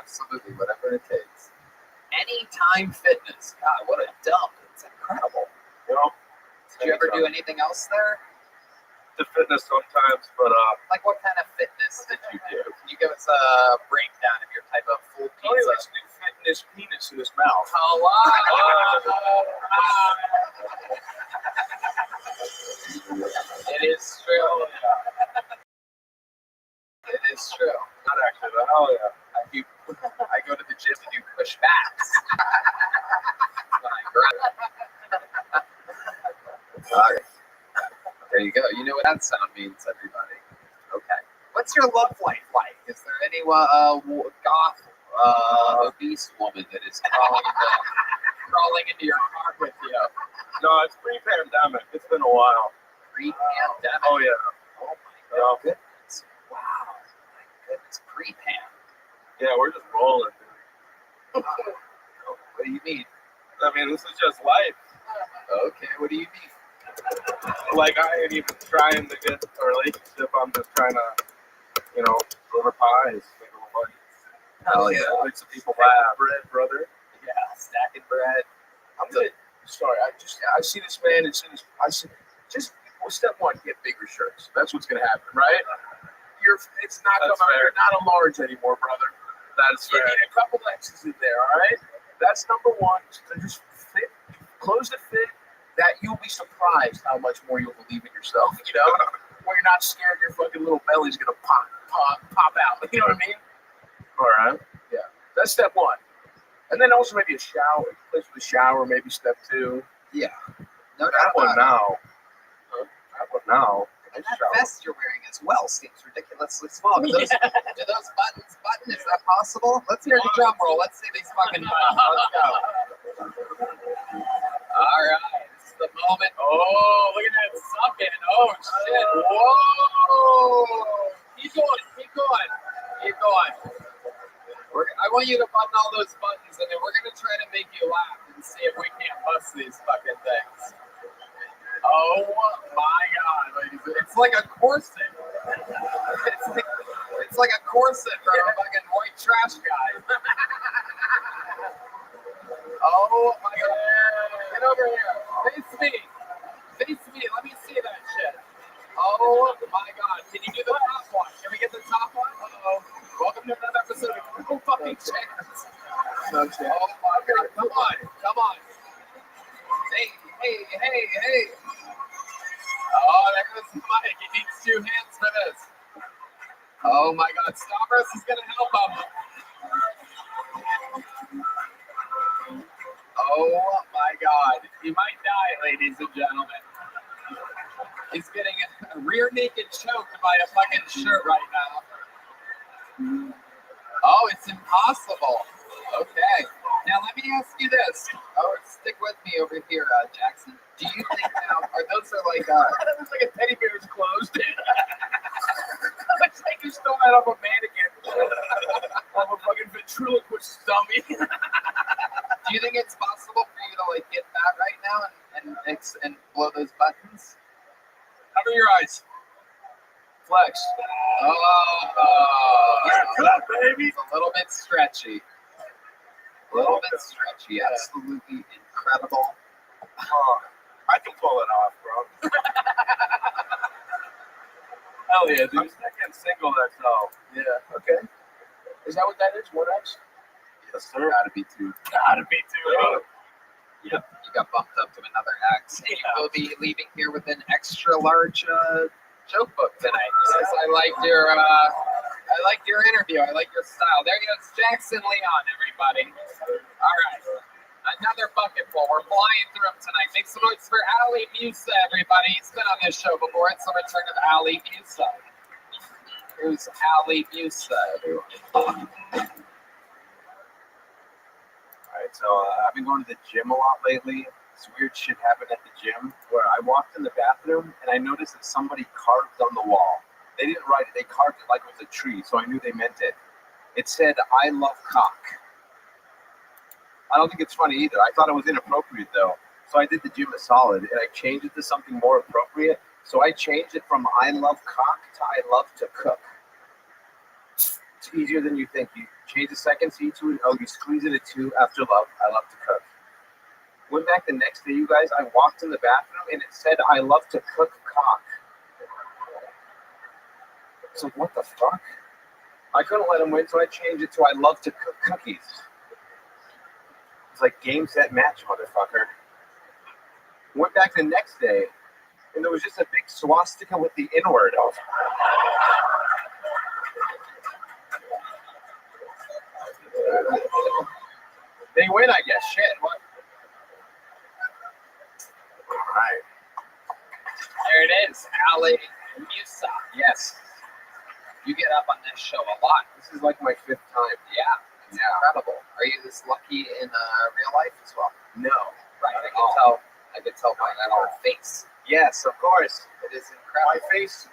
absolutely, whatever it takes. Anytime Fitness. God, what a dump. It's incredible. You know? Did you ever do anything else there? The fitness sometimes, but Like what kind of fitness did you do? Can you give us a breakdown of your type of full Tony pizza? likes to do fitness penis in his mouth. Oh, it is true. It is true. Not actually, but hell yeah. I go to the gym to do push backs. When I grab. All right. There you go. You know what that sound means, everybody. Okay. What's your love life like? Is there any goth obese woman that is crawling into your car with you? No, it's pre-pandemic. It's been a while. Pre-pandemic? Oh, yeah. Oh, my goodness. Wow. My goodness. Pre-pan. Yeah, we're just rolling. What do you mean? I mean, this is just life. Okay, what do you mean? Like, I ain't even trying to get a relationship. I'm just trying to, deliver pies. Hell yeah. Make some people laugh. Bread, brother. Yeah, stacking bread. I'm good. Sorry, I see this man and step one, get bigger shirts. That's what's gonna happen, right? It's not coming out. You're not a large anymore, brother. That's fair. You need a couple X's in there, all right? That's number one. So just fit, close the fit. That you'll be surprised how much more you'll believe in yourself. Where you're not scared your fucking little belly's gonna pop out. You know what I mean? All right. Yeah. That's step one. And then also maybe a shower. Place with a shower, maybe step two. Yeah. No, that one now. That one now. And that vest you're wearing as well seems ridiculously small. Do those buttons button? Is that possible? Let's hear the drum roll. Let's see these fucking buttons. Let's go. All right. This is the moment. Oh, look at that sucking. Oh, shit. Whoa. Keep going. Keep going. Keep going. I want you to button all those buttons, and then we're going to try to make you laugh and see if we can't bust these fucking things. Oh my God, ladies! It's like a corset. It's like a corset for a fucking white trash guy. Oh my God! Get over here. Face me. Face me. Let me see that shit. Oh my God! Can you do the top one? Can we get the top one? Uh-oh. Welcome to another episode of No Fucking Chance. No chance. Oh my God! Come on! Come on! Hey! Hey! Hey! Hey! Oh, there goes the mic. He needs 2 hands for this. Oh my God, Stavros is gonna help him. Oh my God, he might die, ladies and gentlemen. He's getting a rear naked choked by a fucking shirt right now. Oh, it's impossible. Okay. Now let me ask you this. Oh, stick with me over here, Jackson. Do you think now, those are like, that looks like a teddy bear's closed. Looks like you stole that off a mannequin. Off a fucking ventriloquist dummy. Do you think it's possible for you to like get that right now and blow those buttons? Cover your eyes. Flex. Oh, cut, baby. It's a little bit stretchy. A little bit stretchy. Absolutely incredible. I can pull it off, bro. Hell yeah, dude. I'm second single XL. Yeah, okay. Is that what that is? 1X? Yes, sir. Gotta be 2. Gotta be 2. Yep. You got bumped up to another X. And you will be leaving here with an extra large joke book tonight. Because I liked your interview. I like your style. There goes Jackson Leon, everybody. All right. Another bucket full. We're flying through them tonight. Make some noise for Ali Musa, everybody. He's been on this show before. It's the return of Ali Musa. Who's Ali Musa, everyone? Alright, so I've been going to the gym a lot lately. This weird shit happened at the gym where I walked in the bathroom and I noticed that somebody carved on the wall. They didn't write it, they carved it like it was a tree, so I knew they meant it. It said, "I love cock." I don't think it's funny either. I thought it was inappropriate though. So I did the gym a solid and I changed it to something more appropriate. So I changed it from "I love cock" to "I love to cook." It's easier than you think. You Change the second C to an O. You squeeze it a 2 after love. I love to cook. Went back the next day, you guys. I walked in the bathroom and it said, I love to cook cock. So what the fuck? I couldn't let him win, so I changed it to I love to cook cookies. It's like game, set, match, motherfucker. Went back the next day, and there was just a big swastika with the N-word of. They win, I guess. Shit. What? All right. There it is, Ali Musa. Yes. You get up on this show a lot. This is like my 5th time. Yeah, it's incredible. Are you this lucky in real life as well? No. Right, I can tell by that old face. Yes, of course. It is My incredible. face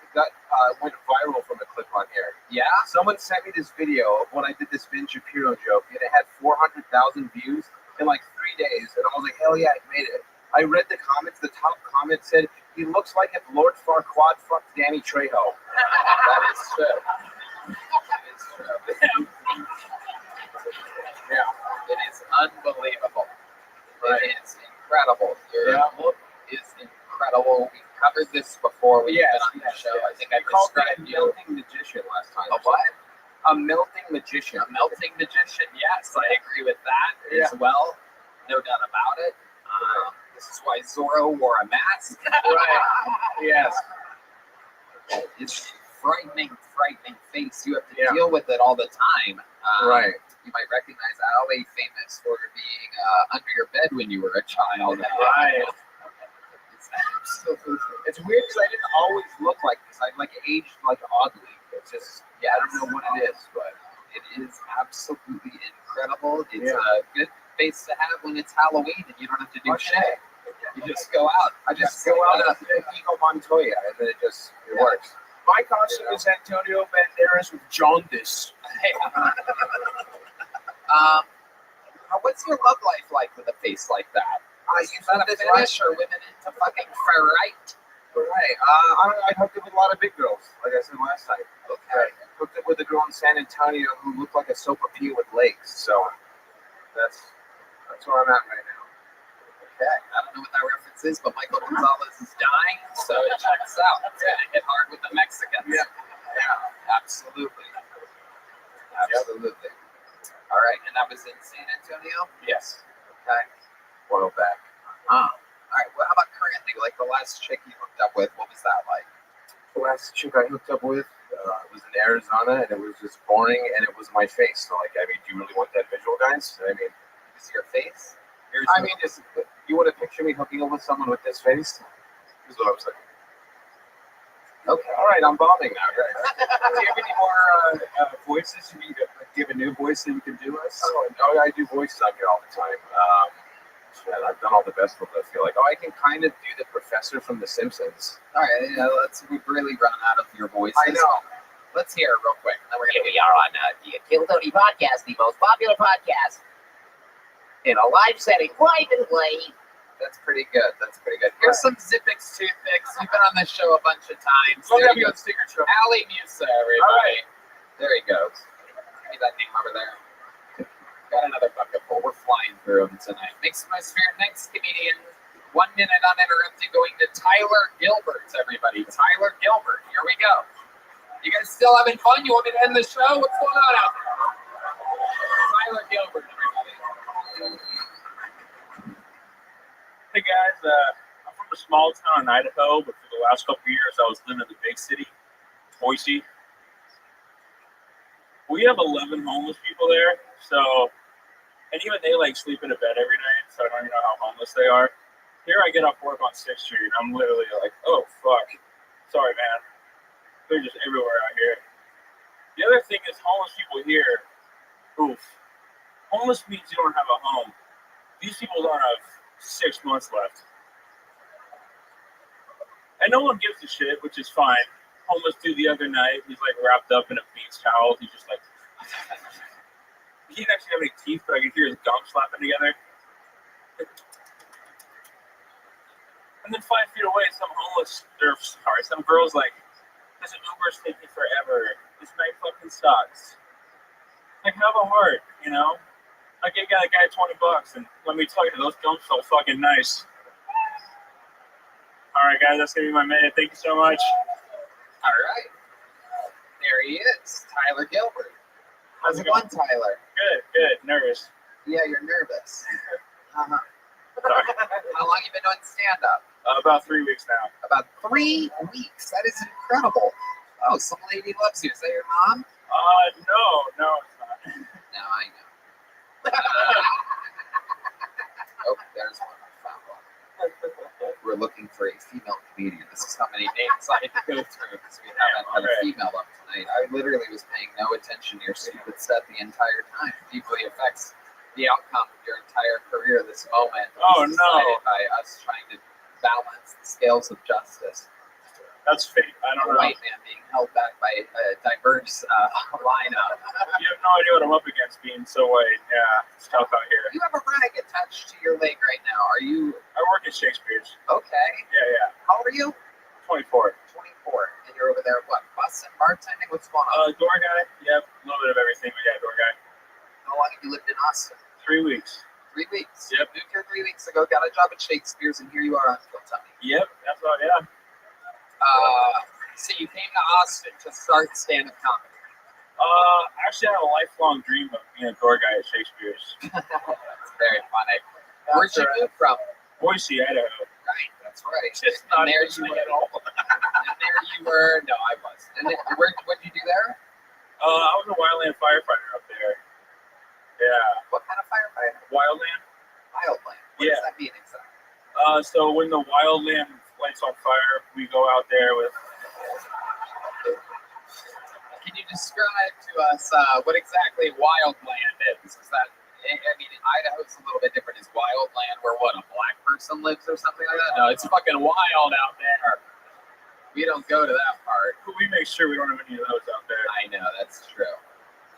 went viral from a clip on here. Yeah? Someone sent me this video of when I did this Ben Shapiro joke, and it had 400,000 views in like 3 days. And I was like, hell yeah, I made it. I read the comments. The top comment said, he looks like if Lord Farquaad fucked Danny Trejo. That is true. That is true. Yeah. It is unbelievable. Right. It is incredible. Your Yeah. look is incredible. We covered this before we've Yes, been on the show. I think I called me a described you. melting magician last time. A what? A melting magician. A melting magician. Yes, I agree with that as well. No doubt about it. This is why Zorro wore a mask. Right. Yes. It's frightening face. You have to Yeah. deal with it all the time. Right. You might recognize Ali, famous for being under your bed when you were a child. Right. It's absolutely. It's weird because I didn't always look like this. I like aged like oddly. It's just, yeah, I don't know what it is, but It is absolutely incredible. It's Yeah. a good face to have when it's Halloween and you don't have to do Okay. shit. You just go out. I just go out and Ego Montoya, and then it works. My costume is Antonio Banderas with jaundice. What's your love life like with a face like that? Is that a fetish or women into fucking ferrite? Right. I hooked up with a lot of big girls, like I said last time. Okay. Hooked up with a girl in San Antonio who looked like a sopapilla with legs. So that's where I'm at right now. Okay. I don't know what that reference is, but Michael Gonzalez is dying, so it checks out. It's gonna hit hard with the Mexicans. Yeah. Absolutely. Absolutely. All right, and that was in San Antonio? Yes. Okay. Well back. All right, well, how about currently? Like the last chick you hooked up with, what was that like? The last chick I hooked up with was in Arizona, and it was just boring, and it was my face. So, like, I mean, do you really want that visual, guys? I mean, Is your face? just you want to picture me hooking up with someone with this face? This is what I was thinking. Okay, all right, I'm bombing now, guys. Do you have any more voices? You need to give a new voice that you can do us? Oh, I do voices on here all the time. I've done all the best ones, I feel like. Oh, I can kind of do the professor from The Simpsons. All right, we've really run out of your voices. I know. Let's hear it real quick. Then we're Here gonna we are on the Kill Tony podcast, the most popular podcast in a live setting, privately. That's pretty good. Here's some Zippix toothpicks. You've been on this show a bunch of times. We'll There have you you go. on sticker show. Ali Musa, everybody. All right. There he goes. Give me that name over there. Got another bucket full. We're flying through them tonight. Makes my sphere next comedian. 1 minute uninterrupted going to Tyler Gilbert, everybody. Tyler Gilbert. Here we go. You guys still having fun? You want me to end the show? What's going on out there? Tyler Gilbert, everybody. Hey guys, I'm from a small town in Idaho, but for the last couple of years I was living in the big city, Boise. We have 11 homeless people there, and even they like sleep in a bed every night, so I don't even know how homeless they are. Here I get off work on 6th Street, and I'm literally like, oh fuck, sorry man, they're just everywhere out here. The other thing is homeless people here, oof. Homeless means you don't have a home. These people don't have 6 months left. And no one gives a shit, which is fine. Homeless dude the other night, he's like wrapped up in a beach towel. He's just like, he didn't actually have any teeth, but I could hear his gums slapping together. And then 5 feet away, some girl's like, this Uber's taking forever. This night fucking sucks. Like, have a heart, you know? I gave that guy $20, and let me tell you, those gums felt fucking nice. All right, guys, that's gonna be my minute. Thank you so much. All right. There he is, Tyler Gilbert. How's it going, Tyler? Good. Nervous. Yeah, you're nervous. Uh-huh. Sorry. How long you been doing stand-up? About 3 weeks now. About 3 weeks. That is incredible. Oh, some lady loves you. Is that your mom? No, it's not. No, I know. Oh, there's one. I found one. We're looking for a female comedian. This is how many names I had to go through because we haven't had a female up tonight. I literally was paying no attention to your stupid set the entire time. It deeply affects the outcome of your entire career. This moment was decided by us trying to balance the scales of justice. That's fake. I don't know. A white man being held back by a diverse lineup. You have no idea what I'm up against being so white. Yeah, it's tough out here. You have a rag attached to your leg right now. Are you? I work at Shakespeare's. Okay. Yeah. How old are you? 24. 24. And you're over there, what, bussing, bartending? What's going on? Door guy. Yep, a little bit of everything. But yeah, door guy. How long have you lived in Austin? 3 weeks. 3 weeks. Yep. You moved here 3 weeks ago, got a job at Shakespeare's, and here you are on Kill Tummy. Yep, that's all. Yeah. So you came to Austin to start stand-up comedy. Actually, I had a lifelong dream of being a door guy at Shakespeare's. That's very funny. Where'd you move from? Boise, Idaho. Right, that's right. Just And not there even you were. at all. And there you were. No, I wasn't. And then, what'd you do there? I was a wildland firefighter up there. Yeah. What kind of firefighter? Wildland? Wildland. What does that mean exactly? So when the wildland lights on fire, we go out there with. Can you describe to us what exactly wildland is? Is that, I mean, Idaho's a little bit different. Is wildland where what, a black person lives or something like that? No, it's fucking wild out there. We don't go to that part. We make sure we don't have any of those out there. I know, that's true.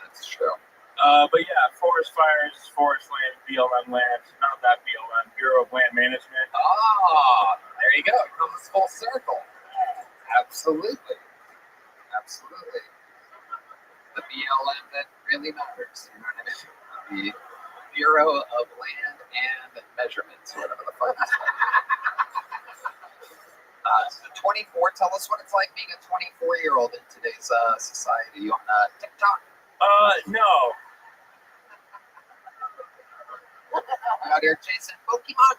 That's true. But yeah, forest fires, forest land, BLM land, not that BLM, Bureau of Land Management. Oh, there you go. It comes full circle. Absolutely. Absolutely. The BLM that really matters. You know what I mean? The Bureau of Land and Measurements, whatever the fuck it's called. 24, tell us what it's like being a 24-year-old in today's society. You on TikTok? No. Out here chasing Pokemon?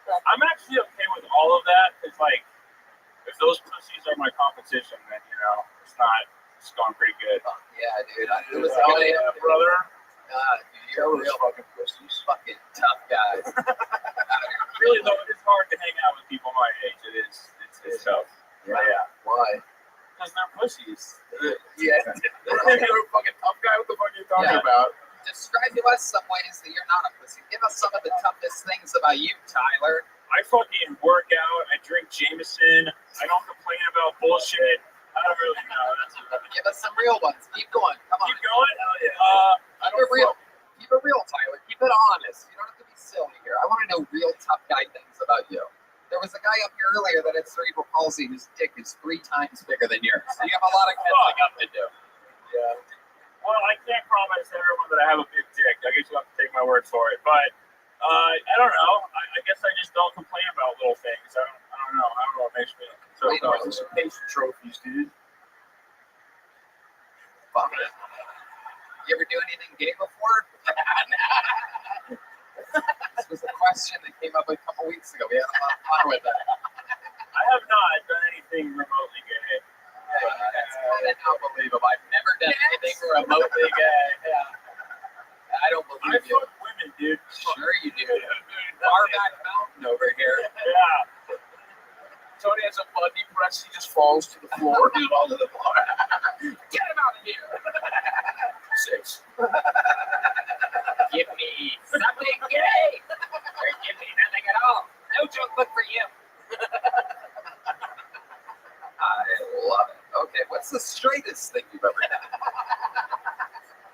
I'm actually okay with all of that. It's like, if those pussies are my competition, then, it's going pretty good. Yeah, dude. It was brother. You're real fucking pussies. Fucking tough guys. Really, though, it's hard to hang out with people my age. It is. It's tough. Yeah. Why? Because they're pussies. Yeah. You're a fucking tough guy. What the fuck are you talking about? Describe to us some ways that you're not a pussy. Give us some of the toughest things about you, Tyler. I fucking work out. I drink Jameson. I don't complain about bullshit. I don't really know. Give us some real ones. Keep going. Come on. Keep going? Hell yeah. Keep it real. Keep it real, Tyler. Keep it honest. You don't have to be silly here. I want to know real tough guy things about you. There was a guy up here earlier that had cerebral palsy whose dick is 3 times bigger than yours. So you have a lot of catching up to do. Yeah. Well, I can't promise everyone that I have a big dick. I guess you'll have to take my word for it. But I don't know. I guess I just don't complain about little things. I don't know. I don't know what makes me so Some trophies, dude. Fuck it. You ever do anything gay before? This was a question that came up a couple weeks ago. We had a lot of fun with that. I have not done anything remotely gay. That's kind of unbelievable. I've never done anything remotely gay. Yeah. I don't believe you. I fuck women, dude. Sure you do. Far back mountain over here. Yeah. Tony has a Bundy press. He just falls to the floor. Dude, all to the floor. Get him out of here. 6. Give me something gay. Or give me nothing at all. No joke good for you. I love it. Okay, what's the straightest thing you've ever done?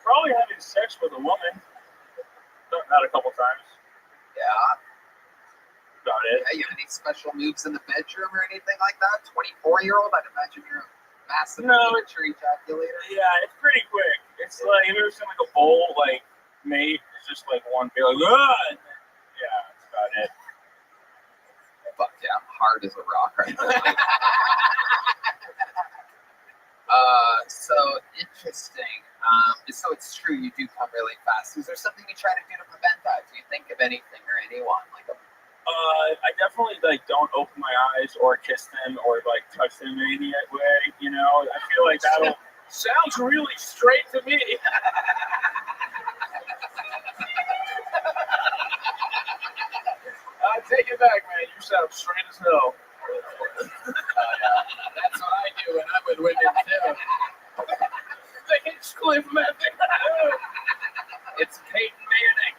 Probably having sex with a woman. Done that a couple times. Yeah. About it. Yeah, you have any special moves in the bedroom or anything like that? 24-year-old? I'd imagine you're Massive No, premature ejaculator. Yeah, it's pretty quick. It's like, have you ever seen like a bowl like made? It's just like one big like, ah! And then, yeah, that's about it. Fuck yeah, I'm hard as a rock right now. So interesting. So it's true you do come really fast. Is there something you try to do to prevent that? Do you think of anything or anyone like a I definitely like don't open my eyes or kiss them or like touch them in any way. You know, I feel like that'll. Sounds really straight to me. I take it back, man. You sound straight as hell. That's what I do when I'm with women too. They hit Cliff Method. It's Peyton Manning.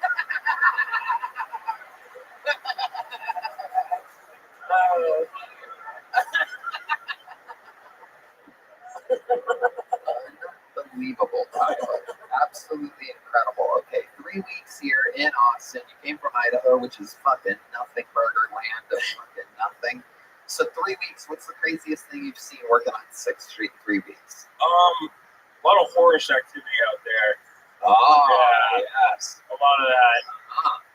unbelievable, Tyler? Absolutely incredible. Okay, 3 weeks here in Austin. You came from Idaho, which is fucking nothing burger land of fucking nothing. So 3 weeks, what's the craziest thing you've seen working on 6th Street in 3 weeks? A lot of horish activity out there. Oh, Yeah. yes. A lot of that.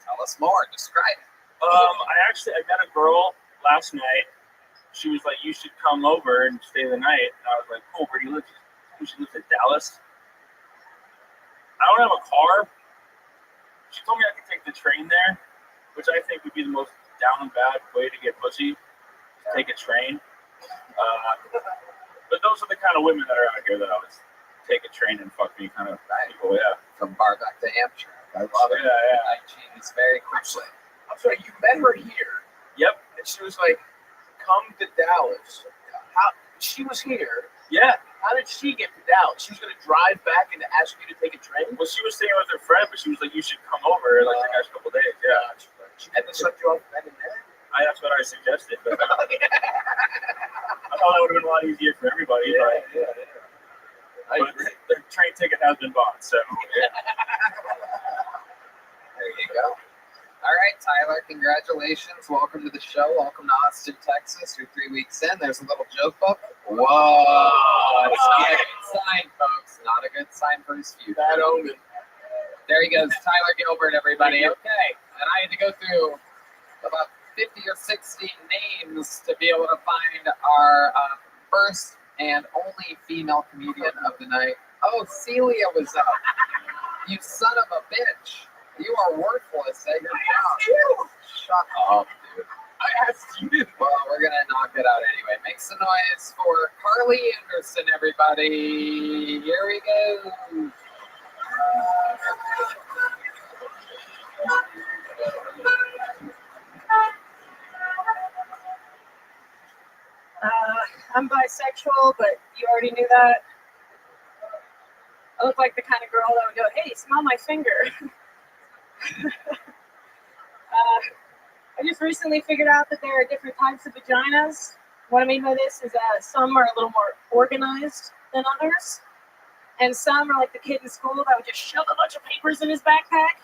Tell us more. Describe it. I met a girl last night. She was like, "You should come over and stay the night." And I was like, "Cool, where do you live?" She lives in Dallas. I don't have a car. She told me I could take the train there, which I think would be the most down and bad way to get pussy. Take a train. But those are the kind of women that are out here that I would take a train and fuck me kind of people. Yeah. From bar back to Hampshire. I love it. Yeah. I changed very quickly. I'm sorry, you met her here, Yep. and she was like, "Come to Dallas." How? She was here. Yeah. How did she get to Dallas? She was going to drive back and ask you to take a train? Well, she was staying with her friend, but she was like, "You should come over like the next couple days." Yeah. She had to suck you off then and there? That's what I suggested. But I thought that would have been a lot easier for everybody. Yeah. But the train ticket has been bought, so yeah. There you go. All right, Tyler, congratulations. Welcome to the show. Welcome to Austin, Texas. You're 3 weeks in. There's a little joke book. Whoa. It's not a good sign, folks. Not a good sign for his future. Bad omen. There he goes, Tyler Gilbert, everybody. Okay, and I had to go through about 50 or 60 names to be able to find our first and only female comedian of the night. Oh, Celia was up. You son of a bitch. You are worthless at your job. Shut up, dude. I asked you. Well, we're going to knock it out anyway. Make some noise for Carly Anderson, everybody. Here we go. I'm bisexual, but you already knew that. I look like the kind of girl that would go, "Hey, smell my finger." I just recently figured out that there are different types of vaginas. What I mean by this is that some are a little more organized than others, and some are like the kid in school that would just shove a bunch of papers in his backpack.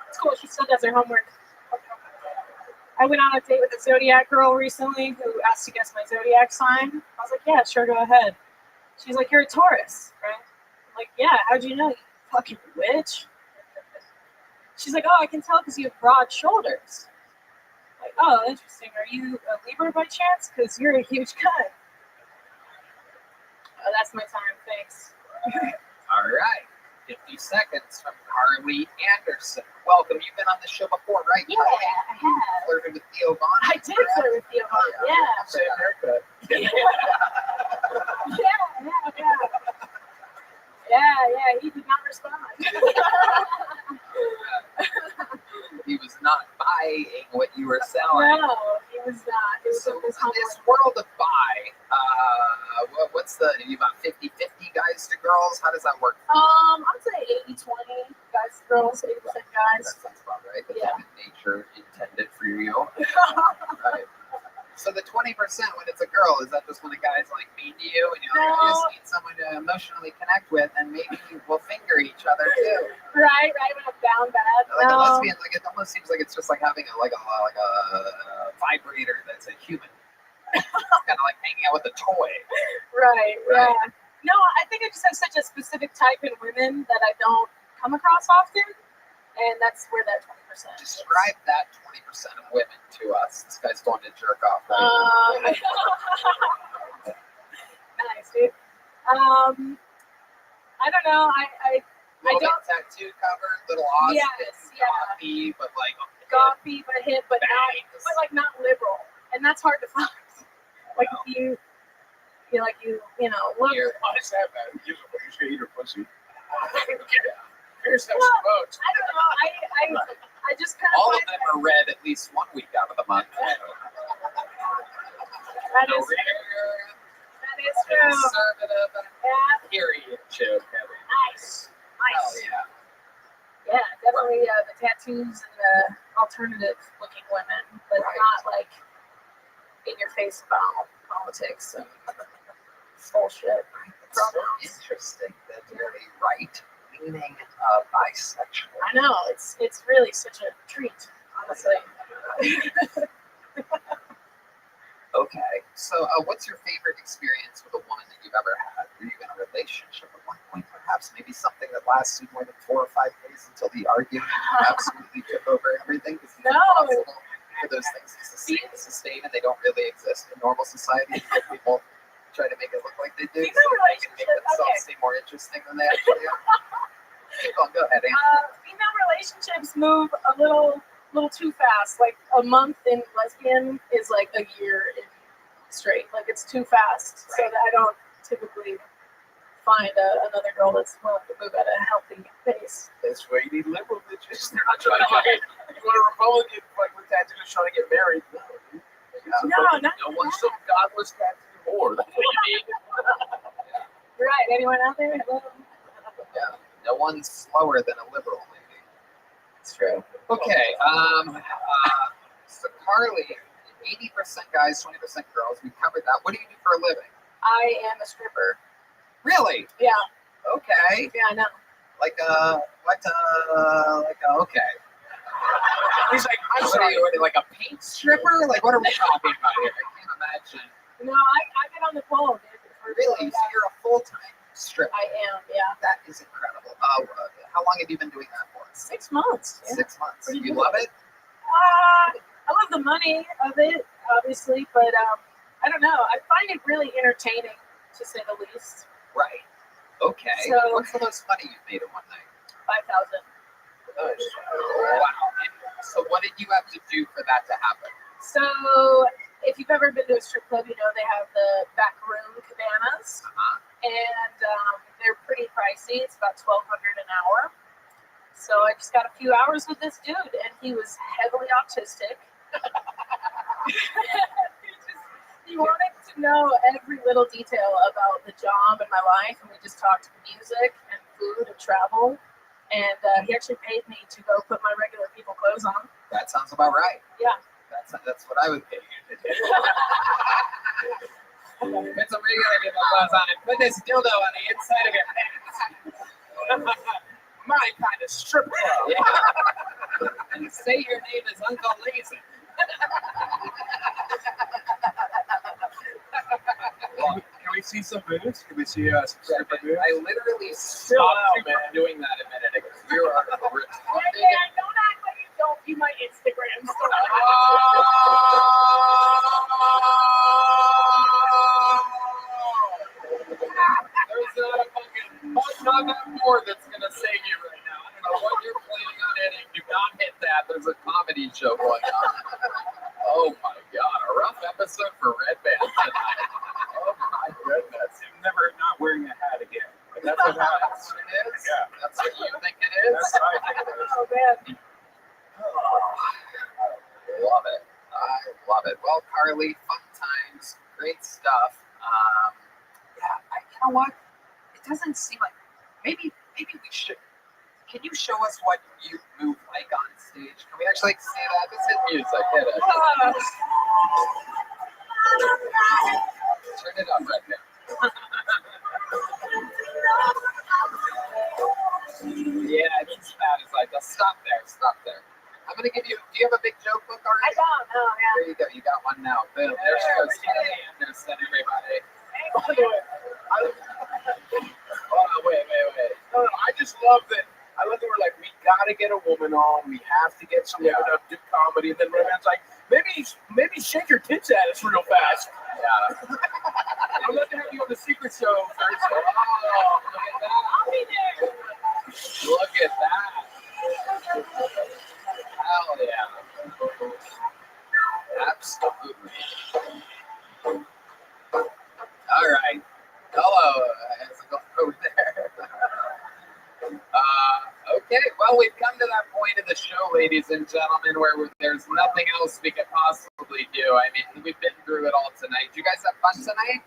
It's cool. She still does her homework. I went on a date with a Zodiac girl recently who asked to guess my Zodiac sign. I was like, "Yeah, sure, go ahead." She's like, "You're a Taurus, right?" I'm like, "Yeah, how'd you know, you fucking witch?" She's like, "Oh, I can tell because you have broad shoulders." I'm like, "Oh, interesting. Are you a Libra by chance? Because you're a huge cunt." That's my time. Thanks. All right. 50 seconds from Carly Anderson. Welcome. You've been on the show before, right? Yeah, I have. Flirted with Theo Vaughn. I did flirt with Theo Vaughn. Yeah. Same haircut. Yeah. He did not respond. He was not buying what you were selling. No, he was not. It was So this in this world of what's the, about 50-50 guys to girls? How does that work? I'd say 80-20 guys, girls, 80% guys. That sounds about right. That's Yeah. what nature intended for you. Right. So the 20% when it's a girl, is that just when a guy's like mean to you and you're like, I just need someone to emotionally connect with and maybe we'll finger each other too? Right, when I'm down bad. Like a No. lesbian, like it almost seems like it's just like having a vibrator that's a human. It's kind of like hanging out with a toy. Right. Right. Yeah. No, I think I just have such a specific type in women that I don't come across often, and that's where that 20%. Describe that 20% of women to us. This guy's going to jerk off right now. Nice, dude. I don't know. I Little don't. bit tattoo covered, little Austin, Yes, yeah. coffee, but like Gothy, but hip, but bangs. not liberal, and that's hard to find. Like if you look. Here. I just have that. You just gonna eat her pussy. Here's how Well, she votes. I don't know. I just kind of All of find them are red at least 1 week out of the month. that No is rare, true. conservative, Yeah, period. Joke. nice. Hell Nice. yeah. Yeah, definitely the tattoos and the alternative looking women, but Right. not like in your face about politics and bullshit. It's so Pronouns. interesting that you're a right-leaning bisexual. I know, it's really such a treat, honestly. Okay, so what's your favorite experience with a woman that you've ever had? Were you in a relationship at one point, perhaps? Maybe something that lasted more than 4 or 5 days until the argument absolutely took over everything? Because it's No. impossible for those things to sustain, and they don't really exist in normal society. People try to make it look like they do, Female so they can make relationships- themselves okay. seem more interesting than they actually are. Keep on, go ahead, Anne. Female relationships move a little too fast. Like a month in lesbian is like a year in straight. Like it's too fast, so that I don't typically find another girl that's willing to move at a healthy pace. That's why you need liberal bitches. They're not trying to get. You want a Republican like with tattoos trying to get married? No, dude. No, not No one's some godless tattoo whore. That's what you need. You're right. Anyone out there? Hello? Yeah, no one's slower than a liberal, maybe. It's true. Okay, so Carly, 80% guys, 20% girls. We covered that. What do you do for a living? I am a stripper. Really? Yeah. Okay. Yeah, I know. Okay. He's like, I'm What are sorry. you, like a paint stripper? Like, what are we talking about here? I can't imagine. No, I get on the pole, dude. Really? So you're a full-time stripper? I am. Yeah. That is incredible. How long have you been doing that for? 6 months. Yeah. 6 months. Pretty You good. love it? I love the money of it, obviously, but I don't know. I find it really entertaining, to say the least. Right. Okay. So- What's the most money you've made in one night? 5,000. Wow. And so what did you have to do for that to happen? So, if you've ever been to a strip club, you know they have the back room cabanas, Uh-huh. and they're pretty pricey. It's about $1,200 an hour. So I just got a few hours with this dude, and he was heavily autistic. He wanted to know every little detail about the job and my life, and we just talked music and food and travel. And he actually paid me to go put my regular people clothes on. That sounds about right. Yeah. That's what I would pay you to do. Put some regular people clothes on and put this dildo on the inside of your pants. My kind of strip club. Yeah. And say your name is Uncle Lazy. Well, can we see some boobs? Can we see some stripper boobs? I literally Chill stopped out, you man. from doing that a minute ago. You are retarded. Yeah, don't act like you don't view my Instagram story. There's not a fucking not that board that's gonna save you right now. I don't know what you're planning on hitting. Do not hit that. There's a comedy show going on. Oh my god, a rough episode for Red Band tonight. Oh my goodness. I'm never not wearing a hat again. That's what happens. It is? Yeah. That's what you think it is? That's what I think it is. Oh, man. Love it. I love it. Well, Carly, fun times, great stuff. You know what? It doesn't seem like maybe we should. Can you show us what you move like on stage? Can we actually see that? This is music. Hit it. Turn it up right now. Yeah, it's bad. It's like, stop there. Stop there. I'm gonna give you. Do you have a big joke book already? I don't know, man. There you go. You got one now. Boom. There she goes. just love that. I love that we're like, we gotta get a woman on. We have to get some women up to comedy. And then Redman's like, maybe shake your tits at us real fast. Yeah. I'd love to have you on the secret show Thursday. Oh, I'll be there. look at that. Hell yeah. Absolutely. All right. Hello. How's it going over there? Okay, well, we've come to that point of the show, ladies and gentlemen, where there's nothing else we could possibly do. I mean, we've been through it all tonight. Did you guys have fun tonight?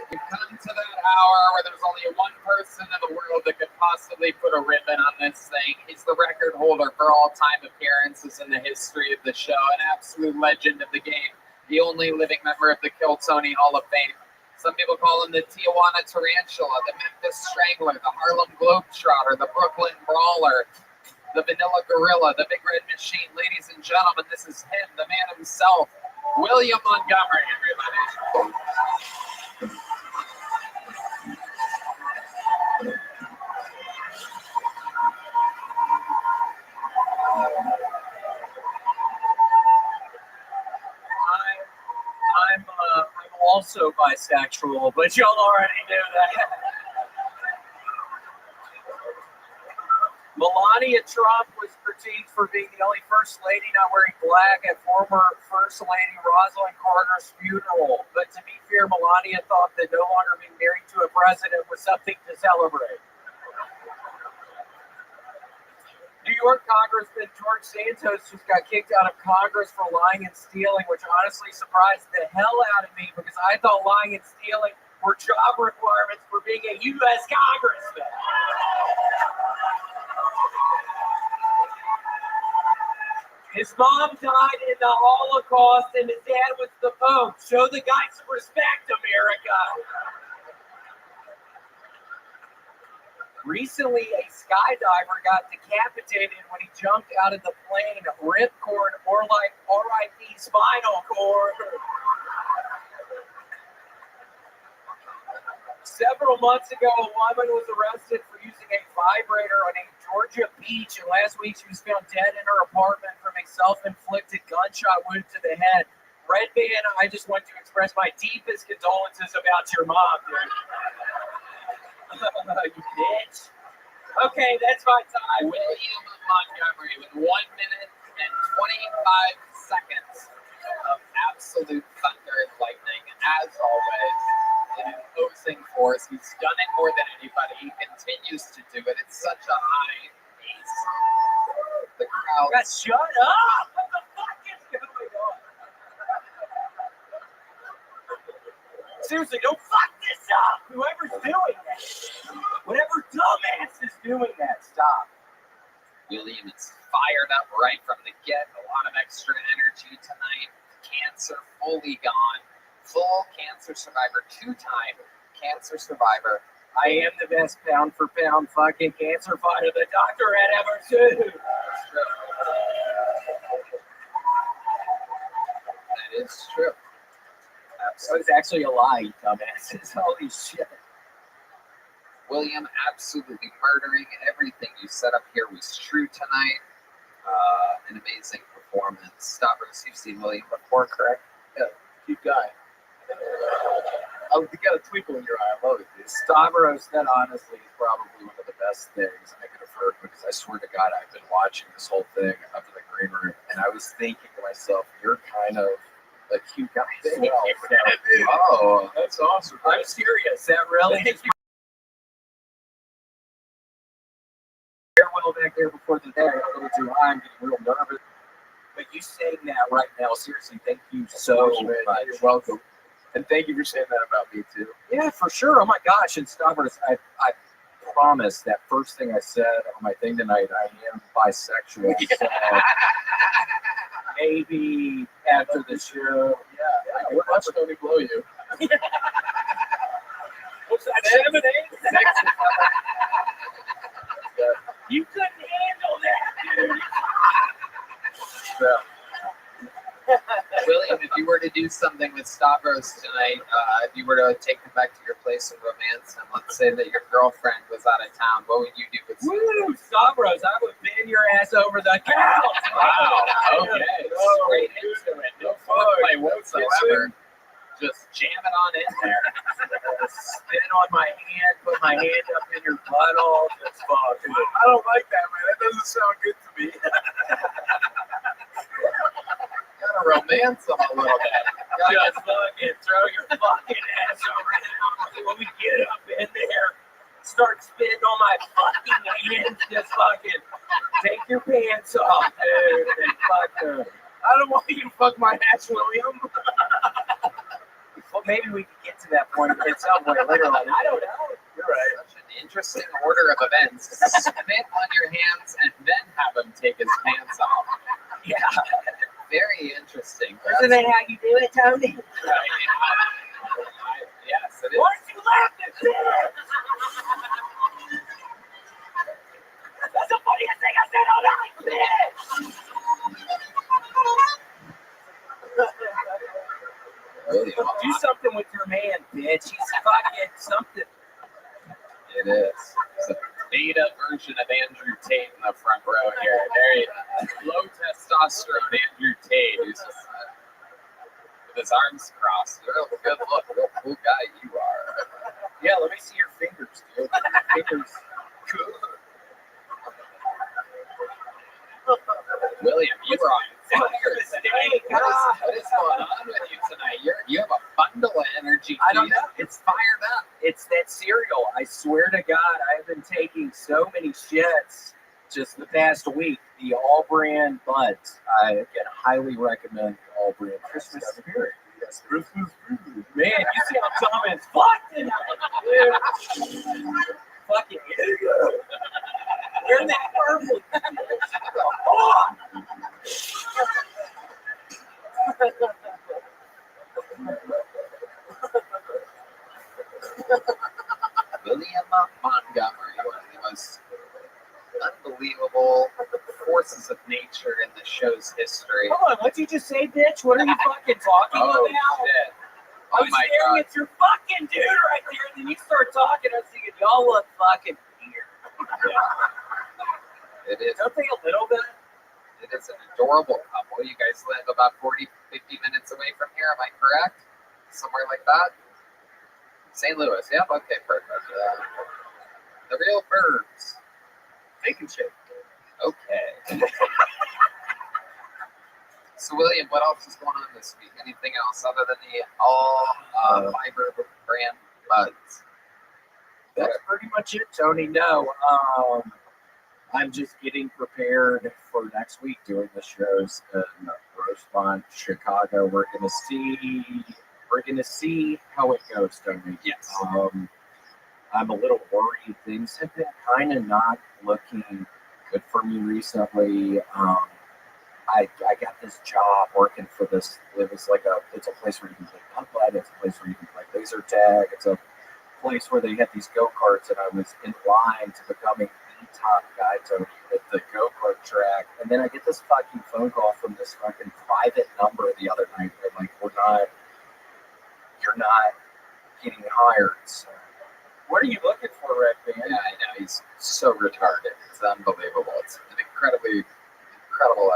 We've come to that hour where there's only one person in the world that could possibly put a ribbon on this thing. He's the record holder for all-time appearances in the history of the show, an absolute legend of the game, the only living member of the Kill Tony Hall of Fame. Some people call him the Tijuana Tarantula, the Memphis Strangler, the Harlem Globetrotter, the Brooklyn Brawler, the Vanilla Gorilla, the Big Red Machine. Ladies and gentlemen, this is him, the man himself, William Montgomery, everybody. I'm also bisexual, but y'all already knew that. Melania Trump was critiqued for being the only first lady not wearing black at former First Lady Rosalind Carter's funeral. But to be fair, Melania thought that no longer being married to a president was something to celebrate. New York Congressman George Santos just got kicked out of Congress for lying and stealing, which honestly surprised the hell out of me because I thought lying and stealing were job requirements for being a U.S. congressman. His mom died in the Holocaust and his dad was the Pope. Show the guy some respect, America. Recently, a skydiver got decapitated when he jumped out of the plane. Ripcord, or like R.I.P. spinal cord. Several months ago, a woman was arrested for using a vibrator on a Georgia beach, and last week she was found dead in her apartment from a self-inflicted gunshot wound to the head. Red Band, I just want to express my deepest condolences about your mom, dude. You bitch. Okay, that's my time. William Montgomery with 1 minute and 25 seconds of absolute thunder and lightning. As always, an imposing force. He's done it more than anybody. He continues to do it. It's such a high pace. The crowd. God, shut up! What the fuck is going on? Seriously, don't fuck this up! Whoever's doing that. Whatever dumbass is doing that, stop. William is fired up right from the get. A lot of extra energy tonight. Cancer fully gone. Full cancer survivor. 2-time cancer survivor. I am the best pound for pound fucking cancer fighter the doctor had ever seen. That is true. That was actually a lie, dumbasses. Holy shit. William absolutely murdering. Everything you set up here was true tonight. An amazing performance. Stavros, you've seen William before, correct? Yeah, cute guy. Oh, you got a twinkle in your eye. I love it, dude. Stavros, that honestly is probably one of the best things I could have heard because I swear to God, I've been watching this whole thing up in the green room, and I was thinking to myself, you're kind of a cute guy. Oh, that's awesome. I'm serious. That really is. Farewell back there before the day. I'm a little too high. I'm getting real nervous. But you saying that right now, seriously, thank you so much. You're welcome. And thank you for saying that about me, too. Yeah, for sure. Oh my gosh. And Stavros, I promise that first thing I said on my thing tonight, I am bisexual. So maybe after the show. Yeah, I would watch Tony blow you. What's that, 7, 8? You couldn't handle that, dude. Yeah. William, if you were to do do something with Stavros tonight, if you were to take him back to your place and romance him, let's say that your girlfriend was out of town, what would you do with Stavros? Woo, Stavros, I would bend your ass over the couch. Wow, okay, straight into it, no foreplay whatsoever. Just jam it on in there. Spit on my hand, put my hand up in your butthole. Just fuck. I don't like that, man. That doesn't sound good to me. Gotta romance them a little bit. Just fucking throw your fucking ass over there. When we get up in there, start spitting on my fucking hands. Just fucking take your pants off, dude. And fuck them. I don't want you to fuck my ass, William. Well, maybe we could get to that point at some point later on. I don't know. You're right. Such an interesting order of events. Spit on your hands and then have him take his pants off. Yeah. Very interesting. Isn't that how you do it, Tony? Right. Yes, it is. Why aren't you laughing, bitch? That's the funniest thing I said all night, bitch! Do something with your man, bitch. He's fucking something. It is. It's a beta version of Andrew Tate in the front row here. Very low testosterone Andrew Tate, who's just with his arms crossed. Real good look, real cool guy you are. Yeah, let me see your fingers, dude. Fingers. William, you are on fire Mistake. tonight. What is going on with you tonight? You have a bundle of energy. I don't Keith. know. It's fired up. It's that cereal. I swear to God, I've been taking so many shits just the past week. The All Brand Buds. I can highly recommend All Brand Christmas spirit. Yes, Christmas. Man, you see how Tom is fucking fucking idiot. Where's that purple? William Montgomery, one of the most unbelievable forces of nature in the show's history. Come on, what'd you just say, bitch? What are you fucking talking Oh, about? shit. I Oh, was my staring God. at your fucking dude right there, and then you start talking. I was thinking, y'all look fucking weird. It is. Don't they a little bit? It is an adorable couple. You guys live about 40, 50 minutes away from here. Am I correct? Somewhere like that? St. Louis. Yep. Okay, perfect. The real birds. Taking shit. Okay. So, William, what else is going on this week? Anything else other than the all fiber brand buds? That's pretty much it, Tony. No, I'm just getting prepared for next week doing the shows in Rosemont, Chicago. We're gonna see how it goes, Tony. Yes. I'm a little worried. Things have been kind of not looking good for me recently. I got this job working for this. It's a place where you can play putt-putt. It's a place where you can play laser tag. It's a place where they had these go-karts, and I was in line to becoming the top guy to hit the go-kart track. And then I get this fucking phone call from this fucking private number the other night. They're like, you're not getting hired. So, what are you looking for, Red Band? Yeah, I know. He's so retarded. It's unbelievable. It's an incredible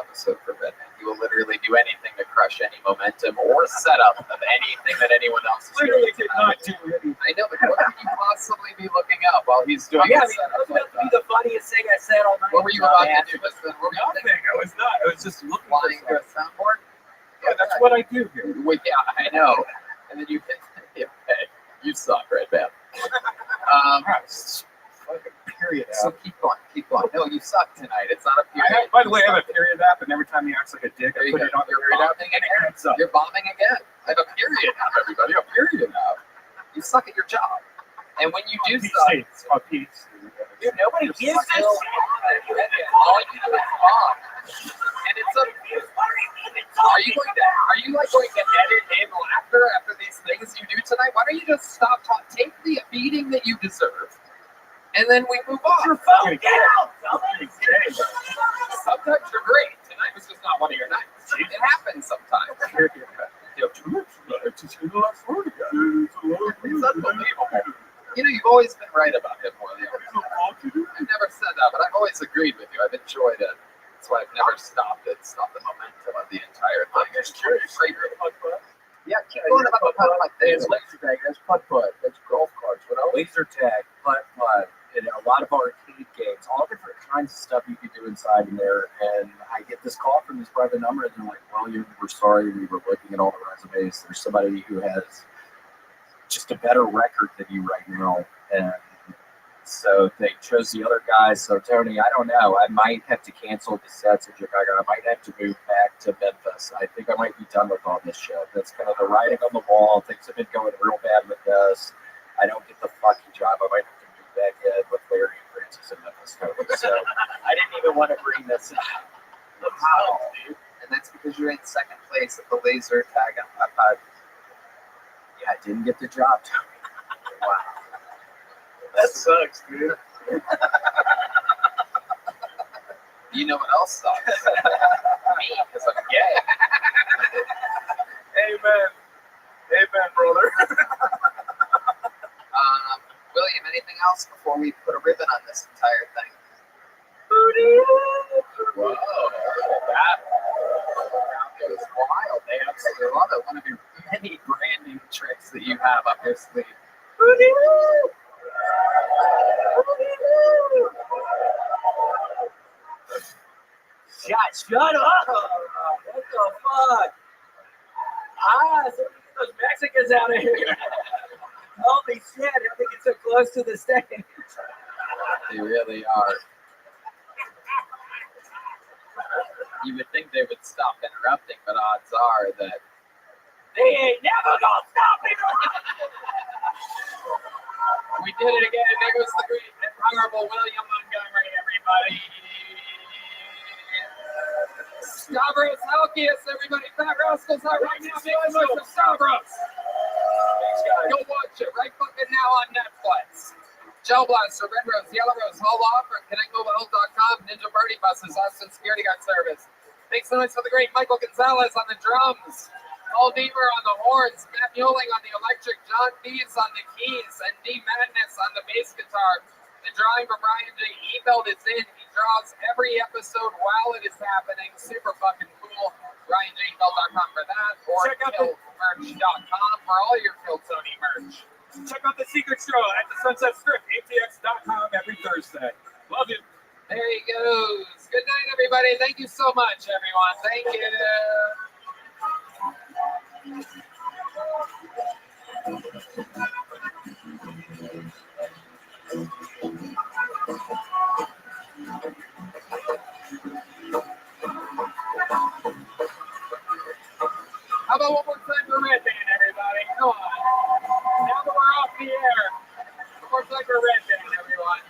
episode for Batman. He will literally do anything to crush any momentum or setup of anything that anyone else is doing. Literally did not do anything. I know, but what could you possibly be looking up while he's doing Yeah, a setup that was like about to be that? the funniest thing I said all night. What were you about to do? Listen, what were you Nothing. I was not. I was just looking for flying to a something. soundboard? Yeah, that's what I do here. Well, yeah, I know. And then you hey, you suck, Red Man. Fucking period. So keep going. No, you suck tonight. It's not a period. By the way, I have a period app, and every time he acts like a dick, There I you put go. it on the You're period app, bombing and it again. adds up. You're bombing again. I have a period now, everybody. A period now. You suck at your job. And when you do suck, It's called PC. Dude, nobody gives a shit. all you do is bomb. And it's a. Are you going to edit in laughter after these things you do tonight? Why don't you just stop talking? Take the beating that you deserve, and then we move on. Your phone down. Sometimes you're great. Tonight was just not one of your nights. It happens sometimes. You have 2 minutes tonight to see the last word again. It's unbelievable. You know, you've always been right about him, William. I've never said that, but I've always agreed with you. I've enjoyed it. That's why I've never stopped it. Stop the momentum of the entire thing. I'm just curious. Yeah, keep going about the putt thing. It's laser tag. That's putt. That's golf carts. What else? Laser tag, putt, and a lot of arcade games, all different kinds of stuff you could do inside in there. And I get this call from this private number, and they're like, "Well, we're sorry. We were looking at all the resumes. There's somebody who has just a better record than you right now." And so they chose the other guy. So Tony, I don't know. I might have to cancel the sets in Chicago. I might have to move back to Memphis. I think I might be done with all this shit. That's kind of the writing on the wall. Things have been going real bad with this. I don't get the fucking job. I might have to move back in with Larry and Francis in Memphis. So I didn't even want to bring this up. Wow. And that's because you're in second place at the laser tag on putt. Yeah, I didn't get the job, Tony. Wow. That sucks, dude. You know what else sucks? Me, because I'm gay. Amen, brother. William, anything else before we put a ribbon on this entire thing? Whoa, that crowd goes wild. They absolutely love it. One of your many branding tricks that you have up your sleeve. Shut up! What the fuck? So we get those Mexicans out of here. Holy shit, how they get so close to the stage. They really are. You would think they would stop interrupting, but odds are that They ain't never gonna stop me. we did it again. There goes the great and honorable William Montgomery, everybody. Stavros Halkias, everybody. Fat Rascals out right now. Make some noise for Stavros. Go watch it right fucking now on Netflix. Gel Blaster, Red Rose, Yellow Rose, Hull Offer, ConnectMobileHealth.com, Ninja Party Buses, Austin Security Guard Service. Make some noise for the great Michael Gonzalez on the drums. Paul Deaver on the horns, Matt Muelling on the electric, John Thieves on the keys, and D Madness on the bass guitar. The drawing from Ryan J. Ebelt is in. He draws every episode while it is happening. Super fucking cool. RyanJEbelt.com for that, or Check out KillMerch.com for all your Kill Tony merch. Check out the Secret Show at the Sunset Strip, ATX.com every Thursday. Love you. There he goes. Good night, everybody. Thank you so much, everyone. Thank you. How about one more time for Red Band, everybody? Come on. Now that we're off the air, one more time for Red Band, everyone.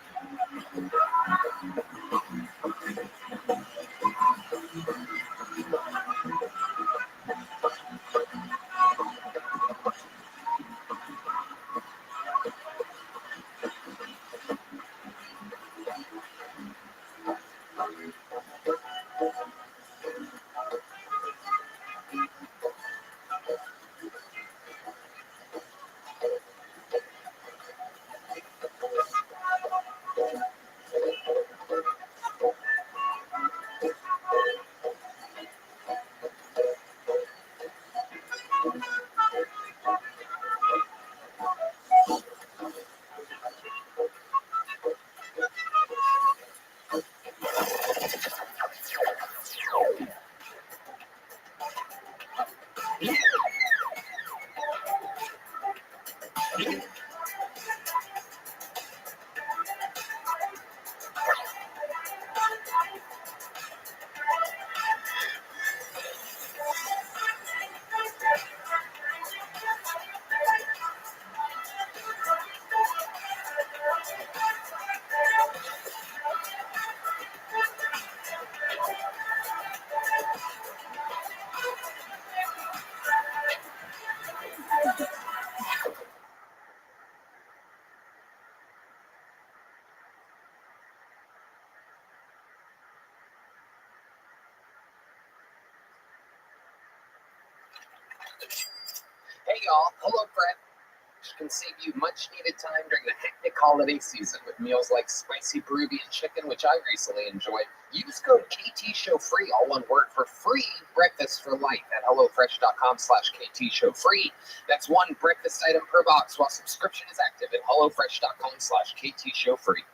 Hey y'all, HelloFresh can save you much needed time during the hectic holiday season with meals like spicy Peruvian chicken, which I recently enjoyed. Use code KTShowFree, all one word, for free breakfast for life at HelloFresh.com/KTShowFree. That's one breakfast item per box while subscription is active at HelloFresh.com/KTShowFree.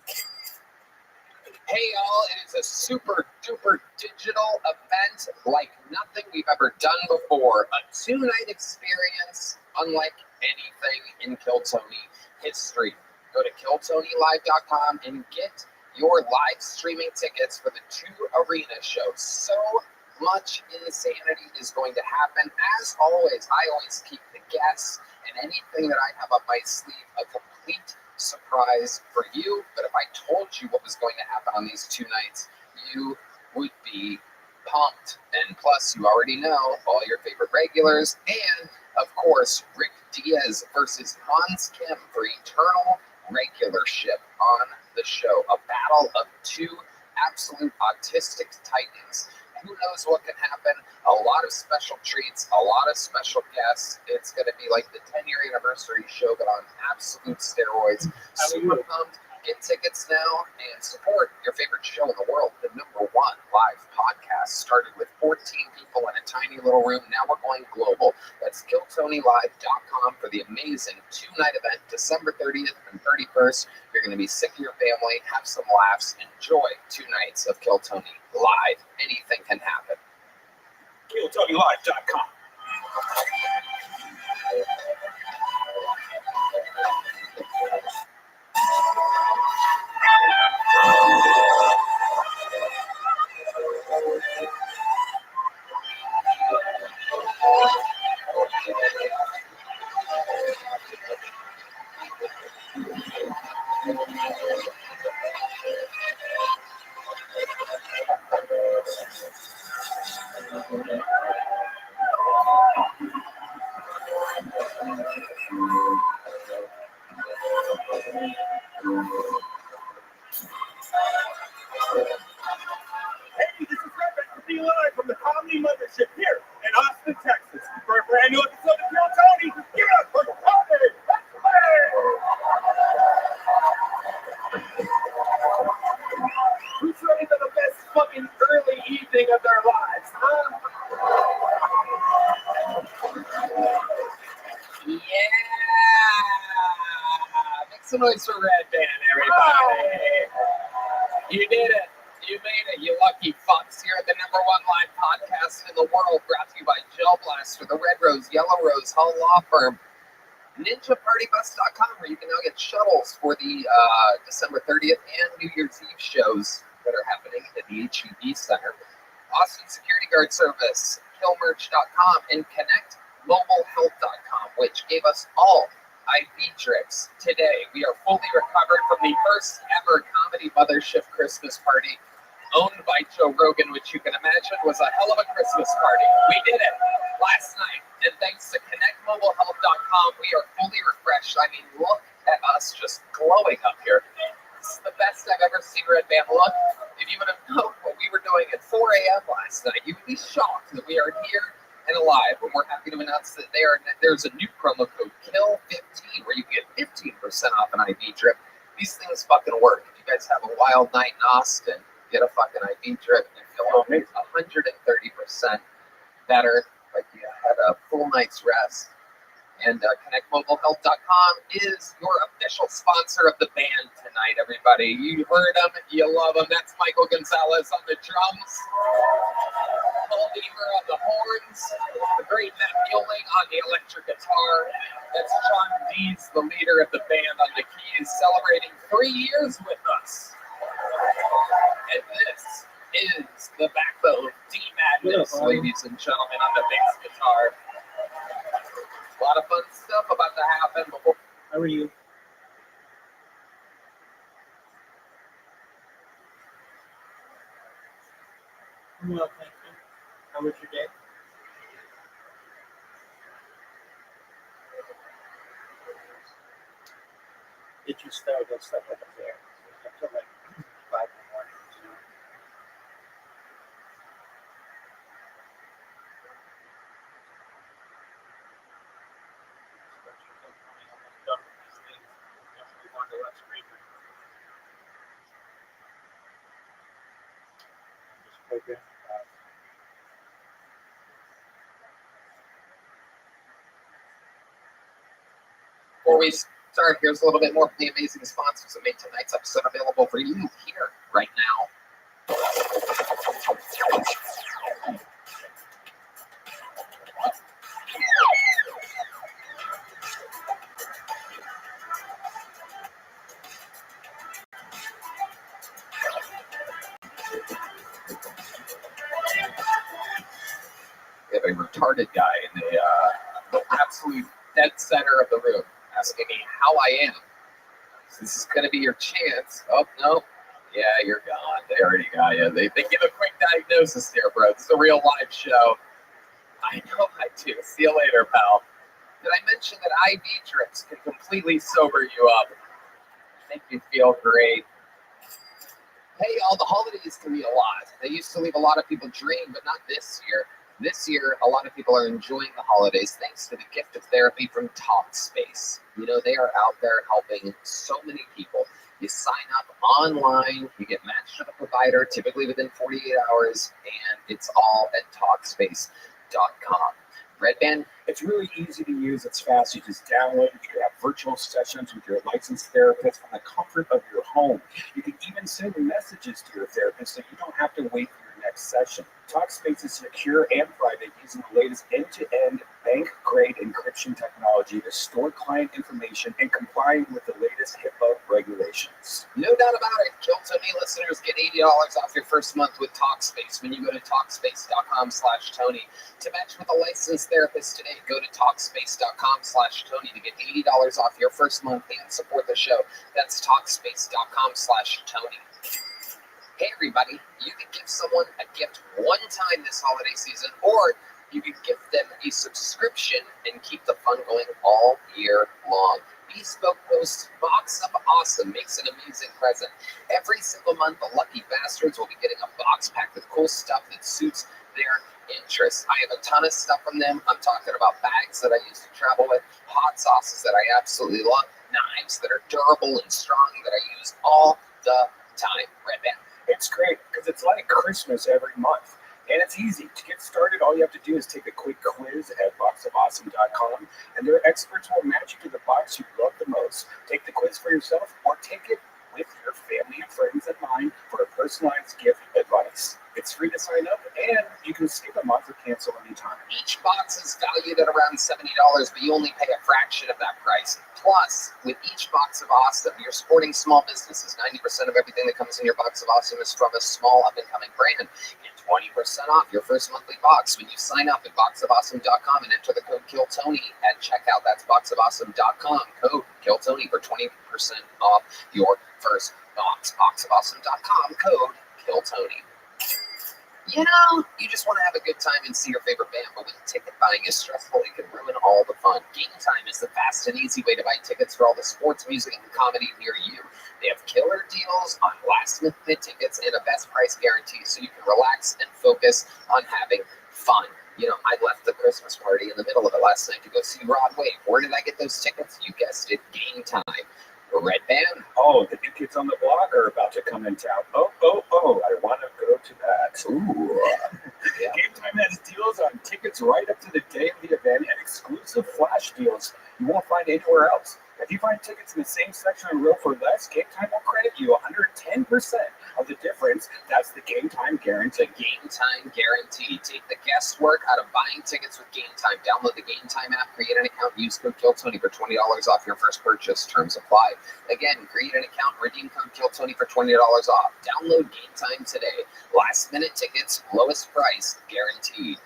Hey y'all, it is a super duper digital event like nothing we've ever done before. A 2-night experience unlike anything in Kiltony history. Go to KiltonyLive.com and get your live streaming tickets for the 2 arena shows. So much insanity is going to happen. As always, I always keep the guests and anything that I have up my sleeve a complete surprise for you. But if I told you what was going to happen on these 2 nights, you would be pumped. And plus, you already know all your favorite regulars. And of course, Rick Diaz versus Hans Kim for eternal regularship on the show. A battle of 2 absolute autistic titans. Who knows what can happen? A lot of special treats, a lot of special guests. It's going to be like the 10-year anniversary show, but on absolute steroids. Super pumped. Get tickets now and support your favorite show in the world, the #1 live podcast. Started with 14 people in a tiny little room. Now we're going global. That's KiltonyLive.com for the amazing 2-night event, December 30th and 31st. You're going to be sick of your family, have some laughs, enjoy 2 nights of Kiltony Live. Anything can happen. KiltonyLive.com. Hey, this is Rabbi coming live from the Comedy Mothership here in Austin, Texas. For a brand new episode of Kiltony, give it up for Comedy! Who's ready for the best fucking early evening of their lives, huh? Yeah! Make some noise for Red Band, everybody. You did it. You made it, you lucky fucks. Here at the #1 live podcast in the world, brought to you by Gel Blaster, the Red Rose, Yellow Rose, Hull Law Firm, NinjaPartyBus.com, where you can now get shuttles for the December 30th and New Year's Eve shows that are happening at the HEB Center, Austin Security Guard Service, KillMerch.com, and ConnectMobileHealth.com, which gave us all IV drips today. We are fully recovered from the first ever Comedy Mothership Christmas party owned by Joe Rogan, which you can imagine was a hell of a Christmas party. We did it last night, and thanks to ConnectMobileHealth.com, we are fully refreshed. I mean, look at us just glowing up here. This is the best I've ever seen Red Band look. If you would have known what we were doing at 4 a.m. last night, you would be shocked that we are here and alive. And we're happy to announce that there's a new promo code, KILL15, where you can get 15% off an IV drip. These things fucking work. If you guys have a wild night in Austin, get a fucking IV drip and feel 130% better, like you had a full night's rest. And ConnectMobileHealth.com is your official sponsor of the band tonight, everybody. You heard him, you love him. That's Michael Gonzalez on the drums, Paul Beaver on the horns, the great Matt Mueling on the electric guitar. That's John Dees, the leader of the band, on the keys, celebrating 3 years with us. And this is the backbone, D-Madness, ladies and gentlemen, on the bass guitar. A lot of fun stuff about to happen before. How are you? Well, thank you. How was your day? Did you start that stuff up there? Until like 5 in the morning, you know? Okay. Before we start, here's a little bit more from the amazing sponsors that made tonight's episode available for you here right now. We have a retarded guy in the absolute dead center of the room asking me how I am. This is going to be your chance. Oh, no. Yeah, you're gone. They already got you. They give a quick diagnosis here, bro. This is a real live show. I know I do. See you later, pal. Did I mention that IV drips can completely sober you up? Make you feel great. Hey, y'all, the holidays can be a lot. They used to leave a lot of people drained, but not this year. This year, a lot of people are enjoying the holidays thanks to the gift of therapy from Talkspace. You know, they are out there helping so many people. You sign up online, you get matched with a provider, typically within 48 hours, and it's all at Talkspace.com. Red Band, It's really easy to use. It's fast. You just download it. You can have virtual sessions with your licensed therapist from the comfort of your home. You can even send messages to your therapist so you don't have to wait for your next session. Talkspace is secure and private using the latest end-to-end bank-grade encryption technology to store client information and complying with the latest HIPAA regulations. no doubt about it, Kill Tony listeners get $80 off your first month with Talkspace when you go to Talkspace.com/Tony. To match with a licensed therapist today, go to Talkspace.com/Tony to get $80 off your first month and support the show. That's Talkspace.com/Tony. Hey everybody, you can give someone a gift one time this holiday season, or you can give them a subscription and keep the fun going all year long. Bespoke Post's Box of Awesome makes an amazing present. Every single month, the lucky bastards will be getting a box packed with cool stuff that suits their interests. I have a ton of stuff from them. I'm talking about bags that I use to travel with, hot sauces that I absolutely love, knives that are durable and strong that I use all the time. Red Band. It's great because it's like Christmas every month. And it's easy. To get started, all you have to do is take a quick quiz at boxofawesome.com, and their experts will match you to the box you love the most. Take the quiz for yourself or take it with your family and friends in mind for a personalized gift advice. It's free to sign up, and you can skip a month or cancel anytime. Each box is valued at around $70, but you only pay a fraction of that price. Plus, with each Box of Awesome, you're supporting small businesses. 90% of everything that comes in your Box of Awesome is from a small up-and-coming brand. Get 20% off your first monthly box when you sign up at boxofawesome.com and enter the code KILLTONY at checkout. That's boxofawesome.com, code KILLTONY for 20% off your first box. Boxofawesome.com, code KILLTONY. You know, you just want to have a good time and see your favorite band, but when ticket buying is stressful, it can ruin all the fun. Game Time is the fast and easy way to buy tickets for all the sports, music, and comedy near you. They have killer deals on last-minute tickets and a best price guarantee so you can relax and focus on having fun. You know, I left the Christmas party in the middle of it last night to go see Rod Wave. Where did I get those tickets? You guessed it, Game Time. Red Band. Oh, the new kids on the block are about to come in town. Oh, I want to go to that. Ooh. Yeah. Game Time has deals on tickets right up to the day of the event and exclusive flash deals you won't find anywhere else. If you find tickets in the same section of the row for less, Game Time will credit you 110% of the difference. That's the Game Time guarantee. The Game Time guarantee. Take the guesswork out of buying tickets with Game Time. Download the Game Time app, create an account, use code KILLTONY for $20 off your first purchase. Terms apply. Again, create an account, redeem code KILLTONY for $20 off. Download Game Time today. Last minute tickets, lowest price guaranteed.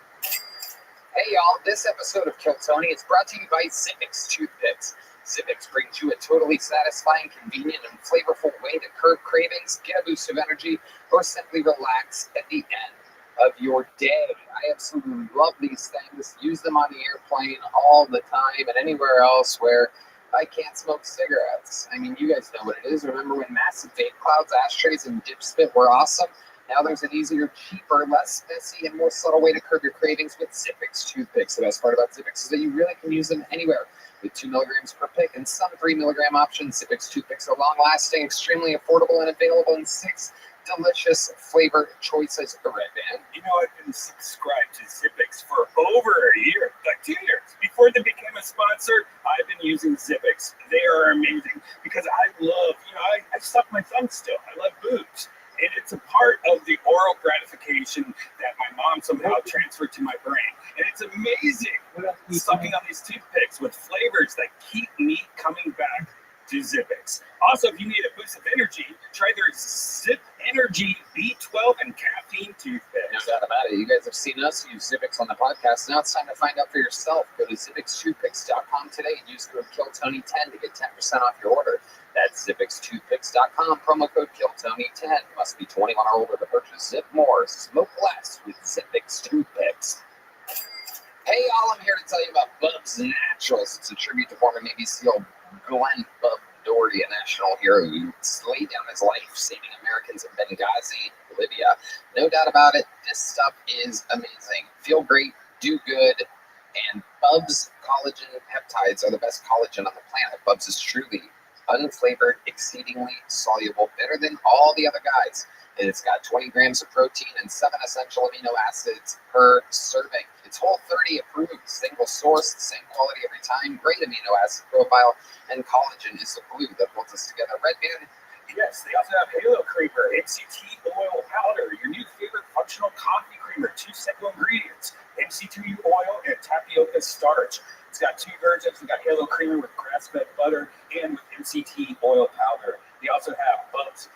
Hey y'all, this episode of Kill Tony is brought to you by Civics Toothpicks. Civics brings you a totally satisfying, convenient, and flavorful way to curb cravings, get a boost of energy, or simply relax at the end of your day. I absolutely love these things. Use them on the airplane all the time and anywhere else where I can't smoke cigarettes. I mean, you guys know what it is. Remember when massive vape clouds, ashtrays, and dip spit were awesome? Now there's an easier, cheaper, less messy, and more subtle way to curb your cravings with Zippix toothpicks. The best part about Zippix is that you really can use them anywhere. With 2 milligrams per pick and some 3 milligram options, Zippix toothpicks are long-lasting, extremely affordable, and available in 6 delicious flavor choices. Red Band. You know, I've been subscribed to Zippix for over a year, like 2 years. Before they became a sponsor, I've been using Zippix. They are amazing because I love, I suck my thumb still. I love boobs. And it's a part of the oral gratification that my mom somehow transferred to my brain. And it's amazing sucking on these toothpicks with flavors that keep me coming back to Zippix. Also, if you need a boost of energy, try their Zip Energy B12 and caffeine toothpicks. No doubt about it. You guys have seen us use Zippix on the podcast. Now it's time to find out for yourself. Go to ZippixToothpicks.com today and use code KillTony10 to get 10% off your order. That's ZippixToothpicks.com. Promo code KillTony10. Must be 21 or older to purchase. Zip more, smoke less with Zippix Toothpicks. Hey y'all, I'm here to tell you about Bubs Naturals. It's a tribute to former Navy SEAL Glenn Bub Doherty, a national hero who laid down his life saving Americans in Benghazi, Libya. No doubt about it, this stuff is amazing. Feel great, do good, and Bubs collagen peptides are the best collagen on the planet. Bubs is truly unflavored, exceedingly soluble, better than all the other guys. And it's got 20 grams of protein and 7 essential amino acids per serving. It's Whole30 approved, single source, same quality every time, great amino acid profile, and collagen is the glue that holds us together. Red Band. Yes, they also have Halo Creamer, MCT oil powder, your new favorite functional coffee creamer, 2 simple ingredients, MCT oil and tapioca starch. It's got 2 versions. We got Halo Creamer with grass-fed butter and with MCT oil powder. They also have Bubs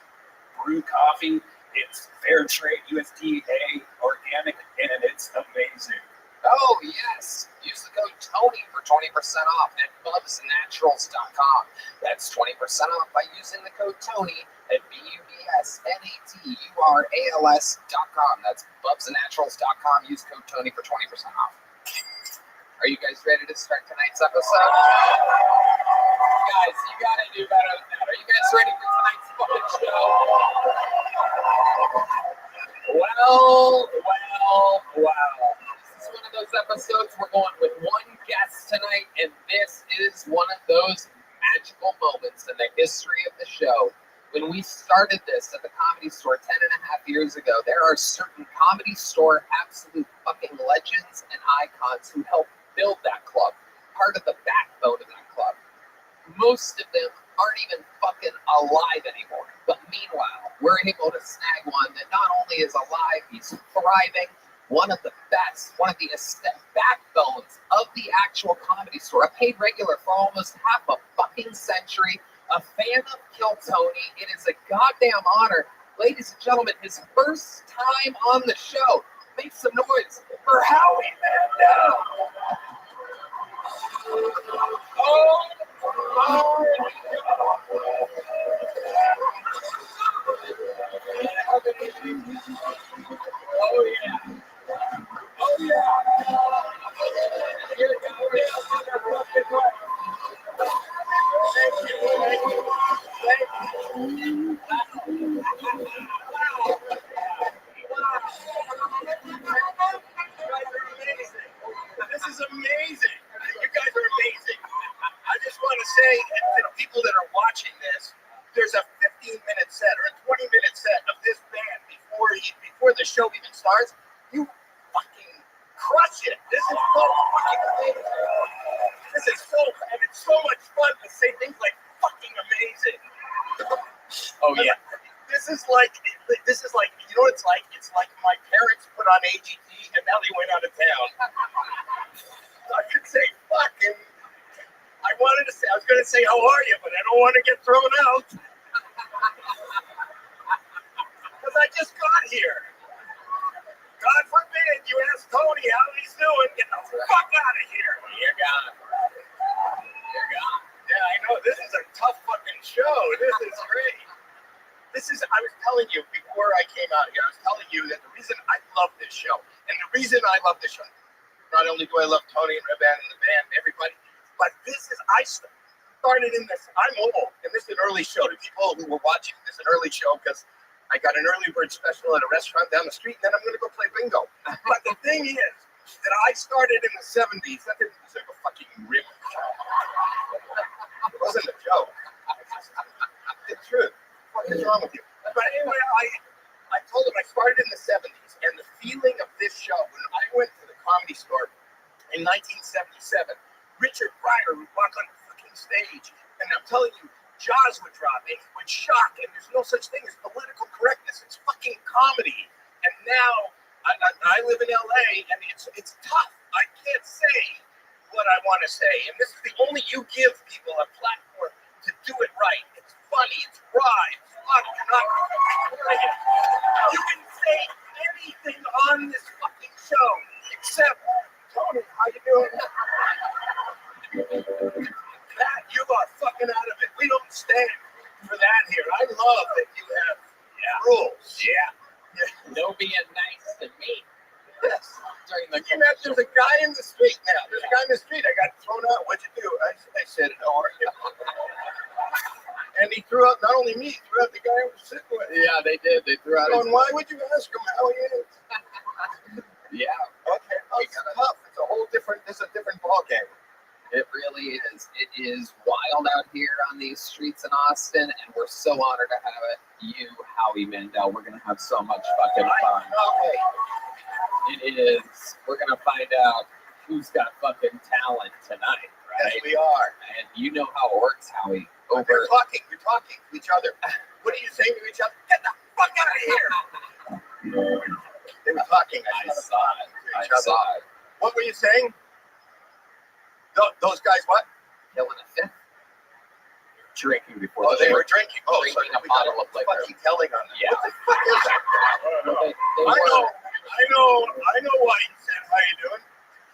brewed coffee. It's fair trade, USDA, organic, and it's amazing. Oh, yes. Use the code TONY for 20% off at BubsNaturals.com. That's 20% off by using the code TONY at BubsNaturals.com. That's BubsNaturals.com. Use code TONY for 20% off. Are you guys ready to start tonight's episode? Guys, you gotta do better than that. Are you guys ready for tonight's fucking show? Well. This is one of those episodes we're going with one guest tonight, and this is one of those magical moments in the history of the show. When we started this at the Comedy Store 10 and a half years ago, there are certain Comedy Store absolute fucking legends and icons who helped build that club, part of the backbone of that club. Most of them aren't even fucking alive anymore. But meanwhile, we're able to snag one that not only is alive, he's thriving, one of the best, one of the backbones of the actual Comedy Store, a paid regular for almost half a fucking century, a fan of Kill Tony. It is a goddamn honor. Ladies and gentlemen, his first time on the show. Make some noise for Howie Mandel. Oh yeah. Here we go. This is amazing. You guys are amazing. I just want to say to the people that are watching this, there's a 15-minute set or a 20-minute set of this band before the show even starts. You fucking crush it. This is so fucking amazing. This is so, and it's so much fun to say things like fucking amazing. Oh yeah. This is like, you know what it's like? It's like my parents put on AGT and now they went out of town. I could say fucking, I was going to say how are you, but I don't want to get thrown out. Because I just got here. God forbid you ask Tony how he's doing. Get the fuck out of here. You're gone. You're gone. Yeah, I know. This is a tough fucking show. This is great. I was telling you before I came out here, I was telling you that the reason I love this show, and the reason I love this show, not only do I love Tony and Rabbi and the band, everybody, but I started in this, I'm old, and this is an early show. To people who were watching, this is an early show because I got an early bird special at a restaurant down the street, and then I'm going to go play bingo. But the thing is that I started in the 70s. That didn't deserve a fucking rib. It wasn't a joke. It's the truth. What is wrong with you? But anyway, started in the 70s, and the feeling of this show, when I went to the Comedy Store in 1977, Richard Pryor would walk on the fucking stage, and I'm telling you, jaws would drop, and he would shock, and there's no such thing as political correctness. It's fucking comedy. And now I live in LA, and it's tough. I can't say what I want to say, and this is the only you give people a platform to do it right. It's funny, it's raw, it's fun. You're not you can say anything on this fucking show except Tony, how you doing? That you are fucking out of it. We don't stand for that here. I love that you have rules. No being nice to me. Yes. During the There's a guy in the street now. There's a guy in the street. I got thrown out. What'd you do? I said, how are you? And he threw out not only me, he threw out the guy I was sitting with. Yeah, they did. They threw out And why would you ask him how he is? Yeah. Okay. Oh, it's tough. It's a whole different. It's a different ball game. It really is. It is wild out here on these streets in Austin, and we're so honored to have you, Howie Mandel. We're gonna have so much fucking fun. Okay. It is. We're gonna find out who's got fucking talent tonight, right? Yes, we are. And you know how it works, Howie. We're talking to each other. What are you saying to each other? Get the fuck out of here! They were talking. I saw it. I saw it. What were you saying? Those guys, what? Killing a fifth. Drinking before. Oh, they were drinking. Oh, drinking so a bottle of liquor. fucking telling on them. Yeah. What the fuck is that? I know why he said, how you doing?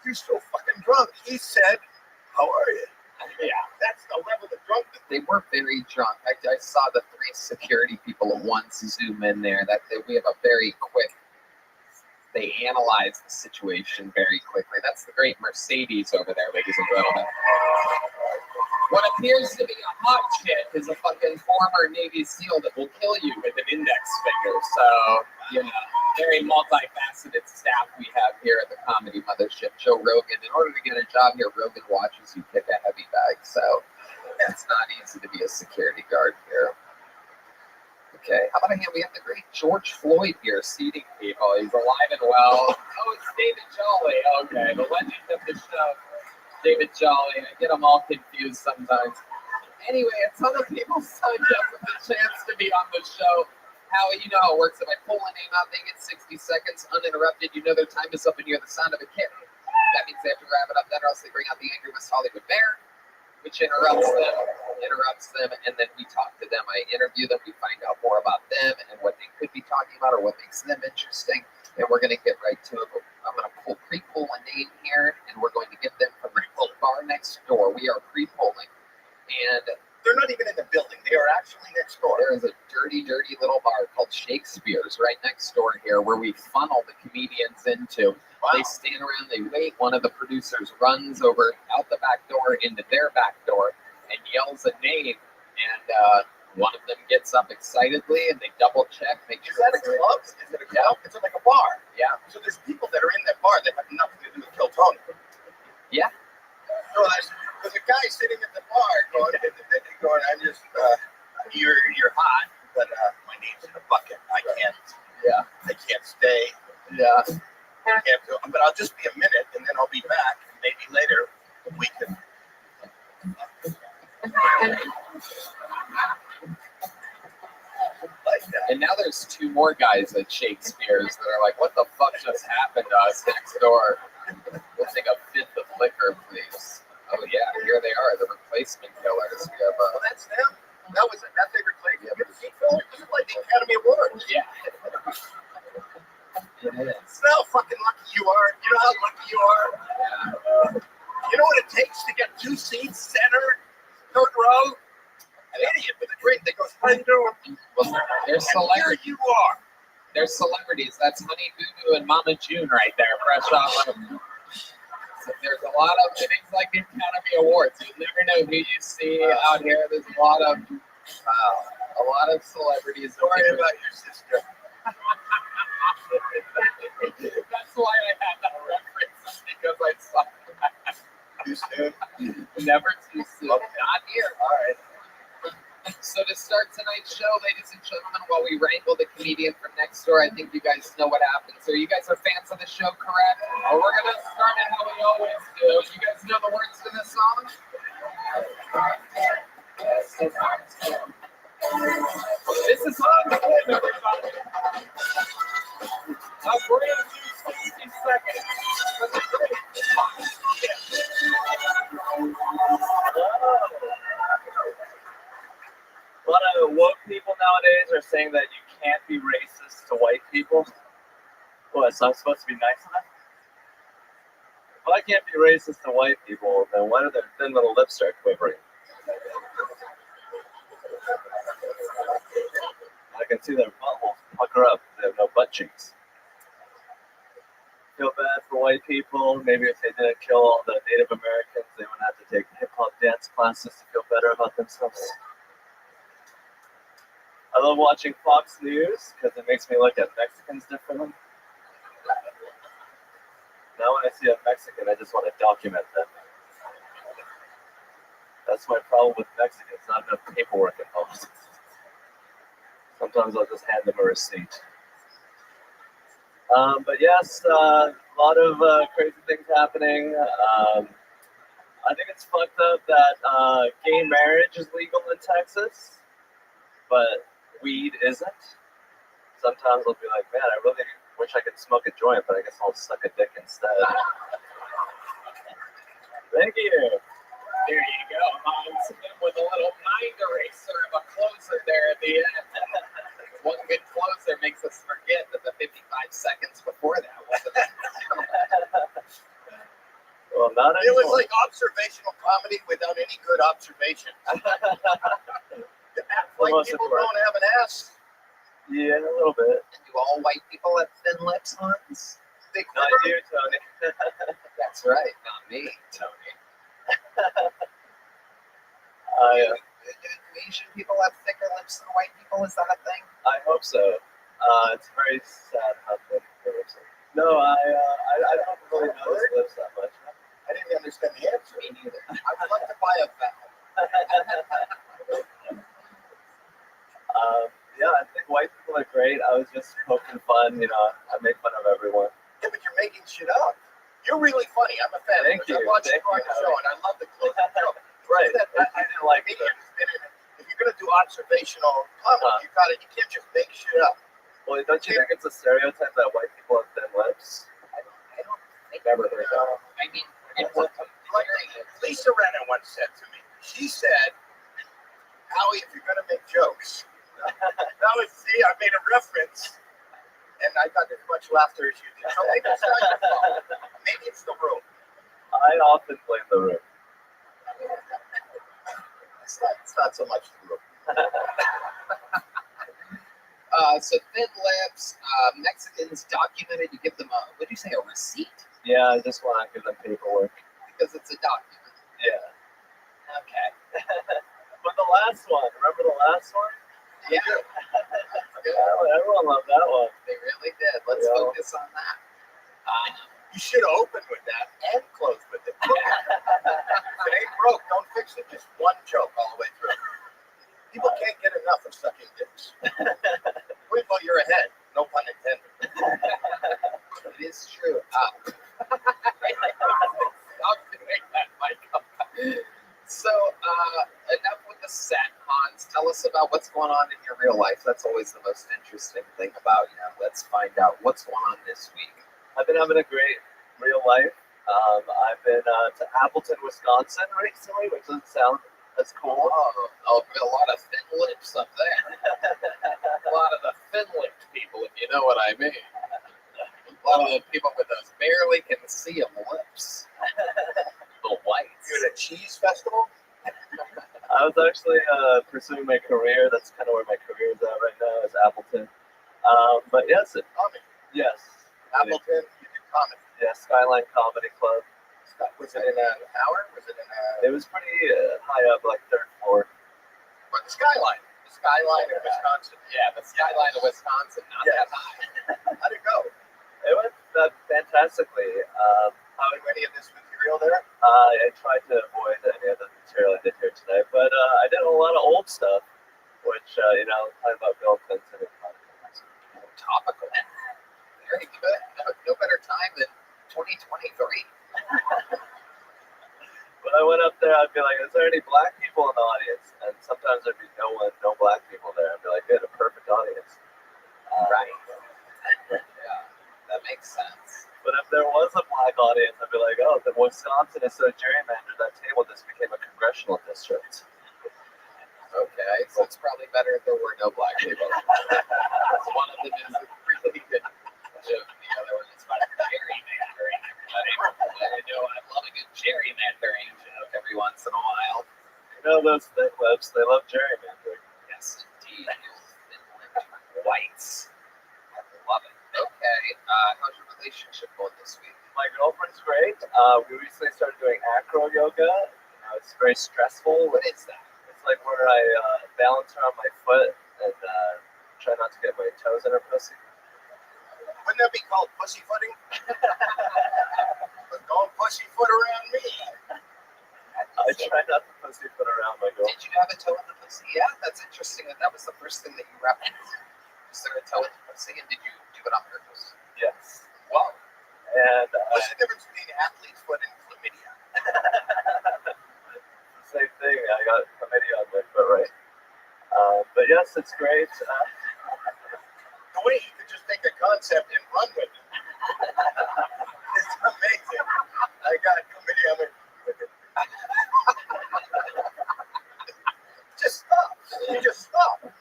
You're so fucking drunk. He said, how are you? Yeah. That's the level of drunkenness. They were very drunk. I saw the three security people at once zoom in there. We have a very quick. They analyzed the situation very quickly. That's the great Mercedes over there, ladies and gentlemen. What appears to be a hot chick is a fucking former Navy SEAL that will kill you with an index finger. So, very multifaceted staff we have here at the Comedy Mothership. Joe Rogan, in order to get a job here, Rogan watches you pick a heavy bag. So, it's not easy to be a security guard here. Okay, how about him? We have the great George Floyd here seating people. He's alive and well. Oh, it's David Jolly. Okay, the legend of the show, David Jolly. I get them all confused sometimes. Anyway, a ton of people signed up with the chance to be on the show. Howie, you know how it works. If I pull a name out, they get 60 seconds uninterrupted. You know their time is up and you hear the sound of a kitten. That means they have to wrap it up. Then or else they bring out the angry West Hollywood Bear, which interrupts them, and then we talk to them. I interview them, we find out more about them and what they could be talking about or what makes them interesting, and we're going to get right to it. I'm going to pre-pull a name here, and we're going to get them from the bar next door. We are pre-pulling, and They're not even in the building. They are actually next door. there is a dirty, dirty little bar called Shakespeare's right next door here where we funnel the comedians into. Wow. They stand around, they wait. One of the producers runs over out the back door into their back door and yells a name. And one of them gets up excitedly and they double check, make Is sure. that a club? Is it a club? It's like a bar. Yeah. So there's people that are in that bar that have nothing to do with Kill Tony. Yeah. So there's a guy sitting at the bar going, I'm just, you're hot, but my name's in a bucket. I can't stay. Yeah. But I'll just be a minute and then I'll be back. And maybe later we can. Like that. And now there's two more guys at Shakespeare's that are like, what the fuck just happened to us next door? We'll take a fifth of liquor, please. Oh yeah, here they are, the replacement killers. We have Well, that's them. That they replaced. You get a seat filler? This is like the Academy Awards. yeah. It is. You know how fucking lucky you are. You know how lucky you are. You know what it takes to get 2 seats, center, third row. An idiot with a drink that goes, how you doing? Well, they're And here celebrities. you are. They're celebrities. That's Honey Boo Boo and Mama June right there, fresh off of. So there's a lot of things like the Academy Awards. You never know who you see out here. There's a lot of celebrities. Sorry about your sister. That's why I had that reference because I saw that. Too soon. Never too soon. Not here. All right. So to start tonight's show, ladies and gentlemen, while we wrangle the comedian from next door, I think you guys know what happens. So you guys are fans of the show, correct? Well, we're gonna start it how we always do. You guys know the words to this song? This is on the clip, everybody. A brand new 60 seconds. A lot of woke people nowadays are saying that you can't be racist to white people. What, so I'm supposed to be nice to them? If I can't be racist to white people, then why do their thin little lips start quivering? I can see their buttholes pucker up. They have no butt cheeks. Feel bad for white people. Maybe if they didn't kill all the Native Americans, they wouldn't have to take hip-hop dance classes to feel better about themselves. I love watching Fox News because it makes me look at Mexicans differently. Now when I see a Mexican, I just want to document them. That's my problem with Mexicans, not enough paperwork involved. Sometimes I'll just hand them a receipt. But yes, a lot of crazy things happening. I think it's fucked up that gay marriage is legal in Texas, but weed isn't. Sometimes I'll be like, man, I really wish I could smoke a joint, but I guess I'll suck a dick instead. Thank you. There you go. With a little mind eraser of a closer there at the end. One good closer makes us forget that the 55 seconds before that wasn't. Well, not It was anymore. like observational comedy without any good observations. White Most people important. don't have an ass. Yeah, a little bit. Do all white people have thin lips, Hans? They Not quiver. you, Tony. That's right, not me, Tony. Asian people have thicker lips than white people? Is that a thing? I hope so. It's very sad how thin the lips are. No, I don't really notice lips that much. I didn't understand the answer. Me neither. I would like to buy a vowel. Yeah, I think white people are great. I was just poking fun, I make fun of everyone. Yeah, but you're making shit up. You're really funny. I'm a fan. Thank you. I watched you Thank on you, the show, and I love the closing joke. Right. I didn't like it. If you're gonna do observational comedy, you can't just make shit up. Well, don't you think it's a stereotype that white people have thin lips? I don't think Never heard that. I mean, if we're comparing it, Lisa Renner once said to me, she said, Howie, if you're gonna make jokes, that was, see, I made a reference, and I got as much laughter as you did. So maybe it's not your fault. Maybe it's the room. I often blame the room. It's not so much the room. so thin lips, Mexicans documented, you give them a, what did you say, a receipt? Yeah, I just want to give them paperwork. Because it's a document. Yeah. Okay. But the last one, remember the last one? Yeah. Everyone loved that one. They really did. Let's Yeah. focus on that. You should have opened with that and closed with it. If it ain't broke, don't fix it. Just one joke all the way through. People can't get enough of sucking dicks. Wait till you're ahead. No pun intended. It is true. Stop doing that, Michael. So, enough with the set, Hans. Tell us about what's going on in your real life. That's always the most interesting thing about you. Let's find out what's going on this week. I've been having a great real life. I've been to Appleton, Wisconsin recently, which doesn't sound as cool. Oh, a lot of thin lips up there. A lot of the thin-lipped people, if you know what I mean. A lot of the people with those barely concealed lips. The whites. You're at a cheese festival? I was actually pursuing my career. That's kind of where my career is at right now, is Appleton. But yes, Comedy. yes. Appleton, you do comedy. Yeah, Skyline Comedy Club. Was it in a tower? Was it in a... It was pretty high up, like third floor. What, the skyline? The skyline of Wisconsin. Yeah, the skyline of Wisconsin, not Yeah. that high. How'd it go? It went fantastically. How did any of this material there? I tried to avoid any of the material I did here today, but I did a lot of old stuff. you know, talking about Bill Clinton and podcasts. Topical. Very good. No better time than 2023. When I went up there, I'd be like, is there any black people in the audience? And sometimes there'd be no black people there. I'd be like, they had a perfect audience. Right. Yeah, that makes sense. But if there was a black audience, I'd be like, oh, the Wisconsin is so gerrymandered, that table just became a congressional district. Okay, so it's probably better if there were no black people. One of them is a really good joke. The other one is about gerrymandering, everybody. I know I love a good gerrymandering joke every once in a while. You know those thick lips, they love gerrymandering. Yes, indeed. Whites. I love it. Okay, how's your relationship going this week? My girlfriend's great. We recently started doing acro yoga. It's very stressful. What is that? It's like where I balance her on my foot and try not to get my toes in her pussy. Wouldn't that be called pussyfooting? Don't pussyfoot around me. I try not to pussyfoot around my girl. Did you have a toe in the pussy? Yeah, that's interesting. That was the first thing that you referenced. Is there a toe in the pussy, and did you do it on purpose? Yes. Wow. And What's the difference between athlete's foot and chlamydia? same thing. I got chlamydia on my foot, right? But yes, it's great. The way you could just take a concept and run with it. It's amazing. I got chlamydia on my foot. Just stop. You just stop. I'm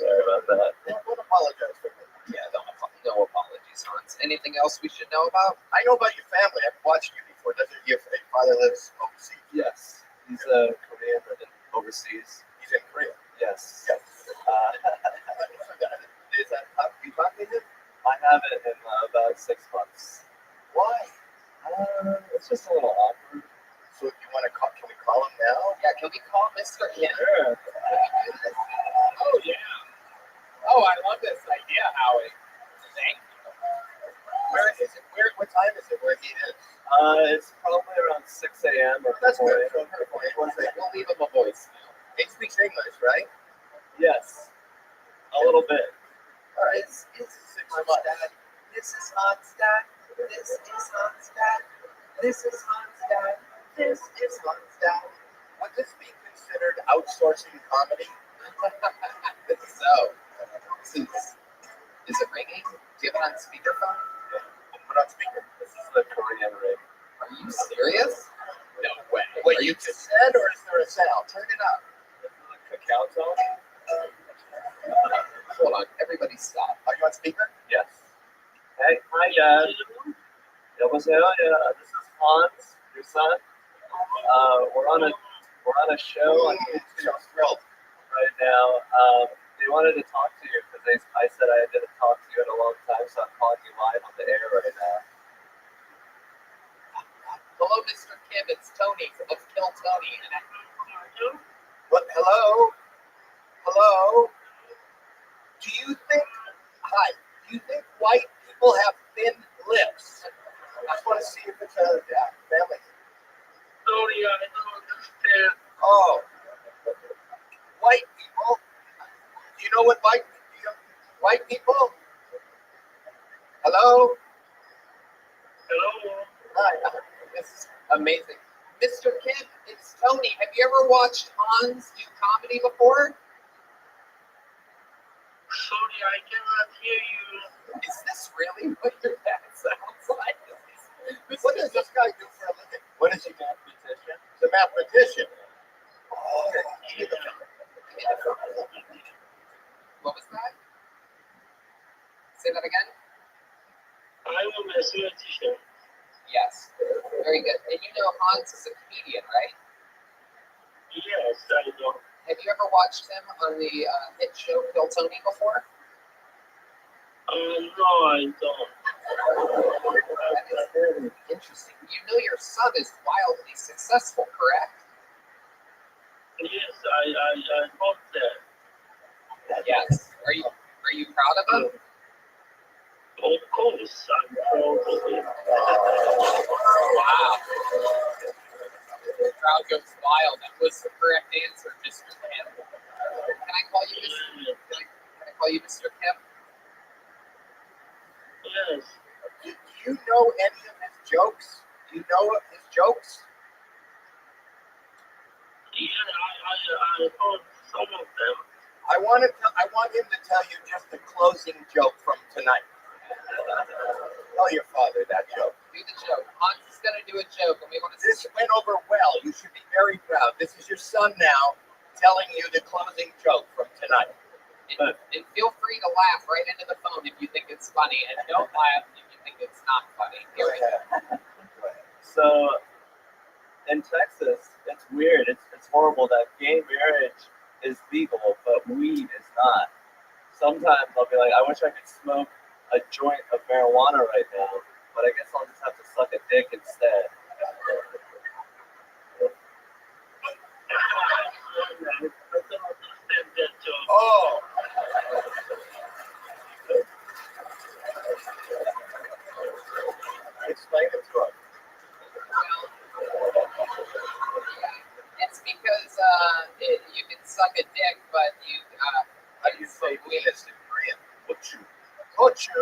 sorry about that. Don't apologize for me. Yeah, no apologies, Hans. Anything else we should know about? I know about your family. I've watched you before. Doesn't your father lives overseas? Yes, he's a Korean living overseas. He's in Korea. Yes. Yes. Is that how you talk to him? I haven't in about 6 months. Why? It's just a little awkward. So if you want to call, can we call him now? Yeah, can we call Mr. Kim? Sure. Oh, yeah. Oh, I love this idea, Howie. Thank you. Where is it? What time is it? Where he is? It's probably around 6 a.m. or That's 4 good. a.m. We'll leave him a voice. He speaks English, right? Yes, a little bit. All right. This is Hans Dad. This is Hans Dad. This is Hans Dad. This is Hans Dad. This is Hans Dad. Would this be considered outsourcing comedy? So, is it ringing? Do you have it on speakerphone? Put on speaker. This is the Korean ring. Are you serious? No way. What you just said, or is there a sound? Turn it up. This is the cacao tone. Hold on. Everybody stop. Are you on speaker? Yes. Hey, hi, Dad. 여보세요? Yeah, this is Hans, your son. We're on a show on So thrilled. right now. They wanted to talk to you because I said I didn't talk to you in a long time, so I'm calling you live on the air right now. Hello, Mr. Kim. It's Tony. Let's kill Tony. What? Hello? Hello? Do you think white people have thin lips? I just want to see if it's a family. Sorry, I don't understand. Oh. White people? Do you know what white people? Hello? Hello? Hi. This is amazing. Mr. Kim, it's Tony. Have you ever watched Hans do comedy before? Sorry, I cannot hear you. Is this really what your dad sounds like? What does this guy do for a living? What is he, mathematician? He's a mathematician. Oh, What was that? Say that again? I'm a mathematician. Yes. Very good. And you know Hans is a comedian, right? Yes, I know. Have you ever watched him on the hit show Kill Tony before? No, I don't. That is very interesting. You know your son is wildly successful, correct? Yes, I hope that. Yes. Are you proud of him? Of course, I'm proud of it. Wow. The crowd goes wild. That was the correct answer, Mr. Kim. Can I call you Mr. call you Mr. Kim? Yes. Do you know any of his jokes? Do you know of his jokes? Yeah, I heard some of them. I want him to tell you just the closing joke from tonight. Tell your father that joke. Do the joke. Hans is going to do a joke, and we want to This see. went over well. You should be very proud. This is your son now telling you the closing joke from tonight. And feel free to laugh right into the phone if you think it's funny, and don't laugh if you think it's not funny. Go Here we go. ahead. So in Texas, it's weird. It's horrible that gay marriage is legal, but weed is not. Sometimes I'll be like, I wish I could smoke a joint of marijuana right now, but I guess I'll just have to suck a dick instead. Oh. Explain it to him. It's because you can suck a dick, but you How do you say penis in Korean? Kochu.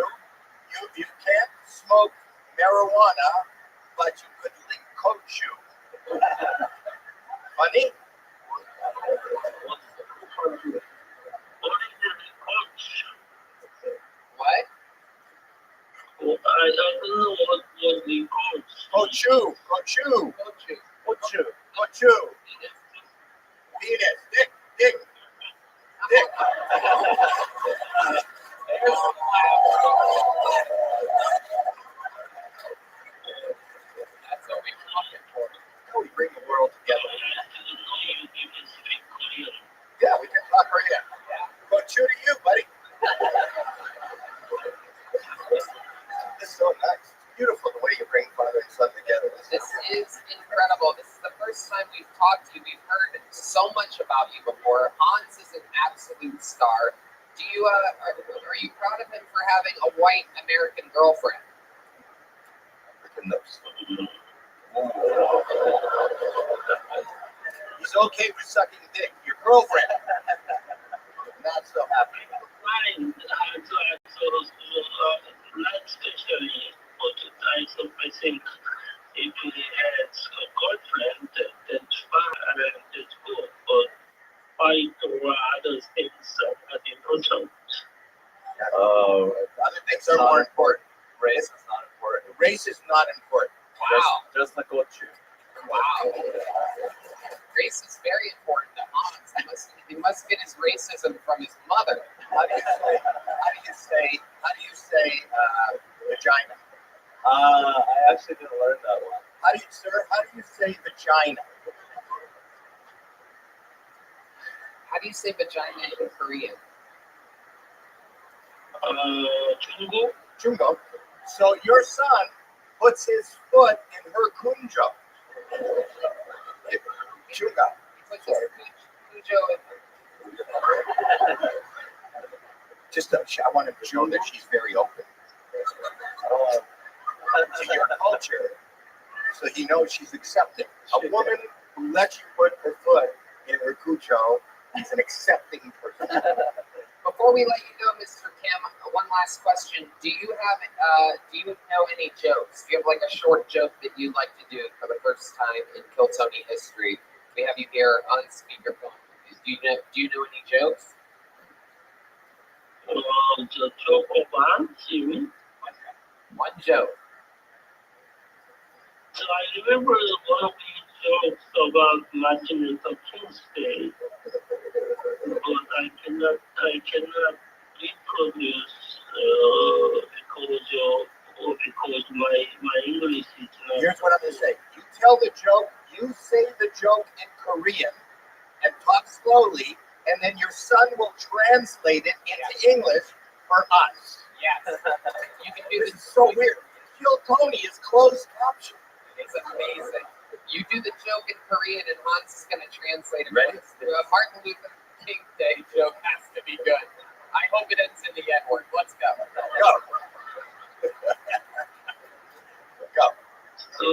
You can't smoke marijuana, but you could lick kochu. Funny? what? I don't know what the Kochu. Penis. Dick. There's some laugh. That's what we're looking for. How we bring the world together. Yeah, we can talk Korean. Kochu to you, buddy. This is so nice. It's beautiful the way you bring father and son together. This is incredible. This is the first time we've talked to you. We've heard so much about you before. Hans is an absolute star. Do you are you proud of him for having a white American girlfriend? Look at those. He's okay with sucking dick. Your girlfriend. Not so happy. Fine. Not especially, but I think if he has a girlfriend, that's fine and that's good. But fight or other things are important. Other things are more important. Race is not important. Race is not important. Wow. Just the culture. Wow. Race is very important to Hans. He must get his racism from his mother. How do you say vagina? I actually didn't learn that one. How do you say vagina? How do you say vagina in Korean? Jungo. So your son puts his foot in her kunjo. Junga. He puts his kujo in. I want him to show that she's very open to your culture, so he knows she's accepting. A woman who lets you put her foot in her kujo is an accepting person. Before we let you go, Mr. Kim, one last question. Do you know any jokes? Do you have like a short joke that you'd like to do for the first time in Kiltony history? We have you here on speakerphone. Do you know any jokes? The joke of ants, you mean? One joke. So I remember one of these jokes about Martin Luther King's Day, but I cannot reproduce because my English is not. Here's what I'm going to say. You tell the joke, you say the joke in Korean and talk slowly, and then your son will translate it into English for us. Yes. You can do This this. is so weird. Kiltony is closed caption. It's amazing. You do the joke in Korean, and Hans is going to translate it. Ready? Martin Luther King Day joke has to be good. I hope it ends in the N word. Let's go. Go. Go. So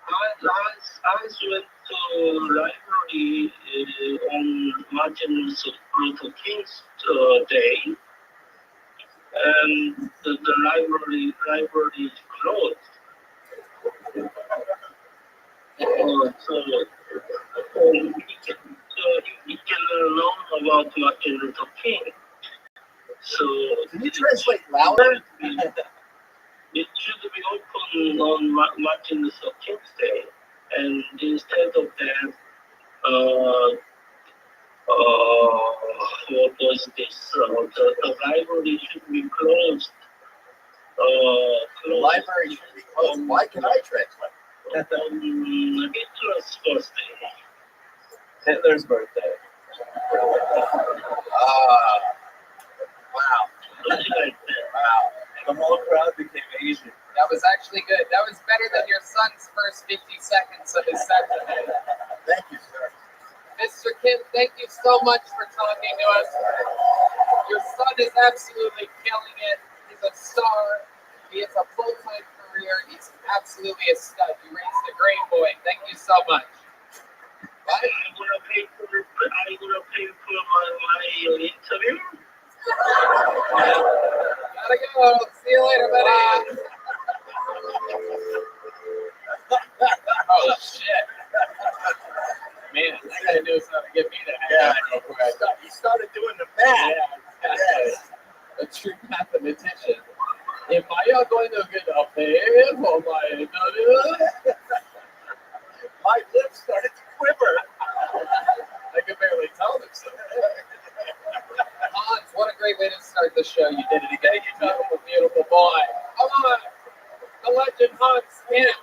I went to library on Martin Luther King's Day, and the library is closed. We can learn about Martin Luther King. So Can you translate louder? it should be open on Martin Luther King's Day, and instead of that, what was this? The library should be closed. The library should be closed. Why can I translate? Hitler's birthday. Hitler's birthday. Wow. Something like that. Wow. The whole crowd became Asian. That was actually good. That was better than your son's first 50 seconds of his set today. Thank you, sir. Mr. Kim, thank you so much for talking to us. Your son is absolutely killing it. He's a star. He has a full-time career. He's absolutely a stud. You raised a great boy. Thank you so much. I'm gonna pay for my interview. Gotta go. See you later, buddy. Oh, shit. Man, that guy knows how to get me to hang out. He started doing the math. Yes. A true mathematician. Am I going to get a pay for my interview? My lips started to quiver. I can barely tell them so. Hans, what a great way to start the show. You did it again. You beautiful, beautiful boy. Come on. The legend Hans Kim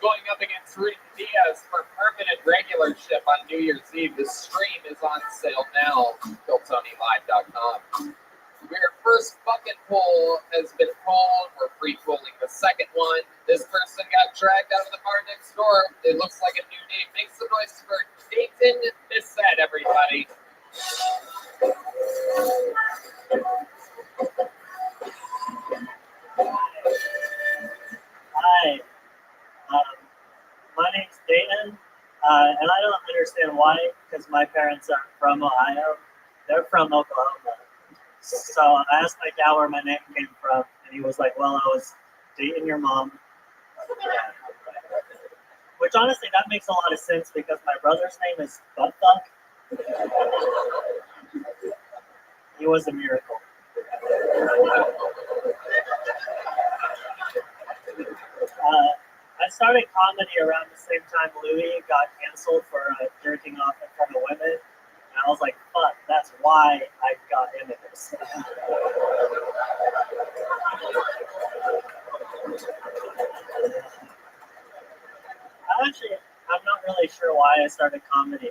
going up against Rick Diaz for permanent regularship on New Year's Eve. The stream is on sale now. KillTonyLive.com. Your first bucket pull has been pulled. We're pre-pulling the second one. This person got dragged out of the bar next door. It looks like a new name. Make some noise for Dayton Bissett, everybody. Hi, my name's Dayton, and I don't understand why, because my parents aren't from Ohio. They're from Oklahoma. So I asked my dad where my name came from, and he was like, well, I was dating your mom. Which honestly, that makes a lot of sense because my brother's name is Buttfuck. He was a miracle. I started comedy around the same time Louis got canceled for jerking off in front of women. And I was like, fuck, that's why I got into this. I'm not really sure why I started comedy.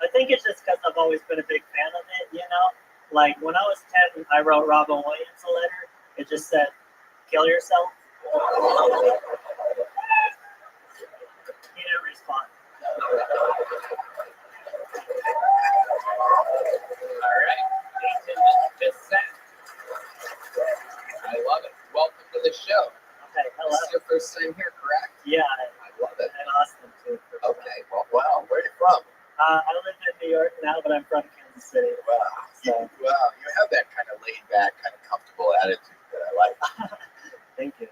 I think it's just because I've always been a big fan of it, you know? Like, when I was 10, I wrote Robin Williams a letter. It just said, kill yourself. He didn't respond. All right. Dayton Bissett. I love it. Welcome to the show. Okay, hello. This is your first time here, correct? Yeah, I love it. and Austin too. Okay. Well, where are you from? I live in New York now, but I'm from Kansas City. Wow. You have that kind of laid back, kind of comfortable attitude that I like. Thank you.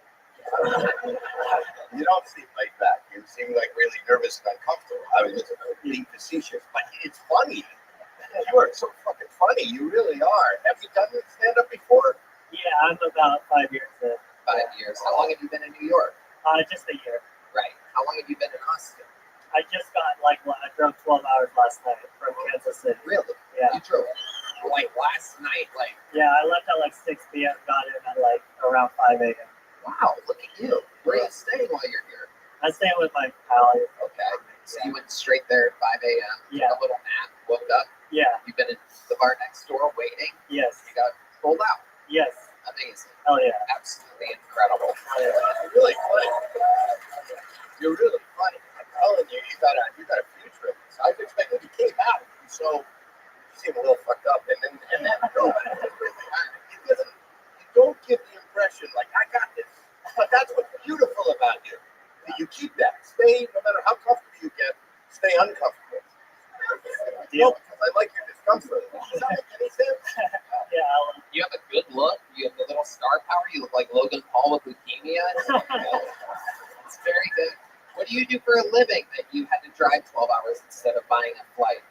You don't seem laid back. You seem like really nervous and uncomfortable. I was just being facetious, but it's funny. You are so fucking funny. You really are. Have you done stand-up before? Yeah, I'm about 5 years in. 5 years. How long have you been in New York? Just a year. Right. How long have you been in Austin? I just got I drove 12 hours last night from Kansas City. Really? Yeah. You drove like last night, like. Yeah, I left at like 6 p.m. Got in at like around 5 a.m. Wow, look at you. Where are you staying while you're here? I stay with my pal. Okay. So you went straight there at 5 a.m. Yeah. Took a little nap, woke up. Yeah. You've been in the bar next door waiting. Yes. You got pulled out. Yes. Amazing. Hell yeah. Absolutely incredible. Hell yeah. You're really funny. You're really funny. I'm telling you, you got a future. I was expecting you came out, so you seem a little fucked up, and then no, you don't give the impression like I got this. But that's what's beautiful about you. That you keep that. Stay, no matter how comfortable you get, stay uncomfortable. deal. because I like your discomfort. Does that make any sense? Yeah, You have a good look. You have the little star power. You look like Logan Paul with leukemia. It's very good. What do you do for a living that you had to drive 12 hours instead of buying a flight?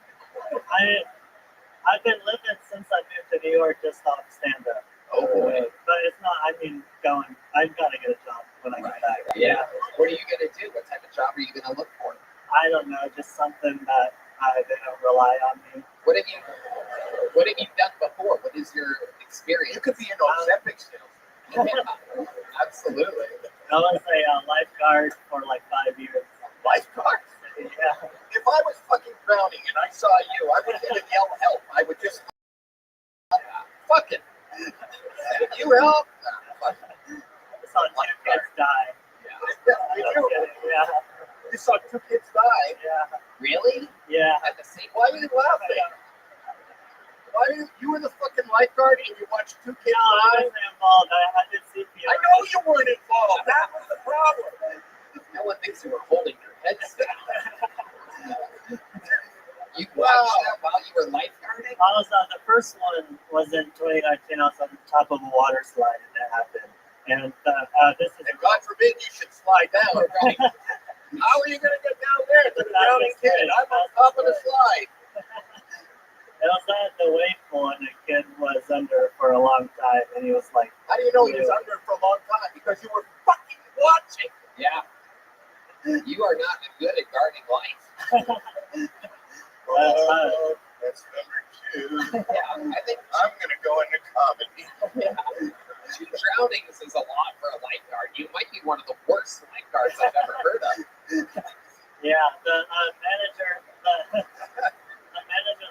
I've been living since I moved to New York just off stand-up. Oh boy. But it's not, I mean, I've got to get a job when I get back. Yeah. What are you going to do? What type of job are you going to look for? I don't know, just something that they don't rely on me. What have you done before? What is your experience? You could be an Ozempic salesman. Absolutely. I was a lifeguard for like 5 years. Lifeguard? Yeah. If I was fucking drowning and I saw you, I wouldn't even yell help. I would just fucking. You help? I saw 2 kids die. Did you? Yeah. You saw 2 kids die. Yeah. Really? Yeah. At the same Why are you laughing? Why are you were the fucking lifeguard and you watched 2 kids No, I die? wasn't involved. I did CPR. I know you weren't involved. That was the problem. No one thinks you were holding your head still. You watched that while you were lifeguarding? I was the first one was in 2019. I was on top of a water slide and that happened. And this is And God forbid you should slide down. Right. How are you going to get down there to the drowning kid? I'm on top of the slide. It was at the wave pool and the kid was under for a long time and he was like, How do you know he was under for a long time? Because you were fucking watching. Yeah. You are not good at guarding life. That's number 2. Yeah, I think I'm going to go into comedy. two drownings is a lot for a lifeguard. You might be one of the worst lifeguards I've ever heard of. yeah, the manager of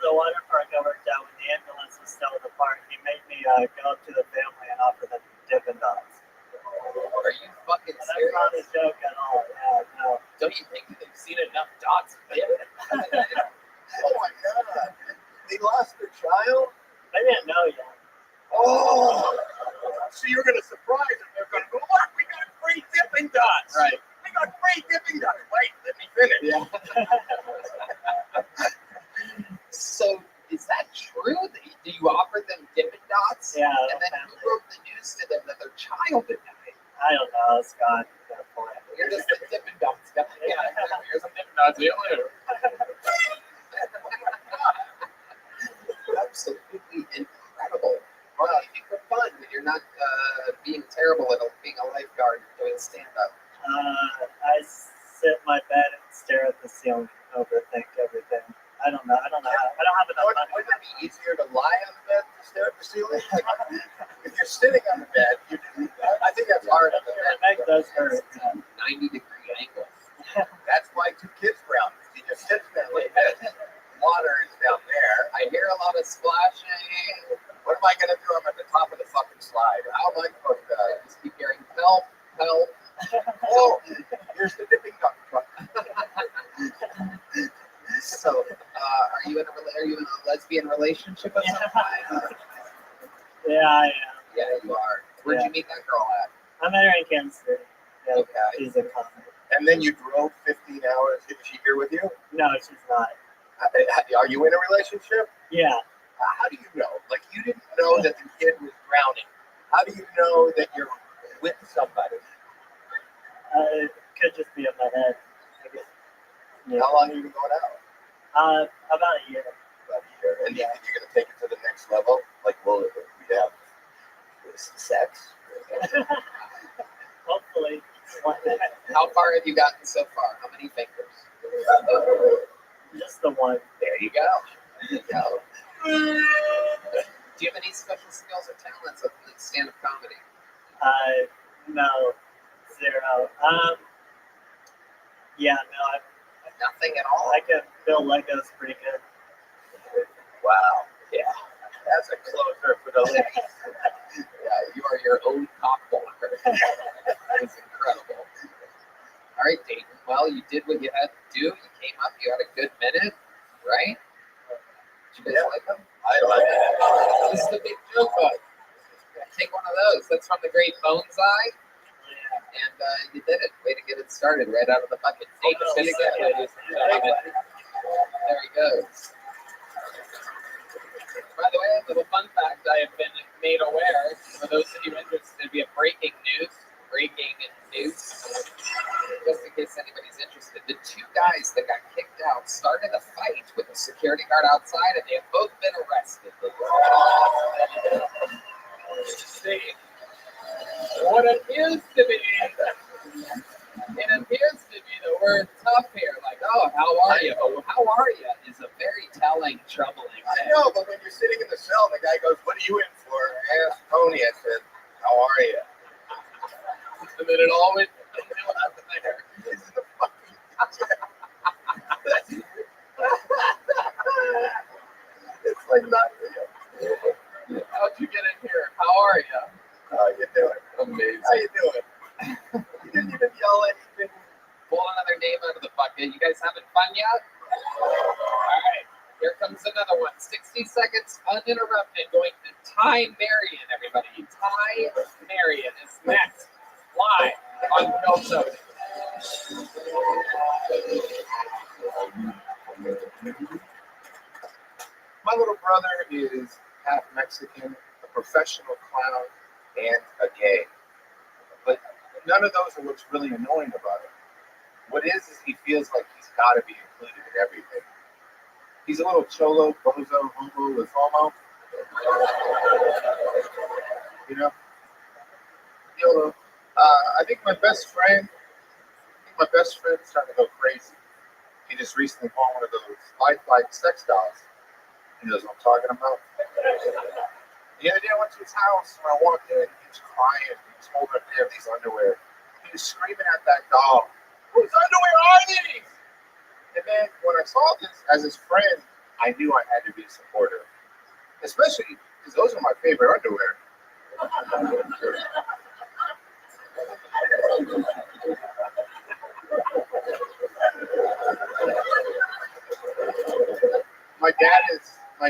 the water park I worked at when the ambulance was still in the park, he made me go up to the family and offer them Dippin' Dots. Are you fucking And that's not a serious? joke at all. Yeah, no. Don't you think they've seen enough dots? Oh my God. They lost their child? I didn't know yet. Oh. So you're going to surprise them. They're going to go, look, we got free Dippin' Dots. Right. We got free Dippin' Dots. Wait, let me finish. Yeah. So is that true? Do you offer them Dippin' Dots? Yeah. And then who broke the news to them that their child had died? I don't know, Scott. You're just a Dippin' Dots guy. Yeah, here's some Dippin' Dots. See you later. Absolutely incredible. What do you do for fun when you're not being terrible at being a lifeguard doing stand-up? I sit in my bed and stare at the ceiling, overthink everything. I don't know. I don't have enough money. Wouldn't it be easier to lie on the bed than stare at the ceiling? Like, if you're sitting on the bed, I think that's hard on the Your bed. neck does hurt. 90-degree angle. That's why 2 kids drowned. He just sits there like this. Water is down there. I hear a lot of splashing. What am I going to do? I'm at the top of the fucking slide. How am I supposed to? Just keep hearing help, help. Oh, here's the dipping duck truck. So, are you in a lesbian relationship with someone? Yeah, I am. Yeah, you are. Where'd you meet that girl at? I met her in Kansas City. Yeah, Okay. she's a comic. And then you drove 15 hours. Is she here with you? No, she's not. Are you in a relationship? Yeah. How do you know? Like, you didn't know that the kid was drowning. How do you know that you're with somebody? It could just be in my head. Yeah. How long have you been going out? About a year. About a year. And you think you're going to take it to the next level? Like, will we have sex? Hopefully. One day. How far have you gotten so far? How many fingers? Just the one. There you go. There you go. Do you have any special skills or talents with stand-up comedy? No. Zero. Yeah, no, Nothing at all? I can build Legos pretty good. Wow. Yeah. That's a closer for the ladies. Yeah, you are your own cock blocker. That is incredible. All right, Dayton. Well, you did what you had to do. You came up. You had a good minute, right? Did you guys like them? I like it. This is the big joke book. Take one of those. That's from the great Bone's Eye. And you did it. Way to get it started right out of the bucket. Dayton, see you again, ladies and gentlemen. There he goes. little fun fact I have been made aware, for those of you interested, we have breaking news, just in case anybody's interested. The two guys that got kicked out started a fight with a security guard outside, and they have both been arrested. See, what appears to be, the word tough here, like, oh, how are you? But how are you is a very telling, troubling I thing. know, but when you're sitting in the cell, the guy goes, "What are you in for?" I asked Tony. I said, "How are you?" And then it always comes out there. This is the fucking. It's like not real. How'd you get in here? How are you? How you doing? Amazing. How you doing? You didn't even yell anything. Pull another name out of the bucket. You guys having fun yet? All right. Here comes another one. 60 seconds uninterrupted. Going to Ty Marion, everybody. Ty Marion is next. Live on Kelso. My little brother is half Mexican, a professional clown, and a gay. But none of those are what's really annoying about him. What is he feels like he's got to be included in everything. He's a little cholo, bozo, homo, with homo. You know? YOLO. I think my best friend is starting to go crazy. He just recently bought one of those lifelike sex dolls. He knows what I'm talking about. The other day I went to his house and I walked in and he was crying. He was holding a pair of these underwear. He was screaming at that doll, "Whose underwear are these?" And then when I saw this as his friend, I knew I had to be a supporter. Especially because those are my favorite underwear. My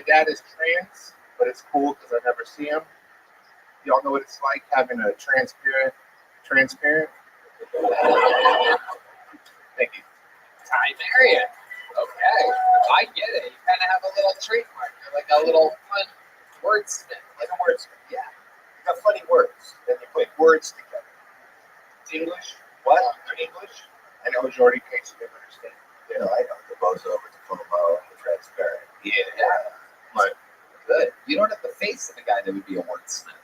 dad is trans, but it's cool because I never see him. Y'all know what it's like having a transparent. Thank you. Ty Marion. Okay. I get it. You kind of have a little trademark. You're like a little fun wordsmith. Like a wordsmith. Yeah. You got funny words. Then you put words together. It's English. What? English? I know Jordy Case didn't understand. Yeah, I know. The bozo, it's FOMO, transparent. Yeah. But Good. You don't have the face of a guy that would be a wordsmith.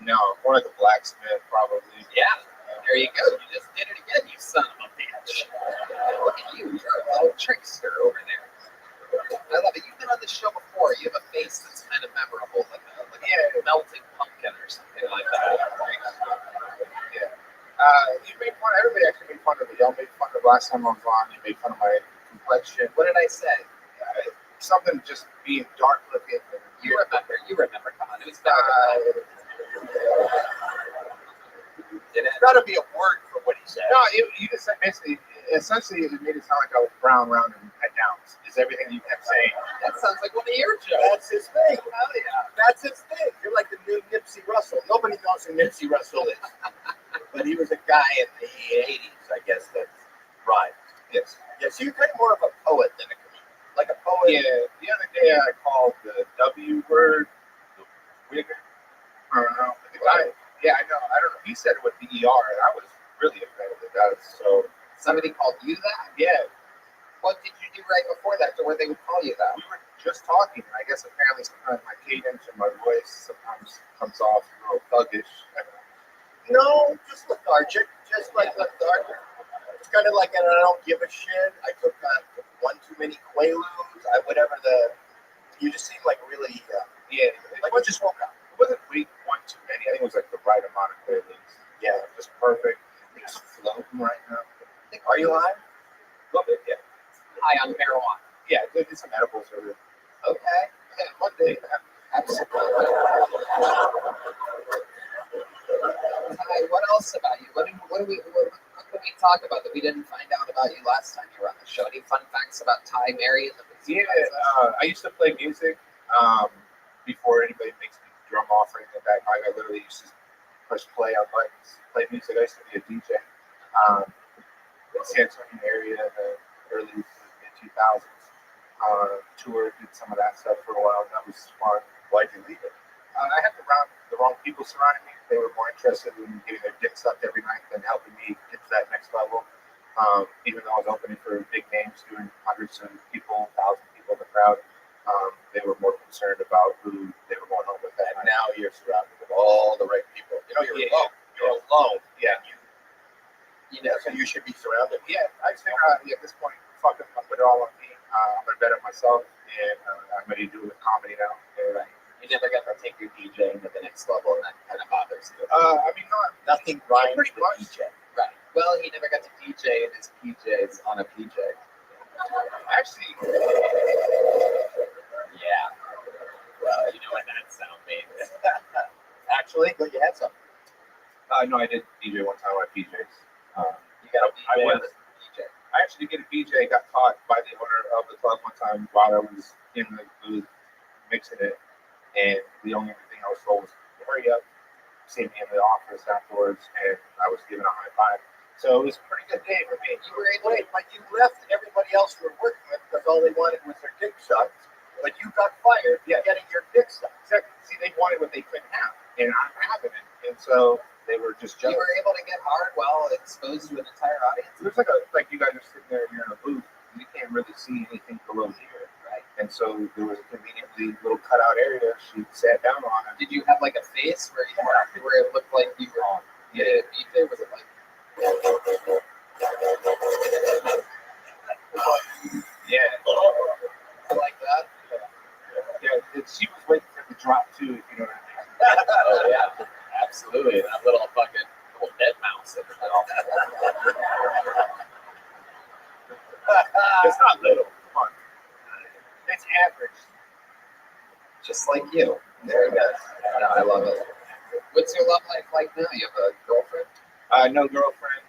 no, more like a blacksmith, probably. Yeah. There you go. You just did it again, you son of a bitch. Look at you. You're a little trickster over there. I love it. You've been on the show before. You have a face that's kind of memorable, like a melting pumpkin or something like that. Yeah. You made fun. Everybody actually made fun of me. Y'all made fun of last time I was on. You made fun of my complexion. What did I say? Something just being dark looking. You remember. Come on. It was better. It's got to be a word for what he said. No, you just said basically, essentially, it made it sound like I was brown, round, and head down. Is everything you kept saying? That sounds like one of your jokes. That's his thing. Hell yeah. That's his thing. You're like the new Nipsey Russell. Nobody knows who Nipsey Russell is, but he was a guy in the '80s, I guess. That rhymed. Yes. Yes. So you're kind of more of a poet than a comedian. Like a poet. Yeah. The other day I called the W word the wigger. I don't know. The guy. Yeah, I know. I don't know. He said it with the ER, and I was really offended at that. So Somebody called you that? yeah, What did you do right before that to where they would call you that? we were just talking. I guess apparently sometimes my cadence and my voice sometimes comes off a little thuggish. No, just lethargic. Just like lethargic. It's kind of like I don't give a shit. I took one too many Quaaludes. You just seem like really, like I just woke up. It wasn't one too many. I think it was like the right amount of Quaaludes. Yeah, just perfect. I'm just floating right now. Are you high? A little bit, yeah. High on marijuana. Yeah, did some edibles over. Okay. Yeah, one day. Absolutely. Ty, what else about you? What can we talk about that we didn't find out about you last time you were on the show? Any fun facts about Ty Marion? Yeah, I used to play music before anybody makes me drum off or anything like that. I literally used to push play on buttons, play music. I used to be a DJ in the San Antonio area in the early mid-2000s. Toured, did some of that stuff for a while. That was fun. Why'd you leave it? I had the wrong people surrounding me. They were more interested in getting their dick sucked every night than helping me get to that next level. Even though I was opening for big names, doing hundreds of people, 1,000 people in the crowd, they were more concerned about who they were going home with. And now you're surrounded with all the right people. You know, you're alone. You're alone. Yeah. So you should be surrounded. Yeah, I just figure out at this point, fuck it, I'll put it all on me. I'm gonna better myself, and I'm ready to do it with comedy now. And, You never got to take your DJing to the next level, and that kind of bothers you. I mean, nothing rhymes with DJ. Right. Well, he never got to DJ in his PJs on a PJ. Actually, Yeah. Well, you know what that sound means. actually, but you had some. No, I did DJ one time on PJs. You got a I DJ was. with a PJ. I actually did get a PJ. Got caught by the owner of the club one time while I was in the booth mixing it, and the only thing I was told was hurry up, see me in the office afterwards, and I was given a high five. So it was a pretty good day for me. You were able to, like, you left everybody else you were working with because all they wanted was their dick sucked, but you got fired for getting your dick sucked. Exactly. See, they wanted what they couldn't have, and I'm having it, and so they were just jealous. You were able to get hard while exposed to an entire audience? It was like you guys are sitting there, you're in a booth, and you can't really see anything below here. Right. And so there was a conveniently little cutout area she sat down on. And Did you have like a face where it looked like you were on? Yeah, DJ was it like? Yeah. Like that? Yeah. She was waiting for the drop too, if you know what I mean. Oh yeah, absolutely. That little fucking dead mouse in the middle. It's not little. Come on. It's average. Just like you. There you go. No, I love it. What's your love life like now? You have a girlfriend? No girlfriend.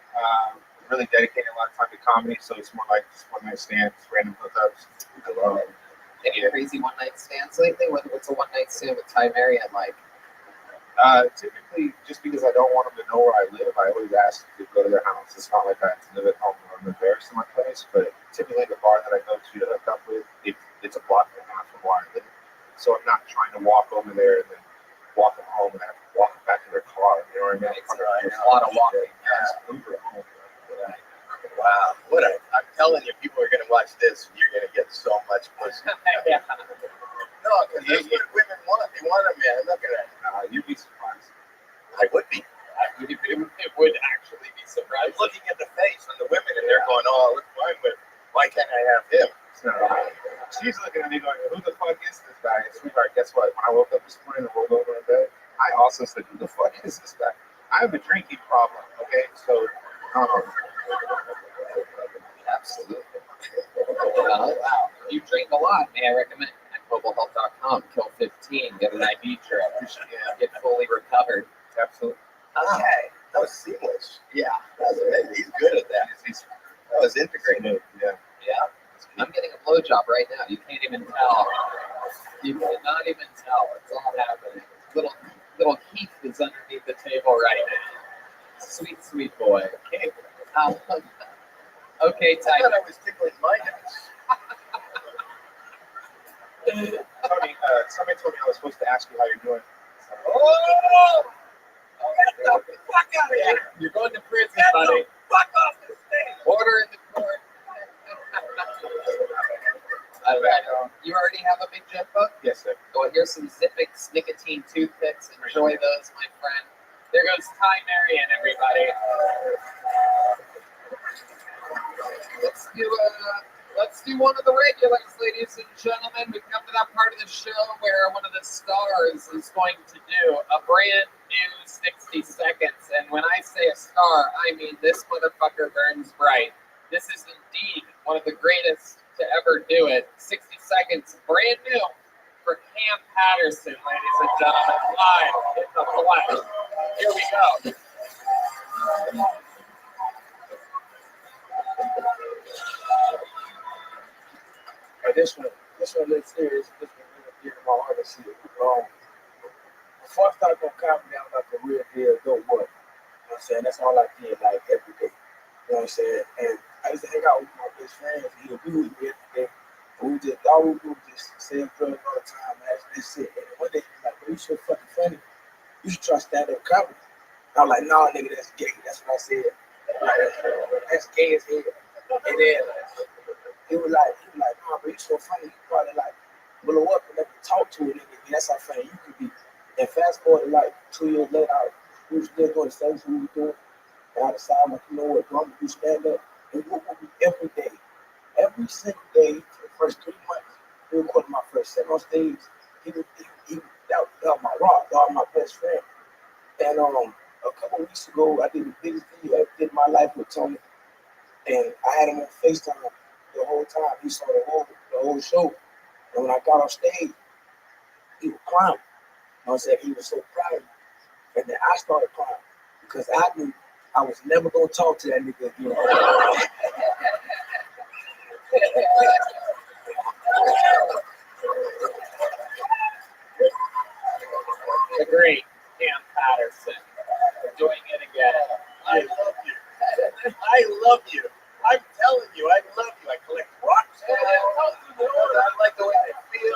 Really dedicating a lot of time to comedy, so it's more like just one night stands, random hookups. I love it. Any crazy one night stands lately? What's a one night stand with Ty Marion like? Typically, just because I don't want them to know where I live, I always ask to go to their house. It's not like I have to live at home or I'm embarrassed in my place, but typically the bar that I go to hook up with, it's a block and a half from where I live. So I'm not trying to walk over there and then walk them home and have to walk back to their car. You know what I mean? There's a lot of walking. Uber home. Wow. I'm telling you, people are going to watch this and you're going to get so much pussy. Yeah. No, because that's what women want. They want a man. I'm not going to. You'd be surprised. I would be. It would actually be I'm surprising. looking at the face of the women and they're going, oh, look who I'm with. Why can't I have him? So, she's looking at me going, who the fuck is this guy? And sweetheart, guess what? When I woke up this morning and rolled over in bed, I also said, who the fuck is this guy? I have a drinking problem, okay? So, Absolutely. Wow. You drink a lot. May I recommend globalhealth.com. Kill 15. Get an IV trip. Get fully recovered. absolutely. Okay. That was seamless. Yeah. That was amazing. He's good at that. That was integrated. Yeah. Yeah. I'm getting a blowjob right now. You can't even tell. You cannot even tell. It's all happening. Little Keith is underneath the table right now. Sweet, sweet boy. Okay, okay, I Ty. thought I was tickling my nuts. Tony, somebody told me I was supposed to ask you how you're doing. Oh! Get the fuck out of here! You're going to prison, Get buddy. the fuck off the stage! Order in the court. All right. You already have a big jet book? Yes, sir. Well, here's some Zippix nicotine toothpicks. Enjoy those, my friend. There goes Ty Marion, everybody. Let's do one of the regulars, ladies and gentlemen. We've come to that part of the show where one of the stars is going to do a brand new 60 seconds. And when I say a star, I mean this motherfucker burns bright. This is indeed one of the greatest to ever do it. 60 seconds, brand new for Cam Patterson, ladies and gentlemen, live in the flesh. Here we go. This one a little serious. This one really dear to my heart. Before I started going comedy, I was like a real deal dope boy. You know what I'm saying? That's all I did, like, every day. You know what I'm saying? And I used to hang out with my best friends. He would be with me every day. We just, all we do was just sell drugs all the time, man. That's it. And one day, he's like, bro, you so fucking funny. You should try stand-up comedy. I was like, nah, nigga, that's gay. That's what I said. That's gay as hell. And then he was like, nah, bro, you so funny. You probably like blow up and never talk to a nigga. And that's how funny you could be. And fast forward, like 2 years later, we was still doing the same thing we were doing. And I decided, like, you know what, bro, I'm gonna do stand-up. And we would be every day. Every single day for the first 3 months. We recorded my first set on stage. That was my rock. That was my best friend. And a couple of weeks ago, I did the biggest thing I ever did in my life with Tony. And I had him on FaceTime the whole time. He saw the whole show. And when I got on stage, he was crying. I said he was so proud of me. And then I started crying because I knew I was never going to talk to that nigga again. The great Dan Patterson doing it again. I love you. I love you. I'm telling you, I love you. I collect rocks. I like the way they feel.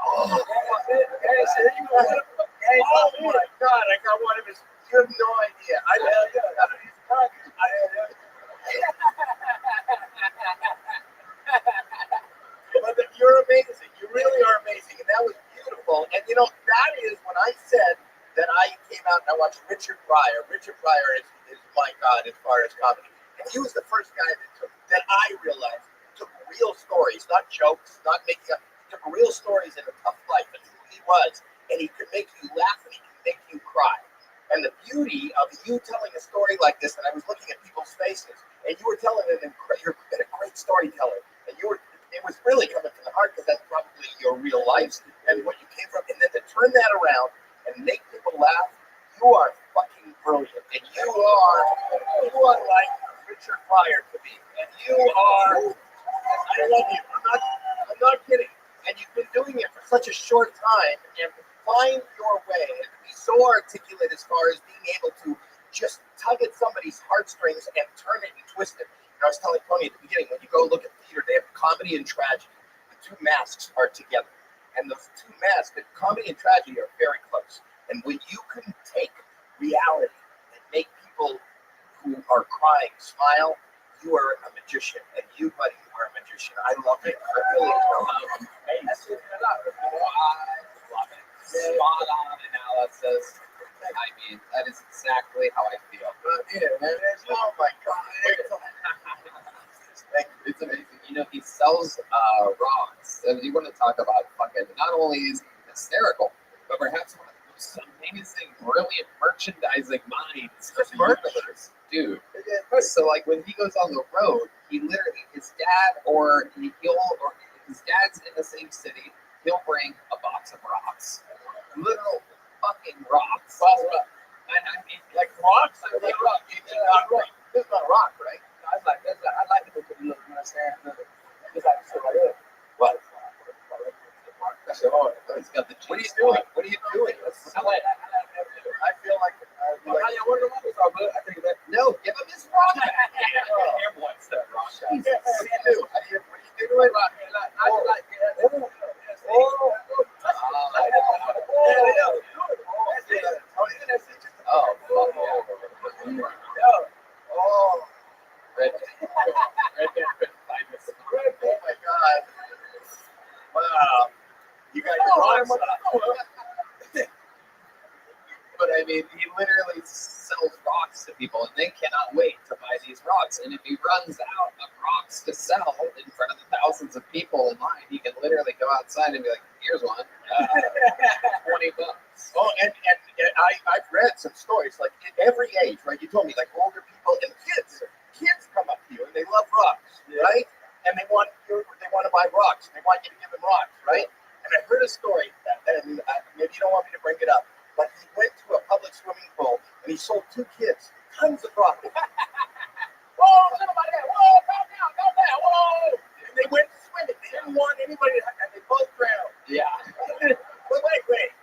Oh my God, I got one of his. You have no idea. But you're amazing. You really are amazing. And that was beautiful. And you know, that is when I said that I came out and I watched Richard Pryor. Richard Pryor is my God as far as comedy. And he was the first guy that I realized took real stories, not jokes, not making up. He took real stories in a tough life and who he was. And he could make you laugh and he could make you cry. And the beauty of you telling a story like this, and I was looking at people's faces, and you were telling it, you're a great storyteller. And it was really coming from the heart because that's probably your real life and what you came from. And then to turn that around and make people laugh, you are fucking brilliant. And you are like Richard Pryor to me. And you are, I love you. I'm not kidding. And you've been doing it for such a short time, and to find your way and to be so articulate as far as being able to just tug at somebody's heartstrings and turn it and twist it. And I was telling Tony at the beginning, when you go look at theater, they have comedy and tragedy. The two masks are together. And those two masks, the comedy and tragedy, are very close. And when you can take reality and make people who are crying smile, you are a magician. And you, buddy, are a magician. I love it. I really love it. I love it. Spot on analysis. I mean, that is exactly how I feel. Yeah, man. Oh my God. It's amazing. You know, he sells rocks. And you want to talk about fucking, not only is he hysterical, but perhaps one of the most amazing, brilliant merchandising minds of the universe. Dude. So, like, when he goes on the road, he literally, his dad's in the same city, he'll bring a box of rocks. Literal fucking rocks. And I mean, like rocks? I like rock. This is not a rock, right? I like it because you look, you understand? It's like, what? That's hard. He's got the What are you doing? What are you doing? I feel like I think that. No, give him his rock. Him wants that rock. What do you do? What do you do to it? Oh my God. Wow. You got your rocks up. But I mean, he literally sells rocks to people, and they cannot wait to buy these rocks. And if he runs out of rocks to sell in front of the thousands of people in line, he can literally go outside and be like, "Here's one, $20." Oh, and I've read some stories, like at every age, right? You told me, like older people and kids come up to you and they love rocks, right? And they want to buy rocks. They want you to give them rocks, right? And I heard a story, and maybe you don't want me to bring it up, but he went to a public swimming pool and he sold 2 kids tons of rocks. Whoa, somebody there! Whoa, calm down! Whoa! And they went swimming. They didn't want anybody, and they both drowned. Yeah. But wait.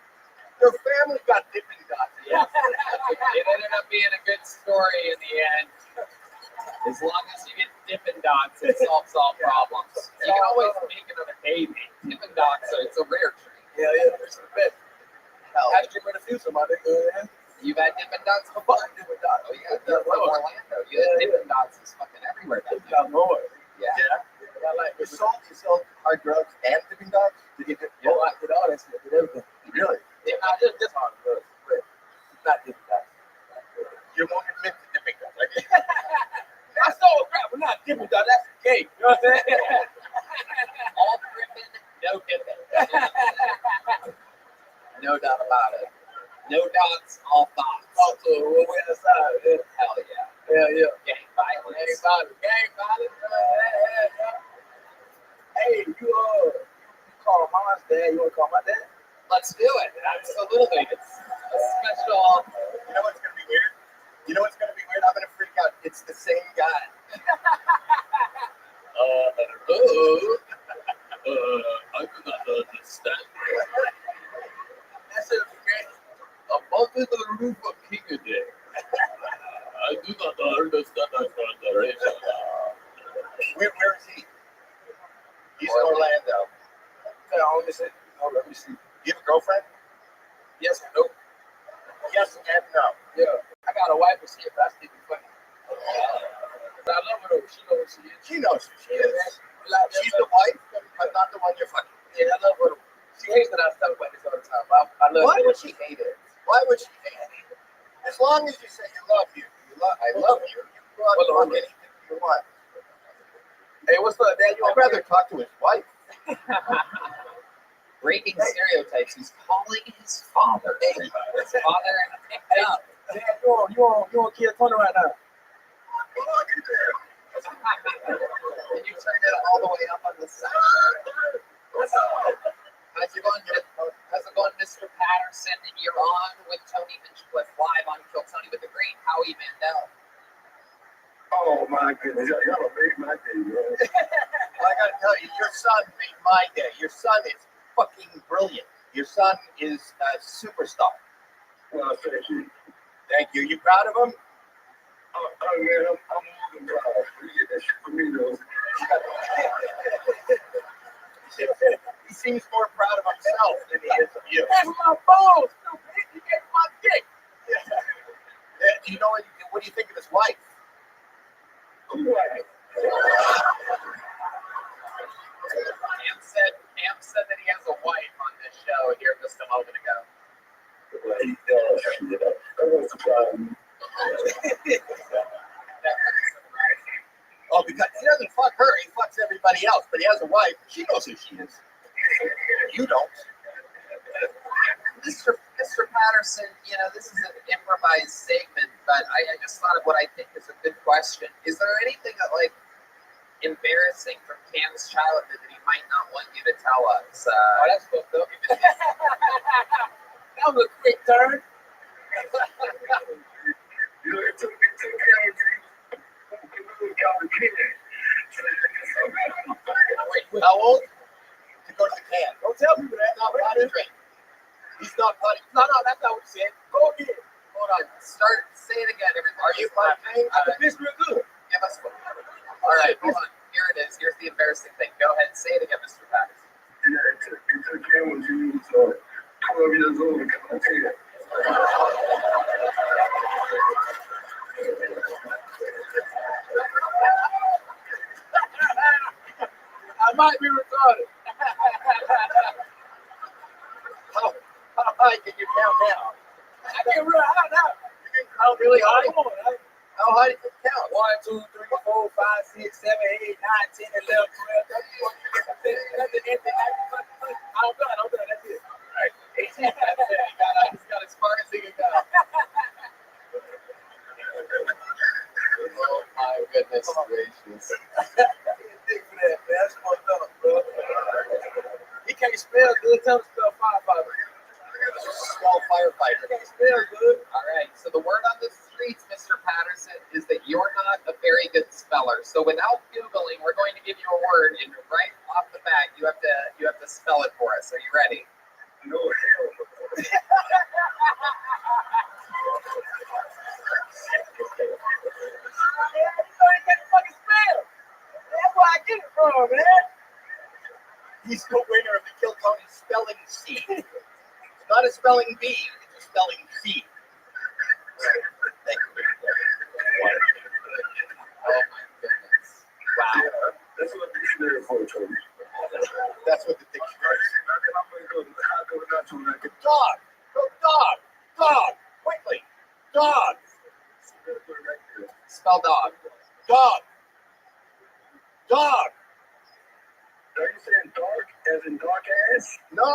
Their family got dipping dots. Yeah. It ended up being a good story in the end. As long as you get Dippin' Dots, it solves all problems. You can always make another baby. Dippin' Dots, so it's a rare treat. Yeah, it's the best. Hell, I dream in the future, my nigga. you've had Dippin' Dots before? Different dog. Oh yeah, you're from Orlando. You had Dippin' Dots is fucking everywhere down there. Got more. Yeah. I like You sold hard drugs and dipping dogs? Did you get Oh, I did all that shit. Did everything. really? Yeah, not just hard drugs, but not different dogs. You won't admit to dipping dogs. Like, I stole crap, but not different dogs. That's the cake. You know what I'm saying? All dripping, no dipping. No doubt about it. No dots, all thoughts. Also, we're on the side. Yeah, Hell yeah. yeah. Gang violence. Gang violence. Hey, you call mom's dad. You want to call my dad? Let's do it. Absolutely. It's a special. you know what's gonna be weird? You know what's gonna be weird? I'm gonna freak out. It's the same guy. I do not understand. That's it. Okay. Above the roof of Kingaday. I do not understand that consideration. Where is he? He's in Orlando. Let me see. Let me see. You have a girlfriend? Yes or no? Yes and no. Yeah. I got a wife, but she a bastard. Funny. But I love her though. She knows who she is. She knows who she is. Like, She's the wife, but not the one you're fucking. Yeah, I love her. She hates that I talk about this all the time. But I love Why her. would she hate it? Why would she hate it? As long as you say you love you, I love you. You can go out and fuck anything you want. Hey, what's up, Dad? You I'd rather talk to his wife. Breaking stereotypes. He's calling his father. His father picked up. Dad, you on Kia 20 right now? And you turned it all the way up on the side. How's it going, Mr. Patterson? And you're on with Tony Hinchcliffe live on Kill Tony with the great Howie Mandel. Oh my goodness, y'all made my day, bro. I gotta tell you, your son made my day. Your son is fucking brilliant. Your son is a superstar. Well, thank you. Thank you. You proud of him? Oh man, I'm more than proud. You get that shit for me, though. He seems more proud of himself than he is of you. That's my balls, stupid. You gave my dick. Do you know what do you think of his wife? Cam said that he has a wife on this show here just a moment ago. Oh, because he doesn't fuck her, he fucks everybody else, but he has a wife. She knows who she is. You don't. Mr. Patterson, you know, this is an improvised segment, but I just thought of what I think is a good question. Is there anything that, like, embarrassing from Cam's childhood that he might not want you to tell us? That's fucked up. That was a quick turn. How old? To go to the can. Don't tell people that. He's not potty trained. He's not potty. No, that's not what you said. Go again. Hold on. Say it again. Everybody. Are you potty trained? I can miss real good. Give us one. All right, hold on. Here it is. Here's the embarrassing thing. Go ahead and say it again, Mr. Patterson. Yeah, it took him when he was 12 years old to come up here. I might be retarded. How high can you count now? I get real high now. You can count really high? Come on, man. How high do you count? 1, 2, 3, 4, 5, 6, 7, 8, 9, 10, 11, 12, 13, 14, 15, 16, 17, 18, 19, 20. I'm done. That's it. All right. 18. That's it. He's got as far as he can go. Oh, my goodness gracious. Dick for that, man. That's fucked up, bro. He can't spell good. Tell him to spell firefighter. Small firefighter. He can't spell good. All right. So the word on the streets, Mr. Patterson, is that you're not a very good speller. So without Googling, we're going to give you a word, and right off the bat, you have to spell it for us. Are you ready? No hell. That's where I get it from, man. He's the winner of the C. It's not a spelling bee. It's a spelling C. Thank you. Oh my goodness. Wow. That's what the dictionary for told me. That's what the dictionary says. Dog. Dog. Go dog. Dog. Quickly. Dog. Spell dog. Dog. Dog. Are you saying dark as in dark ass? No. I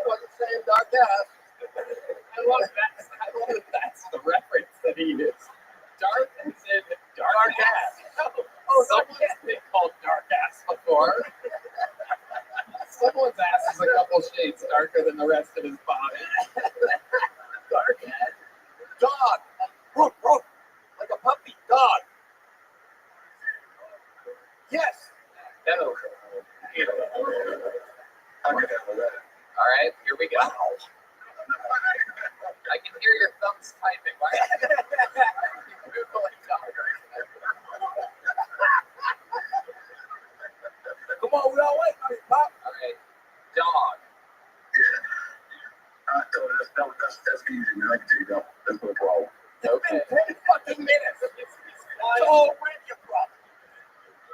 wasn't saying dark ass. I love that that's the reference that he is. Dark as in dark ass. Someone's been called dark ass before. Someone's ass is a couple shades darker than the rest of his body. Dark ass. Dog. Roof, roof. Like a puppy. Dog. Yes. No. I can handle that. All right, here we go. I can hear your thumbs typing. Why? Come on, we all wait. Pop. All right, dog. That's easy, man. I can take that. That's no problem. Okay. It's been 10 fucking minutes. It's already a problem.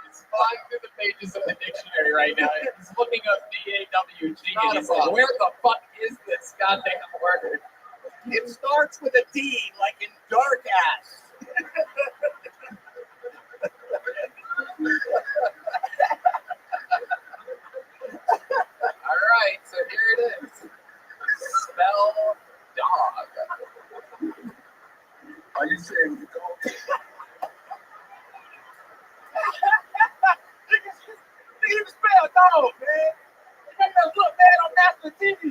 He's flying through the pages of the dictionary right now. He's looking up DAWG Not and a he's like, problem. where the fuck is this goddamn word? It starts with a D, like in dark ass. All right, so here it is. Spell dog. Are you saying you don't? Nigga, spell dog, man. You make us look bad on national TV.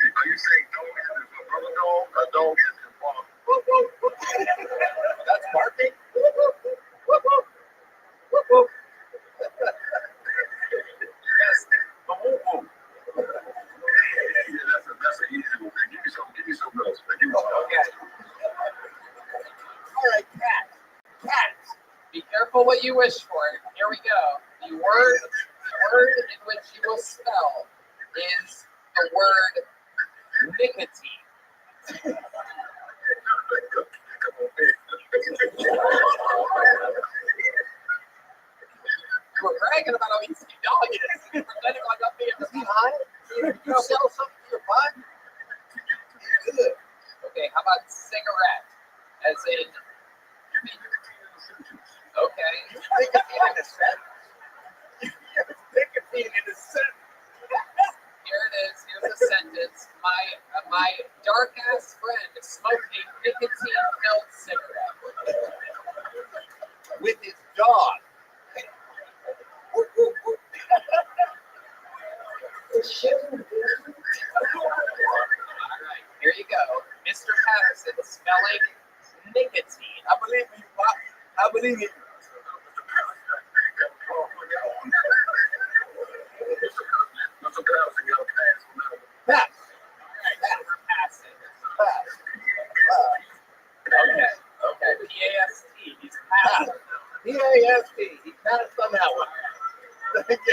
Are you saying dog is a brother dog? A dog is a father? That's barking. Whoop, whoop, whoop, whoop. Whoop, whoop. Yes, the whoop whoop. Yeah, that's an easy one. Man. Give me something else, man. Give me something. Okay. All right, cat. Cat. Be careful what you wish for. Here we go. The word in which you will spell is the word nicotine. You were bragging about how easy dog is. You were pretending like I'm being Is he high? You sell something to your butt? Good. Okay, how about cigarette? As in, okay. Nicotine in a sentence. Nicotine in a sentence. Here it is. Here's a sentence. My dark ass friend smoked a nicotine-filled cigarette. With his dog. All right, here you go. Mr. Patterson spelling nicotine. I believe you, Pop. I believe you. Pass. All right, so we're passing. Pass. Okay, okay. P-A-S-T. He's passing. P-A-S-T. He passed on that one. Okay.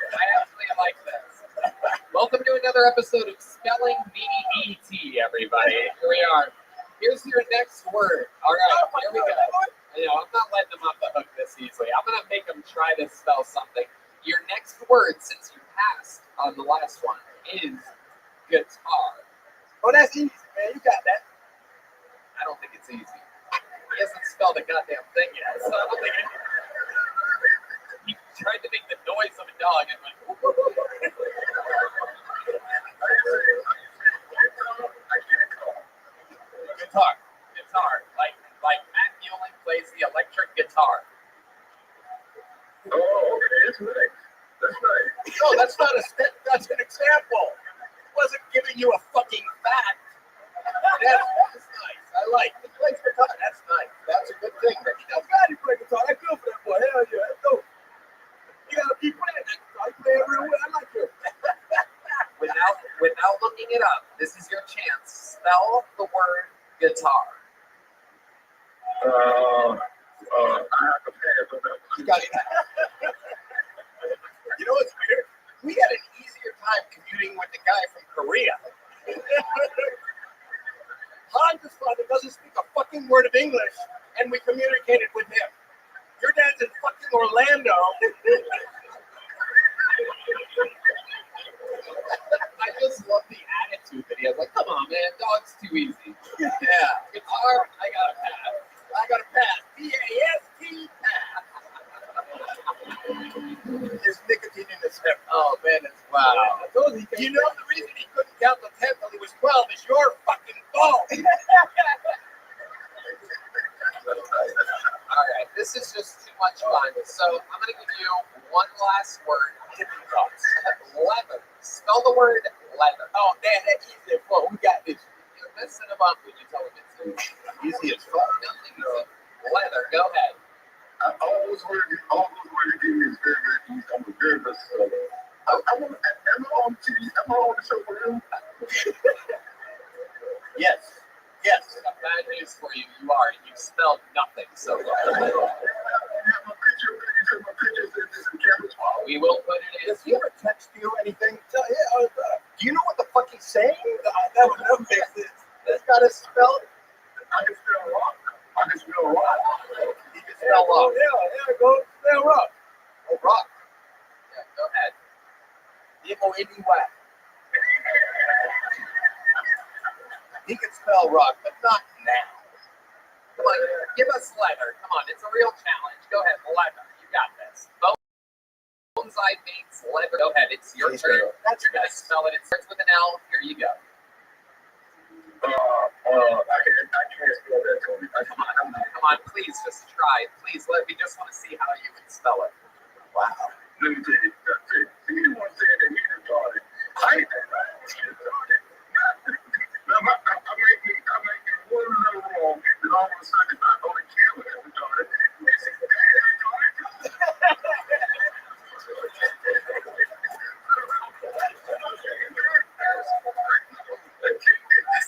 I actually like this. Welcome to another episode of Spelling B-E-T, everybody. Here we are. Here's your next word. All right, here we go. You know, I'm not letting them off the hook this easily. I'm going to make them try to spell something. Your next word, since you passed on the last one, is guitar. Oh, that's easy, man. You got that. I don't think it's easy. He hasn't spelled a goddamn thing yet, so I don't think it. He tried to make the noise of a dog and went. Whoop, whoop, whoop. Guitar. Like Matt Mueller plays the electric guitar. Oh, okay, that's nice. That's nice. No, that's not a step. That's an example. He wasn't giving you a fucking fact. That's nice. I like. He plays guitar. That's nice. That's a good thing that he does. I'm glad he plays guitar. That's good for that boy. Hell yeah. That's dope. You gotta keep playing that guitar. You play it real well. I like it. Without looking it up, this is your chance. Spell the word guitar. I have to pass on that. You got it. You know what's weird? We had an easier time commuting with the guy from Korea. Hans' father doesn't speak a fucking word of English, and we communicated with him. Your dad's in fucking Orlando. I just love the attitude that he has. Like, come on, man, dog's too easy. Yeah. Guitar, I got a pass. I got a pass. P-A-S-T pass. There's nicotine in his hip. Oh man, it's wow. I told you. You know the reason he couldn't count to 10 till he was 12 is your fucking fault. All right, this is just too much fun. So I'm gonna give you one last word. Leather. Spell the word leather. Oh, man, that's easy as fuck. We got this. You're messing him up when you tell him it's Easy as fuck. nothing easy. Leather. Go ahead. All those words you gave me is very, very easy. I'm a very good am I on TV? Am I on the show for real? Yes. Yes. I got bad news for you. You are. You spelled nothing so far. We will put it in. Does he ever text you anything? Do you know what the fuck he's saying? That would never make sense. That's got to spell. I can spell rock. I can spell rock. He can spell rock. Yeah, go spell rock. Oh, rock. Yeah, go ahead. M-O-N-E-Y. He can spell rock, but not now. Come on, give us leather. Come on, it's a real challenge. Go ahead, leather. You got this. Bonsai makes leather. Go ahead, it's your turn. You're gonna spell it. It starts with an L. Here you go. I can't spell that, Tony. Come on, please, just try. Please, we just want to see how you can spell it. Wow. Let me tell you, you want to say that he retarded. I ain't that right. He retarded. Now, I might get one little wrong, and all of a sudden, I only care what is retarded. It's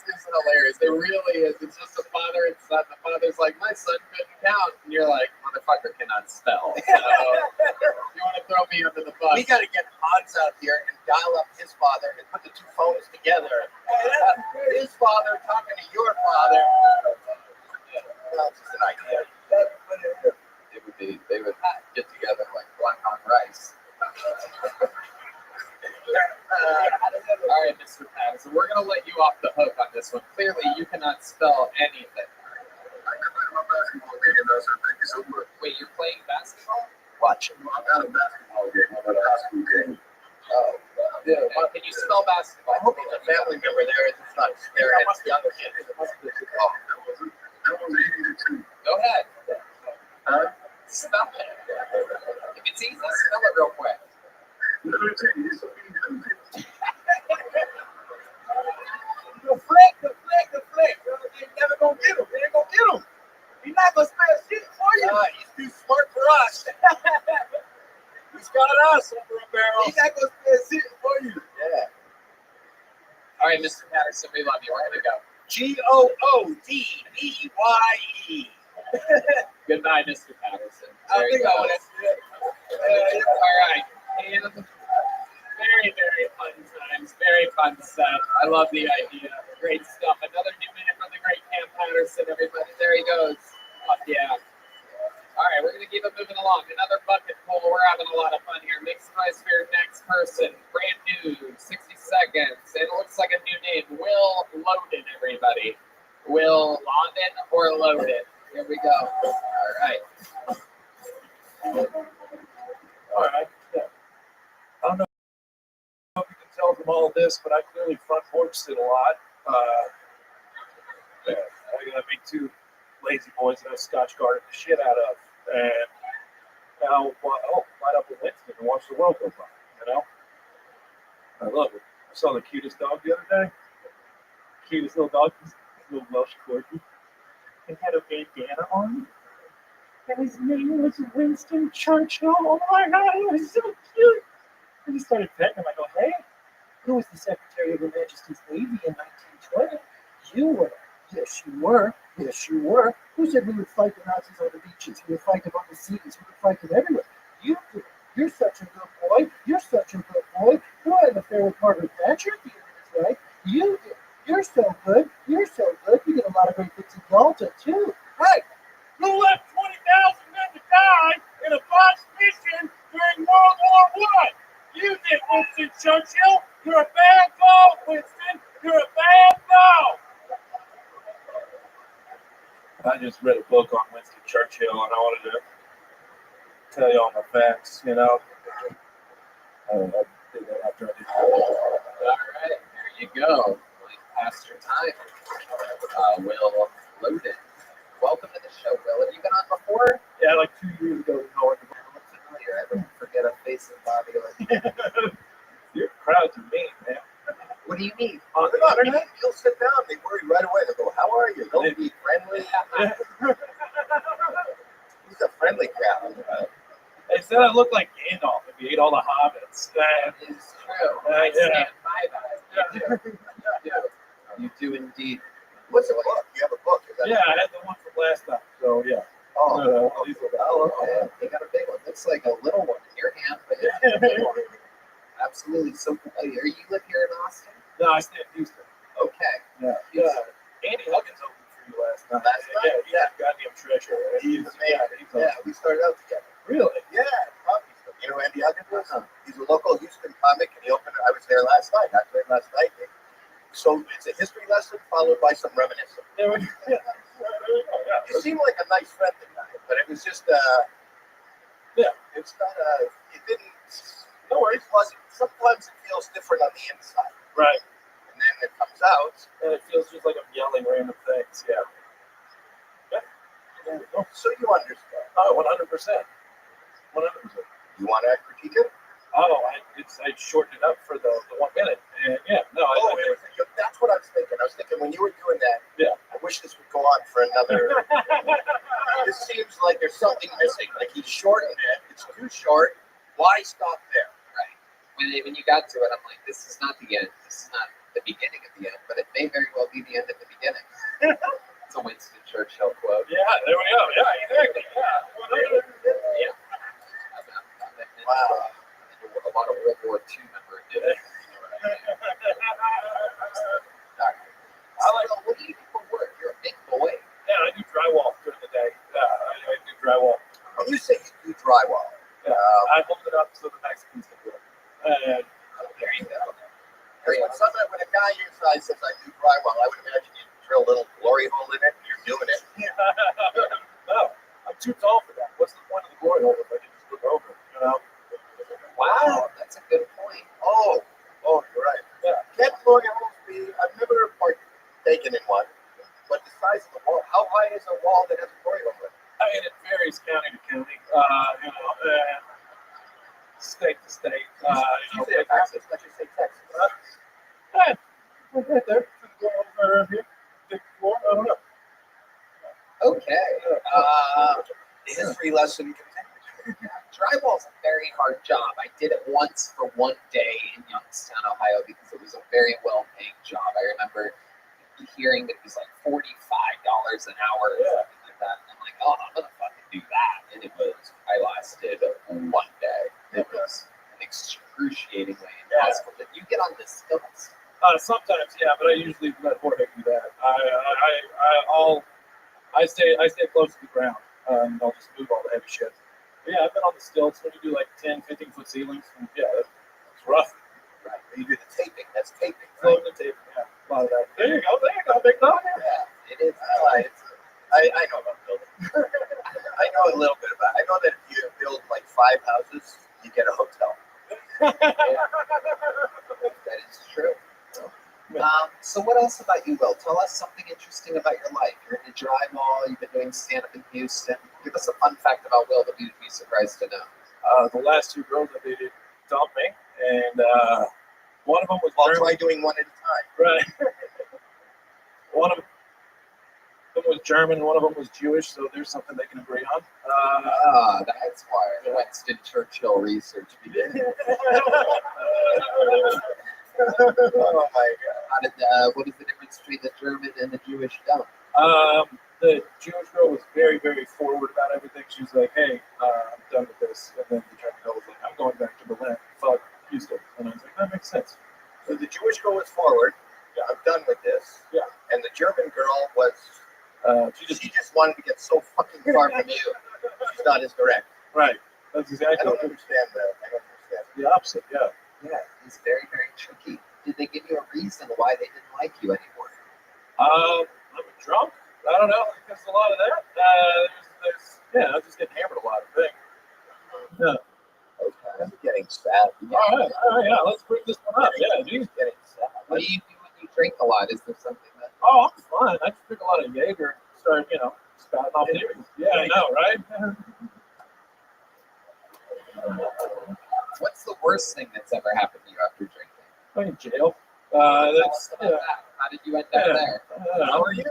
This is hilarious. It really is. It's just a father and son. The father's like, my son couldn't count. And you're like, motherfucker cannot spell. So, you want to throw me under the bus? We got to get Hans out here and dial up his father and put the two phones together. His father talking to your father. That's just an idea. They would get together like black on rice. All right, Mr. Patterson, we're going to let you off the hook on this one. Clearly, you cannot spell anything. Wait, you're playing basketball? Watch. I'm at a basketball game. I'm at a high school game. Oh, yeah. Can you spell basketball? I hope he's a family member there. It's not staring at the other kid. That was easy too. Go ahead. Huh? Spell it. If it's easy, spell it real quick. Let me tell you, it's so easy to do. The flick. They're never going to get him. They ain't going to get him. He's not going to spell shit for you. He's too smart for us. He's got us under a barrel. He's not going to spell shit for you. Yeah. All right, Mr. Patterson, we love you. We're going to go. G-O-O-D-E-Y-E. Goodbye, Mr. Patterson. I think I want to say it. All right. And very, very fun times. Very fun stuff. I love the idea. Great stuff. Another new minute from the great Cam Patterson, everybody. There he goes. Fuck yeah. All right, we're going to keep it moving along. Another bucket pull. We're having a lot of fun here. Make some noise for your next person. Brand new, 60 seconds. And it looks like a new name. Will Loden, everybody. Will Loden or Loden? Here we go. All right. All right. Yeah. I don't know if you can tell from all of this, but I clearly front porched it a lot. I make two lazy boys that I Scotch guarded the shit out of, and now light up with Winston and watch the world go by. You know, I love it. I saw the cutest dog the other day. Cutest little dog, this little Welsh corgi. It had a bandana on, and his name was Winston Churchill. Oh my God, he was so cute. And he started petting him. I go, hey, who was the Secretary of Her Majesty's Navy in 1920? You were. Yes, you were. Yes, you were. Who Who said we would fight the Nazis on the beaches? We would fight them on the seas. We would fight them everywhere. You did. You're such a good boy. You're such a good boy. You had an affair with Margaret Thatcher at the end of his life. You did. You're so good. You're so good. You did a lot of great things in Malta, too. Hey, who left 20,000 men to die in a botched mission during World War I? You did, Winston Churchill. You're a bad dog, Winston. You're a bad dog. I just read a book on Winston Churchill, and I wanted to tell you all my facts, you know. I did that after I did. All right, there you go. Like past your time. Will Loden. Welcome to the show, Will. Have you been on before? Yeah, like 2 years ago. I look familiar. I don't forget a face and body like Your crowds are mean, man. What do you mean? On the internet? You'll sit down. They worry right away. They go, "How are you? Don't be friendly." He's a friendly crowd. They said I look like Gandalf if you ate all the hobbits. That is true. I stand by that. You do indeed. What's a book? You have a book? Is that Yeah, I had the one from last time, so yeah. Oh, Okay. They got a big one. Looks like a little one in your hand, but it's a big one. Absolutely so familiar. You live here in Austin? No, I stay in Houston. Okay. Yeah. Andy Huggins opened for you last night. Last night? He's a goddamn treasure. He's the man. Yeah, we started out together. Really? Yeah, you know Andy Huggins was? He's a local Houston comic, and he opened. I was there last night. So it's a history lesson followed by some reminiscing. You seem like a nice, friendly guy, but it was just, it's not it didn't, no worries, wasn't, sometimes it feels different on the inside. Right. And then it comes out. And it feels just like I'm yelling random things, yeah. So you understand. Oh, 100%. 100%. You want to critique it? Oh, I shortened it up for the 1 minute. And yeah, no. That's what I was thinking. I was thinking when you were doing that, I wish this would go on for another. It seems like there's something missing. Like he shortened it. It's too short. Why stop there? Right. When you got to it, I'm like, this is not the end. This is not the beginning of the end, but it may very well be the end of the beginning. It's a Winston Churchill quote. Yeah, there we go. Yeah, exactly. Yeah. Wow. A lot of World War II members did it. What do you do for work? You're a big boy. Yeah, I do drywall during the day. I do drywall. When you say you do drywall, I hold it up so the Mexicans can do it. There you go. When a guy your size says I do drywall, I would imagine you drill a little glory hole in it and you're doing it. No, I'm too tall for that. What's the point of the glory hole if I can just look over, you know? Wow, that's a good point. Oh, you're right. Yeah. Can't glory holes be? I've never partaken in one, but the size of the wall. How high is a wall that has a glory hole in it? I mean, it varies county to county. State to state. You say Texas, let's just say Texas. Right there. Go over here. Big floor. I don't know. Okay. The history lesson continues. Drywall's a very hard job. I did it once for 1 day in Youngstown, Ohio, because it was a very well-paying job. I remember hearing that it was like $45 an hour or something like that. And I'm like, oh, I'm gonna fucking do that. And I lasted 1 day. It was an excruciatingly impossible. Did you get on the stilts? Sometimes, yeah, but I usually let Jorge do that. I stay close to the ground. I'll just move all the heavy shit. But yeah, I've been on the stilts when you do like 10, 15 foot ceilings. And yeah, it's rough. Right. You do the taping. That's taping. Floating the taping. Yeah. A lot of that. There you go, big dog. Yeah, it is. I know about building. I know a little bit about it. I know that if you build like 5 houses, you get a hotel. That is true. So what else about you, Will? Tell us something interesting about your life. You're into drywall. You've been doing stand-up in Houston. Give us a fun fact about Will that you'd be surprised to know. The last 2 girls I dated dumped me, and one of them was I'll German. try doing one at a time. Right. One of them was German, one of them was Jewish, so there's something they can agree on. That's why the Winston Churchill research began. Oh my God! What is the difference between the German and the Jewish dump? the Jewish girl was very, very forward about everything. She was like, "Hey, I'm done with this," and then the German girl was like, "I'm going back to Berlin. Fuck Houston," and I was like, "That makes sense." So the Jewish girl was forward. Yeah. I'm done with this. Yeah. And the German girl was. She just wanted to get so fucking far from you. She's not as direct. Right. That's exactly. I don't understand that. I don't understand. The opposite. Yeah. Yeah, he's very, very tricky. Did they give you a reason why they didn't like you anymore? I'm drunk. I don't know. There's a lot of that. Yeah, I was just getting hammered a lot. I think. Yeah. Okay. I'm getting sad. All right. Yeah. Let's bring this one up. Yeah, geez. Getting sad. What do you do when you drink a lot? Is there something that? Oh, I'm fine. I just drink a lot of Jaeger. Start, spouting off demons. Yeah, I know, right? What's the worst thing that's ever happened to you after drinking? I'm in jail. Tell That's us about that. How did you end up there? How are you?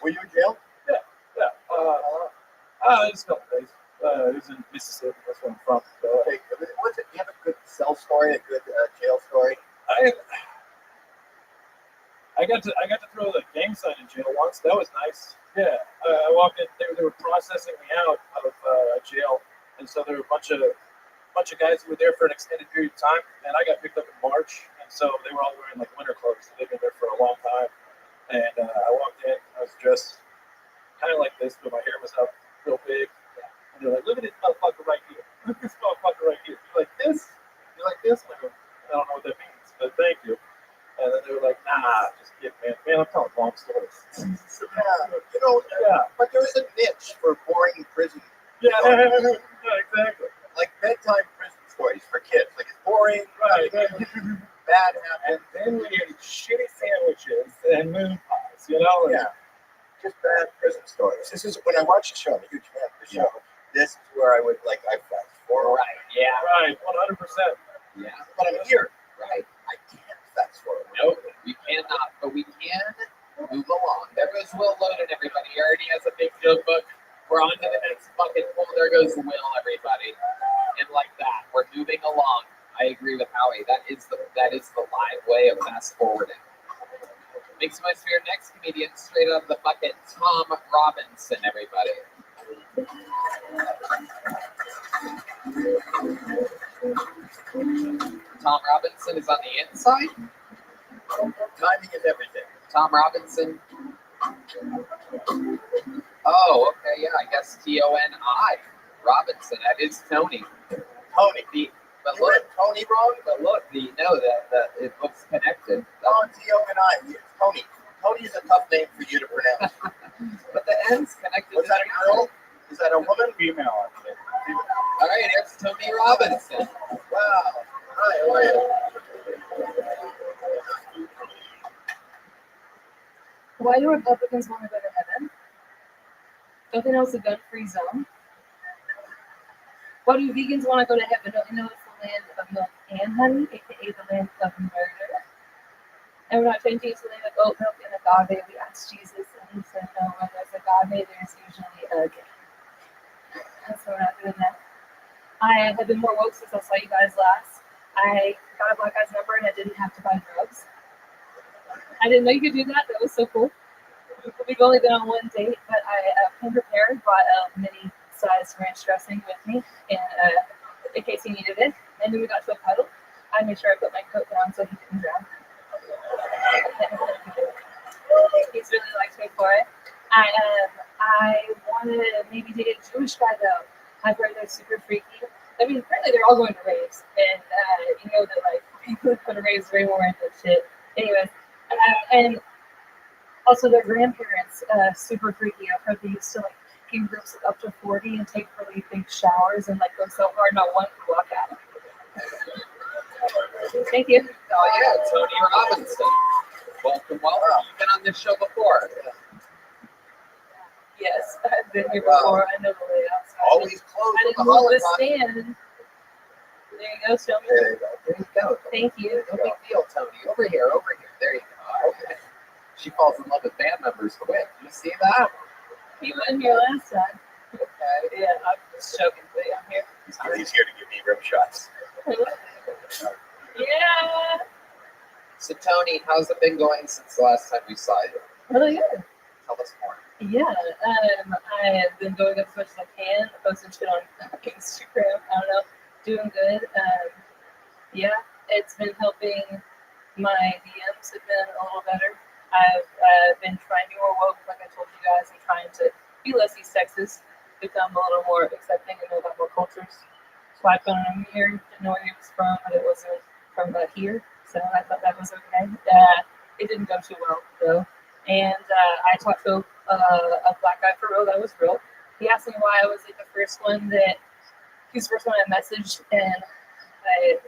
Were you in jail? It's a couple days. It was in Mississippi. That's where I'm from. So, Okay. What's it? Do you have a good cell story? A good jail story? I got to throw the gang sign in jail once. That was nice. Yeah, I walked in. They were processing me out of jail, and so there were a bunch of guys who were there for an extended period of time, and I got picked up in March, and so they were all wearing like winter clothes. They've been there for a long time, and I walked in. I was dressed kind of like this, but my hair was up real big, and they're like, "Look at this motherfucker right here. Look at this motherfucker right here. You like this? You like this?" And I go, "I don't know what that means, but thank you." And then they were like, "Nah, just kidding, man. Man, I'm telling long stories." Yeah. But there's a niche for boring prison. Yeah, exactly. Like bedtime prison stories for kids. Like it's boring. Right. Bad And happens. then we ate shitty sandwiches and moon pies, and Yeah. Just bad prison stories. This is when I watch the show. I'm a huge fan of the show. This is where I would I fast forward. Right. Yeah. Right. 100%. Yeah. But I'm here. Right. I can't fast forward. Nope. We cannot, but we can move along. There goes Will Loaded, everybody. He already has a big notebook. We're on to the next bucket full. There goes Will, everybody. And like that, we're moving along. I agree with Howie. That is the live way of fast forwarding. Makes my sphere next comedian straight out of the bucket, Tom Robinson, everybody. Tom Robinson is on the inside. Timing is everything. Tom Robinson. Oh, okay, yeah, I guess Toni. Robinson. That is Tony. Tony. But You read Tony wrong? But look, it looks connected. T-O-N-I. It's Tony. Tony is a tough name for you to pronounce. But the N's connected. Was that a girl? Is that a woman? Female. All right, here's Tony Robinson. Wow. Hi, how are you? Why do Republicans want to go to heaven? Don't they know it's a gun-free zone? Why do vegans want to go to heaven? Don't they know it's the land of milk and honey, aka the land of murder? And we're not changing it to the land of oat milk and agave. We asked Jesus, and he said, no, when there's agave, there's usually a gay. So we're not doing that. I have been more woke since I saw you guys last. I got a black guy's number, and I didn't have to buy drugs. I didn't know you could do that. That was so cool. We've only been on one date, but I came prepared, brought a mini-sized ranch dressing with me, and in case he needed it. And then we got to a puddle. I made sure I put my coat down so he didn't drown. He's really liked me for it. I wanted to maybe date a Jewish guy, though. I've heard they're super freaky. I mean, apparently they're all going to raves, and you know that people go to raves way more into shit. Anyways, and also their grandparents, super freaky. I've heard they used to in groups of up to 40 and take really big showers and go so hard not one could walk out. Thank you. Oh yeah, Tony Robinson. Welcome. You've been on this show before. Yes, I've been here before. I know the layout. Always close. I didn't move the stand. There you go, show me. There you go. Thank you. No big deal, Tony. Over here. There you go. Okay. She falls in love with band members quick. You see that? He wasn't here last time. Okay. Yeah, I'm just joking. I'm here. He's here to give me rim shots. Yeah. So Tony, how's it been going since the last time we saw you? Really good. Tell us more. Yeah, I have been going up as much as I can, posting shit on Instagram. I don't know, doing good. Yeah, it's been helping. My DMs have been a little better. I've been trying to be more woke, like I told you guys. I'm trying to be less East Texas, become a little more accepting and know about more cultures. So I put on a mirror, didn't know where he was from, but it wasn't from here, so I thought that was okay. It didn't go too well though. And I talked to a black guy for real. That was real. He asked me why I was like the first one that he's the first one I messaged, and I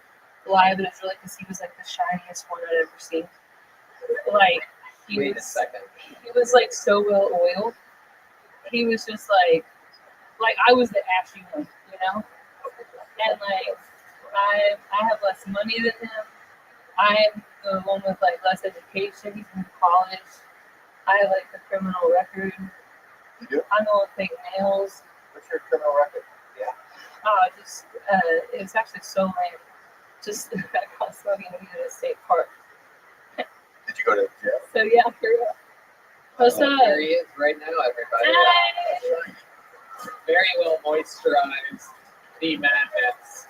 lied, but it's really because he was like the shiniest one I'd ever seen. Like Wait a second. he was like so well oiled. He was just like I was the ashy one, you know. And like I have less money than him. I'm the one with like less education. He's in college. I have like a criminal record. You do? I'm the one with fake nails. What's your criminal record? Just it's actually so lame. Just I caught smoking weed at a state park. Did you go to jail? So yeah, for real. What's up? Here he is right now, everybody. Hey! Very well moisturized. The madness.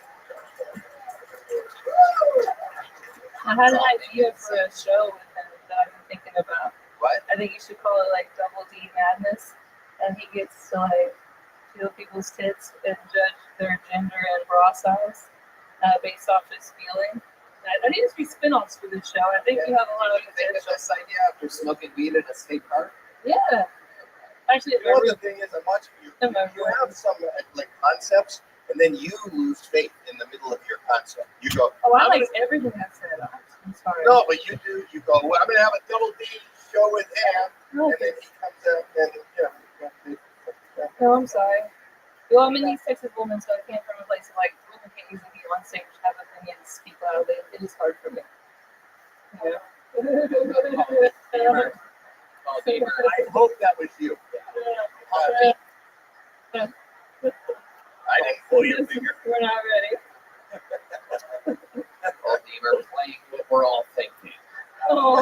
I had an idea for a show with him that I've been thinking about. What? I think you should call it like Double D Madness, and he gets to like feel people's tits and judge their gender and bra size based off his feeling. There needs to be spin-offs for this show. I think you have a lot of Think of potential. this idea after smoking weed in a state park? Yeah. Actually, You know what the thing is, I'm watching you. You have some like concepts, and then you lose faith in the middle of your concept. You go, I like everything I said. I'm sorry. no, but you do. You go, well, I'm gonna have a double D show with him, No, and then he comes out and I'm sorry. Well, I'm an East Texas woman, so I came from a place of like women can't usually be on stage, have opinions, speak loudly. It is hard for me. Yeah. Oh, Deemer. I hope that was you. I didn't pull your finger. We're not ready. Oh, Deemer, playing what we're all thinking. Oh,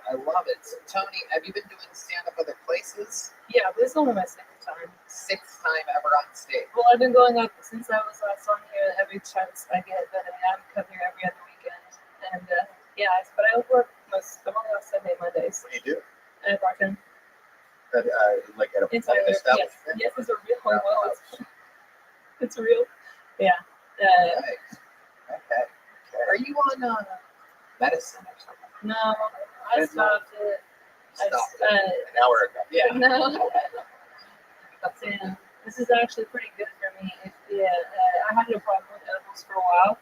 I love it. So, Tony, have you been doing stand-up other places? yeah, this is only my second time. Sixth time ever on stage. Well, I've been going up since I was last on here every chance I get, but I mean, I'm coming here every other weekend. And yeah, but I work I'm only on Sunday, Mondays. What do you do? And I bartend. Like at a It's an yes, establishment? yes, it's a real well, it's real. Yeah. Right. Okay. Are you on medicine or something? No, I stopped it. Stop An hour ago. Yeah. No. Yeah, this is actually pretty good for me. I had a problem with edibles for a while.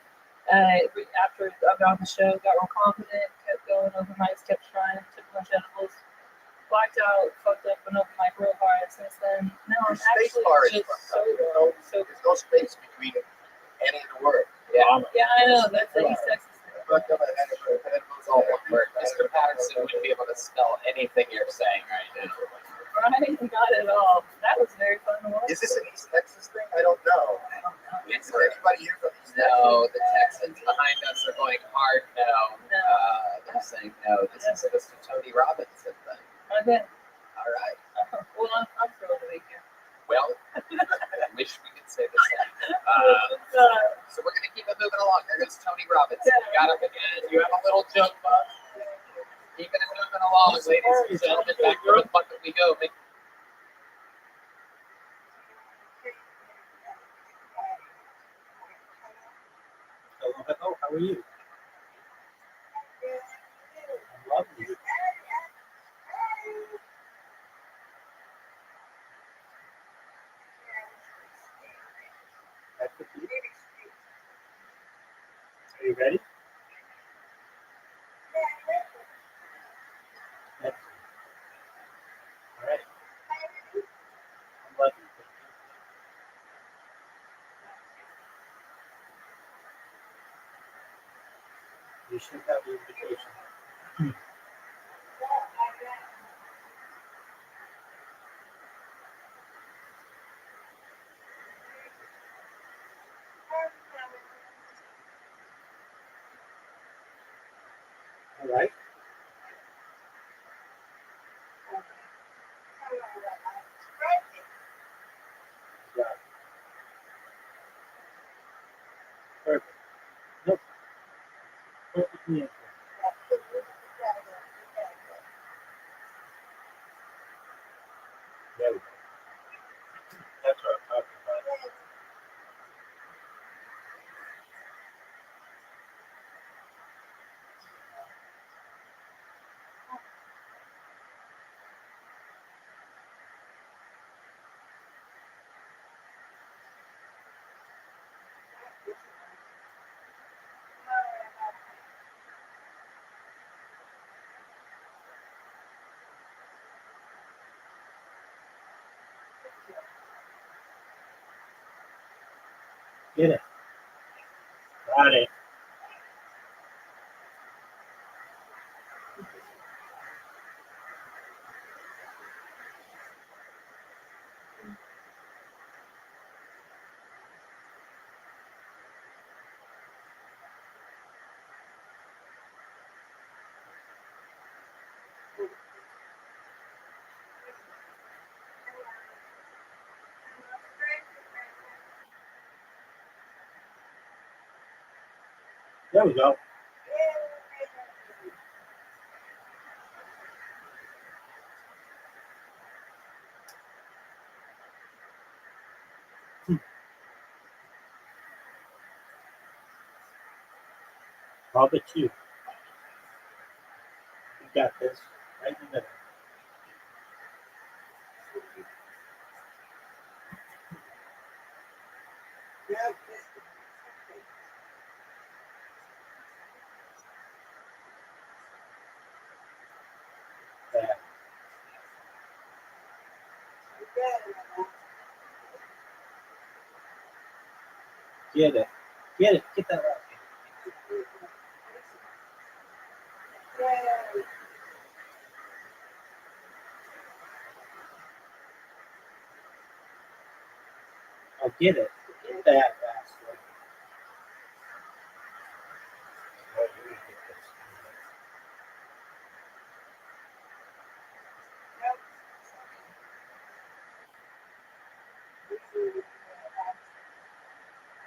After I got on the show, got real confident, kept going, open mics, kept trying, took a bunch of edibles, blacked out, fucked up, and open mic real hard. Since then, now I'm Your space actually bar is just fucked up. so There's no space between any of the word. Yeah. yeah, I know that's the East Texas thing. Fucked up, I had to put It's all one word. Mr. Patterson wouldn't be able to spell anything you're saying right now. Right? Not at all. That was very fun to watch. Is this an East Texas thing? I don't know. Is there anybody here from East Texas? No, the Texans behind us are going hard no. They're saying no. This is Mr. Tony Robinson thing. Okay. All right. Well, I'm thrilled to be here. Well, I wish we could say the same. So we're going to keep it moving along. There goes Tony Robinson. Got up again. You have a little joke book. Keeping it moving along, ladies and gentlemen. Back to the bucket we go. Hello, how are you? I love you. That's the key. Are you ready? Yes. All right. I love you. You should have the invitation. All right. Yeah. Perfect. Nope. Perfectly accurate. There we go. That's what I'm talking about. Get it. Got it. There we go. All but you. You got this. Right in the middle. There. Get it. Get it. Get that out. Oh, get it. Get that bastard. Oh, you get this.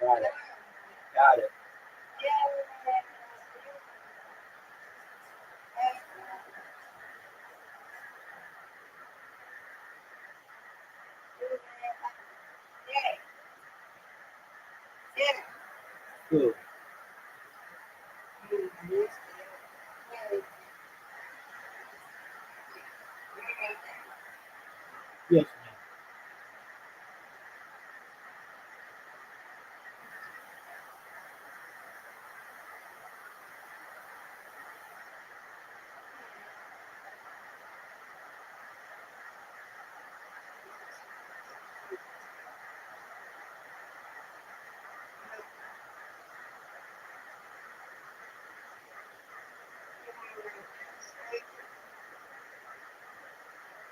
Got it. Got it. Good. Yes, ma'am.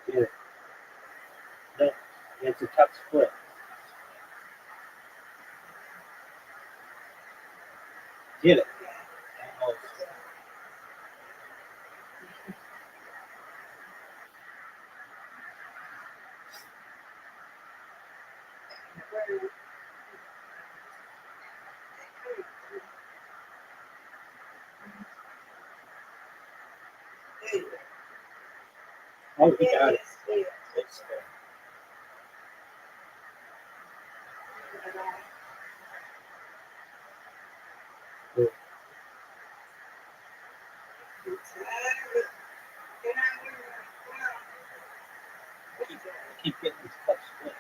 Get it. No, it's a tough split. Get it. Almost. Oh, he got it. It's there. Good. Keep getting these tough splits.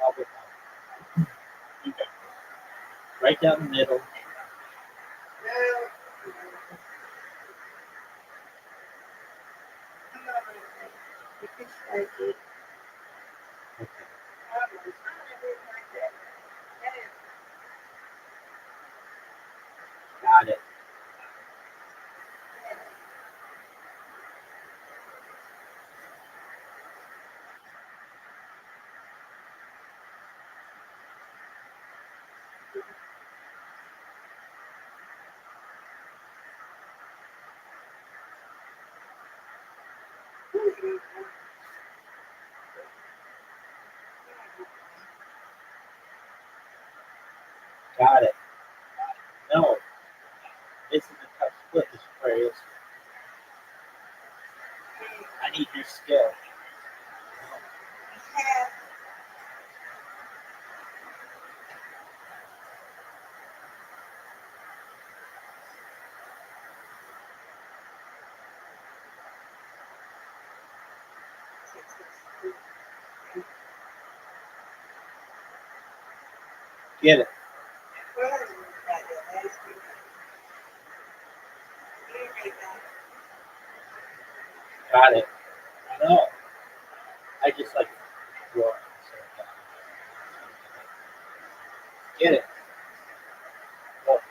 All the time. You got this. Right down the middle. Okay. Got it. Got it. No, this is a tough split. This is where it is. I need your skill. Get it. Got it. I know. I just like roar. Get it. Oh, no.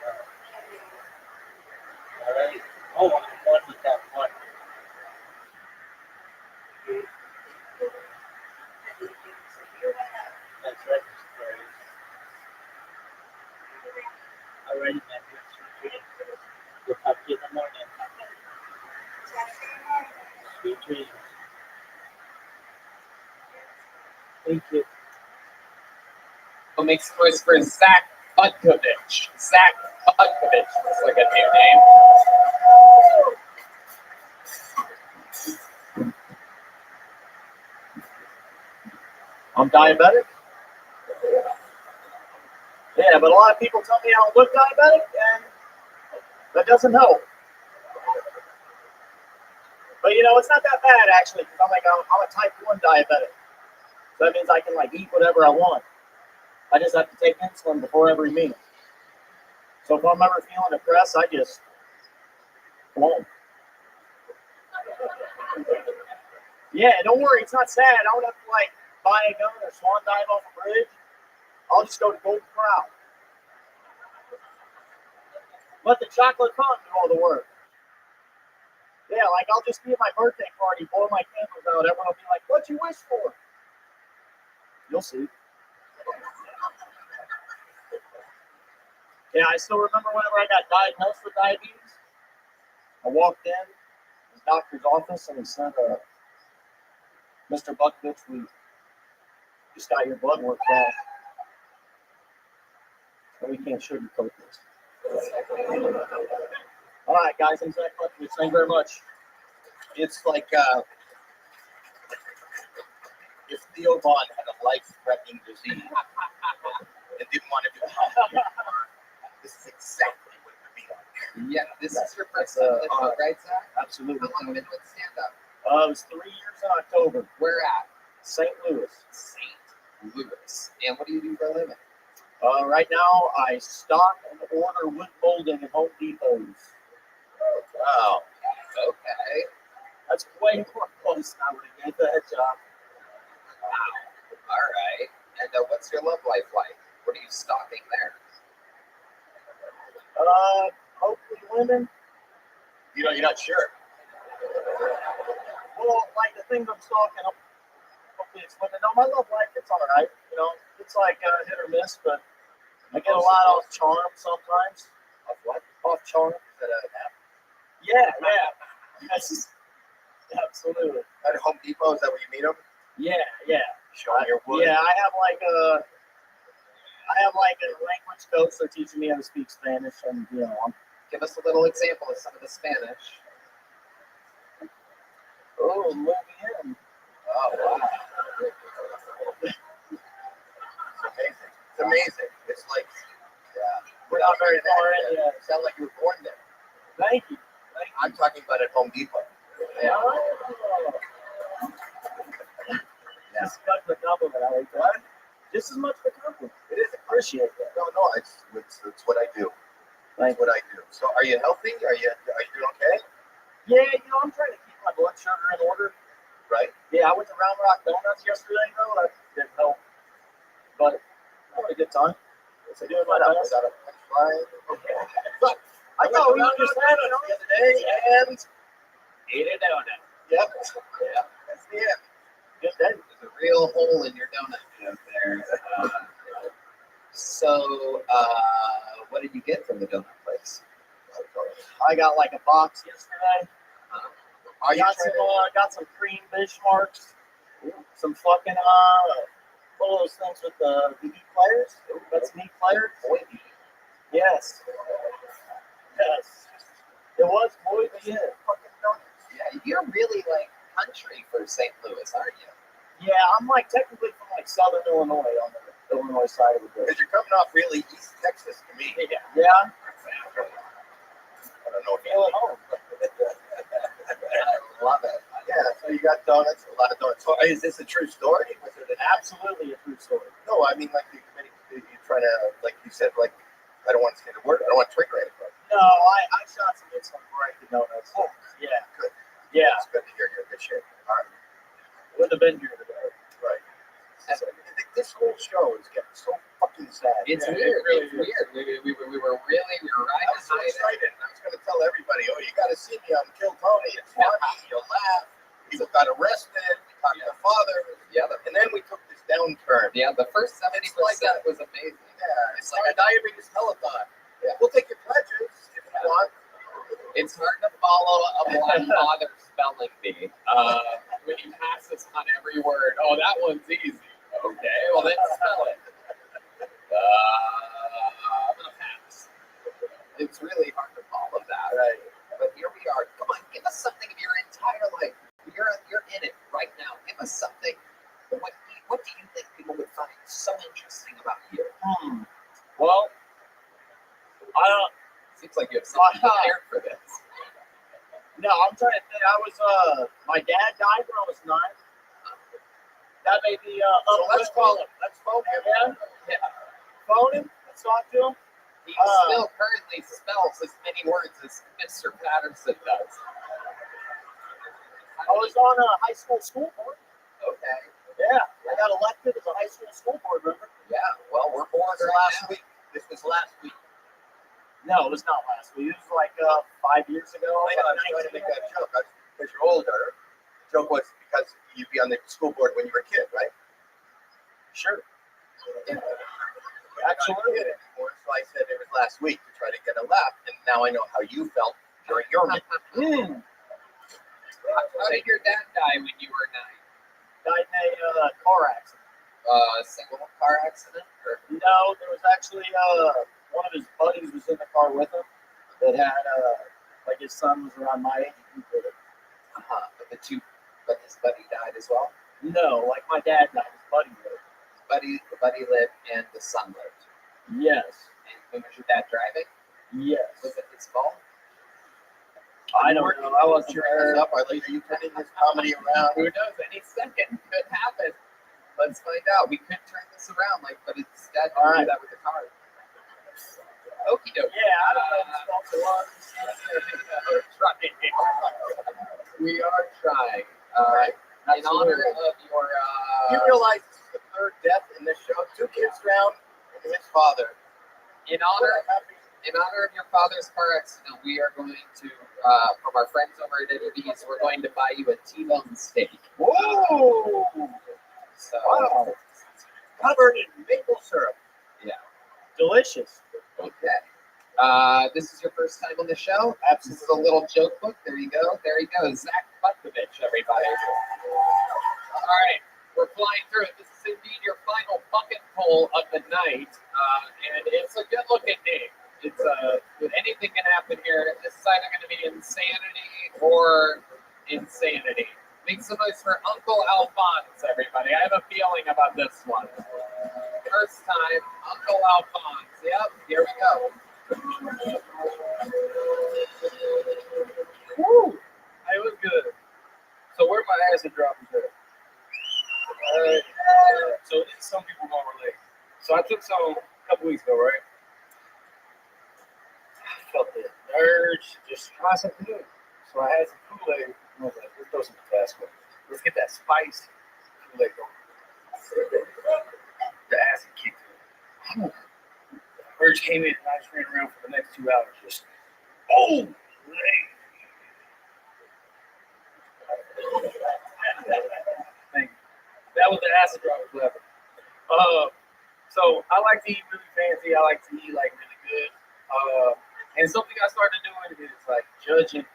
All right. Oh, I'm one with that one. That's right. All righty, man. We'll talk to you in the morning. Sweet dreams. Thank you. Who makes noise for Zach Butkovich? Zach Butkovich. That's like a new name. I'm diabetic. Yeah, but a lot of people tell me I don't look diabetic, and that doesn't help. But you know, it's not that bad actually, because I'm a type 1 diabetic. So that means I can like eat whatever I want. I just have to take insulin before every meal. So if I'm ever feeling depressed, I just won't. Yeah, don't worry, it's not sad. I don't have to like buy a gun or swan dive off a bridge. I'll just go to Golden Corral. Let the chocolate fountain do all the work. Yeah, like I'll just be at my birthday party, blow my candles out. Everyone will be like, "What'd you wish for?" You'll see. Yeah, I still remember whenever I got diagnosed with diabetes. I walked in his doctor's office and he said, "Mr. Buckovich, we just got your blood work back. And we can't sugarcoat this." All right, guys, I'm Zach Buckovich. Thank you very much. It's like if Theo Vaughn had a life-threatening disease and didn't want to do it anymore, this is exactly what it would be like. Yeah, this is your first time with the show, right, Zach? Absolutely. How long have you been with stand-up? It was 3 years in October. Where at? St. Louis. St. Louis. And what do you do for a living? Right now, I stock and order wood molding at Home Depots. Wow. Okay. That's way more close than I would have get that job. Wow. All right. And what's your love life like? What are you stocking there? Hopefully women. You're not sure. Well, like the things I'm stocking, hopefully it's women. No, my love life, it's all right. You know, it's like hit or miss, but I get a lot off charm sometimes. Off what? Off charm. Is that an app? Yeah. Yes. Absolutely. At Home Depot, is that where you meet them? Yeah. Show them your wood. Yeah, I have like a language coach. They're teaching me how to speak Spanish, and you know, Give us a little example of some of the Spanish. oh, muy bien. Oh, wow. It's amazing. It's like, We're not very far in yet. You sound like you were born there. Thank you. I'm talking about at Home Depot. Yeah. Just as much of a compliment. I like that. Just as much of a compliment. It is. Appreciate that. No, it's what I do. That's what I do. So, are you healthy? Are you doing okay? Yeah, you know, I'm trying to keep my blood sugar in order. Right. Yeah, I went to Round Rock Donuts yesterday, though. That didn't help. But I had a good time. So doing my best. Without a punchline. Okay. But I thought we were just having the other day and ate a donut. Yep. Yeah. That's the end. Good day. There's a real hole in your donut joke there. So, what did you get from the donut place? I got like a box yesterday. Are you trying to? Got some cream Bismarcks, some fucking what are those things with the meat players? That's meat players. Yes. Yes. It was boy. Yeah. Yeah, you're really like country for St. Louis, aren't you? Yeah, I'm like technically from like Southern Illinois on the Illinois side of the bridge. Because you're coming off really East Texas to me. Yeah. I don't know if Feel at home. I love it. Yeah, so you got donuts, a lot of donuts. So is this a true story? Was it Absolutely a true story. No, I mean, like, you're trying to, like you said, like, I don't want to say the word. I don't want to trigger anybody. No, I shot some hits on Breaking Donuts. Oh, yeah. Good. Yeah. It's good to hear you're in good shape. All right. Wouldn't have been here today. Right. So, this whole show is getting so fucking sad. It's weird. It's weird. We were riding I was so high. excited. I was going to tell everybody, oh, you got to see me on Kill Tony. It's funny. You'll laugh. People got arrested. We talked to father. Yeah. And then we took this downturn. Yeah, the first 70% was amazing. Yeah, it's like a diabetes telethon. Yeah. We'll take your pledges if you want. It's hard to follow a blind father spelling bee when he passes on every word. Oh, that one's easy. Okay, well then spell it. I'm gonna pass. It's really hard to follow that. Right. But here we are. Come on, give us something of your entire life. You're in it right now. Give us something. What do you think people would find so interesting about you? Well, I don't. Seems like you have something prepared for this. No, I'm trying to think. I was my dad died when I was 9. That may be So let's call him. Let's phone him. Yeah. Phone him. Let's talk to him. He still currently spells as many words as Mr. Patterson does. I was on a high school board. Okay. Yeah, I got elected as a high school board member. Yeah. Well, we're bored Last week. This was last week. No, it was not last week. It was like 5 years ago. I know, I was trying to make that joke. Because you're older. The joke was because you'd be on the school board when you were a kid, right? Sure. Yeah. Absolutely. So I said it was last week to try to get a laugh, and now I know how you felt during your meeting. How did your dad die when you were 9? Died in a car accident. Single car accident? Or? No, there was actually one of his buddies was in the car with him that had like his son was around my age. He did it. But his buddy died as well? No, like my dad died. His buddy lived. The buddy lived and the son lived. Yes. And was your dad driving? Yes. Was it his fault? I don't know. I wasn't Turning this up. Are you turning this comedy around? Who knows? Any second could happen. Let's find out. We could turn this around, but instead we'll do that with the car. Okie dokie. Yeah, I don't know. We are trying. In honor of your. You realize this is the third death in this show. 2 kids drowned and his father. In honor of your father's car accident, we are going to, from our friends over at Eddie V's, we're going to buy you a T-bone steak. Whoa! So, Wow. Covered in maple syrup. Yeah. Delicious. Okay. This is your first time on the show? This is a little joke book. There you go. There you go. Zach Butkovich, everybody. All right. We're flying through it. This is indeed your final bucket pull of the night. And it's a good-looking name. It's anything can happen here. This is either going to be insanity or insanity. Make some noise for Uncle Alphonse, everybody. I have a feeling about this one. First time, Uncle Alphonse. Yep, here we go. Woo! It was good. So where my acid droppers at? So some people gonna relate. So I took some a couple weeks ago, right? I felt the urge to just try something new. So I had some Kool-Aid. I was like, let's throw some Tabasco. Let's get that spice Kool-Aid going. The acid kicked in. The urge came in, and I just ran around for the next 2 hours. Just, Thank you. That was the acid drop level. So I like to eat really fancy. I like to eat like really good. And something I started doing is like judging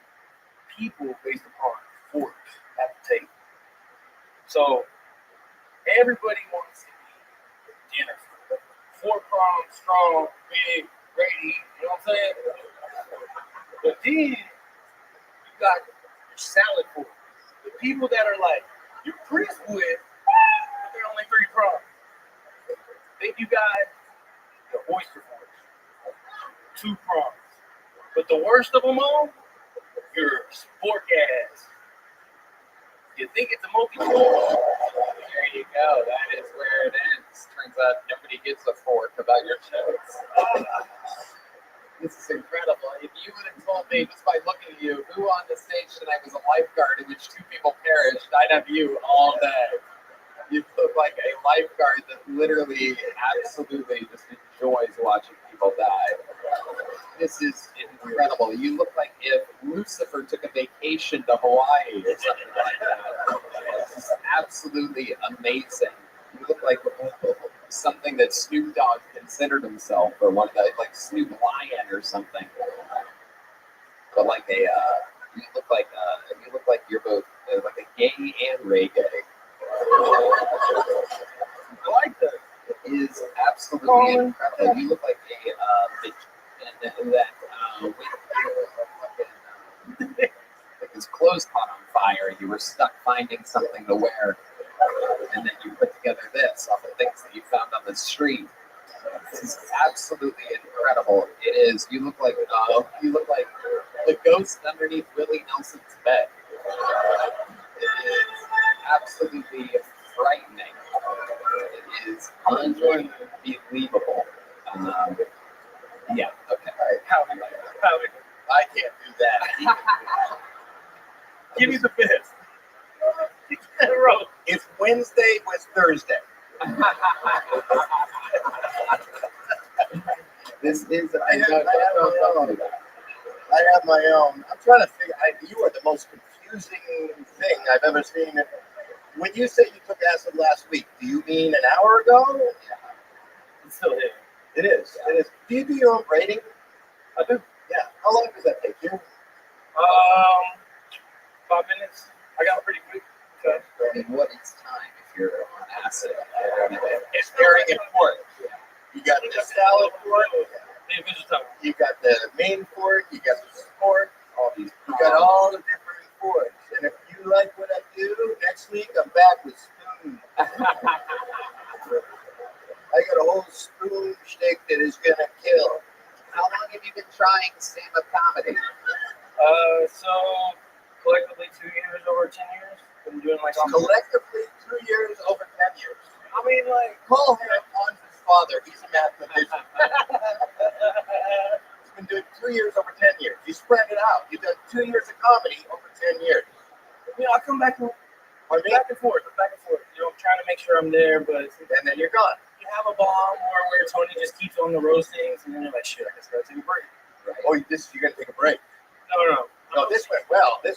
people based upon fork at the table. So everybody wants to eat dinner. 4-pronged, strong, big, ready to eat. You know what I'm saying? But then you got your salad fork. The people that are like, you're crisp with, but they're only 3 prongs. Then you got the oyster forks, 2 prongs. But the worst of them all, your spork ass. You think it's a multi-tool? There you go. That is where it ends. Turns out nobody gives a fork about your jokes. This is incredible. If you would have told me just by looking at you who on the stage tonight was a lifeguard in which 2 people perished, I'd have you all day. You look like a lifeguard that literally absolutely just enjoys watching people die. This is incredible. You look like if Lucifer took a vacation to Hawaii or something like that. This is absolutely amazing. You look like something that Snoop Dogg considered himself, or one of the, like Snoop Lion or something. But like a, you look like you're both like a gay and reggae. I like that. It is absolutely incredible. You look like like his clothes caught on fire. You were stuck finding something to wear, and then you put together this off of things that you found on the street. This is absolutely incredible. It is. You look like the ghost underneath Willie Nelson's bed. It is absolutely frightening. It is unbelievable. Yeah. Okay. Howdy. I can't do that. Give me the best. If Wednesday was Thursday. This is. I have my own. I'm trying to figure. You are the most confusing thing I've ever seen. When you say you took acid last week, do you mean an hour ago? It's still here. It is. It is. Do you do your own grading? I do. Yeah. How long does that take you? 5 minutes. I got it pretty quick. Okay. I mean, what is time if you're on acid? It's very important. You got the salad fork. You got the main fork. You got the support. All these. You got all the different forks. And if you like what I do, next week I'm back with spoons. I got a whole spoon stick that is gonna kill. How long have you been trying stand-up comedy? So collectively 2 years, over 10 years. Been doing like Collectively 2 years, over 10 years. I mean, like, Call him on his father. He's a mathematician. He's been doing 2 years, over 10 years. You spread it out. You've done 2 years of comedy over 10 years. you know, I come back and back and forth. You know, I'm trying to make sure I'm there, but And then you're gone. you have a bomb where Tony just keeps on the roastings, and then you're like, shit, I guess I gotta take a break. Right. Oh, you're going to take a break. No. No, this went well. The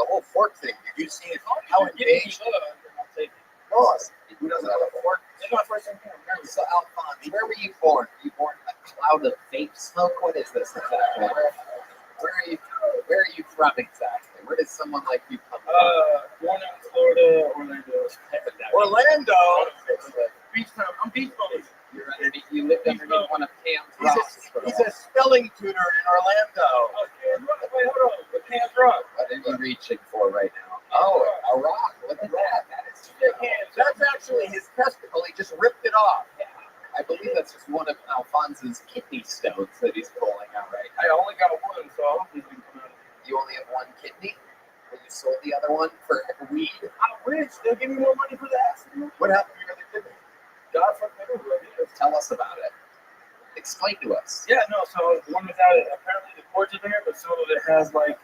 whole fork thing. Did you see how engaged? I'll take it. No, who doesn't have a fork? It's my first time here. So, Alphonse, where were you born? Were you born in a cloud of vape smoke? What is this exactly? Where are you from exactly? Where did someone like you come from? Born in Florida, Orlando. Orlando. Beach town. I'm beach bum. You lived underneath one of Cam's rocks. He's a spelling tutor in Orlando. Okay, wait, hold on. What Cam's rock? What are you reaching for right now? Oh, a rock. Look at that. That is That's actually his testicle. He just ripped it off. Yeah. I believe that's just one of Alphonse's kidney stones that he's pulling out right I only got one, so I hope this can come out. now. You only have one kidney? Well, you sold the other one for weed? I'm rich. They'll give me more money for the accident. What happened to your other kidney? God fuck me over. Tell us about it. Explain to us. Yeah, no, so I was born without it. Apparently the cords are there, but some of it has like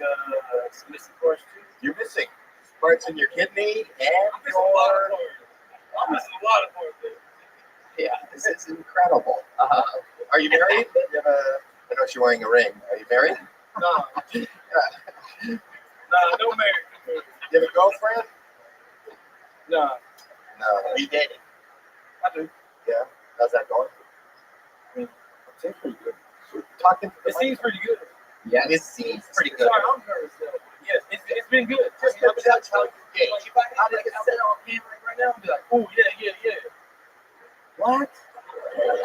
some missing cords too. You're missing parts in your kidney and I'm missing a lot of cords. I'm missing a lot of cords there. Yeah, this is incredible. Are you married? You have I know you're wearing a ring. Are you married? No. No marriage. You have a girlfriend? No. No. Are you dating? I do. Yeah. How's that going? It seems pretty good. Talking. It seems pretty good. Yes. It seems pretty good. Sorry, I'm nervous though. Yes, it It's been good. Just to judge how you gauge. Like, if I had like a set on camera right now, I'd be like, oh yeah. What?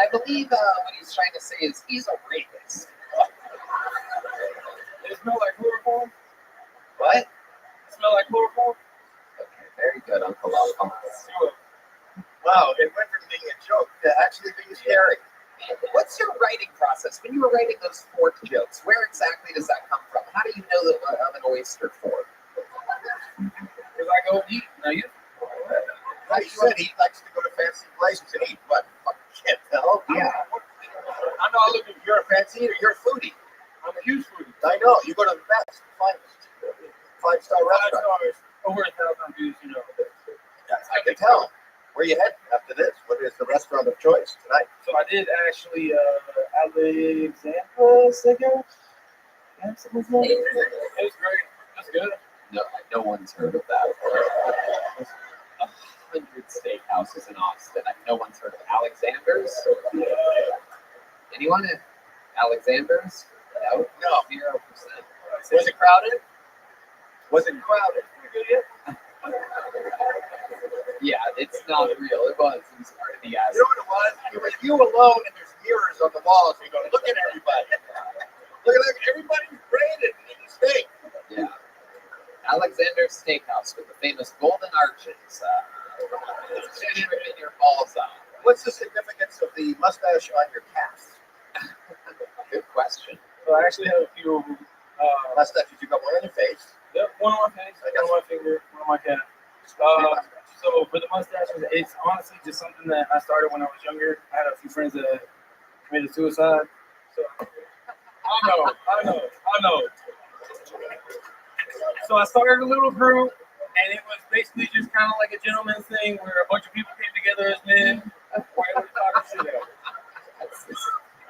I believe what he's trying to say is he's a rapist. It smell like chloroform. What? It smell like chloroform. Okay, very good, Uncle Alphonse. Wow, it went from being a joke to actually being scary. What's your writing process? When you were writing those fork jokes, where exactly does that come from? How do you know of an oyster fork? Because I go eat. Now you. Like you said, he likes to go to fancy places and eat, but can't tell. Yeah. I'm not looking. You're a fancy eater. You're a foodie. I'm a huge foodie. I know. You go to the best, finest, 5-star restaurant. 5 stars, over 1,000 views. You know. I can tell. Where you heading after this? What is the restaurant of choice tonight? So I did actually Alexandra Steakhouse. That's his name. It was great. That's good. No one's heard of that. 100 steakhouses in Austin. No one's heard of Alexander's. Anyone at Alexander's? No. 0%. Was it crowded? Was it crowded? Yeah, it's not real. It was part of the ass. You know what it was? It was you alone, and there's mirrors on the walls. You go, look at everybody. Look at everybody's graded and eating steak. Yeah. Alexander's Steakhouse with the famous golden arches. Trimming your balls out. What's the significance of the mustache on your calf? Good question. So I actually have a few mustaches. You got one on your face. Yep, one on my face, one on my finger, one on my calf. So for the mustaches, it's honestly just something that I started when I was younger. I had a few friends that committed suicide. So I know. So I started a little group, and it was basically just kind of like a gentleman's thing where a bunch of people came together as men. Why would talk shit out?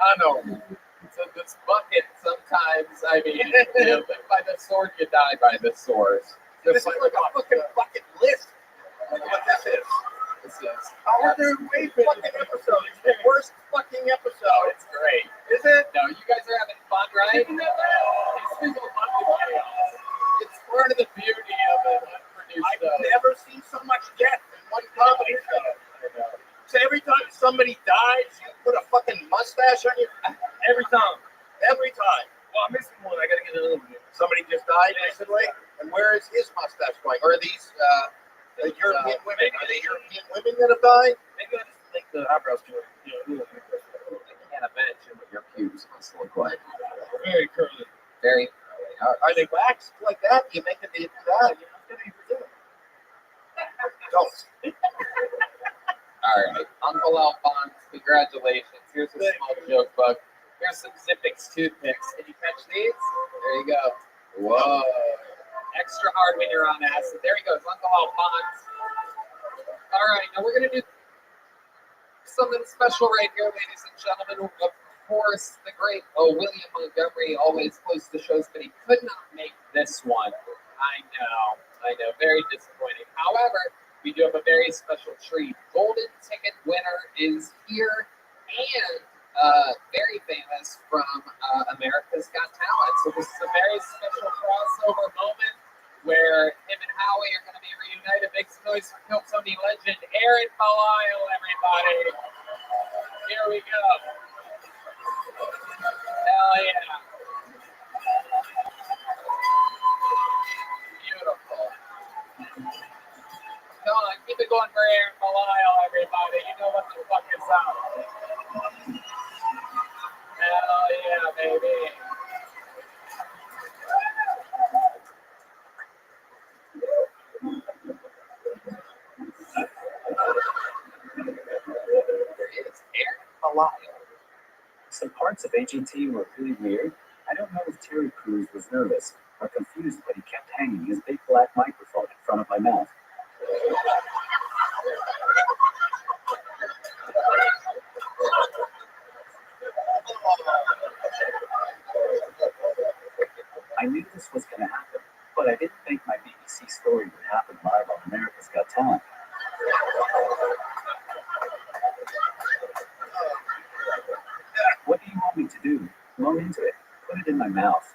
I know. So this bucket, sometimes, I mean, you know, by the sword, you die by the sword. This is like a fucking bucket list. Look what this is. This is How are way fucking episode? It's the worst fucking episode. It's great. Is it? No, you guys are having fun, right? It's part of the beauty of an unproduced I've show. never seen so much death in one comedy show. So every time somebody dies, you put a fucking mustache on your. Every time. Every time. Well, I'm missing one. I gotta get another one. Somebody just died recently, and where is his mustache going? Or are these European women? Are they European women that have died? Maybe I just think the eyebrows too. I can't imagine what your pubes must look like. Very curly. Very. Are they waxed like that? You make them do that? Don't. All right, Uncle Alphonse, congratulations. Here's a small joke book. Here's some Zippix toothpicks. Can you catch these? There you go. Whoa. Extra hard when you're on acid. There he goes, Uncle Alphonse. All right, now we're going to do something special right here, ladies and gentlemen. Of course, the great William Montgomery always closed the shows, but he could not make this one. I know. Very disappointing. However, we do have a very special treat. Golden ticket winner is here and very famous from America's Got Talent. So this is a very special crossover moment where him and Howie are going to be reunited. Make some noise for Kill Tony legend Aaron Belisle, everybody. Here we go. Hell yeah. Beautiful. Come on, keep it going for Aaron Belisle, everybody. You know what the fuck is up. Hell yeah, baby. There is Aaron Belisle. Some parts of AGT were really weird. I don't know if Terry Crews was nervous or confused, but he kept hanging his big black microphone in front of my mouth. I knew this was going to happen, but I didn't think my BBC story would happen live on America's Got Talent. What do you want me to do? Blow into it. Put it in my mouth.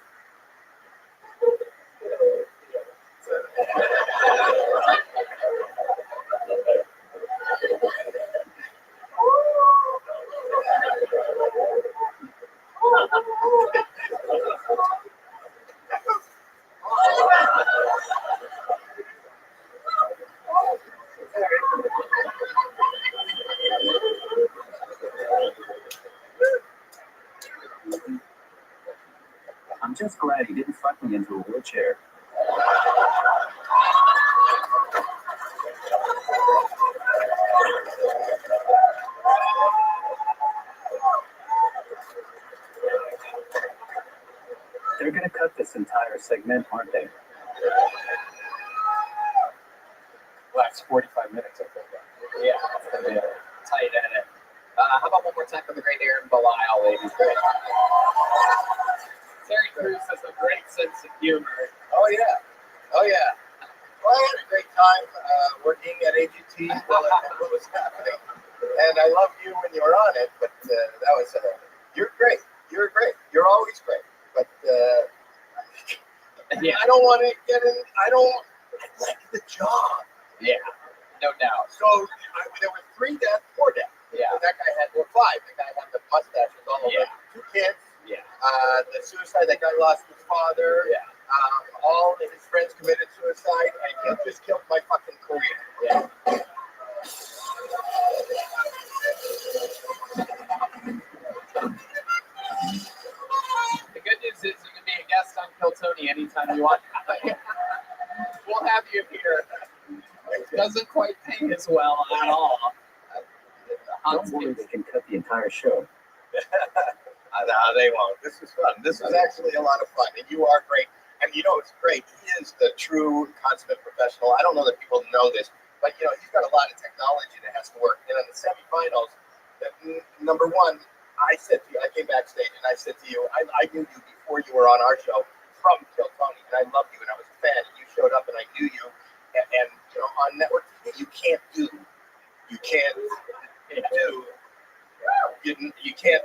just glad he didn't fuck me into a wheelchair. They're gonna cut this entire segment, aren't they? Last 45 minutes, I think. Yeah, it's gonna be a tight edit. How about one more time for the great Aaron Belial, ladies and gentlemen? Terry Crews has a great sense of humor. Oh yeah. Well, I had a great time working at AGT while what was happening, and I loved you when you were on it. But that was you're great. You're great. You're always great. But Yeah. I don't want to get in. I like the job. Yeah, no doubt. So there were 4 deaths. Yeah. And that guy had 5. The guy had the mustaches all over. Yeah. 2 kids. Yeah. The suicide. That guy lost his father. Yeah. All of his friends committed suicide, and he just killed my fucking career. Yeah. The good news is you can be a guest on Kill Tony anytime you want. We'll have you here. It doesn't quite pay as well at all. Don't worry, they can cut the entire show. No, they won't. This is fun. This is actually a lot of fun, and you are great. And you know, it's great. He is the true consummate professional. I don't know that people know this, but you know, he's got a lot of technology that has to work. And in the semifinals, number one, I said to you, I came backstage and I said to you, I knew you before you were on our show from Kill Tony, and I loved you, and I was a fan. And you showed up, and I knew you. And you know, on network TV, you can't do. You can't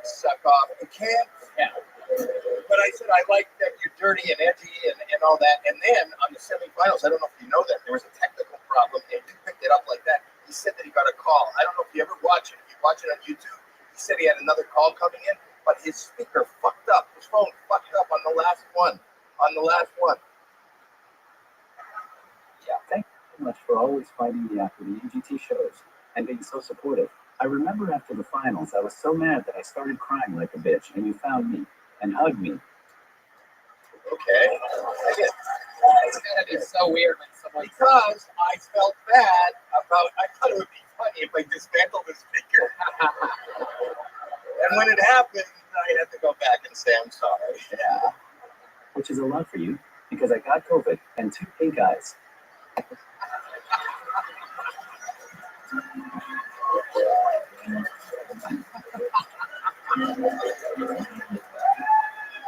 suck off. You can't. Yeah. But I said I like that you're dirty and edgy and all that. And then on the semifinals, I don't know if you know that there was a technical problem, and you picked it up like that. He said that he got a call. I don't know if you ever watch it. If you watch it on YouTube, he said he had another call coming in, but his speaker fucked up. His phone fucked up on the last one. Yeah, thank you so much for always fighting me after the UGT shows and being so supportive. I remember after the finals, I was so mad that I started crying like a bitch, and you found me and hugged me. Okay. It's gonna be so weird when someone Because I felt bad about. I thought it would be funny if I dismantled the speaker. And when it happened, I had to go back and say I'm sorry. Yeah. Which is a lot for you, because I got COVID and 2 pink eyes.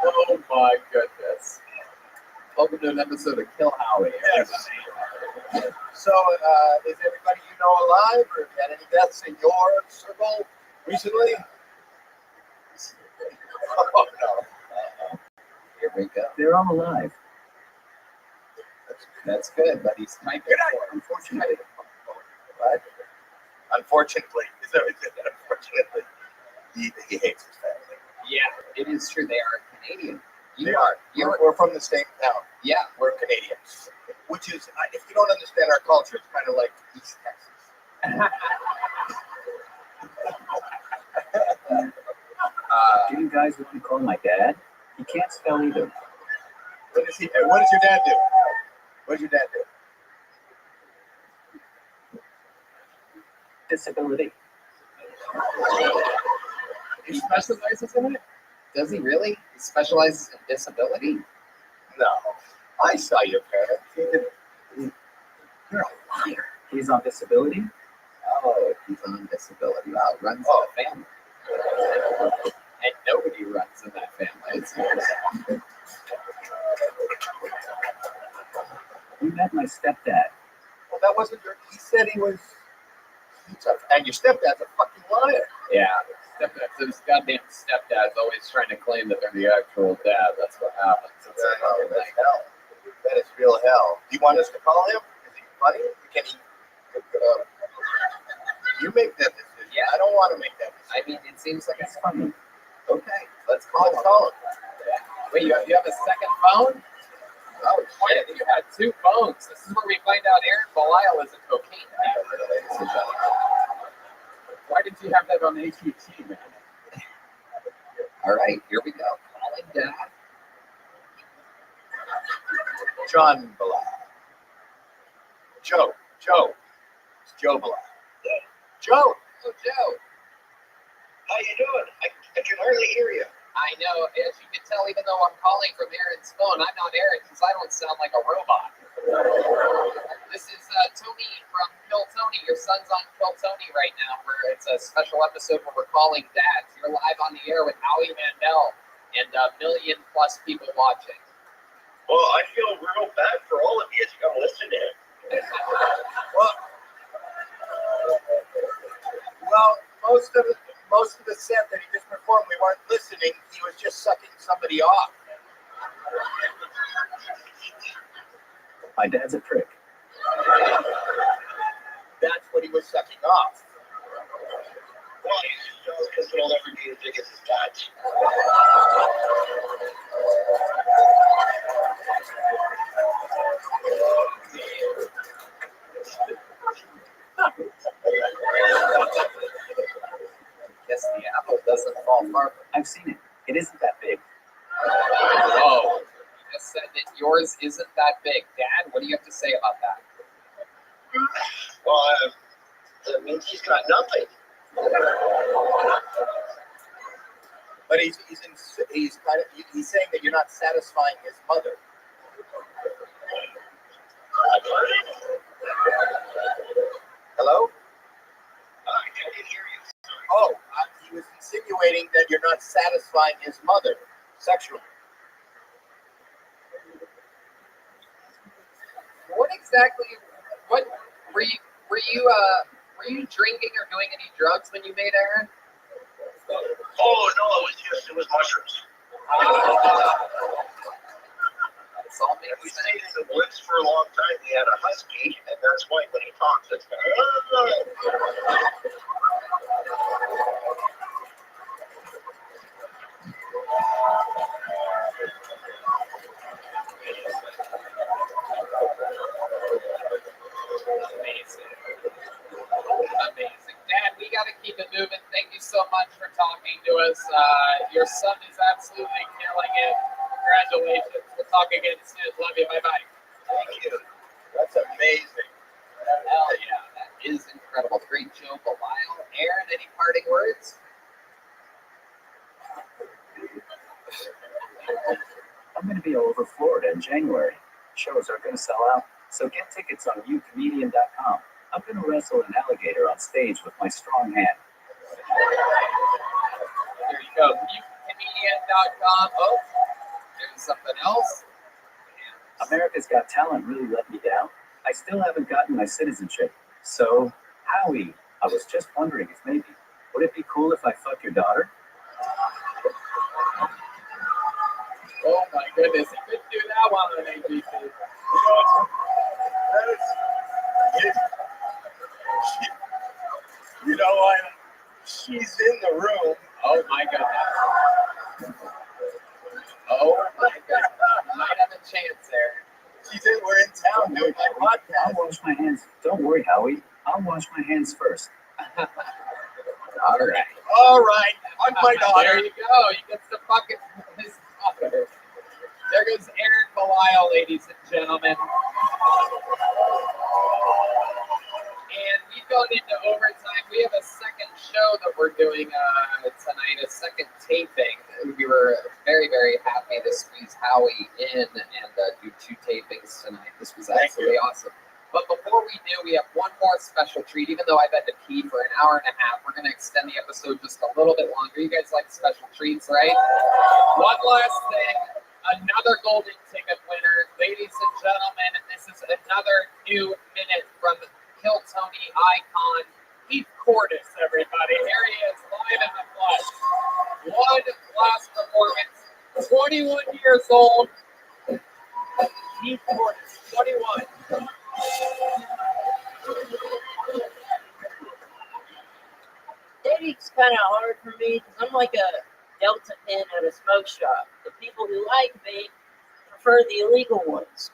Oh my goodness. Welcome to an episode of Kill Howie. Yes. So, is everybody you know alive, or have you had any deaths in your circle recently? Oh, no. Here we go. They're all alive. That's good, but he's typing Unfortunately. What? Unfortunately. Is that what you said? Unfortunately. He hates his family. Yeah, it is true. They are Canadian. They are. We're from the same town. Yeah. We're Canadians. Which is, if you don't understand our culture, it's kind of like East Texas. Do you guys want to call my dad? He can't spell either. What does your dad do? What does your dad do? Disability. He specializes in it? Does he really? He specializes in disability? No. I saw your parents. You're a liar. He's on disability? Oh, he's on disability. Wow, runs in the family. And nobody runs in that family. It's You met my stepdad. Well, that wasn't your. He said he was. And your stepdad's a fucking liar. yeah. This goddamn stepdad's always trying to claim that they're the actual dad. That's what happens. It's No, that's hell. That is real hell. Do you want us to call him? Is he funny? Can he? You make that decision. Yeah. I don't want to make that decision. I mean, it seems like It's funny. okay. Let's call him. Call him. Wait, you have a second phone? Oh, Shit, you had 2 phones. This is where we find out Aaron Belial is a cocaine dealer, ladies and gentlemen. Why did you have that on AQT, man? All right, here we go. Calling Dad. John Bilal. Joe. It's Joe Bilal. Joe. Oh, Joe. How you doing? I can hardly hear you. I know, as you can tell, even though I'm calling from Aaron's phone, I'm not Aaron because I don't sound like a robot. This is Tony from Kill Tony. Your son's on Kill Tony right now. It's a special episode where we're calling dads. You're live on the air with Howie Mandel and a million plus people watching. Well, I feel real bad for all of you as you don't listen to him. Well, most of the set that he just performed, we weren't listening. He was just sucking somebody off. My dad's a prick. That's what he was sucking off. Well, he's just jealous because he'll never be as big as his dad. Guess the apple doesn't fall far. I've seen it. It isn't that big. Oh, you just said that yours isn't that big. Dad, what do you have to say about that? Well, that means he's got nothing. But he's saying that you're not satisfying his mother. Hello? I didn't hear you. Oh, he was insinuating that you're not satisfying his mother sexually. What exactly? What were you? Were you drinking or doing any drugs when you made Aaron? Oh no, it was mushrooms. It's all makes We sense. stayed in the woods for a long time. He had a husky, and that's why when he talks, it's kind of. Amazing. Dad, we got to keep it moving. Thank you so much for talking to us. Your son is absolutely killing it. Congratulations. We'll talk again soon. Love you. Bye-bye. Thank you. That's amazing. Hell yeah, that is incredible. Great Joe Bilal. Aaron, any parting words? I'm going to be all over Florida in January. Shows are going to sell out, so get tickets on youcomedian.com. I'm going to wrestle an alligator on stage with my strong hand. There you go. Youcomedian.com. Oh, there's something else. America's Got Talent really let me down. I still haven't gotten my citizenship. So, Howie, I was just wondering if maybe, would it be cool if I fuck your daughter? Oh my goodness, he couldn't do that one on an AGP. You know what? She's in the room. Oh my goodness. Oh my goodness. You might have a chance there. We're in town doing my podcast. I'll wash my hands. Don't worry, Howie. I'll wash my hands first. All right. All right. Fuck my daughter. There you go. He gets to fuck his daughter. There goes Aaron Bilal, ladies and gentlemen. And we've gone into overtime. We have a second show that we're doing tonight, a second taping. We were very, very happy to squeeze Howie in and do 2 tapings tonight. This was absolutely awesome. But before we do, we have one more special treat. Even though I've had to pee for an hour and a half, we're going to extend the episode just a little bit longer. You guys like special treats, right? One last thing. Another golden ticket winner. Ladies and gentlemen, this is another new minute from Kill Tony icon, Keith Cordes, everybody. Here he is, live in the flesh. One last performance. 21 years old. Keith Cordes, 21. Dating's kind of hard for me because I'm like a Delta pin at a smoke shop. The people who like me prefer the illegal ones.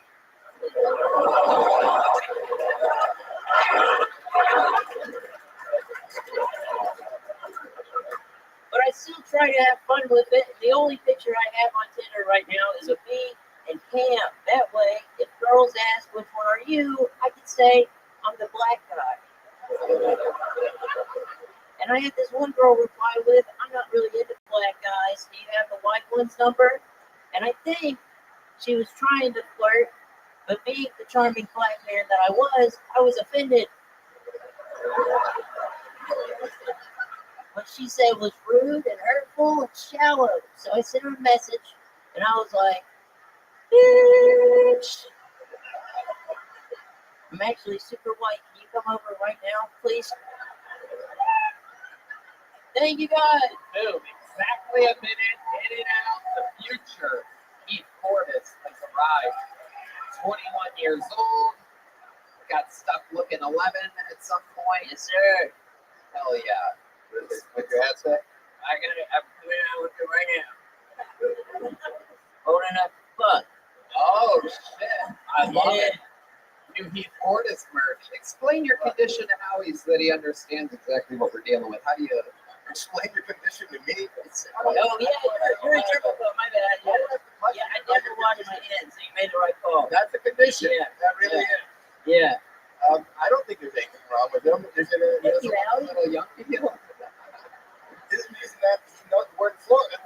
But I still try to have fun with it. The only picture I have on Tinder right now is of me and camp. That way, if girls ask which one are you, I can say I'm the black guy. And I had this one girl reply with, I'm not really into black guys. Do you have the white one's number? And I think she was trying to flirt, but being the charming black man that I was offended. What she said was rude and hurtful and shallow. So I sent her a message, and I was like, bitch. I'm actually super white. Can you come over right now, please? Thank you, guys. Boom. Exactly a minute in and out. The future. Keith Portis has arrived. 21 years old. Got stuck looking 11 at some point. Yes, sir. Hell yeah. With your headset? I got it. I'm coming out with it right now. Holding up the fuck. Oh, shit. I love Yeah. it. New Heath Portis merch. Explain your condition to Howie so that he understands exactly what we're dealing with. How do you Explain your condition to me. Oh, yeah, you're a germaphobe. My bad. Yeah, I never washed my hands, so you made the right call. That's a condition. Yeah. That really is. Yeah. I don't think there's anything wrong with them. There's Thank you, Allie. little young people? isn't that you know we're in Florida.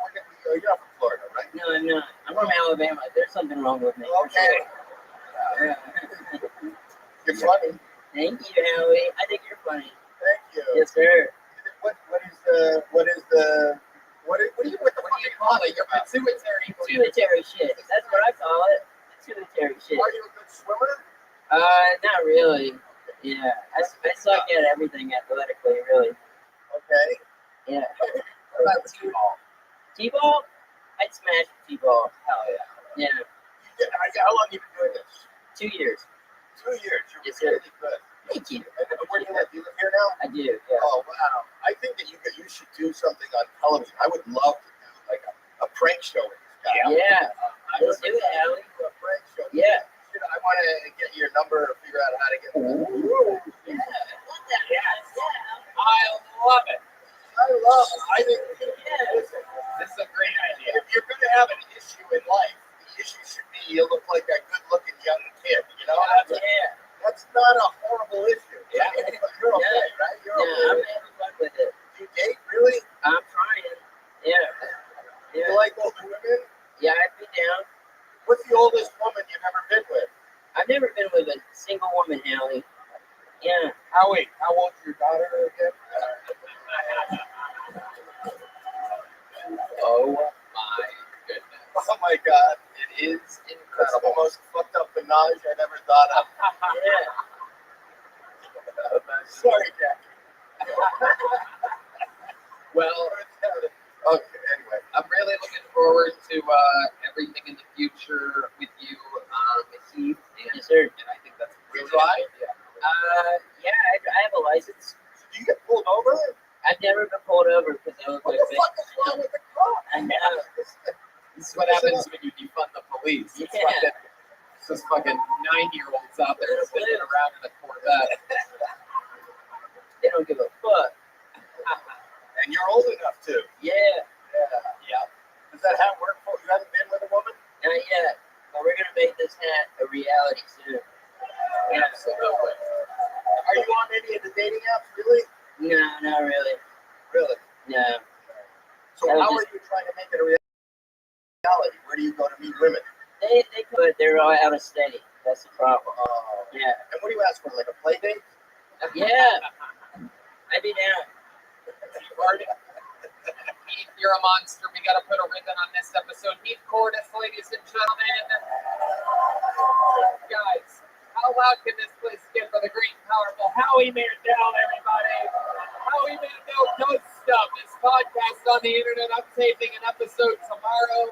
You're not from Florida, right? No, I'm not. I'm from Alabama. There's something wrong with me. for Okay. sure. Yeah. You're funny. Thank you, Howie. I think you're funny. Thank you. Yes, sir. What do you call it? Your pituitary. Pituitary shit. That's what I call it. Pituitary shit. Are you a good swimmer? Not really. Yeah, I suck at everything athletically, really. Okay. Yeah. What about T-ball? T-ball? I'd smash T-ball. Hell yeah. Yeah. How long have you been doing this? 2 years. 2 years. You're Yes, sir. really good. Thank you. And where do you live? Do you live here now? I do. Yeah. Oh wow! I think that you should do something on television. I would love to do like a prank show with this guy. Yeah. Let's do it, Allie. A prank show. Yeah. I want to get your number or figure out how to get it. Yeah. I love that. Yes. Yeah. I love it. I think listen, This is a great idea. if you're going to have an issue in life, the issue should be you look like a good-looking young kid. You know, that's not a horrible issue. Yeah. You're okay, right? You're Yeah, I'm okay. having fun with it. Do you date, really? I'm trying. Yeah. You like older women? Yeah, I'd be down. What's the oldest woman you've ever been with? I've never been with a single woman, Allie. Yeah. Howie, how old's your daughter again? Oh my goodness. Oh my God. It is That's the incredible. most fucked up menage I've ever thought of. Yeah. Sorry, Jackie. Well, Okay, anyway. I'm really looking forward to everything in the future with you, Heath. And, Yes, sir. and I think that's really drive? Yeah, I have a license. Do you get pulled over? I've never been pulled over because I look What like the fuck is wrong with the car? I know. This is what happens when you defund the police. It's Yeah. just fucking 9-year-olds out there sitting around in a Corvette. They don't give a fuck. And you're old enough to. Yeah. Yeah. Does that hat work for you? You haven't been with a woman? Not yet. But we're gonna make this hat a reality soon. Absolutely. Are you on any of the dating apps, really? No, not really. Really? No. So That was how just- are you trying to make it a reality? Where do you go to meet women? They could. They're all out of state. That's the problem. Yeah. And what do you ask for, like a play date? Yeah. I'd be down. Heath, you're a monster. We got to put a ribbon on this episode. Heath Cordes, ladies and gentlemen. Guys, how loud can this place get for the great and powerful Howie Mandel, everybody? Howie Mandel does stuff. This podcast on the internet. I'm taping an episode tomorrow.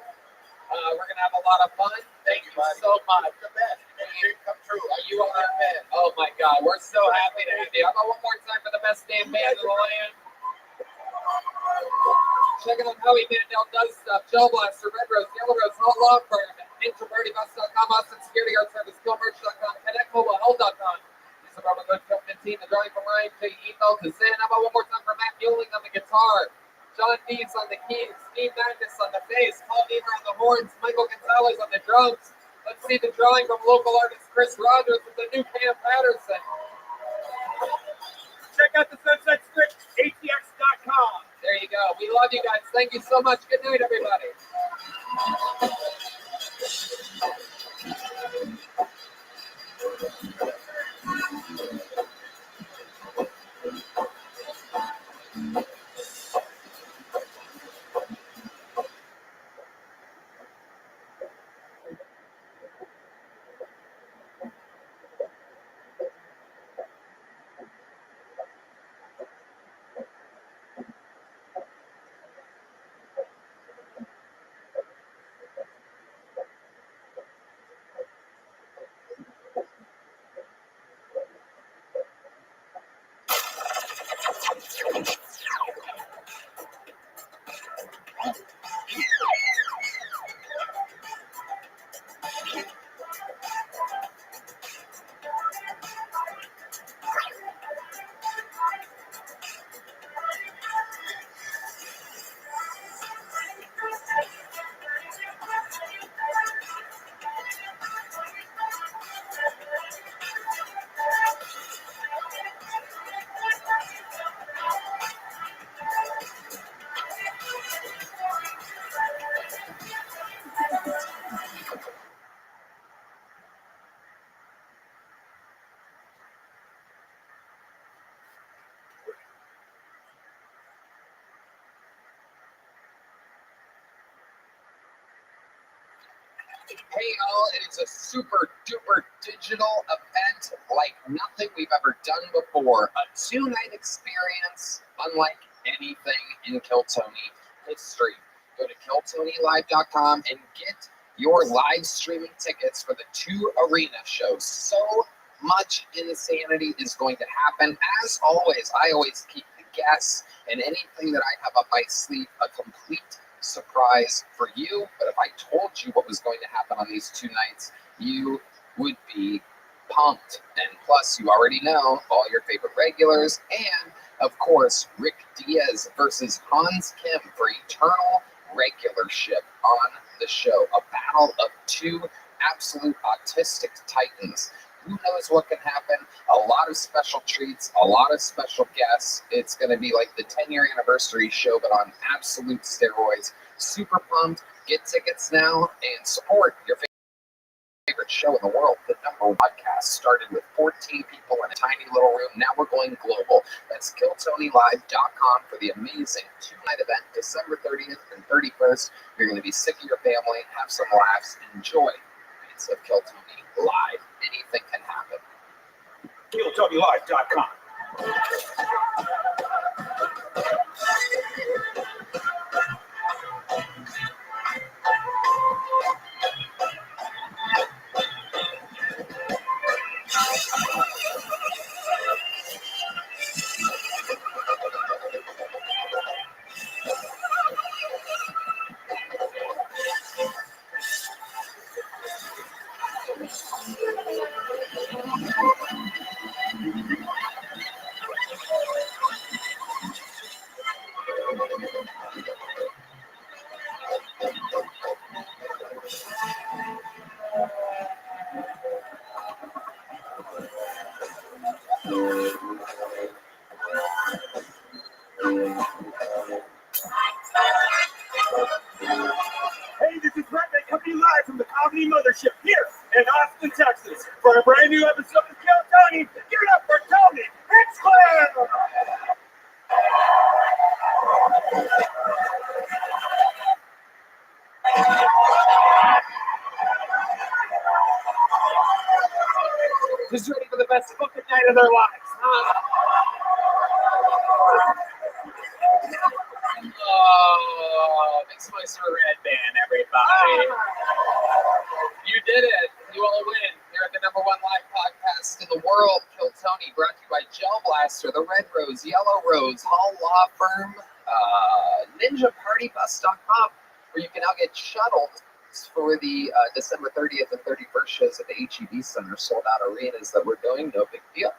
We're going to have a lot of fun. Thank you so much. The best. And it didn't come true. You are a man. Oh, my God. We're so happy to have you. How about one more time for the best damn band in the land? Check out Howie Mandel does stuff. Gel Blaster, Red Rose, Yellow Rose, Hot Law Firm, IntrovertiBus.com, Austin Security Guard Service, KillMerch.com, ConnectMobileHealth.com. Use the promo code COVE15. The drawing from Ryan to email to Zan. How about one more time for Matt Mueling on the guitar? John Deeds on the keys, Steve Magnus on the bass, Paul Beaver on the horns, Michael Gonzalez on the drums, see the drawing from local artist Chris Rogers with the new Pam Patterson. Check out the Sunset Strip, ATX.com. There you go. We love you guys. Thank you so much. Good night, everybody. Hey y'all, it is a super duper digital event like nothing we've ever done before. A 2-night experience unlike anything in Kiltony history. Go to KiltonyLive.com and get your live streaming tickets for the 2 arena shows. So much insanity is going to happen. As always, I always keep the guests and anything that I have up my sleeve a complete surprise for you. But if I told you what was going to happen on these 2 nights, you would be pumped. And plus, you already know all your favorite regulars, and of course, Rick Diaz versus Hans Kim for eternal regularship on the show. A battle of 2 absolute autistic titans. Who knows what can happen? A lot of special treats, a lot of special guests. It's going to be like the 10-year anniversary show, but on absolute steroids. Super pumped. Get tickets now and support your favorite show in the world. The #1 podcast started with 14 people in a tiny little room. Now we're going global. That's KiltonyLive.com for the amazing 2-night event, December 30th and 31st. You're going to be sick of your family, have some laughs, enjoy bits of Kiltony Live. Anything can happen. KiltonyLive.com. Hey, this is Rabbi coming live from the Comedy Mothership here in Austin, Texas, for a brand new episode of Kill Tony. Give it up for Tony Hinchcliffe! Who's ready for the best fucking night of their lives? Oh, makes my red band, everybody. You did it. You all win. You're at the #1 live podcast in the world. Kill Tony, brought to you by Gel Blaster, the Red Rose, Yellow Rose, Hall Law Firm, NinjaPartyBus.com, where you can now get shuttled for the December 30th and 31st shows at the HEB Center, sold out arenas that we're doing. No big deal.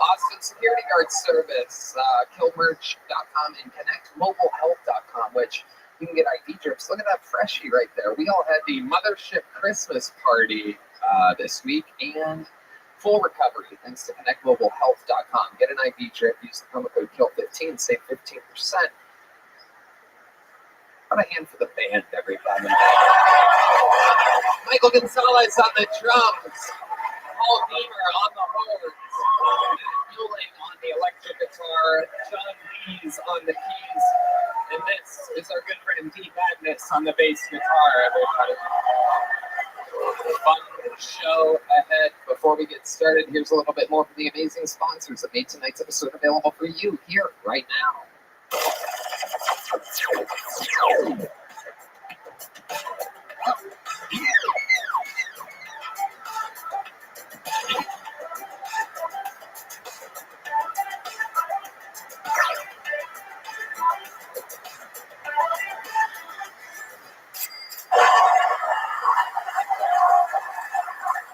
Austin Security Guard Service, killmerch.com, and connectmobilehealth.com, which You can get IV drips. Look at that freshie right there. We all had the Mothership Christmas party this week and full recovery thanks to ConnectGlobalHealth.com. Get an IV drip. Use the promo code KILL15. Save 15%. Put a hand for the band, everybody. Michael Gonzalez on the drums. Paul Beamer on the horns. Matt Mueling on the electric guitar. John Lees on the keys. And this is our good friend D Madness on the bass guitar, everybody. Fun show ahead. Before we get started, here's a little bit more from the amazing sponsors that made tonight's episode available for you here right now.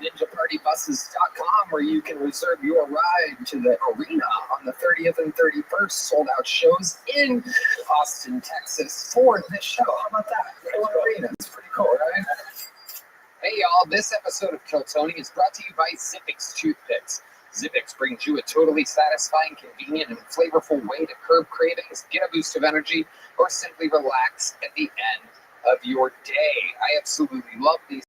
NinjaPartyBuses.com, where you can reserve your ride to the arena on the 30th and 31st. Sold out shows in Austin, Texas for this show. How about that? Little arena. It's pretty cool, right? Hey, y'all. This episode of Kill Tony is brought to you by Zippix Toothpicks. Zippix brings you a totally satisfying, convenient, and flavorful way to curb cravings, get a boost of energy, or simply relax at the end of your day. I absolutely love these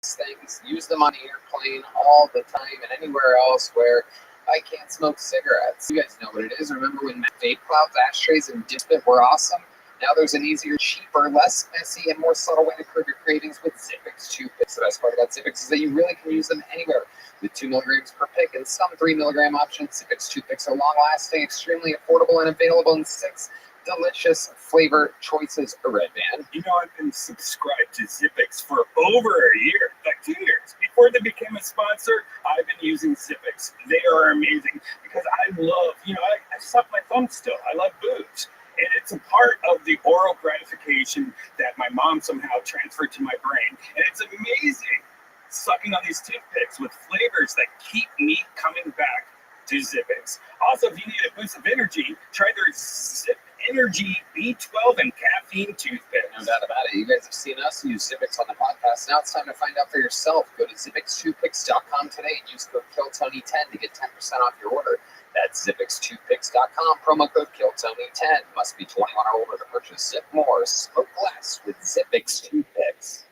things. Use them on the airplane all the time and anywhere else where I can't smoke cigarettes. You guys know what it is. Remember when vape clouds, ashtrays, and Dispit were awesome? Now there's an easier, cheaper, less messy, and more subtle way to curb your cravings with Zippix Toothpicks. The best part about Zippix is that you really can use them anywhere. With 2 milligrams per pick and some 3 milligram options, Zippix Toothpicks are long-lasting, extremely affordable, and available in 6 delicious flavor choices. A Red Band. You know, I've been subscribed to Zippix for over a year, like 2 years. Before they became a sponsor, I've been using Zippix. They are amazing because I love, I suck my thumb still. I love booze. And it's a part of the oral gratification that my mom somehow transferred to my brain. And it's amazing sucking on these toothpicks with flavors that keep me coming back to Zippix. Also, if you need a boost of energy, try their Zip Energy B12 and caffeine toothpicks. No doubt about it. You guys have seen us use Zippix on the podcast. Now it's time to find out for yourself. Go to ZippixToothpicks.com today and use code KILLTONY10 to get 10% off your order. That's ZippixToothpicks.com. Promo code KILLTONY10. Must be 21 or older to purchase. Zip more, smoke less with Zippix Toothpicks.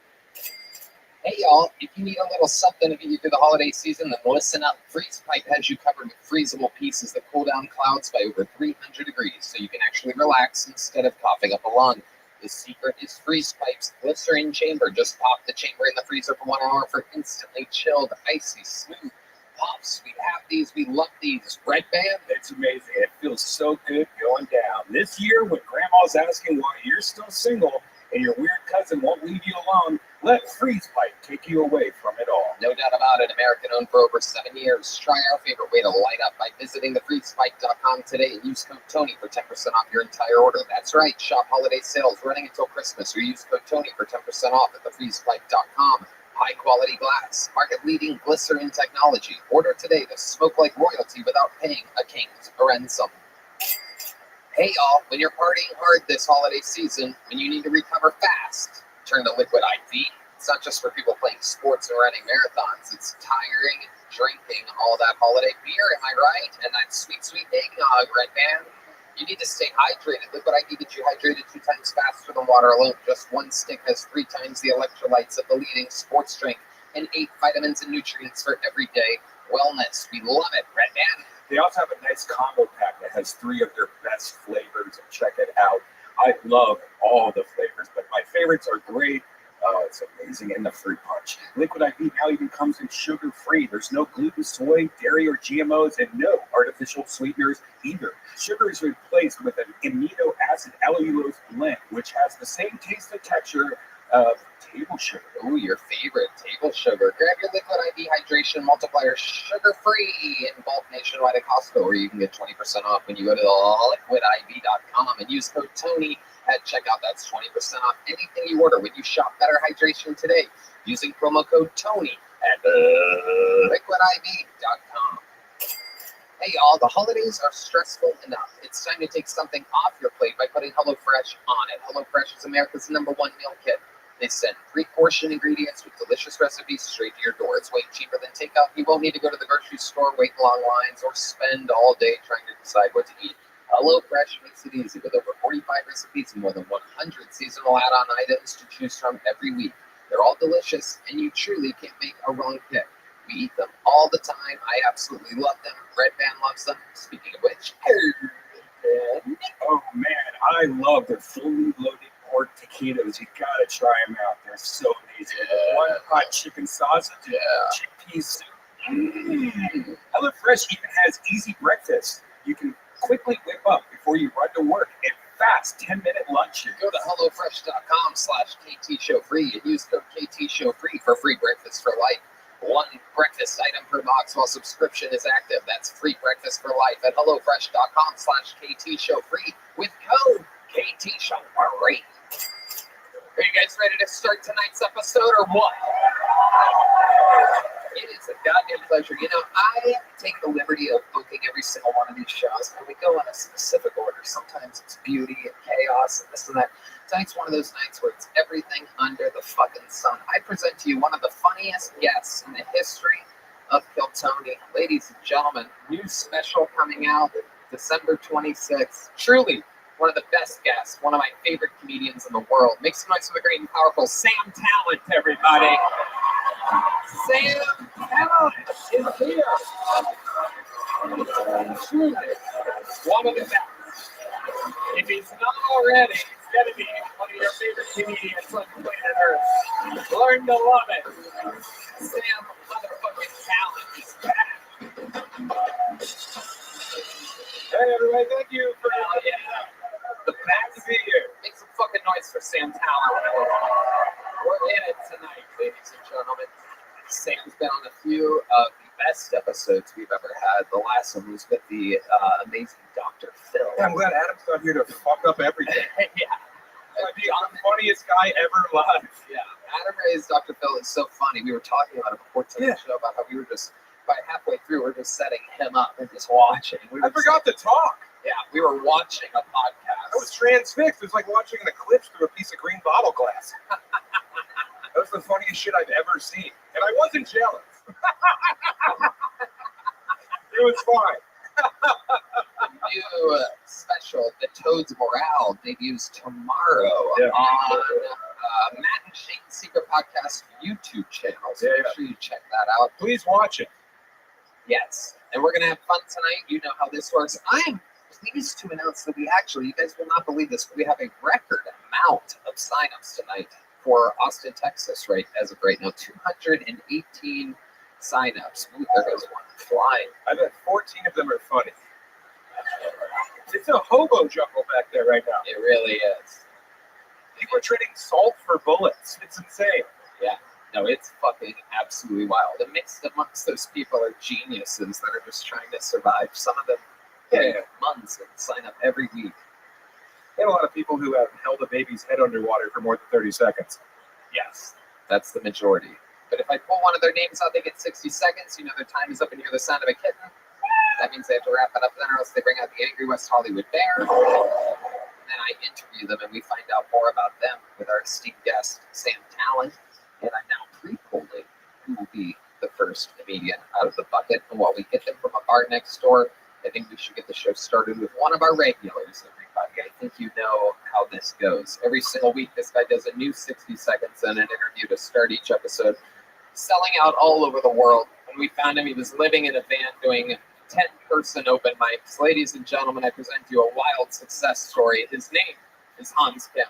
Hey y'all, if you need a little something to get you through the holiday season, then listen up. Freeze Pipe has you covered with freezable pieces that cool down clouds by over 300 degrees, so you can actually relax instead of coughing up a lung. The secret is Freeze Pipe's glycerin chamber. Just pop the chamber in the freezer for 1 hour for instantly chilled, icy, smooth pops. We have these. We love these. Red Band. It's amazing. It feels so good going down. This year, when Grandma's asking why you're still single and your weird cousin won't leave you alone, let Freeze Pipe take you away from it all. No doubt about it. American owned for over 7 years. Try our favorite way to light up by visiting thefreezepipe.com today and use code Tony for 10% off your entire order. That's right. Shop holiday sales running until Christmas or use code Tony for 10% off at thefreezepipe.com. High quality glass, market leading glycerin technology. Order today to smoke like royalty without paying a king's ransom. Hey y'all, when you're partying hard this holiday season, when you need to recover fast, turn to Liquid IV. It's not just for people playing sports and running marathons. It's tiring, drinking all that holiday beer, am I right? And that sweet, sweet eggnog, Red Band. You need to stay hydrated. Liquid IV gets you hydrated 2 times faster than water alone. Just one stick has 3 times the electrolytes of the leading sports drink and 8 vitamins and nutrients for everyday wellness. We love it, Red Band. They also have a nice combo pack that has 3 of their best flavors. Check it out. I love all the flavors, but my favorites are great. It's amazing. And the fruit punch. Liquid IV now even comes in sugar-free. There's no gluten, soy, dairy, or GMOs, and no artificial sweeteners either. Sugar is replaced with an amino acid allulose blend, which has the same taste and texture of table sugar. Ooh, your favorite table sugar. Grab your Liquid IV Hydration Multiplier sugar-free in bulk nationwide at Costco, or you can get 20% off when you go to liquidiv.com and use code Tony at checkout. That's 20% off anything you order when you shop Better Hydration today using promo code Tony at liquidiv.com. Hey y'all, the holidays are stressful enough. It's time to take something off your plate by putting HelloFresh on it. HelloFresh is America's #1 meal kit. They send pre-portioned ingredients with delicious recipes straight to your door. It's way cheaper than takeout. You won't need to go to the grocery store, wait in long lines, or spend all day trying to decide what to eat. HelloFresh makes it easy with over 45 recipes and more than 100 seasonal add-on items to choose from every week. They're all delicious, and you truly can't make a wrong pick. We eat them all the time. I absolutely love them. Red Band loves them. Speaking of which, Oh man, I love their fully loaded pork taquitos. You gotta try them out. They're so amazing. One hot chicken sausage, chickpea soup. HelloFresh even has easy breakfast. You can quickly whip up before you run to work and fast 10-minute lunches. Go to HelloFresh.com/KTShowFree and use code KTShowFree for free breakfast for life. One breakfast item per box while subscription is active. That's free breakfast for life at HelloFresh.com/KTShowFree with code KTShowFree. Are you guys ready to start tonight's episode or what? It is a goddamn pleasure. You know, I take the liberty of booking every single one of these shows, and we go in a specific order. Sometimes it's beauty and chaos and this and that. Tonight's one of those nights where it's everything under the fucking sun. I present to you one of the funniest guests in the history of Kiltony. Ladies and gentlemen, new special coming out December 26th. Truly one of the best guests, one of my favorite comedians in the world. Make some noise for the great and powerful Sam Talent, everybody. Sam Talent is here. Truly one of the best. If he's not already, he's going to be one of your favorite comedians on planet Earth. Learn to love it. Sam motherfucking Talent is back. Hey everybody, thank you for the back to be here. Make some fucking noise for Sam Talent. We're in it tonight, ladies and gentlemen. Sam's been on a few of the best episodes we've ever had. The last one was with the amazing Dr. Phil. Yeah, I'm glad Adam's not here to fuck up everything. Yeah. He's the funniest guy ever alive. Yeah. Adam Ray's Dr. Phil is so funny. We were talking about it before tonight's show about how we were just, by halfway through, we're just setting him up and just watching. I forgot to talk. Yeah, we were watching a podcast. I was transfixed. It was like watching an eclipse through a piece of green bottle glass. That was the funniest shit I've ever seen. And I wasn't jealous. It was fine. New special, The Toad's Morale, debuts tomorrow on Matt and Shane's Secret Podcast YouTube channel. So make sure you check that out. Please watch it. Yes. And we're going to have fun tonight. You know how this works. I am pleased to announce that we actually, you guys will not believe this, but we have a record amount of signups tonight for Austin, Texas, right as of right now. 218 signups. Ooh, there goes one flying. I bet 14 of them are funny. It's a hobo jungle back there right now. It really is. People are trading salt for bullets. It's insane. Yeah. No, it's fucking absolutely wild. And mixed amongst those people are geniuses that are just trying to survive. Some of them months and sign up every week. And a lot of people who have held a baby's head underwater for more than 30 seconds. Yes, that's the majority. But if I pull one of their names out, they get 60 seconds. You know their time is up and hear the sound of a kitten. That means they have to wrap it up then, or else they bring out the angry West Hollywood bear. And then I interview them and we find out more about them with our esteemed guest, Sam Talent. And I'm now pre-polling who will be the first comedian out of the bucket. And while we get them from a bar next door, I think we should get the show started with one of our regulars, everybody. I think you know how this goes. Every single week, this guy does a new 60 seconds and an interview to start each episode, selling out all over the world. When we found him, he was living in a van doing 10-person open mics. Ladies and gentlemen, I present you a wild success story. His name is Hans Kim.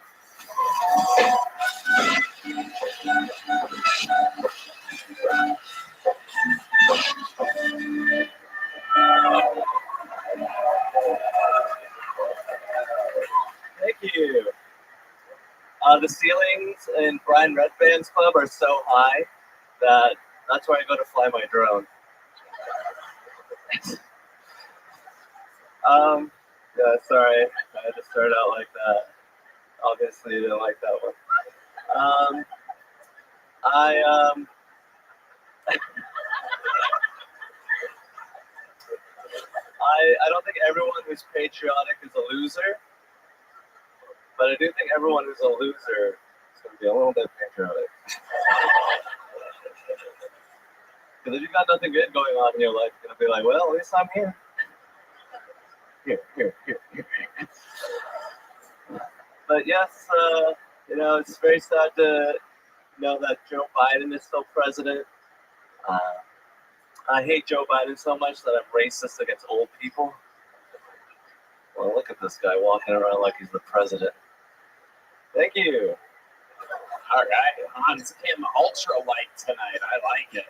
Thank you. The ceilings in Brian Redband's club are so high that that's where I go to fly my drone. Yeah, sorry, I had to start out like that. Obviously, you didn't like that one. I don't think everyone who's patriotic is a loser, but I do think everyone who's a loser is going to be a little bit patriotic. Because if you've got nothing good going on in your life, you're going to be like, well, at least I'm here. Here. But yes, it's very sad to know that Joe Biden is still president. I hate Joe Biden so much that I'm racist against old people. Well, look at this guy walking around like he's the president. Thank you. All right, Hans Kim Ultra Light tonight. I like it.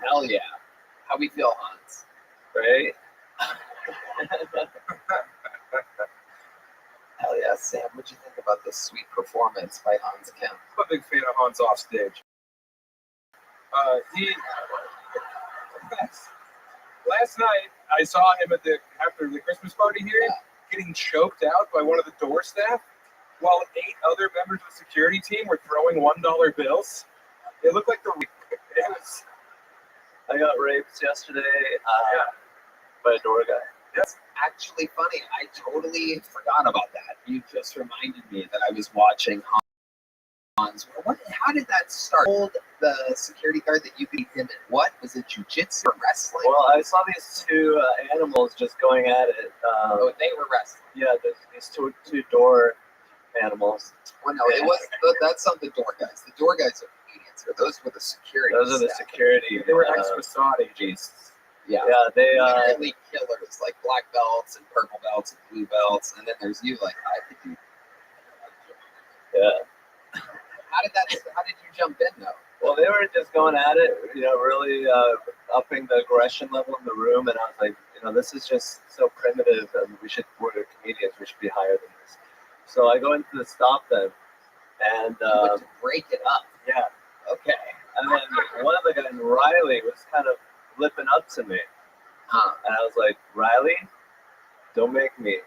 Hell yeah. How we feel, Hans? Great. Hell yeah, Sam. What'd you think about this sweet performance by Hans Kim? I'm a big fan of Hans off stage. Last night I saw him after the Christmas party here, getting choked out by one of the door staff, while 8 other members of the security team were throwing $1 bills. It looked like I got raped yesterday by a door guy. That's actually funny. I totally forgot about that. You just reminded me that I was watching Hans. How did that start? Told the security guard that you could eat him in what? Was it jiu-jitsu or wrestling? Well, I saw these 2 animals just going at it. They were wrestling. Yeah, these two door animals. Well, no, it was. That's not the door guys. The door guys are comedians. Or those were the security. Those are the security. They were ex-Massages. Yeah, they literally killers, like black belts and purple belts and blue belts, and then there's you, like I could do. Yeah. How did you jump in though? Well, they were just going at it, really upping the aggression level in the room, and I was like, this is just so primitive, and we're comedians, we should be higher than this. So I go in to stop them, and you went to break it up. Yeah. Okay. And then one of the guys, Riley, was kind of lipping up to me. And I was like, Riley, don't make me.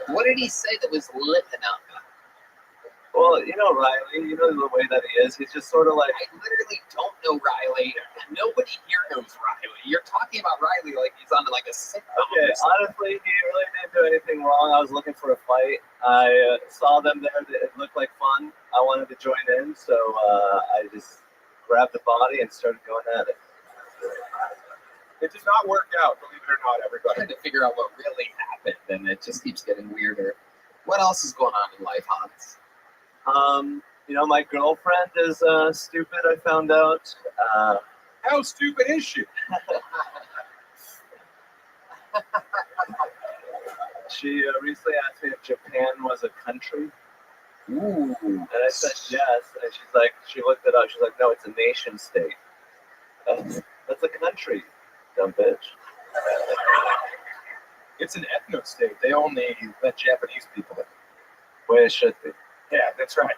What did he say that was lipping up? Well, Riley, the way that he is. He's just sort of like... I literally don't know Riley. Nobody here knows Riley. You're talking about Riley like he's on like a sitcom. Okay, honestly, he really didn't do anything wrong. I was looking for a fight. I saw them there. It looked like fun. I wanted to join in, so I just grabbed the body and started going at it. It does not work out, believe it or not, everybody. I'm trying to figure out what really happened, and it just keeps getting weirder. What else is going on in life, Hans? My girlfriend is stupid, I found out. How stupid is she? She recently asked me if Japan was a country. Ooh. And I said yes. And she looked it up. She's like, no, it's a nation state. That's a country, dumb bitch. It's an ethno state. They only let Japanese people in. Way it should be. Yeah, that's right.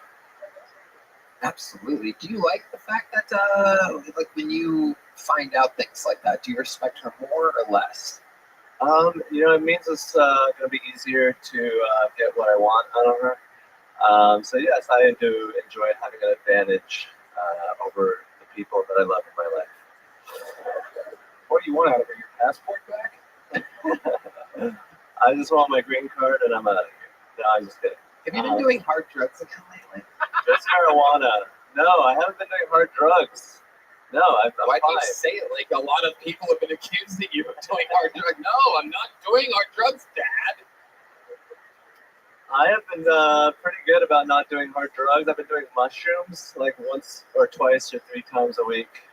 Absolutely. Do you like the fact that, like, when you find out things like that, do you respect her more or less? It means it's going to be easier to get what I want out of her. So yes, I do enjoy having an advantage over the people that I love in my life. What do you want out of her? Your passport back? I just want my green card and I'm out of here. No, I'm just kidding. Have you been doing hard drugs again lately? Just marijuana. No, I haven't been doing hard drugs. No, I'm Why do fine. you say it like a lot of people have been accusing you of doing hard drugs? No, I'm not doing hard drugs, Dad. I have been pretty good about not doing hard drugs. I've been doing mushrooms like once or twice or 3 times a week.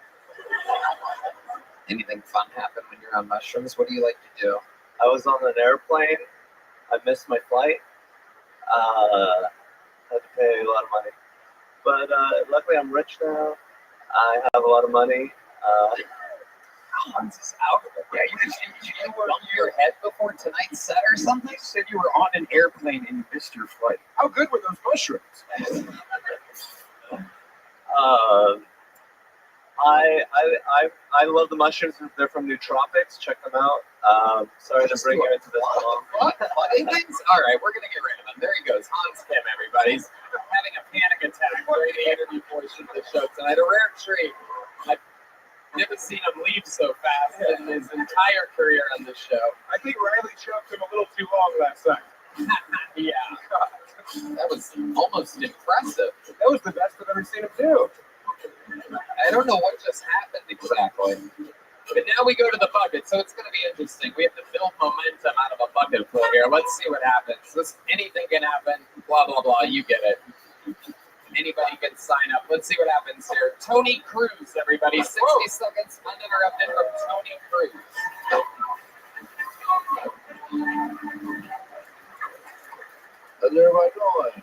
Anything fun happen when you're on mushrooms? What do you like to do? I was on an airplane. I missed my flight. I had to pay a lot of money. But luckily I'm rich now. I have a lot of money. Hans is out of it. Yeah, you were on your head before tonight's set or something? You said you were on an airplane and you missed your flight. How good were those mushrooms? I love the mushrooms. They're from Nootropics. Check them out. Sorry to bring you into this long. What? Funny things? All right, we're going to get rid of him. There he goes. Hans Kim, everybody. He's having a panic attack during the interview portion of the show tonight. A rare treat. I've never seen him leave so fast in his entire career on the last night. Yeah. That was almost impressive. That was the best I've ever seen him do. I don't know what just happened exactly. But now we go to the bucket, so it's going to be interesting. We have to build momentum out of a bucket full here. Let's see what happens. Anything can happen. Blah, blah, blah. You get it. Anybody can sign up. Let's see what happens here. Tony Cruz, everybody. 60 seconds uninterrupted from Tony Cruz. How's everybody doing?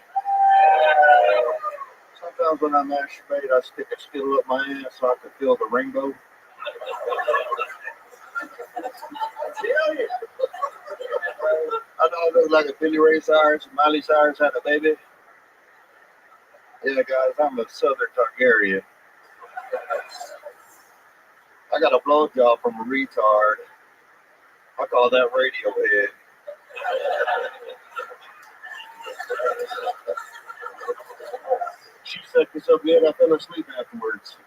Sometimes when I masturbate, I stick a skittle up my ass so I can feel the rainbow. I know it looks like a Billy Ray Cyrus and Miley Cyrus had a baby. Yeah, guys, I'm a Southern Targaryen. I got a blowjob from a retard. I call that Radiohead. She sucked me so good I fell asleep afterwards.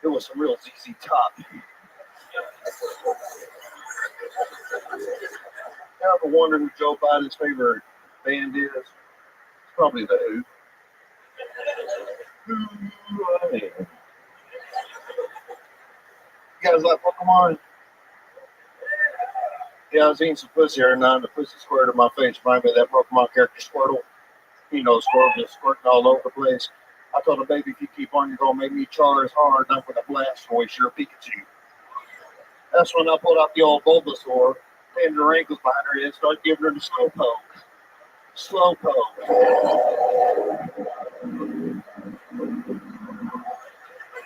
It was some real ZZ Top. I ever wonder who Joe Biden's favorite band is? It's probably the Who. Who I am. You guys like Pokemon? Yeah, I was eating some pussy every night, and the pussy squirted in my face. Reminded me of that Pokemon character Squirtle. You know, Squirtle just squirting all over the place. I told the baby, if you keep on, you're going to make me Charizard hard enough with a blast voice. You're a Pikachu. That's when I pulled out the old Bulbasaur, pinned her ankles behind her head, started giving her the Slowpoke. Slowpoke.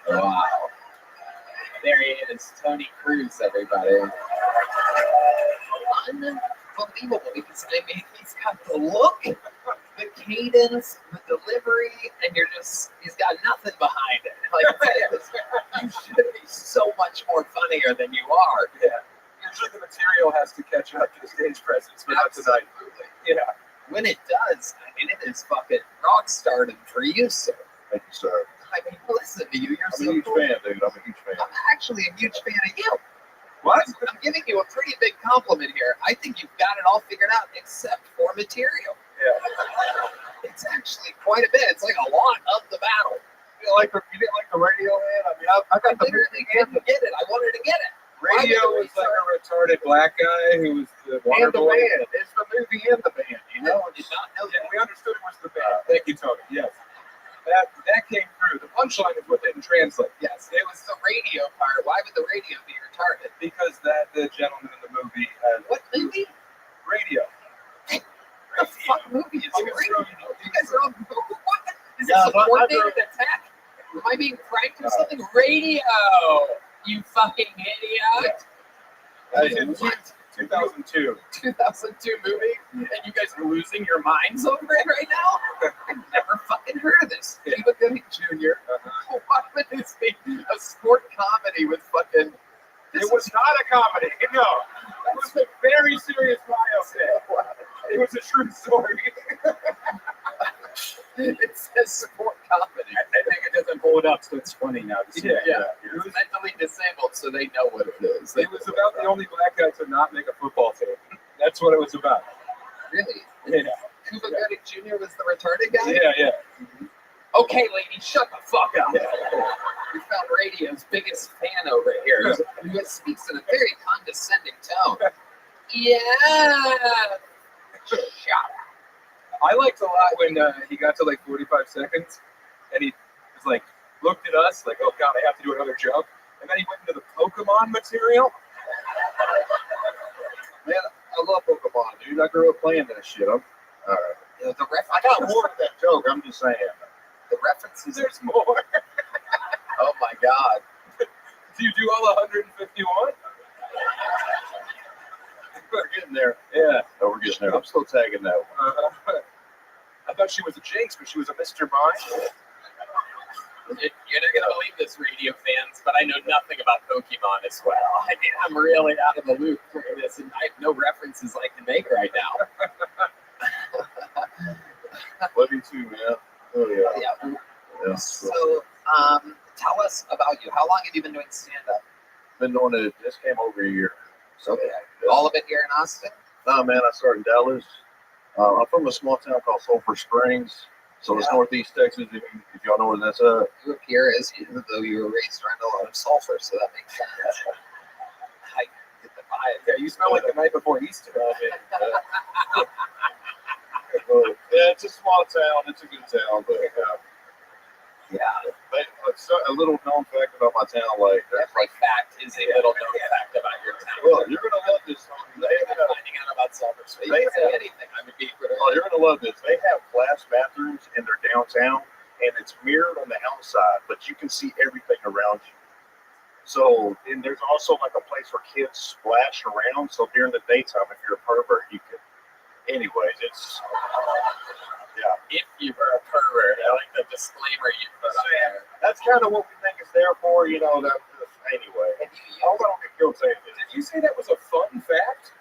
Wow. There he is, Tony Cruz, everybody. Unbelievable, because I mean, he's got the look, the cadence, the delivery, and he's got nothing behind it. Like, you should be so much more funnier than you are. Yeah. Usually the material has to catch up to the stage presence, but not tonight. Yeah. When it does, I mean, it is fucking rock stardom for you, sir. Thank you, sir. I mean, listen to you. I'm a huge fan, dude. I'm a huge fan. I'm actually a huge fan of you. What? I'm giving you a pretty big compliment here. I think you've got it all figured out except for material. Yeah. It's actually quite a bit. It's like a lot of the battle. You didn't like the Radiohead? I mean, I got the literally couldn't get it. I wanted to get it. Radio was like a retarded black guy who was the water and the boy. band. It's the movie and the band, you know? I did not know Yeah, that. we understood it was the band. Thank you, Tony. Yes. That came through. The punchline is what didn't translate. Yes, it was the radio part. Why would the radio be retarded? Because the gentleman in the movie had What movie? radio. What the fuck movie is Okay, radio? You guys are all, what? Is this Yeah, a but I coordinated attack? Am I being pranked or something? Radio! You fucking idiot! What? 2002. 2002 movie, and you guys are losing your minds over it right now? I've never fucking heard of this. Cuba Gooding Jr. Why would this be a sport comedy with fucking... It was not a comedy. No. It was a very serious biopic. It was a true story. It says sport comedy. I think it doesn't hold up, so it's funny now. To see Yeah. that. It was mentally disabled, so they know what it is. It was about the only black guy to not make a football team. That's what it was about. Really? Yeah. Cuba Gooding Jr. was the retarded guy? Yeah. Okay, lady, shut the fuck up. We found radio's biggest fan over here, who speaks in a very condescending tone. Yeah. Shut up. I liked a lot when he got to like 45 seconds and he was like, looked at us like, oh God, I have to do another joke. And then he went into the Pokemon material. Man, I love Pokemon, dude. I grew up playing that shit. All right. I got more to that joke. I'm just saying. The references. There's more. Oh my God. Do you do all 151? We're getting there. Yeah. No, we're getting there. I'm still tagging that one. I thought she was a Jinx, but she was a Mr. Mime. You're not going to believe this, radio fans, but I know nothing about Pokemon as well. I mean, I'm really out of the loop for this, and I have no references I can make right now. Love you too, man. Oh, yeah. Yeah. So, tell us about you. How long have you been doing stand-up? Been doing it. This came over a year. So, All of it here in Austin? Nah, man, I started in Dallas. I'm from a small town called Sulphur Springs. So it's northeast Texas, if y'all know where that's at. You appear as though you were raised around a lot of sulfur, so that makes sense. I get the vibe. Yeah, you smell like the night before Easter. Yeah, it's a small town. It's a good town, but a little known fact about my town, like every fact is a little known fact about your town. Well, you're gonna love this. Finding out about sulfur springs. They Say have anything. I'm a geek. Oh, you're gonna love this. They have glass bathrooms in their downtown, and it's mirrored on the outside, but you can see everything around you. So, and there's also like a place where kids splash around. So during the daytime, if you're a pervert, you can. Anyways, it's If you were a pervert, I like the disclaimer you put on there. that's kind of what we think it's there for. You know that. Anyway, I don't get killed saying this. Did you say that was a fun fact?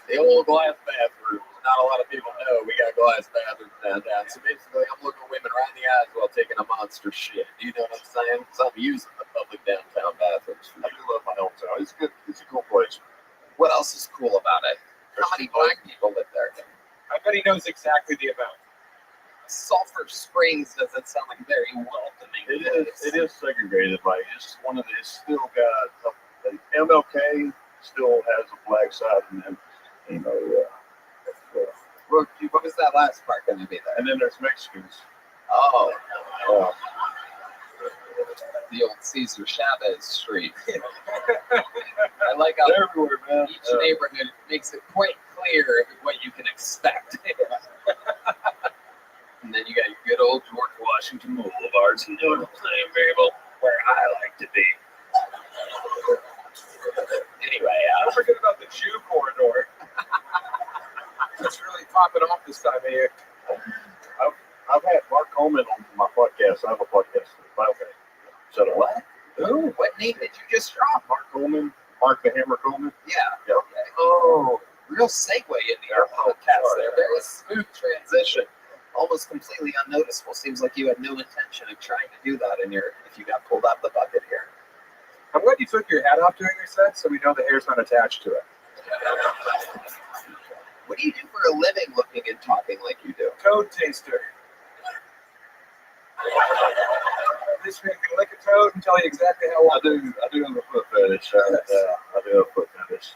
The old glass bathroom. Not a lot of people know we got glass bathrooms downtown. So basically, I'm looking women right in the eyes while taking a monster shit. Do you know what I'm saying? So I'm using the public downtown bathrooms. I do love my hometown. It's good. It's a cool place. What else is cool about it? How many black people live there? I bet he knows exactly the amount. Sulphur Springs doesn't sound like a very welcoming. It is segregated. Like it's one of the. It's still got MLK still has a black side, and then what was that last part going to be there? And then there's Mexicans. Oh. The old Cesar Chavez Street. I like how everywhere, man. Each neighborhood makes it quite clear what you can expect. And then you got your good old George Washington Boulevards and North Plain Variable, where I like to be. Anyway, don't forget about the Jew corridor. It's really popping off this time of year. I've had Mark Coleman on my podcast. I have a podcast. Okay. Shut up. What? Who? What name did you just drop? Mark Coleman. Mark the Hammer Coleman. Yeah. Yep. Okay. Oh, real segue into your podcast there. Very smooth transition. Almost completely unnoticeable. Seems like you had no intention of trying to do that if you got pulled out the bucket here. I'm glad you took your hat off during your set so we know the hair's not attached to it. What do you do for a living looking and talking like you do? Toad taster. This man can lick a toad and tell you exactly how long. I do have a foot fetish. I do have a foot fetish.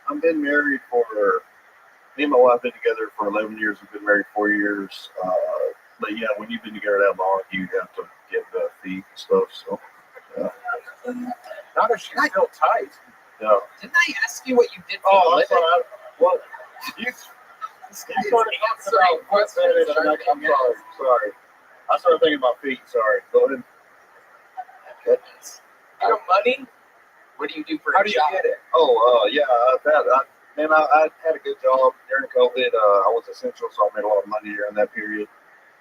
I've been married me and my wife have been together for 11 years. We've been married 4 years. But yeah, when you've been together that long, you have to get the feet and stuff. So, not if she's still tight. No. Didn't I ask you what you did for a living? Sorry. What? You started talking about foot fetish, and I'm sorry. I started thinking about feet. Sorry. Go ahead. Goodness. You know, money? What do you do for How a do job? I had a good job during COVID. I was essential, so I made a lot of money during that period.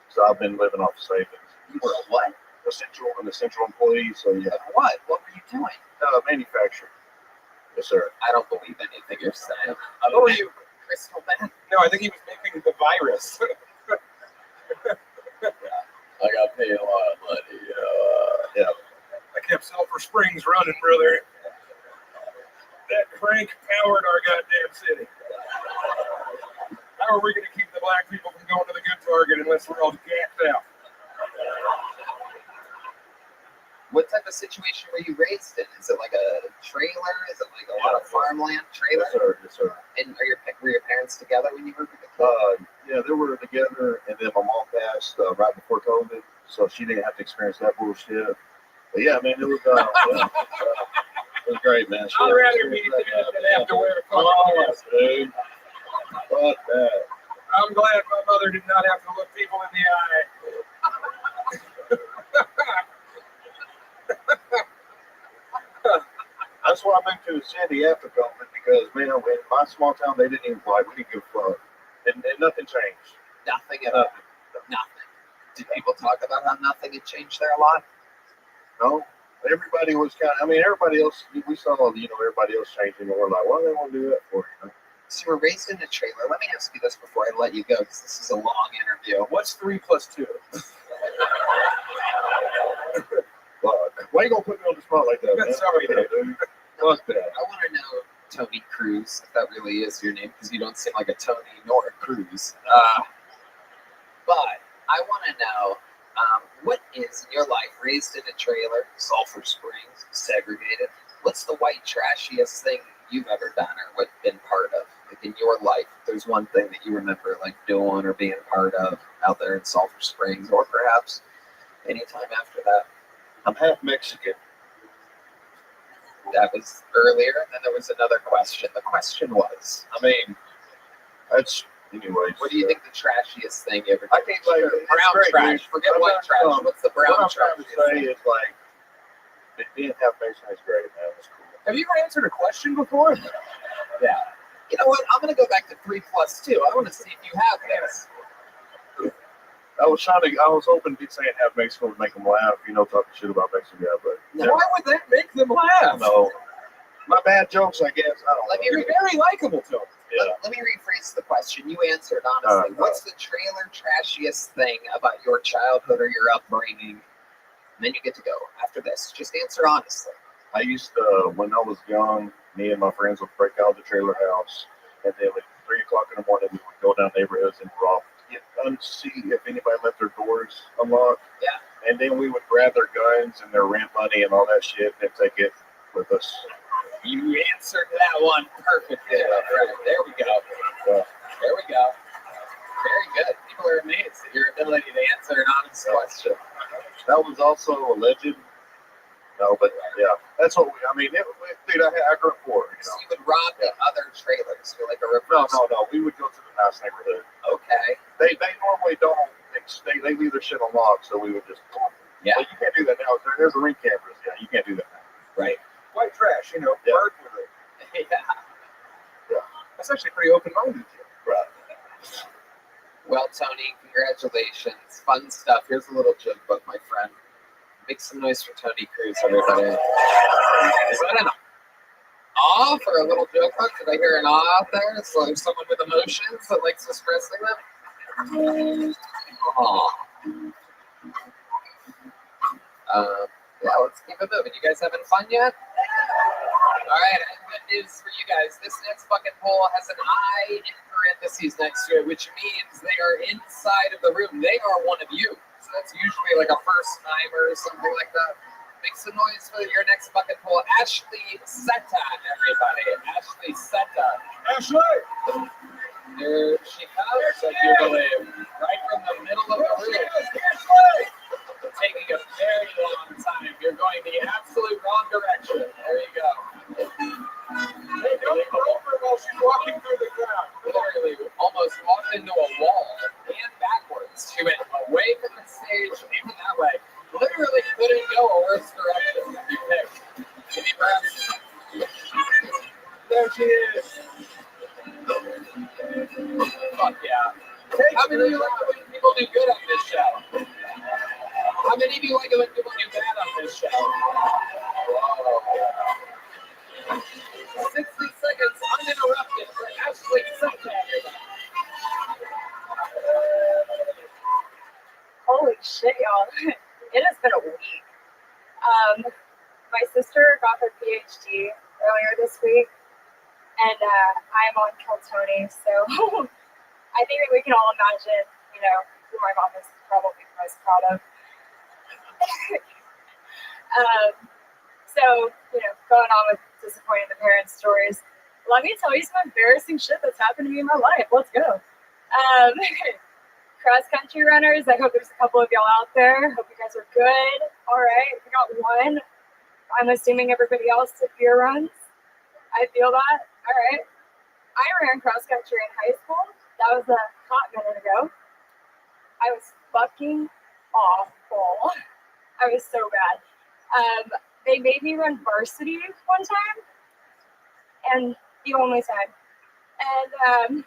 So I've been living off savings. You were a what? An essential employee. So yeah. What? What were you doing? Manufacturing. Yes, sir. I don't believe anything you're saying. What were you? Crystal meth? No, I think he was making the virus. I got paid a lot of money. Yeah. I kept Sulphur Springs running, brother. That crank powered our goddamn city. How are we going to keep the black people from going to the good target unless we're all gapped out? What type of situation were you raised in? Is it like a trailer? Is it like a lot of farmland trailer? Yes, sir. And were your parents together when you were a kid? Yeah, they were together, and then my mom passed right before COVID, so she didn't have to experience that bullshit. But yeah, man, it was it was great, man. I'd rather be dead than have to wear a fucking mask. Dude. Fuck that. I'm glad my mother did not have to look people in the eye. That's why I moved to the city after COVID because, man, in my small town, they didn't even we didn't give a fuck. And nothing changed. Nothing at all. Nothing. Did people talk about how nothing had changed there a lot? No. Everybody was everybody else, we saw, everybody else changing, and we're like, what do they want to do that for, So you were raised in a trailer. Let me ask you this before I let you go, because this is a long interview. What's 3 plus 2? Why you gonna put me on the spot like that, man? Sorry, dude. Fuck that. I want to know, Tony Cruz, if that really is your name, because you don't seem like a Tony nor a Cruz. But I want to know, what is in your life, raised in a trailer, Sulphur Springs, segregated, what's the white trashiest thing you've ever done or what been part of? Like in your life, if there's one thing that you remember like doing or being part of out there in Sulphur Springs, or perhaps anytime after that. I'm half Mexican. That was earlier, and then there was another question. The question was, I mean, that's anyways. what do you think the trashiest thing you ever did? I can't say Brown trash. Forget white trash. What's the brown what I'm trash? trying to say is like being half Mexican is great, man. It's cool. Have you ever answered a question before? Yeah. You know what? I'm going to go back to 3 plus 2. I want to see if you have this. I was hoping saying half Mexican would make them laugh, talking shit about Mexican guy, but Why would that make them laugh? no. My bad jokes, I guess. I don't know. You're very likable to them. Yeah. Let me rephrase the question. You answered honestly. What's the trailer trashiest thing about your childhood or your upbringing? And then you get to go after this. Just answer honestly. I used to, when I was young, me and my friends would break out the trailer house, and then at 3 o'clock in the morning, we would go down neighborhoods and rob, see if anybody left their doors unlocked. Yeah. And then we would grab their guns and their rent money and all that shit and take it with us. You answered that one perfectly. Yeah. Right. There we go. Yeah. There we go. Very good. People are amazed at your ability to answer an honest question. That was also alleged. No, but yeah, that's what dude, I grew up poor, So you would rob the other trailers. You're like a No, reverse. we would go to the nice neighborhood. Okay. They normally don't, they leave their shit unlocked, so we would just, Yeah. But you can't do that now. There's a ring cameras. Yeah, you can't do that now. Right. White trash, Yeah. bird with it. Yeah. That's actually pretty open-minded. Right. Well, Tony, congratulations. Fun stuff. Here's a little joke book, my friend. Make some noise for Tony Cruz, everybody. Is that an awe for a little joke book? Did I hear an awe out there? It's like someone with emotions that likes expressing them. Aw. Yeah, let's keep it moving. You guys having fun yet? All right, I have good news for you guys. This next bucket poll has an I in parentheses next to it, which means they are inside of the room. They are one of you. So that's usually like a first timer or something like that. Make some noise for your next bucket poll. Ashley Seta, everybody. Ashley Seta. Ashley! There she comes, I do believe. Right from the middle of the room. Taking a very long time. You're going the absolute wrong direction. There you go. Hey, don't go over while she's walking through the crowd. Literally almost walked into a wall and backwards. She went away from the stage, even that way. Literally couldn't go a worse direction than you picked. Can you perhaps? There she is. Fuck yeah. How many of you like it when people do good on this show? How many of you like it when people do bad on this show? Whoa. 60 seconds uninterrupted for Ashley Seta. Holy shit, y'all. It has been a week. My sister got her PhD earlier this week, and I'm on Caltoni, so I think that we can all imagine, who my mom is probably most proud of. So, going on with disappointing the parents stories, let me tell you some embarrassing shit that's happened to me in my life. Let's go. Cross-country runners, I hope there's a couple of y'all out there. Hope you guys are good. All right, we got one. I'm assuming everybody else did beer runs. I feel that. All right. I ran cross-country in high school. That was a hot minute ago. I was fucking awful. I was so bad. They made me run varsity one time, and the only time. And,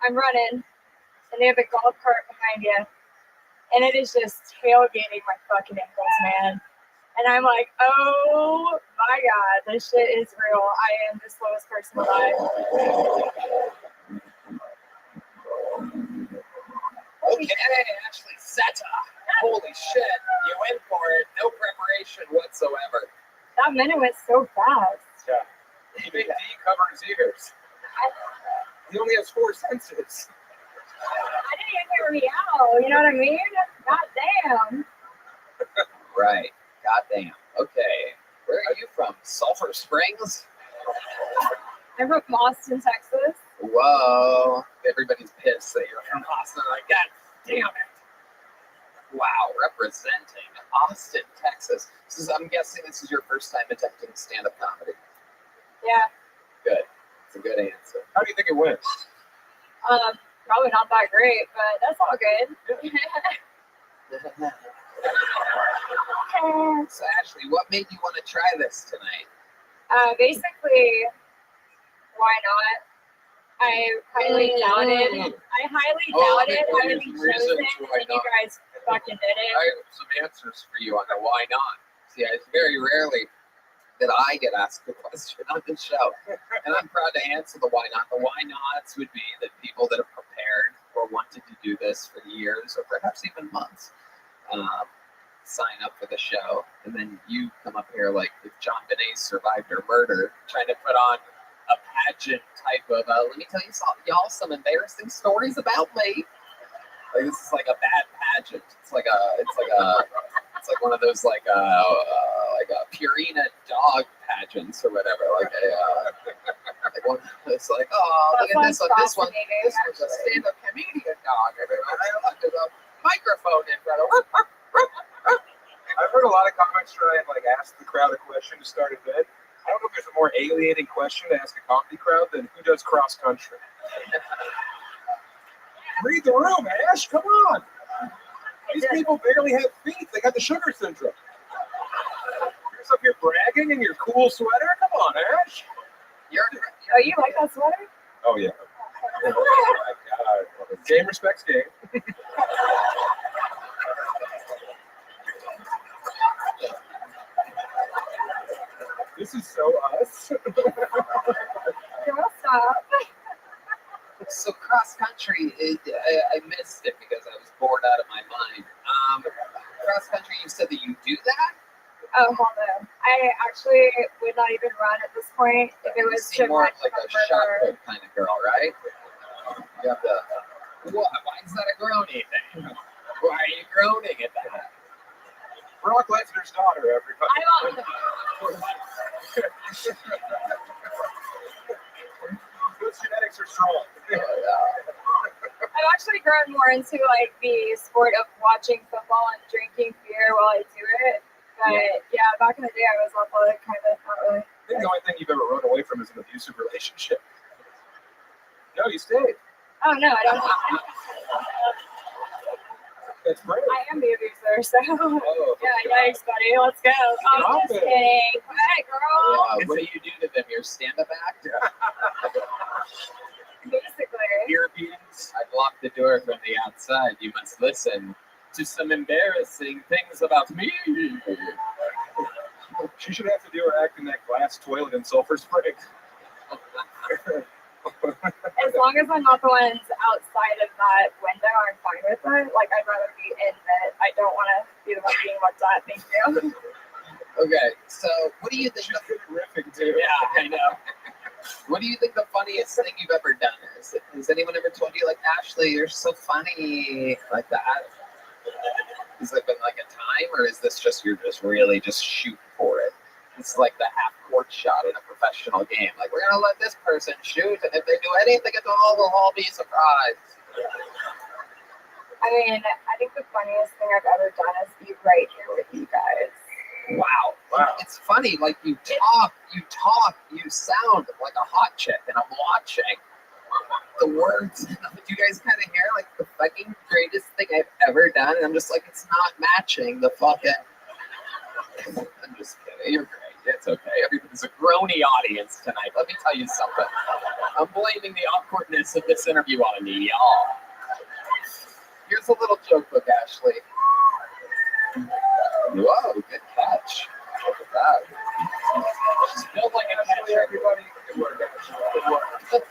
I'm running, and they have a golf cart behind you, and it is just tailgating my fucking ankles, man. And I'm like, oh my God, this shit is real. I am the slowest person alive. Okay, Ashley Seta. Holy shit, you went for it. No preparation whatsoever. That minute went so fast. Yeah. He made D cover his ears. He only has 4 senses. I didn't even hear meow. You know what I mean? God damn. Right. Goddamn. Okay. Where are you from? Sulphur Springs? I'm from Austin, Texas. Whoa. Everybody's pissed that you're from Austin. Like, God damn it. Wow. Representing Austin, Texas. I'm guessing this is your first time attempting stand-up comedy. Yeah. Good. It's a good answer. How do you think it went? Probably not that great, but that's all good. So, Ashley, what made you want to try this tonight? Basically, why not? I highly doubted I would be chosen, and you guys fucking did it. I have some answers for you on the why not. See, it's very rarely that I get asked a question on the show, and I'm proud to answer the why not. The why nots would be that people that have prepared or wanted to do this for years or perhaps even months sign up for the show, and then you come up here like if John Benet survived her murder, trying to put on a pageant type of let me tell you y'all some embarrassing stories about me. Like this is like a bad pageant. It's like one of those like a Purina dog pageants or whatever. Like one. It's like look at this one. This one's a stand-up comedian dog. There's a microphone in front of. I've heard a lot of comics try and like ask the crowd a question to start a bit. I don't know if there's a more alienating question to ask a comedy crowd than who does cross country. Read the room, Ash. Come on. These people barely have feet. They got the sugar syndrome. You're up here bragging in your cool sweater. Come on, Ash. Oh, you like that sweater? Oh yeah. Oh my God. Game respects game. This is so us. Girl, stop. So cross country, I missed it because I was bored out of my mind. Cross country, you said that you do that? Oh, hold on. I actually would not even run at this point if it was You seem more like a shot put kind of girl, right? You have to. What? Why is that a groany thing? Why are you groaning at that? Brock Lesnar's daughter, everybody. Those genetics are strong. I've actually grown more into like the sport of watching football and drinking beer while I do it. But yeah, back in the day I was athletic, kind of, not really. I think the only thing you've ever run away from is an abusive relationship. No, you stayed. Oh no, I don't. That's great. I am the abuser, so yeah, yikes, buddy. Let's go. I'm just kidding. Hey, girl. What do you do to them? Your stand-up act? Basically. Europeans, I've locked the door from the outside. You must listen to some embarrassing things about me. She should have to do her act in that glass toilet in Sulphur Springs. As long as I'm not the ones outside of that window, I'm fine with it. Like, I'd rather be in it. I don't want to be the one being looked at. Thank you. Okay, so what do you think? She's good at riffing too. Yeah, I know. What do you think the funniest thing you've ever done is? Has anyone ever told you, like, Ashley, you're so funny, like that? Has there been like a time, or is this just you're just really just shooting for it? It's like the half-court shot in a professional game. Like, we're gonna let this person shoot, and if they do anything at all, we'll all be surprised. I mean, I think the funniest thing I've ever done is be right here with you guys. Wow. It's funny, like you talk, you sound like a hot chick, and I'm watching the words. You guys kind of hear like the fucking greatest thing I've ever done, and I'm just like, it's not matching the fucking. I'm just kidding. You're great. It's okay. Everybody's a groany audience tonight. Let me tell you something. I'm blaming the awkwardness of this interview on y'all. Here's a little joke book, Ashley. Whoa, good catch. Look at that. She's built like a catcher, everybody. Good work, Ashley. Good work.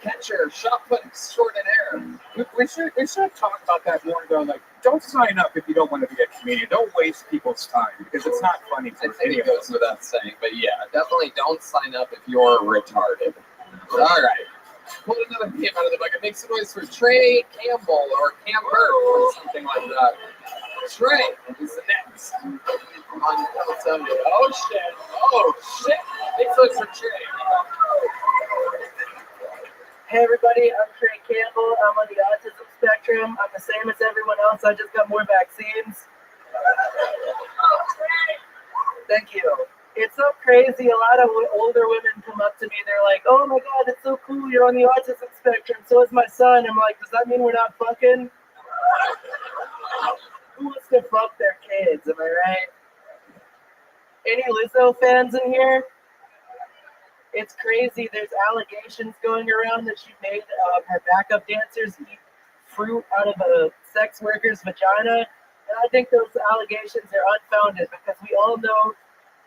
Catcher, shot put extraordinaire. We should talk about that more though. Like, don't sign up if you don't want to be a media. Don't waste people's time because it's not funny I for think any it of goes us. without saying, but yeah, definitely don't sign up if you're retarded. All right. Pull another name out of the bucket. Make some noise for Trey Campbell or Camber or something like that. Trey is the next. On Sunday. Oh shit. Oh shit. Make some noise for Trey. Hey everybody, I'm Trey Campbell. I'm on the autism spectrum. I'm the same as everyone else. I just got more vaccines. Thank you. It's so crazy. A lot of older women come up to me. They're like, "Oh my God, it's so cool. You're on the autism spectrum. So is my son." I'm like, "Does that mean we're not fucking?" Who wants to fuck their kids? Am I right? Any Lizzo fans in here? It's crazy. There's allegations going around that she made her backup dancers eat fruit out of a sex worker's vagina. And I think those allegations are unfounded because we all know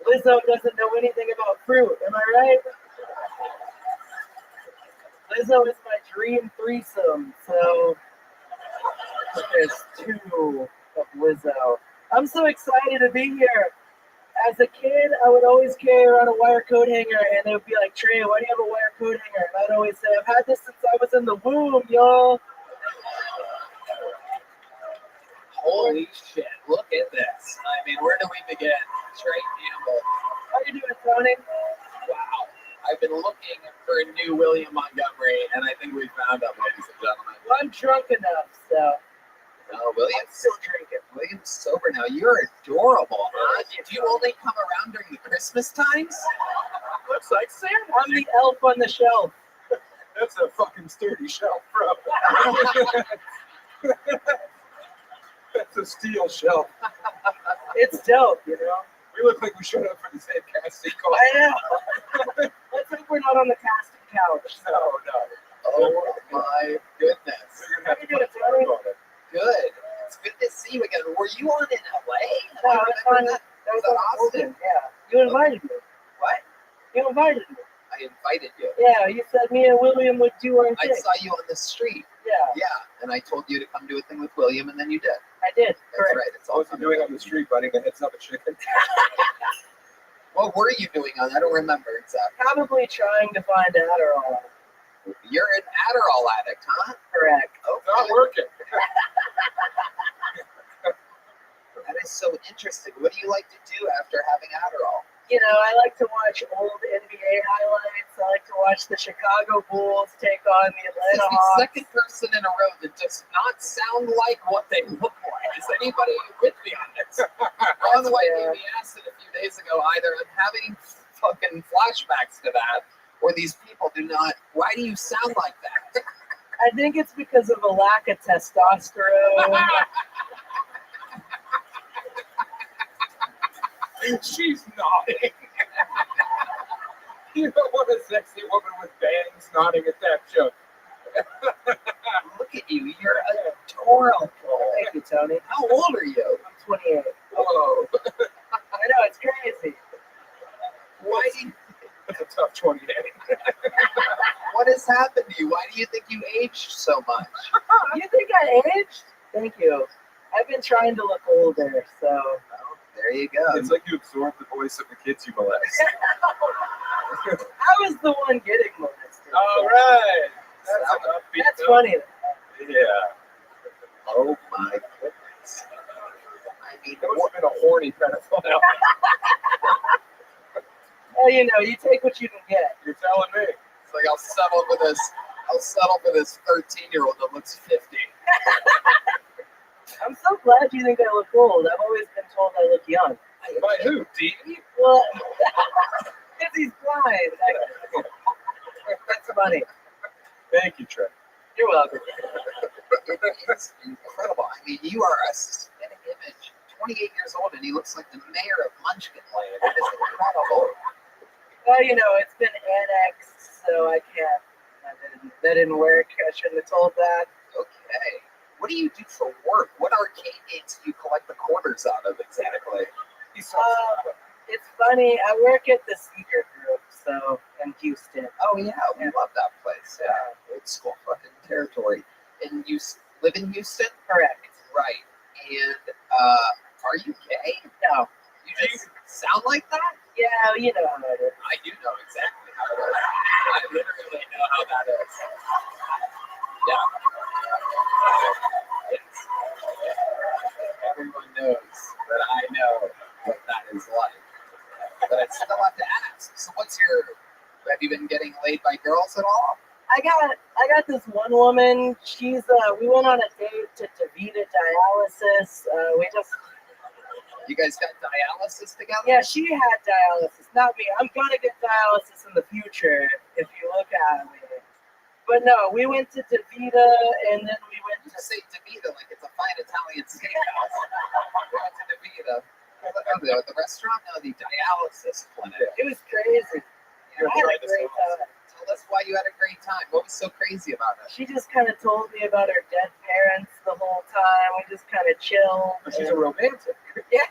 Lizzo doesn't know anything about fruit. Am I right? Lizzo is my dream threesome. So there's two of Lizzo. I'm so excited to be here. As a kid, I would always carry around a wire coat hanger, and they would be like, "Trey, why do you have a wire coat hanger?" And I'd always say, "I've had this since I was in the womb, y'all." Holy shit, look at this. I mean, where do we begin? Trey Campbell. How you doing, Tony? Wow. I've been looking for a new William Montgomery, and I think we found him, ladies and gentlemen. Well, I'm drunk enough, so. Oh, William's still drinking. William's sober now. You're adorable, huh? Do you only come around during the Christmas times? Looks like Santa. I'm the elf on the shelf. That's a fucking sturdy shelf, bro. That's a steel shelf. It's dope, you know? We look like we showed up for the same casting call. I know. Let's hope we're not on the casting couch. No. Oh my goodness. We're gonna have to put a photo on it. Good. It's good to see you again. Were you on in LA? No, that was on Austin. Yeah. You invited me. What? You invited me. I invited you. Yeah, you said me and William would do our I thing. saw you on the street. Yeah. Yeah, and I told you to come do a thing with William, and then you did. I did. That's Correct. right. It's all What's he doing on the street, biting the heads off a chicken? What were you doing on? I don't remember exactly. Probably trying to find Adderall. You're an Adderall addict, huh? Correct. Oh, It's not working. That is so interesting. What do you like to do after having Adderall? You know, I like to watch old NBA highlights. I like to watch the Chicago Bulls take on the This is Atlanta the Hawks. second person in a row that does not sound like what they look like. Is anybody with me on this? By the way, we asked it a few days ago. Either I'm having fucking flashbacks to that, or these people do not. Why do you sound like that? I think it's because of a lack of testosterone. She's nodding. You don't want a sexy woman with bangs nodding at that joke. Look at you. You're adorable. Thank you, Tony. How old are you? I'm 28. Oh. I know, it's crazy. Why do you, That's a tough 28. what has happened to you? Why do you think you aged so much? You think I aged? Thank you. I've been trying to look older, so. Well, there you go. It's like you absorbed the voice of the kids you molest. I was the one getting molested. All right. That's an upbeat That's note. funny. Yeah. Oh my goodness. I mean, That must have been a horny pedophile. Well, you know, you take what you can get. You're telling me. it's like I'll settle for this 13-year-old that looks 50. I'm so glad you think I look old. I've always been told I look young. By who? Dee? Well, because he's blind. That's funny. Thank you, Trey. You're welcome. It's incredible. I mean, you are a spitting image. 28 years old, and he looks like the mayor of Munchkinland. It is incredible. Well, you know, it's been annexed, so I can't. That didn't work. I shouldn't have told that. Okay. What do you do for work? What arcade games do you collect the quarters out of exactly? It's funny. I work at the Seeker Group, so in Houston. Oh yeah, we love that place. Yeah, old school fucking territory. And you live in Houston? Correct. Right. And are you know how it is. I do know exactly how it is. I literally know how that is. Yeah. It's, everyone knows that I know what that is like. But I still have to ask. So have you been getting laid by girls at all? I got this one woman. She's we went on a date to DaVita dialysis. You guys got dialysis together? Yeah, she had dialysis, not me. I'm gonna get dialysis in the future if you look at me. But no, we went to DaVita and then we went to say DaVita like it's a fine Italian steakhouse. We went to DaVita. The restaurant? No, the dialysis clinic. It was crazy. I had a great time. Tell us why you had a great time. What was so crazy about it? She just kind of told me about her dead parents the whole time. We just kind of chilled. She's a romantic. Yeah.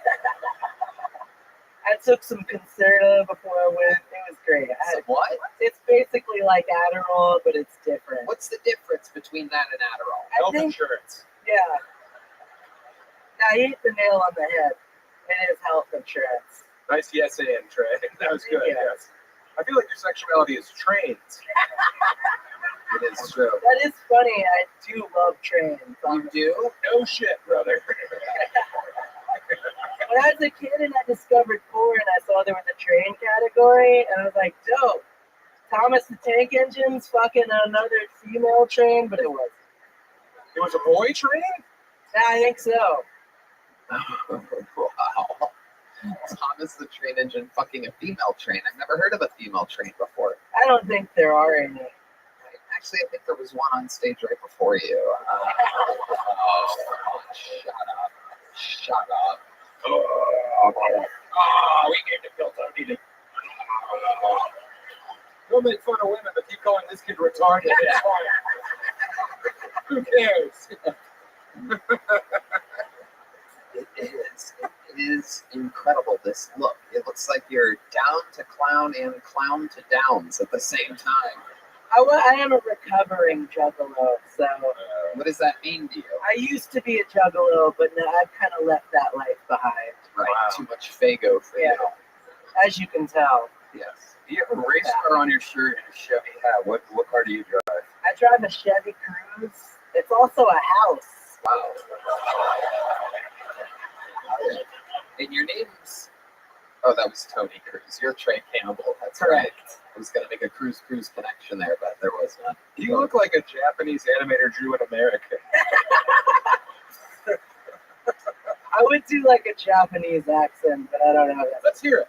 I took some Concerta before I went. It was great. What? It's basically like Adderall, but it's different. What's the difference between that and Adderall? Health insurance. Yeah. Now, you hit the nail on the head. It is health insurance. Nice yes and, Trey. That was good. Yeah. Yes. I feel like your sexuality is trained. It is true. That is funny. I do love trains. You do? No shit, brother. When I was a kid and I discovered porn, I saw there was a train category, and I was like, dope. Thomas the Tank Engine's fucking another female train, but it wasn't. It was a boy train? Yeah, I think so. Wow. Thomas the Train Engine fucking a female train. I've never heard of a female train before. I don't think there are any. Actually, I think there was one on stage right before you. Shut up. Shut up. We came to kill Tony. Don't make fun of women, but keep calling this kid retarded. It's fine. Who cares? It is incredible, this look. It looks like you're down to clown and clown to downs at the same time. I am a recovering juggalo, so... what does that mean to you? I used to be a juggalo, but now I've kind of left that life behind. Right, too much Fago for you. As you can tell. Yes. You have a race car on your shirt and a Chevy hat. What car do you drive? I drive a Chevy Cruze. It's also a house. Wow. And your name's... Oh, that was Tony Cruz. You're Trey Campbell. That's correct. I was going to make a Cruz connection there, but there was none. You look like a Japanese animator drew in America. I would do like a Japanese accent, but I don't know. Let's hear it.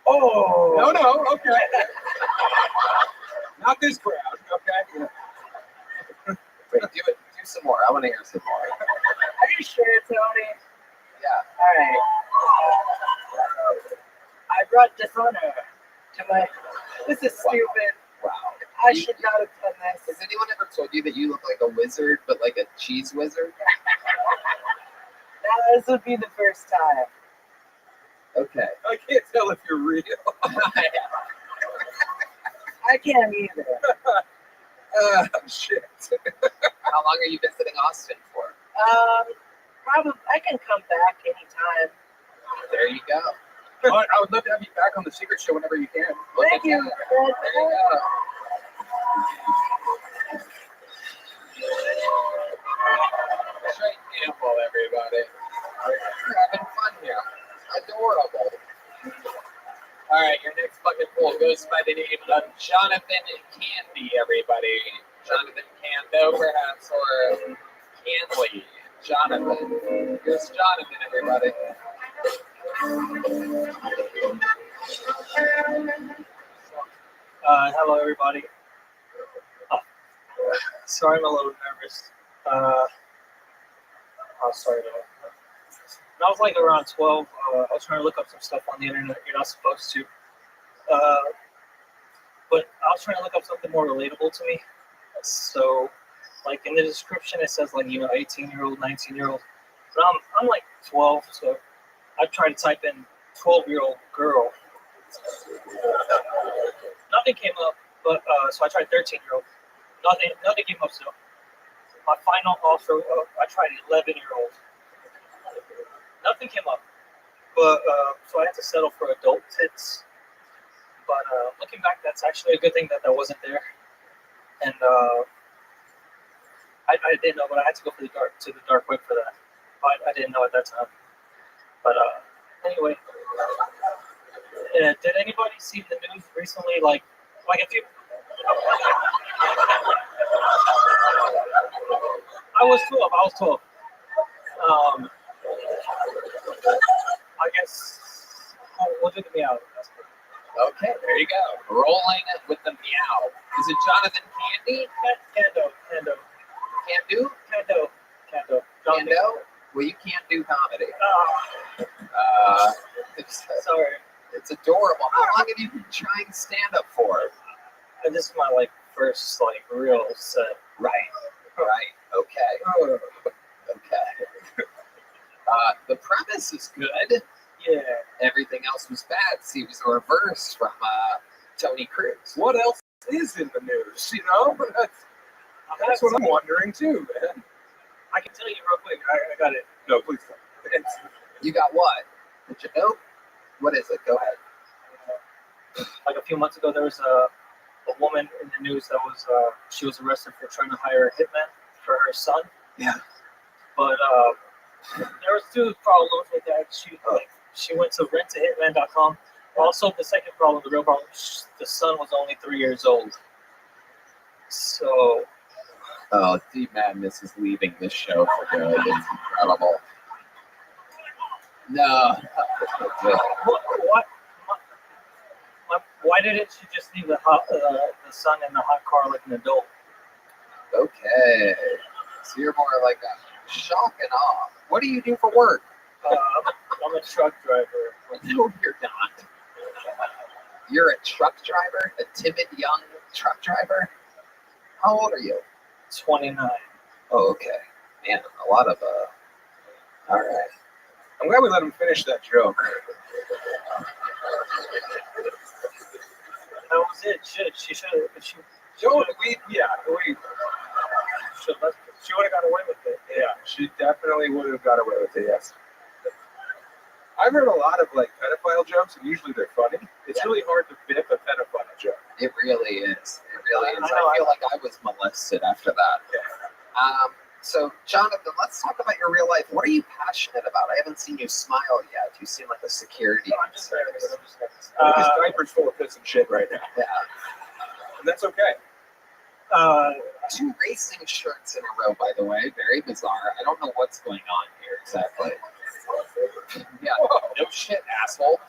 Oh! No, okay. Not this crowd, okay? Wait, do some more. I want to hear some more. Are you sure, Tony? Yeah. All right. I brought dishonor to my... This is stupid. Wow. I should not have done this. Has anyone ever told you that you look like a wizard, but like a cheese wizard? This would be the first time. Okay. I can't tell if you're real. I can't either. Shit. How long are you visiting Austin for? Probably I can come back anytime. There you go. I would love to have you back on the Secret Show whenever you can. Thank you. There you go. Trey Campbell, everybody. We're having fun here. Adorable. All right, your next bucket pool goes by the name of Jonathan Candy, everybody. Jonathan Cando, perhaps, or Canley. Jonathan. Here's Jonathan, everybody. Hello, everybody. Sorry, I'm a little nervous. Sorry. When I was like around 12, I was trying to look up some stuff on the internet you're not supposed to. But I was trying to look up something more relatable to me. So, like in the description, it says like, 18-year-old, 19-year-old. But I'm like 12, so I tried to type in 12-year-old girl. Nothing came up, but so I tried 13-year-old. Nothing came up. So my final offer, I tried 11-year-old. Nothing came up, but so I had to settle for adult tits. But looking back, that's actually a good thing that wasn't there. And I didn't know, but I had to go to the dark web for that. But I didn't know at that time. But anyway, did anybody see the news recently? Like if you, I was 12. I guess we'll do the meow. Okay, there you go. Rolling with the meow. Is it Jonathan Candy? Kando. Kando? Well, you can't do comedy. Sorry. It's adorable. How long have you been trying stand-up for? This is my first real set. Right. Okay. The premise is good. Yeah. Everything else was bad. See, it was a reverse from Tony Cruz. What else is in the news? That's what I'm wondering too, man. I can tell you real quick. I got it. No, please don't. You got what? Did you know? What is it? Go ahead. A few months ago, there was a woman in the news that was she was arrested for trying to hire a hitman for her son. Yeah. But there was two problems with that. She went to rentahitman.com. Also, the second problem, the real problem, the son was only 3 years old. So. Oh, Deep Madness is leaving this show for good. It's incredible. No. Why didn't she just leave the son in the hot car like an adult? Okay. So you're more like a shock and awe. What do you do for work? I'm a truck driver. No, you're not. You're a truck driver? A timid young truck driver? How old are you? 29. Oh, okay. Man, a lot of all right. I'm glad we let him finish that joke. That was it. She should have. She would have got away with it. Yeah, she definitely would have got away with it. Yes. I've heard a lot of pedophile jokes, and usually they're funny. It's really hard to bip a pedophile joke. It really is. I feel like I was molested after that. Yeah. So, Jonathan, let's talk about your real life. What are you passionate about? I haven't seen you smile yet. You seem like a security. His diaper's full of piss and shit right now. Yeah. And that's okay. 2 racing shirts in a row, by the way. Very bizarre. I don't know what's going on here exactly. Yeah. No shit, asshole.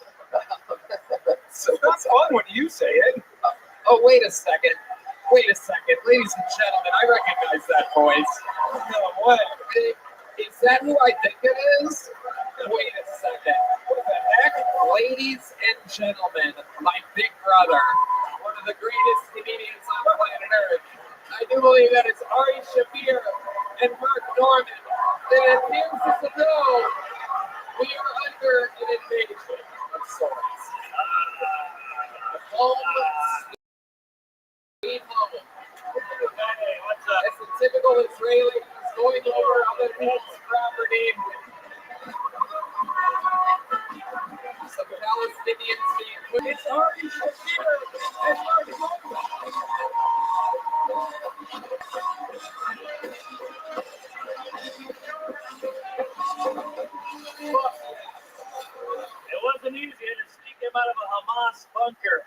So that's fun when you say it. Oh, wait a second. Ladies and gentlemen, I recognize that voice. No, what? Is that who I think it is? Wait a second. What the heck? Ladies and gentlemen, my big brother, one of the greatest comedians on planet Earth. I do believe that it's Ari Shafir and Mark Norman. And here's the know. We are under an invasion of sorts. Sweet home. It's a typical Israeli. He's going over other people's property. Some Palestinians being put. It's already Shakir and Mark It wasn't easy to sneak him out of a Hamas bunker.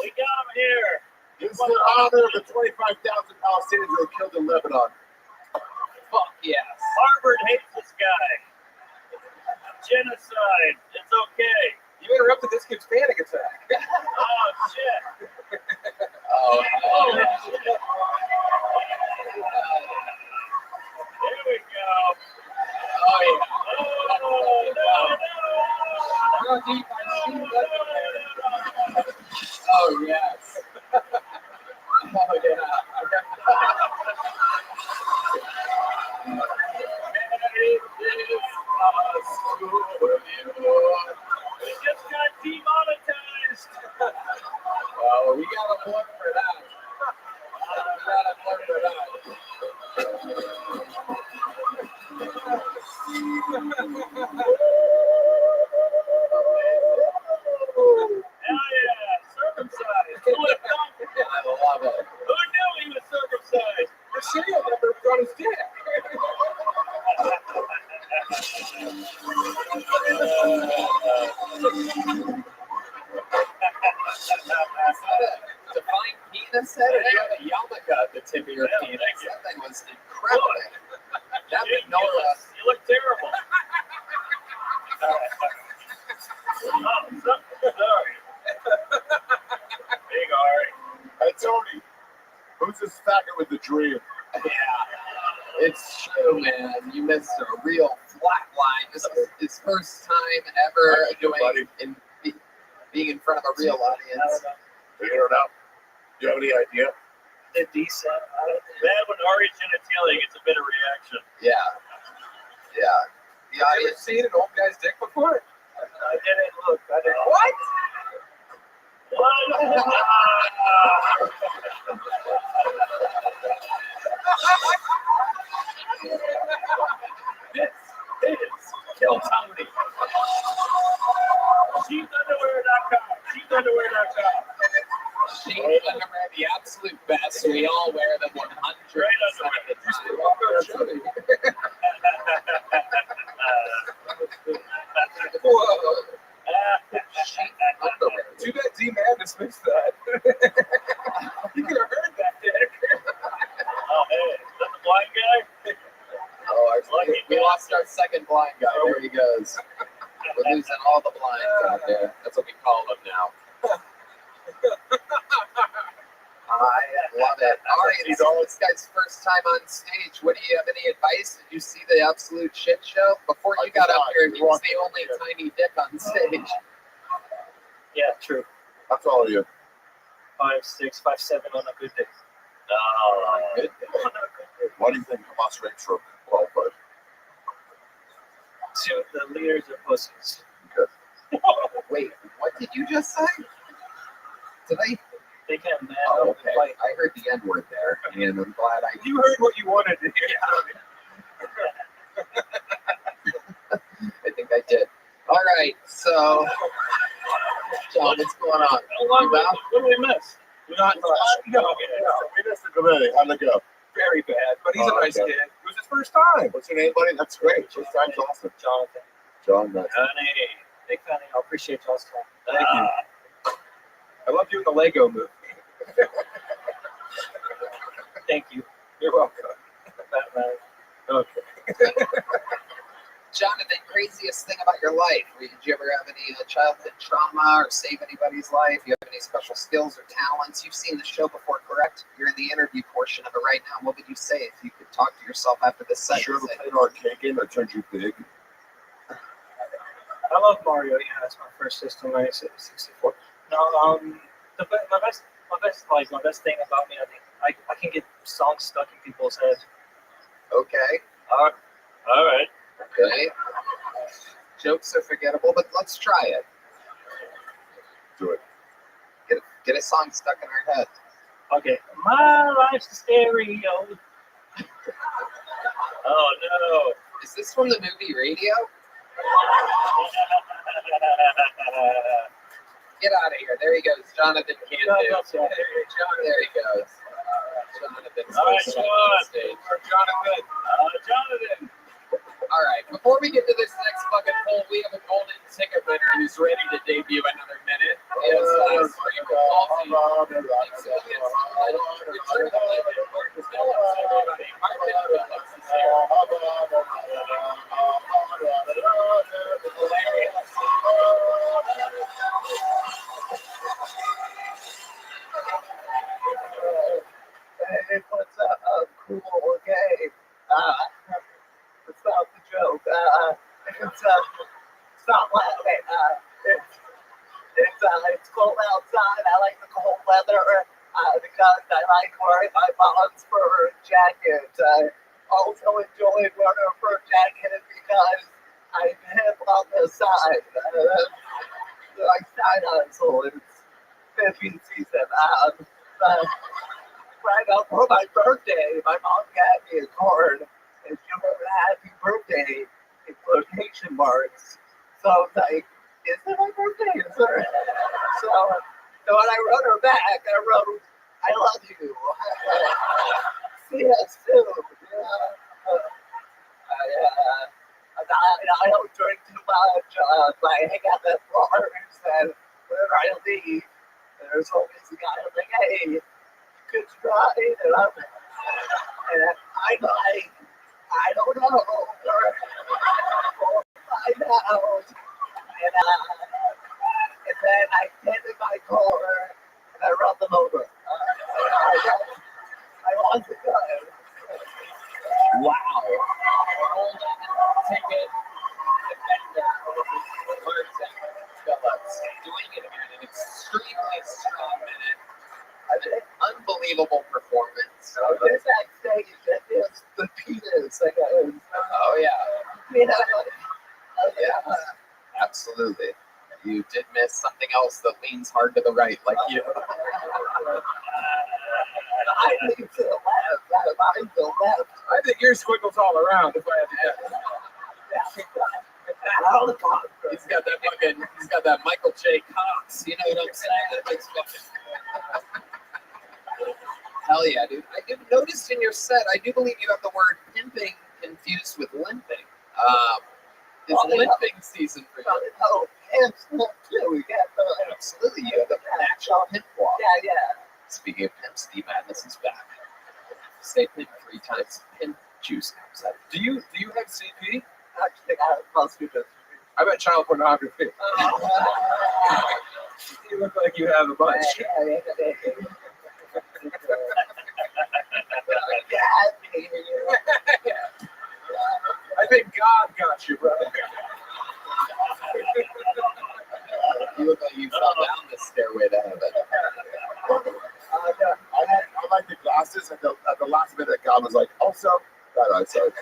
We got him here. This is the honor of the 25,000 Palestinians who were killed in Lebanon. Fuck yes. Harvard hates this guy. Genocide. It's okay. You interrupted this kid's panic attack. Oh, shit. Oh, shit. There we go. Oh, yeah. Oh, yes. Oh, yeah. We just got demonetized. Well, we got a plug for that. Hell yeah. defined penis head, or do you have a yarmulke at the tip of your penis? That thing was incredible. That menorah. You look terrible. Sorry. Big Ari. Hey, Tony, who's this faggot with the dream? Yeah, it's true, man. You missed a real flat line. This is his first time ever being in front of a real audience. Figure it out. Do you have any idea? They're decent. Bad when Ari's genitalia gets a bit of reaction. Yeah. Yeah. The Have you ever audience. seen an old guy's dick before? I didn't look. I didn't. What? This is Kill Tony. Sheathunderwear.com. Sheathunderwear.com. Sheath underwear, the absolute best. We all wear them 100% of the time. Whoa. Sheath underwear. Too bad D-Man dismissed that. You could have heard that, Dick. Oh, hey, is that the blind guy? Oh, we lost our second blind guy. There he goes. We're losing all the blinds out there. That's what we call them now. I love it. All right, so this guy's first time on stage. What do you have any advice? Did you see the absolute shit show? Before you got up here, he was the only tiny dick on stage. Yeah, true. That's all you. 5'6", 5'7" on a good day. Good. Why do you think Hamas rapes for qualified? To the leaders of pussies. Wait, what did you just say? Did I? They get mad. Oh, okay. I heard the N word there, and I'm glad I. You heard what you wanted to hear. I think I did. All right, so John, what's going on? You back? What do we miss? Not much. No, we missed the committee. How'd it go? Very bad, but he's a nice kid. It was his first time. What's your name, buddy? That's great. First time's awesome. Jonathan. John, that's Honey. Big fan. I appreciate y'all's time. Thank you. I love doing the Lego movie. Thank you. You're welcome. Okay. Jonathan, craziest thing about your life? Did you ever have any childhood trauma or save anybody's life? You have any special skills or talents? You've seen the show before, correct? You're in the interview portion of it right now. What would you say if you could talk to yourself after this Sure, segment? played an arcade game that turned you big. I love Mario. Yeah, that's my first system. 64. No, my best thing about me, I think I can get songs stuck in people's heads. Okay. All right. Okay. Jokes are forgettable, but let's try it. Do it. Get a song stuck in our head. Okay. My life's a stereo. Oh no. Is this from the movie Radio? Get out of here. There he goes. Jonathan can't do. There he goes. Jonathan's All right, on stage. Jonathan. All right. Before we get to this next fucking poll, we have a golden ticket winner who's ready to debut another minute. It's Scream Coffee. Return the legend. Martin Phillips, everybody. Martin Phillips is here. Hilarious. Hey, what's up? Cool, okay. Stop the joke. Stop laughing. It's cold outside. I like the cold weather because I like wearing my mom's fur jacket. I also enjoy wearing a fur jacket because I'm hip on the side. Like side hustle. It's 15 season. Right up for my birthday, my mom got me a card. And she wrote happy birthday in quotation marks. So I was like, is it my birthday? Is there? So when I wrote her back, I wrote, I love you. See us soon. I don't drink too much. I hang out at bars, and whenever I leave, there's always a guy like, hey, crying, and I'm like, I don't know, we'll find out. And then I get in my car and I run them over. I want to go. Wow. Ticket defender Phillips doing it in an extremely strong minute. Unbelievable performance. So there's that stage that is the penis. Oh yeah. You know, Oh yeah. Absolutely. You did miss something else that leans hard to the right, like you. I lean to the left. I to the left. I think your squiggles all around. If I had to guess. He's got that Michael J. Cox. You know what I'm saying? That makes fucking. Hell yeah, dude. I did notice in your set, I do believe you have the word pimping confused with limping. It's limping season for you. Oh, pimps too. We got absolutely. You have the actual pimp walk. Yeah. Speaking of pimps, the madness is back. Say pimp 3 times. Pimp juice comes out. Do you have CP? Actually, I must do this. I bet child pornography. You look like you have a bunch. I think God got you, brother. You look like you fell down the stairway to heaven. I like the glasses, and the last minute, God was like, also, that I said.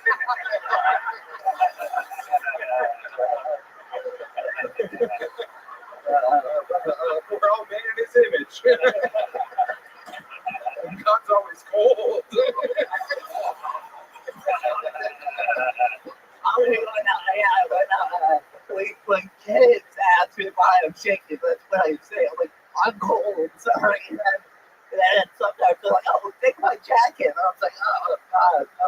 We're all made in His image. God's always cold. When kids ask me why I'm shaking, that's what I say. I'm like, I'm cold, sorry. And then sometimes they're like, oh, take my jacket. And I was like, oh, God, no.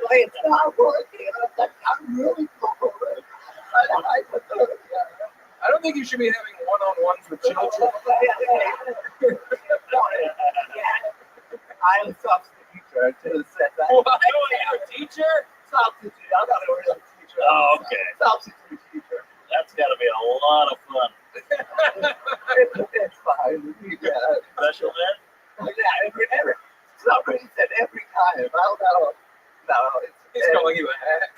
Like, it's not working. And I was like, I'm really cold. I don't think you should be having one-on-ones with children. I am a substitute teacher. I should have said that. What? You're a teacher? Substitute. I thought it was a teacher. Oh, okay. Substitute teacher. That's got to be a lot of fun. It's fine. Yeah. Special ed? Yeah, every somebody said every time. I don't know. No, he's calling you a hack.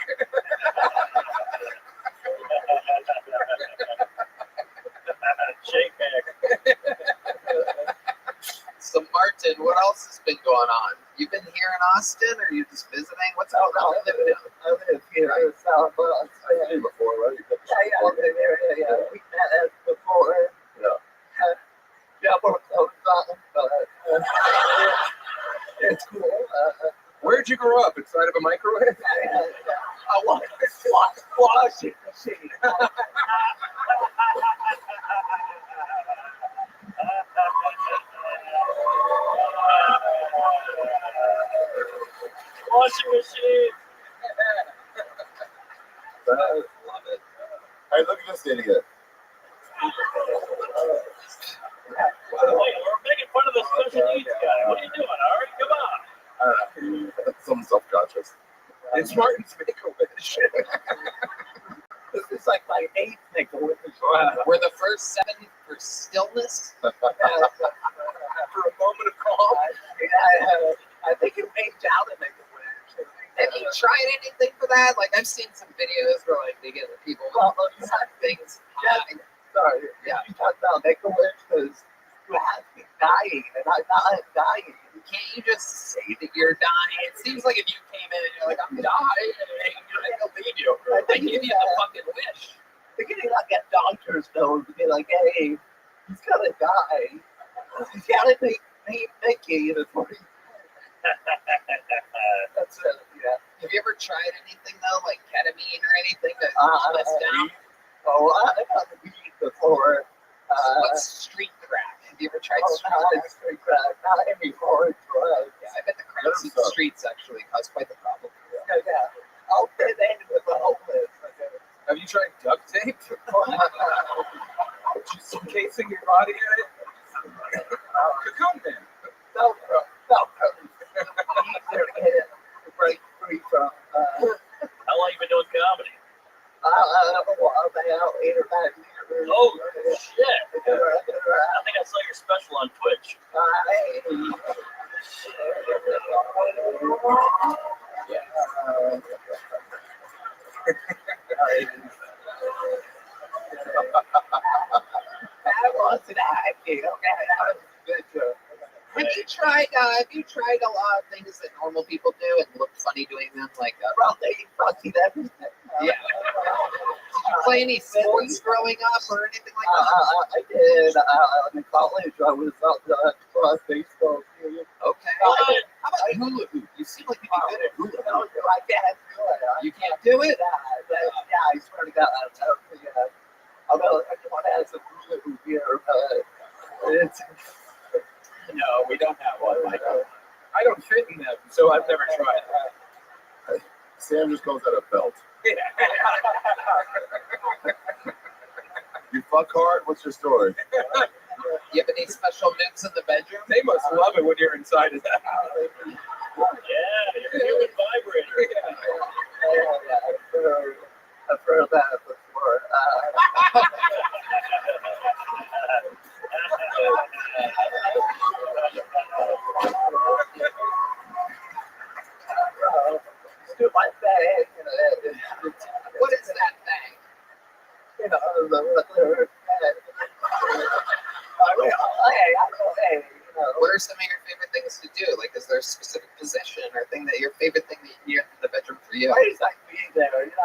Shake hack. So Martin, what else has been going on? You've been here in Austin, or are you just visiting? What's out there? I live here in South Boston. I've seen you before, right? Yeah. We met before. Yeah. Yeah, we're close on, but it's cool. Where'd you grow up? Inside of a microwave? I want to washing machine. Washing machine. Love it. Hey, look at this idiot. Wait, we're making fun of the special needs guy. What are you doing, Ari? Come on. Some self-conscious. It's Martin's Make-A-Wish. This is like my 8th Make-A-Wish. We're the first 7 for stillness. For a moment of calm. I think it made down to Make-A-Wish. Have you tried anything for that? Like, I've seen some videos where, like, they get people things. Sorry. Yeah. You talk about Make-A-Wish because you have to be dying, and I'm not dying. Can't you just say that you're dying? It seems like if you came in and you're like, I'm dying, I don't believe you. I give you the fucking wish. They're getting like a doctor's note to be like, hey, he's gonna die. He's gotta make Mickey in the 40. That's it, yeah. Have you ever tried anything though, like ketamine or anything to calm us down? Oh, I got the weed before. What's street crack? Have you ever tried street crack? Street crack. Not any hard drug. Yeah, I bet the cracks in the streets actually cause quite the problem. Yeah. I'll fit in with the homeless. Have you tried duct tape? Just encasing your body in it? Cocoon Man. Twitch. That wasn't acting. Okay, that was a good joke. Have you tried a lot of things that normal people do and look funny doing them? Like, probably fucking everything. Yeah. Did you play any sports growing up or anything like that? I did. In college, I was up on baseball team. Okay. How about hula hoop? You seem like you'd be good at hula hoop. I can't do it. You can't do it? Yeah, I swear to God, I'm going to have some hula hoop here. It's No, we don't have one, Michael. I don't fit in them, so I've never tried. Sam just calls that a belt. You fuck hard? What's your story? You have any special moves in the bedroom? They must love it when you're inside of that house. Yeah, you're human vibrator. I've heard of that before. Do my thing. What is that thing? You know, What are some of your favorite things to do? Like, is there a specific position or thing that your favorite thing that you do in the bedroom for you? Why is that being there? You know,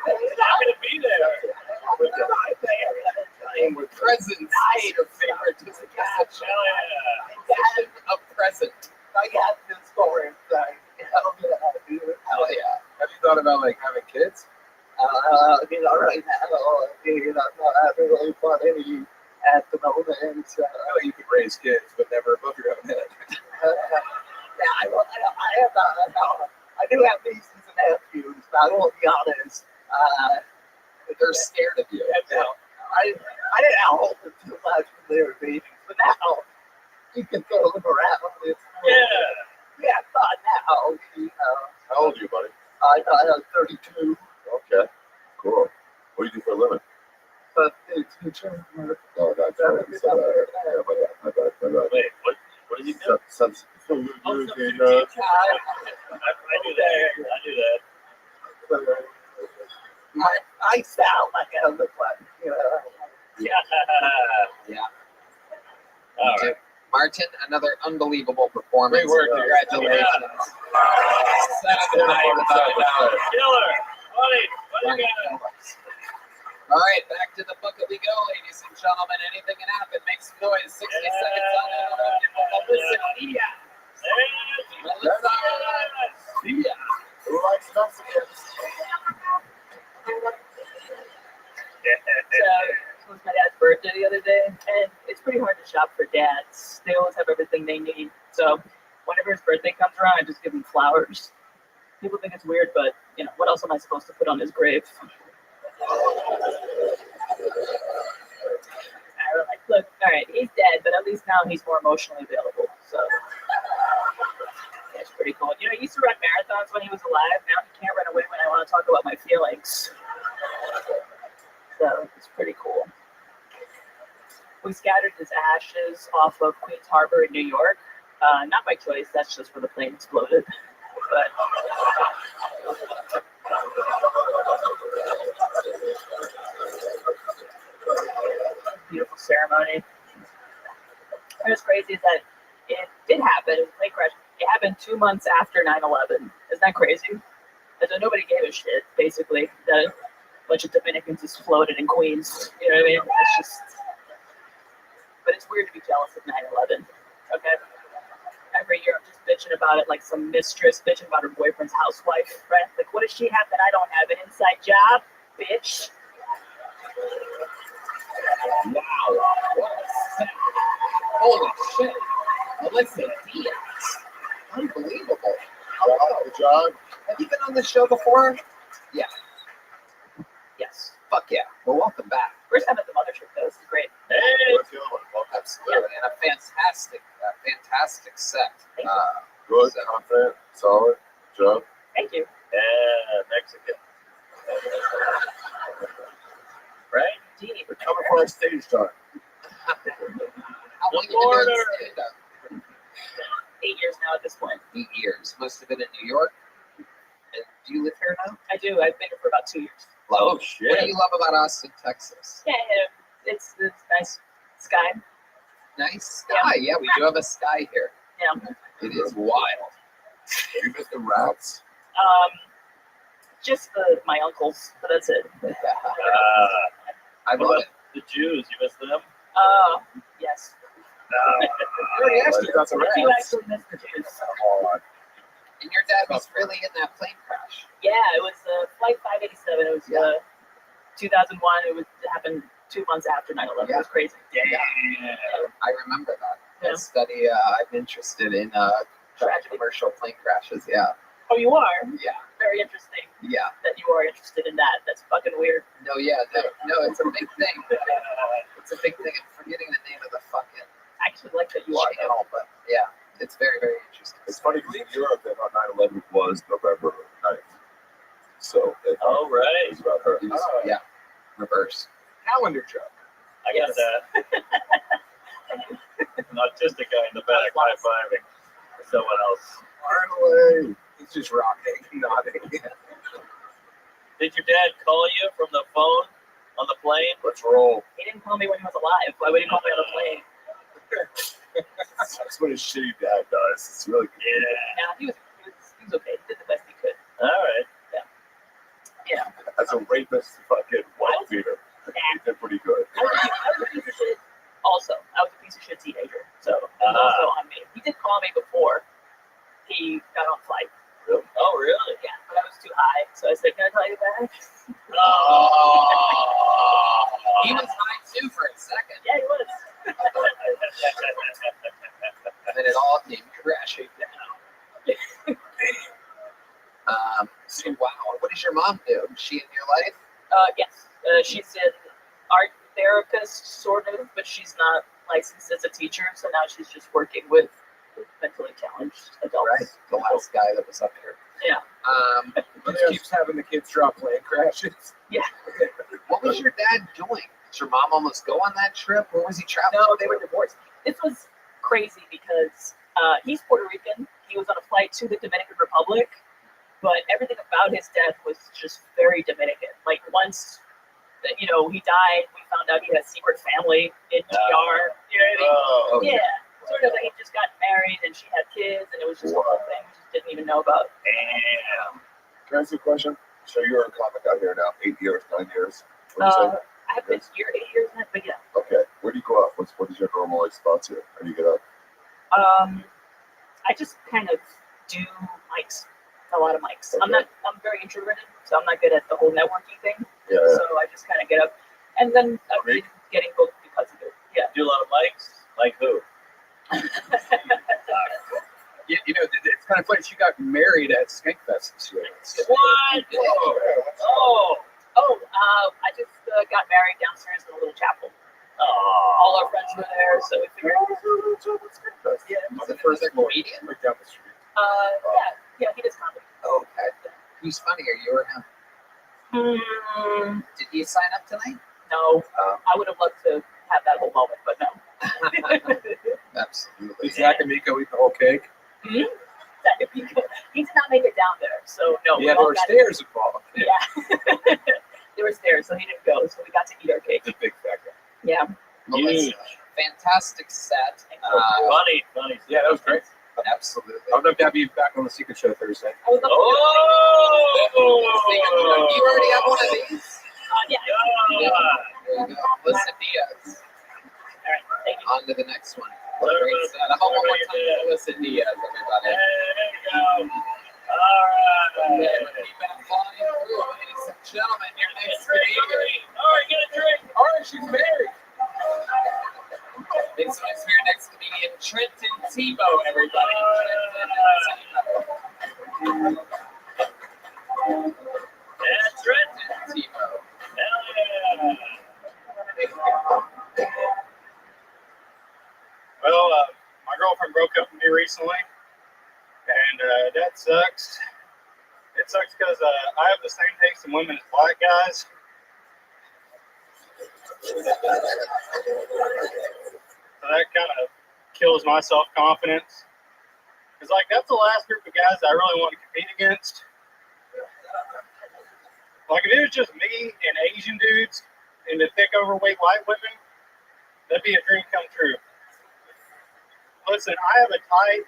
He's not going to be there. With presence is your favorite position. Hell yeah. Of present. I got this story. Hell yeah. Have you thought about like having kids? You know, right now, you know, I'm not having really fun any at the moment. I know you can raise kids, but never above your own head. Yeah, I do have nieces and nephews, but I will be honest. They're scared of you. I didn't hold them too much when they were babies, but now you can throw them around. Yeah, but now, you know. How old are you, buddy? I'm 32. Okay, cool. What do you do for a living? But it's teacher. Oh, that's right. My bad. Wait, what did you do? I do that. I sound like I look like, you know. Yeah. All right. Martin, another unbelievable performance. Great work, dude. Congratulations. Killer. What do you got? All right, back to the bucket we go, ladies and gentlemen. Anything can happen. Make some noise. 60 seconds on Melissa. Who likes Mexicans? It was my dad's birthday the other day, and it's pretty hard to shop for dads. They always have everything they need. So whenever his birthday comes around, I just give him flowers. People think it's weird, but you know, what else am I supposed to put on his grave? I was like, look, all right, he's dead, but at least now he's more emotionally available. So that's pretty cool. You know, he used to run marathons when he was alive. Now he can't run away when I want to talk about my feelings. So it's pretty cool. We scattered his ashes off of Queens Harbor in New York. Not by choice, that's just where the plane exploded. But beautiful ceremony. What's crazy is that it did happen, it was a plane crash. It happened 2 months after 9/11. Isn't that crazy? And so nobody gave a shit, basically. A bunch of Dominicans just floated in Queens. You know what I mean? It's just, but it's weird to be jealous of 9/11. Okay? Every year I'm just bitching about it like some mistress bitching about her boyfriend's housewife, right? Like, what does she have that I don't have? An inside job, bitch. Wow. Holy shit. Melissa Diaz. Unbelievable. Wow, John. Have you been on this show before? Yeah. Yes. Fuck yeah. Well, welcome back. First time at the mothership, though. This is great. Hey. Absolutely. And a fantastic set. Good, confident, solid job. Thank you. Yeah, Mexican. Right? We're coming for our stage time. How long The you been doing border. stand-up? 8 years now at this point. 8 years. Most of it in New York. And do you live here now? I do. I've been here for about 2 years. Oh, Oh, shit. What do you love about Austin, Texas? Yeah, it's nice sky. Nice sky. Yeah, we do have a sky here. Yeah. It is wild. You miss the rats. Just my uncles, but that's it. I What love about it. the Jews? You miss them? Yes. I already asked you about the I do rats. actually miss the Jews. Come on. And your dad was really in that plane crash. Yeah, it was flight 587. It was 2001. It happened 2 months after 9/11. It was crazy. Yeah. I remember that. Yeah. That study, I'm interested in commercial plane crashes. Yeah. Oh, you are? Yeah. Very interesting Yeah. that you are interested in that. That's fucking weird. No, it's a big thing. It's a big thing. I'm forgetting the name of the fucking I actually like that you are. channel, but yeah, it's very, very interesting. It's funny because in Europe, that on 9/11 was November 9th. So it Oh, right. was about her. Yeah. Reverse. Calendar joke. I got that. An autistic guy in the back high-fiving someone else. Finally. He's just rocking, nodding. Did your dad call you from the phone on the plane? Let's roll. He didn't call me when he was alive. Why would he call me on a plane? That's what a shitty dad does. It's really good. Yeah. He was okay. He did the best he could. All right. Yeah. As a rapist, fucking wife beater, he did pretty good. I was a piece of shit. Also, I was a piece of shit teenager. So it was also on me. He did call me before he got on flight. Really? Oh, really? Yeah, but I was too high. So I said, "Can I call you back?" He was high too for a second. Yeah, he was. And then it all came crashing down. So wow, what does your mom do? Is she in your life? Yes. She's an art therapist, sort of, but she's not licensed as a teacher. So now she's just working with mentally challenged adults. Right. The last guy that was up here. Yeah. He keeps having the kids drop plane crashes. Yeah. What was your dad doing? Did your mom almost go on that trip? Where was he traveling? No, they were divorced. This was crazy because he's Puerto Rican. He was on a flight to the Dominican Republic, but everything about his death was just very Dominican. Like once, he died, we found out he had a secret family in DR. You know what I mean? Yeah. Sort of like he just got married and she had kids, and it was just a whole thing we just didn't even know about. Damn. Can I ask you a question? So you're a comic out here now, 8 years, 9 years? What do you say? I have been here 8 years now, but yeah. Okay. Where do you go out? What is your normal spots here? How do you get out? I just kind of do mics, a lot of mics. Okay. I'm very introverted, so I'm not good at the whole networking thing. Yeah. So I just kind of get up, and then I've been getting booked because of it. Yeah. Do a lot of mics? Like who? It's kind of funny. She got married at Skankfest this year. What? I just got married downstairs in a little chapel. All our friends were there, so we figured. Yeah. Was it first comedian? Right down the street. Yeah, he does comedy. Okay. Who's funnier, you or him? Did he sign up tonight? No, I would have loved to have that whole moment, but no. Absolutely. Did Zach and Miko eat the whole cake? He did not make it down there, so no. Yeah, there were stairs involved. Yeah. There were stairs, so he didn't go, so we got to eat our cake. The big fat guy. Yeah. Melissa, fantastic set. Funny. Yeah, that was great. Absolutely. I would love to have you back on the Secret Show Thursday. I would love You already have one of these? Yeah. There you go. Melissa Diaz. All right, thank you. On to the next one. What a great set. How about one more time, Melissa Diaz, everybody? There you go. All right. And then keep it flying through, ladies and gentlemen. Your next comedian. All right, get a drink. All right, she's married. It's nice for your next comedian, Trenton Tebow, everybody. That's Trenton. Tebow. Hell yeah. Well, my girlfriend broke up with me recently, and that sucks. It sucks because I have the same taste in women as black guys. So that kind of kills my self-confidence. Because, like, that's the last group of guys I really want to compete against. Like, if it was just me and Asian dudes and the thick, overweight white women, that'd be a dream come true. Listen, I have a type,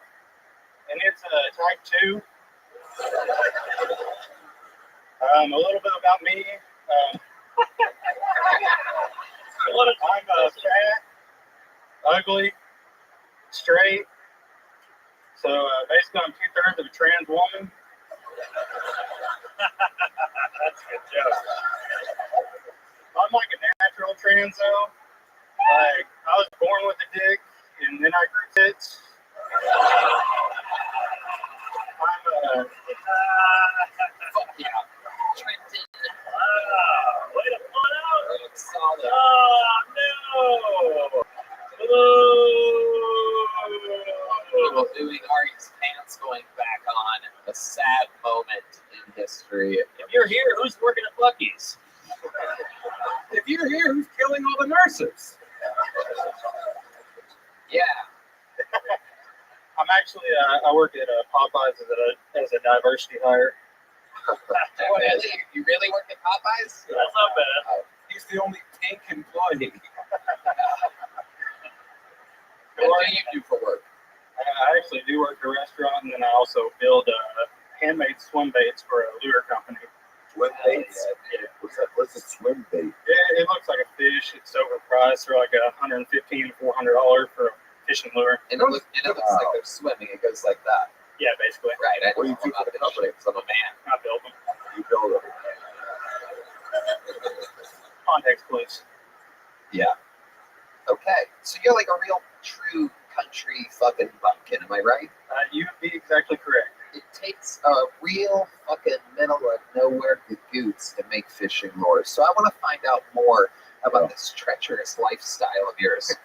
and it's a type 2. A little bit about me. I'm fat, ugly, straight. So basically, I'm 2/3 of a trans woman. That's a good joke. I'm like a natural trans though. Like I was born with a dick, and then I grew tits. I'm Fuck yeah. Trenton. Way to pull it out. Solid. Oh no. People doing Ari's pants going back on. A sad moment in history. If you're here, who's working at Buc-ee's? If you're here, who's killing all the nurses? Yeah. I'm actually, I work at Popeyes as a diversity hire. Really? You really work at Popeyes? That's not bad. He's the only pink employee. What do you do for work? I actually do work at a restaurant, and then I also build handmade swim baits for a lure company. Swim baits? Yeah. What's a swim bait? It looks like a fish. It's overpriced. They're like $115 to $400 for a fishing lure. And it looks like they're swimming. It goes like that. Yeah, basically. Right. I What do you know do for about the this company? shit, 'cause I'm a man. I build them. You build them. Context, please. Yeah. Okay. So you're like a real true country fucking bumpkin, am I right? You'd be exactly correct. It takes a real fucking middle of nowhere goots to make fishing lures. So I want to find out more about this treacherous lifestyle of yours.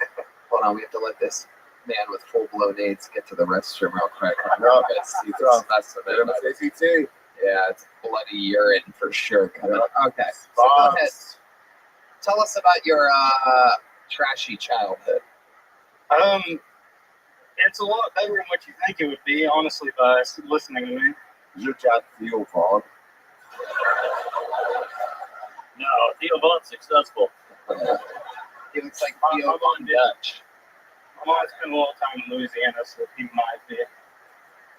Hold on, we have to let this man with full-blown AIDS get to the restroom real quick. No, See this mess of it. ACT. Yeah, it's bloody urine for sure. Okay, so go ahead. Tell us about your trashy childhood. It's a lot better than what you think it would be, honestly, by listening to me. Is your job Theo Vaughn? No, Theo Vaughn's successful. He looks like Theo Von Dutch. My mom spent a little time in Louisiana, so he might be.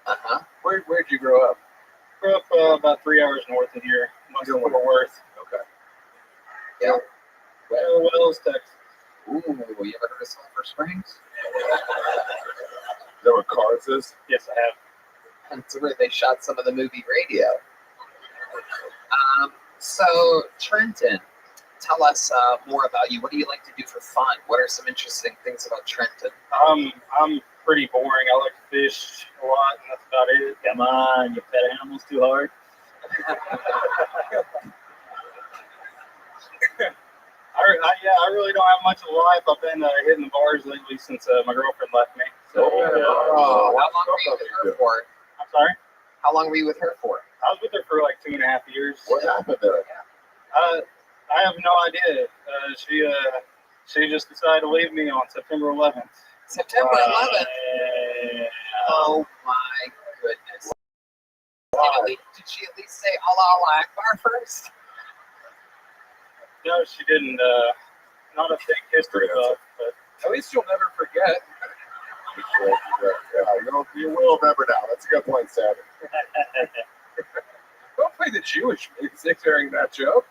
Uh-huh. Where'd you grow up? Grew up about 3 hours north of here, west of Fort Worth. Okay. Yeah. Wells, Texas. Ooh, you ever heard of Sulphur Springs? Is that what Cars is? Yes, I have. That's where they shot some of the movie Radio. So, Trenton, tell us more about you. What do you like to do for fun? What are some interesting things about Trenton? I'm pretty boring. I like to fish a lot, and that's about it. Come on, you pet animals too hard. I really don't have much of a life. I've been hitting the bars lately since my girlfriend left me. So, how long were you with her for? I'm sorry? How long were you with her for? I was with her for like 2.5 years. What happened there? I have no idea. She just decided to leave me on September 11th. September 11th? Oh my goodness. Did she at least say Allah Akbar first? No, she didn't. Not a big history buff, but at least you'll never forget. You will remember now. That's a good point, Sam. Don't play the Jewish music during that joke.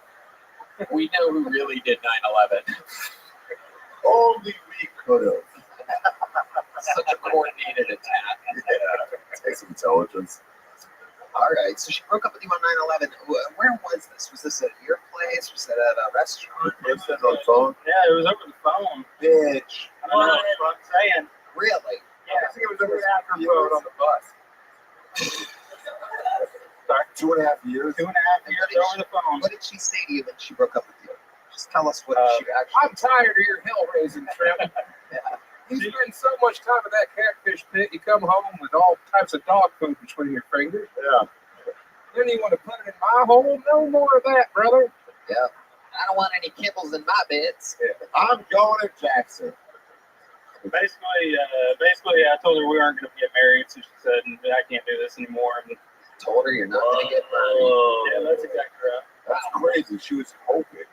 We know who really did 9/11. Only we could have. Such a coordinated attack. Yeah, takes some intelligence. All right, so she broke up with you on 9/11. Where was this? Was this at your place? Was it at a restaurant? Was it on the phone? yeah, it was over the phone. Bitch. I don't know what I'm saying. Really? Yeah, I think it was over after phone on the bus. Sorry? 2.5 years? 2.5 years over the phone. What did she say to you when she broke up with you? Just tell us what she actually I'm tired of your hell raising, Trevor. You spend so much time at that catfish pit, you come home with all types of dog food between your fingers. Yeah. Then you want to put it in my hole? No more of that, brother. Yeah. I don't want any kibbles in my beds. I'm going to Jackson. Basically, I told her we aren't going to get married, so she said, I can't do this anymore. And told her you're not going to get married. Yeah, that's exactly right. That's crazy. She was hoping.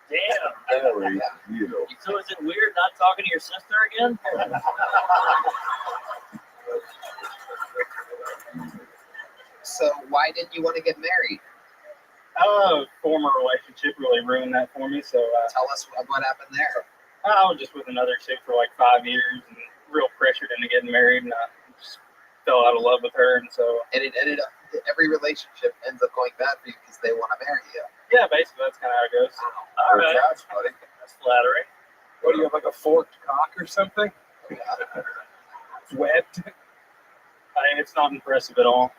Damn. Marry you. So is it weird not talking to your sister again? So why didn't you want to get married? Former relationship really ruined that for me. So tell us what happened there. I was just with another chick for like 5 years and real pressured into getting married, and I just fell out of love with her, and so. And it ended up, every relationship ends up going bad for you because they want to marry you. Yeah, basically that's kind of how it goes. All right. That's funny. That's flattering. What do you have, like a forked cock or something? Webbed? It's not impressive at all.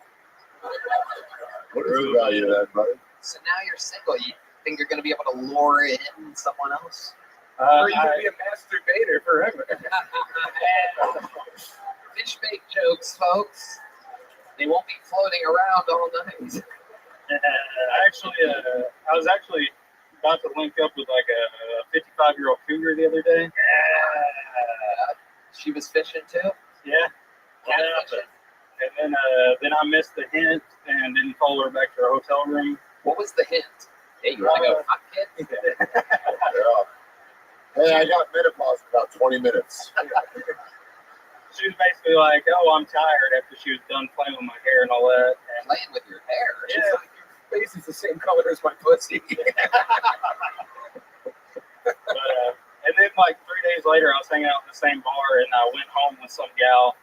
What is the value of that, buddy? So now you're single. You think you're going to be able to lure in someone else? Or you can be a masturbator forever. Fish bait jokes, folks. They won't be floating around all night. I was actually about to link up with like a 55-year-old cougar the other day. She was fishing too? Yeah. Catfishing? And then I missed the hint and didn't follow her back to her hotel room. What was the hint? Hey, you want to go fuck it? Yeah. Hey, I got menopause in about 20 minutes. She was basically like, "Oh, I'm tired," after she was done playing with my hair and all that. And playing with your hair? Yeah. She's like, your face is the same color as my pussy. And then like 3 days later, I was hanging out in the same bar, and I went home with some gal,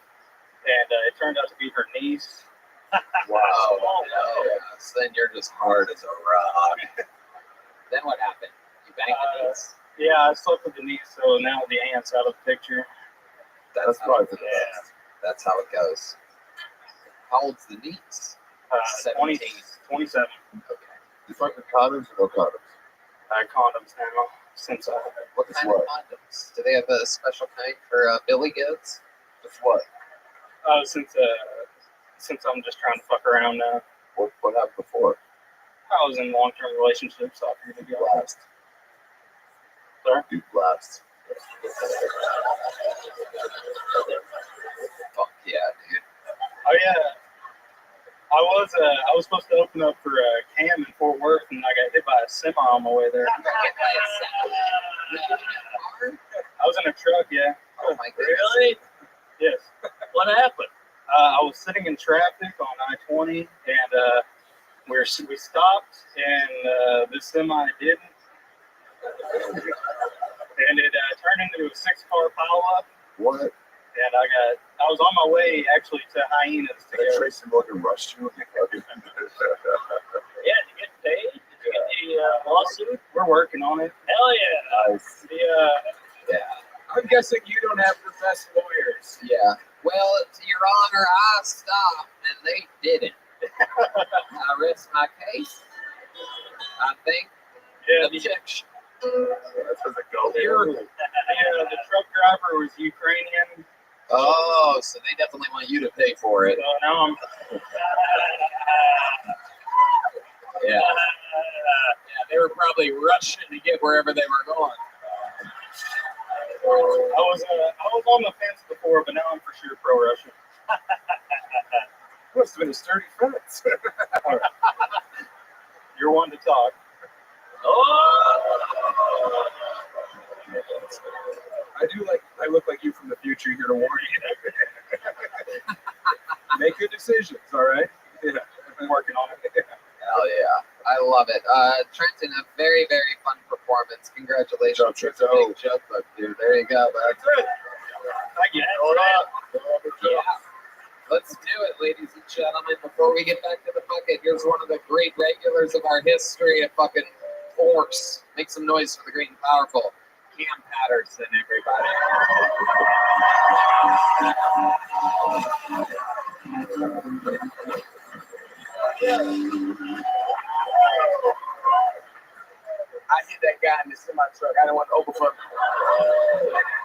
and it turned out to be her niece. Wow. So then you're just hard as a rock. Then what happened? You banged the niece? Yeah, I slept with the niece, so now the aunt's out of the picture. That's probably the best. That's how it goes. How old's the niece? 27. Okay. You fucking condoms or no condoms? Condoms now. Since what kind of condoms? Do they have a special kind for Billy Goats? Just what? Since I'm just trying to fuck around now. What happened before? I was in long-term relationships, so I figured to go blast. Sorry? You blast. Fuck yeah, dude. Oh yeah. I was supposed to open up for Cam in Fort Worth, and I got hit by a semi on my way there. I was in a truck, yeah. Oh my goodness. Really? Yes. What happened? I was sitting in traffic on I-20, and we stopped, and the semi didn't. And it turned into a 6-car pileup. What? And I was on my way actually to Hyenas to go. Tracy Morgan rushed you. Yeah, did you get paid? Did you get the lawsuit? We're working on it. Hell yeah. Nice. Yeah. I'm guessing you don't have the best lawyers. Yeah. Well, to your honor, I stopped, and they didn't. I rest my case. I think. Yeah. Objection. That's where the go. The truck driver was Ukrainian. Oh, so they definitely want you to pay for it. So now I'm. Yeah. They were probably rushing to get wherever they were going. I was on the fence before, but now I'm for sure pro-Russian. Must have been a sturdy fence. You're one to talk. Oh! I look like you from the future here to warn you. Make good decisions, all right? Yeah. I'm working on it. Hell yeah. I love it. Trenton, a very, very fun performance. Congratulations. It's a big jump up, dude. There you go, man. Thank you. Yeah. Let's do it, ladies and gentlemen. Before we get back to the bucket, here's one of the great regulars of our history, a fucking force. Make some noise for the great and powerful Cam Patterson, everybody. I hit that guy in the semi truck. I didn't want to open for him.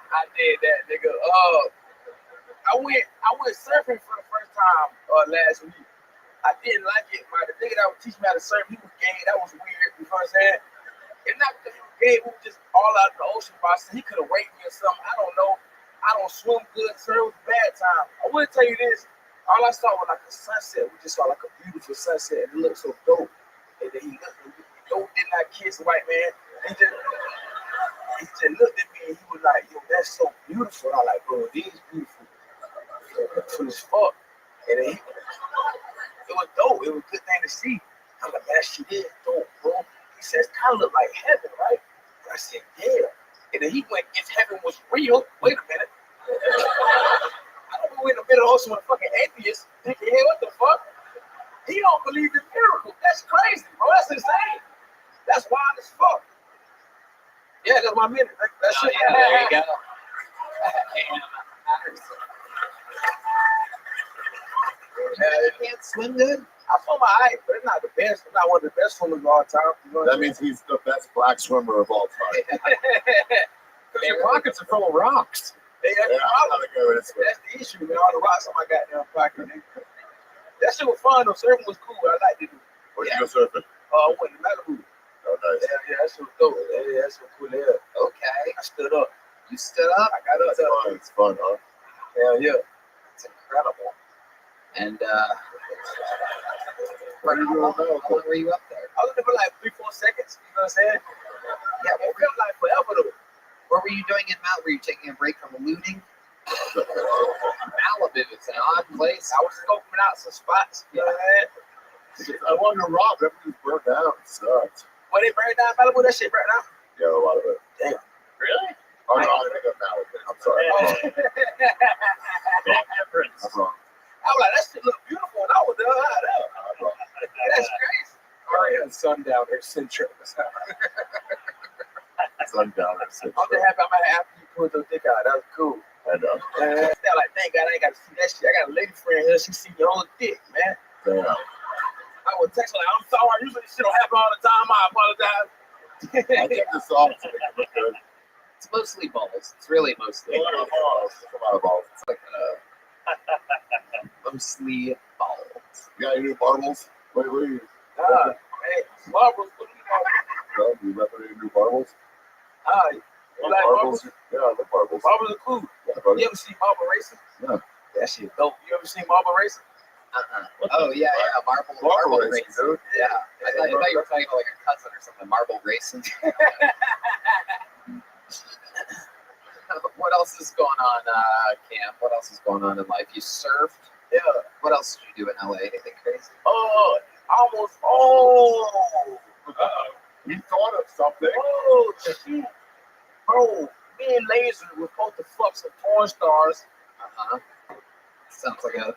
I did that, nigga. I went surfing for the first time last week. I didn't like it. The nigga that was teaching me how to surf, he was gay. That was weird. You know what I'm saying? And not because he was gay, we were just all out in the ocean. But I said he could have raped me or something. I don't know don't swim good, sir. It was a bad time. I will tell you this. All I saw was like a sunset. We just saw like a beautiful sunset, and it looked so dope. And then he did not kiss the white man. He just looked at me and he was like, yo, that's so beautiful. I was like, bro, it is beautiful. Beautiful as fuck. And then it was dope. It was a good thing to see. I'm like, that shit is dope, bro. He says, kind of look like heaven, right? And I said, yeah. And then he went, if heaven was real, wait a minute. I don't know in the middle of some fucking atheist thinking, hey, what the fuck? He don't believe in miracles. That's crazy, bro. That's insane. That's wild as fuck. Yeah, that's my minute. That's it. Yeah, there you go. You can't swim good? I swim my height, but it's not the best. I'm not one of the best swimmers of all time. You know That means he's the best black swimmer of all time. Because your pockets are full of rocks. That's the issue, man. All the rocks on my goddamn pocket. That shit was fun, though. Surfing was cool. I liked it. Where'd you go surfing? I went to Malibu. Oh, nice. Yeah, that shit was dope. Yeah, that shit was cool there. Okay. I stood up. You stood up? I got up. It's fun, huh? Hell yeah. It's incredible. And how long were you up there? I was there for like 3-4 seconds. You know what I'm saying? Yeah, it felt like forever though. What were you doing in Malibu? Were you taking a break from looting? Malibu, it's an odd place. I was scoping out some spots. You know what I'm saying? I wanted to rob. Everything's burned down. It sucks. When they burned down Malibu, that shit burned down. Yeah, a lot of it. Damn. Really? Oh, no, I think I'm Malibu. I'm sorry. Big difference. I'm wrong. I was like, that shit look beautiful, and I was there. That's crazy. Aria and Sundowner Central. Sundowner Central. I'm just happy I'm after you pulled your dick out. That was cool. I know. They're like, thank God I ain't got to see that shit. I got a lady friend here. She see your whole dick, man. Damn. I would text her like, I'm sorry. Usually this shit don't happen all the time. I apologize. I kept this off to make it look good. It's mostly balls. It's really mostly A lot of balls. A lot of balls. It's like mostly balls. You got any new marbles? Wait. Hey, marbles. What do you No, do you remember any new marbles? You like marbles? Yeah, I love marbles. Marbles are cool. Yeah, buddy. You ever see marble racing? No. That shit dope. You ever seen marble racing? Oh yeah, marble racing. Dude. Yeah, I thought you were talking about like a cousin or something. Marble racing. What else is going on, Cam? What else is going on in life? You surfed. Yeah. What else did you do in LA? Anything crazy? Almost. We thought of something. Oh, shit. Bro, me and Laser were supposed to fuck some porn stars. Sounds like a...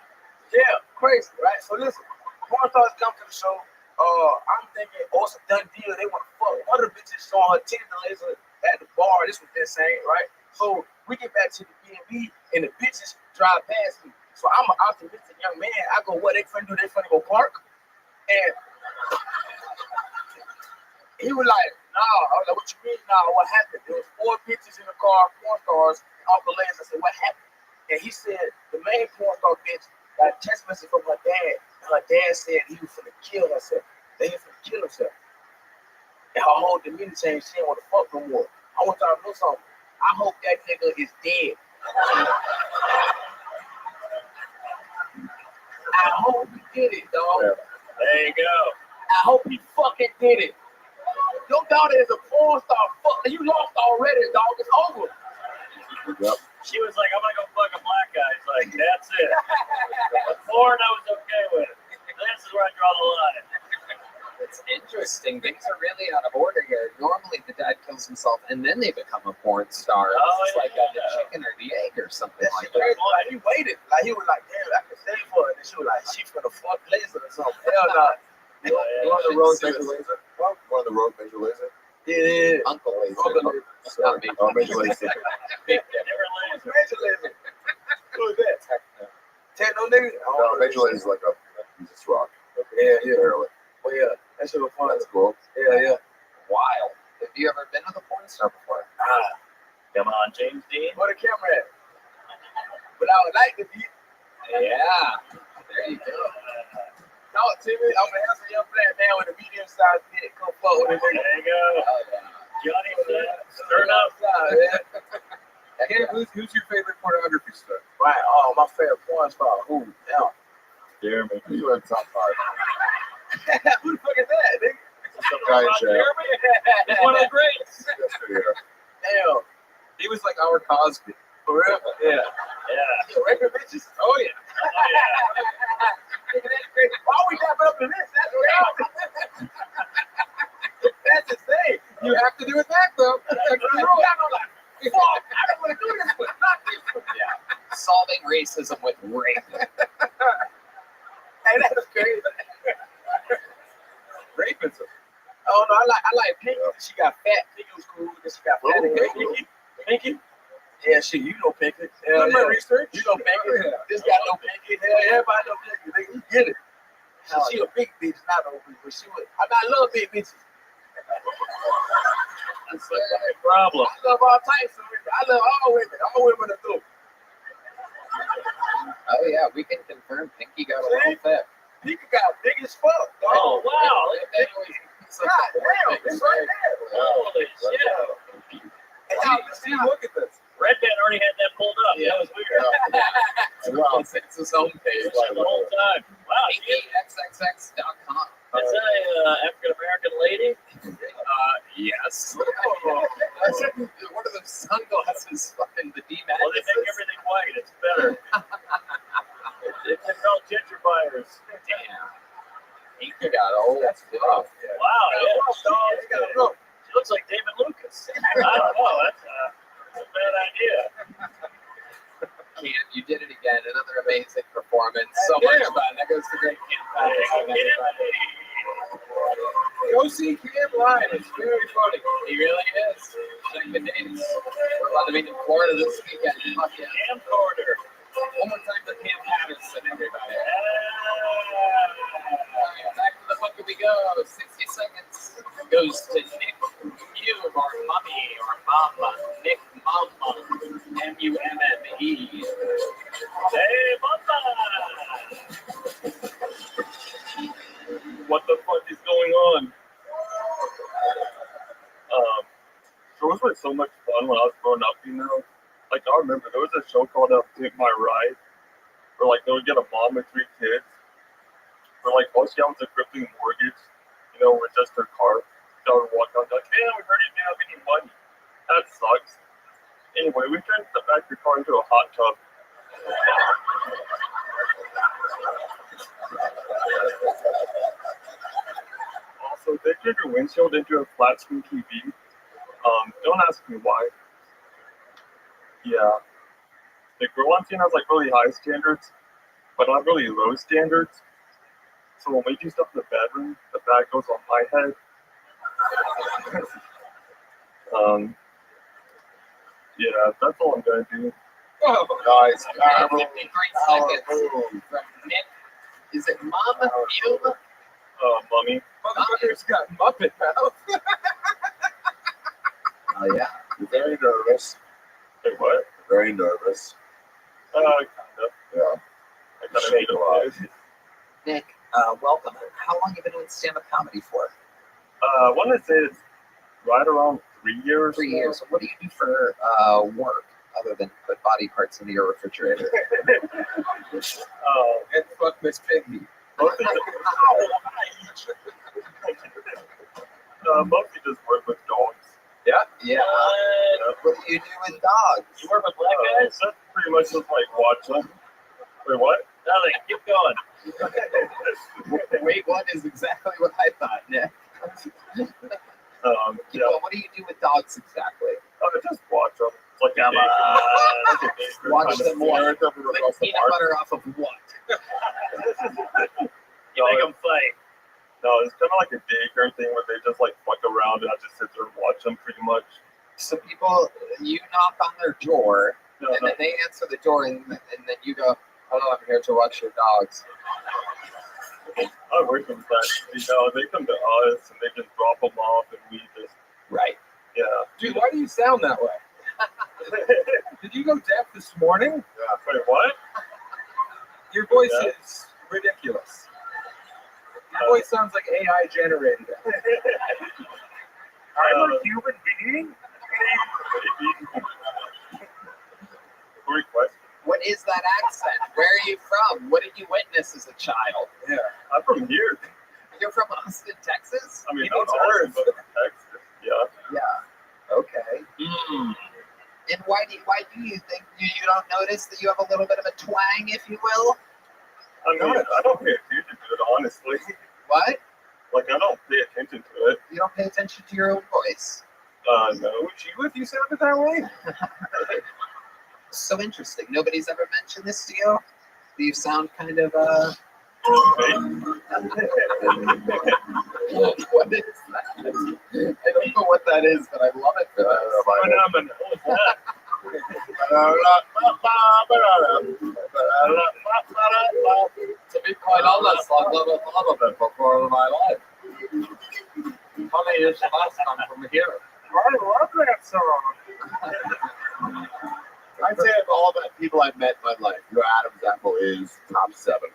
Yeah, crazy, right? So listen, porn stars come to the show. I'm thinking, it's a done deal. They want to fuck. One of the bitches saw her titty Laser at the bar. This was insane, right? So we get back to the B&B, and the bitches drive past me. So I'm an optimistic young man. I go, what they finna do? They finna go park? And he was like, nah. I was like, what you mean, nah? What happened? There was 4 bitches in the car, porn stars, and Uncle Lance. I said, what happened? And he said, the main porn star bitch got a text message from her dad. And her dad said he was finna kill herself. They was finna kill himself. And her whole demeanor changed. She didn't want to fuck no more. I want y'all to know something. I hope that nigga is dead. I hope he did it, dog. Yeah. There you go. I hope he fucking did it. Your daughter is a porn star. Fuck, you lost already, dog. It's over. Yep. She was like, I'm gonna go fuck a black guy. He's like, that's it. Porn I was okay with. This is where I draw the line. It's interesting. Things are really out of order here. Normally, the dad kills himself and then they become a porn star. It's like the chicken or the egg or something like that. Like, he waited. Like, he was like, damn, I can save for it. And she was like, she's gonna fuck Laser or something. Hell no. You on the road, Major Laser? You on the road, Major Laser? Yeah. Uncle Laser. Not me. Oh, Major Laser. Major Laser. Who is that? Techno nigga? No, Major Laser is like a Jesus rock. Yeah. Barely. Well, yeah. That shit was fun. That's cool. Yeah. Wild. Have you ever been with a porn star before? Come on, James Dean. Where the camera at? But I would like to be. Yeah. There you go. Talk to me. I'm a handsome young black man with a medium-sized dick. Come forward. There you go. Johnny said, turn up. Cam, who's your favorite pornography star? Right. Oh, my favorite porn star. Ooh, yeah. Jeremy. You in top 5. Who the fuck is that? Nigga? Some guy in jail. He's one of the greats. Yeah. Damn. He was like our Cosby. For real? Yeah. Yeah. Raping bitches? Oh, yeah. Nigga, that's great. Why are we dapping up in this? That's real. That's his thing. You have to do it back, though. That's right. Fuck, I don't want to do this one. Not this one. Yeah. Solving racism with rape. Hey, that's crazy. Rapism. Oh no, I like Pinky. She got fat. Pinky was cool. Then she got fat. Pinky. Yeah, shit. You know Pinky. Hell yeah. Research. You know Pinky. Yeah. This got no Pinky. Hell yeah, everybody know Pinky. They get it. She a big bitch, not no big bitch. I love big bitches. That's a problem. I love all types of women. I love all women. All women are cool. Oh yeah, we can confirm Pinky got a little fat. Pinky got big as fuck. Oh wow. God damn, it's right there. Holy shit. See, look at this. Red Band already had that pulled up. Yeah. That was weird. Wow. It's his own page. The whole time. Wow. PinkyXXX.com. Is that a African American lady? Yes. What are those sunglasses? Fucking the D-Max. Well, they make everything white. It's better. It's called gentrifiers. Damn. Pinky got old stuff. Wow. Yeah. She looks like David Lucas. I don't know. That's a bad idea. Cam, you did it again. Another amazing performance. So much fun. That goes to great Cam. Go see Cam live. It's very funny. He really is. Check the dates. We're about to be in Florida this weekend. Fuck yeah. Cam Carter. One more time for Cam Patterson, everybody. Back to the fuck we go. 60 seconds goes to Nick Mumme, or Mummy, or Mama. Nick Mama. M-U-M-M-E. Hey, Mama! What the fuck is going on? There was like so much fun when I was growing up, you know. Like I remember there was a show called Take My Ride, where like they would get a mom with 3 kids, where like all she had was a crippling mortgage, you know, with just her car. She would walk out like, hey, we heard you didn't have any money. That sucks. Anyway, we turned the back of your car into a hot tub. Also, they turned your windshield into a flat screen TV. Don't ask me why. Yeah. The girl I'm seeing has like really high standards, but not really low standards. So when we do stuff in the bedroom, the bag goes on my head. Yeah, that's all I'm gonna do. Oh, nice. 53 seconds from Nick. Is it Mama Mumme? Mummy. Motherfucker's got Muppet mouth. Oh yeah. You're very nervous. Hey, what? Very nervous. Kind of. Yeah. I kind of need a lot. Nick, welcome. How long have you been doing stand-up comedy for? I want to say it's right around 3 years. 3 years. So what do you do for work other than put body parts into your refrigerator? And fuck Miss Piggy. Mostly just work with dogs. Yeah. Yeah. What do you do with dogs? You work with black guys? That's pretty much just like watch them. Wait, what? Nothing. Keep going. Wait, what is exactly what I thought, Nick? Yeah. What do you do with dogs exactly? Just watch them. It's like Come on. Watch them what? Like peanut butter off of what? You make them fight. No, it's kind of like a daycare thing where they just like fuck around and I just sit there and watch them pretty much. So people, you knock on their door, and then they answer the door, and then you go, hello, I'm here to watch your dogs. I work with that. You know, they come to us and they just drop them off and we just... Right. Yeah. Dude, why do you sound that way? Did you go deaf this morning? Yeah. Wait, what? Your voice is ridiculous. Your voice sounds like AI generated. I'm a human being? Great question. What is that accent? Where are you from? What did you witness as a child? Yeah, I'm from here. You're from Austin, Texas? I mean, You not need to Austin, learn. but Texas. Yeah. Yeah. Okay. And why do you think you don't notice that you have a little bit of a twang, if you will? I mean, I don't pay attention to it, honestly. What? Like, I don't pay attention to it. You don't pay attention to your own voice. No. If you sounded that way. So interesting. Nobody's ever mentioned this to you? Do you sound kind of Hey. What is that? I don't know what that is, but I love it for that. To be quite honest, I've never thought of it before in my life. Funny you should ask, I'm from here. I love that song. I'd say of all the people I've met in my life, your Adam's apple is top 7.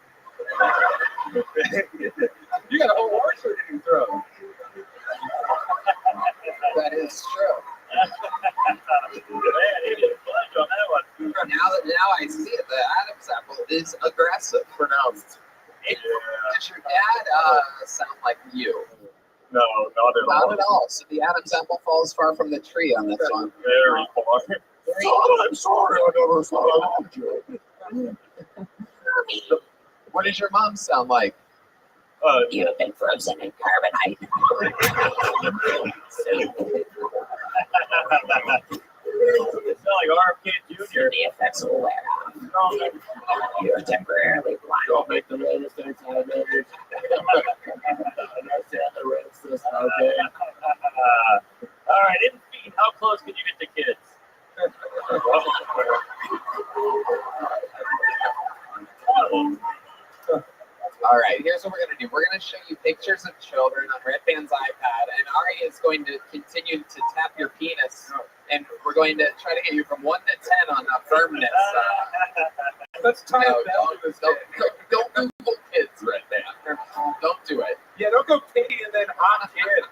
You got a whole orchard you can throw. That is true. Now I see it. The Adam's apple is aggressive. Pronounced. Does your dad sound like you? No, not at all. Not at all. So the Adam's apple falls far from the tree on this one. Very far. I'm sorry, I never saw you. What does your mom sound like? You have been frozen in carbonite. It's not like RFK Jr. The effects will wear off. You're temporarily blind. Don't make the latest things out of it. Understand the racist, okay? All right, in feet, how close can you get to kids? All right, here's what we're going to do. We're going to show you pictures of children on Red Band's iPad, and Ari is going to continue to tap your penis, and we're going to try to get you from 1 to 10 on the firmness. Let's tie No, it down to this. don't Google kids, Red Band. Don't do it. Yeah, don't go piggy and then hot kids.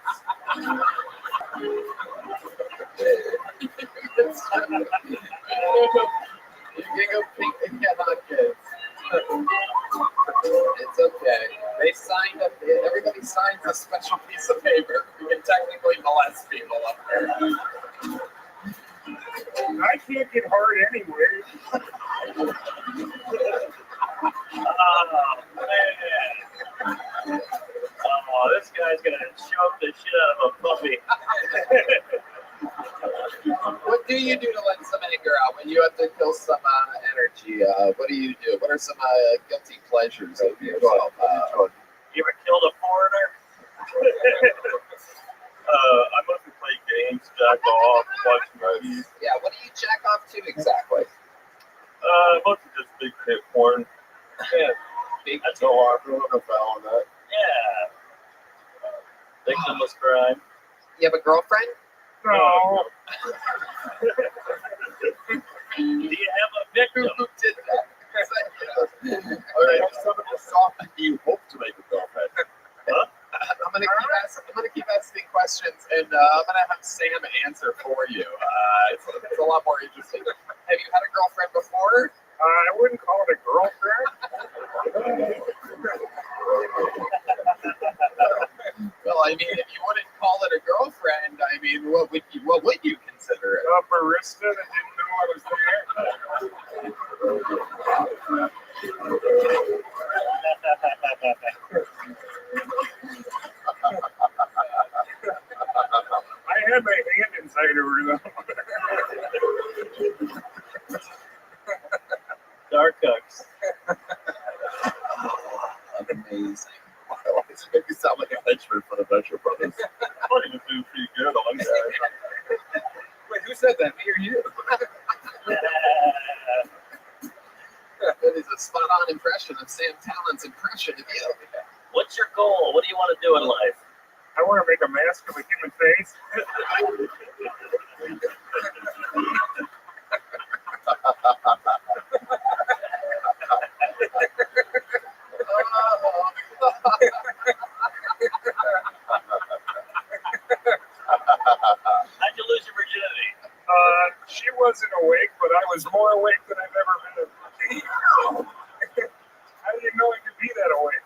You can go pink and get hot kids. It's okay. They signed up. Everybody signs a special piece of paper. You can technically molest people up there. I can't get hard anyway. Oh, man. Oh, this guy's going to choke the shit out of a puppy. What do you do to let some anger out when you have to kill some energy? What do you do? What are some guilty pleasures of yourself? You ever killed a foreigner? I mostly play games, jack off, watch movies. Yeah, what do you jack off to exactly? Mostly just big hit porn. Yeah. Big That's no harm. No foul on that. Yeah. Victimless crime. You have a girlfriend? No. Do you have a victim? Who did that? All right, if somebody saw you hope to make a girlfriend. Huh? I'm gonna keep asking questions, and I'm gonna have Sam answer for you. It's a lot more interesting. Have you had a girlfriend before? I wouldn't call it a girlfriend. Well, I mean, if you wouldn't call it a girlfriend, I mean, what would you consider it? A barista that didn't know I was I had my hand inside her though. Dark cooks. Amazing. Why does it make you sound like a henchman for the Venture Brothers? Funny to do pretty good on that. Wait, who said that? Me or you? That is a spot-on impression of Sam Talent's impression of you. What's your goal? What do you want to do in life? I want to make a mask of a human face. How'd you lose your virginity? She wasn't awake, but I was more awake than never been a How did you know it could be that way?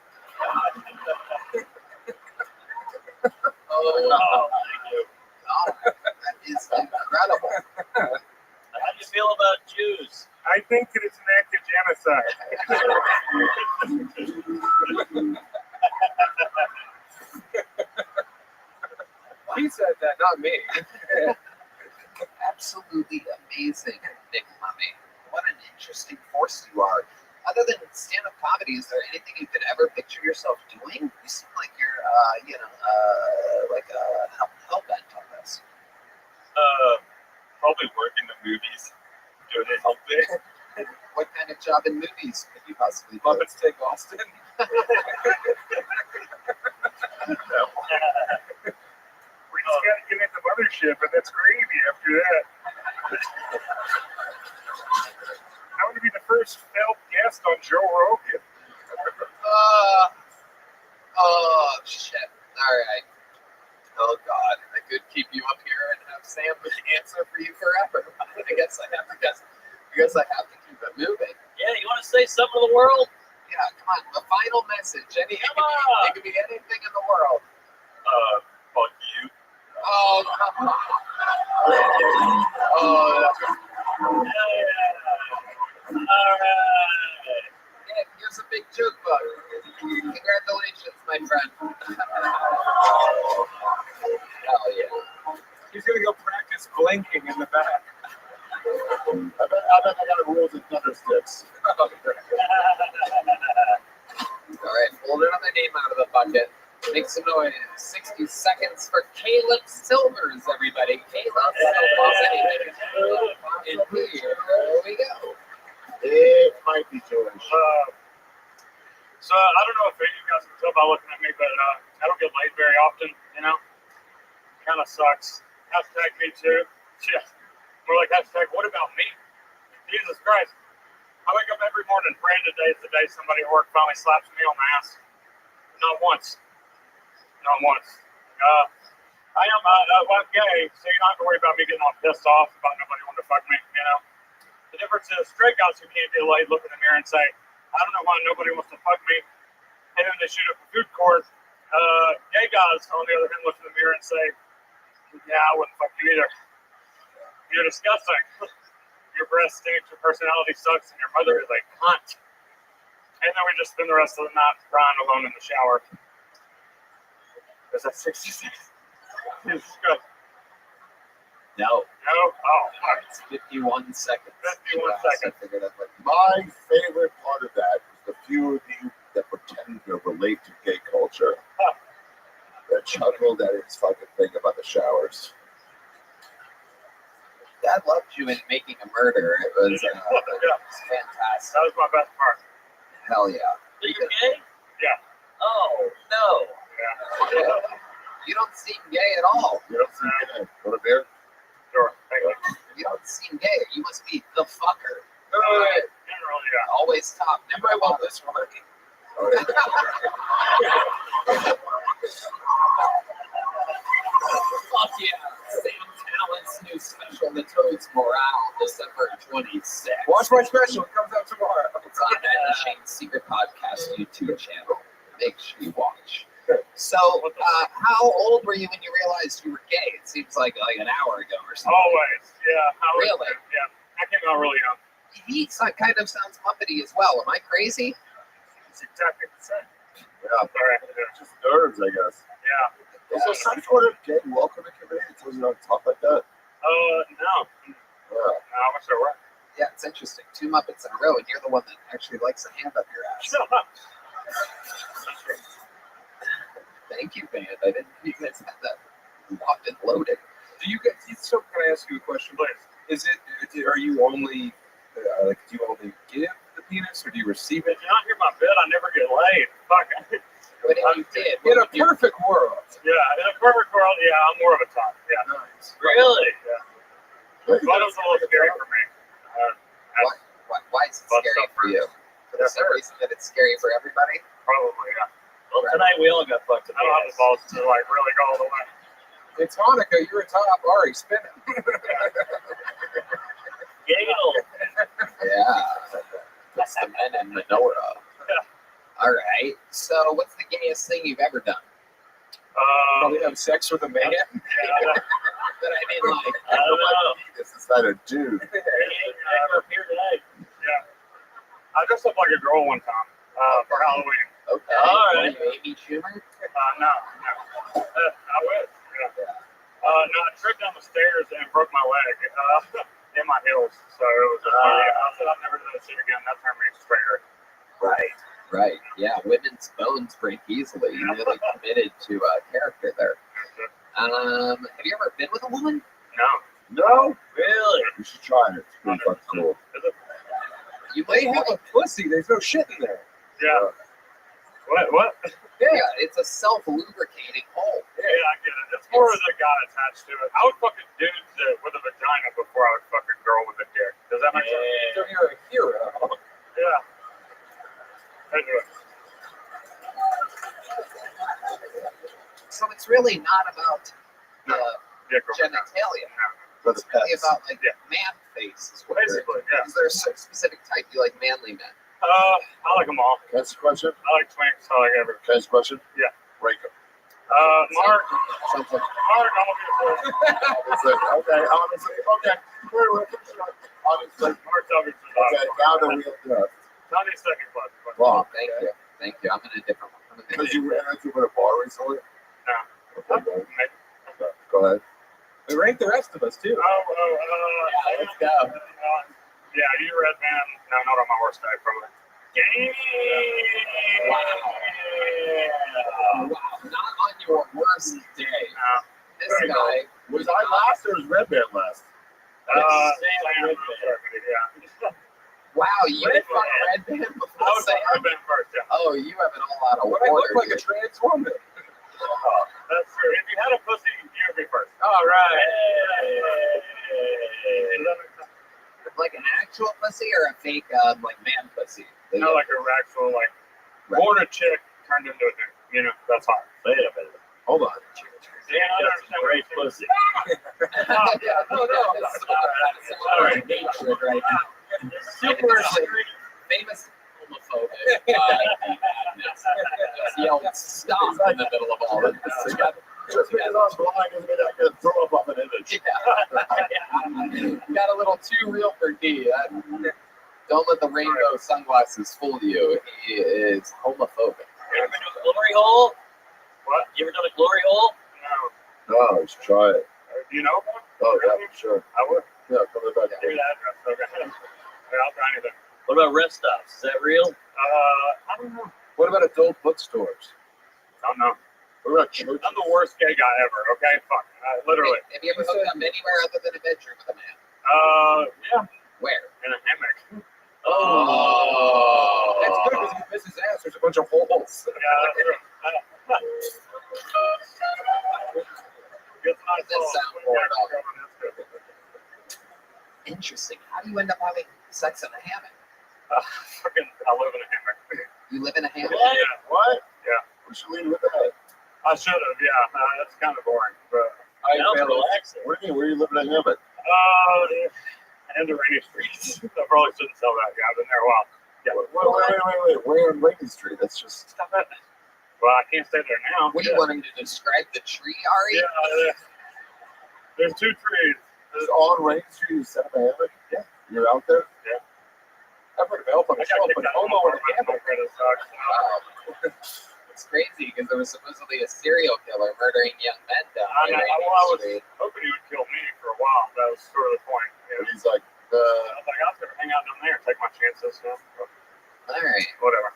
Oh, Thank you. God, that is incredible. How do you feel about Jews? I think that it's an act of genocide. He said that, not me. Absolutely amazing, Nick Mummy. What an interesting force you are. Other than stand-up comedy, is there anything you could ever picture yourself doing? You seem like you're, like hell-bent on this. Probably work in the movies, doing it help it. What kind of job in movies could you possibly do? Muppets Take Austin. We just got to get in the mothership, and that's gravy after that. I want to be the first felt guest on Joe Rogan. Oh, shit. All right. Oh, God. I could keep you up here and have Sam answer for you forever. I guess I have to keep it moving. Yeah, you want to say something to the world? Yeah, come on. The final message. It could be anything in the world. Fuck you. Oh, come on. Oh, All right. Nick, here's a big joke bug. Congratulations, my friend. Hell yeah. He's going to go practice blinking in the back. I bet I got a rules and thundersticks. All right, pull another name out of the bucket. Make some noise. 60 seconds for Caleb Silvers, everybody. Caleb Silvers. And here we go. It might be Jewish. So I don't know if you guys can tell by looking at me, but I don't get laid very often, you know? Kind of sucks. Hashtag me too. Shit. More like hashtag what about me? Jesus Christ. I wake up every morning praying today is the day somebody at work finally slaps me on the ass. Not once. Not once. I'm gay, so you don't have to worry about me getting all pissed off about nobody wanting to fuck me, you know? The difference is straight guys who can't get laid look in the mirror and say, I don't know why nobody wants to fuck me. And then they shoot up a food court. Gay guys, on the other hand, look in the mirror and say, yeah, I wouldn't fuck you either. You're disgusting. Your breath stinks, your personality sucks, and your mother is a cunt. And then we just spend the rest of the night crying alone in the shower. Is that 60 seconds? Jesus Christ. No. No? Oh, fuck. It's 51 seconds. 51 seconds. My favorite part of that is the few of you that pretend to relate to gay culture. That chuckle that it's fucking thing about the showers. Dad loved you in Making a Murder. It was fantastic. That was my best part. Hell yeah. So you're gay? Yeah. Oh, no. Yeah. You don't seem gay at all. You don't see gay. Want a beer? Sure. Thank you. You don't seem gay. You must be the fucker. Generally, yeah. Always top. Never I want this one. Fuck yeah. Sam Talent's new special, The Toad's Morale, December 26th. Watch my special. It comes out tomorrow. It's on that Shane's Secret Podcast YouTube channel. Make sure you watch. So, how old were you when you realized you were gay? It seems like an hour ago or something. Always, yeah. Really? Yeah. I came out really young. He kind of sounds Muppety as well. Am I crazy? It's exactly the same. Yeah. Sorry. Just nerds, I guess. Yeah. Is there some sort of gay welcoming committee that tells you not to talk like that? No. Yeah. No, I wish there were. Yeah, it's interesting. 2 Muppets in a row, and you're the one that actually likes a hand up your ass. Shut up. Thank you, band. I didn't know you guys had that locked and loaded. Do you guys? So can I ask you a question? Please. Is it? Are you only do you only give the penis, or do you receive it? If you're not hear my bed, I never get laid. Fuck. But if you did, In a perfect world. Yeah, in a perfect world, yeah, I'm more of a top. Yeah. Nice. Really? Yeah. But it was a little scary for me. Why is it scary for you? For the same reason that it's scary for everybody? Probably, yeah. Well, tonight we all got fucked in I don't have the balls to really go all the way. It's Hanukkah. You're a top. Ari, spin it. Giggle. Yeah. That's the men in menorah. All right. So, what's the gayest thing you've ever done? Probably have sex with a man. But I mean, like, I don't know. This is not a dude. I dressed up like a girl one time for Halloween. Okay. All right. Amy Schumer? No. I wish. Yeah. No, I tripped down the stairs and broke my leg in my heels. So it was just I said I'll never do that shit again. That turned me straighter. Right. Right. Yeah. Women's bones break easily. You really committed to character there. Have you ever been with a woman? No. No? Really? You should try it. It's pretty fucking cool. You They have a pussy. There's no shit in there. Yeah. What? Yeah, it's a self-lubricating hole. Yeah, I get it. It's more of the guy attached to it. I would fuck a dude with a vagina before I would fuck a girl with a dick. Does that make sense? So you're a hero. Yeah. Anyway. So it's really not about genitalia. But It's really about like man face. Is what basically, yeah. Is there a specific type you like manly men? I like them all. Can I ask a question? I like twinks. I like everything. Can I ask a question? Yeah. Rank them. Mark. Sounds like. Mark, I'm looking for. Okay, honestly. Mark's obviously. Okay, now the real. Tony's second question. Wow. Thank you. Thank you. I'm in a different one. Because you ran into him at a bar recently? No. Okay, go ahead. We rank the rest of us too. Yeah, let's go. Yeah, you red man. No, not on my worst day, probably. Wow. Not on your worst day. This guy. Was I last or was Red Band last? Wow, you fucked Red Band before I was Sam? Red Band first, yeah. Oh, you have it all out of But I order. look like a trans woman. That's true. If you had a pussy, you would be first. All right. Like an actual pussy or a fake, like man pussy? You know, like a actual, like, born a chick turned into a dude. You know, that's hot. Wait a minute. Hold on. Yeah, I understand what Great you're pussy. Sorry, hatred right now. Super famous homophobic. Just yelled stop in the middle of all of this. Just because I'm blind doesn't mean I can throw up off an image. Got a little too real for D. Don't let the rainbow sunglasses fool you. He is homophobic. You ever been to a glory hole? What? You ever done a glory hole? No. No, you should try it. Do you know one? Oh, yeah, for sure. I would. Yeah, come back. Give me the address. Okay. I'll try anything. What about rest stops? Is that real? I don't know. What about adult bookstores? I don't know. What about churches? I'm the worst gay guy ever, okay? Fuck. Literally. Have you ever hooked up anywhere other than a bedroom with a man? Yeah. Where? In a hammock. Oh. That's good because he pisses ass. There's a bunch of holes. Yeah, that's true. How's this soundboard up? Interesting. How do you end up having sex in a hammock? I live in a hammock. You live in a hammock? Yeah. What? Yeah. We should leave with that. I should have, yeah. That's kind of boring, but Relaxing. What do you mean? Where are you living in a hammock? And the rainy streets. I probably shouldn't tell that guy. I've been there a while. Yeah. Wait. Where on Lincoln Street? That's just. Stop it. Well, I can't stay there now. What do you want him to describe the tree, Ari? Yeah. There's two trees. Is on Rain Street you set up a hammock? Yeah. You're out there? Yeah. I've heard of Elf on I the got Shelf, kicked but out of homo in a my hammock. credit sucks. Wow. It's crazy because there was supposedly a serial killer murdering young men down I there. was hoping he would kill me for a while. That was sort of the point. And he's like, I was like, I'll hang out down there and take my chances. You know? All right. Whatever.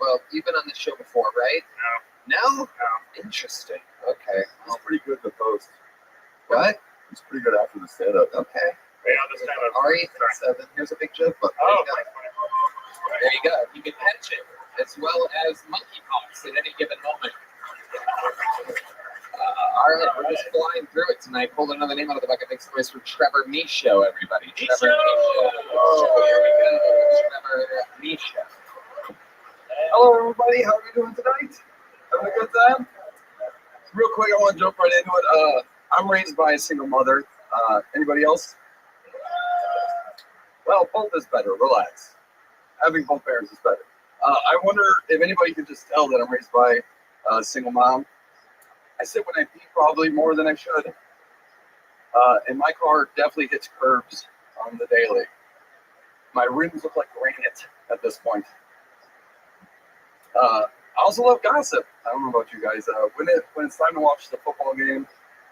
Well, you've been on the show before, right? No. No? Interesting. Okay. he's pretty good in the post. What? He's pretty good after the stand-up. Okay. Yeah, this kind of. Ari, then here's a big joke book. Oh, there you go. You can catch it, as well as monkeypox at any given moment. All right, we're just flying through it tonight. Pulled another name out of the bucket. Makes noise for Trevor Michaud, everybody. Trevor Michaud. Here we go. Trevor Michaud. Hello, everybody. How are we doing tonight? Having a good time? Real quick, I want to jump right into it. I'm raised by a single mother. Anybody else? Well, both is better. Relax. Having both parents is better. I wonder if anybody can just tell that I'm raised by a single mom. I sit when I pee probably more than I should. And my car definitely hits curbs on the daily. My rims look like granite at this point. I also love gossip. I don't know about you guys. When it's time to watch the football game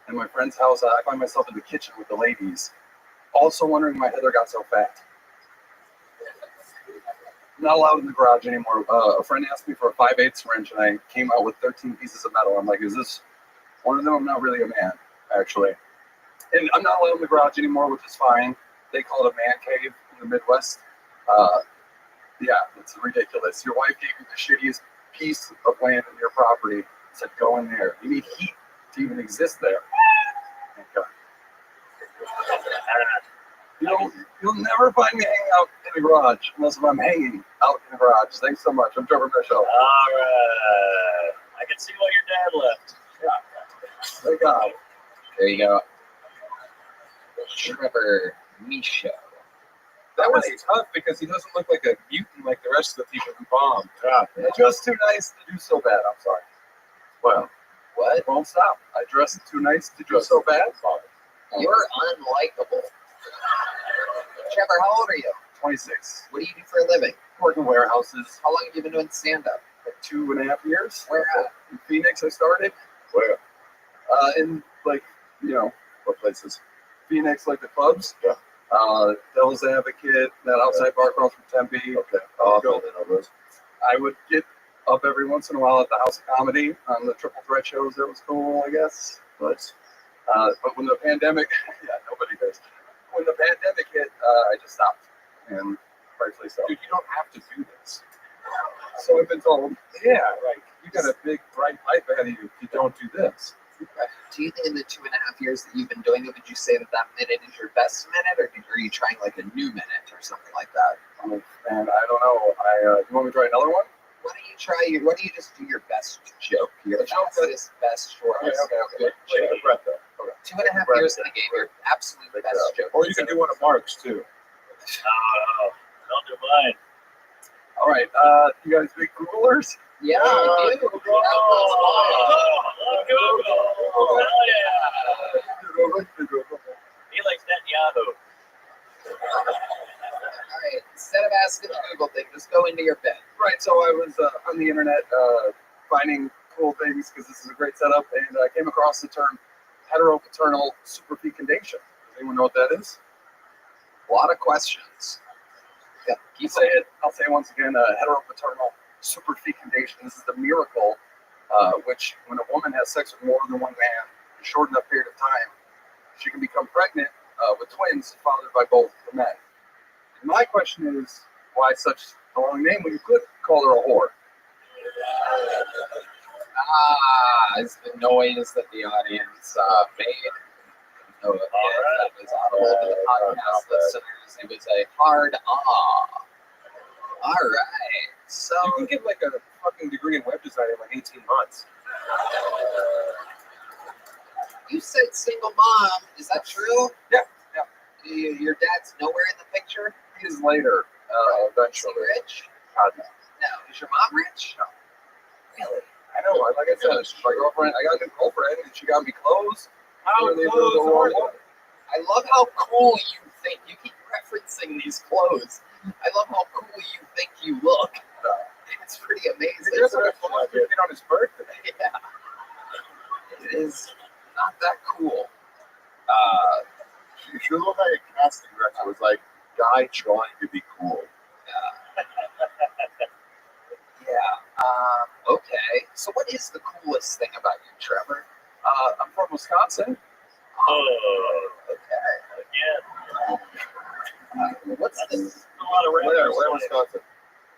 at my friend's house, I find myself in the kitchen with the ladies, also wondering why Heather got so fat. Not allowed in the garage anymore. A friend asked me for a 5/8 wrench, and I came out with 13 pieces of metal. I'm like, is this one of them? I'm not really a man, actually. And I'm not allowed in the garage anymore, which is fine. They call it a man cave in the Midwest. Yeah, it's ridiculous. Your wife gave you the shittiest piece of land in your property, said go in there. You need heat to even exist there. Thank God. You'll never find me hanging out in the garage unless I'm hanging out in the garage. Thanks so much. I'm Trevor Michelle. All right. I can see why your dad left. Yeah. Thank God. There you go. Trevor Michaud. That was tough because he doesn't look like a mutant like the rest of the people who bombed. Yeah. I dressed too nice to do so bad. I'm sorry. Well, what? Won't stop. I dressed too nice to do so bad. You're unlikable. Trevor, how old are you? 26. What do you do for a living? Work in warehouses. How long have you been doing stand-up? Like 2.5 years. Where at? In Phoenix, I started. Where? In like, what places? Phoenix, like the clubs. Yeah. Devil's Advocate, that outside bar across from Tempe. Okay. I would get up every once in a while at the House of Comedy on the Triple Threat shows. That was cool, I guess. But when the pandemic, yeah, nobody does. When the pandemic hit, I just stopped, and rightfully so. Dude, you don't have to do this. So I've been told. Yeah, right. You got a big bright life ahead of you if you don't do this. Do you think in the 2.5 years that you've been doing it, would you say that minute is your best minute, or are you trying like a new minute or something like that? Oh, man, I don't know. You want me to try another one? Why don't you just do your best joke? Your best short. Okay. Good joke. Breath, though. Okay. 2.5 years in the game, your absolute best joke. Or you can do one of Mark's too. No, don't do mine. All right, you guys big Googlers? Yeah, I do. Google. Hell yeah. He likes Netanyahu. All right, instead of asking the Google thing, just go into your bed. Right, so I was on the internet finding cool things because this is a great setup, and I came across the term heteropaternal superfecundation. Does anyone know what that is? A lot of questions. Yeah, I'll say it once again, heteropaternal superfecundation. This is the miracle which when a woman has sex with more than one man in a short enough period of time, she can become pregnant with twins fathered by both the men. And my question is, why such a long name when you could call her a whore? It's the noise that the audience made. No, that was audible to the podcast listeners. It was a hard ah. All right, so you can get like a fucking degree in web design in like 18 months. You said single mom. Is that true? Yeah. Your dad's nowhere in the picture? He is later, eventually. Is he rich? God, no. No. Is your mom rich? No. Really? I know. Like I said, she's my girlfriend. I got a new girlfriend, and she got me clothes. How clothes are you? I love how cool you think. You keep referencing these clothes. I love how cool you think you look. It's pretty amazing. You're just like a clothes kid on his birthday. Yeah. It is not that cool. You should look like a casting director was like, guy trying to be cool. Okay. So what is the coolest thing about you, Trevor? I'm from Wisconsin. Oh. Okay. Again. What's this? A lot of Where Wisconsin?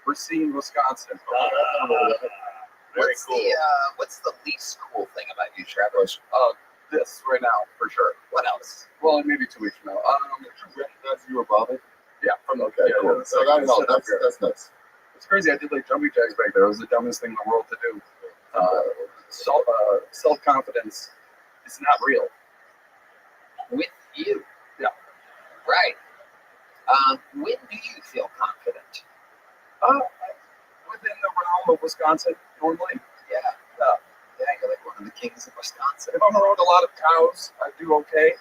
Racine, Wisconsin. What's the least cool thing about you, Trevor? This right now, for sure. What else? Well, maybe 2 weeks from now. That's you were Bobby? Yeah, from the cool. So that's nuts. It's crazy. I did like jumping jacks back there. It was the dumbest thing in the world to do. Self-confidence is not real. With you. Yeah. Right. When do you feel confident? Within the realm of Wisconsin, normally. Yeah. Yeah, you're like one of the kings of Wisconsin. If I'm around a lot of cows, I do okay.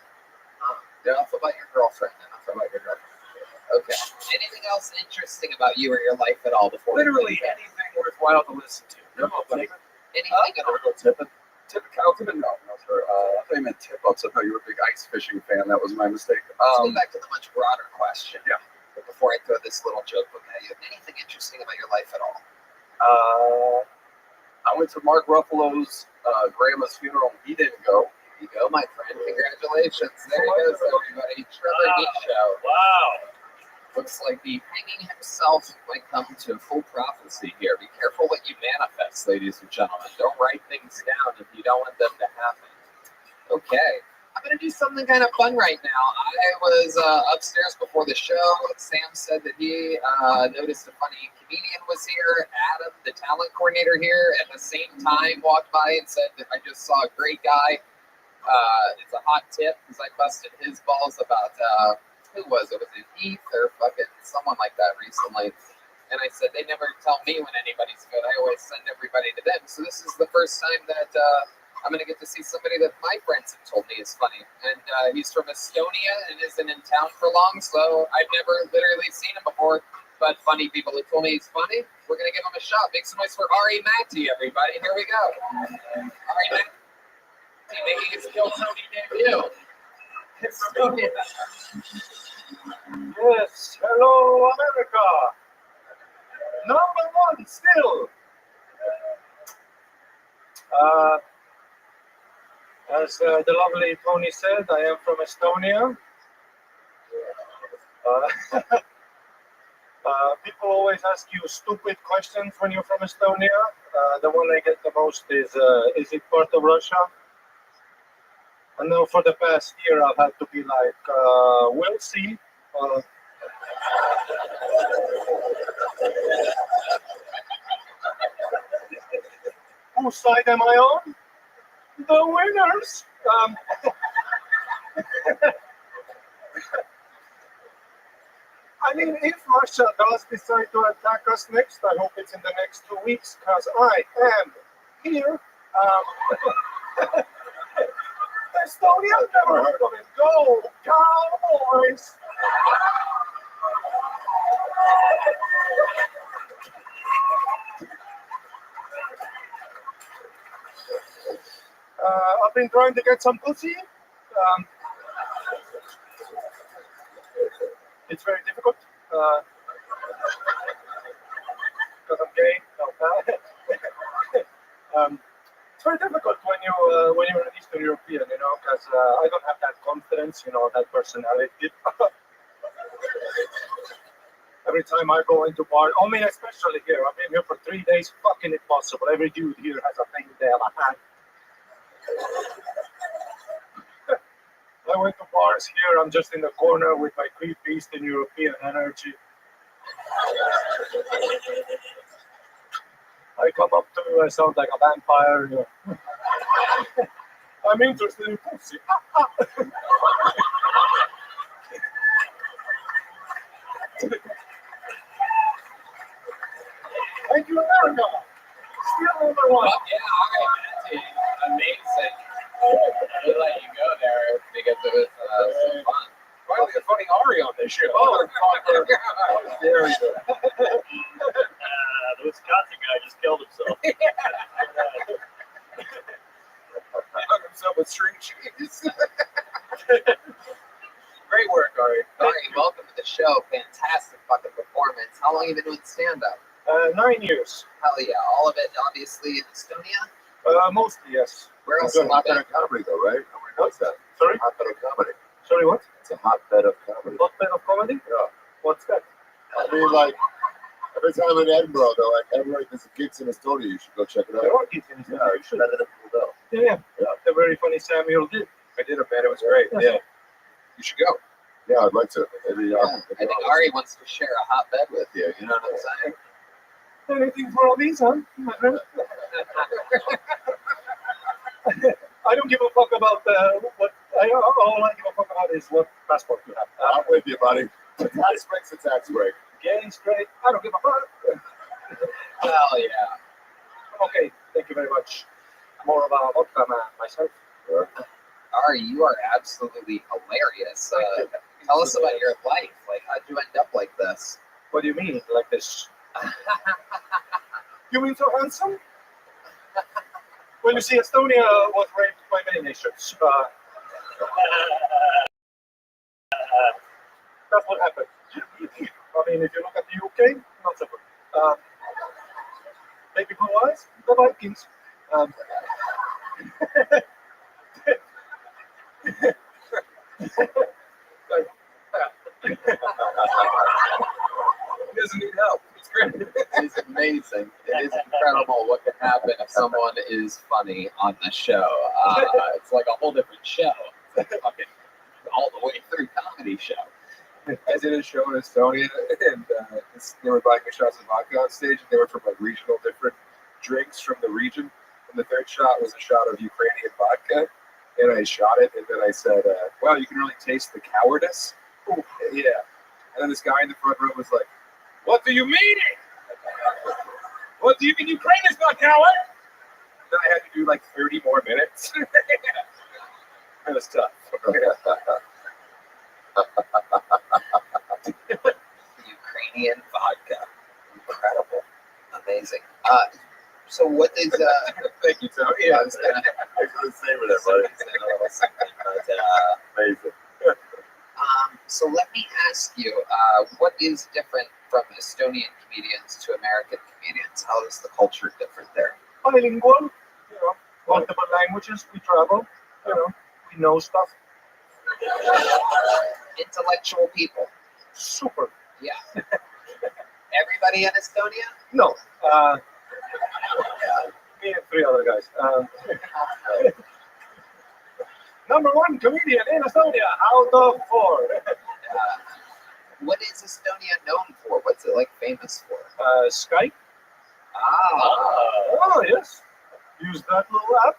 Enough about your girlfriend. Okay. Anything else interesting about you or your life at all before? Literally anything worthwhile to listen to. Anything at all? Tipping cow tipping? No, sorry. I thought you meant tip ups. I thought you were a big ice fishing fan. That was my mistake. Let's go back to the much broader question. Yeah. But before I throw this little joke book at you, anything interesting about your life at all? I went to Mark Ruffalo's grandma's funeral. He didn't go. Here you go, my friend. Congratulations. There he goes, everybody. Trevor Meat Show. Wow. Looks like the hanging himself might come to full prophecy here. Be careful what you manifest, ladies and gentlemen. Don't write things down if you don't want them to happen. Okay. I'm going to do something kind of fun right now. I was upstairs before the show. Sam said that he noticed a funny comedian was here. Adam, the talent coordinator here, at the same time walked by and said that I just saw a great guy. It's a hot tip because I busted his balls about, who was it? Was it Heath or fucking someone like that recently? And I said, they never tell me when anybody's good. I always send everybody to them. So this is the first time that I'm going to get to see somebody that my friends have told me is funny. And he's from Estonia and isn't in town for long, so I've never literally seen him before. But funny people who told me he's funny, we're going to give him a shot. Make some noise for Ari Matti, everybody. Here we go. Ari Matti making his Kill Tony debut. Estonia. Yes, hello America. Number one still. As the lovely Tony said, I am from Estonia. People always ask you stupid questions when you're from Estonia. The one I get the most is it part of Russia? And now for the past year, I've had to be like, we'll see. Whose side am I on? The winners. I mean, if Russia does decide to attack us next, I hope it's in the next 2 weeks, because I am here. Estonia, I've never heard of it. Go, Cowboys! I've been trying to get some pussy. It's very difficult because I'm gay. It's very difficult when you're an Eastern European, you know, because I don't have that confidence, you know, that personality. Every time I go into bar, I mean, especially here, I've been here for 3 days. Fucking impossible. Every dude here has a thing they have a hat. I went to bars here. I'm just in the corner with my creepy Eastern European energy. I come up to you, I sound like a vampire. You know. I'm interested in pussy. Thank you, America. Still number one. Yeah, all right, Matty. Amazing. We'll let you go there because it was so fun. Finally, a funny Ari on this show. Oh, very good. The Wisconsin guy just killed himself. He hung himself with string cheese. Great work, Ari. Ari, welcome to the show. Fantastic fucking performance. How long have you been doing stand-up? 9 years. Hell yeah. All of it, obviously, in Estonia? Mostly, yes. Where else? It's a hotbed of comedy, though, right? What's that? Sorry? Hotbed of comedy. Sorry, what? It's a hotbed of comedy. Hotbed of comedy? Yeah. What's that? I mean, like, every time in Edinburgh, they're like, everybody, there's gigs in Estonia, you should go check it out. There are gigs in Estonia. Yeah, you should let it people know. Yeah. The very funny Samuel did. I did a bit. It was great. Yeah. You should go. Yeah, I'd like to. Maybe, I think Ari wants to share a hotbed with you. You know what I'm saying? Anything for all these, huh? I don't give a fuck about what. All I give a fuck about is what passport you have. I'm with you, buddy. Tax break's a tax break. Gay, straight, I don't give a fuck. Hell yeah. Okay, thank you very much. More of a vodka man myself. Ari, you are absolutely hilarious. Tell us about your life. Like, how'd you end up like this? What do you mean, like this? You mean so handsome? Well, you see, Estonia was raped by many nations. That's what happened. I mean, if you look at the UK, not so good. Baby blue eyes, the Vikings. He doesn't need help. It's great. It is amazing. It is incredible what can happen if someone is funny on the show. It's like a whole different show. It's like fucking all the way through comedy show. I did a show in Estonia, and they were buying shots of vodka on stage, and they were from like regional different drinks from the region. And the third shot was a shot of Ukrainian vodka, and I shot it, and then I said, "Wow, you can really taste the cowardice." Ooh, yeah. And then this guy in the front row was like, "What do you mean? What do you mean Ukraine is not coward?" Then I had to do like 30 more minutes. It was tough. Ukrainian vodka. Incredible. Amazing. So what is Thank you, Tony. Yeah, I was gonna say with everybody. Amazing. So let me ask you, what is different from Estonian comedians to American comedians? How is the culture different there? Bilingual, you know, multiple languages. We travel, you know, we know stuff. Intellectual people. Super. Yeah. Everybody in Estonia? No. Me and 3 other guys. Number 1 comedian in Estonia out of 4. What is Estonia known for? What's it like famous for? Skype. Ah. Oh, yes. Use that little app.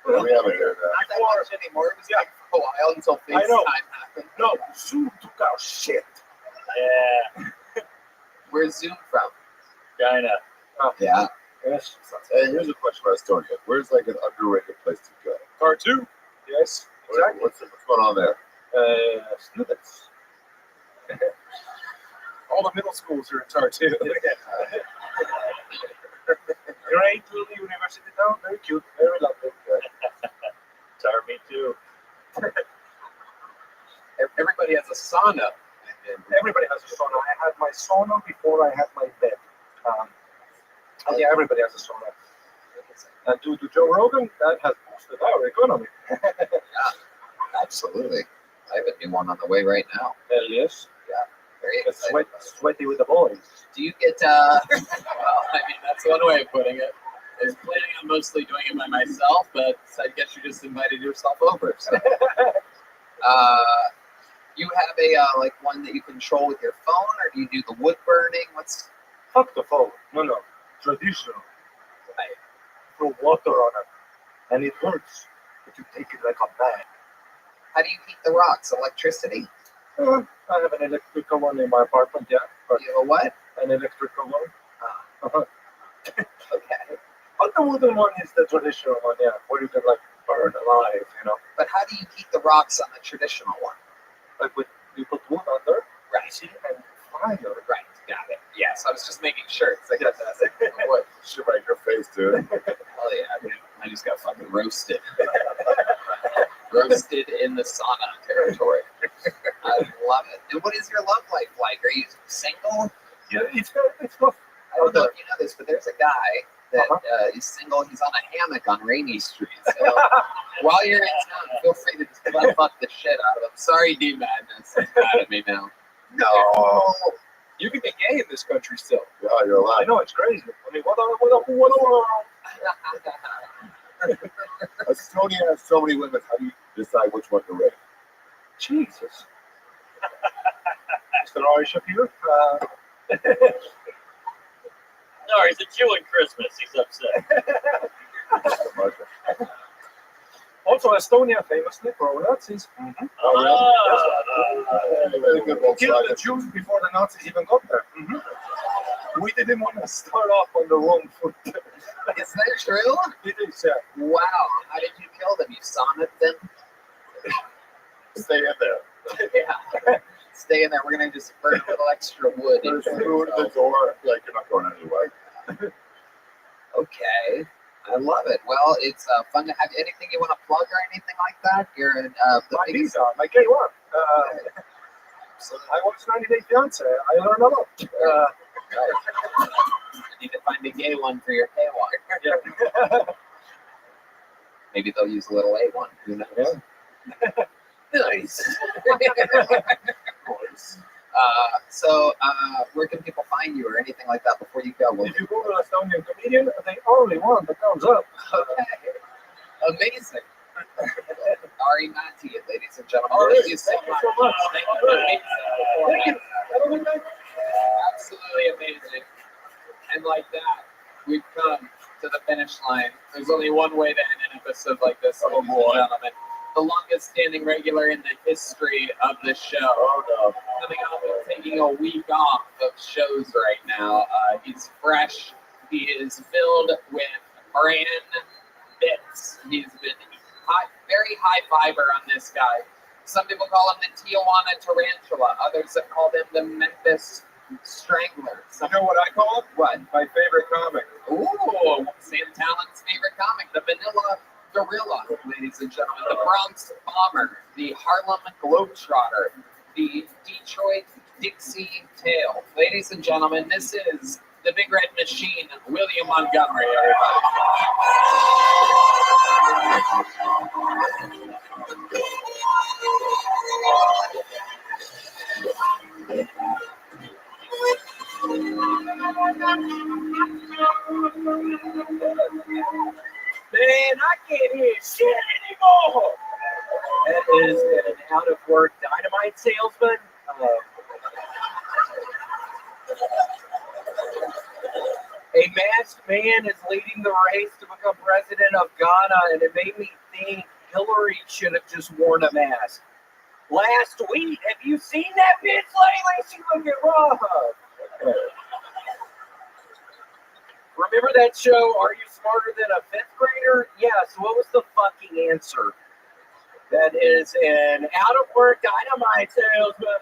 We haven't heard that. Not that much anymore. It was like for a while until I know. FaceTime happened. No, Zoom took our shit. Yeah. Where's Zoom from? China. Yeah. Yes. Hey, here's a question about Estonia. Where's like an underrated place to go? Tartu. Yes. Exactly. What's going on there? Students. All the middle schools are in Tartu. Great little university town. Very cute. Very lovely. Me too. Everybody has a sauna. Everybody has a sauna. I had my sauna before I had my bed. Yeah, everybody has a sauna. And due to Joe Rogan, that has boosted our economy. Yeah, absolutely. I have a new one on the way right now. Hell yes. Yeah, very excited. Sweaty with the boys. Do you get, well, I mean, that's one way of putting it. I was planning on mostly doing it by myself, but I guess you just invited yourself over. So. You have a, like, one that you control with your phone, or do you do the wood burning? What's... Fuck the phone. No. Traditional. Right. Throw water on it. And it works. But you take it like a bag. How do you heat the rocks? Electricity? I have an electrical one in my apartment, yeah. But you have a what? An electrical one. Okay. But the wooden one is the traditional one, yeah, where you can like burn alive, you know. But how do you heat the rocks on the traditional one? Like with you put wood under, right? See, and fire. Right, got it. Yes, I was just making sure. Cause I guess that's like, what? Shit right in your face, dude. Oh yeah, dude. I just got fucking roasted. Roasted in the sauna territory. I love it. And what is your love life like? Are you single? Yeah, it's tough. I don't know if you know this, but there's a guy that is single. He's on a hammock on Rainy Street. So while you're in town, feel free to just fuck the shit out of him. Sorry, D Madness. It's mad at me now. No. You can be gay in this country still. Yeah, you're allowed. I know, it's crazy. I mean, what Estonia has so many women. How do you decide which one to rape? Jesus. Mr. Aisha here. No, he's a Jew at Christmas. He's upset. Also, Estonia famously pro-Nazis. Mm-hmm. Very good. They killed the Jews before the Nazis even got there. Mm-hmm. We didn't want to start off on the wrong foot. Is that true? It is, yeah. Wow. How did you kill them? You sonnet them? Stay in there. Yeah. Stay in there. We're going to just burn a little extra wood. There's food at the door. Like, you're not going anywhere. Okay. I love it. Well, it's fun to have. Anything you want to plug or anything like that? You're the My biggest. visa, my K1. I watched 90 Day Fiance. I learned a lot. You need to find a gay one for your K1. Yeah. Maybe they'll use a little A1. Who knows? Yeah. Nice. So, where can people find you or anything like that before you go? If you Google Estonian comedian, the only one that comes up. Okay. Amazing. Ari Matti, ladies and gentlemen. Oh, thank you so thank you much. so much. Thank you for being so Thank you. Have a good night. absolutely amazing. And like that, we've come to the finish line. There's only one way to end an episode like this, ladies and gentlemen. The longest standing regular in the history of the show. Oh, no. Coming off and taking a week off of shows right now. He's fresh. He is filled with brand bits. He's been very high fiber on this guy. Some people call him the Tijuana Tarantula. Others have called him the Memphis Strangler. You know what I call it? What? My favorite comic. Ooh, Sam Talon's favorite comic, the Vanilla Gorilla, ladies and gentlemen, the Bronx Bomber, the Harlem Globetrotter, the Detroit Dixie Tale. Ladies and gentlemen, this is the Big Red Machine, William Montgomery, everybody. Man, I can't hear shit anymore. That is an out-of-work dynamite salesman. A masked man is leading the race to become president of Ghana, and it made me think Hillary should have just worn a mask. Last week, have you seen that bitch lately? She looking rough. Remember that show, Are You Smarter Than a Fifth Grader? Yes, what was the fucking answer? That is an out-of-work dynamite salesman.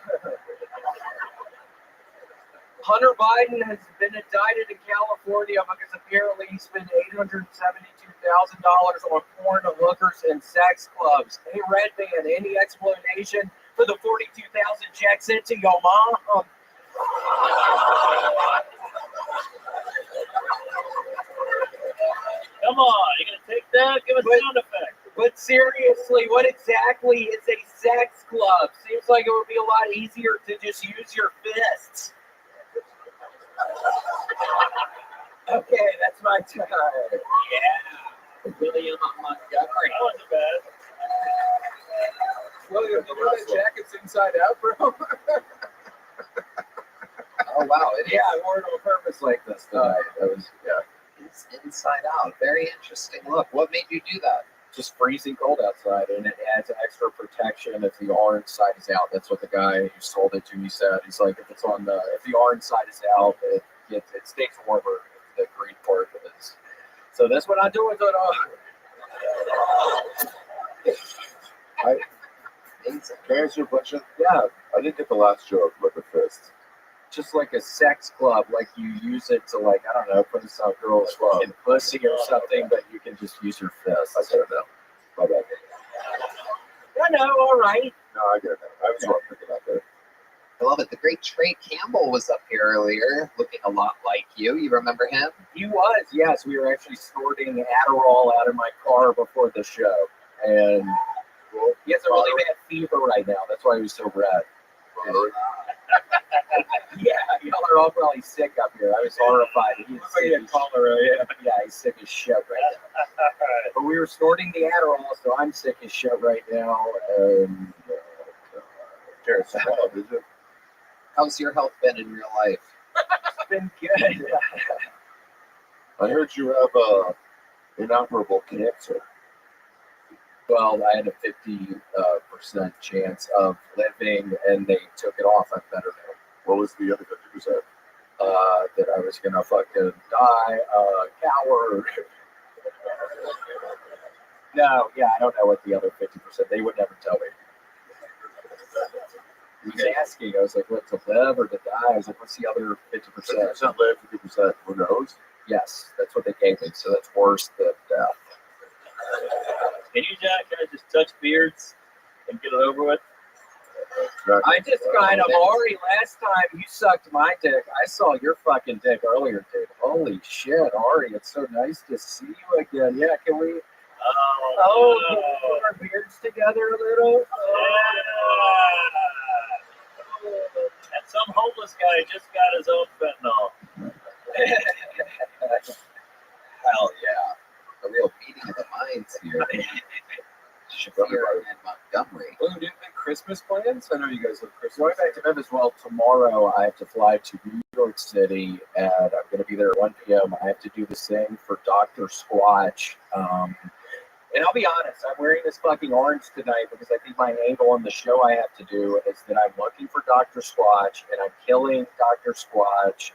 Hunter Biden has been indicted in California because apparently he spent $872,000 on porn, hookers, and sex clubs. Hey, Redman, any explanation for the $42,000 check sent to your mom? Come on, you gonna take that? Give us a sound effect. But seriously, what exactly is a sex club? Seems like it would be a lot easier to just use your fists. Okay, that's my time. Yeah. William Montgomery. That wasn't bad. William, you know that jacket's inside out, bro? Oh, wow. Yeah, I wore it on purpose like this tonight. That was, yeah. It's inside out. Very interesting look. What made you do that? Just freezing cold outside, and it adds extra protection if the orange side is out. That's what the guy who sold it to me said. He's like, if the orange side is out, it stays warmer if the green part is. So that's what I do with it. Can I answer your question? Yeah, I didn't get the last joke with the fist. just like a sex club, like you use it to, like, I don't know, put some girl's in pussy or something, but you can just use your fist. I don't know. My bad. No, all right. No, I get it. I was wrong thinking about that. I love it. The great Trey Campbell was up here earlier, looking a lot like you. You remember him? He was, yes. We were actually snorting Adderall out of my car before the show. And he has a really bad fever right now. That's why he was so red. Yeah, y'all are all probably sick up here. I was horrified. He had cholera, yeah, he's sick as shit right now. But we were snorting the Adderall, so I'm sick as shit right now. And Did you? How's your health been in real life? It's been good. I heard you have inoperable cancer. Well, I had a 50% chance of living, and they took it off. I better know. What was the other 50%? That I was gonna fucking die, coward. No, yeah, I don't know what the other 50%. They would never tell me. He was asking. I was like, "What, to live or to die?" I was like, "What's the other 50%?" 50% live, 50% who knows? Yes, that's what they gave me. So that's worse than death. Can you kind of just touch beards and get it over with? I just kind of, Ari, last time you sucked my dick, I saw your fucking dick earlier, dude. Holy shit, Ari, it's so nice to see you again. Yeah, can we? Oh, can we put our beards together a little? And some homeless guy just got his own fentanyl. Hell yeah. A real meeting of the minds here. Shafir and Montgomery. Oh, do you think Christmas plans? I know you guys have Christmas. Going back to Memphis, well, tomorrow I have to fly to New York City, and I'm going to be there at 1 p.m. I have to do the same for Dr. Squatch. And I'll be honest, I'm wearing this fucking orange tonight because I think my angle on the show I have to do is that I'm looking for Dr. Squatch, and I'm killing Dr. Squatch.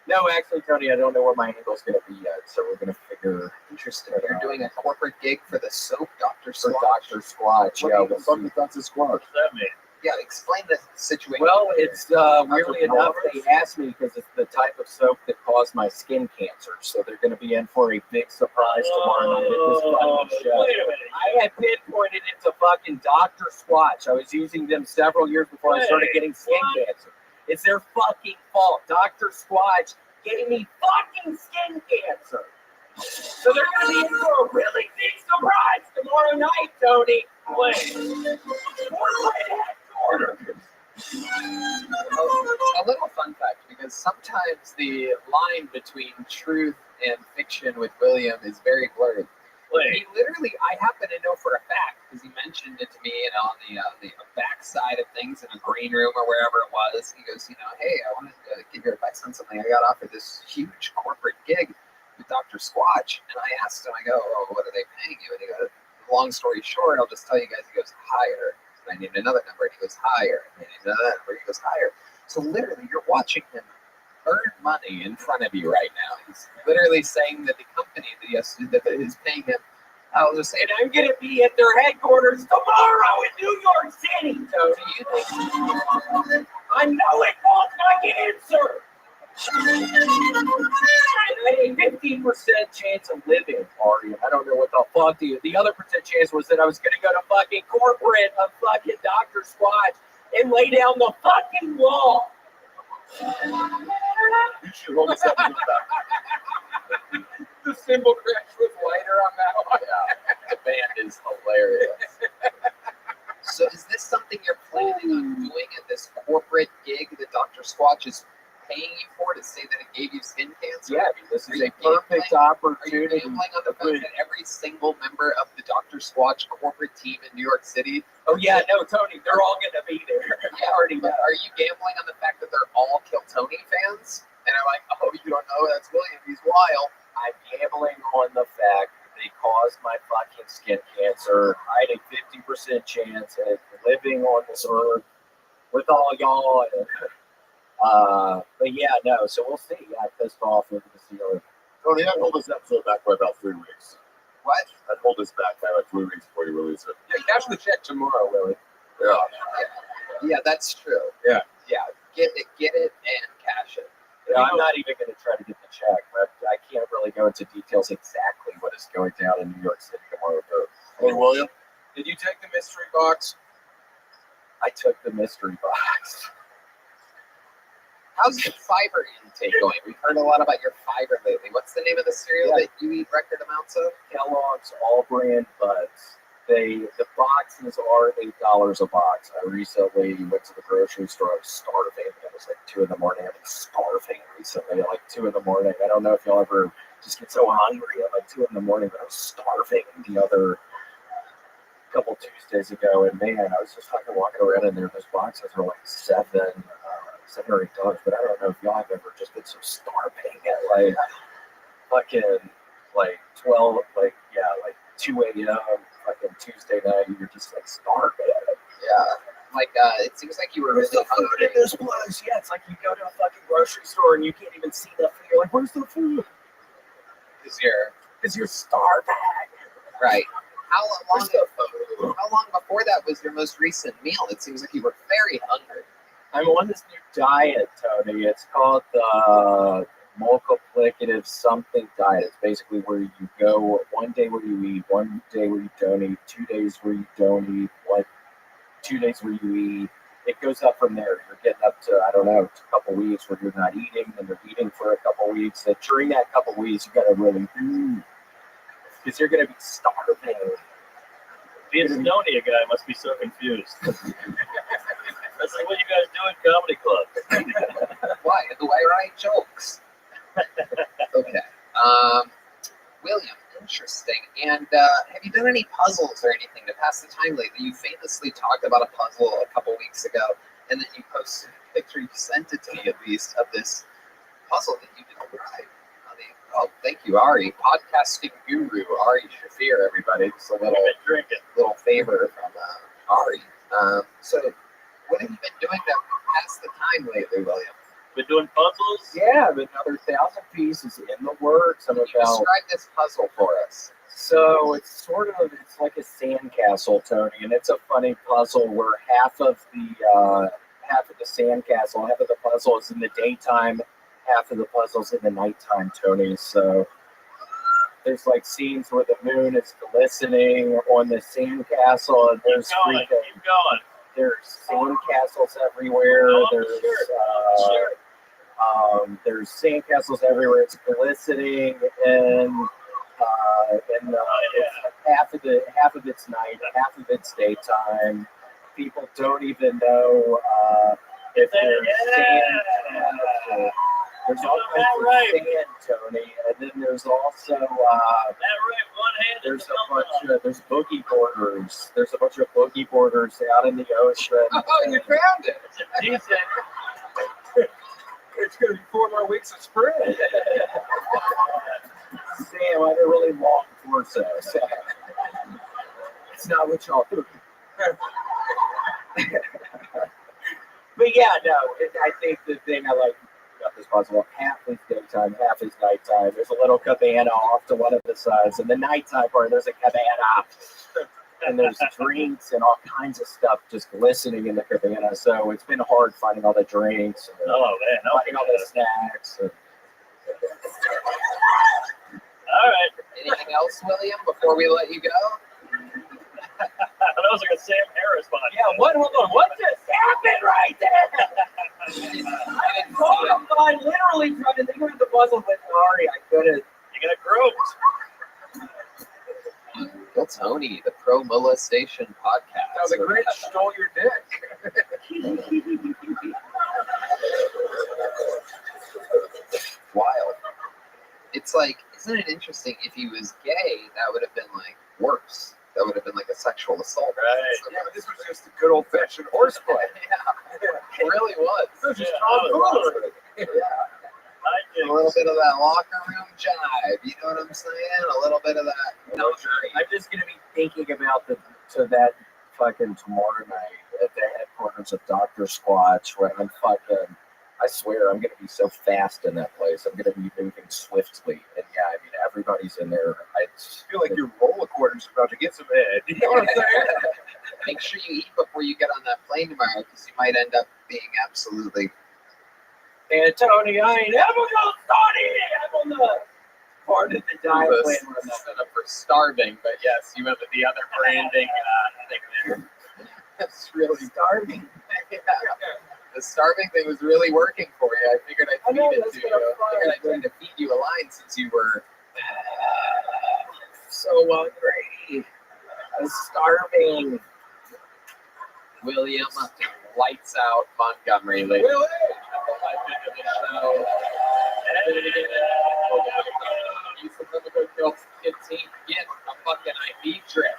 No, actually, Tony, I don't know where my angle's going to be yet, so we're going to figure. Interesting. You're doing a corporate gig for the soap Dr. For Squatch. Dr. Squatch. What Yeah, the fuck is Dr. Squatch? What does that mean? Yeah, explain the situation. well, it's weirdly enough, they asked me because it's the type of soap that caused my skin cancer, so they're going to be in for a big surprise tomorrow night at this fucking show. Wait a minute. I had pinpointed it to fucking Dr. Squatch. I was using them several years before I started getting skin cancer. It's their fucking fault. Dr. Squatch gave me fucking skin cancer. So they're going to be in for a really big surprise tomorrow night, Tony. Wait. A little fun fact, because sometimes the line between truth and fiction with William is very blurry. He literally, I happen to know for a fact, because he mentioned it to me, on the backside of things in a green room or wherever it was. He goes, hey, I wanted to give your advice on something. I got offered this huge corporate gig with Dr. Squatch, and I asked him, I go, oh, what are they paying you? And he goes, long story short, I'll just tell you guys, he goes, higher. And I named another number, and he goes, higher. And I named another number, he goes, higher. So literally, you're watching him earn money in front of you right now. He's literally saying that the company that is paying him, I'll just say, and I'm going to be at their headquarters tomorrow in New York City. So do you think I know it was my cancer? I had a 15% chance of living, Ari. I don't know what the fuck the other percent chance was that I was going to go to fucking corporate of fucking Dr. Squatch and lay down the fucking law. You should hold us up to that. The cymbal crash was lighter on that one. Yeah, the band is hilarious. So is this something you're planning on doing at this corporate gig that Dr. Squatch is paying you for, to say that it gave you skin cancer? Yeah, this is a perfect opportunity. Are you gambling on the fact that every single member of the Dr. Squatch corporate team in New York City? Oh yeah, no, Tony, they're all going to be there. Yeah, already. Are you gambling on the fact that they're all Kill Tony fans? And I'm like, oh, you don't know, that's William, he's wild. I'm gambling on the fact that they caused my fucking skin cancer. I had a 50% chance of living on this earth with all y'all. But yeah, no, so we'll see. Yeah, I pissed off over the ceiling. Tony, I'd hold this episode back by about 3 weeks. What? I'd hold this back by about 3 weeks before you release it. Yeah, cash the check tomorrow, Willie. Yeah, that's true. Yeah. Yeah, get it and cash it. Yeah, I'm not even going to try to get the check, but I can't really go into details exactly what is going down in New York City tomorrow. Hey, William? Did you take the mystery box? I took the mystery box. How's your fiber intake going? We've heard a lot about your fiber lately. What's the name of the cereal that you eat record amounts of? Kellogg's All Brand Buds. The boxes are $8 a box. I recently went to the grocery store. I was starving. It was like 2 in the morning. I've been starving recently at like 2 in the morning. I don't know if y'all ever just get so hungry at like 2 in the morning, but I was starving the other couple Tuesdays ago. And man, I was just fucking walking around in there. Those boxes are like $7 or $8. But I don't know if y'all have ever just been so starving at like fucking like 12, like 2 a.m. Tuesday night, and you're just like starving. Yeah. Like, it seems like you were Where's really the food hungry. in this place? Yeah, it's like you go to a fucking grocery store and you can't even see the food. You're like, where's the food? Because you're starving. Right. How long before that was your most recent meal? It seems like you were very hungry. I'm on this new diet, Tony. It's called the multiplicative something diet. It's basically where you go one day where you eat, one day where you don't eat, 2 days where you don't eat, like 2 days where you eat. It goes up from there. You're getting up to, I don't know, a couple weeks where you're not eating, and you're eating for a couple weeks. And during that couple weeks, you got to really do, because you're going to be starving. The Estonia guy must be so confused. That's like what you guys do in comedy clubs. Why? The way I write jokes. Okay. William, interesting. And have you done any puzzles or anything to pass the time lately? You famously talked about a puzzle a couple weeks ago, and then you posted a picture, you sent it to me at least, of this puzzle that you described. Oh, thank you, Ari. Podcasting guru, Ari Shafir, everybody. Just a little favor from Ari. So, what have you been doing to pass the time lately, William? Been doing puzzles? Yeah, but another 1,000 pieces in the works. Can you describe this puzzle for us? So it's like a sandcastle, Tony, and it's a funny puzzle where half of the sandcastle, half of the puzzle is in the daytime, half of the puzzle's in the nighttime, Tony. So there's like scenes where the moon is glistening on the sandcastle, and there's keep going. There's sandcastles everywhere. There's sandcastles everywhere. It's glistening, and half of it's night, half of it's daytime. People don't even know if there's sand. There's all kinds of sand, Tony, and then there's also there's boogie boarders. There's a bunch of boogie boarders out in the ocean. Oh, you found it! Decent. It's going to be 4 more weeks of spring. Sam, I had a really long torso. So it's not what y'all do. But yeah, no, I think the thing I like about this puzzle, half is daytime, half is nighttime. There's a little cabana off to one of the sides, and the nighttime part, there's a cabana. And there's drinks and all kinds of stuff just glistening in the cabana. So it's been hard finding all the drinks and finding all the snacks. And all right. Anything else, William, before we let you go? That was like a Sam Harris one. Yeah, hold on. What just happened right there? I'm literally trying to think of the puzzle with Ari. I couldn't. You got groped. Well, Tony, the Pro Molestation Podcast. Now the Grinch stole your dick. Wild. It's like, isn't it interesting? If he was gay, that would have been like worse. That would have been like a sexual assault. Right. So, yeah, this was just a good old fashioned horseplay. Yeah, it really was. It was just tomfoolery. Yeah. A little bit of that locker room jive, you know what I'm saying? A little bit of that. No, I'm just gonna be thinking about that fucking tomorrow night at the headquarters of Dr. Squatch, where I'm fucking. I swear I'm gonna be so fast in that place. I'm gonna be moving swiftly, and yeah, I mean everybody's in there. I feel like your roller quarters about to get some head. You know what I'm saying? Make sure you eat before you get on that plane tomorrow, because you might end up being absolutely. And Tony, I ain't ever gonna start eating. I'm on the part of the diet plan. Set up for starving, but yes, you have the other branding thing there. That's really starving. Yeah. The starving thing was really working for you. I figured I'd feed it to you. I figured I'd try to feed you a line since you were so hungry. I'm starving. William, lights out Montgomery, ladies. The legend of the show. Use the Liverpool Girls 15. Get a fucking IV drip.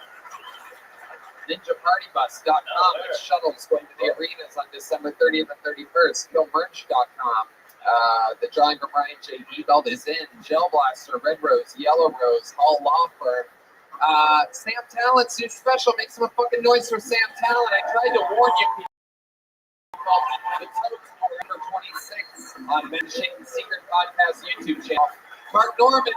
NinjaPartyBus.com with shuttles going to the arenas on December 30th and 31st. KillMerch.com. The drawing from Ryan J. E-Belt is in. Gel Blaster, Red Rose, Yellow Rose, Hall Law Firm, Sam Talent's new special. Make some fucking noise for Sam Talent. I tried to warn you people. The Toast November 26th on Ben Shaken's Secret Podcast YouTube channel. Mark Norman.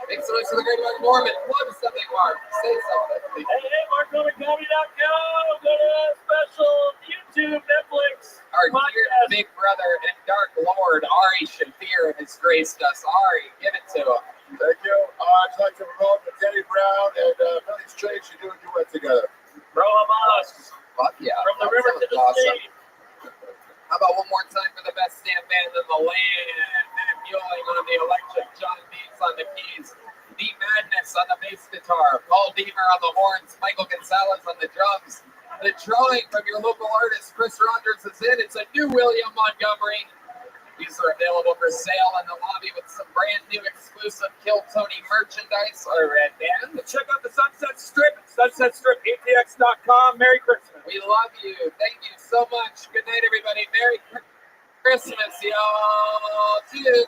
Make some noise for the great Mark Norman. Plug something, Mark. Say something. Hey, MarkNormanComedy.com. Go to special YouTube, Netflix. Our dear big brother and Dark Lord, Ari Shafir, has graced us. Ari, give it to him. Thank you. I'd like to promote Denny Brown and Billy Strange to do a duet together. Bro, Hamas. Fuck yeah. From the river to the sea. How about one more time for the best stand band in the land? Matt Mueling on the electric, John Beats on the keys, D Madness on the bass guitar, Paul Deemer on the horns, Michael Gonzalez on the drums. The drawing from your local artist, Chris Rogers, is in. It's a new William Montgomery. These are available for sale in the lobby with some brand new exclusive Kill Tony merchandise. And check out the Sunset Strip, sunsetstripatx.com. Merry Christmas. We love you. Thank you so much. Good night, everybody. Merry Christmas, y'all. 2, 3, 4.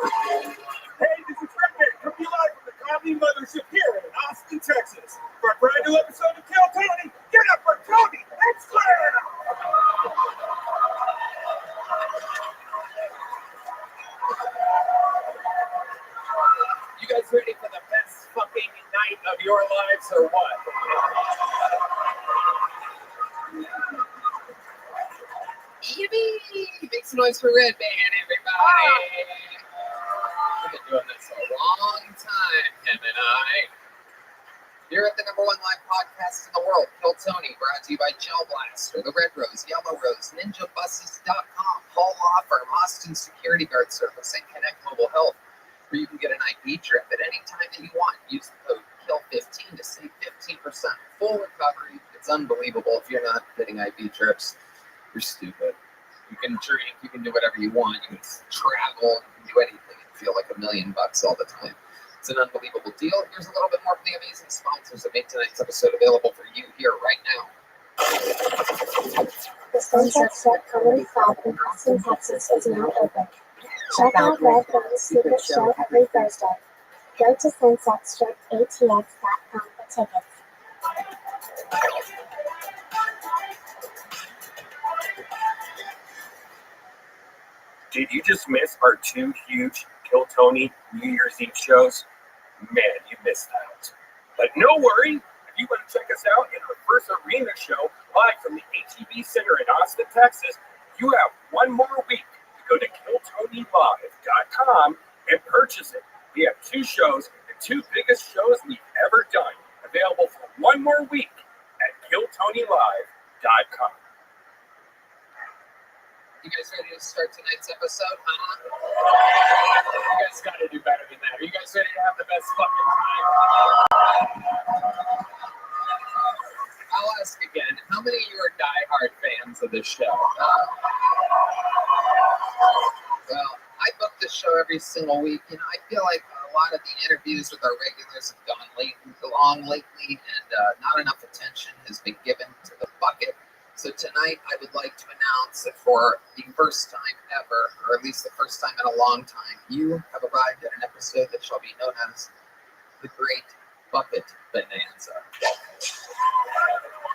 Hey, this is Rabbi, coming to you live from the Comedy Mothership here in Austin, Texas. For a brand new episode of Kill Tony, get up for Tony and Slam! You guys ready for the best fucking night of your lives or what? Yippee! Make some noise for Red Band, everybody! We've been doing this a long time, him and I. You're at the #1 live podcast in the world, Kill Tony, brought to you by Gel Blaster, the Red Rose, Yellow Rose, NinjaBuses.com, Paul Law Firm, Austin Security Guard Service, and Connect Mobile Health, where you can get an ID trip at any time that you want. Use the code KILL15 to save 15%. Full recovery. It's unbelievable. If you're not getting ID trips, you're stupid. You can drink, you can do whatever you want, you can travel, you can do anything and feel like $1 million all the time. It's an unbelievable deal. Here's a little bit more from the amazing sponsors that make tonight's episode available for you here right now. The Sunset Strip Comedy Club in Austin, Texas is now open. Check out Red Rose Secret Show every Thursday. Go to sunsetstripatx.com for tickets. Did you just miss our 2 huge Kill Tony New Year's Eve shows? Man, you missed out. But no worry, if you want to check us out in our first arena show live from the HEB Center in Austin, Texas, you have 1 more week to go to KillTonyLive.com and purchase it. We have 2 shows, the 2 biggest shows we've ever done, available for 1 more week at KillTonyLive.com. You guys ready to start tonight's episode, huh? You guys got to do better than that. Are you guys ready to have the best fucking time? I'll ask again, how many of you are diehard fans of this show? Well, I book this show every single week, and I feel like a lot of the interviews with our regulars have gone long lately, and not enough attention has been given to the bucket. So tonight, I would like to announce that for the first time ever, or at least the first time in a long time, you have arrived at an episode that shall be known as the Great Bucket Bonanza.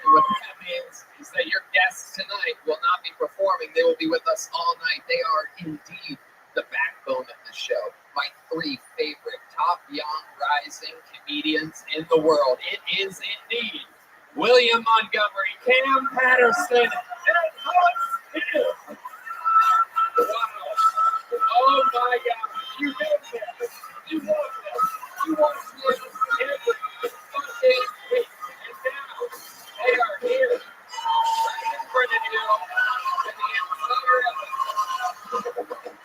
And what that means is that your guests tonight will not be performing. They will be with us all night. They are indeed the backbone of the show. My 3 favorite top young rising comedians in the world. It is indeed William Montgomery, Cam Patterson, and Alex Hill. Wow. Oh my God. You know this. You want this. You want this every fucking week. And now they are here right in front of you in the entire episode.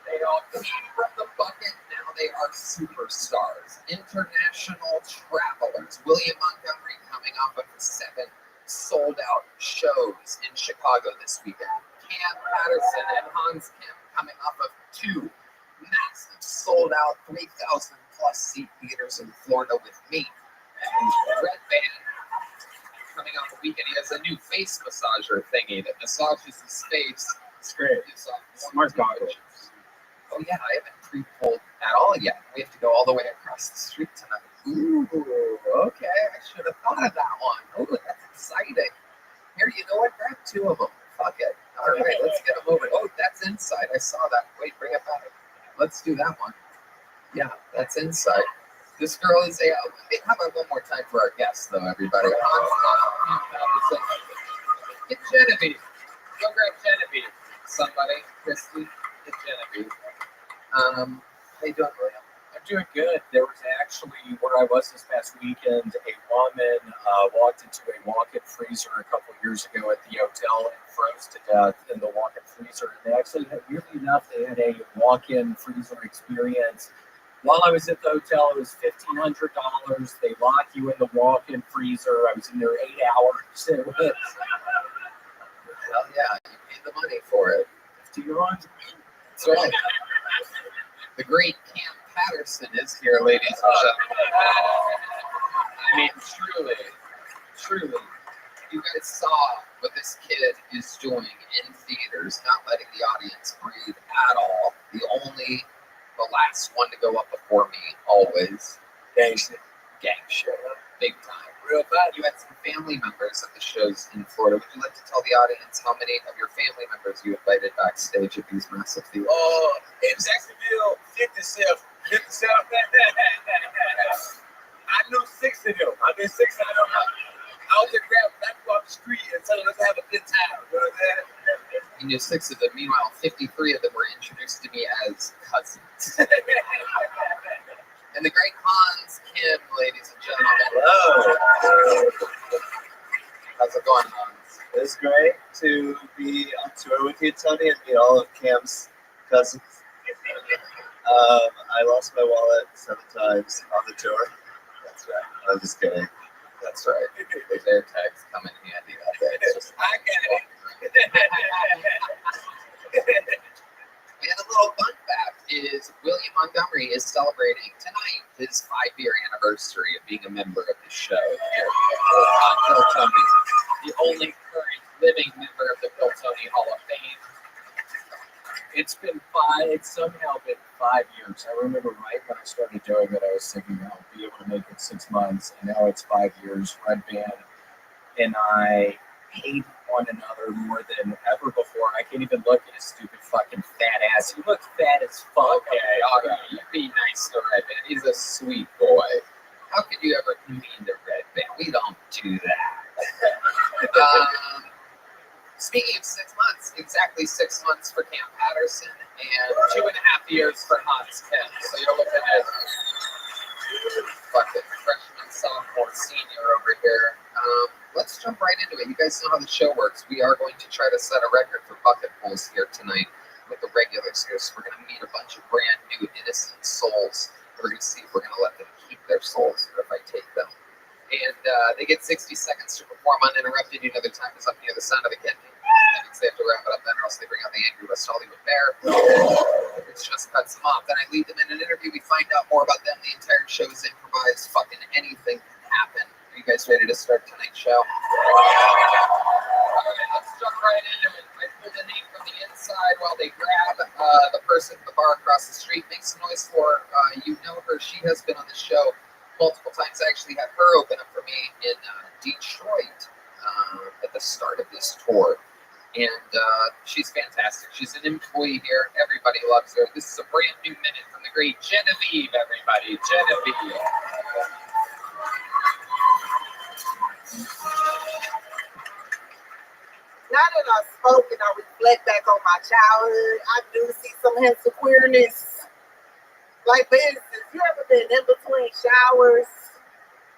They all came from the bucket. Now they are superstars, international travelers. William Montgomery coming off of 7 sold-out shows in Chicago this weekend. Cam Patterson and Hans Kim coming off of 2 massive sold-out 3,000-plus seat theaters in Florida with me. And Red Band coming off a weekend. He has a new face massager thingy that massages his face. It's great. Smart goggles. Oh yeah, I haven't pre-pulled at all yet. We have to go all the way across the street tonight. Ooh, okay. I should have thought of that one. Oh, that's exciting. Here, you know what? Grab 2 of them. Fuck it. All right, let's get them moving. Oh, that's inside. I saw that. Wait, bring it back. Let's do that one. Yeah, that's inside. This girl is a. How about one more time for our guests, though, everybody? Get Genevieve. Go grab Genevieve. Somebody, Christy, get Genevieve. How you doing, William? I'm doing good. There was actually, where I was this past weekend, a woman walked into a walk-in freezer a couple years ago at the hotel and froze to death in the walk-in freezer. And they actually had, weirdly enough, they had a walk-in freezer experience. While I was at the hotel, it was $1,500. They lock you in the walk-in freezer. I was in there 8 hours. It was, hell yeah, you paid the money for it. $1,500. That's right. The great Cam Patterson is here, ladies and gentlemen. I mean, truly, you guys saw what this kid is doing in theaters, not letting the audience breathe at all. The only the last one to go up before me, always. Gang shit. Big time. Real bad. You had some family members at the shows in Florida. Would you like to tell the audience how many of your family members you invited backstage at these massive theaters? Oh, in Jacksonville, 57. I knew 6 of them. I knew 6 of them. I was just grabbing back off the street and telling them to have a good time. You know what I'm saying? You knew 6 of them. Meanwhile, 53 of them were introduced to me as cousins. And the great Hans Kim, ladies and gentlemen. Hello. How's it going, Hans? It's great to be on tour with you, Tony, and meet all of Cam's cousins. I lost my wallet 7 times on the tour. That's right. I'm just kidding. That's right. Those air tags come in handy. I got it. And a little fun fact is William Montgomery is celebrating tonight his 5-year anniversary of being a member of the show here on Bill Tony, the only current living member of the Bill Tony Hall of Fame. It's somehow been 5 years. I remember right when I started doing it, I was thinking I'll be able to make it 6 months, and now it's 5 years. Red Band and I hate one another more than ever before. I can't even look at his stupid fucking fat ass. He looks fat as fuck. Okay, all right. You be nice to Red Band. He's a sweet boy. How could you ever be mean to Red Band? We don't do that. Speaking of 6 months, exactly 6 months for Cam Patterson and 2.5 years for Hans Kim. So you're looking at fucking freshman, sophomore, senior over here. Let's jump right into it. You guys know how the show works. We are going to try to set a record for bucket pulls here tonight with the regulars here. So we're going to meet a bunch of brand new innocent souls. We're going to see if we're going to let them keep their souls or if I take them. And they get 60 seconds to perform uninterrupted. You know their time is up near the sound of the candy. That means they have to wrap it up then, or else they bring out the angry West Hollywood bear. It just cuts them off. Then I lead them in an interview. We find out more about them. The entire show is improvised. Fucking anything can happen. Are you guys ready to start tonight's show? All right, let's jump right into it. I pull the name from the inside while they grab the person at the bar across the street. Make some noise for you know her. She has been on the show multiple times. I actually had her open up for me in Detroit at the start of this tour. And she's fantastic. She's an employee here. Everybody loves her. This is a brand new minute from the great Genevieve, everybody. Genevieve. Now that I've spoken, I reflect back on my childhood. I do see some hints of queerness. Like, for instance, you ever been in between showers,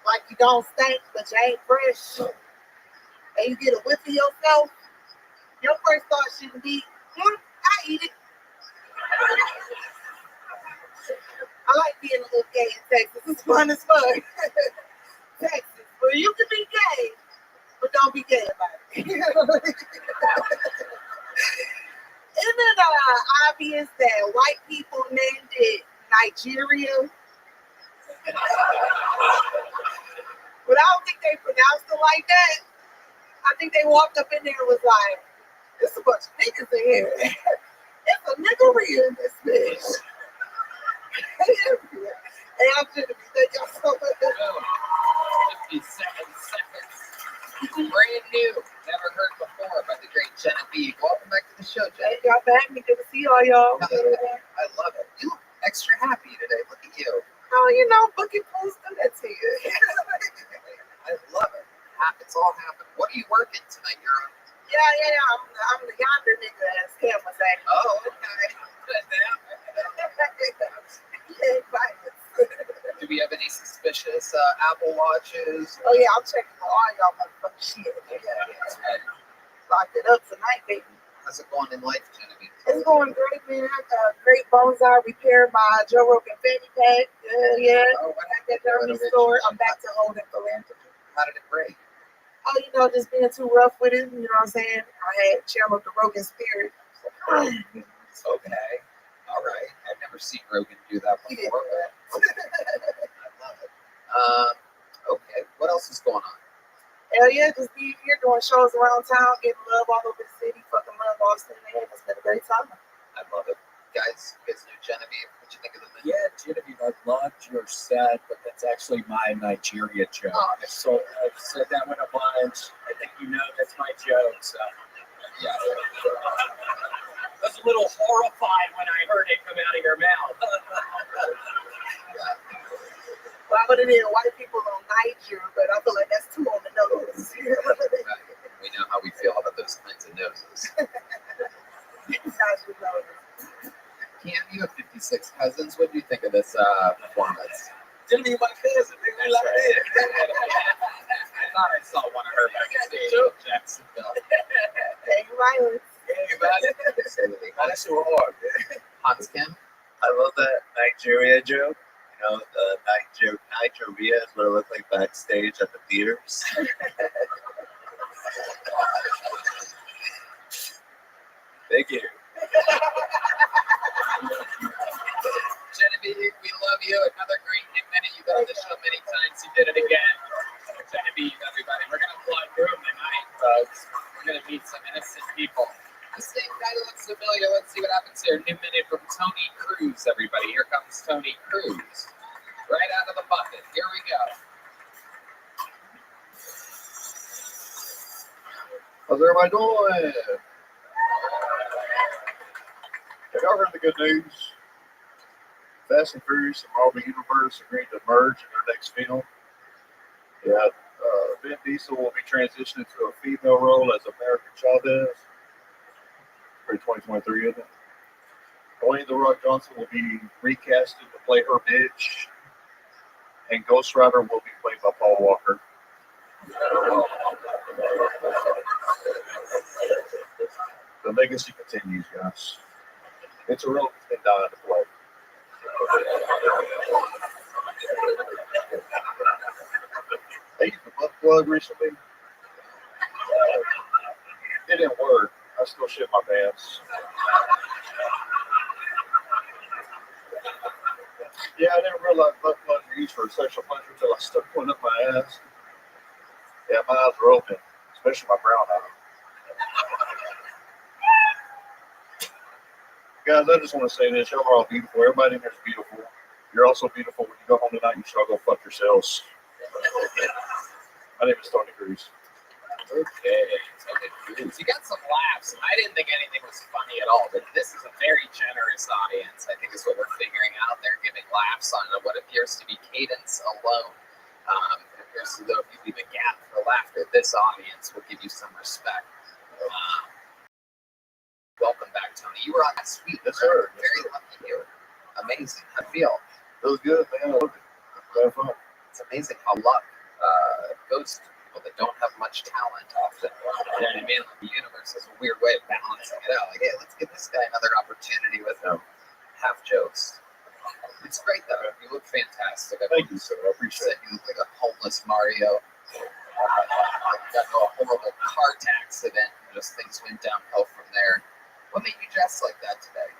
like you don't stink, but you ain't fresh, and you get a whiff of yourself? Your first thought shouldn't be, I eat it. I like being a little gay in Texas. It's fun as fuck. Texas, where you can be gay, but don't be gay about it. Isn't it obvious that white people named it Nigeria? But I don't think they pronounced it like that. I think they walked up in there and was like, there's a bunch of niggas in here. It's a niggeria in this bitch. Hey, I'm gonna be thank y'all so much. 57 seconds. Brand new. Never heard before by the great Genevieve. Welcome back to the show, Genevieve. Hey, y'all back. Good to see all y'all. I love it. You look extra happy today. Look at you. Oh, you know, bucket pulls do that to you. I love it. It's all happening. What are you working tonight? You're on. Yeah. I'm the yonder nigga, as Cam was saying. Oh, okay. Do we have any suspicious Apple Watches? Oh, yeah, I'm checking for all y'all motherfucking shit. Yeah. Locked it up tonight, baby. How's it going in life, Genevieve? It's going great, man. I got a great bonsai repair by Joe Rogan fanny pack. Yeah. Oh, I got that down in the store. I'm back to holding philanthropy. How did it break? Oh, you know, just being too rough with it. You know what I'm saying? I had channeled the Rogan spirit. Okay. All right. I've never seen Rogan do that before. I love it. Okay. What else is going on? Hell yeah, just being here doing shows around town, getting love all over the city, fucking love Austin, man. It's been a great time. I love it. Guys, you guys know Genevieve. What you think of Yeah, Genevieve, I loved your set, but that's actually my Nigeria joke. Oh. I've said that one a bunch. I think you know that's my joke. So, yeah. I was a little horrified when I heard it come out of your mouth. Well, I would have been white people on Niger, but I feel like that's too on the nose. We know how we feel about those kinds of noses. Cam, you have 56 cousins. What do you think of this performance? Didn't be my cousin. They That's like right. it. I thought I saw one of her backstage in Jacksonville. Gang violence. Absolutely. That's so hard, man. Hans Kim? I love that Nigeria joke. You know, the Nigeria is what it looked like backstage at the theaters. Thank you. Genevieve, we love you. Another great minute. You've been on the show many times. You did it again. Genevieve, everybody. We're going to plug room tonight, folks. We're going to meet some innocent people. This name kind of looks familiar. Let's see what happens here. New minute from Tony Cruz, everybody. Here comes Tony Cruz. Right out of the bucket. Here we go. How's everybody doing? Have y'all heard the good news? Fast and Furious and Marvel Universe agreed to merge in their next film. Yeah, Vin Diesel will be transitioning to a female role as America Chavez for 2023, isn't it? Dwayne The Rock Johnson will be recasted to play her bitch, and Ghost Rider will be played by Paul Walker. The legacy continues, guys. It's a role that's been dying to play. I used the butt plug recently. It didn't work. I still shit my pants. Yeah, I didn't realize butt plugs were used for sexual pleasure until I stuck one up my ass. Yeah, my eyes were open, especially my brown eye. Guys, I just want to say this. Y'all are all beautiful. Everybody in here is beautiful. You're also beautiful. When you go home tonight, you should all go fuck yourselves. My name is Tony Cruz. Okay, Tony Cruz. You got some laughs. I didn't think anything was funny at all, but this is a very generous audience. I think is what we're figuring out. They're giving laughs on what appears to be cadence alone. It appears as though if you leave a gap for laughter, this audience will give you some respect. Welcome back, Tony. You were on that suite. Yes, sir. Very lucky you. Amazing. How do you feel? It was good, man. I loved it. Had fun. It's amazing how luck goes to people that don't have much talent often. You know what I mean? Like the universe has a weird way of balancing it out. Like, hey, let's give this guy another opportunity with half jokes. It's great, though. You look fantastic. Thank you, sir. I appreciate it. You look like a homeless Mario. Like you got into a horrible car accident and just things went downhill from there. What made you dress like that today?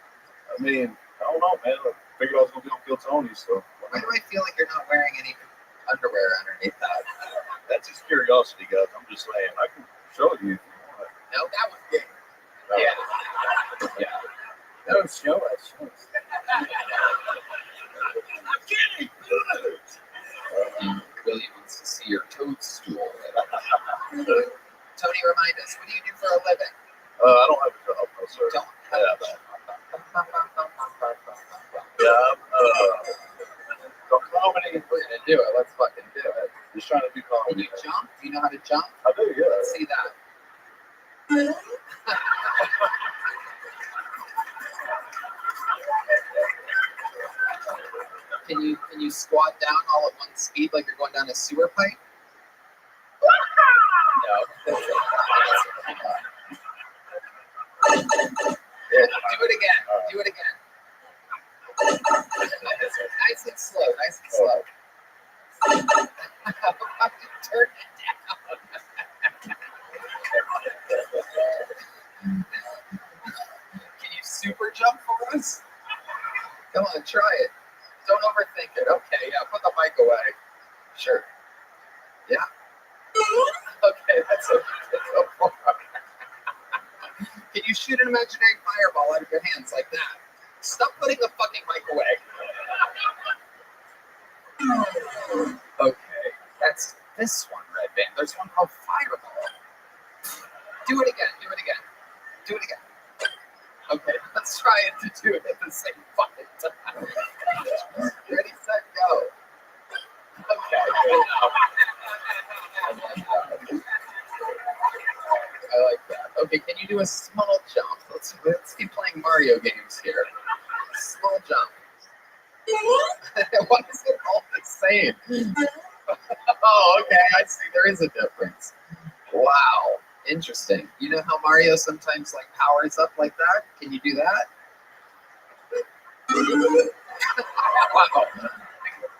I mean, I don't know, man. I figured I was going to be on Phil Tony, so. Why do I feel like you're not wearing any underwear underneath that? That's just curiosity, guys. I'm just saying. I can show you if you want. No, that was good. Yeah. No, show us. I'm kidding. Willie wants to see your toadstool. Tony, remind us, what do you do for a living? I don't have a job, no, sir. Don't have a job. Yeah, comedy. We're gonna do it. Let's fucking do it. Just trying to do Can comedy. you jump? Do you know how to jump? I do, yeah. Let's see that. Can you squat down all at one speed like you're going down a sewer pipe? No. Yeah, do it again. Do it again. Nice and slow. Nice and slow. Turn it down. Can you super jump for us? Come on, try it. Don't overthink it. Okay, yeah, put the mic away. Sure. Yeah. Okay, that's a Can you shoot an imaginary fireball out of your hands like that? Stop putting the fucking mic away. Okay, that's this one, Red Band. There's one called Fireball. Do it again. Do it again. Do it again. Okay, let's try it to do it at the same fucking time. Ready, set, go. Okay, good enough. I like that. Okay, can you do a small jump? Let's keep playing Mario games here. Small jump. Why is it all the same? Oh, okay, I see. There is a difference. Wow, interesting. You know how Mario sometimes like powers up like that? Can you do that? Wow. I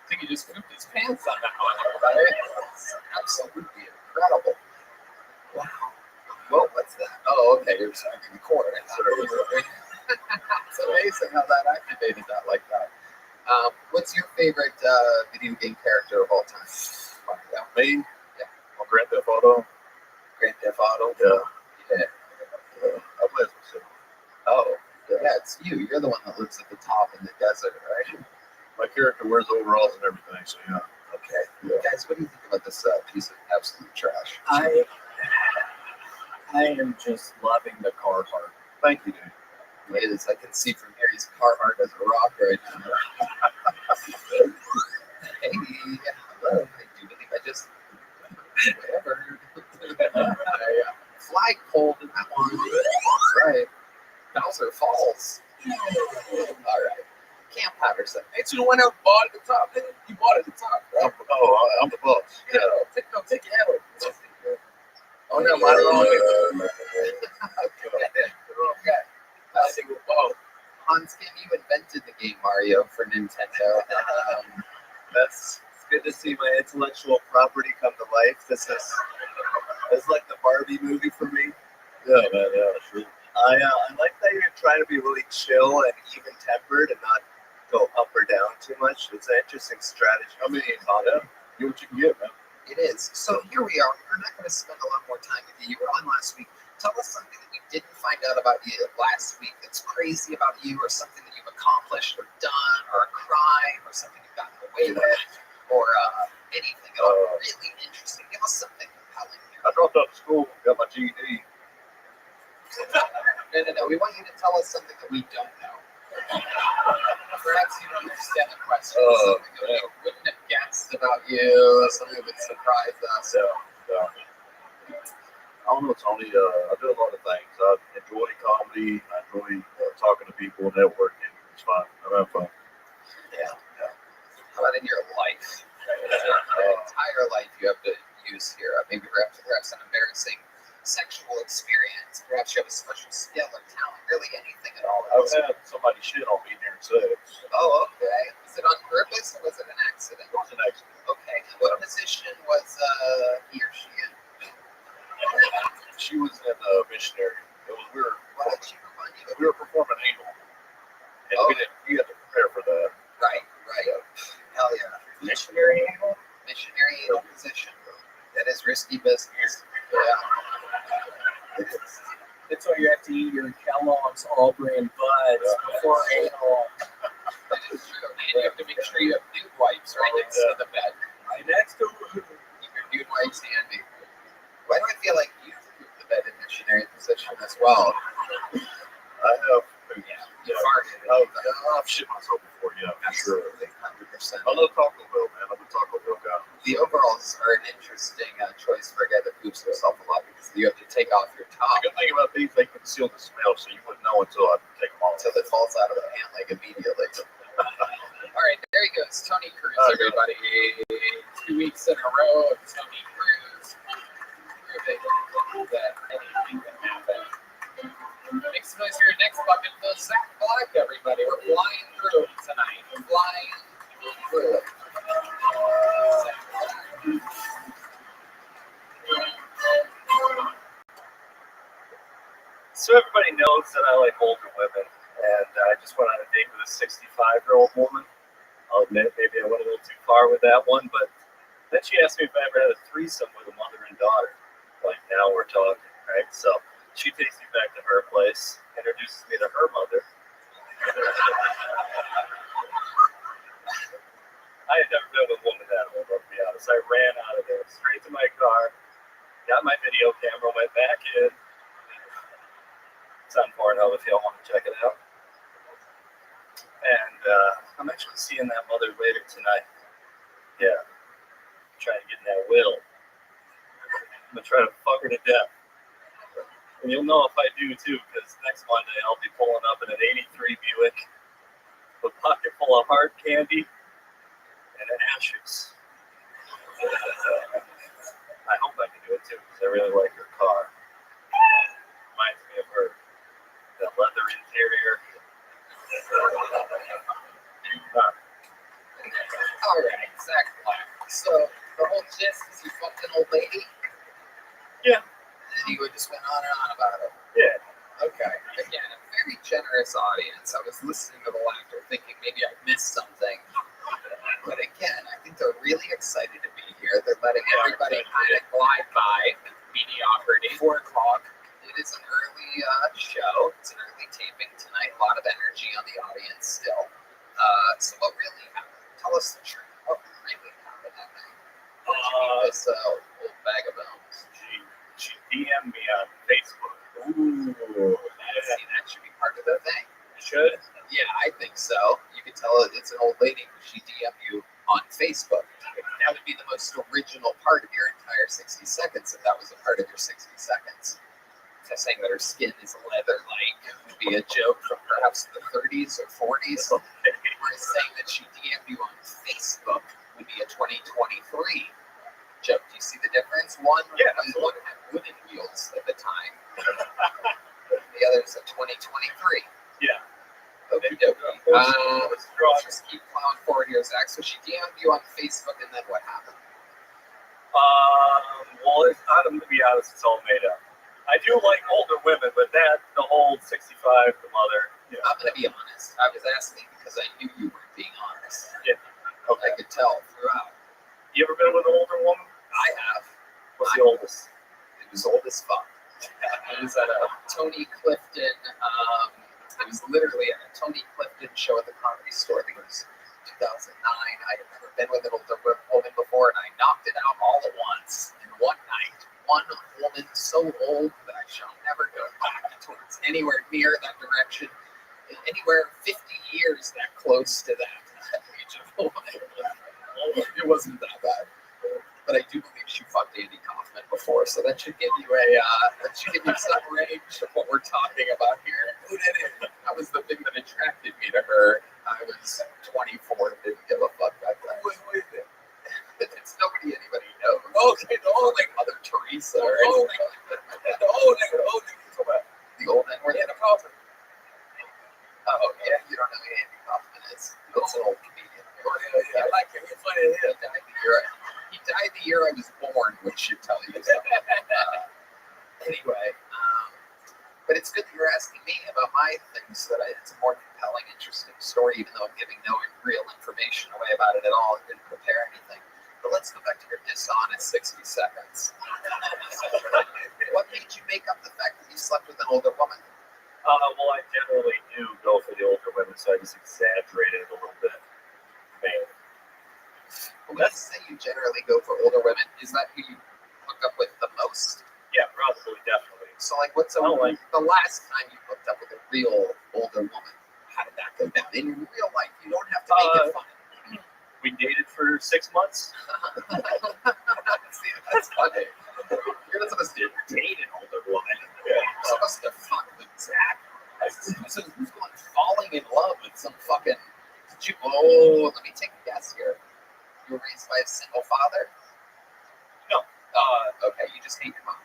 think he just pooped his pants on that one, right? That's absolutely incredible. Wow. Whoa, what's that? Oh, okay, you're just moving the cord. It's amazing how that activated that like that. What's your favorite video game character of all time? Me? Yeah. Well, Grand Theft Auto. Grand Theft Auto? Yeah. Yeah. I play as myself. Oh, yeah, it's you. You're the one that lives at the top in the desert, right? My character wears overalls and everything, so yeah. Okay. Yeah. Guys, what do you think about this piece of absolute trash? I am just loving the Carhartt. Thank you, dude. It is. I can see from here he's Carhartt as a rock right now. Hey, hello. I do believe I just whatever. Flag pulled in that one. That's right. Bowser Falls. All right. Camp Patterson. It's the one that bought at the top. You bought at the top. Right? I'm the boss. Yeah. Take your head. Oh no, my wrong. Okay. Hans Kim, you invented the game Mario for Nintendo. It's good to see my intellectual property come to life. This is like the Barbie movie for me. Yeah, man, yeah, sure. I like that you're trying to be really chill and even tempered and not go up or down too much. It's an interesting strategy. I mean, get what you can get, man. It is. So here we are. We're not going to spend a lot more time with you. You were on last week. Tell us something that we didn't find out about you last week that's crazy about you, or something that you've accomplished or done, or a crime, or something you've gotten away with, or anything at all really interesting. Give us something compelling here. I dropped out of school, got my GED. No. We want you to tell us something that we don't know. Perhaps you don't understand the question. Something that we wouldn't have guessed about you, something that would surprise us. Yeah. I don't know, Tony. I do a lot of things. I enjoy comedy. I enjoy talking to people, networking. It's fun. I'm having fun. Yeah. How about in your life? Your entire life you have to use here. Maybe perhaps an embarrassing sexual experience. Perhaps you have a special skill or talent. Really anything at all. I've had somebody shit on me during sex. Oh, okay. Was it on purpose or was it an accident? It was an accident. Okay. What position was he or she in? She was in missionary. We were performing anal, and we had to prepare for that. Right. Hell yeah. Missionary anal position. That is risky business. Yeah. It is. That's why you have to eat your Kellogg's all brand buds before anal. That is true. And you have to make sure you have nude wipes right next to the bed. Right next to it. Keep your nude wipes handy. Why do I feel like you pooped the bed in missionary position as well? I have. You farted. I've shit myself before, yeah, for sure. 100%. I love Taco Bell, man. I'm a Taco Bell guy. The overalls are an interesting choice for a guy that poops himself a lot because you have to take off your top. The good thing about these, they conceal the smell, so you wouldn't know until I take them off. Until it falls out of the pant leg immediately. All right, there he goes. Tony Cruz, everybody. 2 weeks in a row of Tony Cruz. Proving that anything can happen. Make some noise for your next bucket full. Zach Black, everybody. We're flying through tonight. Flying through. So everybody knows that I like older women, and I just went on a date with a 65-year-old woman. I'll admit, maybe I went a little too far with that one, but then she asked me if I ever had a threesome with a mother and daughter. Like, now we're talking, right? So she takes me back to her place, introduces me to her mother. I had never been with a woman that old, to be honest. I ran out of there, straight to my car, got my video camera, went back in. It's on Pornhub if y'all want to check it out. And I'm actually seeing that mother later tonight. Yeah. Trying to get in that will. I'm going to try to fuck her to death. And you'll know if I do too, because next Monday I'll be pulling up in an 83 Buick with a pocket full of hard candy and ashes. I hope I can do it too, because I really like her car. Reminds me of her. That leather interior. All right, Zach Black. So the whole gist is you fucked an old lady? Yeah. And you just went on and on about it? Yeah. Okay. Again, a very generous audience. I was listening to the laughter thinking maybe I missed something. But again, I think they're really excited to be here. They're letting everybody kind of glide by mediocrity. 4 o'clock. It is an early show. It's an early taping tonight. A lot of energy on the audience still. So what really happened? Tell us the truth. What really happened that night? How did you meet this old bag of bones? She DM'd me on Facebook. Ooh. See, that should be part of the thing. Should? Yeah, I think so. You can tell it's an old lady because she DM'd you on Facebook. That would be the most original part of your entire 60 seconds if that was a part of your 60 seconds. Saying that her skin is leather-like would be a joke from perhaps the 30s or 40s. Whereas saying that she DM'd you on Facebook would be a 2023 joke. Do you see the difference? One had wooden wheels at the time. The other is a 2023. Yeah. Okay, dokie. Let's just keep plowing forward here, Zach. So she DM'd you on Facebook, and then what happened? Well, I'm going to be honest, it's all made up. I do like older women, but the whole 65, the mother. Yeah. I'm going to be honest. I was asking because I knew you weren't being honest. Yeah. Okay. I could tell throughout. You ever been with an older woman? I have. What's the oldest? It was old as fuck. It was at a Tony Clifton. It was literally at a Tony Clifton show at the Comedy Store. I think it was 2009. I had never been with an older woman before, and I knocked it out all at once in one night. One woman so old that I shall never go back towards anywhere near that direction, anywhere 50 years that close to that age of woman. It wasn't that bad. But I do believe she fucked Andy Kaufman before, so that should give you some range of what we're talking about here. Who did it? That was the thing that attracted me to her. I was 24 and didn't give a fuck back then. Who is it? It's nobody anybody knows. Okay, the old like Mother Teresa or anything. The old N word. Andy Kaufman. Oh yeah, you don't know who Andy Kaufman is. That's an old comedian. Yeah, I like him. He's funny. He died the year I was born, which should tell you something. Anyway, but it's good that you're asking me about my things so that it's a more compelling, interesting story, even though I'm giving no real information away about it at all. I didn't prepare anything. But let's go back to your dishonest 60 seconds. What made you make up the fact that you slept with an older woman? Well, I generally do go for the older women, so I just exaggerated it a little bit. Man. When you say you generally go for older women, is that who you hook up with the most? Yeah, probably, definitely. So, like, what's the last time you hooked up with a real older woman? How did that go down? In real life, you don't have to make it fun. We dated for 6 months. See, that's funny. You're not supposed to date an older woman. Yeah. You're supposed to fuck with Zach. Who's going falling in love with some fucking... let me take a guess here. You were raised by a single father? No. Okay, you just hate your mom.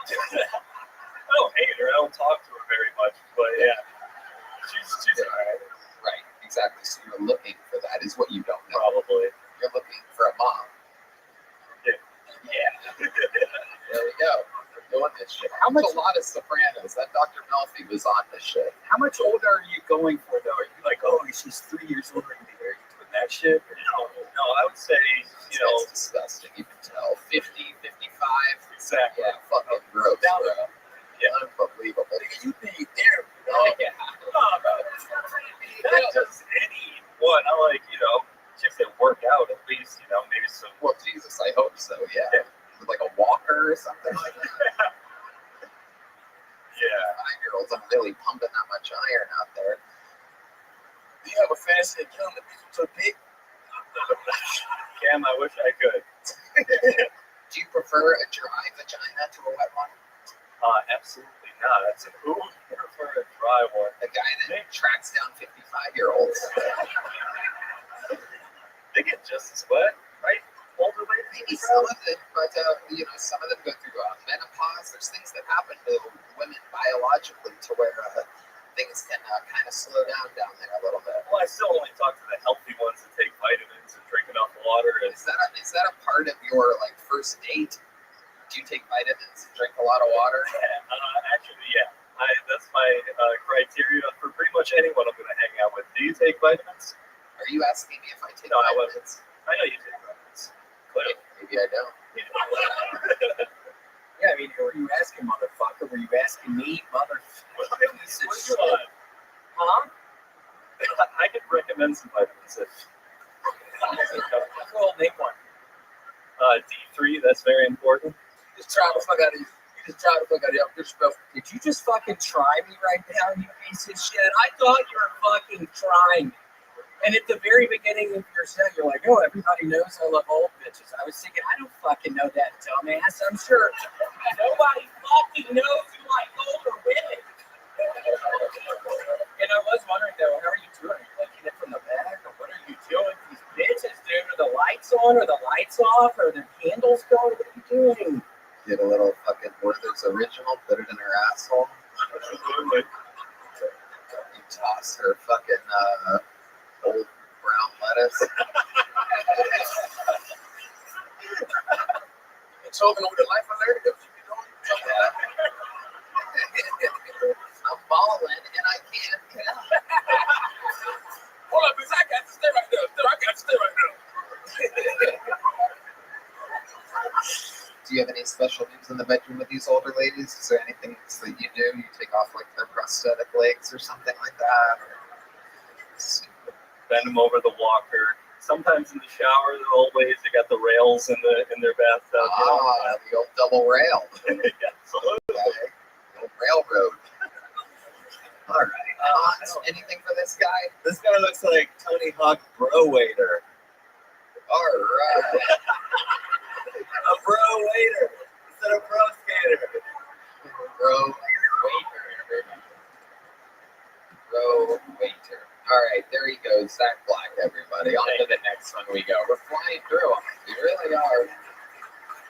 I don't hate her. I don't talk to her very much, but yeah. She's all right. Right, exactly. So you're looking for that is what you don't know. Probably. You're looking for a mom. Yeah. There we go. We're doing this shit. How much? A lot of Sopranos. That Dr. Melfi was on this shit. How much older are you going for, though? Are you like, oh, she's 3 years older than me? Are you doing that shit? No, I would say, it's disgusting. You can tell. 50, 55. Exactly. Yeah, fucking gross, bro. Yeah, unbelievable. You think they're not just anyone. I like, chicks that work wasn't really pumping that much iron out there. Do you have a fantasy of killing the beast with a pig? Cam, I wish I could. Do you prefer a dry vagina to a wet one? Absolutely not. Who would prefer a dry one? A guy that tracks down 55-year-olds. They get just as wet, right? Older ladies? Maybe some of them, but some of them go through menopause. There's things that happen to women biologically to where things can kind of slow down there a little bit. Well, I still only talk to the healthy ones that take vitamins and drink enough water. Is that a part of your first date? Do you take vitamins and drink a lot of water? Actually, yeah. That's my criteria for pretty much anyone I'm going to hang out with. Do you take vitamins? Are you asking me if I take vitamins? I wasn't. I know you take vitamins. Clearly. Maybe I don't. Yeah, I mean, who were you asking, motherfucker? Were you asking me, motherfucker? Huh? I could recommend some vitamins if. Well, name one. D3, that's very important. Just try the fuck out of you. You just try the fuck out of you. Did you just fucking try me right now, you piece of shit? I thought you were fucking trying me. And at the very beginning of your set, you're like, oh, everybody knows I love old bitches. I was thinking, I don't fucking know that, dumbass. I'm sure nobody fucking knows you like older women. And I was wondering, though, how are you doing? Are you looking it from the back? Or what are you doing? These bitches, dude, are the lights on? Or the lights off? Or the candles going? What are you doing? Get a little fucking Werther's original, put it in her asshole. Absolutely. You toss her fucking old brown lettuce. It's talking over the life I learned. I'm balling and I can't count. Hold up, bitch, I got to stay right there. Do you have any special moves in the bedroom with these older ladies? Is there anything that you do? You take off their prosthetic legs or something like that? Bend them over the walker. Sometimes in the shower, the old ladies, they got the rails in their bathtub. The old double rail. Absolutely. Okay. The old railroad. All right. Anything for this guy? This guy looks like Tony Hawk Bro Waiter. All right. A bro waiter instead of pro skater. Bro waiter. Bro waiter. All right, there he goes, Zach Black, everybody. On to the next one we go. We're flying through them. We really are.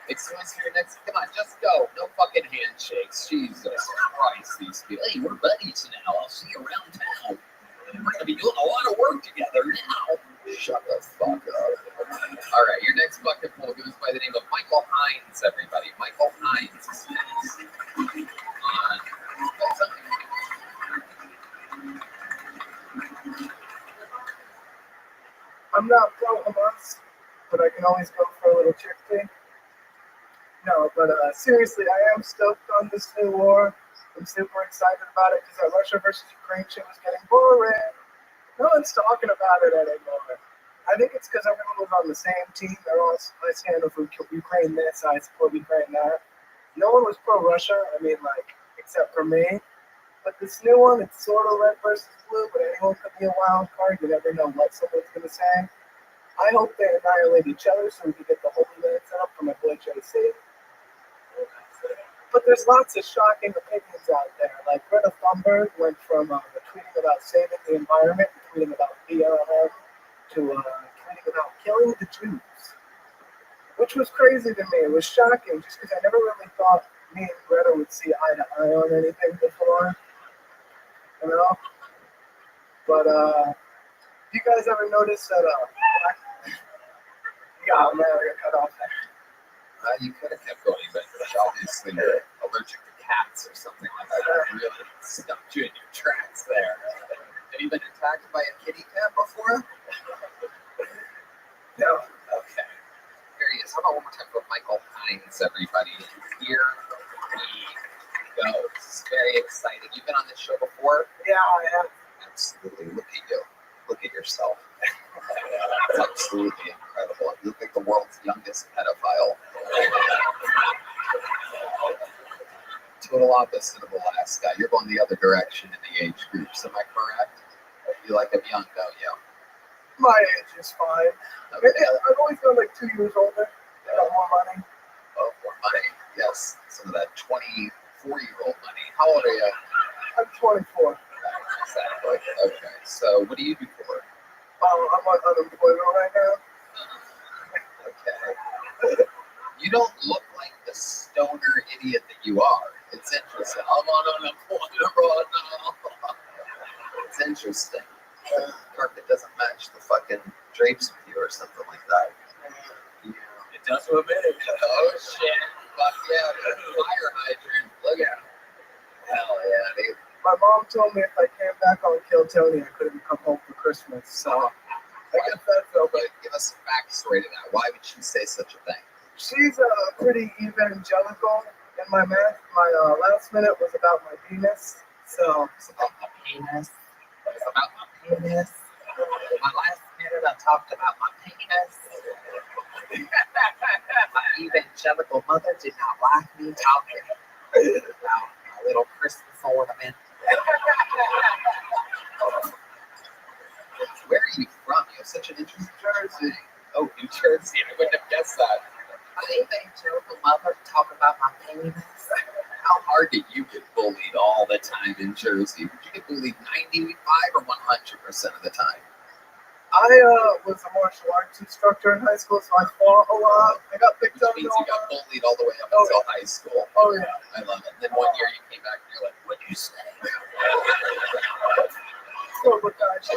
Excuse your next. Come on, just go. No fucking handshakes. Jesus Christ, these people. Hey, we're buddies now. I'll see you around town. We're going to be doing a lot of work together now. Shut the fuck up. All right, your next bucket pool goes by the name of Michael Hines, everybody. Michael Hines is next. I'm not pro Hamas, but I can always go for a little chick thing. No, but seriously, I am stoked on this new war. I'm super excited about it because that Russia versus Ukraine shit was getting boring. No one's talking about it anymore. I think it's because everyone was on the same team. They're all I stand up for Ukraine this, I support Ukraine that. No one was pro-Russia, except for me. But this new one, it's sort of red versus blue, but anyone could be a wild card. You never know what someone's going to say. I hope they annihilate each other so we can get the Holy Land set up for my boy JC. But there's lots of shocking opinions out there. Like Greta Thunberg went from tweeting about saving the environment, tweeting about BLM, to tweeting about killing the Jews, which was crazy to me. It was shocking just because I never really thought me and Greta would see eye to eye on anything before, you know? But you guys ever notice that yeah, man, I got cut off there. You could have kept going, but obviously you're allergic to cats or something like that. That really stumped you in your tracks there. Have you been attacked by a kitty cat before? No. Okay. Here he is. How about one more time for Michael Hines, everybody? Here he goes. This is very exciting. You've been on this show before? Yeah, I have. Absolutely. Look at you. Look at yourself. It's absolutely incredible. You look like the world's youngest pedophile. total opposite of Alaska. You're going the other direction in the age groups. Am I correct? You like them young, don't you? My age is fine. Okay. I've always been like 2 years older. I got more money. Oh, more money. Yes. Some of that 24-year-old money. How old are you? I'm 24. Exactly. Okay. So what do you do for work? I'm on unemployment right now. Okay. You don't look like the stoner idiot that you are. It's interesting. I'm on unemployment right now. It's interesting. Carpet doesn't match the fucking drapes with you or something like that. Yeah. It does with me. Oh shit. Fuck yeah. Fire hydrant. Look at him. Hell yeah, dude. My mom told me if I came back on Kill Tony, I couldn't come home for Christmas. So I guess that's okay. Give us a backstory to that. Why would she say such a thing? She's pretty evangelical. And my last minute was about my penis. So it's about my penis. It's about my penis. My last minute, I talked about my penis. My evangelical mother did not like me talking about my little Christmas ornament. Where are you from? You have such an interesting Jersey. Oh, New Jersey. I wouldn't have guessed that. My evangelical mother talk about my penis. How hard did you get bullied all the time in Jersey? Did you get bullied 95 or 100% of the time? I was a martial arts instructor in high school, so I fought a lot. I got picked on. Which means you got bullied all the way up until high school. Oh yeah. I love it. Then one year you came back and you're like, what'd you say? Oh my gosh.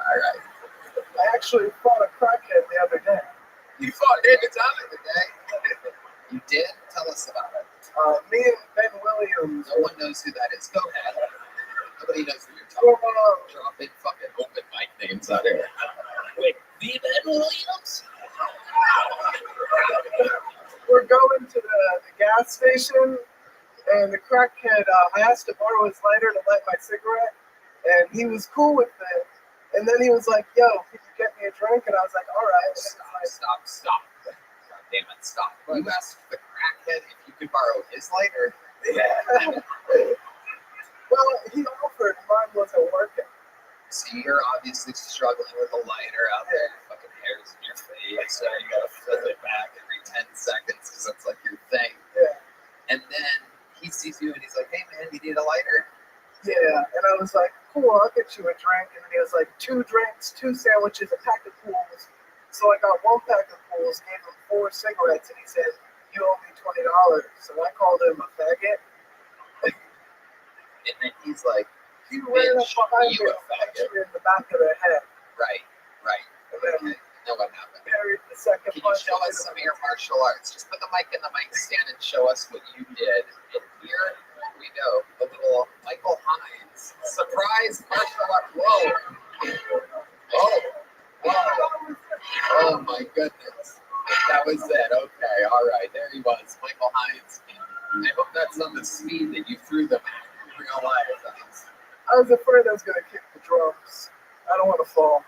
Alright. I actually fought a crackhead the other day. You fought David Tyler today? You did? Tell us about it. Me and Ben Williams. No one knows who that is. Go ahead. Nobody knows who you're talking about. Dropping fucking open mic names out here. Wait, the Ben Williams? We're going to the gas station, and the crackhead, I asked to borrow his lighter to light my cigarette, and he was cool with it. And then he was like, yo, can you get me a drink? And I was like, all right. Stop. God damn it, stop. You asked the crackhead if you could borrow his lighter? Yeah. Well, he offered, mine wasn't working. So you're obviously struggling with a lighter out there. Your fucking hair's in your face. So you gotta flip it back every 10 seconds because that's like your thing. Yeah. And then he sees you and he's like, hey man, you need a lighter? Yeah. And I was like, cool, I'll get you a drink. And then he was like, 2 drinks, 2 sandwiches, a pack of pools. So I got 1 pack of pools, gave him 4 cigarettes, and he said, you owe me $20. So I called him a faggot. And then he's like, he ran up behind me, actually in the back of the head. Right. And then Know what happened? parried the second Can you punch. show us some of your martial arts? Just put the mic in the mic stand and show us what you did. And here we go. The little Michael Hines surprise martial art. Whoa. Oh my goodness. That was it. Okay. All right. There he was. Michael Hines. I hope that's on the speed that you threw them at in real life. I was afraid I was going to kick the drums. I don't want to fall.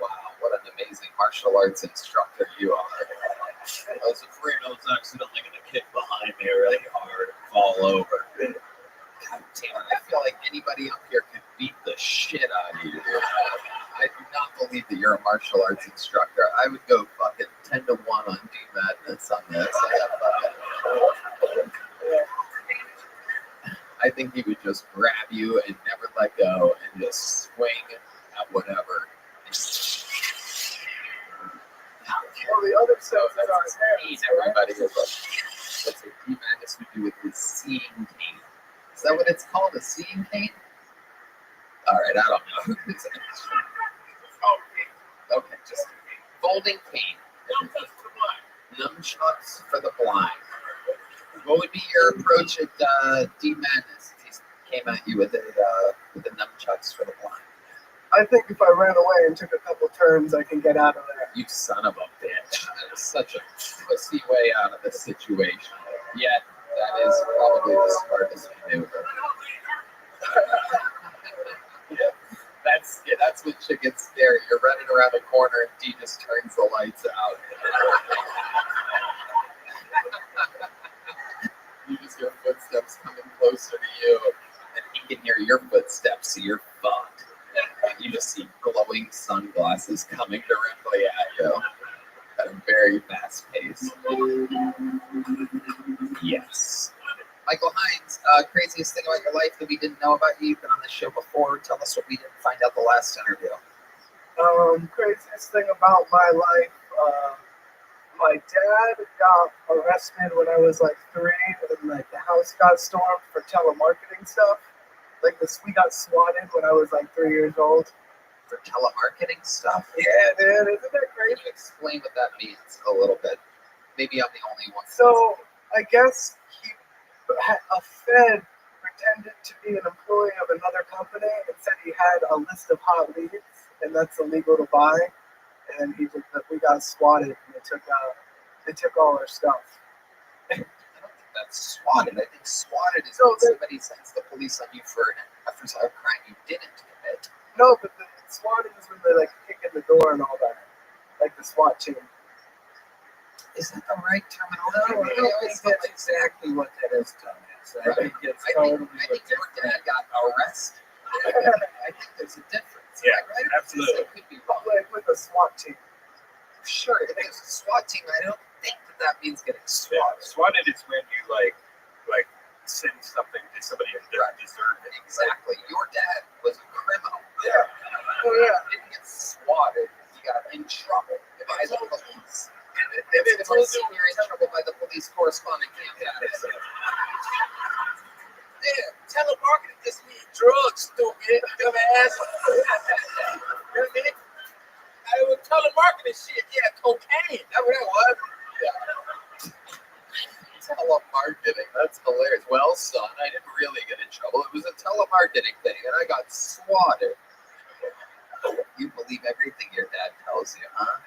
Wow, what an amazing martial arts instructor you are. I was afraid I was accidentally going to kick behind me really hard and fall over. God damn it, I feel like anybody up here could beat the shit out of you. I do not believe that you're a martial arts instructor. I would go fucking 10 to 1 on D-Madness on this. I think he would just grab you and never let go and just swing at whatever. Well, the other says that our hands, everybody is like, what's a D-Madness would do with his seeing cane? Is that what it's called, a seeing cane? All right, I don't know. Okay, just folding cane. Nunchucks for the blind. What would be your approach at D-Madness if he came at you with the nunchucks for the blind? I think if I ran away and took a couple turns, I can get out of there. You son of a bitch. That is such a pussy way out of the situation. Yet, that is probably the smartest maneuver. That's when shit gets scary. You're running around a corner and D just turns the lights out. You just hear footsteps coming closer to you, and he can hear your footsteps, so you're fucked. You just see glowing sunglasses coming directly at you at a very fast pace. Yes. Michael Hines, craziest thing about your life that we didn't know about you. You've been on this show before. Tell us what we didn't find out the last interview. Craziest thing about my life, my dad got arrested when I was like 3, and like the house got stormed for telemarketing stuff. Like we got swatted when I was like 3 years old. For telemarketing stuff? Yeah, dude, isn't that crazy? Can you explain what that means a little bit? Maybe I'm the only one. So I guess a Fed pretended to be an employee of another company and said he had a list of hot leads, and that's illegal to buy. And we got swatted, and they took all our stuff. I don't think that's swatted. I think swatted is when somebody sends the police on you for a crime you didn't commit. No, but the swatting is when they like kick in the door and all that, like the SWAT team. Is that the right terminology? I always get exactly what that is, dumbass. I think your dad got arrested. I think there's a difference. Yeah, right? absolutely. It could be wrong. Like with a SWAT team. Sure, if there's a SWAT team, I don't think that means getting swatted. Yeah, swatted is when you like send something to somebody who doesn't deserve it. Exactly. Your dad was a criminal. Yeah. Oh yeah. He didn't get swatted. He got in trouble by the police. And then told you you're in trouble by the police correspondent Cam Patterson. Yeah, telemarketing just means drugs, stupid, dumbass. I was telemarketing shit. Yeah, cocaine. That's what it was. Yeah. Telemarketing. That's hilarious. Well, son, I didn't really get in trouble. It was a telemarketing thing, and I got swatted. You believe everything your dad tells you, huh?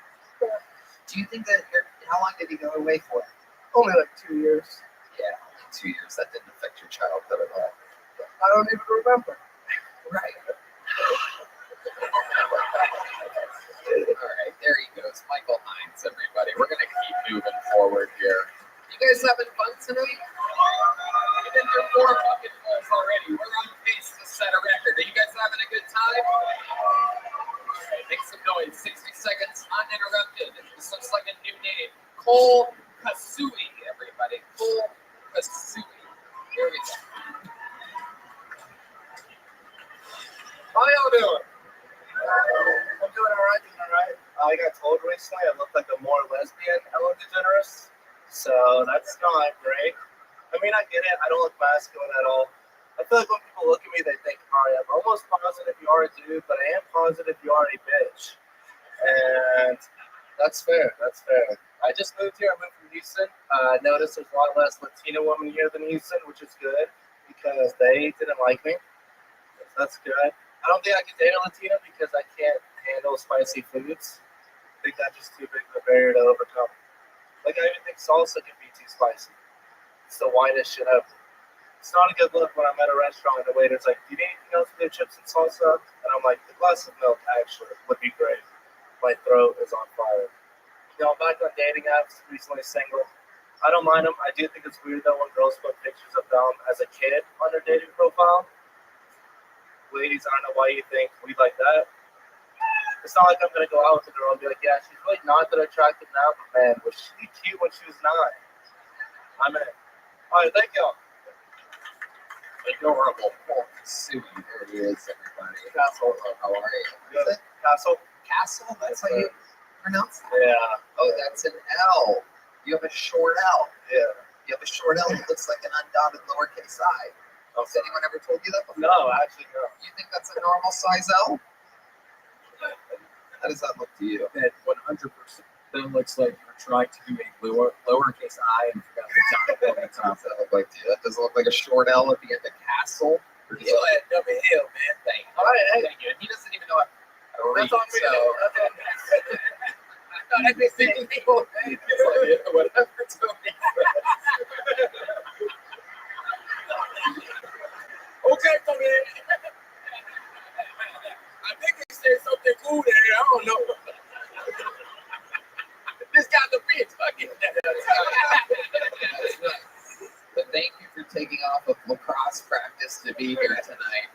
Do you think that how long did he go away for? Only like 2 years. Yeah, only 2 years. That didn't affect your childhood at all. I don't even remember. Right. All right, there he goes. Michael Hines, everybody. We're going to keep moving forward here. You guys having fun tonight? We've been through 4 bucket fulls already. We're on pace to set a record. Are you guys having a good time? All right, make some noise. 60 seconds uninterrupted. This looks like a new name. Cole Kasui, everybody. Cole Kasui. Here we go. How y'all doing? I'm doing all right. I got told recently I look like a more lesbian Ellen DeGeneres, so that's not great. I mean, I get it. I don't look masculine at all. I feel like when people look at me, they think, all right, I'm almost positive you are a dude, but I am positive you are a bitch. And that's fair. I just moved here. I moved from Houston. I noticed there's a lot less Latino women here than Houston, which is good because they didn't like me. So that's good. I don't think I can date a Latina because I can't handle spicy foods. I think that's just too big of a barrier to overcome. Like, I even think salsa can be too spicy. It's the whitest shit ever. It's not a good look when I'm at a restaurant and the waiter's like, do you need anything else with your chips and salsa? And I'm like, the glass of milk actually would be great. My throat is on fire. You know, I'm back on dating apps, recently single. I don't mind them. I do think it's weird though when girls put pictures of them as a kid on their dating profile. Ladies, I don't know why you think we like that. It's not like I'm going to go out with a girl and be like, yeah, she's really not that attractive now, but man, was she cute when she was 9? I'm in. All right, thank y'all. Adorable Cole Kasui. There he is, everybody. Castle. How are you? Good. Castle. Castle? That's how you pronounce that? Yeah. Oh, that's an L. You have a short L. Yeah. You have a short L that looks like an undotted lowercase I. Has anyone ever told you that before? No, actually, no. You think that's a normal size L? How does that look to you? That 100%. That looks like you're trying to do a lowercase I and forgot the top. What does that look like to you? That doesn't look like a short L at the end of Castle. You had double L, man. Thank you. All right, hey. Thank you. And he doesn't even know how to read. That's on me. So, I just think people. Whatever, Tony. Okay, Tony. I'm say something cool there. I don't know. This got the bitch fucking. But thank you for taking off of lacrosse practice to be here tonight.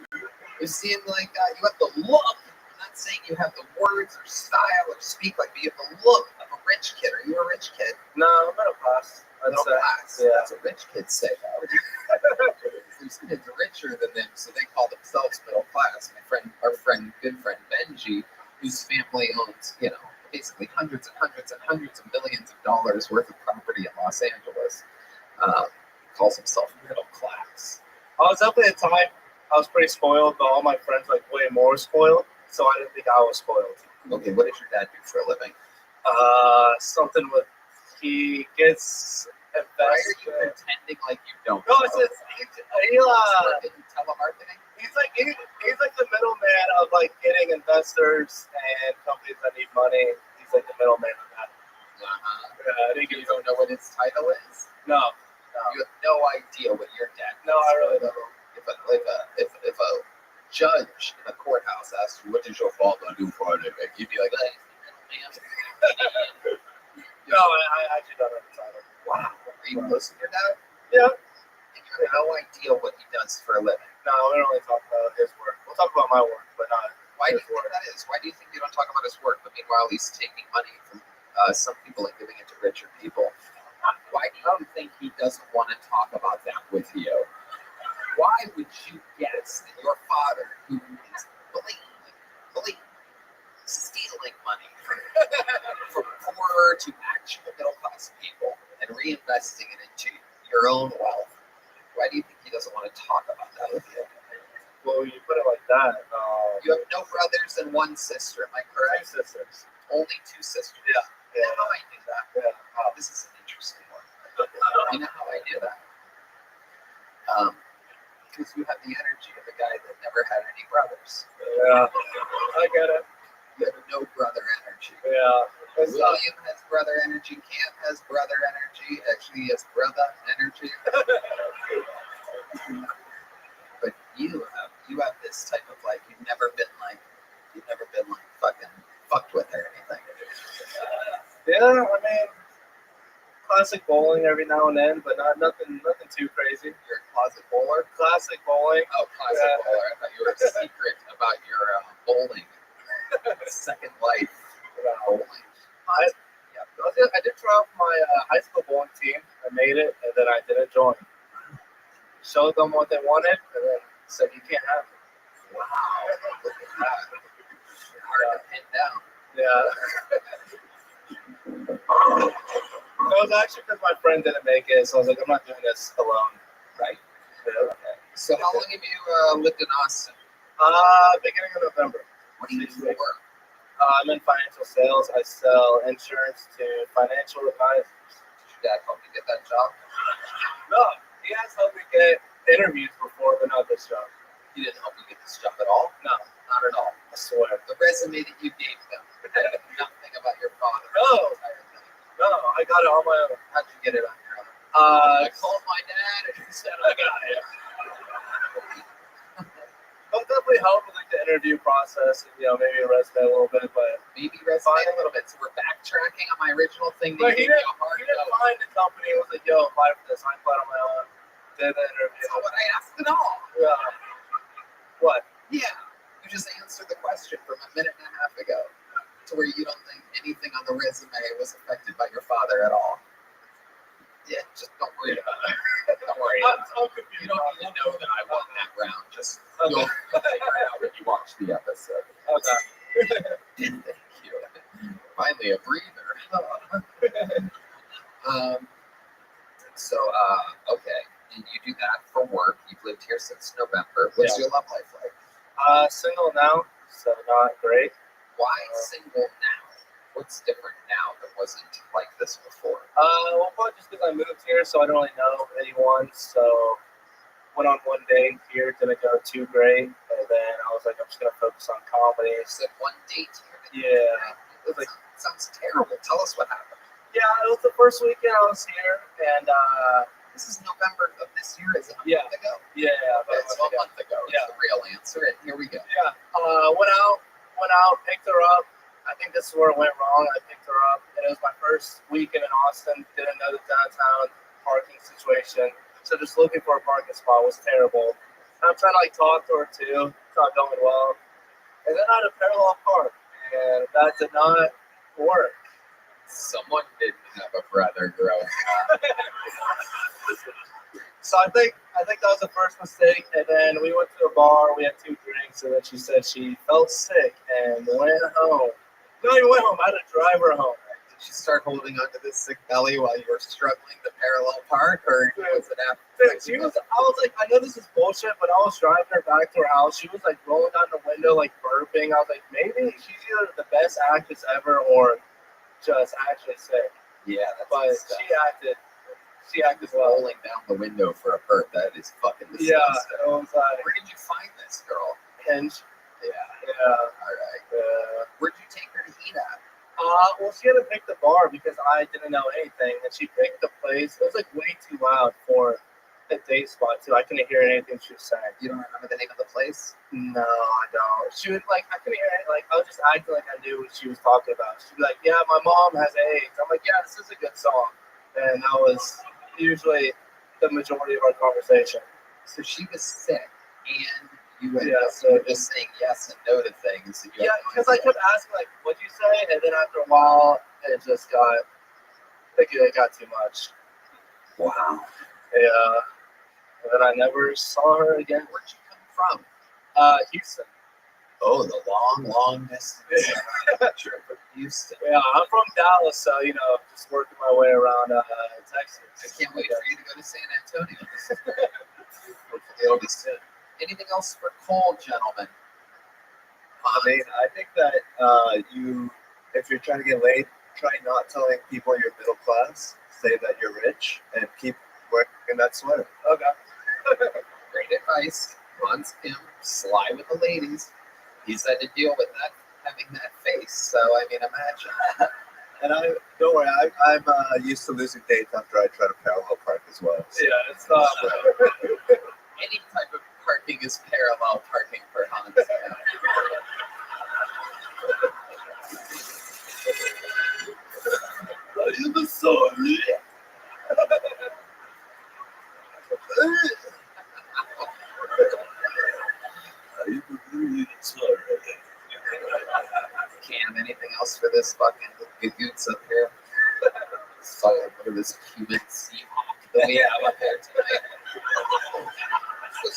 You seem like you have the look. I'm not saying you have the words or style or speak like, but you have the look of a rich kid. Are you a rich kid? No, middle class. Middle class. Yeah. That's what rich kids say. These kids are richer than them, so they call themselves middle class. Our good friend Benji, whose family owns, basically hundreds and hundreds and hundreds of millions of dollars worth of property in Los Angeles, calls himself middle class. I was definitely at a time I was pretty spoiled, but all my friends like way more spoiled, so I didn't think I was spoiled. Okay, what does your dad do for a living? Something with he gets invested. Why are you pretending like you don't? No, it's telemarketing. He's like the middleman of like getting investors and companies that need money. He's like the middleman of that. I think you don't know what his title is. No. You have no idea what your dad does. No, I really don't. If a judge in a courthouse asks you, what does your father do for a living? You'd be like, hey, no, I actually don't know the title. Wow. Are you close to your dad? Yeah. And you have no idea what he does for a living. No, we don't really talk about his work. We'll talk about my work, but not Why do his you work. think that is? Why do you think you don't talk about his work, but meanwhile he's taking money from some people and giving it to richer people? Why do you think he doesn't want to talk about that with you? Why would you guess that your father, who is blatantly stealing money from poor to actual middle class people and reinvesting it into your own wealth, why do you think he doesn't want to talk about that with you? Well, you put it like that. You have no brothers and one sister, am I correct? 2 sisters. Only 2 sisters. Yeah. You know how I knew that? Yeah. Oh, this is an interesting one. You know how I knew that? Because you have the energy of a guy that never had any brothers. Yeah. I get it. You have no brother energy. Yeah. William has brother energy. Cam has brother energy. Actually, he has brother energy. But you have this type of like you've never been like fucking fucked with or anything. Yeah, I mean, classic bowling every now and then, but nothing too crazy. You're a closet bowler. Classic bowling. Oh, closet bowler. I thought you were a secret about your bowling. Second life. Bowling. I did try out for my high school bowling team. I made it, and then I didn't join. Showed them what they wanted, and then said, you can't have it. Wow. Look at that. Hard to pin down. Yeah. It was actually because my friend didn't make it, so I was like, I'm not doing this alone. Right. Yeah. Okay. So how long have you lived in Austin? Beginning of November. What do you do for work? I'm in financial sales. I sell insurance to financial advisors. Did your dad help you get that job? No, he has helped me get interviews before, but not this job. He didn't help you get this job at all? No. Not at all. I swear. The resume that you gave them had nothing about your father. No, I got it on my own. How'd you get it on your own? I called my dad and he said I got it. I'll definitely help with like the interview process and maybe a resume a little bit, but maybe resume a little bit. So we're backtracking on my original thing. But he didn't find the company. It was like, yo, apply for this. I applied on my own. Did the interview. That's not what I asked at all. Yeah. What? Yeah. You just answered the question from a minute and a half ago to where you don't think anything on the resume was affected by your father at all. Yeah, just don't worry about it. Don't worry. I'm confused. You don't need to know that I won that round. Just you'll figure it out when you watch the episode. Okay. Thank you. Finally, a breather. Okay. And you do that for work. You've lived here since November. What's your love life like? Single now, so not great. Why single now? What's different now that wasn't like this before? Well, probably just because I moved here, so I don't really know anyone. So went on one date here, didn't go too great, and then I was like, I'm just gonna focus on comedy. You said one date here. Yeah. It sounds terrible. Tell us what happened. Yeah, it was the first weekend I was here, and this is November of this year. Is it a month ago? Yeah, it's a month ago. Yeah. It's the real answer. And here we go. Yeah. Went out, went out, picked her up. I think this is where it went wrong. I picked her up, and it was my first weekend in Austin. Didn't know the downtown parking situation, so just looking for a parking spot was terrible. And I'm trying to like talk to her too. It's not going well. And then I had a parallel park, and that did not work. Someone didn't have a brother growing up. So I think that was the first mistake. And then we went to a bar. We had 2 drinks, and then she said she felt sick and went home. No, you went home. I had to drive her home. Did she start holding onto this sick belly while you were struggling to parallel park, or was it after? Dude, I was like, I know this is bullshit, but I was driving her back to her house. She was like rolling down the window, like burping. I was like, maybe she's either the best actress ever or just actually sick. Yeah, but she acted well. Rolling down the window for a perk. That is fucking disgusting. Yeah, it was, where did you find this girl? Hinge. Yeah. Yeah. All right. Where'd you take her to eat at? Well, she had to pick the bar because I didn't know anything, and she picked the place. It was like way too loud for a date spot too. I couldn't hear anything she was saying. You don't remember the name of the place? No, I don't. She was like, I couldn't hear it. Like, I was just acting like I knew what she was talking about. She'd be like, "Yeah, my mom has AIDS." I'm like, "Yeah, this is a good song," and that was usually the majority of our conversation. So she was sick, and you ended up just saying yes and no to things. And yeah, because I kept asking, like, "What'd you say?" And then after a while, it just got, I think it got too much. Wow. Yeah. And then I never saw her again. Where'd you come from? Houston. Oh, the long distance trip from Houston. Yeah, I'm from Dallas, so, just working my way around Texas. I can't wait for you to go to San Antonio. Hopefully it'll be soon. Anything else for Cole, gentlemen? I mean, I think that if you're trying to get laid, try not telling people you're middle class. Say that you're rich and keep working in that sweater. Okay. Great advice. Ron's Kim, sly with the ladies. He's had to deal with that, having that face. So, I mean, imagine. And don't worry, I'm used to losing dates after I try to parallel park as well. So. Yeah, it's not. Any type of parking is parallel parking for Hans. I am sorry. Cam, anything else for this fucking gagoots up here? Look at this human Seahawk that we have up there tonight. So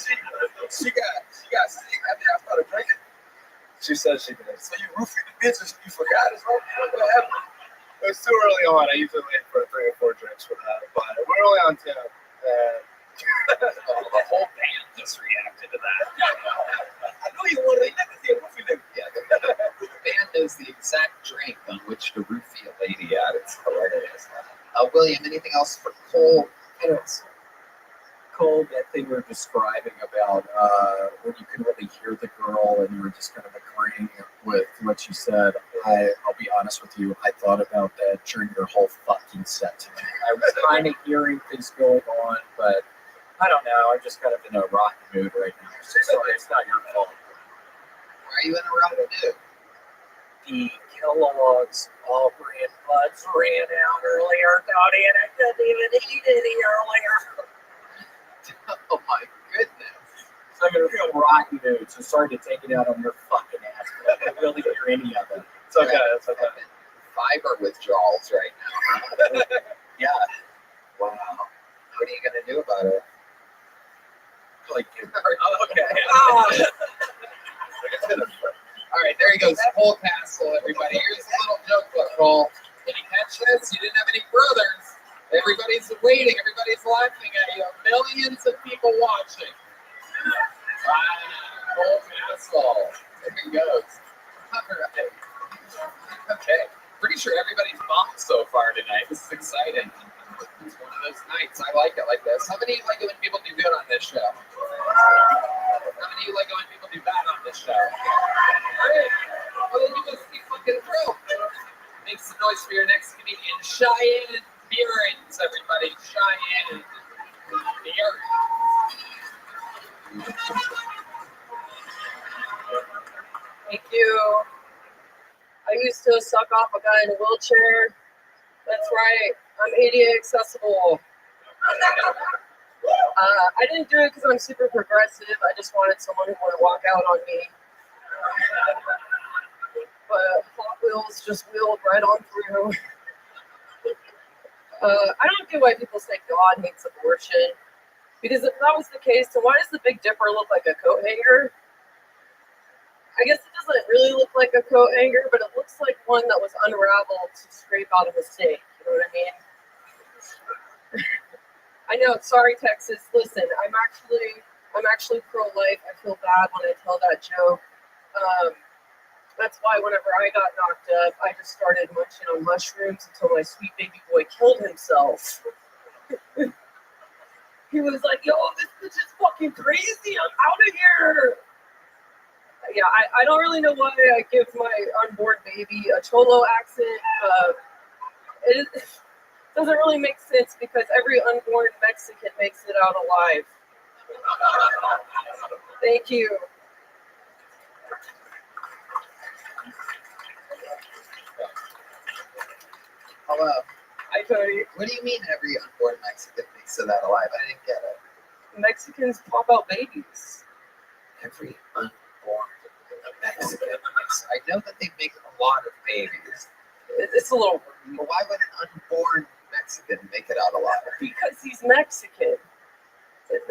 she got sick after I started drinking. She said she did. So you roofied the bitches, you forgot as well. What happened? It was too early on. I usually wait for 3 or 4 drinks for that, but we're only on 2. The whole band just reacted to that. I know you wanted to see a roofie nigga. Yeah, the band knows the exact drink on which to roofie a lady at. It's hilarious. William, anything else for Cole? Cole, that thing we were describing about when you couldn't really hear the girl and you were just kind of agreeing with what she said. I'll be honest with you, I thought about that during your whole fucking set tonight. I was kind of hearing things going on, but I don't know. I'm just kind of in a rocky mood right now. So sorry, it's not your fault. Why are you in a rocky mood? The Kellogg's all-brand buds ran out earlier, Tony, and I couldn't even eat any earlier. Oh my goodness. So I'm in a real rocky mood, so sorry to take it out on your fucking ass, but I can't really hear any of it. It's okay, it's okay. Fiber withdrawals right now. Yeah. Wow. What are you going to do about it? Like, okay. All right, there he goes. Cole Castle, everybody. Here's a little joke book, Cole. Did you catch this? You didn't have any brothers. Everybody's waiting. Everybody's laughing at you. Millions of people watching. Wow. Cole Castle. There he goes. All right. Okay. Pretty sure everybody's bumped so far tonight. This is exciting. It's one of those nights. I like it like this. How many of you like it when people do good on this show? How many of you like it when people do bad on this show? Alright. Well, then you must be fucking broke. Make some noise for your next comedian, Cheyenne Beerens, everybody. Cheyenne Beerens. Thank you. I used to suck off a guy in a wheelchair. That's right. I'm ADA accessible. I didn't do it because I'm super progressive. I just wanted someone who would walk out on me. But Hot Wheels just wheeled right on through. I don't get why people say God hates abortion. Because if that was the case, then why does the Big Dipper look like a coat hanger? I guess it doesn't really look like a coat hanger, but it looks like one that was unraveled to scrape out of a steak. You know what I mean? I know. Sorry, Texas. Listen, I'm actually pro-life. I feel bad when I tell that joke. That's why whenever I got knocked up, I just started munching on mushrooms until my sweet baby boy killed himself. He was like, yo, this bitch is fucking crazy. I'm out of here. Yeah, I don't really know why I give my unborn baby a Cholo accent. It doesn't really make sense because every unborn Mexican makes it out alive. Thank you. Hello. Hi, Tony. What do you mean every unborn Mexican makes it out alive? I didn't get it. Mexicans pop out babies. Every unborn Mexican makes. I know that they make a lot of babies. It's a little. But why would an unborn Mexican make it out alive? Because he's Mexican.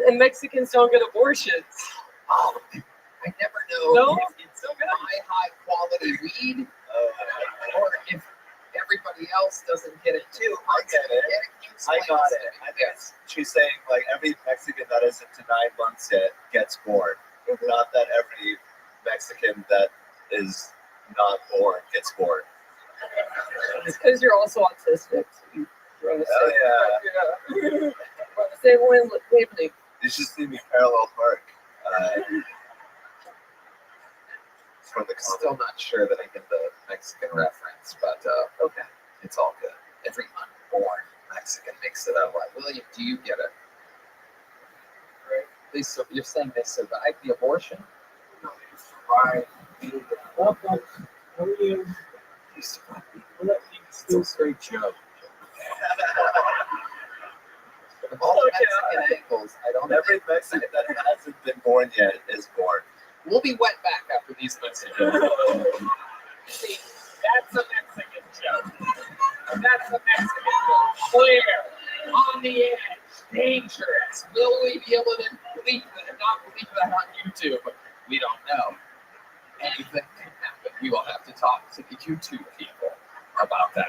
And Mexicans don't get abortions. Oh, I never know No? if it's high quality weed or if everybody else doesn't get it too. I get it. I got it. I guess she's saying like every Mexican that isn't to 9 months yet gets born. Not that every Mexican that is not born gets born. It's because you're also autistic. So you run the Oh same. Yeah. Run the same wavelength. You should see me parallel park. I'm still not sure that I get the Mexican reference, but okay, it's all good. Every unborn Mexican makes it out alive. William, do you get it? Right. You're saying they survived the abortion? No, they survived. How are you? You survived. It's a great joke. Of all the Mexican angles, I don't. Every Mexican that hasn't been born yet is born. We'll be wet back after these messages. See, that's a Mexican joke. That's a Mexican joke. Clear, on the edge, dangerous. Will we be able to not believe that on YouTube? We don't know. Anything can happen. We will have to talk to the YouTube people about that.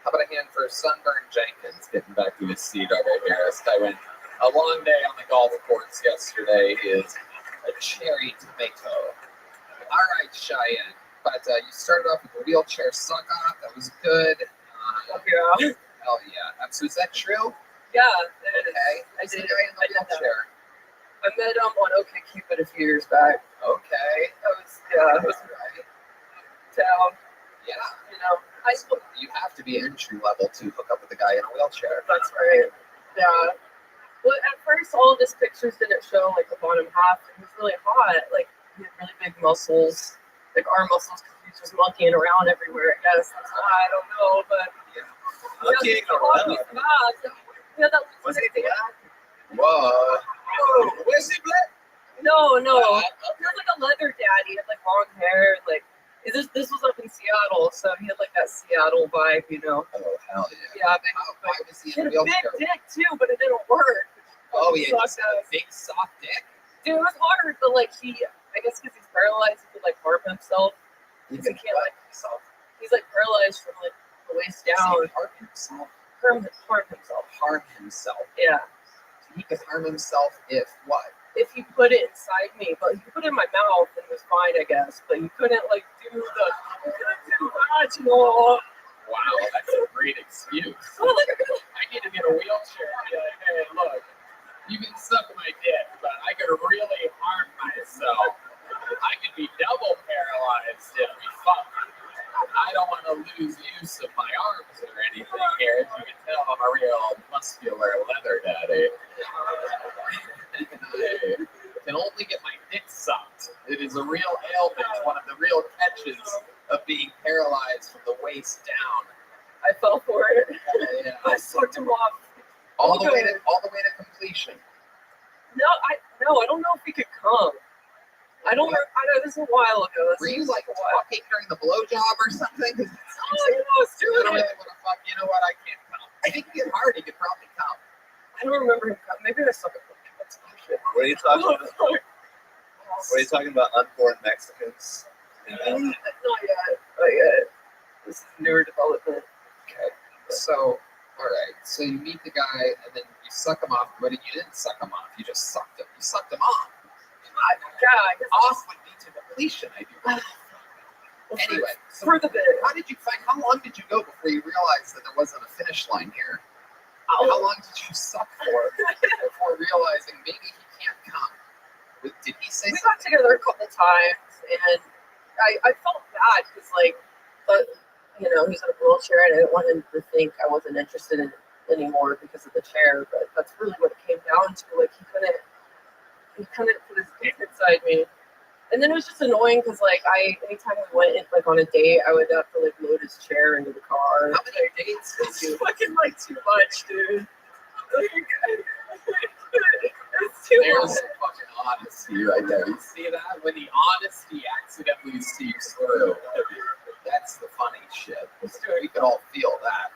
How about a hand for Sunburn Jenkins getting back to his seat over here? This guy went a long day on the golf course yesterday. Is a cherry tomato. All right, Cheyenne. But you started off with a wheelchair suck off. That was good. Yeah. Hell yeah. So is that true? Yeah. Okay. I did. The guy in the wheelchair. I met him on OkCupid a few years back. Okay. That was right. Town. Yeah. You know, you have to be entry level to hook up with a guy in a wheelchair. That's right. Yeah. Well, at first, all of his pictures didn't show like the bottom half. He was really hot. Like he had really big muscles, like arm muscles, because he's just monkeying around everywhere. I guess that's why I don't know, but monkeying around. Yeah, that was it. Whoa. Where's he black? No. He was like a leather dad. He had like long hair. Like this was up in Seattle, so he had like that Seattle vibe, you know. Oh hell yeah. Yeah, big, why was he he in had a a big wheelchair? dick too, but it didn't work. Oh, he had just a big soft dick. Dude, it was hard, but like I guess because he's paralyzed, he could like harm himself. He can't like himself. He's like paralyzed from like the waist down. Harm himself. Harm himself. Harm himself. Yeah. He could harm himself if what? If he put it inside me, but he could put it in my mouth and it was fine, I guess. But he couldn't like do vaginal. Wow, that's a great excuse. I need to get a wheelchair. Be like, hey, look, you can suck my dick, but I could really harm myself. I could be double paralyzed if we fuck. I don't want to lose use of my arms or anything here. As you can tell, I'm a real muscular leather daddy. I can only get my dick sucked. It is a real ailment, one of the stretches of being paralyzed from the waist down. I fell for it. Yeah. I sucked him off. All the way to completion. No, I don't know if we could come. I know this is a while ago. Were you like talking during the blowjob or something? Oh, I was doing I don't it. really want to fuck. You know what? I can't come. I think he get hard. He could probably come. I don't remember him. Maybe I suck at shit. What are you talking about? What are you talking about? Unborn Mexicans? Not yet. This is newer development. Okay. So, all right. So you meet the guy, and then you suck him off. But you didn't suck him off. You just sucked him. You sucked him off. I guess off would be to completion. I do. Anyway, so for the bit. How long did you go before you realized that there wasn't a finish line here? How long did you suck for before realizing maybe he can't come? Did he say we something? got together a couple times, and I felt bad because, but he's in a wheelchair, and I didn't want him to think I wasn't interested in it anymore because of the chair. But that's really what it came down to. Like he couldn't put his dick inside me. And then it was just annoying because, anytime we went on a date, I would have to load his chair into the car. How many dates did you? Fucking too much, dude. It's too There's much. some fucking honesty right there. You see that? When the honesty accidentally seeps through, that's the funny shit. We could all feel that.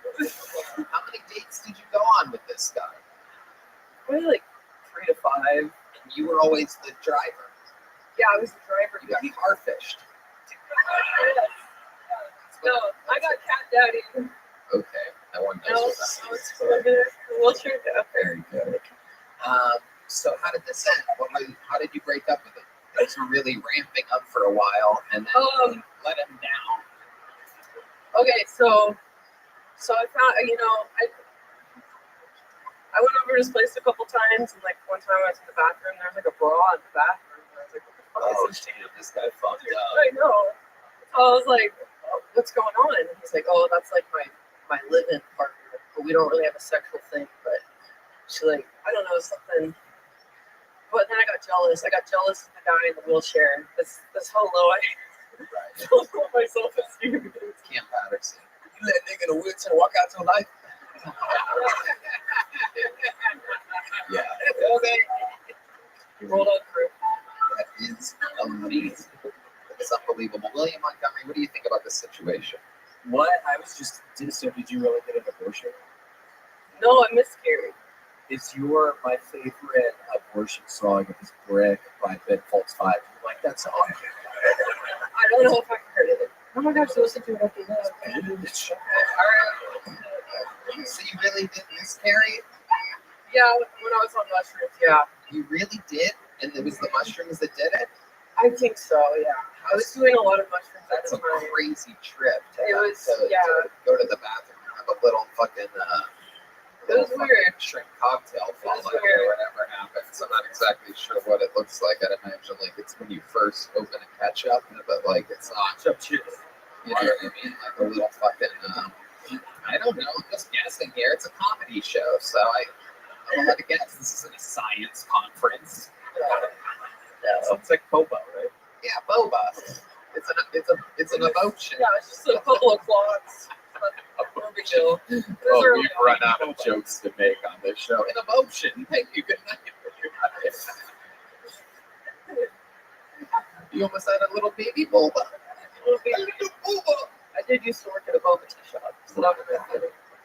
How many dates did you go on with this guy? Probably 3 to 5. And you were always the driver. Yeah, I was the driver. You got car fished. Yes. No, I got cat daddy. Okay, that one knows No, what that no, means. it's wheelchair. Very good. So how did this end? How did you break up with him? Things were really ramping up for a while, and then you let him down. Okay, so I found, I went over to his place a couple times, and one time I was in the bathroom, there was a bra in the bathroom, and I was like, what the fuck is this? Damn, this guy fucked up. I know. So I was like, oh, what's going on? And he's like, oh, that's my live-in partner, but we don't really have a sexual thing, but she's like, I don't know, something. But then I got jealous. I got jealous of the guy in the wheelchair. That's how low I felt my self-esteem. Cam Patterson. You let a nigga in a wheelchair walk out your life? Yeah. Okay. He rolled on through. That is amazing. It's unbelievable. William Montgomery, what do you think about this situation? What? I was just, so did you really get an abortion? No, I miscarried. Is my favorite abortion song is Brick by Ben Folds 5. You like that song? I don't know if I heard it. Oh my gosh, listen to it after that. All right. So you really did miscarry? Yeah, when I was on mushrooms, yeah. You really did? And it was the mushrooms that did it? I think so, yeah. I was doing a lot of mushrooms at That's the a time. crazy trip to, It was, to go to the bathroom and have a little fucking it was weird. Shrimp cocktail fall was out or weird. whatever happens. I'm not exactly sure what it looks like. I'd imagine it's when you first open a ketchup, but it's not. You know what I mean? Like a little fucking. I don't know. I'm just guessing here. It's a comedy show, so I'm allowed to guess. This isn't a science conference. No, it's like boba, right? Yeah, boba. It's an emotion. Yeah, it's just a couple of clots. No big deal. Oh, we've run out of jokes to make on this show. An emotion. Thank you. Good night. You almost had a little baby boba. I did used to work at a boba tea shop. So that was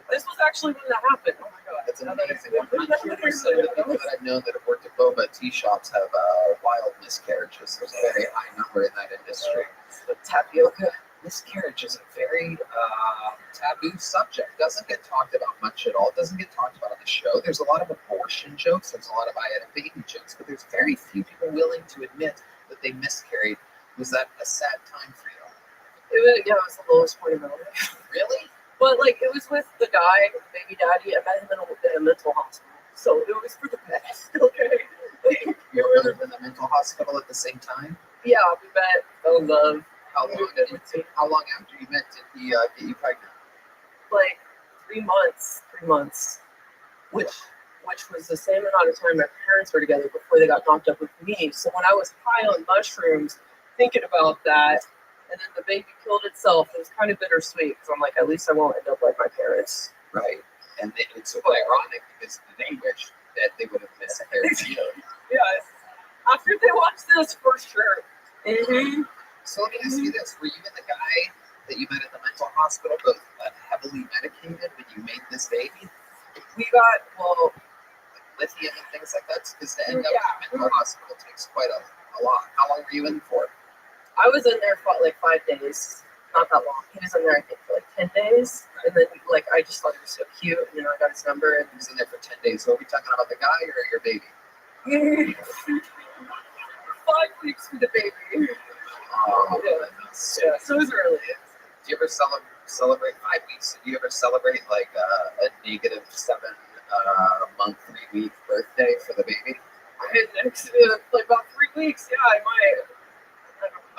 this was actually when that happened. Oh my god. That's amazing. 100% of the people that I've known that have worked at boba tea shops have wild miscarriages. There's a very high number in that industry. The tapioca. Miscarriage is a very taboo subject. Doesn't get talked about much at all. It doesn't get talked about on the show. There's a lot of abortion jokes. There's a lot of I had a baby jokes, but there's very few people willing to admit that they miscarried. Was that a sad time for you? It was the lowest point of my life. Really? But it was with the guy, the baby daddy. I met him in a mental hospital, so it was for the best. Okay. You were in the mental hospital at the same time? Yeah, we met, fell in love. How long after you met did he get you pregnant? 3 months. 3 months. Which was the same amount of time my parents were together before they got knocked up with me. So when I was high on mushrooms, thinking about that, And then the baby killed itself. It was kind of bittersweet because I'm like, at least I won't end up like my parents. Right. And it's so ironic because they wish that they would have miscarried you. Yeah. After they watch this, for sure. Mm-hmm. So let me ask you this: were you and the guy that you met at the mental hospital both heavily medicated when you made this baby? We got Lithium and things like that, because to end up in a mental hospital takes quite a lot. How long were you in for? I was in there for like 5 days. Not that long. He was in there, I think, for like 10 days. And then, like, I just thought he was so cute. And then I got his number. And he was in there for 10 days. So are we talking about the guy or your baby? 5 weeks for the baby. Yeah. So it was early. Do you ever celebrate 5 weeks? Do you ever celebrate like a -7 month, 3 week birthday for the baby? I had an accident like about 3 weeks. Yeah, I might.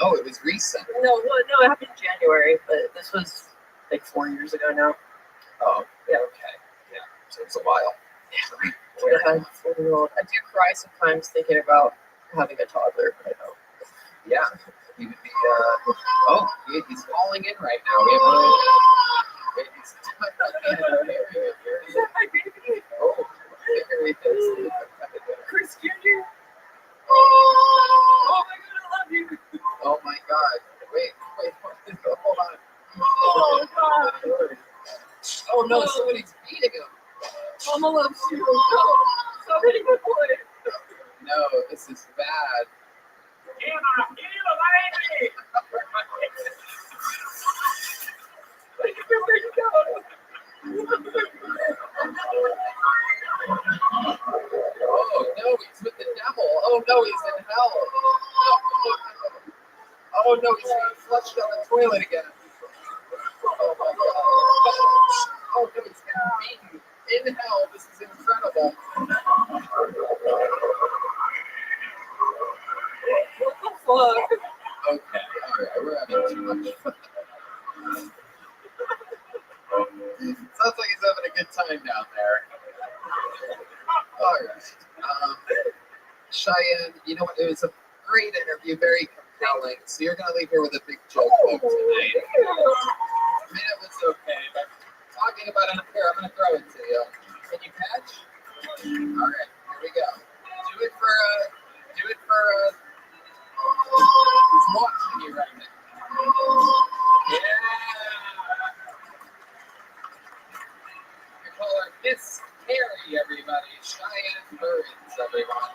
Oh, it was recent. No, it happened in January, but this was like 4 years ago now. Oh, yeah. Okay. Yeah. So it's a while. Yeah. When I had a 4-year-old, I do cry sometimes thinking about having a toddler, but I don't. Yeah. He would be. Oh, he's falling in right now. We have Is that my baby? Oh, there he is. Chris Jr. Oh my God, I love you. Oh my God. Wait, hold on. Oh God. Oh no, somebody's beating him. Mama loves you. Oh, somebody good boy. No, this is bad. Give him a baby. Where'd you go? Oh no, he's with the devil. Oh no, he's in hell. Oh no, he's getting flushed down the toilet again. Oh my God. Oh no, he's getting beaten in hell. This is incredible. What the fuck? Okay, alright, we're having too much fun. Sounds like he's having a good time down there. Alright. Cheyenne, you know what? It was a great interview, very compelling. So you're going to leave here with a big joke book tonight. I mean, it was okay, but talking about it here, I'm going to throw it to you. Can you catch? Alright, here we go. Do it for he's watching you right now. Yeah. We call her Miss Carrie, everybody. Cheyenne Burns, everyone.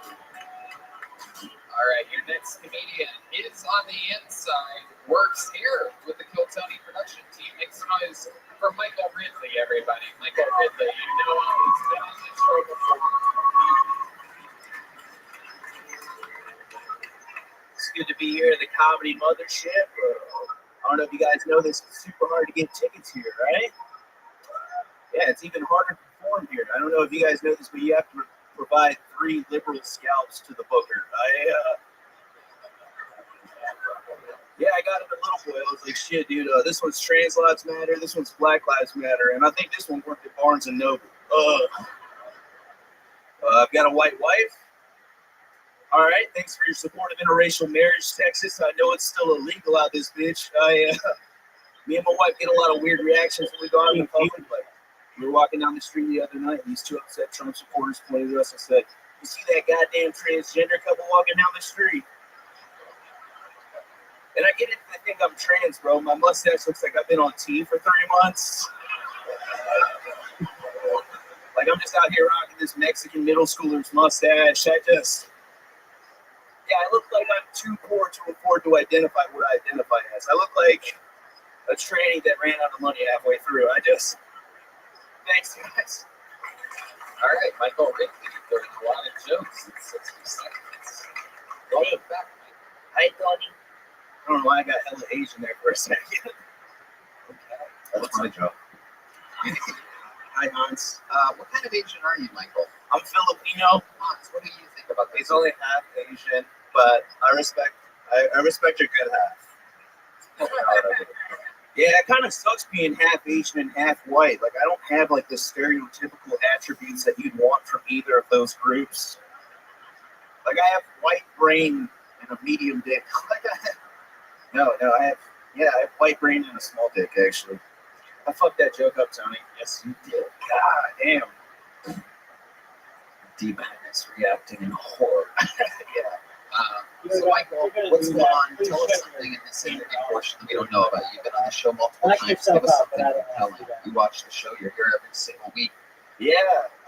All right, your next comedian is on the inside, works here with the Kiltony production team. Make some noise for Michael Ridley, everybody. Michael Ridley, you know he's been on this show before. It's good to be here at the Comedy Mothership. I don't know if you guys know this, it's super hard to get tickets here, right? Yeah, it's even harder to perform here. I don't know if you guys know this, but you have to provide 3 liberal scalps to the booker. I got it a little boy. I was like, shit, dude, this one's Trans Lives Matter, this one's Black Lives Matter, and I think this one worked at Barnes & Noble. I've got a white wife. All right, thanks for your support of interracial marriage, Texas. I know it's still illegal out this bitch. Me and my wife get a lot of weird reactions when we go out in public. Like, we were walking down the street the other night, and these 2 upset Trump supporters pointed at us and said, "You see that goddamn transgender couple walking down the street?" And I get it, I think I'm trans, bro. My mustache looks like I've been on T for 3 months. Like, I'm just out here rocking this Mexican middle schooler's mustache. I look like I'm too poor to afford to identify what I identify as. I look like a tranny that ran out of money halfway through. Thanks, guys. All right, Michael Ridley, there's a lot of jokes in 60 seconds. Welcome back, Mike. Hi, Tony. I don't know why I got hella Asian there for a second. Okay. That's my job. Hi, Hans. What kind of Asian are you, Michael? I'm Filipino. Hans, what do you think about this? He's only half Asian, but I respect your good half. Yeah, it kind of sucks being half Asian and half white. Like, I don't have like the stereotypical attributes that you'd want from either of those groups. Like, I have white brain and a medium dick. I Yeah, I have white brain and a small dick, actually. I fucked that joke up, Tony. Yes, you did. God damn. D-Man is reacting in horror. Yeah. So, Michael, what's going on? Tell us something in this interview portion that we don't know about. You've been on the show multiple times. Give us something compelling. You watch the show. You're here every single week. Yeah,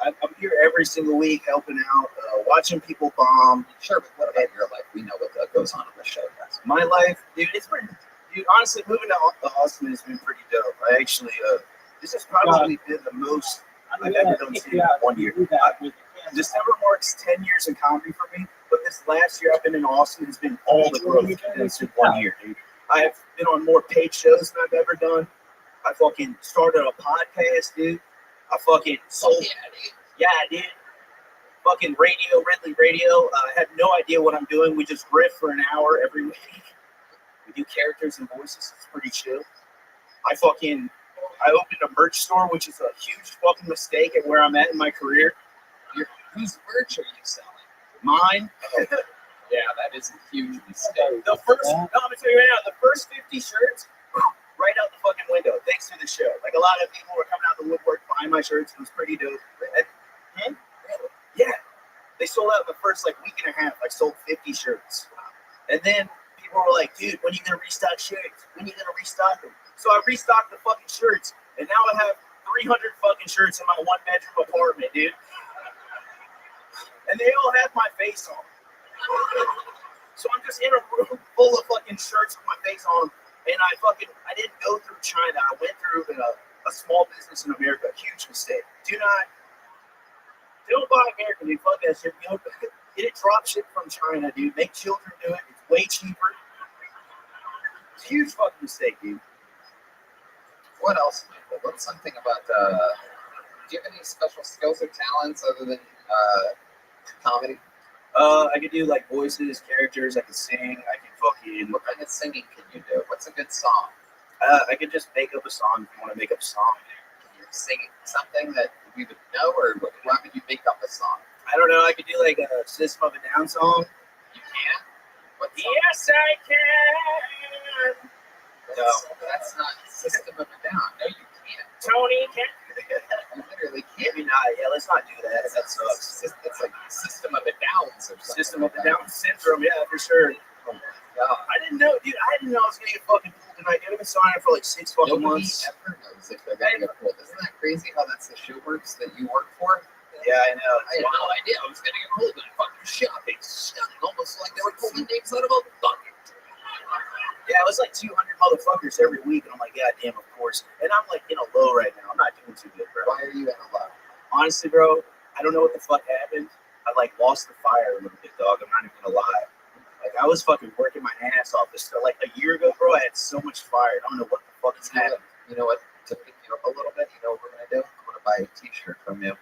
I'm here every single week helping out, watching people bomb. Sure, but what about your life? We know what goes on the show, guys. My life, dude, it's been, dude, honestly, moving to Austin has been pretty dope. I actually, this has probably been the most I've ever done in 1 year. December marks 10 years in comedy for me, but this last year I've been in Austin has been all the growth in 1 year, dude. I have been on more paid shows than I've ever done. I fucking started a podcast, dude. I fucking sold. Yeah, I did. Fucking radio, Ridley Radio. I have no idea what I'm doing. We just riff for an hour every week. We do characters and voices. It's pretty chill. I opened a merch store, which is a huge fucking mistake at where I'm at in my career. Whose merch are you selling? Mine. Yeah, that is a huge mistake. I'm gonna tell you right now, the first 50 shirts, right out the fucking window, thanks to the show. Like, a lot of people were coming out the woodwork buying my shirts. It was pretty dope. Yeah. They sold out in the first, week and a half. I sold 50 shirts. And then people were like, dude, when are you going to restock shirts? When are you going to restock them? So I restocked the fucking shirts. And now I have 300 fucking shirts in my one-bedroom apartment, dude. And they all have my face on. So I'm just in a room full of fucking shirts with my face on them. And I didn't go through China. I went through a small business in America. Huge mistake. Don't buy American, dude. Fuck that shit. Get it drop ship from China, dude. Make children do it. It's way cheaper. It's a huge fucking mistake, dude. What else, Michael? What's something about, do you have any special skills or talents other than comedy? I can do voices, characters. I can sing. I can fucking. What kind of singing can you do? What's a good song? I can just make up a song if you want to make up a song. Can you sing something that we would know, or why would you make up a song? I don't know. I could do a System of a Down song. You can? What song? Yes, I can. That's not System of a Down. No, you can't. Tony can. You literally can't. Maybe not. Yeah, let's not do that. That sucks. It's like System of a Downs or something. System of a Down syndrome. Yeah, for sure. Oh my god. I didn't know, dude. I didn't know I was gonna get fucking pulled tonight. I've been signing for 6 fucking months. Nobody ever knows if they're gonna get pulled. Isn't that crazy how that's the show works that you work for? Yeah, I know. I had no idea I was gonna get pulled in fucking shopping. Stunning, almost like they were pulling names out of a bucket. Yeah, it was 200 motherfuckers every week, and I'm like, yeah, damn, of course. And I'm in a low right now. I'm not doing too good, bro. Why are you in a low? Honestly, bro, I don't know what the fuck happened. I lost the fire a little bit, dog. I'm not even gonna lie. I was fucking working my ass off. This a year ago, bro, I had so much fire. I don't know what the fuck is happening. You know what? To pick you up a little bit, you know what we're gonna do? I'm gonna buy a T-shirt from you.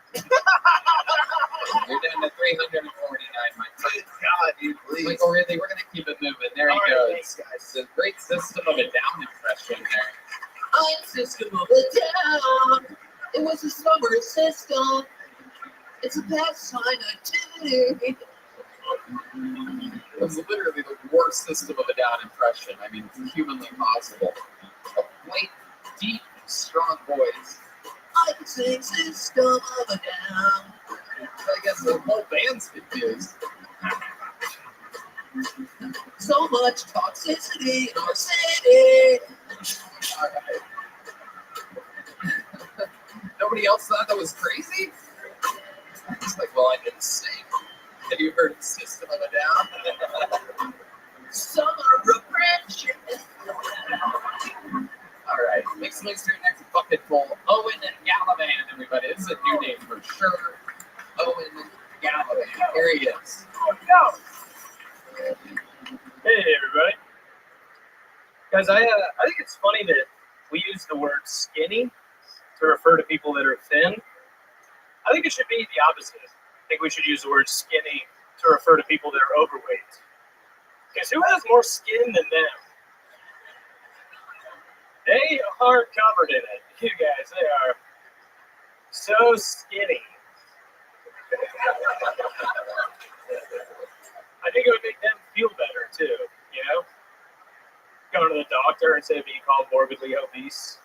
You're down to 349, my friend. God, dude, please. Michael Ridley, we're gonna keep it moving. There he goes. Thanks, guys. It's a great System of a Down impression there. I'm System of a Down. It was a summer system. It's a pastime activity. It was literally the worst System of a Down impression. I mean, humanly possible. A white, deep, strong voice. I can sing System of a Down. I guess the whole band's confused. So much toxicity in our city. All right. Nobody else thought that was crazy? It's well, I didn't sing. Have you heard System of a Down? Summer repression. All right, make some noise for your next bucket full. Owen Gallivan, everybody. This is a new name for sure. Owen Gallivan. Here he is. Hey, everybody. Guys, I think it's funny that we use the word skinny to refer to people that are thin. I think it should be the opposite. I think we should use the word skinny to refer to people that are overweight. Because who has more skin than them? They are covered in it. You guys, they are so skinny. I think it would make them feel better, too, you know? going to the doctor instead of being called morbidly obese.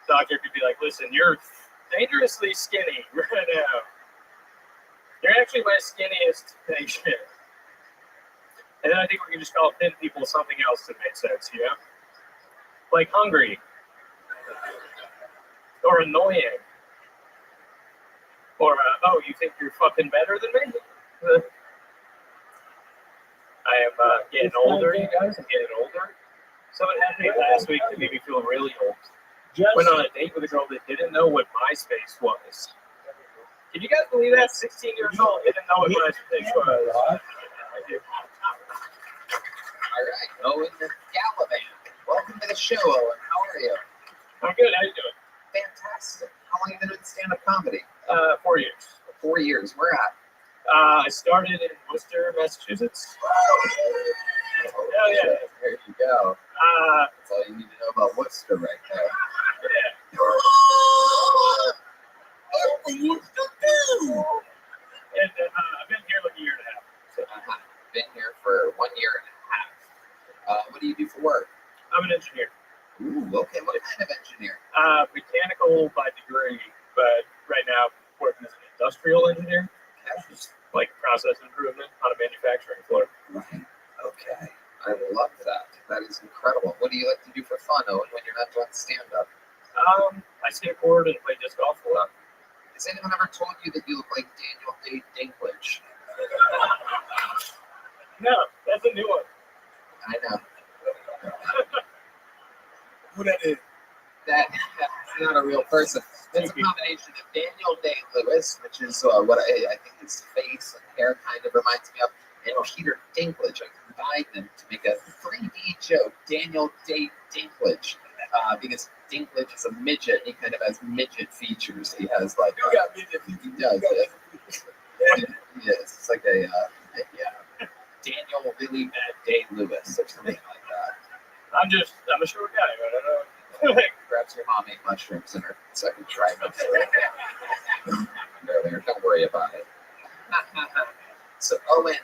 Doctor could be like, listen, you're dangerously skinny right now. You're actually my skinniest patient. And then I think we can just call thin people something else that makes sense, you know? Like hungry. Or annoying. Or, oh, you think you're fucking better than me? I am getting older, you guys. I'm getting older. Someone had me last week that made me feel really old. Went on a date with a girl that didn't know what MySpace was. Can you guys believe that? 16 years old, didn't know what MySpace was. All right, Owen Gallivan. Welcome to the show, Owen. How are you? I'm good. How you doing? Fantastic. How long have you been doing stand-up comedy? 4 years. 4 years. Where at? I started in Worcester, Massachusetts. Oh, yeah. There you go. That's all you need to know about Worcester right there. Yeah. And I've been here like a year and a half. So. Been here for 1 year and a half. What do you do for work? I'm an engineer. Ooh, okay. What kind of engineer? Mechanical by degree, but right now working as an industrial engineer. Just like process improvement on a manufacturing floor. Right. Okay. I love that. That is incredible. What do you like to do for fun, Owen, when you're not doing stand-up? I skateboard and play disc golf a lot. Has anyone ever told you that you look like Daniel Day Dinklage? No, that's a new one. I know. Who that is? That's not a real person. It's a combination of Daniel Day-Lewis, which is what I think his face and hair kind of reminds me of, and Peter Dinklage. I combined them to make a 3D joke, Daniel Day Dinklage, because Dinklage is a midget. He kind of has midget features. He has like You got midget features. He does. Yes, it's like a Daniel Really Bad Day-Lewis or something like that. I'm a short guy. I don't know. Perhaps your mom ate mushrooms in her second trimester. Earlier, don't worry about it. So, Owen,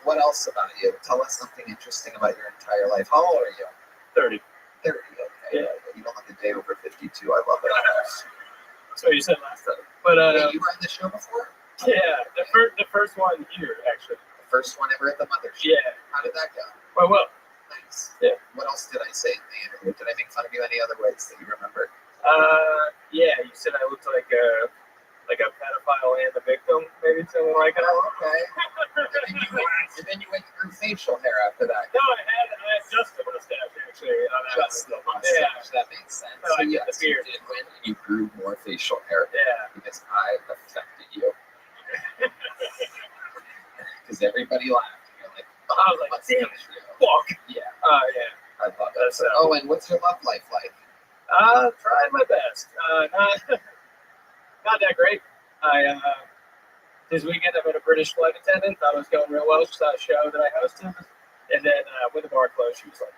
what else about you? Tell us something interesting about your entire life. How old are you? 30. 30, okay. Yeah. You don't look a day over 52. I love it. That's what you said last time. But Wait, you were on the show before? Yeah, the first one here, actually. The first one ever at the mothership? Yeah. How did that go? Well. Nice. Yeah. What else did I say in the interview? Did I make fun of you any other ways that you remember? Yeah, you said I looked like a pedophile and a victim, maybe something like that. Oh, okay. and then you went through facial hair after that. No, I had just the mustache, actually. Just the mustache. Yeah. That makes sense. No, So I yes, you did win, and you grew more facial hair. Yeah. Because I affected you. Because everybody laughed. You're like, I was like, damn it, fuck. Yeah. Yeah. I love that. So, Owen, what's your love life like? Trying my best. Not that great. This weekend I met a British flight attendant. Thought it was going real well. She saw a show that I hosted, and then when the bar closed, she was like,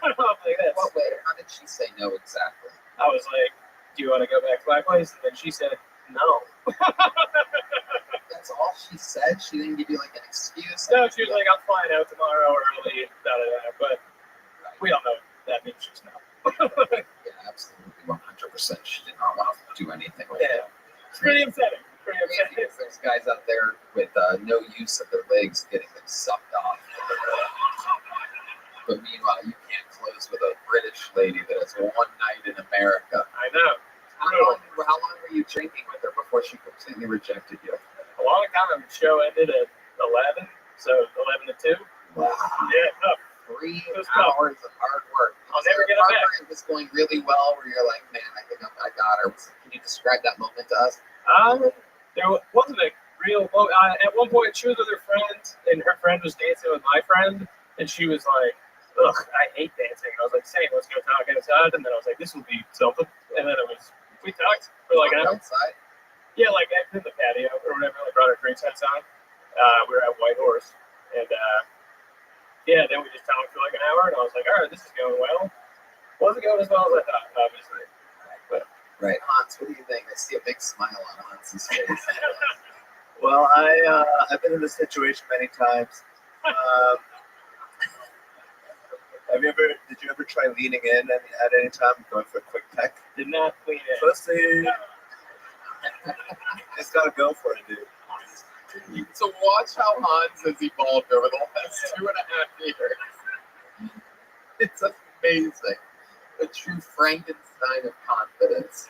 like this. What way? How did she say no exactly? I was like, do you want to go back to my place? And then she said, no. That's all she said? She didn't give you like an excuse? No, she was like, I'm flying out tomorrow early, da-da-da. But we all know that means she's no. Yeah, absolutely, 100%. She did not want to do anything with it. It's pretty upsetting. There's guys out there with no use of their legs getting them sucked off. But meanwhile, you can't close with a British lady that has one night in America. I know. How long were you drinking with her before she completely rejected you? A long time. The show ended at 11, so 11 to 2. Wow. Yeah, tough. 3 hours of hard work. I'll never get it back. It was going really well where you're like, man, I think I got her. Can you describe that moment to us? There wasn't a real moment. At one point, she was with her friend, and her friend was dancing with my friend, and she was like, ugh, I hate dancing. And I was like, same, let's go talk outside. And then I was like, this will be something. And then we talked for like an hour. Outside? Yeah, like in the patio or whatever. Like brought our drinks outside. We were at White Horse. And yeah, then we just talked for like an hour. And I was like, all right, this is going well. Wasn't going as well as I thought, obviously. But right. Hans, what do you think? I see a big smile on Hans's face. Well, I've been in this situation many times. Have Did you ever try leaning in at any time, going for a quick peck? Did not lean in. Pussy. Just gotta go for it, dude. So watch how Hans has evolved over the last 2.5 years. It's amazing. A true Frankenstein of confidence.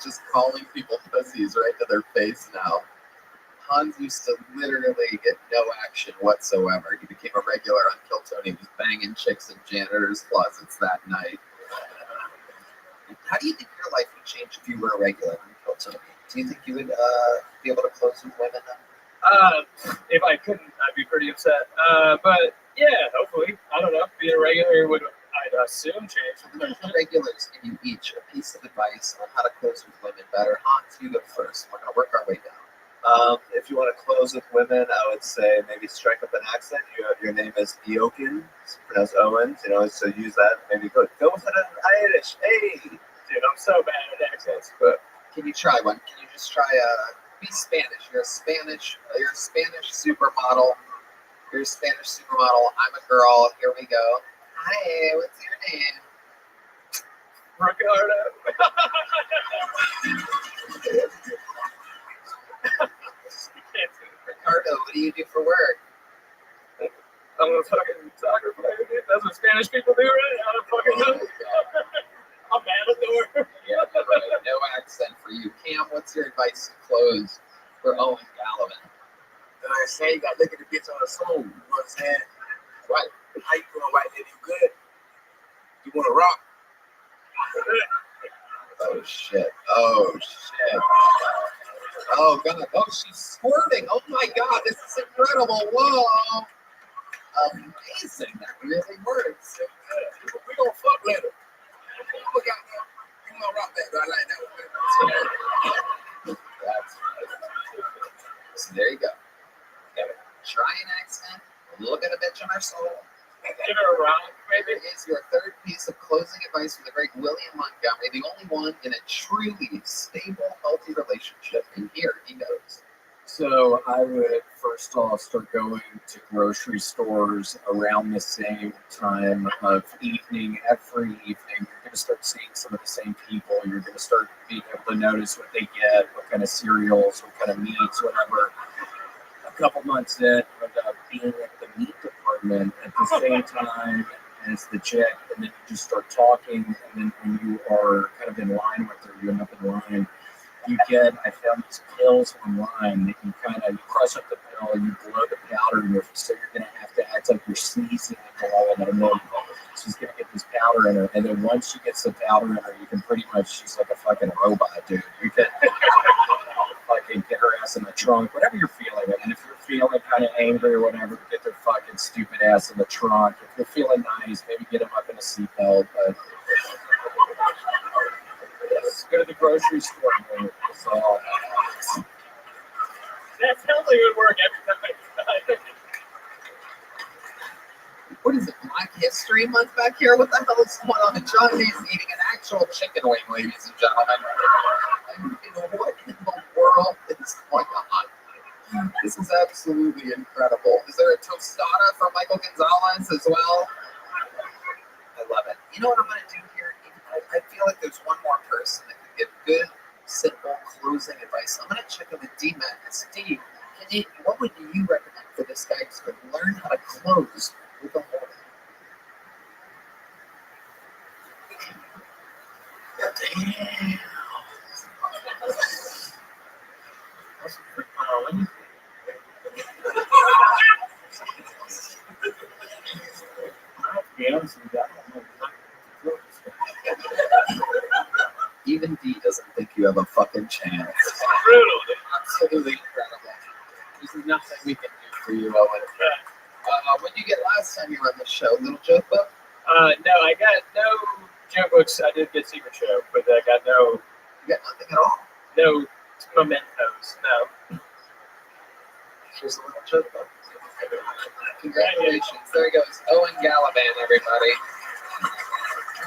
Just calling people pussies right to their face now. Hans used to literally get no action whatsoever. He became a regular on Kill Tony. He was banging chicks in janitors' closets that night. How do you think your life would change if you were a regular on Kill Tony? Do you think you would be able to close with women then? If I couldn't, I'd be pretty upset. But yeah, hopefully. I don't know. Being a regular would, I'd assume, change. I'm going to have regulars give you each a piece of advice on how to close with women better. Hans, you go first. We're going to work our way down. If you want to close with women, I would say maybe strike up an accent. Your name is Eokin, it's pronounced Owens, so use that. Maybe go with an Irish. Hey, dude, I'm so bad at accents. But can you try one? Can you just try be Spanish? You're a Spanish supermodel. You're a Spanish supermodel. I'm a girl. Here we go. Hi, what's your name? Ricardo. Ricardo, what do you do for work? I'm a fucking soccer player, dude. That's what Spanish people do, right? I don't fucking know. I'm Matador. Yeah, right. No accent for you. Cam, what's your advice to close for Owen Gallivan? I say you got to look at the bitch on the soul. You know what I'm saying? Right. How you doing right there? You good? You want to rock? Oh, shit. Oh, shit. Oh, God. Oh, she's squirting. Oh, my God. This is incredible. Whoa. Amazing. That really works. We gonna fuck later. We gonna rock that. I like that one. So there you go. Try an accent. Look at a bitch on her soul. Give her a round, maybe. Here is your third piece of closing advice from the great William Montgomery, the only one in a truly stable, healthy relationship. And here he goes. So I would first off start going to grocery stores around the same time of evening, every evening. You're going to start seeing some of the same people. You're going to start being able to notice what they get, what kind of cereals, what kind of meats, whatever. A couple months in, I ended up being at the meat department at the same time as the chick, and then you just start talking, and then when you are kind of in line with her, you end up in line. I found these pills online that you crush up the pill, you blow the powder in her, so you're going to have to act like you're sneezing and blowing it, and then she's going to get this powder in her, and then once she gets the powder in her, you can pretty much, she's like a fucking robot, dude. You can fucking get her ass in the trunk, whatever you're feeling, and if you're feeling kind of angry or whatever, get their fucking stupid ass in the trunk. If you're feeling nice, maybe get them up in a seatbelt, but go to the grocery store. So, that sounds like it would work every time. What is it, Black History Month back here? What the hell is going on? Johnny's eating an actual chicken wing, ladies and gentlemen. What in the world is going on? This is absolutely incredible. Is there a tostada for Michael Gonzalez as well? I love it. You know what I'm going to do here? I feel like there's one more person that can give good, simple closing advice. I'm going to check in with D-Man. Steve, what would you recommend for this guy to learn how to close with a woman? Damn. Even D doesn't think you have a fucking chance. Brutal. Absolutely incredible. There's nothing we can do for you, Owen. What did you get last time you were on the show? Little joke book? No, I got no joke books. I did get Secret Show, but I got no. You got nothing at all? No mementos. No. Here's a little joke book. Congratulations. There he goes. Owen Gallivan, everybody.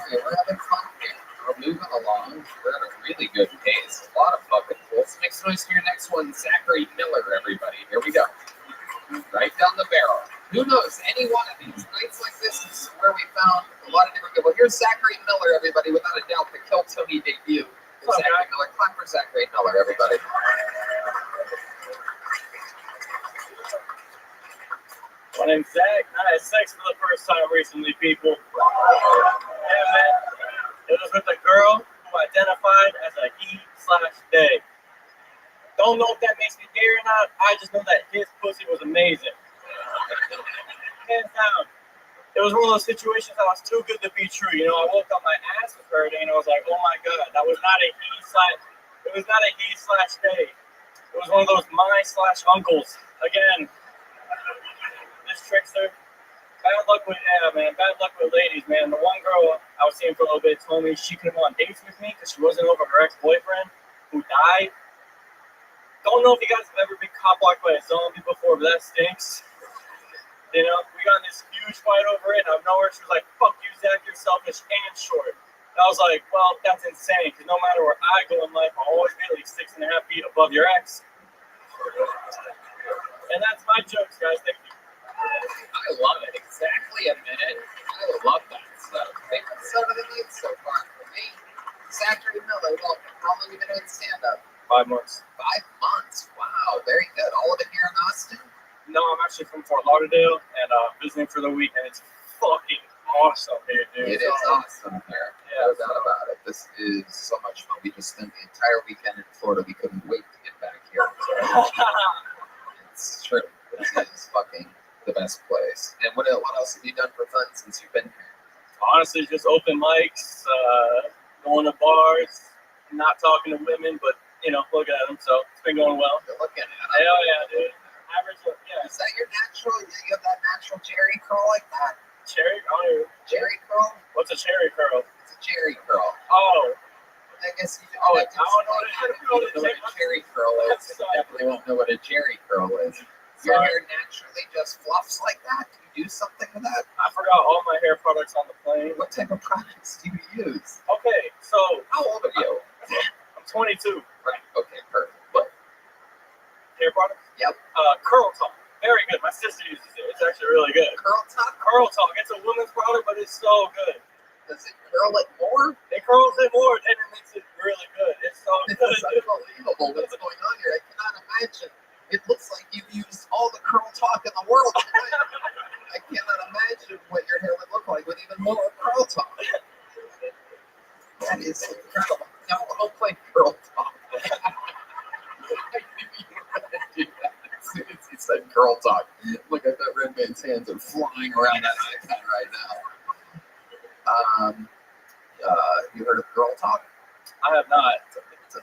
Okay, we're having fun here. We're moving along. We're at a really good pace. A lot of fucking pulls. Make some noise for your next one, Zachary Miller, everybody. Here we go. Right down the barrel. Who knows? Any one of these nights like this is where we found a lot of different people. Here's Zachary Miller, everybody, without a doubt, the Kill Tony debut. Zachary Miller, clap for Zachary Miller, everybody. My name's Zach. I had sex for the first time recently, people. Yeah, man. It was with a girl who identified as a he/they. Don't know if that makes me gay or not. I just know that his pussy was amazing. Hands down. It was one of those situations that was too good to be true. You know, I woke up, my ass was hurting, and I was like, oh my God, that was not a he/they. It was one of those my/uncles. Again, this trickster. Bad luck with ladies, man. The one girl I was seeing for a little bit told me she couldn't go on dates with me because she wasn't over her ex-boyfriend who died. Don't know if you guys have ever been cop-blocked by a zombie before, but that stinks. You know, we got in this huge fight over it, and out of nowhere, she was like, fuck you, Zach, you're selfish and short. And I was like, well, that's insane, because no matter where I go in life, I'll always be at least 6.5 feet above your ex. And that's my jokes, guys. Thank you. I love it. Exactly a minute. I love that stuff. Favorite episode of the night so far for me. Zachary Miller, welcome. How long have you been doing stand-up? 5 months. 5 months. Wow, very good. All of it here in Austin? No, I'm actually from Fort Lauderdale and visiting for the week, and it's fucking awesome here, dude. It is awesome here. Yeah, no doubt about it. This is so much fun. We just spent the entire weekend in Florida. We couldn't wait to get back here. It's true. This is fucking the best place. And what else have you done for fun since you've been here? Honestly, just open mics, going to bars, not talking to women, but, you know, looking at them. So it's been going well. You're looking at them. Hell yeah, dude. Average, yeah. Is that your natural? You have that natural Jerry curl like that? Cherry? Oh, Jerry curl? What's a cherry curl? It's a Jerry curl. Oh. I guess you I don't know what a cherry curl is. You definitely won't know what a Jerry curl is. Your hair naturally just fluffs like that? Do you do something with that? I forgot all my hair products on the plane. What type of products do you use? Okay, so how old are you? I'm 22. Right. Okay, perfect. What? Hair products? Yep. Curl Talk. Very good. My sister uses it. It's actually really good. Curl Talk? Curl Talk. It's a woman's product, but it's so good. Does it curl it more? It curls it more, and it makes it really good. It's so good. It's unbelievable what's going on here. I cannot imagine. It looks like you've used all the Curl Talk in the world. I cannot imagine what your hair would look like with even more Curl Talk. That is incredible. No, I'll play Curl Talk. As soon as he said Curl Talk, look at that Red Man's hands are flying around that iPad right now. You heard of Girl Talk? I have not. It's a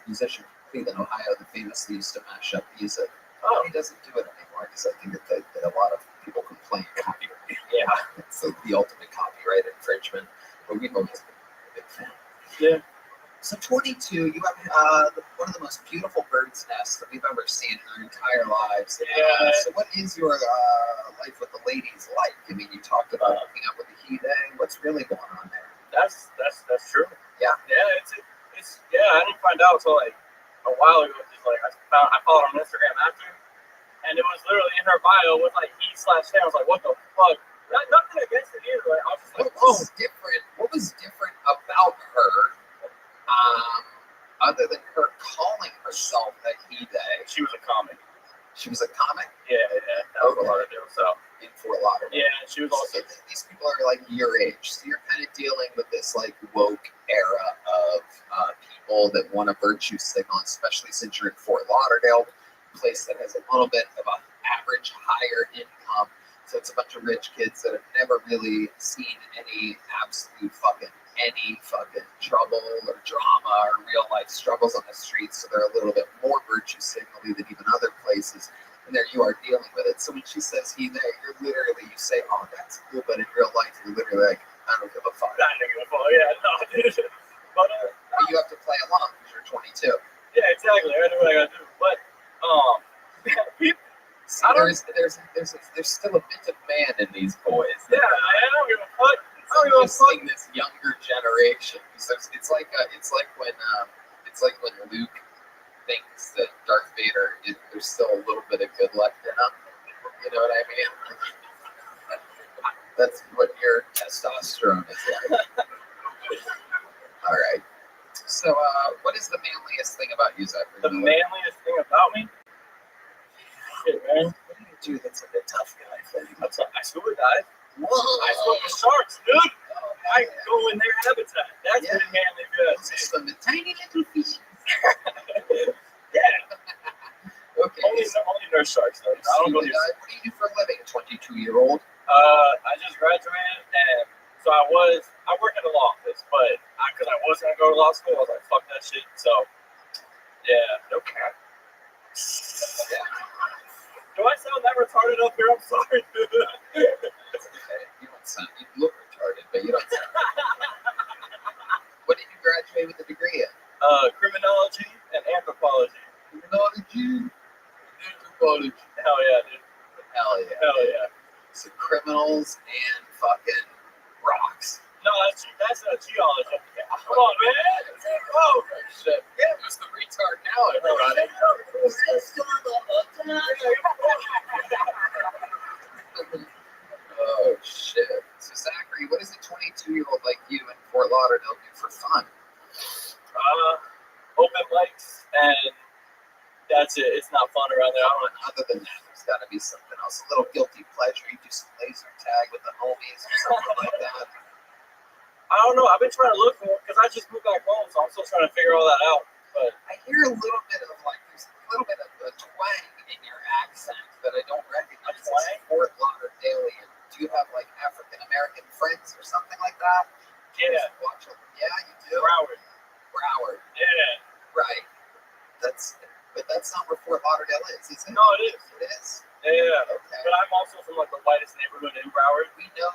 musician from Cleveland, Ohio, that famously used to mash up music. Oh. He doesn't do it anymore because I think that a lot of people complain copyright. Yeah, it's like the ultimate copyright infringement. But we've always been a big fan. Yeah. So 22, you have one of the most beautiful bird's nests that we've ever seen in our entire lives. Yeah. So what is your life with the ladies like? I mean, you talked about hooking up with the he-they. What's really going on there? That's true. Yeah. Yeah, it's I didn't find out until like a while ago. Just like I followed her on Instagram after, and it was literally in her bio with like he/they. I was like, what the fuck? Nothing against it either. Like, I was just like, what was different? What was different about her? Other than her calling herself a he/they. She was a comic. She was a comic? Yeah. That was a lot of it. So in Fort Lauderdale. Yeah, she was also. So these people are like your age, so you're kind of dealing with this like woke era of people that want to virtue signal, especially since you're in Fort Lauderdale, a place that has a little bit of an average higher income. So it's a bunch of rich kids that have never really seen any trouble or drama or real life struggles on the streets. So they're a little bit more virtue signally than even other places. And there you are dealing with it. So when she says he, there, you say, oh, that's cool. But in real life, you're literally like, I don't give a fuck. I don't give a fuck. Yeah, no, dude. But you have to play along because you're 22. Yeah, exactly. I do what I gotta do. But see, there's still a bit of man in these boys. Yeah, I don't give a fuck. Just seeing this younger generation. It's like when Luke thinks that Darth Vader there's still a little bit of good left in him. You know what I mean? That's what your testosterone is like. All right. So, what is the manliest thing about you, Zachary? The manliest thing about me? Shit, man. What do you do that's like a tough guy thing? I scuba dive. Whoa. I swim with sharks, dude. I go in their habitat. That's pretty manly good. Some tiny little fishes. Yeah. Okay. Only nurse sharks, though. I don't go near. What do you do for a living? 22-year-old? I just graduated, and so I work in a law office, but because I was going to go to law school, I was like, fuck that shit. So, yeah, no cap. Yeah. Do I sound that retarded up here? I'm sorry, dude. You don't sound, you look retarded, but you don't sound. What did you graduate with a degree in? Criminology and anthropology. Criminology? Anthropology. Hell yeah, dude. Hell yeah. Hell yeah. So criminals and fucking rocks. No, that's geology. Come on, man. Oh, shit. Yeah, who's the retard now, everybody? Oh, shit. So, Zachary, what does a 22-year-old like you in Fort Lauderdale do for fun? Open mics, and that's it. It's not fun around there. Other than that, there's got to be something else. A little guilty pleasure. You do some laser tag with the homies or something like that. I don't know. I've been trying to look for it because I just moved back home, so I'm still trying to figure all that out. But I hear a little bit of there's a little bit of a twang in your accent that I don't recognize. It's Fort Lauderdalian. Do you have African American friends or something like that? Yeah. Yeah, you do. Broward. Yeah. Right. But that's not where Fort Lauderdale is it? No, it is. It is. Yeah. Okay. But I'm also from the whitest neighborhood in Broward. We know.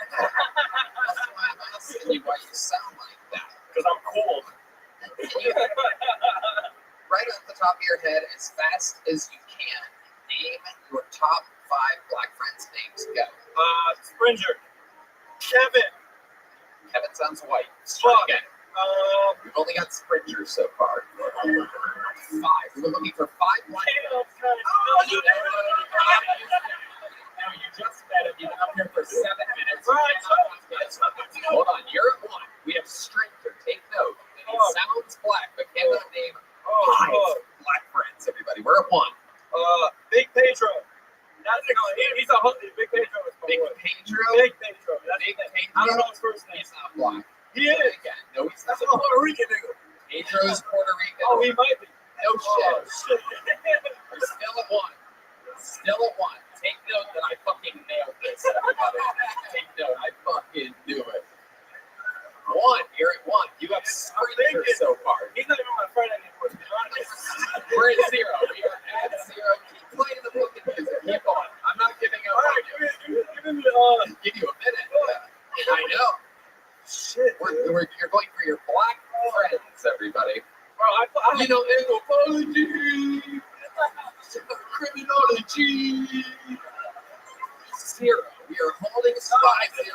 That's why I'm asking you why you sound like that. Because I'm cool. Right off the top of your head, as fast as you can, name your top 5 black friends' names. Go. Springer. Kevin. Kevin sounds white. Try again. We've only got Springers so far. 5. We were looking for 5 black friends. No, you just met him. You've been up here for 7 minutes. Hold on, you're at 1. We have Stranger. Take note. He sounds black, but cannot name 5 black friends, everybody. We're at 1. Big Pedro. He's a hoodie. Big Pedro is my boy. Pedro? Big Pedro. I don't know his first name. He's not black. He is. No, he's not. That's a Puerto Rican nigga. Pedro's Puerto Rican. Oh, he might be. No shit. We're still at 1. Still at 1. Take note that I fucking nailed this, everybody. Take note. I fucking knew it. 1. You're at 1. You have Springer so far. He's not even my friend anymore. We're at 0. We are at 0. Keep playing the fucking music. Keep on. I'm not giving up on you. Give you a minute. I know. Shit. You're going for your black friends, everybody. Bro, you know, anthropology, criminology. 0. We are holding spot 0.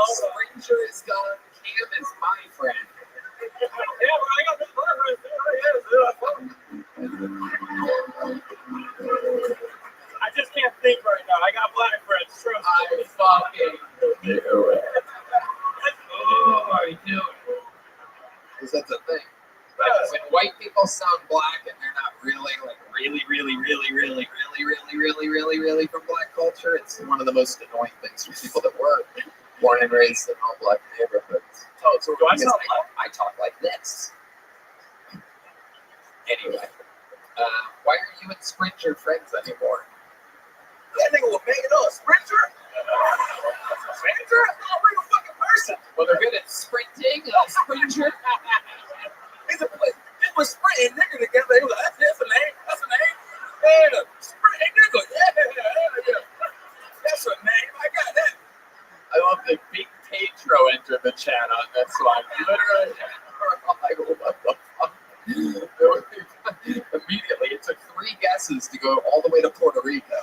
Stranger is gone. Cam is my friend. Yeah, but I got this I just can't think right now. I got black friends. Trust me. I fucking knew it. Oh, I knew it. Because that's a thing. When white people sound black and they're not really from black culture, it's one of the most annoying things for people that were born and raised in all black neighborhoods. Oh, so do I sound black? I talk like this. Anyway, why are you and Springer friends anymore? That nigga was banging on a Sprinter? Sprinter? That's not a real fucking person. Well, they're good at sprinting. Springer. They were sprinting nigga together. They were like, that's a name. That's a name. Yeah, sprinting nigga. Yeah. That's a name. I got that. I love that Big Pedro entered the chat on this one. Literally, like, what the fuck? Immediately, it took 3 guesses to go all the way to Puerto Rico.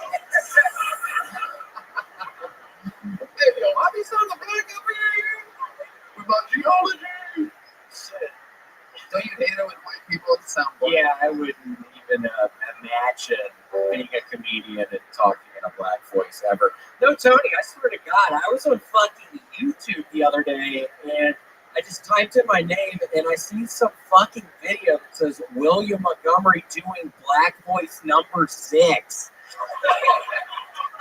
Hey, yo, I be sounding black over here with my geology. Shit. Don't you hate it when white people sound black? Yeah, I wouldn't even imagine being a comedian and talking black voice ever. No, Tony, I swear to God, I was on fucking YouTube the other day and I just typed in my name and I see some fucking video that says William Montgomery doing black voice number 6.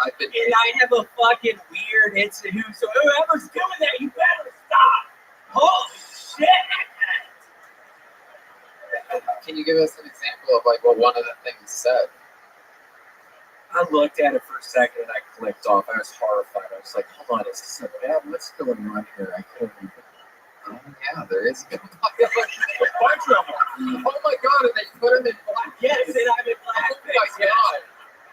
And I have a fucking weird incident. So whoever's doing that, you better stop. Holy shit! Can you give us an example of like what one of the things said? I looked at it for a second and I clicked off. I was horrified. I was like, hold on, is this a bad? What's going on here? I couldn't even. Oh yeah, there is. Oh my god, and they put him in black. Yes, and I'm in black. Oh my god.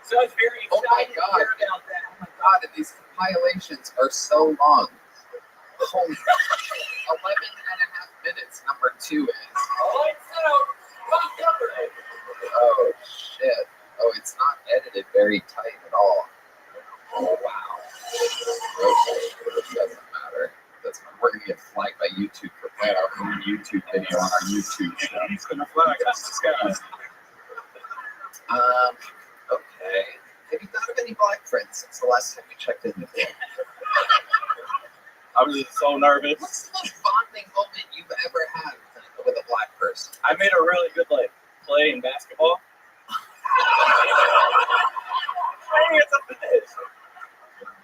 So I was very excited to hear about that. Oh my god, and these compilations are so long. Holy 11 and a half minutes, number 2 is. Oh shit. Oh, it's not edited very tight at all. Oh wow. Okay, it doesn't matter. We're gonna get flagged by YouTube for putting our own YouTube video on our YouTube show. He's gonna flag us. This guy. Okay. Have you thought of any black friends since the last time we checked in with you? I was just so nervous. What's the most bonding moment you've ever had with a black person? I made a really good play in basketball.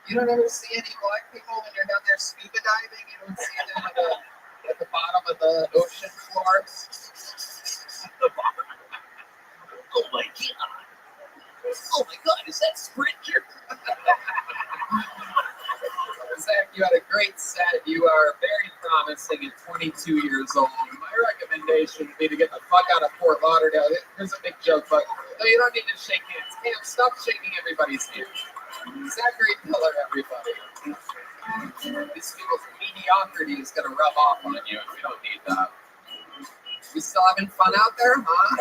You don't ever see any black people when you're down there scuba diving? You don't see them at the bottom of the ocean floor? Oh my god. Oh my god, is that Sprinter? Zach, you had a great set. You are very promising at 22 years old. My recommendation would be to get the fuck out of Fort Lauderdale. Here's a big joke, but no, you don't need to shake hands. Cam, stop shaking everybody's hands. Zachary Miller, everybody. These people's mediocrity is going to rub off on you, and we don't need that. We still having fun out there, huh?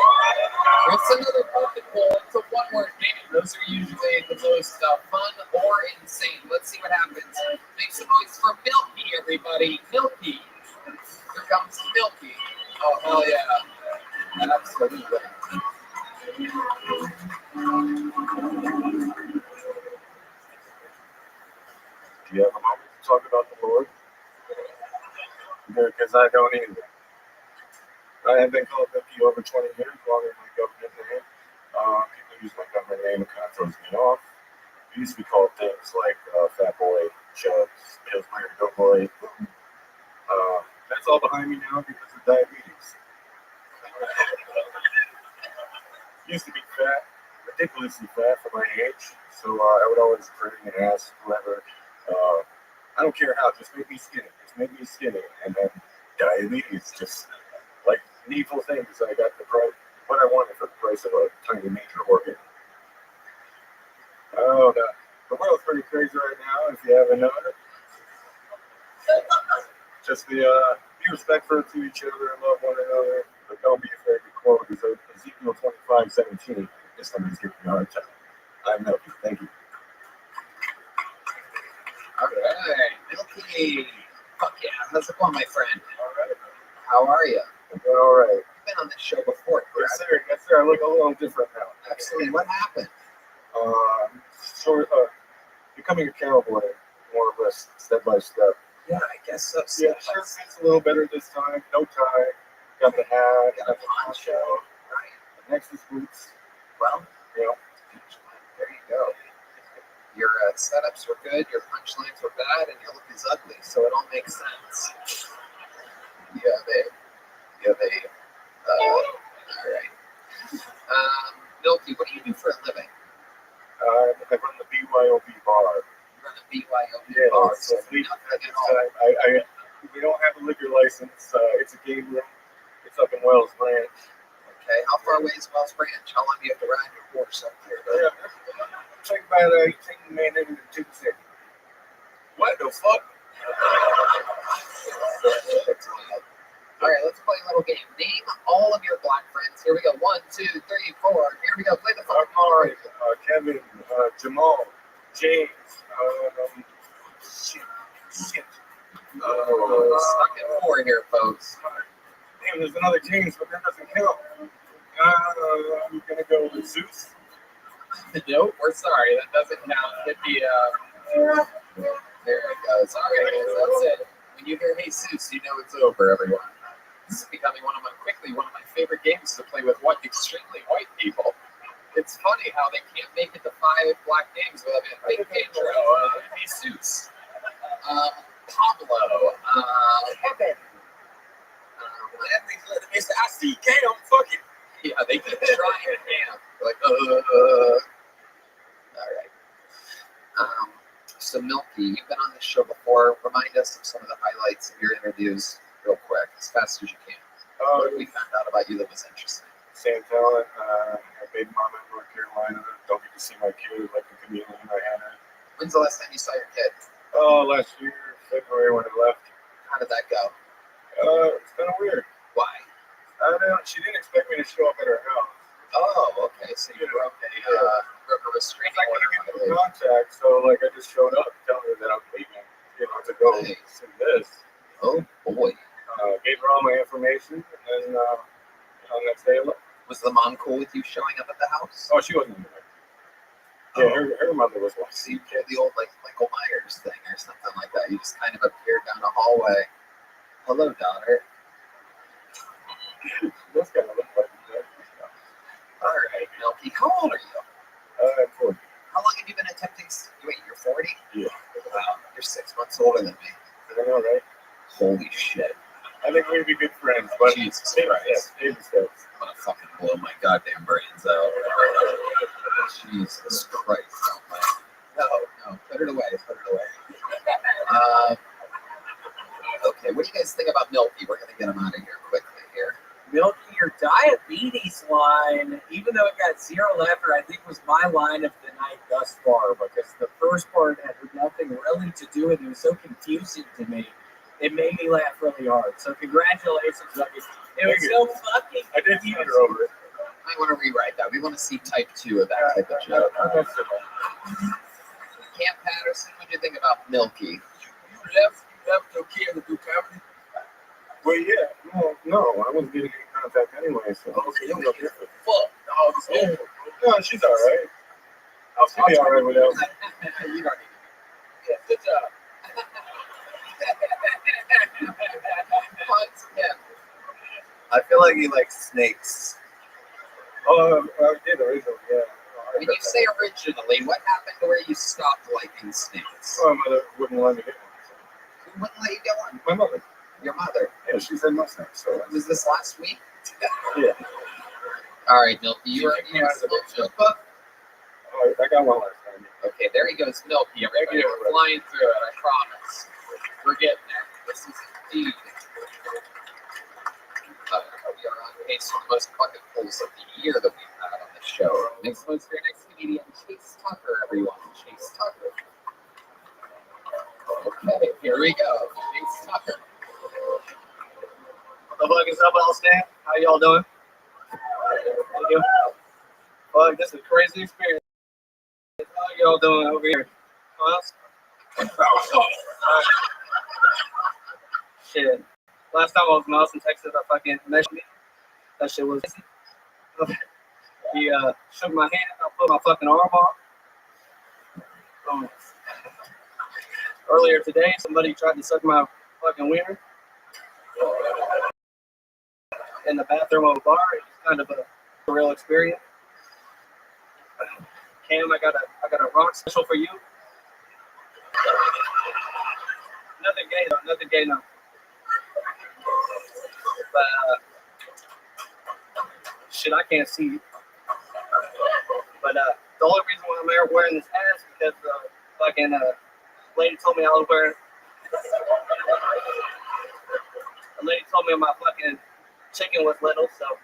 What's another bucket poll? It's a one-word game. Those are usually the most fun or insane. Let's see what happens. Make some noise for Milky, everybody. Milky. Here comes Milky. Oh, hell yeah. Absolutely. Do you have a moment to talk about the Lord? Because I don't either. I have been called Milky over 20 years, longer than my government name. People use my government name, it kind of throws me off. I used to be called things like Fat Boy, Chubbs, Pillsbury, Go Boy. That's all behind me now because of diabetes. Used to be fat, ridiculously fat for my age, so I would always pray and ask whoever, I don't care how, just make me skinny, and then diabetes, just like needful things. I got the price, what I wanted for the price of a tiny major organ. Oh, the world's pretty crazy right now, if you haven't noticed. Just be respectful to each other and love one another, but don't be afraid to quote Ezekiel 25:17 if somebody's giving you a hard time. I'm Milky. Thank you. All right, Milky. Fuck yeah. How's it going, my friend? All right. How are you? I'm doing all right. You've been on this show before, correct? Yes, sir. Yes, sir. I look a little different now. Absolutely. What happened? Becoming a cowboy, more or less, step by step. Yeah, I guess so. Yeah, shirt fits a little better this time. No tie. Got the hat. Got the poncho. Right. Next is boots. Well, yeah. There you go. Your setups were good, your punchlines were bad, and your look is ugly, so it all makes sense. All right. Milky, what do you do for a living? I run the BYOB bar. You run a BYOB Yeah, bar. so we don't have a liquor license. It's a game room. It's up in Wells Branch. Okay, how far away is Wells Branch? How long do you have to ride your horse up there? Yeah, take about 18 minutes to 2 seconds. What the fuck? All right, let's play a little game. Name all of your black friends. Here we go. 1, 2, 3, 4. Here we go. Play the phone. All right. Kevin, Jamal, James. Shit. Stuck at 4 here, folks. Damn, there's another James, but that doesn't count. I'm gonna go with Zeus. Nope, we're sorry. That doesn't count. Hit the, there it goes. All right, guys, that's it. When you hear Jesus, you know it's over, everyone. This is becoming one of my favorite games to play with extremely white people. It's funny how they can't make it to 5 black names without being Big Pedro, Jesus, Pablo, Heaven. It's ICK, I'm fucking. Yeah, they keep trying to camp. Like, all right. So Milky, you've been on this show before. Remind us of some of the highlights of your interviews, real quick, as fast as you can. What we found out about you that was interesting. Same talent. My baby mama in North Carolina. Don't get to see my kid like a chameleon. I had her. When's the last time you saw your kid? Oh, last year, February when I left. How did that go? It's kind of weird. Why? She didn't expect me to show up at her house. Oh, okay. So you broke a restraining order. Contact, so like I just showed up telling her that I'm leaving, to go see this. Oh boy. Gave her all my information, and then next day I left. Was the mom cool with you showing up at the house? Oh, she wasn't there. Yeah, her mother was watching. So you pulled the old like Michael Myers thing or something like that. You just kind of appeared down the hallway. Hello, daughter. This kind of looked like that. All right, Milky. How old are you? 40. How long have you been attempting? Wait, you're 40? Yeah. Wow, you're 6 months older than me. I know, right? Holy shit. I think we'd be good friends, but Jesus Christ. Baby steps. I'm gonna fucking blow my goddamn brains out. Jesus Christ. No, put it away, Okay, what do you guys think about Milky? We're gonna get him out of here quickly here. Milky, your diabetes line, even though it got 0 laughter, I think was my line of the night thus far, because the first part had nothing really to do with it. It was so confusing to me. It made me laugh really hard. So congratulations, Milky. It was so fucking I did see her over it. I want to rewrite that. We want to see type 2 of that type of joke. Camp Patterson, what do you think about Milky? You left your kid to do comedy? Well, yeah. No, I wasn't getting in contact anyway, so. Okay, you don't know this. Fuck. Oh, this over. No, she's all right. I'll be all right with that. You don't need Yeah, good job. Once again. I feel like he likes snakes. Oh, I did originally, yeah. When you say originally, what happened to where you stopped liking snakes? Oh, my mother wouldn't let me get one. Who wouldn't let you get one? My mother. Your mother? Yeah, she said no snakes. So. Was this last week? Yeah. All right, Milky, you are smoke book? Oh, I got one last time. Okay, there he goes, Milky. Everybody, we're flying through it, I promise. We're getting there. This is indeed. We are on pace for the most bucket pulls of the year that we've had on the show. Next one's your next comedian, Chase Tucker, everyone. Chase Tucker. Okay, here we go. Chase Tucker. What the fuck is up, Elstan? How y'all doing? Thank you. Fuck, this is a crazy experience. How y'all doing over here? Shit. Last time I was in Austin, Texas, I fucking messaged me. That shit was easy. He shook my hand, I put my fucking arm off. Earlier today, somebody tried to suck my fucking wiener in the bathroom of a bar. It was kind of a surreal experience. Cam, I got a rock special for you. Nothing gay though. But shit, I can't see you. But the only reason why I'm wearing this hat is because fucking lady told me I was wearing. The lady told me my fucking chicken was little, so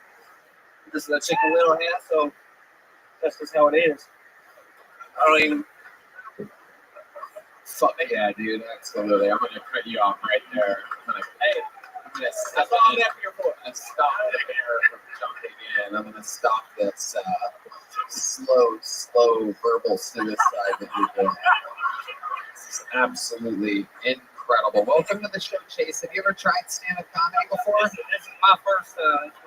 this is a chicken little hat. So that's just how it is. I don't even. Fuck yeah, dude. Absolutely. I'm gonna cut you off right there. I'm gonna That's all I'm there for. I'm gonna stop the bear from jumping in. I'm gonna stop this slow verbal suicide that you're doing. This is absolutely incredible. Welcome to the show, Chase. Have you ever tried stand-up comedy before? This is my first.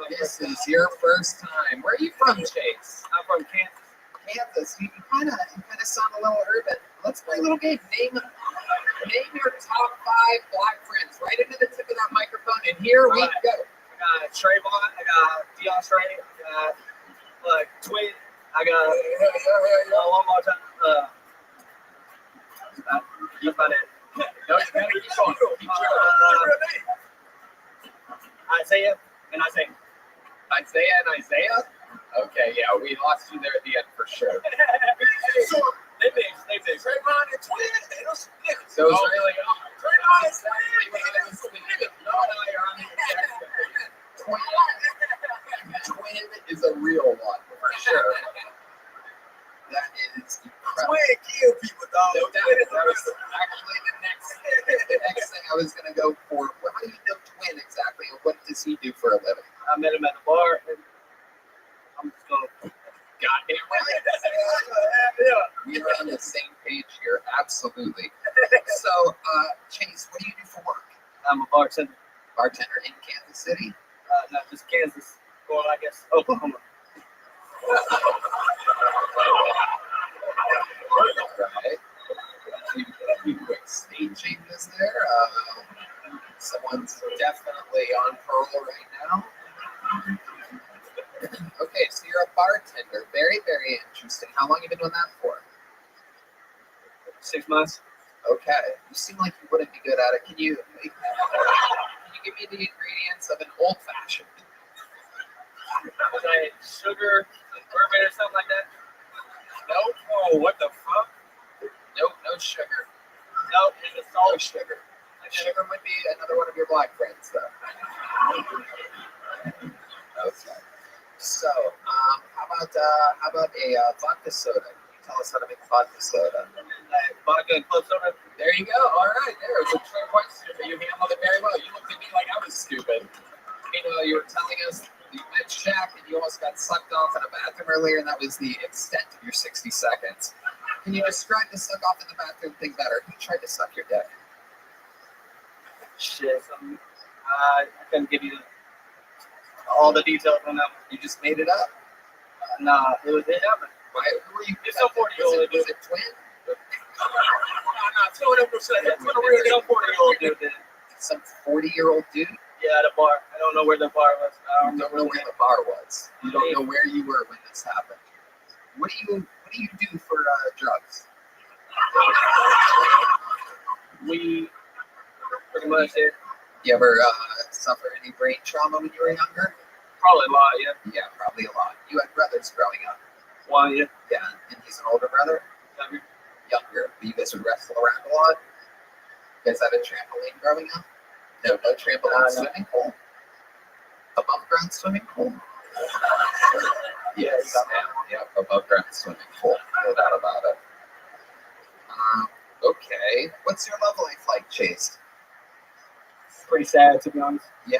This is your first time. Where are you from, Chase? I'm from Kansas. Kansas. silly little game. Name your top 5 black friends right into the tip of that microphone, and here we go. I got Trayvon, I got DeAndre, I got Twin, I got one more time. That's about it. No, you gotta keep going. Keep going. Isaiah and Isaiah. Isaiah and Isaiah? Okay, yeah, we lost you there at the end for sure. They big. Trayvon and Twin, they don't split. Those really are. Trayvon and Twin. Twin is a real one for sure. That is incredible. Twin kill people, dog. No doubt. That was actually the next thing I was going to go for. Well, how do you know Twin exactly, and what does he do for a living? I met him at the bar, and I'm just going, goddamn right. We are on the same page here, absolutely. So, Chase, what do you do for work? I'm a bartender. Bartender in Kansas City? Not just Kansas, going, I guess, Oklahoma. Right. A few quick state changes there. Someone's definitely on parole right now. Okay, so you're a bartender. Very, very interesting. How long have you been doing that for? 6 months. Okay. You seem like you wouldn't be good at it. Can you give me the ingredients of an old fashioned? Was I sugar, bourbon, or something like that? Nope. Oh, what the fuck? Nope, no sugar. Nope, it's just all No sugar. Sugar would be another one of your black friends, though. Okay. So, how about a vodka soda? Can you tell us how to make vodka soda? Vodka and club soda. There you go. All right, there. It's a trick question, but you handled it very well. You looked at me like I was stupid. You were telling us you met Shaq and you almost got sucked off in a bathroom earlier, and that was the extent of your 60 seconds. Can you describe the suck off in the bathroom thing better? Who tried to suck your dick? Shit, I couldn't give you all the details on that one. You just made it up? Nah, it happened. Why? Who were you? It's so 40-year-old. Was it Twin? Nah, 200%. That's what a real 40-year-old dude did. Some 40-year-old dude? Yeah, at a bar. I don't know where the bar was. You don't know where the bar was. You don't know where you were when this happened. What do you do for drugs? We pretty much did. You ever suffer any brain trauma when you were younger? Probably a lot, yeah. Yeah, probably a lot. You had brothers growing up. One, yeah. Yeah, and he's an older brother? Younger. Younger. But you guys would wrestle around a lot? You guys had a trampoline growing up? No trampoline swimming pool? Above ground swimming pool? Yes, above ground swimming pool. No doubt about it. Okay. What's your love life like, Chase? Pretty sad, to be honest. Yeah.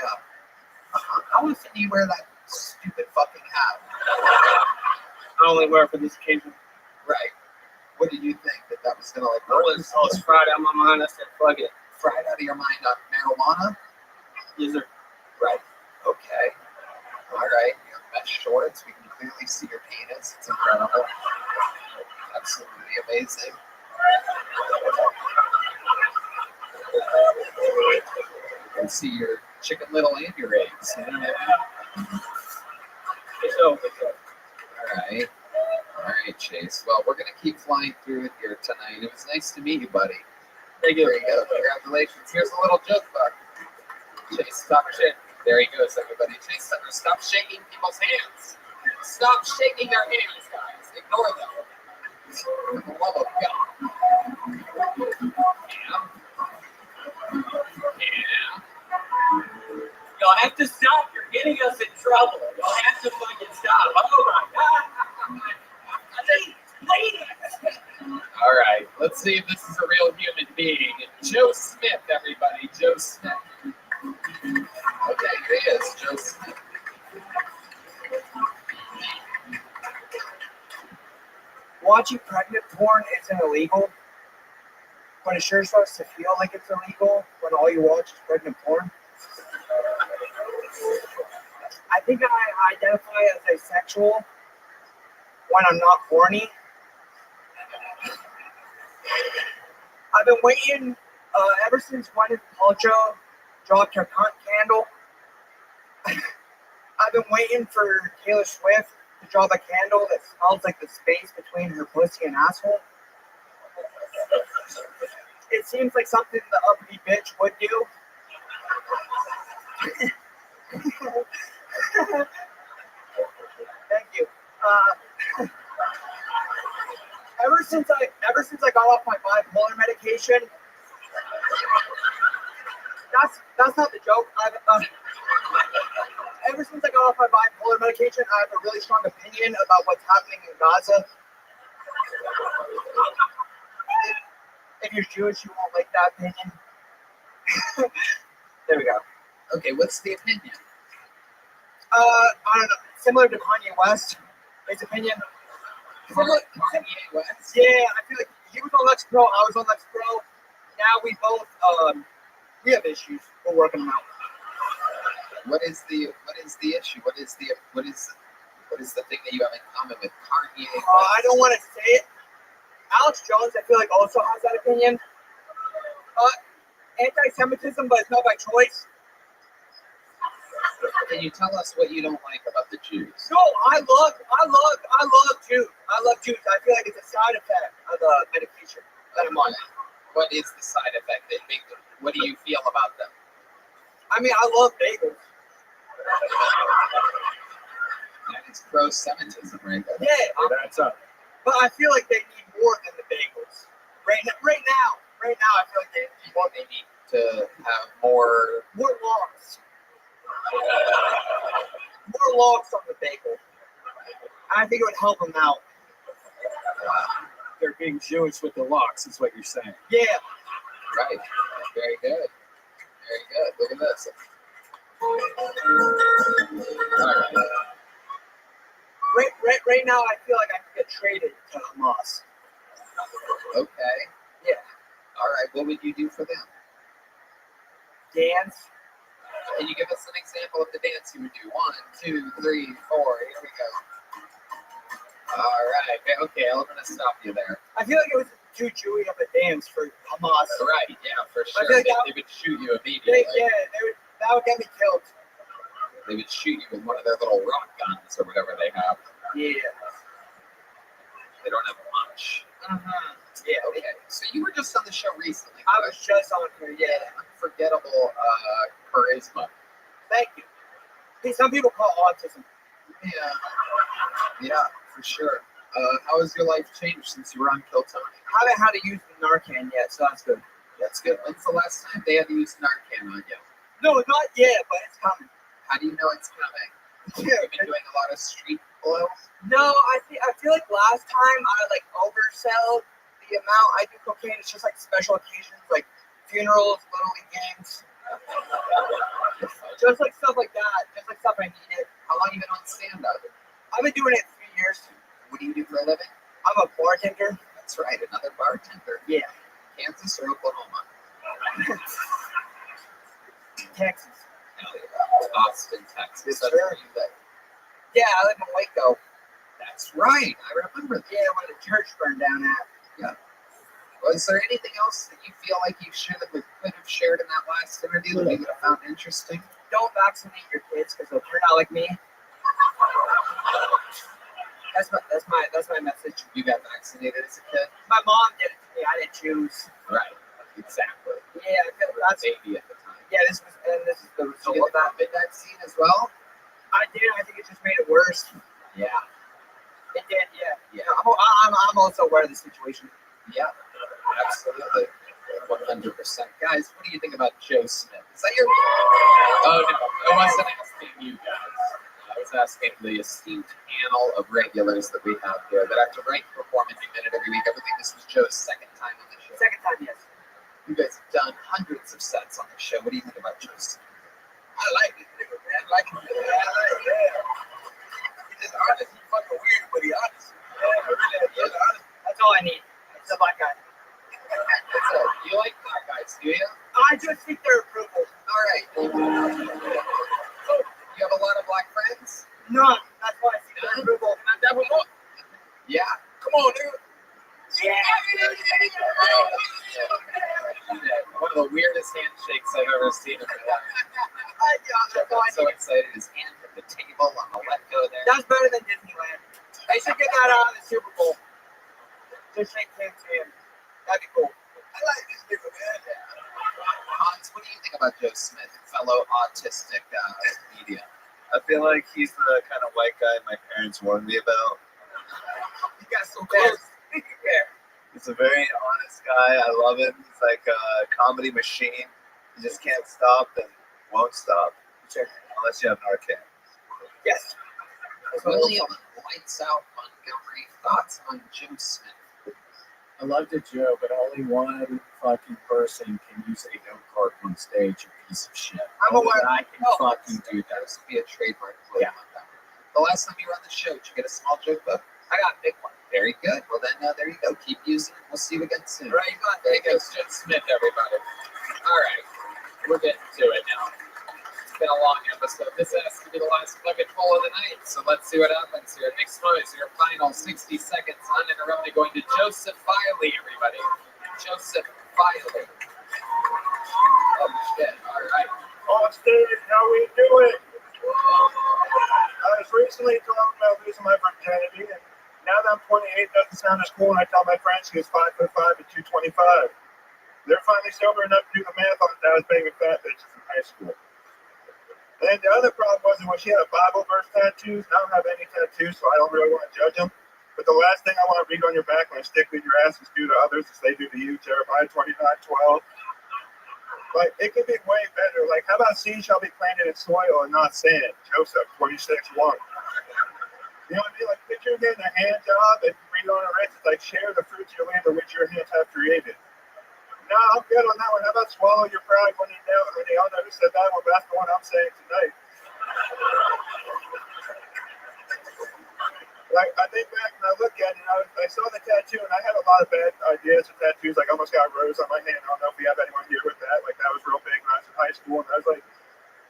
How often do you wear that stupid fucking hat? I only wear it for this occasion. Right. What did you think that was gonna like? I was fried out of my mind. I said, fuck it. Fried out of your mind on marijuana? Yes, sir. Right. Okay. All right. You have mesh shorts. We can clearly see your penis. It's incredible. Absolutely amazing. You can see your Chicken Little and your eggs. You know what I mean? All right. All right, Chase. Well, we're going to keep flying through it here tonight. It was nice to meet you, buddy. Thank you. There you go. Congratulations. Here's a little joke bug. Chase, stop shaking. There he goes, everybody. Chase, stop shaking people's hands. Stop shaking their hands, guys. Ignore them. For the love of God. Yeah. Y'all have to stop. You're getting us in trouble. Y'all have to fucking stop. Oh my God. Ladies. All right. Let's see if this is a real human being. Joe Smith, everybody. Joe Smith. Okay, here he is. Joe Smith. Watching pregnant porn isn't illegal, but it sure starts to feel like it's illegal when all you watch is pregnant porn. I think I identify as asexual when I'm not horny. I've been waiting ever since Gwyneth Paltrow dropped her cunt candle. I've been waiting for Taylor Swift to drop a candle that smells like the space between her pussy and asshole. It seems like something the uppity bitch would do. Thank you. Ever since I got off my bipolar medication, that's not the joke. Ever since I got off my bipolar medication, I have a really strong opinion about what's happening in Gaza. If you're Jewish, you won't like that opinion. There we go. Okay, what's the opinion? I don't know. Similar to Kanye West, his opinion. Kanye West? Yeah, I feel like he was on Lex Pro, I was on Lex Pro. Now we both we have issues. We're working them out. What is the issue? What is the thing that you have in common with Kanye? I don't want to say it. Alex Jones, I feel like also has that opinion. Anti-Semitism, but it's not by choice. Can you tell us what you don't like about the Jews? No, I love Jews. I love Jews. I feel like it's a side effect of the medication that I'm on. What is the side effect? What do you feel about them? I mean, I love bagels. That is pro-Semitism right there. Yeah, That's up. but I feel like they need more than the bagels. Right now, I feel like they need to have more logs. More logs on the bagel. I think it would help them out. They're being Jewish with the locks, is what you're saying. Yeah. Right. Very good. Very good. Look at this. All right. Right now, I feel like I could get traded to Hamas. Okay. Yeah. All right. What would you do for them? Dance. Can you give us an example of the dance you would do? 1, 2, 3, 4. Here we go. All right. Okay. I'm going to stop you there. I feel like it was too Jewy of a dance for Hamas. Right. Yeah, for sure. I feel like they would shoot you immediately. That would get me killed. They would shoot you with one of their little rock guns or whatever they have. Yeah. They don't have much. Mm-hmm. Yeah. Okay. So you were just on the show recently. I was just on here. Yeah. Unforgettable charisma. Thank you. Hey, some people call it autism. Yeah, for sure. How has your life changed since you were on Kill Tony? I haven't had to use the Narcan yet, so that's good. That's good. When's the last time they had to use Narcan on you? No, not yet, but it's coming. How do you know it's coming? You've been doing a lot of street blow? No, I feel like last time I oversell the amount I do cocaine. It's just like special occasions, like funerals, little league games. Just like stuff like that. Just like stuff I needed. How long have you been on stand-up? I've been doing it 3 years. What do you do for a living? I'm a bartender. That's right, another bartender. Yeah. Kansas or Oklahoma? Texas. Austin, Texas. That's where you live. Yeah, I live in Waco. That's right. I remember that. Yeah, where the church burned down at. Yeah. Was there anything else that you feel like you could have shared in that last interview that you would have found interesting? Don't vaccinate your kids because they'll turn out like me. That's my message. You got vaccinated as a kid? My mom did it to me. I didn't choose. Right. Exactly. Yeah, that's baby at the time. Yeah, this is the result of that. COVID vaccine as well? I did. I think it just made it worse. Yeah. It did. Yeah. I'm also aware of the situation. Yeah. Absolutely. 100%. Guys, what do you think about Joe Smith? Is that your... Oh, no. I wasn't asking you guys. I was asking the esteemed panel of regulars that we have here that have to write and perform in a minute every week. I think this was Joe's second time on the show. Second time, yes. You guys have done hundreds of sets on the show. What do you think about Joe Smith? I like it, man. I like it. He's just honest. He's fucking weird, but he's honest. Yeah, really. Honest. That's all I need. It's a black guy. You like black guys, do you? I just think they're approval. All right. You have a lot of black friends? None. That's why I see they're approval. Yeah. Come on, dude. Yeah. One of the weirdest handshakes I've ever seen in my life. Jeff got so excited, his hand hit the table on the left go there. That's better than Disneyland. They should get that out of the Super Bowl. Just shake hands hand. That'd be cool. I like this people, man. Hans, what do you think about Joe Smith, fellow autistic media? I feel like he's the kind of white guy my parents warned me about. You got so close. He's a very honest guy. I love him. He's like a comedy machine. He just can't stop and won't stop. Unless you have Narcan. Yes. William Lights Out Montgomery, thoughts on Joe Smith? I loved a joke, but only one fucking person can use a go-kart on stage, you piece of shit. I'm aware. I can fucking do that. This would be a trademark. William Montgomery. The last time you were on the show, did you get a small joke book? I got a big one. Very good. Well, then, there you go. Keep using it. We'll see you again soon. Right on. There goes Joe Smith, everybody. All right. We're getting to it now. It's been a long episode. This has to be the last bucket full of the night. So let's see what happens here. Next noise, your final 60 seconds uninterrupted going to Joseph Filey, everybody. Joseph Filey. Oh, shit. All right. On stage, how we doing? I was recently talking about losing my virginity, and now that I'm 28, doesn't sound as cool when I tell my friends she was 5'5" and 225. They're finally sober enough to do the math on that I was banging fat bitches in high school. And the other problem was when she had a Bible verse tattoos. I don't have any tattoos, so I don't really want to judge them. But the last thing I want to read on your back when I stick with your ass is do to others as they do to you, Jeremiah 29:12. Like, it could be way better. Like, how about seed shall be planted in soil and not sand? Joseph 26:1. You know what I mean? Like, picture getting a hand job and read on the wrist. It's like, share the fruits of your labor which your hands have created. No, I'm good on that one. How about swallow your pride when you know? When they all know who said that one, but that's the one I'm saying tonight. Like, I think back and I look at it, I saw the tattoo, and I had a lot of bad ideas of tattoos. Like, I almost got a rose on my hand. I don't know if we have anyone here with that. Like, that was real big when I was in high school, and I was like,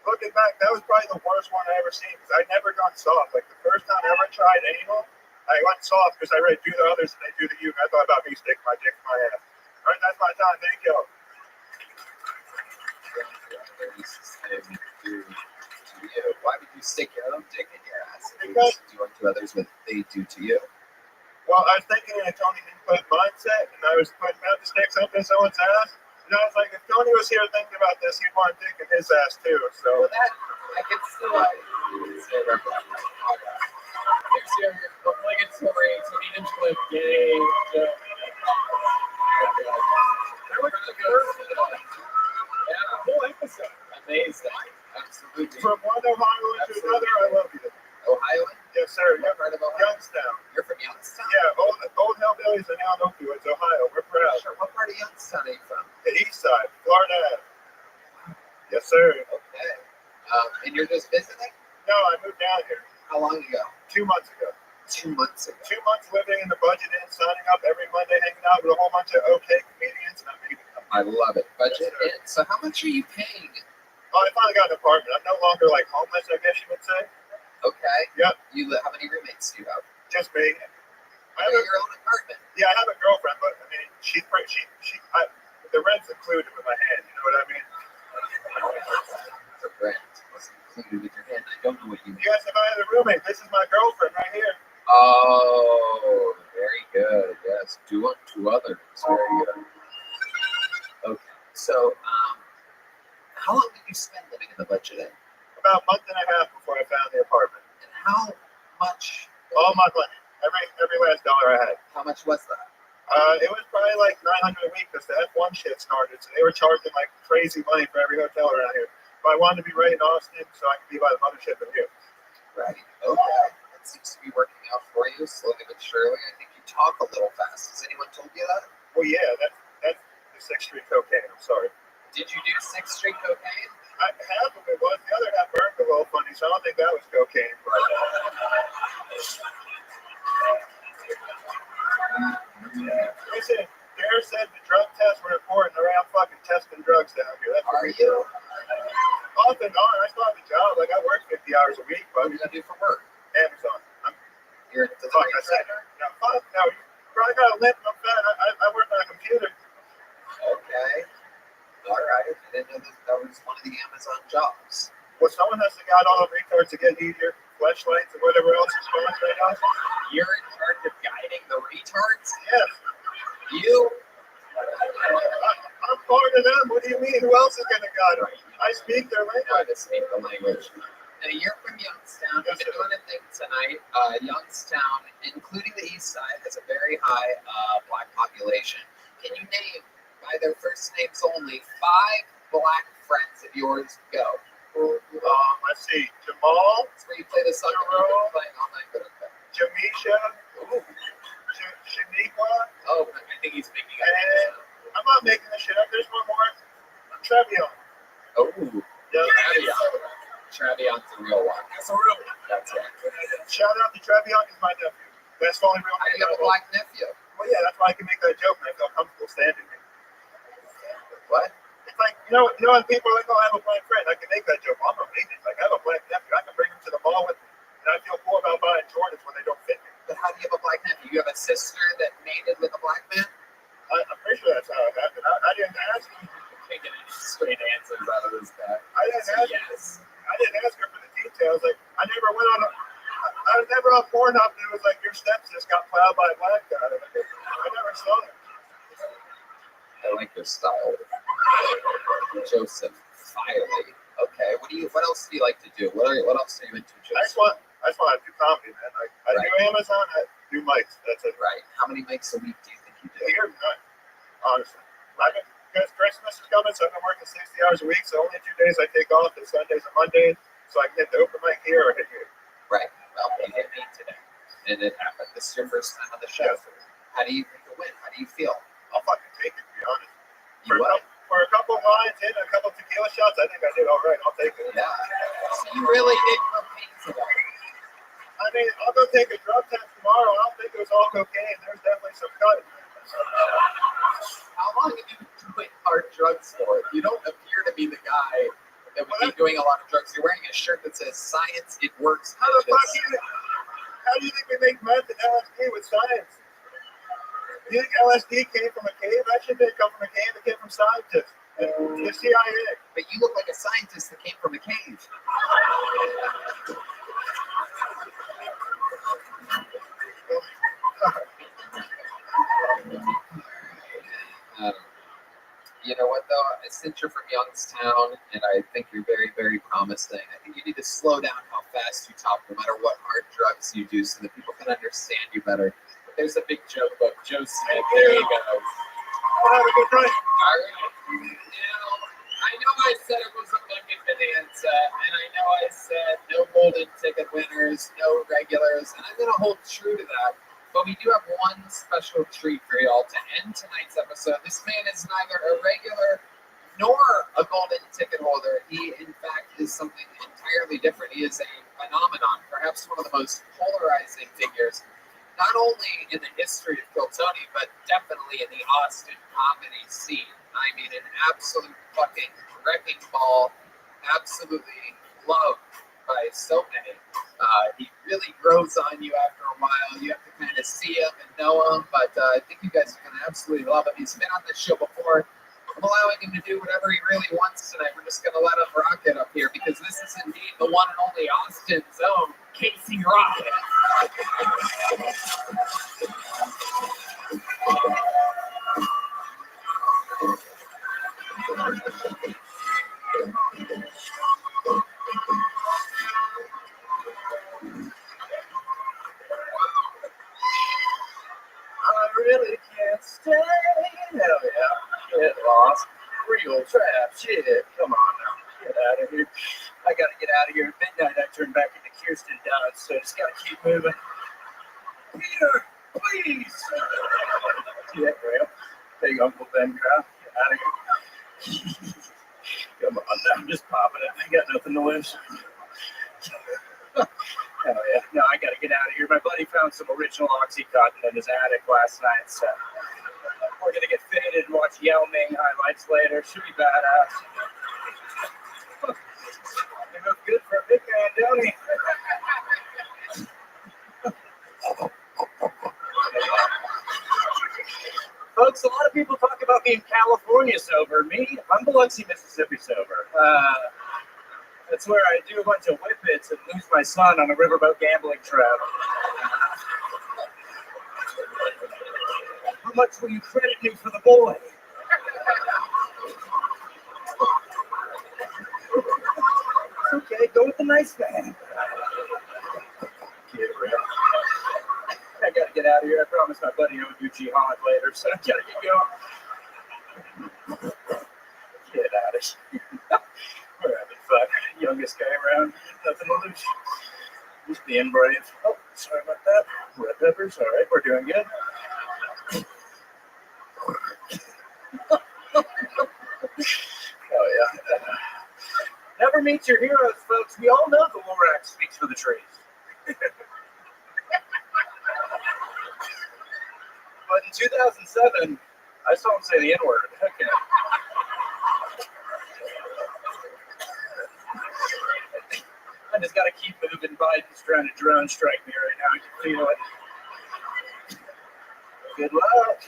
looking back, that was probably the worst one I ever seen, because I'd never gone soft. Like, the first time I ever tried anal, I went soft because I read do the others and they do to you, and I thought about me sticking my dick in my ass. All right, that's my time. Thank you. Why would you stick your own dick in your ass and do unto others what they do to you? Well, I was thinking in a Tony Input mindset, and I was putting out to stick something in someone's ass. And I was like, if Tony was here thinking about this, he'd want a dick in his ass too. So well, that I can still it's your obligatory Tony Input gay joke. That was the first whole episode. Amazing. Absolutely. From one Ohio to another, I love you. Ohio? Yes, sir. What part of Ohio? Youngstown. You're from Youngstown? Yeah, old hellbillies are now in Oakwood, Ohio. We're proud. Sure. What part of Youngstown are you from? The east side, Florida. Yes, sir. Okay. And you're just visiting? No, I moved down here. How long ago? 2 months ago. 2 months ago. 2 months living in the budget inn, signing up every Monday, hanging out with a whole bunch of okay comedians, and I'm making them. I love it. Budget inn. So how much are you paying? Oh, I finally got an apartment. I'm no longer like homeless, I guess you would say. Okay. Yep. How many roommates do you have? Just me. I have your own apartment. Yeah, I have a girlfriend, but I mean, the rent's included with my hand. You know what I mean? The rent was included with your hand. I don't know what you mean. Yes, if I had a roommate, this is my girlfriend right here. Oh, very good. Yes, do unto others. Very good. Okay. So, how long did you spend living in the budget inn? About a month and a half before I found the apartment. And how much? All my money. Every last dollar I had. How much was that? It was probably like $900 a week because the F1 shit started, so they were charging like crazy money for every hotel around here. But I wanted to be right in Austin, so I could be by the mothership in here. Right. Okay. That seems to be working out for you, slowly but surely. I think you talk a little fast. Has anyone told you that? Well, yeah, that's the 6th Street cocaine. I'm sorry. Did you do 6th Street cocaine? Half of it was. The other half burned a little funny, so I don't think that was cocaine. But listen, Dare said the drug tests were important. They're out fucking testing drugs down here. That's Are you? Off and on. I still have a job. Like, I work 50 hours a week. But what do you do for work? Amazon. You're at the fuck I said. No, you probably got a limp. I'm fat. I work on a computer. Okay. All right. I didn't know that was one of the Amazon jobs. Well, someone has to guide all the retards to get easier flashlights and whatever else is going on right now. You're in charge of guiding the retards? Yes. You? I'm part of them. What do you mean? Who else is going to guide them? I speak their language. I speak the language. Now, you're from Youngstown. We've been doing a thing tonight. Youngstown, including the east side, has a very high black population. Can you name, by their first names only, 5 black friends of yours? Go. Let's see. Jamal. That's where you play the soccer. You've been playing all night, but okay. Jamisha. Ooh. Shaniqua. Oh, I think he's making up. I'm not making this shit up. There's one more. Trevion. Oh. Yeah. Travion's a real one. That's a real one. That's right. Shout out to Trevion. He's my nephew. That's the only real name. You have a black nephew. Well, yeah, that's why I can make that joke and I feel comfortable standing there. What? It's like, you know when people are like, oh, I have a black friend, I can make that joke. I'm a maintenance. Like, I have a black nephew. I can bring him to the mall with me. And I feel cool about buying Jordans when they don't fit me. But how do you have a black nephew? You have a sister that mated with a black man? I'm pretty sure that's how it happened. I didn't ask. Can't get any straight answers out of this guy. I didn't ask. Yes. I didn't ask her for the details. Like, I never went on. I was never on Pornhub, and it was like your steps just got plowed by a black guy. I never saw it. I like your style, Joseph Filey. Okay, what else do you like to do? What else are you into, Joseph? I just want to do comedy, man. Like, I do Amazon, I do mics. That's it. Right. How many mics a week do you think you do? Here, none. Honestly, because Christmas is coming, so I've been working 60 hours a week. So only 2 days I take off is Sundays and Mondays, so I can hit the open mic here or hit here. Right. Well, you hit me today, and it happened. This is your first time on the show. Yes. How do you think it went? How do you feel? I'll fucking take it, to be honest. For a couple of lines in, a couple of tequila shots, I think I did all right. I'll take it. Yeah. So you really did cocaine today. I mean, I'll go take a drug test tomorrow. I don't think it was all cocaine. There's definitely some cut. How long have you been doing hard drugs for? You don't appear to be the guy that would be doing a lot of drugs. You're wearing a shirt that says "Science, it works." How do you think we make meth and LSD with science? You think LSD came from a cave? That shit didn't come from a cave. It came from scientists. The CIA. But you look like a scientist that came from a cave. You know what, though? Since you're from Youngstown, and I think you're very, very promising, I think you need to slow down how fast you talk, no matter what hard drugs you do, so that people can understand you better. But there's a big joke about Joe Smith. There you go. Have a good night. All right. Now, I know I said it was a bucket bonanza, and I know I said no golden ticket winners, no regulars, and I'm going to hold true to that. But we do have one special treat for y'all to end tonight's episode. This man is neither a regular nor a golden ticket holder. He, in fact, is something entirely different. He is a phenomenon, perhaps one of the most polarizing figures, not only in the history of Kiltony, but definitely in the Austin comedy scene. I mean, an absolute fucking wrecking ball, absolutely loved by so many. He really grows on you after a while. You have to kind of see him and know him, but I think you guys are going to absolutely love him. He's been on this show before. I'm allowing him to do whatever he really wants tonight. We're just going to let him rock it up here because this is indeed the one and only Austin's own Casey Rocket. I really can't stay. Hell yeah. Get lost. Real trap shit. Come on now. Get out of here. I gotta get out of here. At midnight, I turn back into Kirsten Dunst, so I just gotta keep moving. Peter, please. See that rail? Big Uncle Ben crowd. Get out of here. Come on now. I'm just popping it. I got nothing to lose. Hell yeah. No, I gotta get out of here. My buddy found some original Oxycontin in his attic last night, so we're gonna get fitted and watch Yao Ming highlights later. Should be badass. They look good for a big man, don't he? Folks, a lot of people talk about being California sober. Me, I'm Biloxi, Mississippi sober. That's where I do a bunch of whippets and lose my son on a riverboat gambling trip. How much will you credit me for the boy? Okay, go with the nice man. I gotta get out of here. I promised my buddy I would do jihad later, so I gotta get going. Get out of here. We're having fun. Youngest guy around. Nothing to lose. Just being brave. Oh, sorry about that. Red peppers. All right, we're doing good. Oh, yeah. Never meet your heroes, folks. We all know the Lorax speaks for the trees. But in 2007, I saw him say the N-word. Okay. I just got to keep moving. Biden's trying to drone strike me right now. I can feel it. Good luck.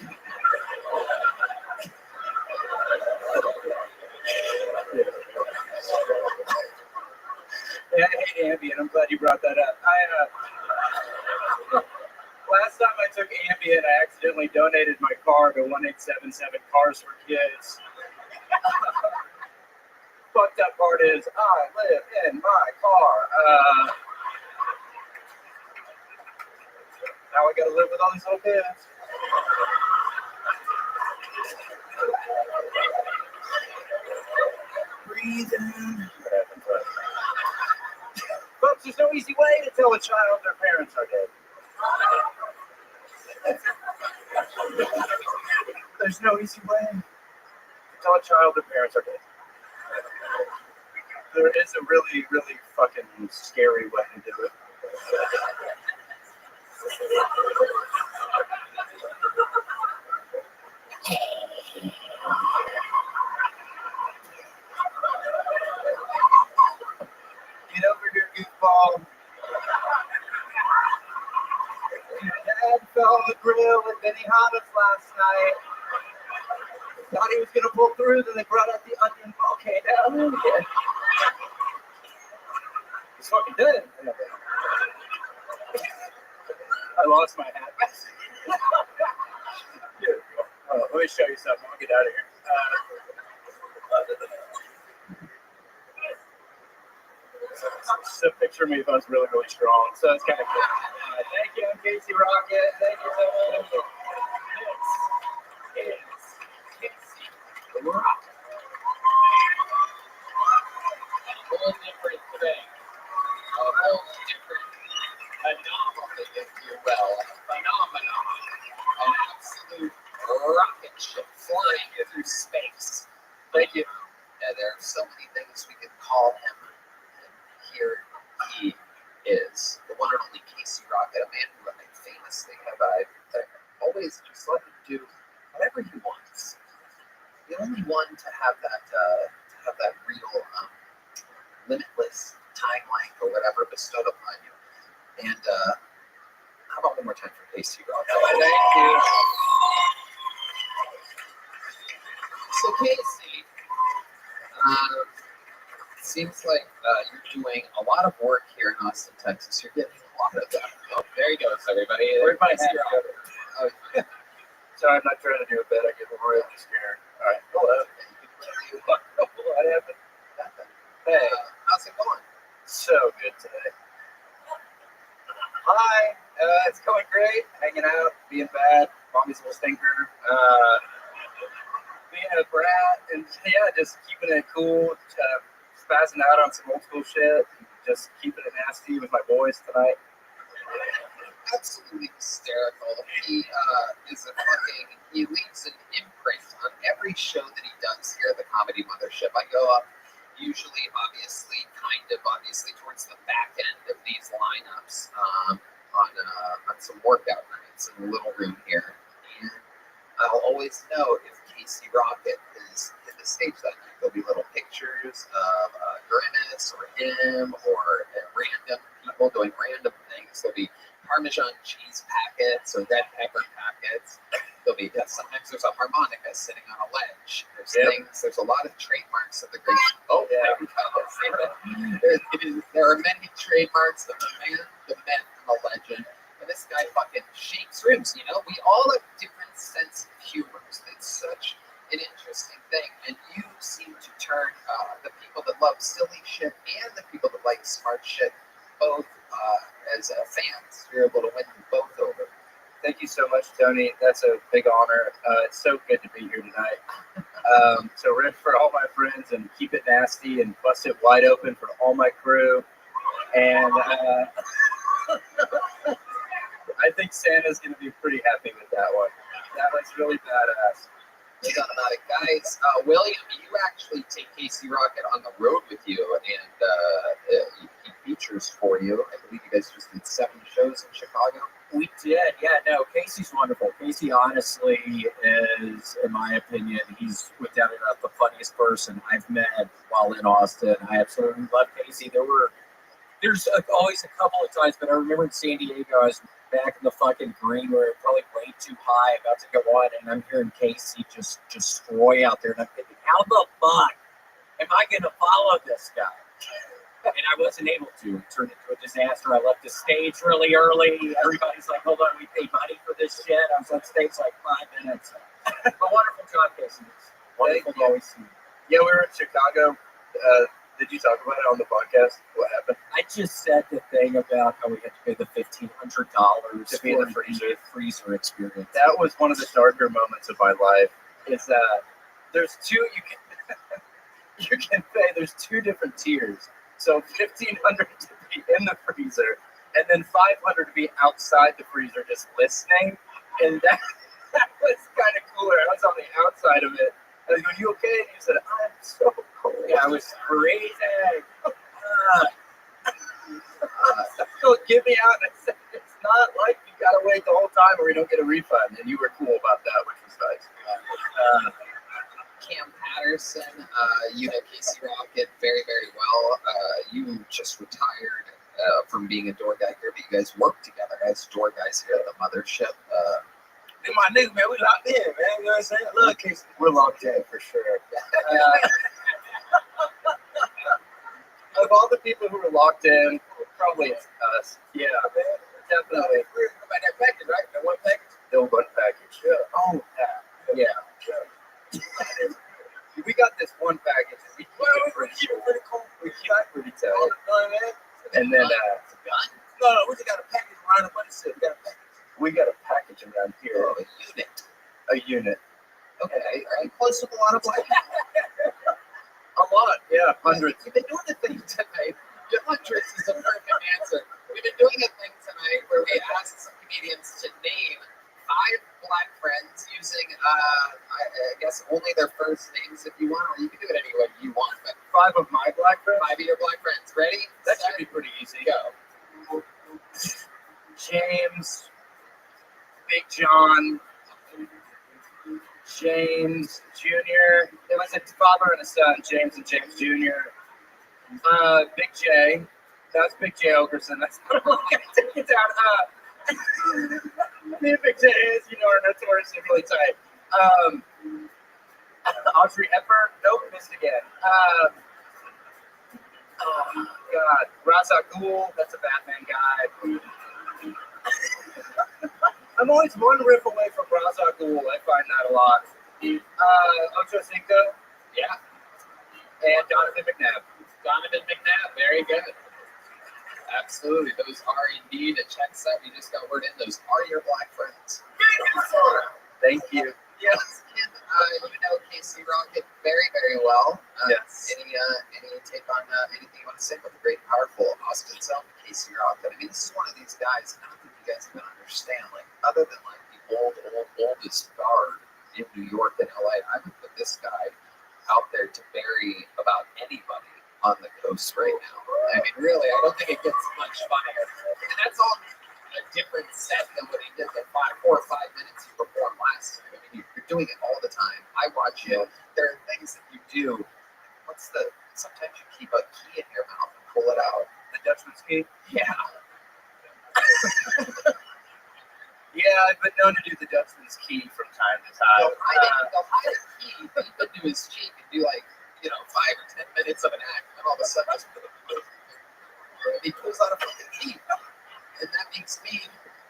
Yeah, I hate Ambien. I'm glad you brought that up. Last time I took Ambien, I accidentally donated my car to 1877 Cars for Kids. Fucked up part is, I live in my car. Now I gotta live with all these little kids. Breathe in. Folks, there's no easy way to tell a child their parents are dead. There's no easy way to tell a child their parents are dead. There is a really, really fucking scary way to do it. Get over here, goofball. Your dad fell on the grill with Benihana's last night. Thought he was gonna pull through, then they brought out the onion volcano. He's fucking dead. I lost my hat. Let me show you something. I'll get out of here. It's a picture of me if I was really, really strong. So it's kind of cool. Thank you, Casey Rocket. Thank you so much. This is Casey Rocket. A whole different thing. A whole different anomaly, if you will. Phenomenon. An absolute rocket ship flying through space. Thank you. Yeah, there are so many things we could call him. And here he is, the one and only Casey Rocket, a man who I famously have always just let him do whatever he wants. The only one to have that real limitless time length or whatever bestowed upon you. And how about one more time for Casey Rocket? Thank you. So Casey, seems like you're doing a lot of work here in Austin, Texas. You're getting a lot of that. Oh, there he goes, everybody. Where's my Casey hat? Rocket. Oh, Sorry, I'm not trying to do a bit. I get really scared. All right, hello. What happened? Hey, how's it going? So good today. Hi, it's going great. Hanging out, being bad. Mommy's a little stinker. Being a brat, and yeah, just keeping it cool. Spazzing out on some old school shit. Just keeping it nasty with my boys tonight. Absolutely hysterical. He he leaves an imprint on every show that he does here at the Comedy Mothership. I go up usually, obviously towards the back end of these lineups on some workout nights in the little room here. And I'll always know if Casey Rocket is in the stage that night. There'll be little pictures of Grimace or him or random people doing random things. There'll be Parmesan cheese packets or red pepper packets. there'll be sometimes there's a harmonica sitting on a ledge. There's things. There's a lot of trademarks of the great. Oh yeah, there are many trademarks of the man, the myth, and the legend. And this guy fucking shakes ribs. You know, we all have different sense of humor. It's such an interesting thing, and you seem to turn the people that love silly shit and the people that like smart shit both as fans. You're able to win them both over. Thank you so much, Tony. That's a big honor. It's so good to be here tonight. So rip for all my friends and keep it nasty and bust it wide open for all my crew. And I think Santa's going to be pretty happy with that one. That was really badass. No doubt about it, guys. William, you actually take Casey Rocket on the road with you, and he features for you. I believe you guys just did 7 shows in Chicago. We did, yeah. No, Casey's wonderful. Casey, honestly, is, in my opinion, he's without a doubt the funniest person I've met while in Austin. I absolutely love Casey. There's always a couple of times, but I remember in San Diego, I was back in the fucking green where probably way too high, about to go on, and I'm hearing Casey just destroy out there, and I'm thinking, how the fuck am I going to follow this guy? And I wasn't able to. It turned into a disaster. I left the stage really early. Everybody's like, hold on, we paid money for this shit. I was on stage like 5 minutes. But wonderful job, Casey. Wonderful to always see you. Yeah, we were in Chicago. Did you talk about it on the podcast? What happened? I just said the thing about how we had to pay the $1,500 to be in the freezer experience. That was one of the darker moments of my life. Is that there's two you can pay. There's 2 different tiers. So $1,500 to be in the freezer, and then $500 to be outside the freezer just listening. And that was kind of cooler. I was on the outside of it. I was going, "You okay?" And he said, "I'm so cold." Yeah, I was freezing. So get me out. And I said, "It's not like you got to wait the whole time or you don't get a refund." And you were cool about that, which was nice. Cam Patterson, you know Casey Rocket very, very well. You just retired from being a door guy here, but you guys work together as door guys here at the mothership. They're my niggas, man. We locked in, man. You know what I'm saying? Look, Casey. We're locked in for sure. Of all the people who were locked in, probably it's us. Yeah, man. Definitely. We're about that package, right? That one package? The one package. Yeah. Oh, yeah. We got this one package. We keep it pretty cool. We keep it pretty tight. And then, No, we just got a package around the money set. We got a package around here. Oh, a unit. Okay. Are you close with a lot of black? A lot, yeah. Hundreds. We've been doing a thing tonight. Hundreds is a perfect answer. We've been doing a thing tonight where we asked some comedians to name 5 black friends using, I guess, only their first names if you want, or you can do it any way you want. But 5 of my black friends? 5 of your black friends. Ready? That should be pretty easy. Go. James, Big John, James Jr. It was a father and a son, James and James Jr. Big J. That's Big J Ogerson. That's not really going to take it down. Me and Big J, as you know, are notoriously really tight. Audrey Hepburn. Nope, missed again. God. Ra's al Ghul. That's a Batman guy. I'm always one riff away from Ra's al Ghul. I find that a lot. Ocho Cinco. Yeah. And Donovan McNabb. Donovan McNabb. Very good. Absolutely. Those are indeed a check set. We just got word in. Those are your black friends. Thank you. Yes. And you know Casey Rocket very, very well. Yes. Any take on anything you want to say about the great, powerful Austin self, Casey Rocket? I mean, this is one of these guys, not that you guys can understand, like, other than like the oldest guard in New York and LA, I would put this guy out there to bury about anybody on the coast right now. I mean, really, I don't think it gets much funnier. And that's all a different set than what he did the 4 or 5 minutes he performed last time. I mean, you're doing it all the time. I watch you. There are things that you do. Sometimes you keep a key in your mouth and pull it out. The Dutchman's key? Yeah. Yeah, I've been known to do the Dutchman's key from time to time. They'll hide a key deep into his cheek and do like, 5 or 10 minutes of an act, and then all of a sudden he pulls out a fucking key. And that makes me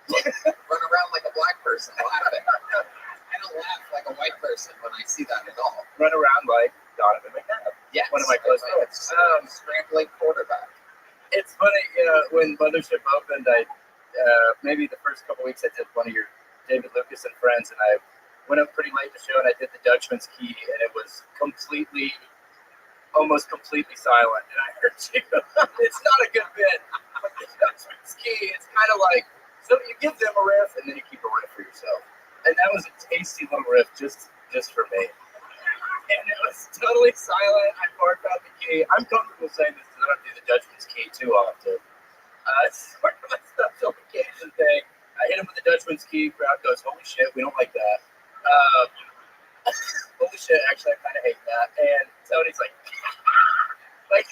run around like a black person laughing. I don't laugh like a white person when I see that at all. Run around like Donovan McNabb. Yes, one of my close friends. Scrambling quarterback. It's funny, when Mothership opened, I maybe the first couple weeks I did one of your David Lucas and friends, and I went up pretty late to show, and I did the Dutchman's key, and it was almost completely silent, and I heard you. It's not a good bit. But the Dutchman's key, it's kind of like, so you give them a riff, and then you keep a riff for yourself. And that was a tasty little riff just for me. And it was totally silent. I barked out the key. I'm comfortable saying this because I don't do the Dutchman's key too often. It's sort of a special occasion thing. I hit him with the Dutchman's key. Crowd goes, "Holy shit, we don't like that." Holy shit, actually, I kind of hate that. And Tony's like, like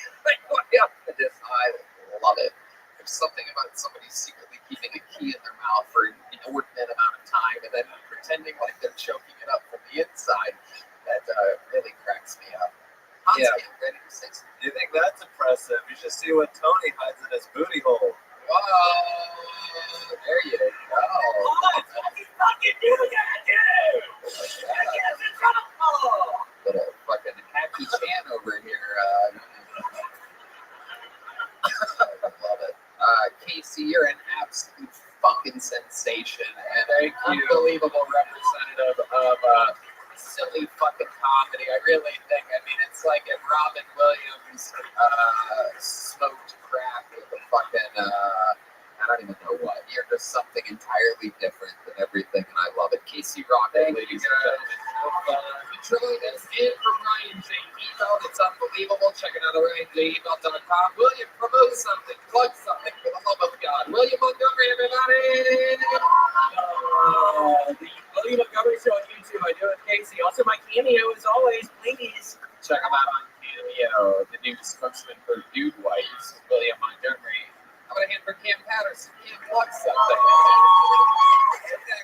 way up to this. I love it. There's something about somebody secretly keeping a key in their mouth for an inordinate amount of time and then pretending like they're choking it up from the inside. That really cracks me up. Yeah. Ready to say something. You think that's impressive? You should see what Tony hides in his booty hole. Oh, there you go. Fucking do that, dude! Little fucking happy chan over here. I love it. Casey, you're an absolute fucking sensation and an unbelievable representative of silly fucking comedy. I really think, it's like if Robin Williams smoked crack with a fucking, I don't even know what. You're just something entirely different than everything, and I love it. Casey Rocket, ladies and gentlemen. Petroleum in from Ryan J. Email. It's unbelievable. Check it out at RyanJEmail.com. William, promote something, plug something for the love of God. William Montgomery, everybody. The William Montgomery Show on YouTube. I do it with Casey. Also, my cameo, as always, please. Check him out on Cameo, the new spokesman for Dude Whites, William Montgomery. I'm going to hand for Cam Patterson. Cam, plug something.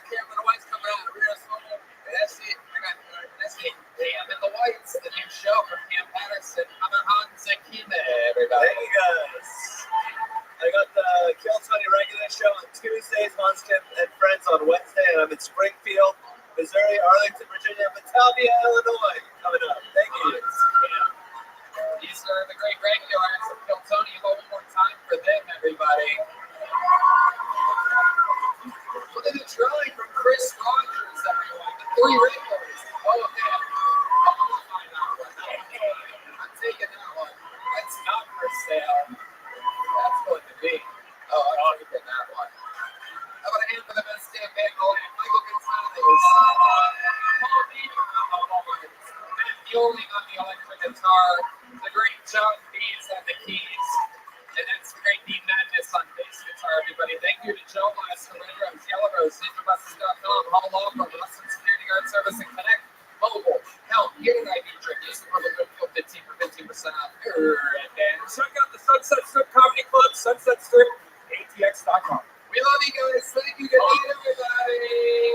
Cam and the Whites coming out. That's it. That's it. Cam and the Whites, the new show from Cam Patterson. I'm a Hans and Kime, everybody. Hey, guys. I got the Kill Tony regular show on Tuesdays, Hans Tim and Friends on Wednesday, and I'm in Springfield, Missouri, Arlington, Virginia, Batavia, Illinois coming up. Thank you. These are the great regulars of Kill Tony. One more time for them, everybody. Look at the drawing from Chris Rogers, everyone. The 3 regulars. Oh, man. I'm taking that one. That's not for sale. That's going to be. Oh, I'm taking that one. How about a hand for the best damn band going? Michael Gonzalez. Paul Beaver on the horns. Matt Fielding on the electric guitar. The great John Bees on the keys. And that's the great Dean Madness on bass guitar, everybody. Thank you to Joe Lester, Red Rose, Yellow Rose, NinjaBuses.com, Hall Law Firm, Western Security Guard Service, and Connect Mobile. Help, get an ID trick. Use the promo code 15 for 15% off. And then check out the Sunset Strip Comedy Club, Sunset Strip, ATX.com. We love you guys. Thank you. Good night, everybody.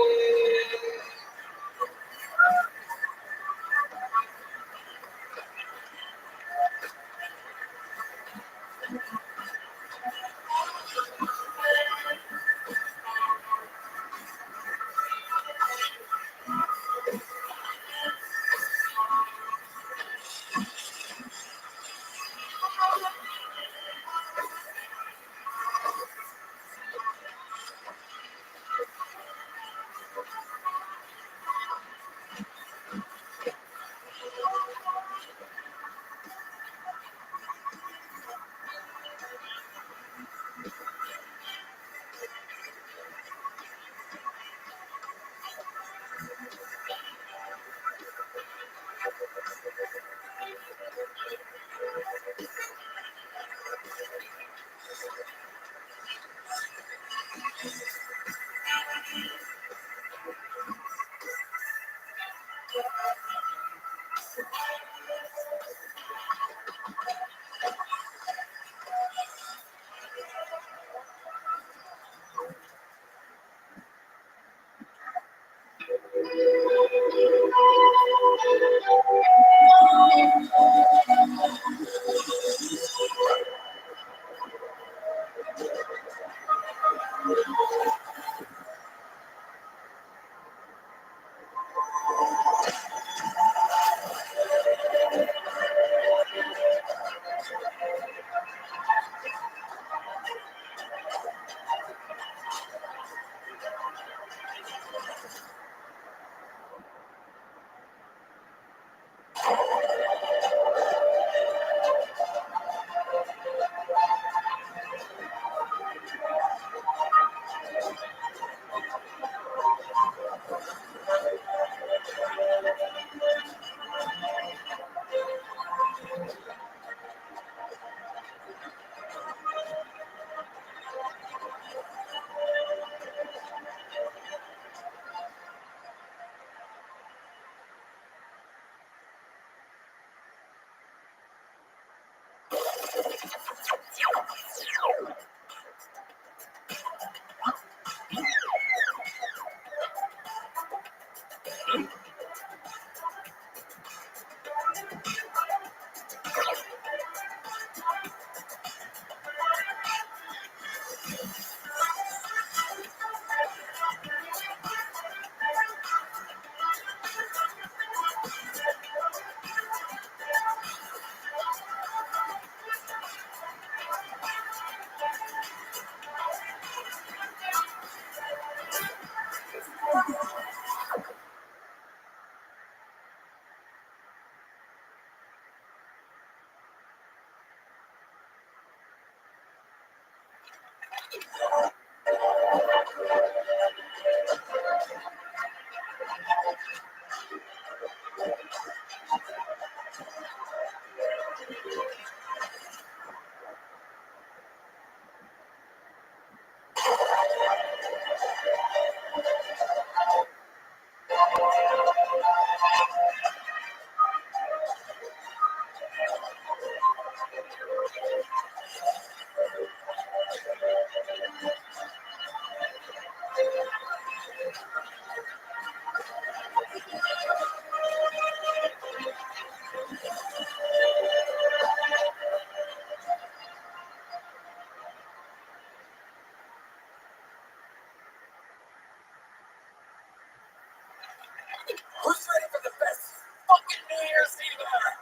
Who's ready for the best fucking New Year's Eve ever?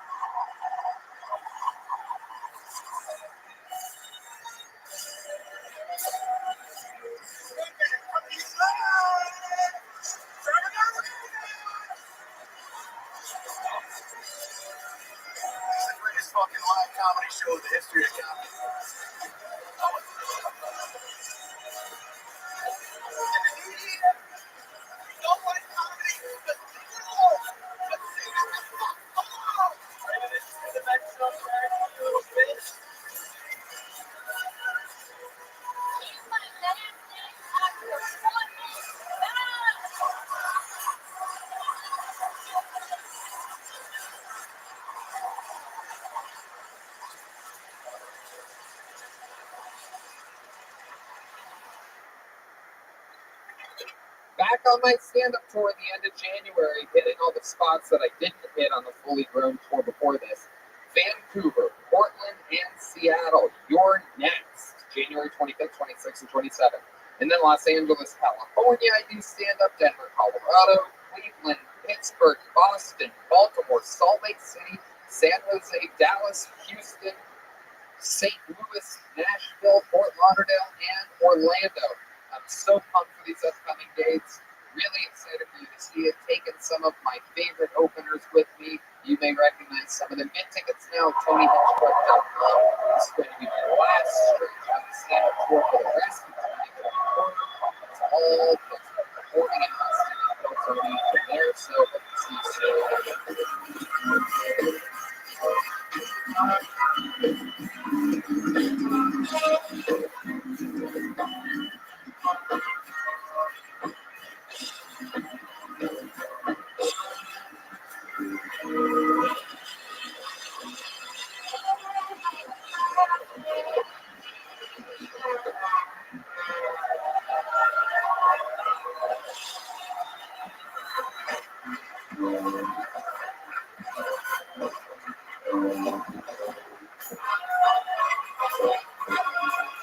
The greatest fucking live comedy show in the history of comedy. Back on my stand-up tour at the end of January, hitting all the spots that I didn't hit on the fully grown tour before this. Vancouver, Portland, and Seattle. You're next. January 25th, 26th, and 27th. And then Los Angeles, California, I do stand-up. Denver, Colorado, Cleveland, Pittsburgh, Boston, Baltimore, Salt Lake City, San Jose, Dallas, Houston, St. Louis, Nashville, Fort Lauderdale, and Orlando. I'm so pumped for these upcoming dates. Really excited for you to see it. Taking some of my favorite openers with me. You may recognize some of them. Get tickets now at TonyHitchcock.com. This is going to be my last stretch on the stand-up tour for the rest of 2024. It's all just performing in Austin and Tony from there. So hope to see you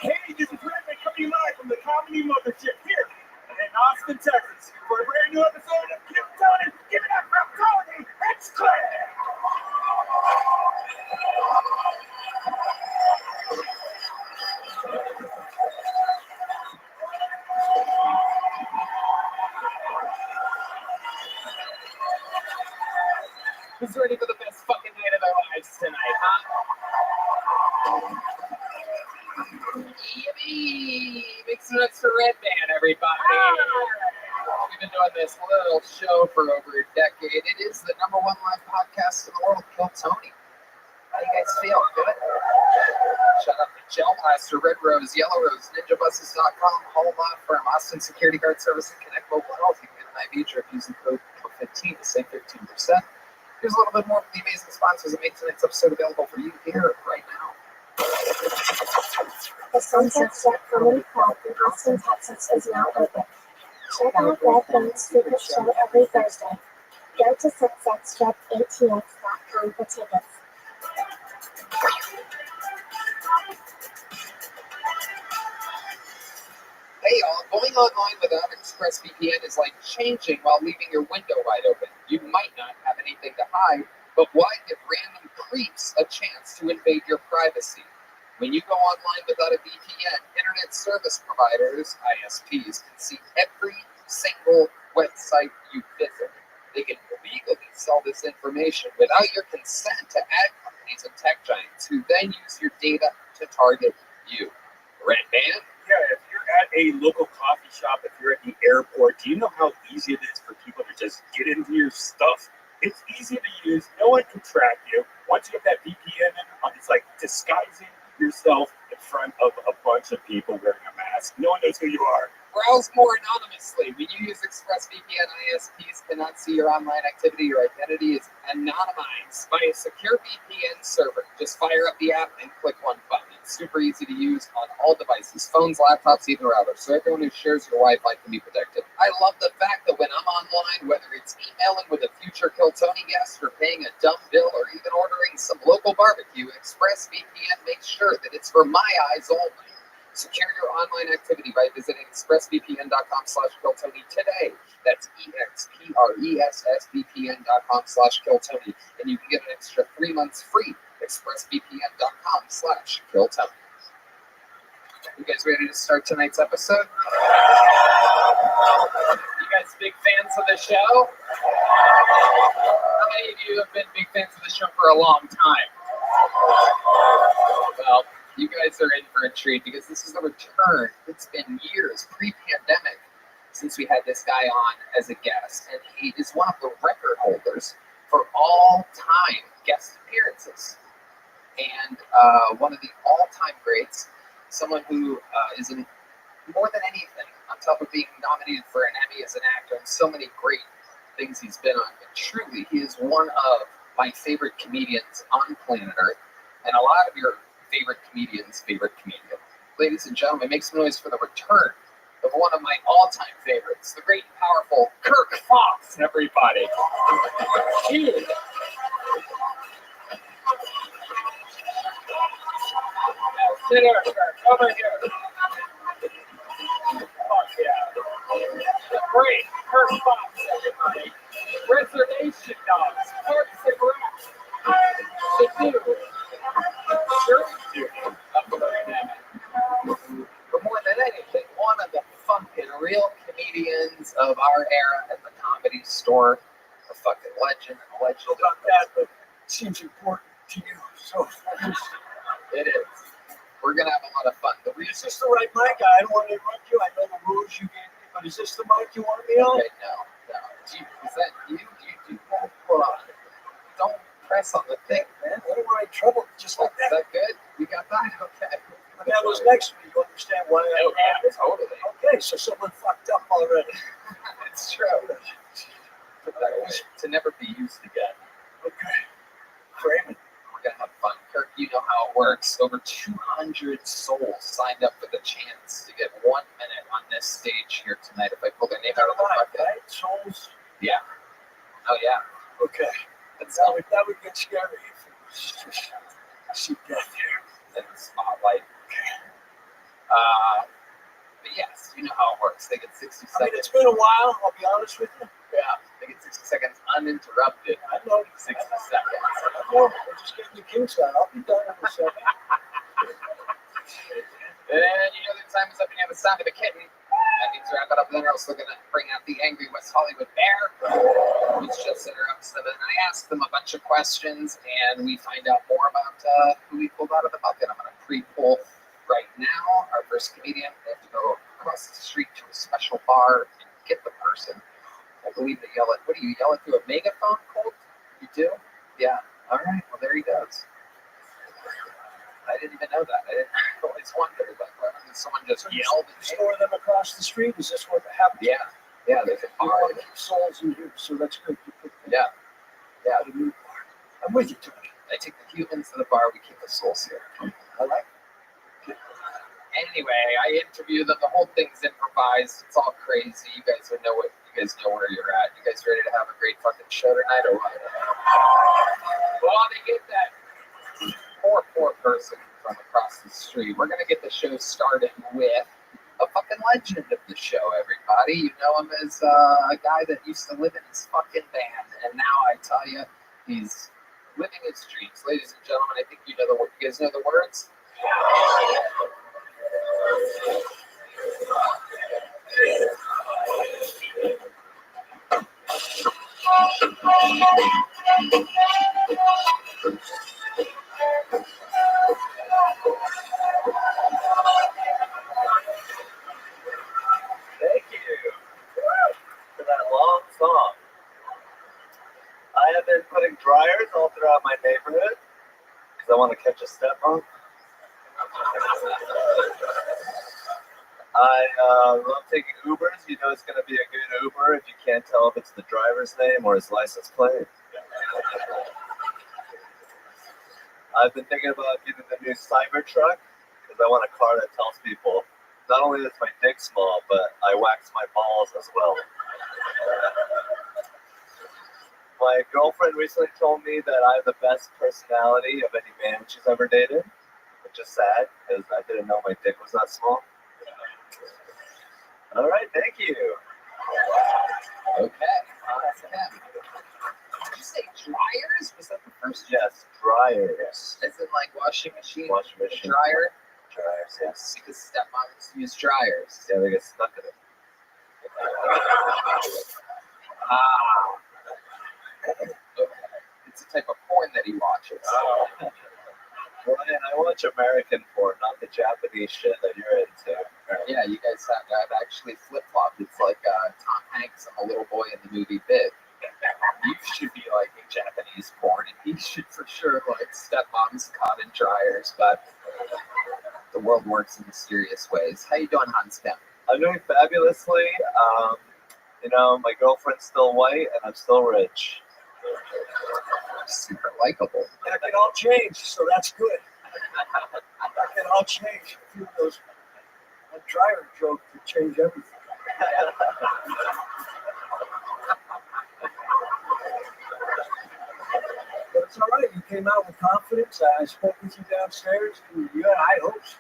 Hey, this is Rabbi coming live from the comedy comedy mothership here in Austin, Texas, for a brand new episode of Kill Tony. Give it up for Tony. It's Claire. Who's ready for the best fucking night of their lives tonight, huh? Yippee! Make some noise for Red Band, everybody. We've been doing this little show for over a decade. It is the #1 live podcast in the world, Kill Tony. How do you guys feel? Good? Shout out to Gel Blaster, Red Rose, Yellow Rose, NinjaBuses.com, Home Lot Firm, Austin Security Guard Service, and Connect Mobile Health. You can get an IV drip using code 15 to save 15%. Here's a little bit more from the amazing sponsors that make tonight's episode available for you here right now. The Sunset Strip Comedy Club in Austin, Texas is now open. Check out Red Band's secret show every Thursday. Go to sunsetstripatx.com for tickets. Hey y'all, going online without ExpressVPN is like changing while leaving your window wide open. You might not have anything to hide, but why give random creeps a chance to invade your privacy? When you go online without a VPN, internet service providers, ISPs, can see every single website you visit. They can legally sell this information without your consent to ad companies and tech giants who then use your data to target you. Red Band? Yeah, if you're at a local coffee shop, if you're at the airport, do you know how easy it is for people to just get into your stuff? It's easy to use. No one can track you. Once you have that VPN in, it's like disguising yourself in front of a bunch of people wearing a mask. No one knows who you are. Browse more anonymously. When you use ExpressVPN, ISPs cannot see your online activity. Your identity is anonymized by a secure VPN server. Just fire up the app and click one button. It's super easy to use on all devices, phones, laptops, even routers, so everyone who shares your Wi-Fi can be protected. I love the fact that when I'm online, whether it's emailing with a future Kill Tony guest or paying a dumb bill or even ordering some local barbecue, ExpressVPN makes sure that it's for my eyes only. Secure your online activity by visiting expressvpn.com/KillTony today. That's expressvpn.com/KillTony. And you can get an extra 3 months free. expressvpn.com/KillTony. You guys ready to start tonight's episode? You guys big fans of the show? How many of you have been big fans of the show for a long time? Well, you guys are in for a treat because this is the return. It's been years, pre-pandemic, since we had this guy on as a guest, and he is one of the record holders for all-time guest appearances. And one of the all-time greats, someone who is in more than anything, on top of being nominated for an Emmy as an actor and so many great things he's been on. But truly, he is one of my favorite comedians on planet Earth, and a lot of your favorite comedian's favorite comedian. Ladies and gentlemen, make some noise for the return of one of my all-time favorites, the great and powerful Kirk Fox, everybody. Cheers. Sit here, Kirk, over here. Fuck yeah. The great Kirk Fox, everybody. Reservation Dogs, Park Cigarettes, the dude. But more than anything, one of the fucking real comedians of our era at the Comedy Store, a fucking legend, a legend. About that, but it seems important to you, so it is. We're gonna have a lot of fun. Is this the right mic? I don't want to interrupt you. I know the rules you gave me, but is this the mic you want me on? Okay, no. Is that you? Hold on. Don't press on the thing, man. I don't want any trouble. Just like that. Is that good? You got that? Okay. But that was next to me. You understand why? Yeah, totally. Okay, so someone fucked up already. It's true. Put that away to never be used again. Okay. Frame it. We're gonna have fun. Kirk, you know how it works. Over 200 souls signed up for the chance to get 1 minute on this stage here tonight. If I pull their name out of the bucket. Right? Souls? Yeah. Oh, yeah. Okay. That would get scary if it was just see death here. In the spotlight. But yes, You know how it works. They get 60 seconds. I mean, it's been a while, I'll be honest with you. Yeah, they get 60 seconds uninterrupted. I know. 60 seconds. I know. I'm just getting the king side. I'll be done in a second. And you know the time is up and you have the sound of a kitten. That means wrap it up, and then we're also going to bring out the angry West Hollywood bear, which just interrupts them. And I ask them a bunch of questions, and we find out more about who we pulled out of the bucket. I'm going to pre-pull right now our first comedian. They have to go across the street to a special bar and get the person. I believe they yell at, what do you yell at through a megaphone, Colt? You do? Yeah. All right. Well, there he goes. I didn't even know that. I always wondered, but someone just yelled and store them across the street. Is this what happened? Yeah. Yeah, there's a You bar. want to keep souls in here, so that's good. Yeah. Yeah. A new bar. I'm with you, Tony. I take the Cubans to the bar, we keep the souls here. I like it. Anyway, I interview them. The whole thing's improvised. It's all crazy. You guys know where you're at. You guys ready to have a great fucking show tonight or what? Well, they get that poor person from across the street. We're gonna get the show started with a fucking legend of the show, everybody. You know him as a guy that used to live in his fucking van, and now I tell you, he's living his dreams. Ladies and gentlemen, I think you know you guys know the words? Thank you for that long song. I have been putting dryers all throughout my neighborhood because I want to catch a stepmom. I love taking Ubers. You know it's going to be a good Uber if you can't tell if it's the driver's name or his license plate. I've been thinking about getting the new Cybertruck because I want a car that tells people not only is my dick small, but I wax my balls as well. My girlfriend recently told me that I have the best personality of any man she's ever dated, which is sad because I didn't know my dick was that small. All right, thank you. Okay. Did you say dryers? Was that the first? Yes, dryers. As in like washing machine? Washing machine. Dryer? Dryers, yes. Because stepmoms use dryers. Yeah, they get stuck in it. Okay. It's a type of porn that he watches. Ryan, I watch American porn, not the Japanese shit that you're into. Yeah, you guys have actually flip-flopped. It's like Tom Hanks and the little boy in the movie Big. You should be liking Japanese porn, and he should for sure like stepmoms caught in dryers, but the world works in mysterious ways. How you doing, Hans Kim? I'm doing fabulously. You know, my girlfriend's still white, and I'm still rich. Super likable. That can all change, so that's good. That can all change. A few of those, a dryer joke could change everything. But it's all right. You came out with confidence. I spoke with you downstairs, and you had high hopes.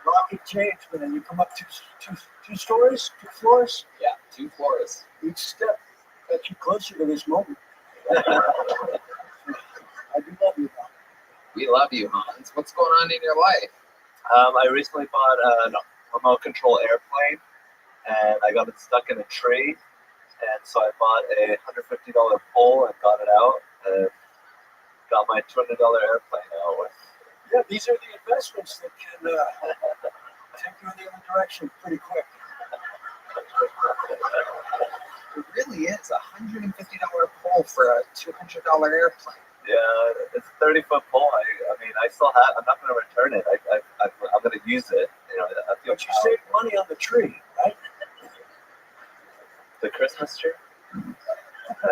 Rocket change, man. You come up two stories, 2 floors. Yeah, 2 floors. Each step gets you closer to this moment. I do love you, Bob. We love you, Hans. What's going on in your life? I recently bought a remote control airplane, and I got it stuck in a tree. And so I bought a $150 pole and got it out, and got my $200 airplane out with. Yeah, these are the investments that can take you in the other direction pretty quick. It really is a $150 pole for a $200 airplane. Yeah, it's a 30-foot pole. I mean, I still have. I'm not going to return it. I'm going to use it. You know, I feel but you save money on the tree, right? The Christmas tree.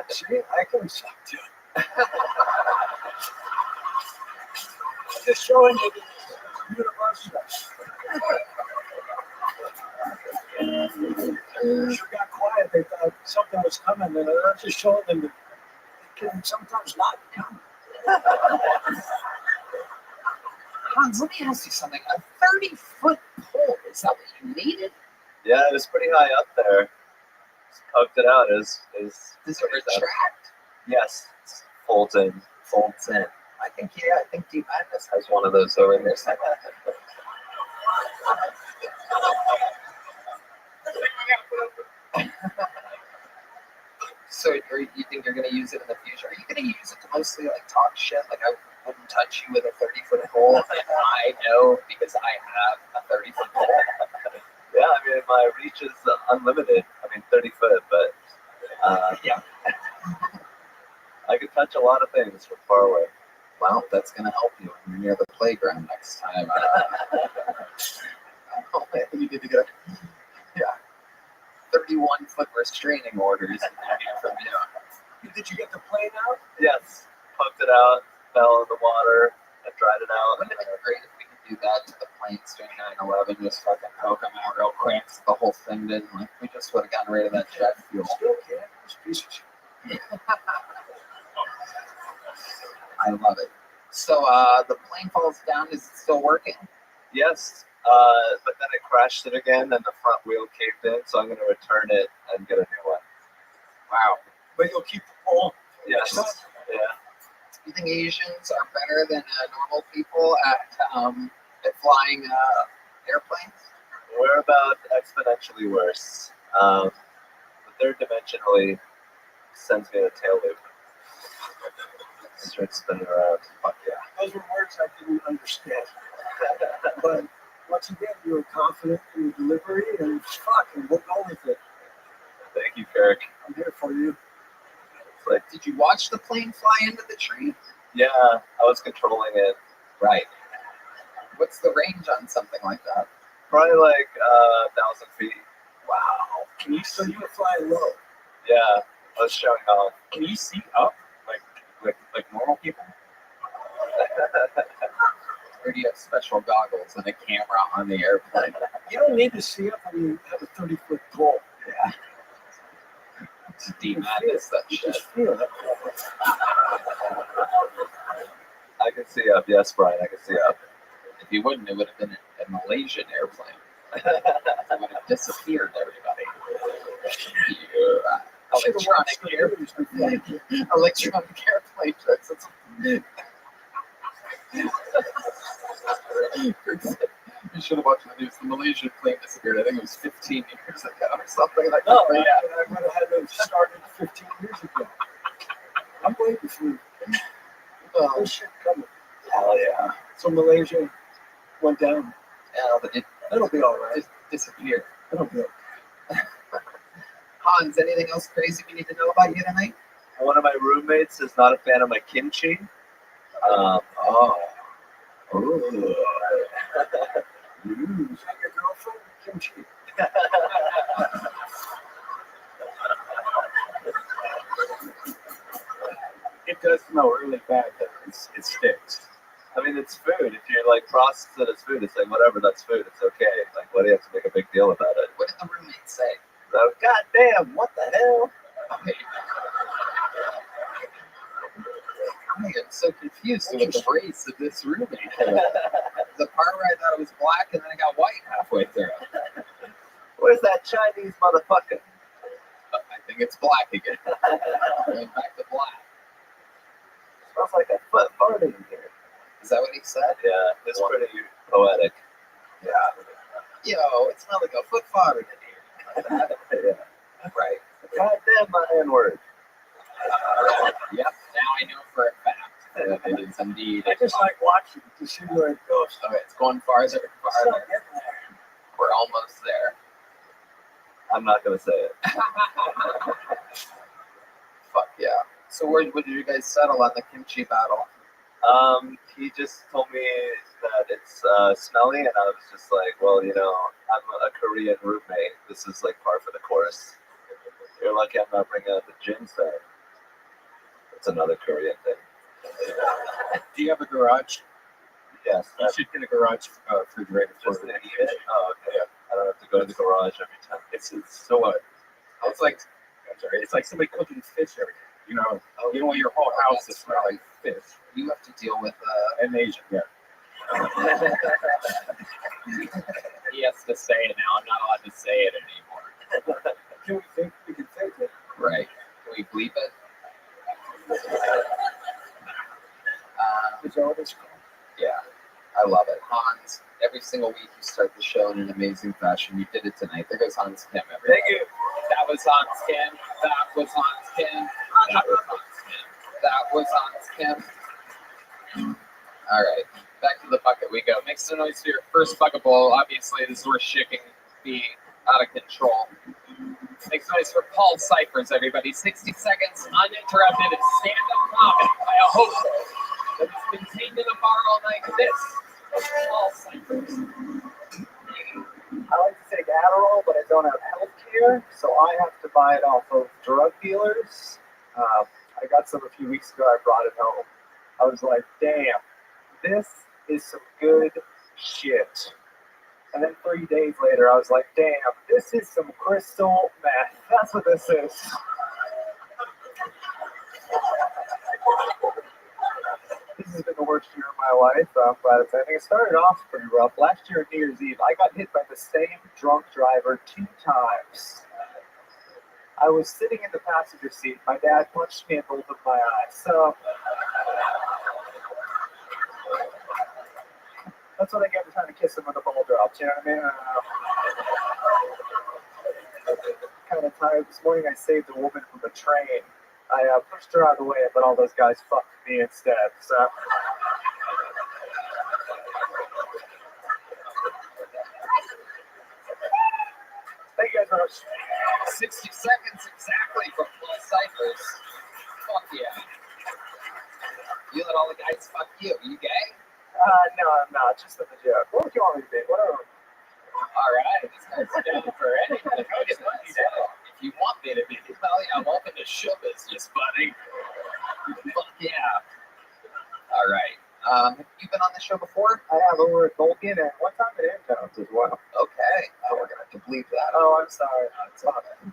See, I can suck too. Just showing you the universe. Sure got quiet. They thought something was coming, and I was just showing them that it can sometimes not come. Hans, let me ask you something. A 30-foot pole is Is that what you needed? Yeah, it was pretty high up there. Just poked it out. Does it retract? Yes, it folds in. Folds in. I think Deep Madness has one of those over there. So you think you're going to use it in the future? Are you going to use it to mostly like talk shit? Like I wouldn't touch you with a 30-foot pole. I know because I have a 30-foot pole. Yeah, I mean, my reach is unlimited. I mean, 30 foot, but yeah. I can touch a lot of things from far away. Well, that's going to help you when you're near the playground next time. You need to get 31-foot restraining orders from you. Did you get the plane out? Yes, poked it out, fell in the water, and dried it out. Wouldn't it be great if we could do that to the planes during 9/11? Just fucking poke them out real quick so the whole thing didn't. Like, we just would have gotten rid of that jet fuel. Still can't. It's a piece of shit. I love it. So the plane falls down. Is it still working? Yes, but then I crashed it again, and the front wheel caved in, so I'm going to return it and get a new one. Wow. But you'll keep the pole. Yes. Yeah. You think Asians are better than normal people at flying airplanes? We're about exponentially worse. The third dimensionally sends me in a tail loop. Starts spinning around. Fuck yeah. Those were words I didn't understand. But once again, you were confident in your delivery, and fucking we'll go with it. Thank you, Kirk. I'm here for you. Like, did you watch the plane fly into the tree? Yeah, I was controlling it. Right. What's the range on something like that? Probably like 1,000 feet. Wow. So you were flying low? Yeah, I was showing off. Can you see up like normal people? Or do you have special goggles and a camera on the airplane? You don't need to see up when you have a 30-foot pole. Yeah. It's Deep Madness, that shit. Just feel it. I can see up. Yes, Brian, I can see up. If you wouldn't, it would have been a Malaysian airplane. It would have disappeared, everybody. Electronic airplane jokes. You should have watched the news. The Malaysian plane disappeared. I think it was 15 years ago or something like that. No, I would have had them started 15 years ago. I'm waiting for you. Oh, shit coming. Hell yeah. So Malaysia went down. Yeah, but it'll be all right. Just disappeared. It'll be okay. Hans, anything else crazy we need to know about you tonight? One of my roommates is not a fan of my kimchi. Ooh. Is that your girlfriend? Kimchi. It does smell really bad though. It sticks. I mean, it's food. If you like process it as food, it's like whatever, that's food. It's okay. Like, why do you have to make a big deal about it? What did the roommate say? So, goddamn, what the hell? I get so confused with the race of this roommate. The part where I thought it was black and then it got white halfway through. Where's that Chinese motherfucker? I think it's black again. Going back to black. Smells like a foot farting in here. Is that what he said? Yeah, it's pretty poetic. Yeah. Yo, it smells like a foot farting in here. Yeah. Right. Goddamn my N-word. Yep, now I know for a fact that it is indeed. I just like watching to see where it goes. Okay, it's going farther and farther. We're almost there. I'm not going to say it. Fuck yeah. So where did you guys settle on the kimchi battle? He just told me that it's smelly, and I was just like, well, you know, I'm a Korean roommate. This is like par for the course. You're lucky I'm not bringing out the ginseng. It's another Korean thing. Do you have a garage? Yes. You should get a garage refrigerator for just to eat it. Oh, okay. I don't have to go to the garage every time. It's so what? It's like it's like somebody cooking fish every day. You know, you don't want your whole house to smell like fish. You have to deal with an Asian, yeah. He has to say it now. I'm not allowed to say it anymore. Can we think we can think it? Right. Can we bleep it? Is all this Yeah. I love it. Hans, every single week you start the show in an amazing fashion. You did it tonight. There goes Hans Kim, everybody. Thank you. That was Hans Kim. That was Hans Kim. That was Hans Kim. That was Hans Kim. All right. Back to the bucket we go. Make some noise for your first bucket bowl. Obviously, this is where shit can be out of control. Make some noise for Paul Cyphers, everybody. 60 seconds uninterrupted of stand-up comedy by a host that's been contained in a bar all night. This is Paul Cyphers. I like to take Adderall, but I don't have health care, so I have to buy it off of drug dealers. I got some a few weeks ago. I brought it home. I was like, damn, this is some good shit. And then 3 days later, I was like, damn, this is some crystal meth. That's what this is. This has been the worst year of my life. I'm glad it's ending. It started off pretty rough. Last year on New Year's Eve, I got hit by the same drunk driver 2 times. I was sitting in the passenger seat. My dad punched me in both of my eyes. So that's what I get for trying to kiss him when the ball drops. You know what I mean? Kind of tired. This morning I saved a woman from a train. I pushed her out of the way, but all those guys fucked me instead. So. Thank you guys very much. 60 seconds exactly from Paul Cyphers. Fuck yeah. You let all the guys fuck you. You gay? No, I'm not. Just in the joke. What would you want me to be? Whatever. All right. This guy's down for anything. If you want me to be, hell yeah, I'm open to show business, buddy. Fuck yeah. All right. Have you been on the show before? I have over at Vulcan and one time at Antones as well. Okay. We're going to have to bleep that. Oh, I'm sorry. It's okay.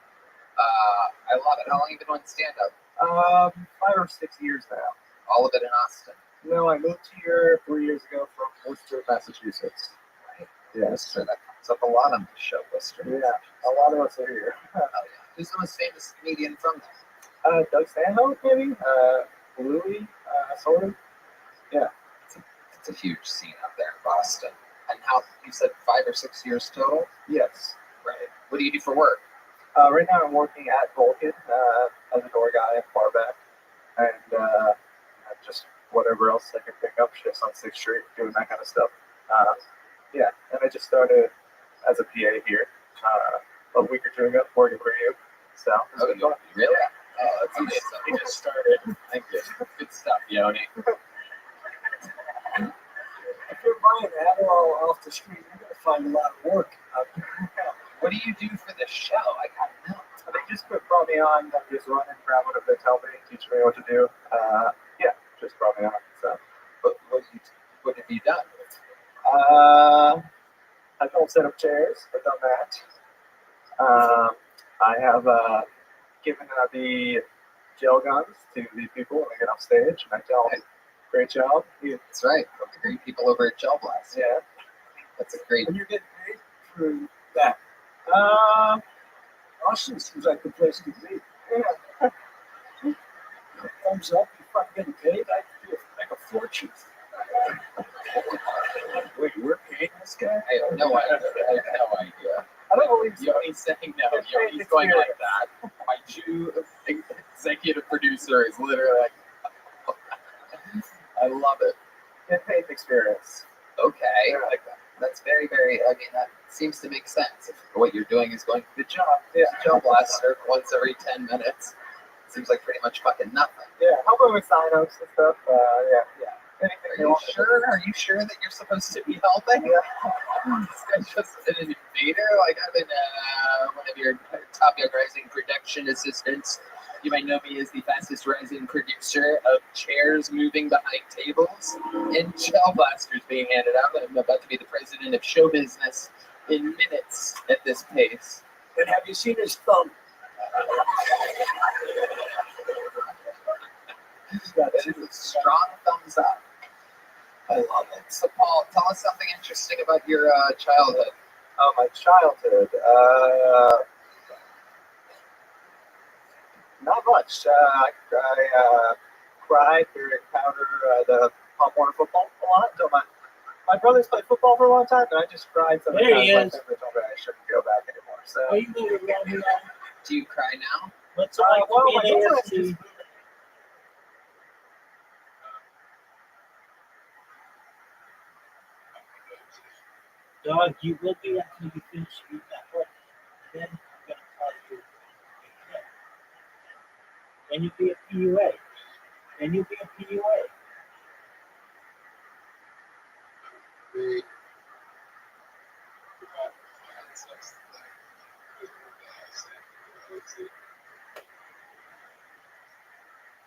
I love it. How long have you been doing stand-up? 5 or 6 years now. All of it in Austin? No, I moved here 3 years ago from Worcester, Massachusetts. Right. Yes. Sure, that comes up a lot on the show, Worcester. Yeah, a lot of us are here. Who's the most famous comedian from there? Doug Stanhope, maybe? Louis, sort of. Yeah. It's a huge scene up there in Boston. And how, you said 5 or 6 years total? Yes. Right. What do you do for work? Right now I'm working at Vulcan as a door guy at Barback. And just whatever else I can pick up, shifts on 6th Street, doing that kind of stuff. Yeah, and I just started as a PA here a week or 2 ago, working for you. So, really? Oh, that's amazing. He just started. Thank you. Good stuff, Yoni. If you're buying Adderall off the street, you're going to find a lot of work out there. What do you do for the show? I gotta know. They just brought me on, just run and grab whatever they tell me, teach me what to do. Yeah, just brought me on. So, what have you done? I've helped set up chairs. I've done that. I have given the gel guns to the people when they get off stage, and I tell them, great job. Yeah, that's right. From the great people over at Gel Blast. Yeah. That's a great. And you're getting paid for that. Austin seems like the place to be. Yeah. Thumbs up, you fucking getting paid. I feel like a fortune. Wait, we're paying this guy? I have no idea. I don't believe so. Yoni's saying no. Yoni's going like that. My Jew executive producer is literally like, I love it. Get paid experience. Okay. Yeah. Like that's very, very, I mean, that seems to make sense. If what you're doing is going to the job. There's a Gel Blaster once every 10 minutes. Seems like pretty much fucking nothing. Yeah, help them with sign-ups and stuff. Yeah. Are you sure that you're supposed to be helping? Yeah. This guy's just an invader. Like I've been one of your top young rising production assistants. You might know me as the fastest rising producer of chairs moving behind tables and Gel Blasters being handed out. I'm about to be the president of show business in minutes at this pace. And have you seen his thumb? That is a strong thumbs up. I love it. So, Paul, tell us something interesting about your childhood. Oh, my childhood. Not much. I cried during powder the Pop Warner football a lot. So my brothers played football for a long time, and I just cried so many There times. he My is. family told me I shouldn't go back anymore. So. Are you moving around here? Do you cry now? What's it like Well, to my be an girlfriend's AFC? just Dog, you will be after you finish eating that pork. Then I'm going to call you. Then you'll be a PUA. Then you'll be a PUA.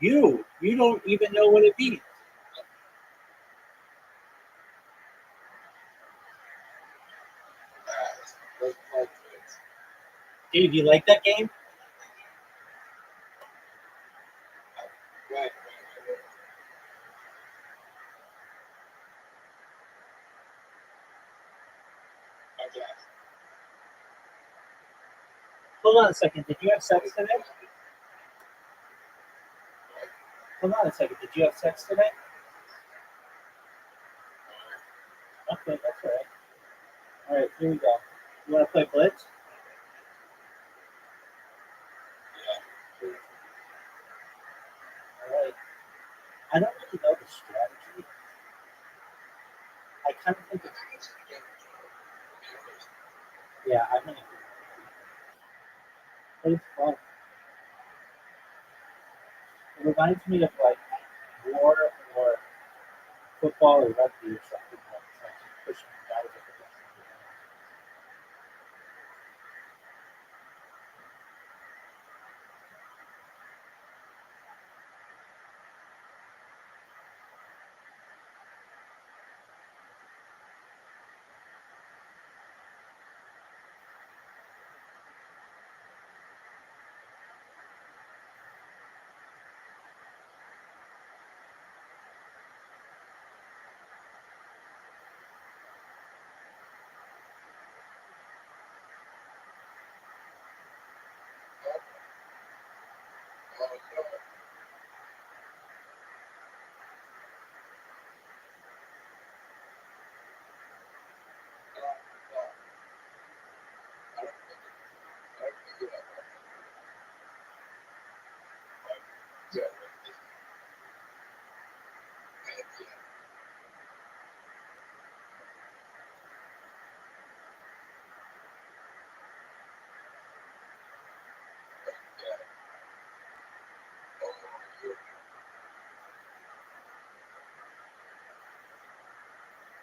You don't even know what it means. Dave, you like that game? Hold on a second. Did you have sex today? Hold on a second. Did you have sex today? Okay, that's all right. All right, here we go. You want to play Blitz? All right. I don't really know the strategy. I kind of think it's... Yeah, I mean, it's fun. It reminds me of like war or football or rugby or something like that. Pushing guys up against the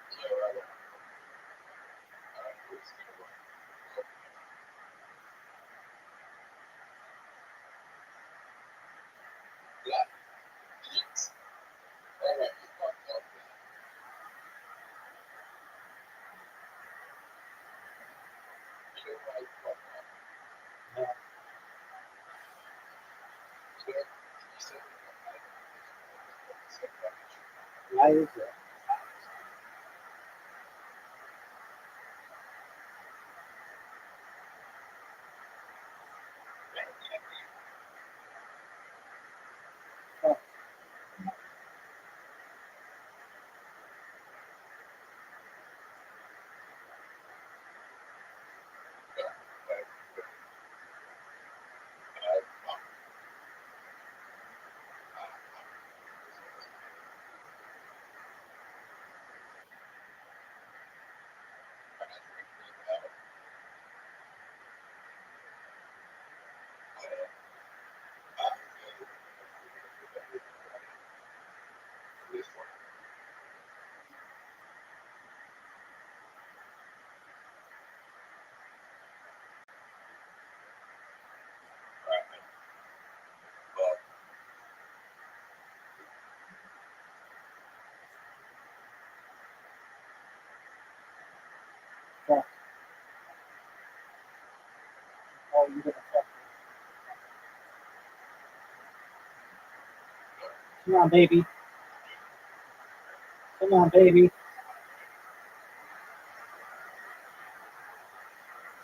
wall. Why is it? Oh, you're gonna fuck. Come on, baby. Come on, baby.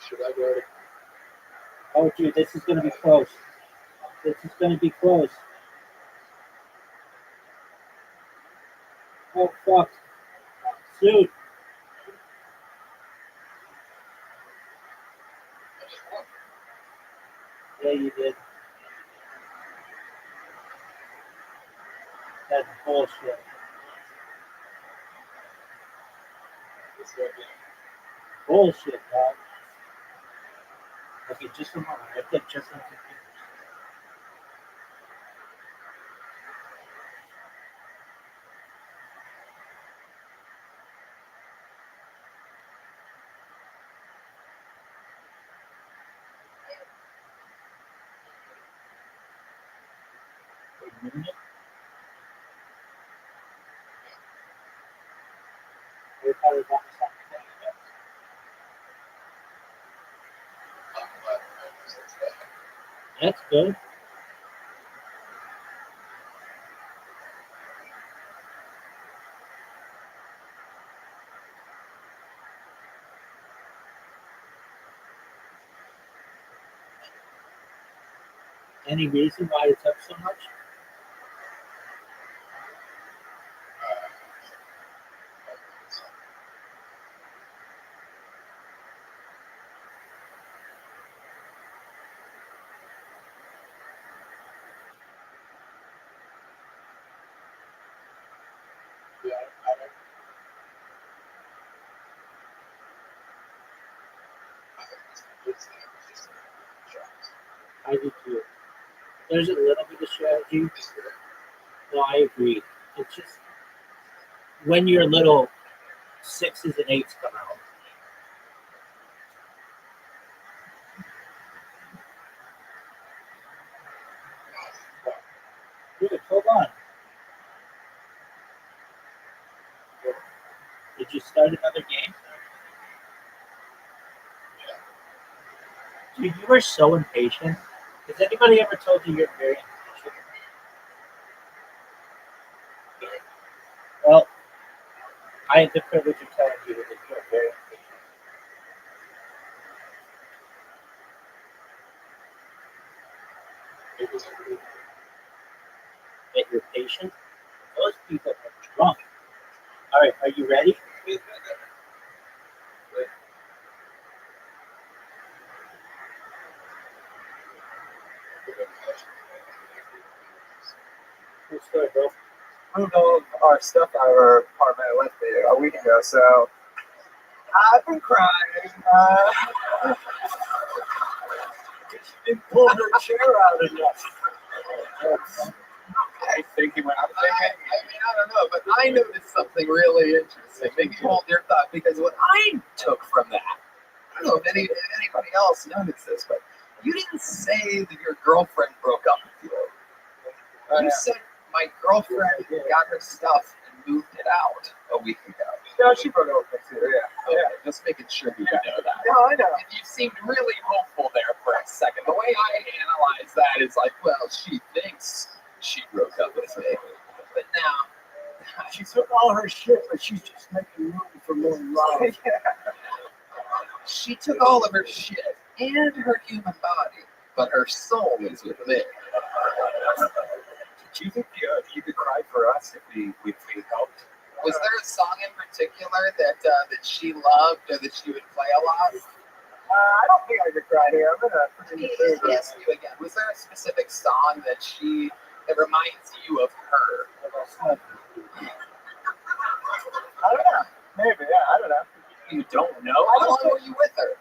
Should I go to? Oh, dude, this is gonna be close. This is gonna be close. Oh fuck, dude. Yeah, you did. That's bullshit. Bullshit, dog. Okay, just a moment. I get just on computers. That's good. Any reason why it's up so much? I do too. There's a little bit of strategy. No, I agree. It's just when your little 6s and 8s come out. Dude, hold on. Did you start another game? Dude, you are so impatient. Has anybody ever told you you're very impatient? Well, I had the privilege of telling you that you're very impatient. That you're patient? Those people are drunk. All right, are you ready? What's good, bro? Moved all of our stuff out of our apartment I left there a week ago, so I've been crying. She didn't pull her chair out enough. I think he went out. I don't know, but I noticed something really interesting. Maybe hold your thought, because what I took from that, I don't know if anybody else noticed this, but you didn't say that your girlfriend broke up with you. You said my girlfriend got her stuff and moved it out a week ago. No, she broke up with me too, yeah. Okay, just making sure you know that. No, I know. And you seemed really hopeful there for a second. The way I analyze that is like, well, she thinks she broke up with me, but now She took all her shit, but she's just making room for more love. she took all of her shit and her human body, but her soul is with me. Do you think you could cry for us if we helped? Was there a song in particular that she loved or that she would play a lot? I don't think I could cry here. I'm gonna Let me just ask you again. Was there a specific song that reminds you of her? I don't know. Maybe, yeah, I don't know. You don't know? How long were you with her?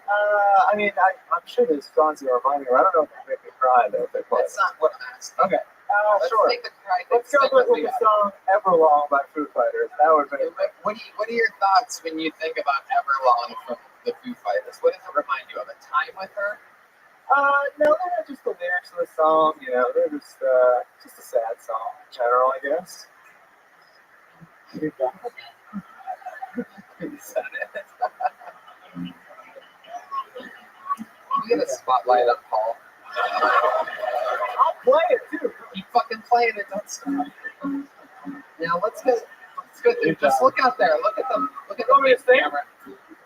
I mean, I'm sure there's songs that remind me. I don't know if they make me cry though. If they play. That's not what I'm asking. Okay. Let's Sure. take the cry thing. Let's go with the song "Everlong" by Foo Fighters. That would make. What are your thoughts when you think about Everlong from the Foo Fighters? What does it remind you of? A time with her? No, they're not just the lyrics of the song. You know, they're just a sad song in general, I guess. You said it. You get a spotlight up, Paul. I'll play it too. Keep fucking playing it, don't stop. Now let's go. Just look out there. Look at the camera.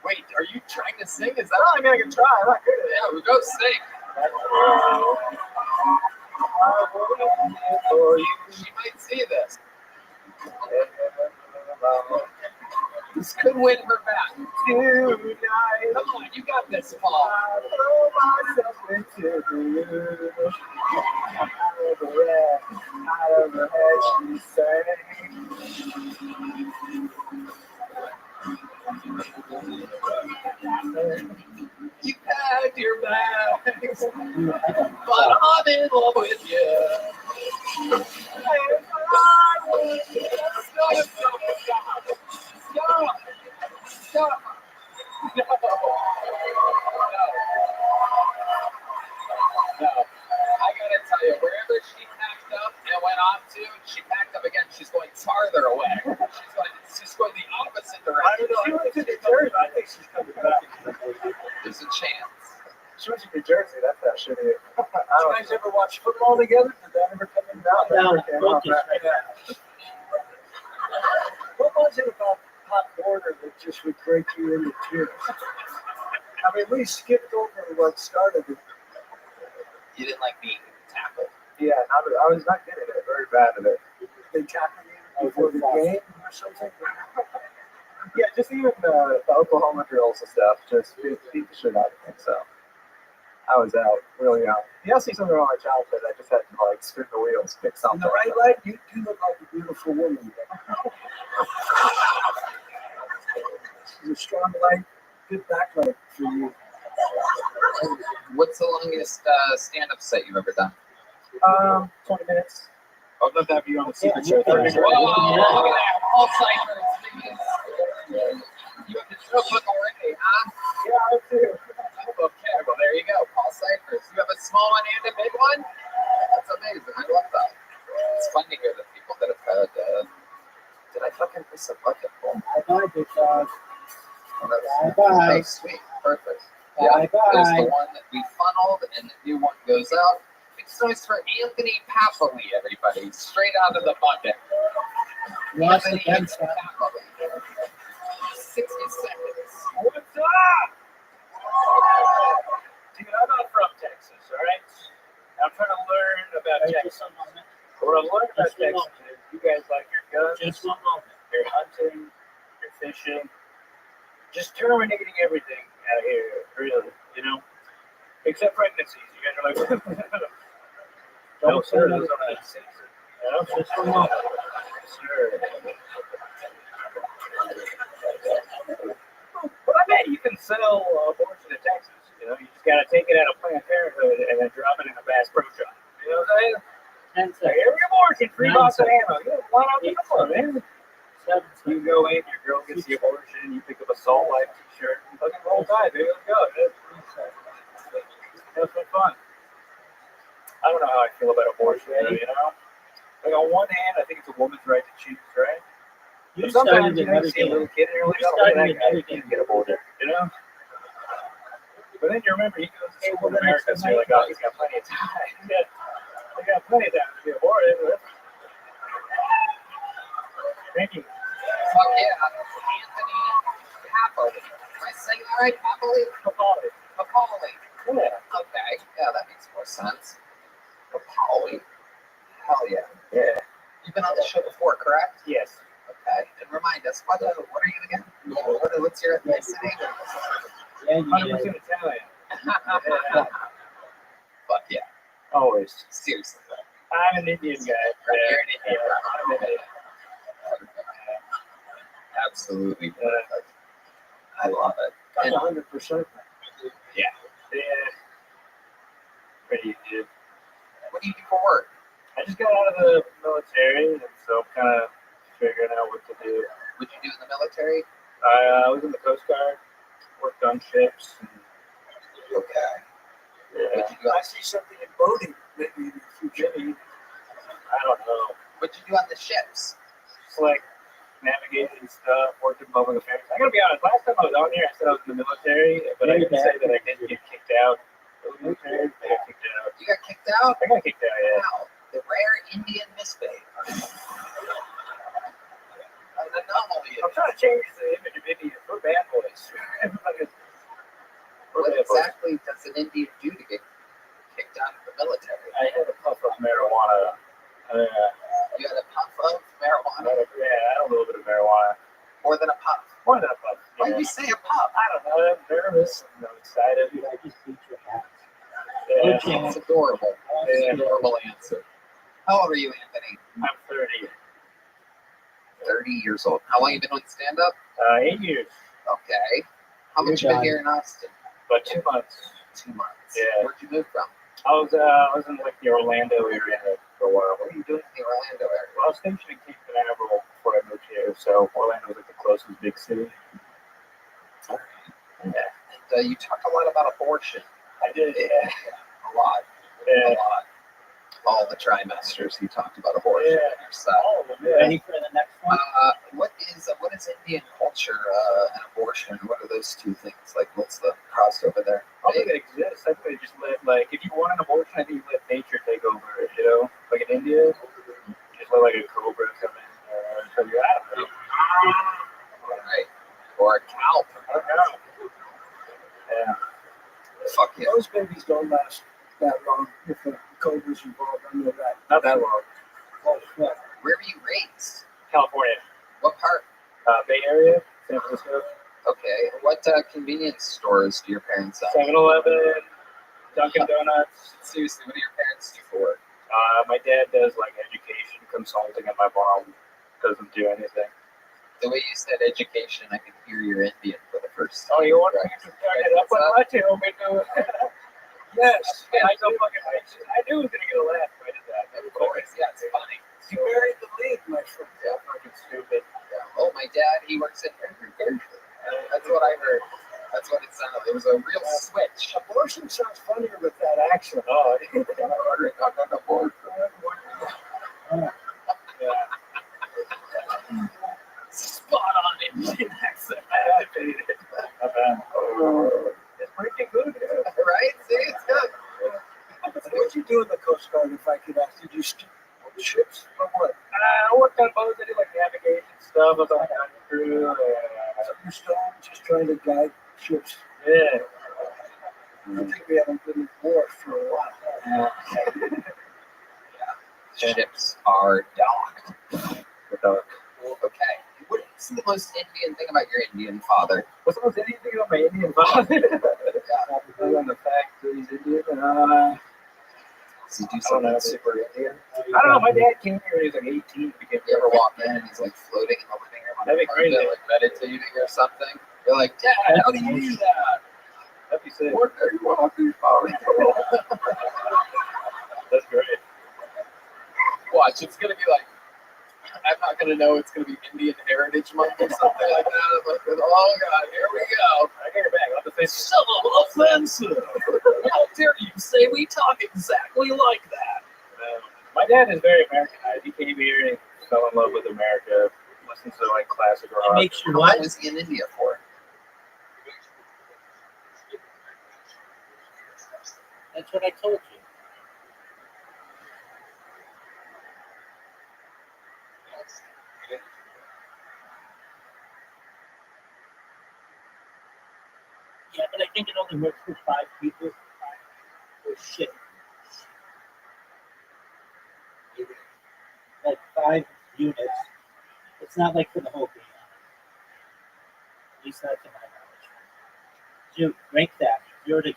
Wait, are you trying to sing? Is that? No, I mean I can try. I'm not good at it. Yeah, we go sing. She might see this. This could win her back. Tonight, Come on, you got this, Paul. I throw myself into the out of her head, she sang. You packed your bags, but I'm in love with you. Stop. No. I gotta tell you, wherever she packed up and went off to, she packed up again. She's going farther away. She's going the opposite direction. I don't know. She went to New Jersey. I think she's coming back. There's a chance. She went to New Jersey. That's that shitty. Did you guys ever watch football together? Did that ever come in? No, that never came out. What was it about Pop Warner that just would break you into tears? I mean, we skipped over what started it. You didn't like being tackled. Yeah, I was not good at it. Very bad at it. They tackled me before the game or something. Yeah, just even the Oklahoma drills and stuff. Just beat the shit out of me. So I was out really young. You see something wrong with my childhood. I just had to like spin the wheels, pick something. In the right light, you look like a beautiful woman. She's a strong light, good backlight for you. What's the longest stand-up set you've ever done? 20 minutes. I'd love to have you on the secret show. Whoa, look at that. All ciphers. You have the joke book already, huh? Yeah, I do. Okay, well, there you go. Paul Cyphers. You have a small one and a big one? That's amazing. I love that. It's fun to hear the people that have had. Did I fucking miss a bucket full? Bye, big dog. Bye. Oh, sweet. Perfect. Yeah, there's the one that we funneled, and the new one goes out. It's nice for Anthony Papali, everybody. Straight out of the bucket. Lost Anthony against that. Papali. 60 seconds. What's up? Dude, I'm not from Texas, all right? I'm trying to learn about Texas. What I'm learning about Texas is you guys like your guns, Just one moment. you're hunting, you're fishing, just terminating everything out here, really, you know? Except pregnancies. You guys are like, no, sir, there's only a season. You know? Just one moment. Sure. But I bet you can sell abortion in Texas. You know, you just got to take it out of Planned Parenthood and then drop it in a Bass Pro Shop. You know what I'm saying? Like, every abortion, free box of ammo. You know, why not the door, man? You go in, your girl gets the abortion, you pick up a Salt Life t-shirt, and fucking roll tide, baby. Let's go. That's been fun. I don't know how I feel about abortion, you know? Like, on one hand, I think it's a woman's right to choose, right? You But sometimes started you know, you see a little kid and you're like, oh, look at that guy, he can't get aborted, you know? But then you remember he goes to school in America, so you're like, oh, he's got plenty of time. Yeah, he got plenty of time to be aborted. Thank you. Fuck yeah. Anthony Papali. Am I saying that right? Papali? Papali. Yeah. Okay. Yeah, that makes more sense. Papali. Hell yeah. Yeah. You've been on the show before, correct? Yes. Okay. And remind us, what are you again? What's your ethnicity? Yeah, 100% Italian. Fuck yeah. Always. Seriously. I'm an Indian guy. You're an Indian. I'm an Indian. Absolutely. I love it. That's 100%. Yeah. Yeah. Pretty good. What do you do for work? I just got out of the military, and so I'm kind of figuring out what to do. What did you do in the military? I was in the Coast Guard, worked on ships. Okay. Yeah. What did you do? I see something in boating maybe in the future. I don't know. What did you do on the ships? Just like navigating stuff, worked in public affairs. I gotta be honest, last time I was on here, I said I was in the military, but I didn't say that I didn't get kicked out of the military. I got kicked out. You got kicked out? I got kicked out, yeah. Wow. The rare Indian misfit. An anomaly. I'm trying to change the image of Indians. We're bad boys. exactly does an Indian do to get kicked out of the military? I had a puff of marijuana. You had a puff of marijuana? Yeah, I had a little bit of marijuana. More than a puff? More than a puff. Why did you say a puff? I don't know. I'm nervous. I'm excited. I just beat your ass. Yeah. It's adorable. It's an adorable answer. How old are you, Anthony? I'm 30. 30 years old. How long have you been doing stand-up? 8 years. Okay. How much you been here in Austin? About 2 months. 2 months. Yeah. Where'd you move from? I was in like the Orlando area for a while. What are you doing in the Orlando area? Well, I was stationed in Cape Canaveral before I moved here, so Orlando was like the closest big city. All right. Yeah. And you talk a lot about abortion. I did. Yeah. A lot. Yeah. A lot. All the trimesters he talked about abortion. Yeah. All of them. Yeah. Ready for the next one? What is Indian culture and abortion? What are those two things? Like, what's the crossover there? I don't think it exists. I think they just let, like, if you want an abortion, I think you let nature take over, you know? Like in India, you just let, like, a cobra come in or so you out of it. Right. Or a cow. Yeah. Fuck yeah. Those babies don't last that long if the cobra's involved. I know that. Not that long. Oh, fuck. Where were you raised? California. What part? Bay Area, San Francisco. Okay. What convenience stores do your parents have? 7-Eleven, Dunkin' Donuts. Seriously, what do your parents do for work? My dad does like education consulting, and my mom doesn't do anything. The way you said education, I could hear you're Indian for the first time. Oh, you want me to turn it up on my tail? Yes. I knew he was gonna get a laugh when I did that. Of course, yeah, it's funny. You buried the lead, my friend. Yeah, fucking stupid. Yeah. Oh, my dad, he works in agriculture. That's what I heard. That's what it sounded. It was a real switch. Abortion sounds funnier with that accent. Oh, yeah. Spot on Indian accent. I activated it. It's pretty good. Right? See, it's good. What'd you do in the Coast Guard, if I could ask? Did you steer ships or what? I worked on boats. I did like navigation stuff. I was on the crew. You're still just trying to guide ships. Yeah. I think we haven't been in war for a while. Ships are docked. Okay. What's the most Indian thing about your Indian father? What's the most Indian thing about my Indian father? Other than the fact that he's Indian. Does he do something super Indian? I don't know. My dad came here when he was like 18. You ever walk in and he's like floating in the living room on That'd be crazy. like meditating or something? You're like, Dad, how do you do that? That'd be sick. What are you walking about? That's great. Watch, it's gonna be like, I'm not gonna know it's gonna be Indian Heritage Month or something like that. I'm like, oh god, here we go. I get it back. I'll have to face it. So offensive. How dare you say we talk exactly like that? My dad is very Americanized. He came here and fell in love with America. Listens to like classic rock. Makes you How what? long was he in India for? That's what I told you. Yeah, but I think it only works for 5 people. Oh shit. Like 5 units. It's not like for the whole game. At least not to my knowledge. Dude, rank that. 0 to 10.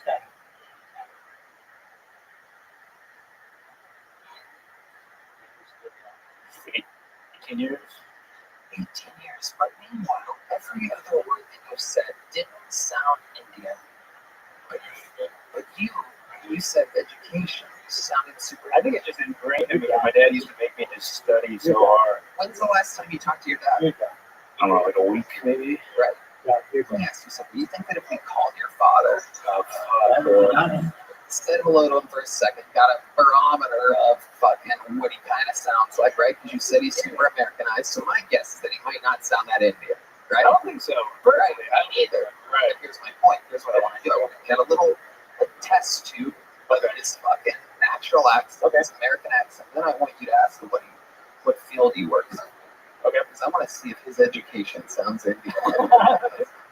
18 years. 18 years. But meanwhile, every other word that you said didn't sound Indian. But you said education sounded super. I think it's just ingrained in me. My dad used to make me just study so hard. When's the last time you talked to your dad? I don't know, like a week maybe. Right. Let me ask you something. Do you think that if we called your father, said hello to him for a second, got a barometer of fucking what he kind of sounds like, right? Because you said he's super Americanized. So my guess is that he might not sound that Indian, right? I don't think so. Right. I don't either. Right. But here's my point. Here's what I want to do. I want to get a little test tube of his fucking natural accent, his American accent. Then I want you to ask him what field he works in. Okay. Because I want to see if his education sounds Indian.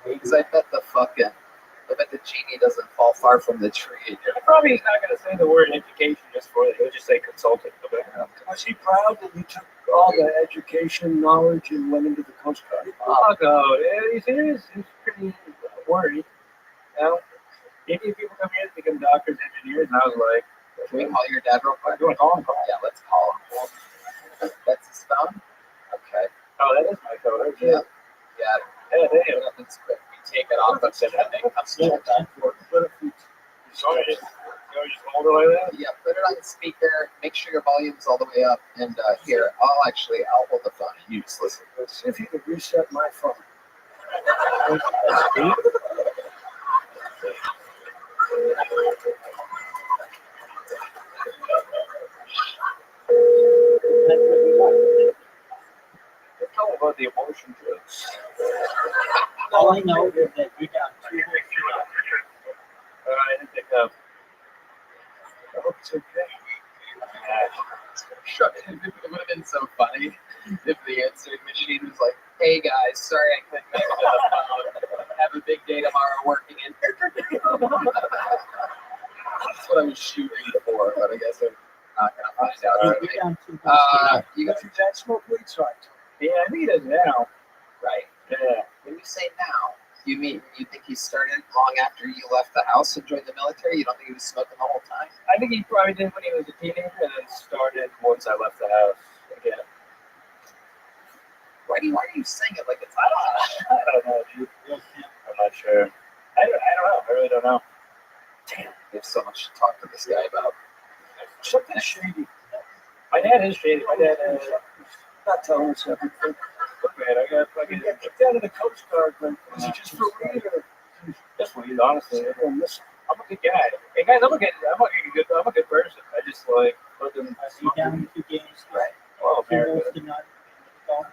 Because I bet the fucking I bet the genie doesn't fall far from the tree. Probably he's not going to say the word education just for it. He'll just say consultant. Was he proud that he took all the education knowledge and went into the Coast Guard? Fuck, oh, yeah, he's pretty worried. You know, maybe people come here to become doctors, engineers, and I was like, can we call your dad real quick? You want to call him? Yeah, let's call him. That's his phone? Okay. Oh, that is my phone. Yeah. Yeah. Yeah, damn. Nothing's quick. We take it off of him and then comes to check out for it. What if you just hold it like that? Yeah, put it on speaker. Make sure your volume's all the way up. And here, I'll hold the phone and you just listen. Let's see if he can reset my phone. Let's talk about the abortion jokes. All I know is that you're down two. I didn't pick up. I hope it's okay. Sure. It would have been so funny if the answering machine was like, hey guys, sorry I couldn't make it to the phone. Have a big day tomorrow working in. That's what I was shooting for, but I guess I'm not going to find out. You got your dad smoke weed, so yeah, I think he does now. Right. Yeah. When you say now, you think he started long after you left the house and joined the military? You don't think he was smoking the whole time? I think he probably did when he was a teenager and then started once I left the house again. Why are you saying it like it's I don't know, dude. I'm not sure. I don't know. I really don't know. Damn, there's so much to talk to this guy about. Something shady. My dad is shady. My dad is not telling us everything. Look, man, I got fucking. Get down to the Coast Guard, but is it just for weed or? Just weed, honestly. I'm a good guy. Hey guys, I'm a good person. I just like fucking. Down 2 games. Right. Well, America.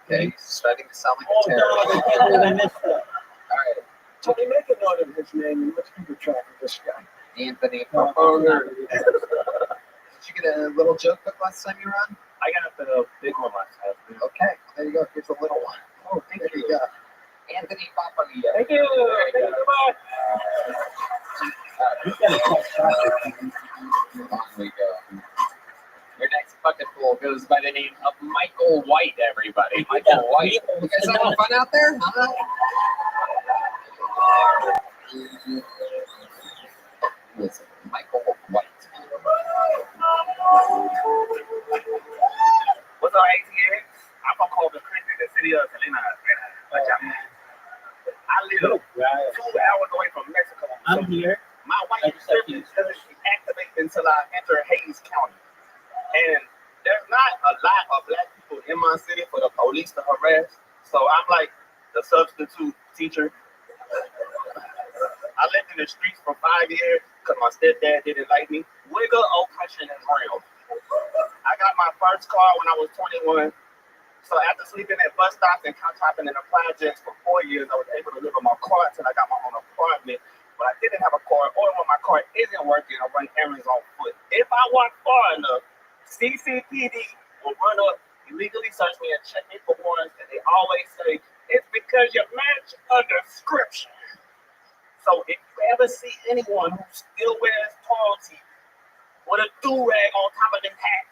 Okay, he's starting to sound like a terrorist. I can't believe I missed that. All right. Tony, make a note of his name and let's keep a track of this guy. Anthony. Oh, there. Did you get a little joke book last time you were on? I got the big one last time. Okay, there you go. Here's a little one. Oh, there you go. Anthony Papalia. Thank you. Thank you. On we go. Your next bucket pool goes by the name of Michael White, everybody. Michael White. You guys having fun out there? Huh? Listen, Michael White. What's up, ATX? I'm from Corpus Christi, the city of Selena. I live 2 hours away from Mexico. I'm here. My white privilege doesn't activate until I enter Hayes County. And there's not a lot of black people in my city for the police to harass. So I'm like the substitute teacher. I lived in the streets for 5 years because my stepdad didn't like me. Wiggle, oppression, and real. I got my first car when I was 21. So after sleeping at bus stops and contracting in the projects for 4 years, I was able to live in my car until I got my own apartment. But I didn't have a car, or when my car isn't working, I run errands on foot. If I walk far enough, CCPD will run up, illegally search me, and check me for warrants, and they always say, it's because you match a description. So if you ever see anyone who still wears tall teeth with a do-rag on top of his hat,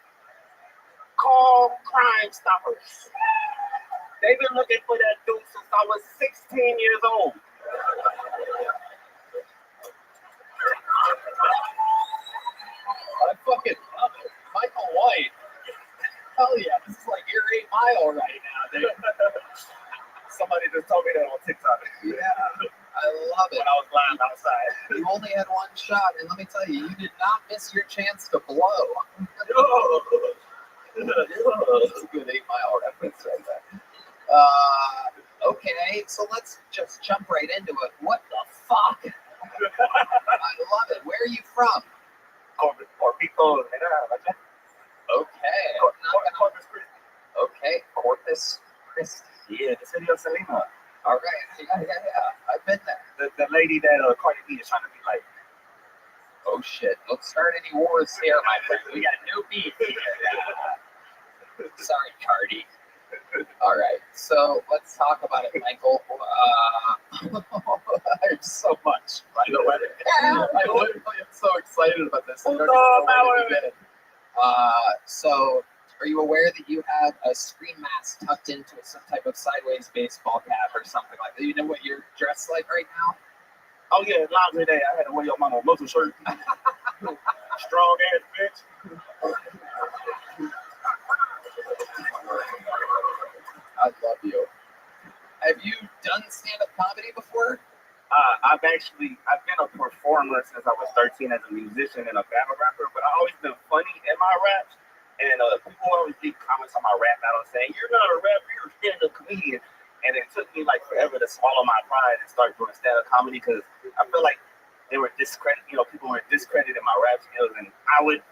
call Crime Stoppers. They've been looking for that dude since I was 16 years old. I fucking love it. Michael White. Hell yeah, this is like your 8 Mile right now, dude. Somebody just told me that on TikTok. Yeah, I love it. When I was lying outside. You only had one shot, and let me tell you, you did not miss your chance to blow. That's a good 8 Mile reference right there. Okay, so let's just jump right into it. What the fuck? I love it. Where are you from? Okay. Okay, Corpus Christi. Yeah, the city of Selena. All right. Yeah. I've been there. The lady that Cardi B is trying to be like. Oh shit! Don't start any wars here, my friend. We got no beef here. Sorry, Cardi. All right, so let's talk about it, Michael. There's so much, by the way. I literally am so excited about this. I don't even know where to begin. So, are you aware that you have a screen mask tucked into some type of sideways baseball cap or something like that? You know what you're dressed like right now? Oh yeah, laundry day. I had to wear your mama muscle shirt. Strong ass bitch. I love you. Have you done stand-up comedy before? I've been a performer since I was 13 as a musician and a battle rapper, but I've always been funny in my raps. And people always leave comments on my rap battle saying, "You're not a rapper, you're a stand-up comedian." And it took me like forever to swallow my pride and start doing stand-up comedy because I feel like they were people were discrediting my rap skills, and I would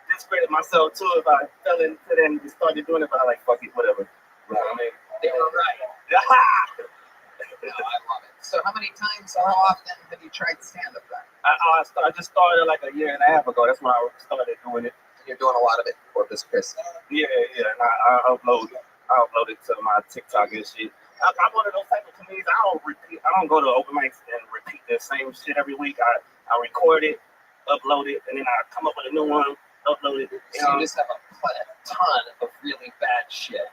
discredit myself too if I fell into them and started doing it. But I like, fuck it, whatever. You know what I mean? They were right. No, I love it. So how many times, how often have you tried stand-up then? I just started like a year and a half ago. That's when I started doing it. You're doing a lot of it for Corpus Christi. Yeah. And I upload it to my TikTok and shit. I'm one of those type of comedians. I don't go to open mics and repeat the same shit every week. I record it, upload it, and then I come up with a new one, upload it. So you just have a ton of really bad shit.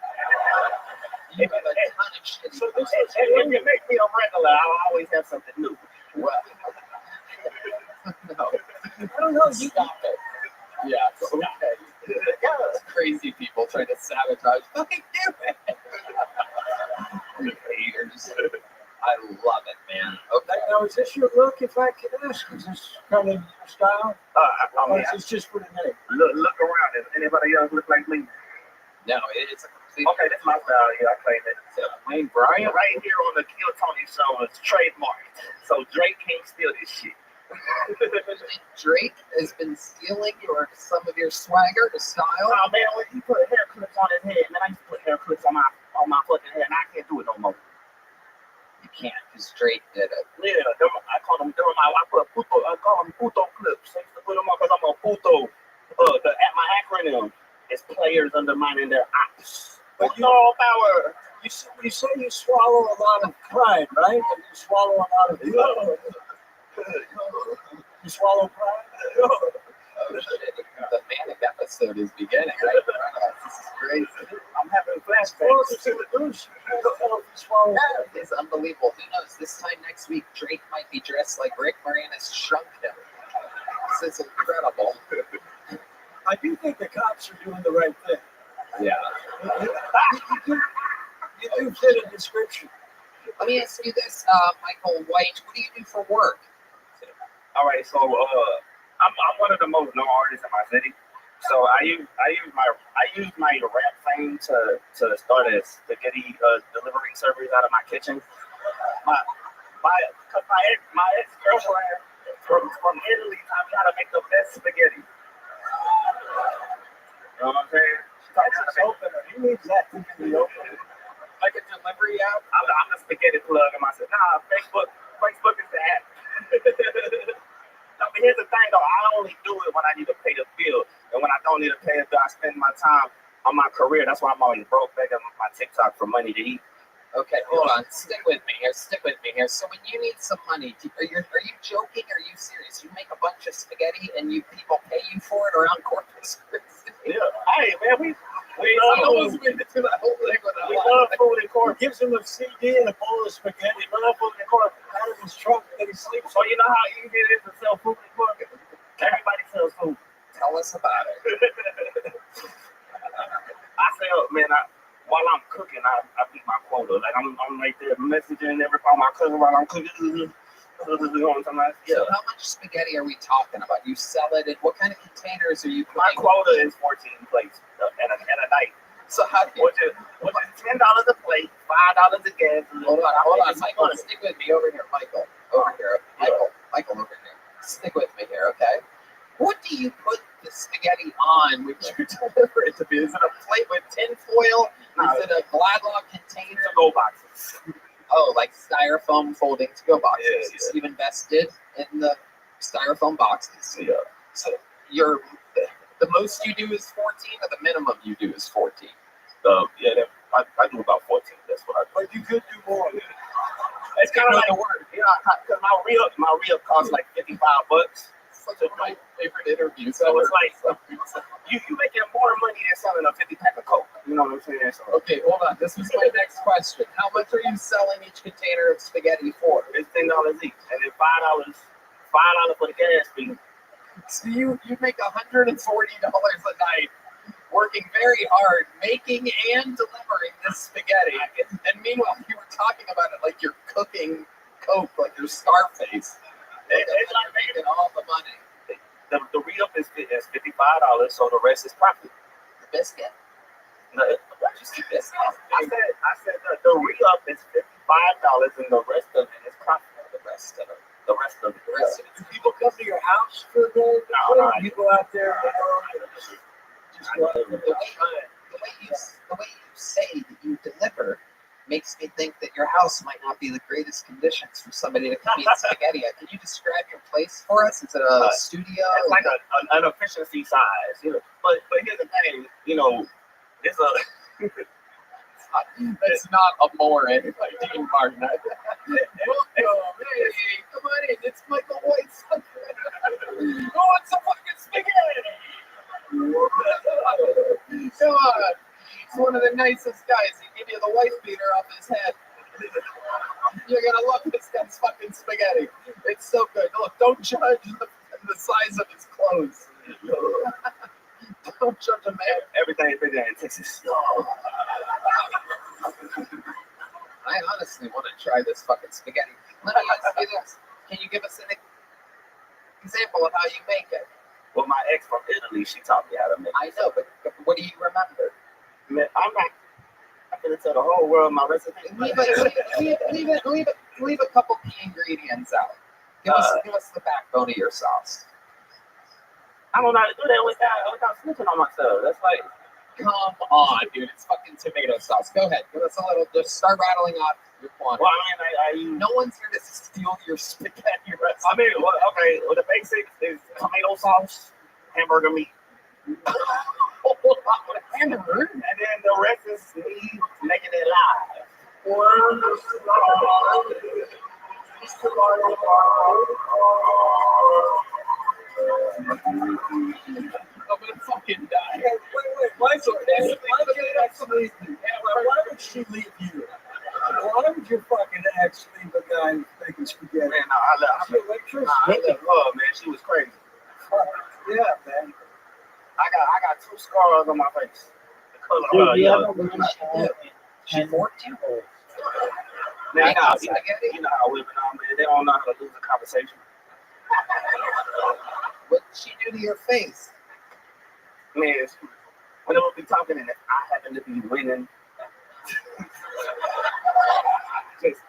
You have a ton of shit. So this is, and you make me a regular, I'll always have something new. Well, no. I don't know. Stop it. Yeah, okay. Yeah, crazy people trying to sabotage. Fucking do it. Haters. I love it, man. Okay. Now, is this your look, if I can ask? Is this kind of your style? Or is this just for the name? Look around. Does anybody else look like me? No, it's a complete. Okay, that's my style. Yeah, I claim it. Wayne Bryant? Right here on the Kill Tony show is trademarked. So Drake can't steal this shit. Drake has been stealing some of your swagger, style. Oh man, when he put hair clips on his head, man, I used to put hair clips on my fucking head, and I can't do it no more. You can't, because Drake did it. Yeah, I call them. I call them puto clips. I used to put them on because I'm a puto. My acronym is players undermining their ops. But no power. You say you swallow a lot of pride, right? And you swallow a lot of love. You swallow pride? Oh shit! The manic episode is beginning. Right? This is crazy. I'm having flashbacks. It's unbelievable. Who knows? This time next week, Drake might be dressed like Rick Moranis shrunk him. This is incredible. I do think the cops are doing the right thing. Yeah. You do fit a description. Let me ask you this, Michael White. What do you do for work? All right, so I'm one of the most known artists in my city. So I use my rap fame to start a spaghetti delivery service out of my kitchen. My ex-girlfriend from Italy taught me how to make the best spaghetti. You know what I'm saying? That's opener. He needs that to be the opener. Like a delivery app? I'm a spaghetti plug, and I said, nah, Facebook is the app. But here's the thing, though. I only do it when I need to pay the bill, and when I don't need to pay the bill, I spend my time on my career. That's why I'm always broke back on my TikTok for money to eat. Okay, hold on. Stick with me here. So when you need some money, are you joking? Or are you serious? You make a bunch of spaghetti and people pay you for it around Corpus Christi? Yeah. Hey, man, we love food. We love food in Corpus. Gives him a CD and a bowl of spaghetti. We love food in Corpus. Out of his trunk that he sleeps. So you know how easy it is to sell food in Corpus? Everybody sells food. Tell us about it. I sell, man. While I'm cooking, I beat my quota. Like I'm right there messaging everybody, my cousin while I'm cooking. So how much spaghetti are we talking about? You sell it in what kind of containers are you cooking? My quota is 14 plates at a night. So how do you... Which is $10 a plate, $5 a gas. Hold on, Michael. Stick with me over here, Michael. Over here, Michael, over here. Stick with me here, okay? What do you put the spaghetti on when you deliver it to me? Is it a plate with tin foil? Is it a Gladlock container? To-go boxes. Oh, like styrofoam folding to-go boxes. Yeah. You've invested in the styrofoam boxes. Yeah. So the most you do is 14, or the minimum you do is 14? Yeah, I do about 14. That's what I do. But you could do more. It's kind of like the word, yeah. Because my re-up costs like $55. Such one of my favorite interviews. So it's like you making more money than selling a 50-pack of Coke. You know what I'm saying? So, Okay, hold on. This was my next question. How much are you selling each container of spaghetti for? it's $10 each, and then $5 for the gas fee. So you make $140 a night, working very hard, making and delivering this spaghetti. And meanwhile, you were talking about it like you're cooking Coke, like you're Scarface. It's like making all the money. The re-up is $55, so the rest is profit. The biscuit. Just the biscuit. I said the re-up is $55, and the rest of it is profit. The rest of it. Do people come to your house for the No. people out there? Just go out there. The way you say that you deliver makes me think that your house might not be the greatest conditions for somebody to come eat spaghetti at. Can you describe your place for us? Is it a studio? It's like an efficiency size, you know. But here's the thing, you know, it's a It's not a more like Dean Martin. Welcome, hey, come on in. It's Michael White's. Who wants some fucking spaghetti? Come on. He's one of the nicest guys. He give you the wife beater off his head. You're gonna love this guy's fucking spaghetti. It's so good. Look, don't judge the size of his clothes. Don't judge a man. everything is bigger in Texas. I honestly want to try this fucking spaghetti. Let me ask you this. Can you give us an example of how you make it? Well, my ex from Italy, she taught me how to make it. I know, but what do you remember? Man, I'm gonna tell the whole world my recipe. Leave a couple key ingredients out. Give us the backbone of your sauce. I don't know how to do that without snitching on myself. That's like, come on, dude. It's fucking tomato sauce. Go ahead. Give us a little. Just start rattling off your quantity. Well, I mean, no one's here to steal your spaghetti recipe. I mean, okay. Well, the basics is tomato sauce, hamburger meat. Hamburger? And then the rest is me making it live. I'm gonna fucking die. Wait. Why would she leave you? Why would your fucking ex leave a guy who's making spaghetti? Man, no, I left her, man. She was crazy. Yeah, man. I got 2 scars on my face. The color Dude, of you her. ever learn how She forked you? Man, you know how women are, man. They don't know how to lose a conversation. What did she do to your face? Man, when we be talking and I happen to be winning, just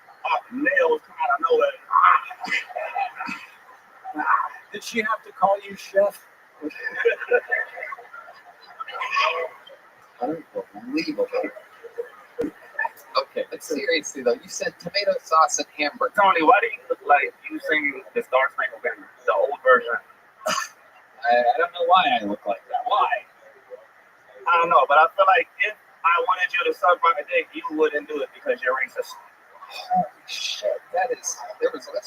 nails come out of nowhere. Did she have to call you chef? Unbelievable. Okay, but seriously though, you said tomato sauce and hamburger. Tony, why do you look like you sing the Star Spangled Banner, the old version? I don't know why I look like that. Why? I don't know, but I feel like if I wanted you to suck my dick, you wouldn't do it because you're racist. Holy shit, that's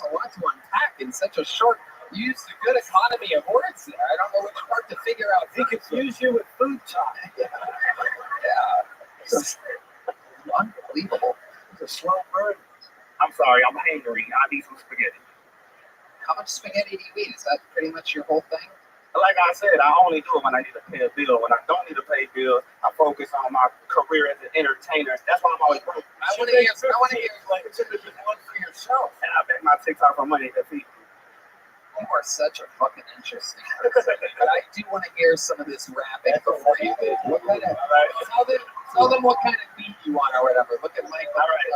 a lot to unpack in such a short. You used a good economy of words there. I don't know which part to figure out. He confused you with food time. Yeah. Unbelievable. It's a slow burn. I'm sorry, I'm hangry. I need some spaghetti. How much spaghetti do you eat? Is that pretty much your whole thing? Like I said, I only do it when I need to pay a bill. When I don't need to pay bills, I focus on my career as an entertainer. That's why I'm always broke. I want to hear like it's just one for yourself. And I bet my TikTok for money to feed. You are such a fucking interesting person. But I do want to hear some of this rapping before you leave. What kind of, tell them what kind of beat you want or whatever. Look at Mike. All right.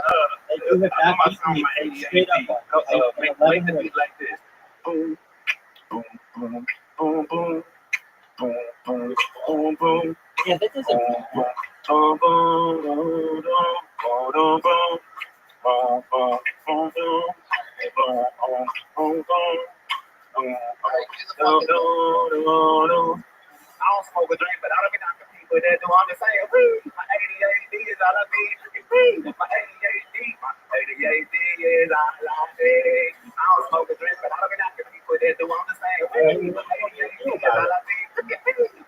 I'm on my 88 beat. Make the beat like this. Boom, boom, boom, boom, boom, boom, boom, boom, boom. Yeah, this is boom, boom, boom, boom, boom, boom, boom, boom, boom, boom, boom, boom. I don't smoke a drink, but I don't get out to people that do understand. My ADHD is all I need. My ADHD, my ADHD is all I need. I don't smoke a drink, but I don't get out to people that do understand. My ADHD is all I need.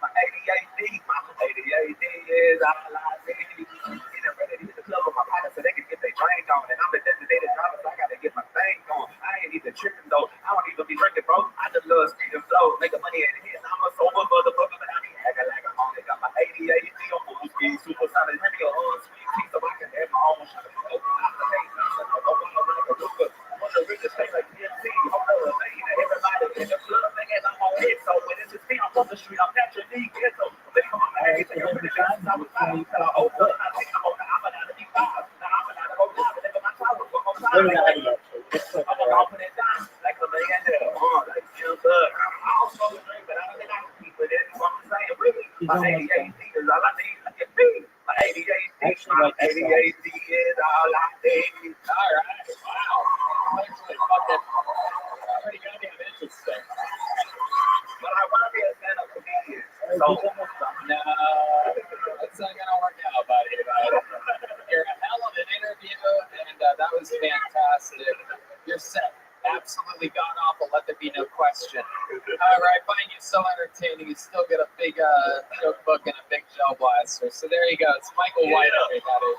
My ADHD, my ADHD is all I need. Getting ready to hit the club with my partner so they can get their drink on. And I'm the designated driver, so I gotta get my thing going. I ain't even tripping though. I don't even be drinking, bro. I just love street and flow, making money at it. I'm a sober motherfucker, but I be acting like I'm only got my ADHD on full speed, super solid, heavy on sweet tea, so I can have my own shit. Open out the hate, I don't want to like a looker. Want to really stay like DMC, hold on, everybody in the club, thinking I'm on hit. So when it's just me, I'm on the street, I'm naturally ghetto. Everything I'm really fast, I was fine. I open up, I think I'm on the I'm be five. Now I'm allowed to go live and live in my tower for my time. I'm gonna put it down like a million there. Like feels good. I also drink, but I don't think I can keep it in. What I'm saying, really, my ADHD is all I need. I can be. My ADHD is all I need. All right. Wow. Actually, fucking pretty goddamn interesting. But I want to be a stand-up comedian. So, no, that's not gonna work out, buddy. You're a hell of an interview, and that was fantastic. You're set. Absolutely god awful. Let there be no question. All right, find you so entertaining. You still get a big joke book and a big gel blaster. So there you go. It's Michael White, everybody.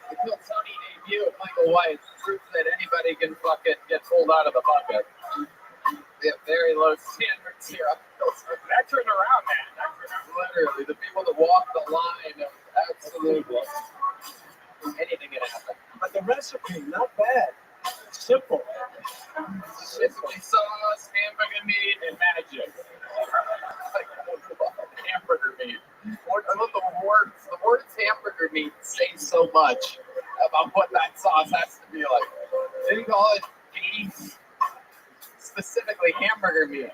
The Kill Tony debut of Michael White, proof that anybody can fucking get pulled out of the bucket. We have very low standards here. That turned around, man. Literally, the people that walk the line of absolutely anything can happen. But the recipe, not bad. Simple. Chipotle sauce, hamburger meat, and magic. Hamburger meat. I love the words hamburger meat say so much about what that sauce has to be like. They call it beef, specifically hamburger meat.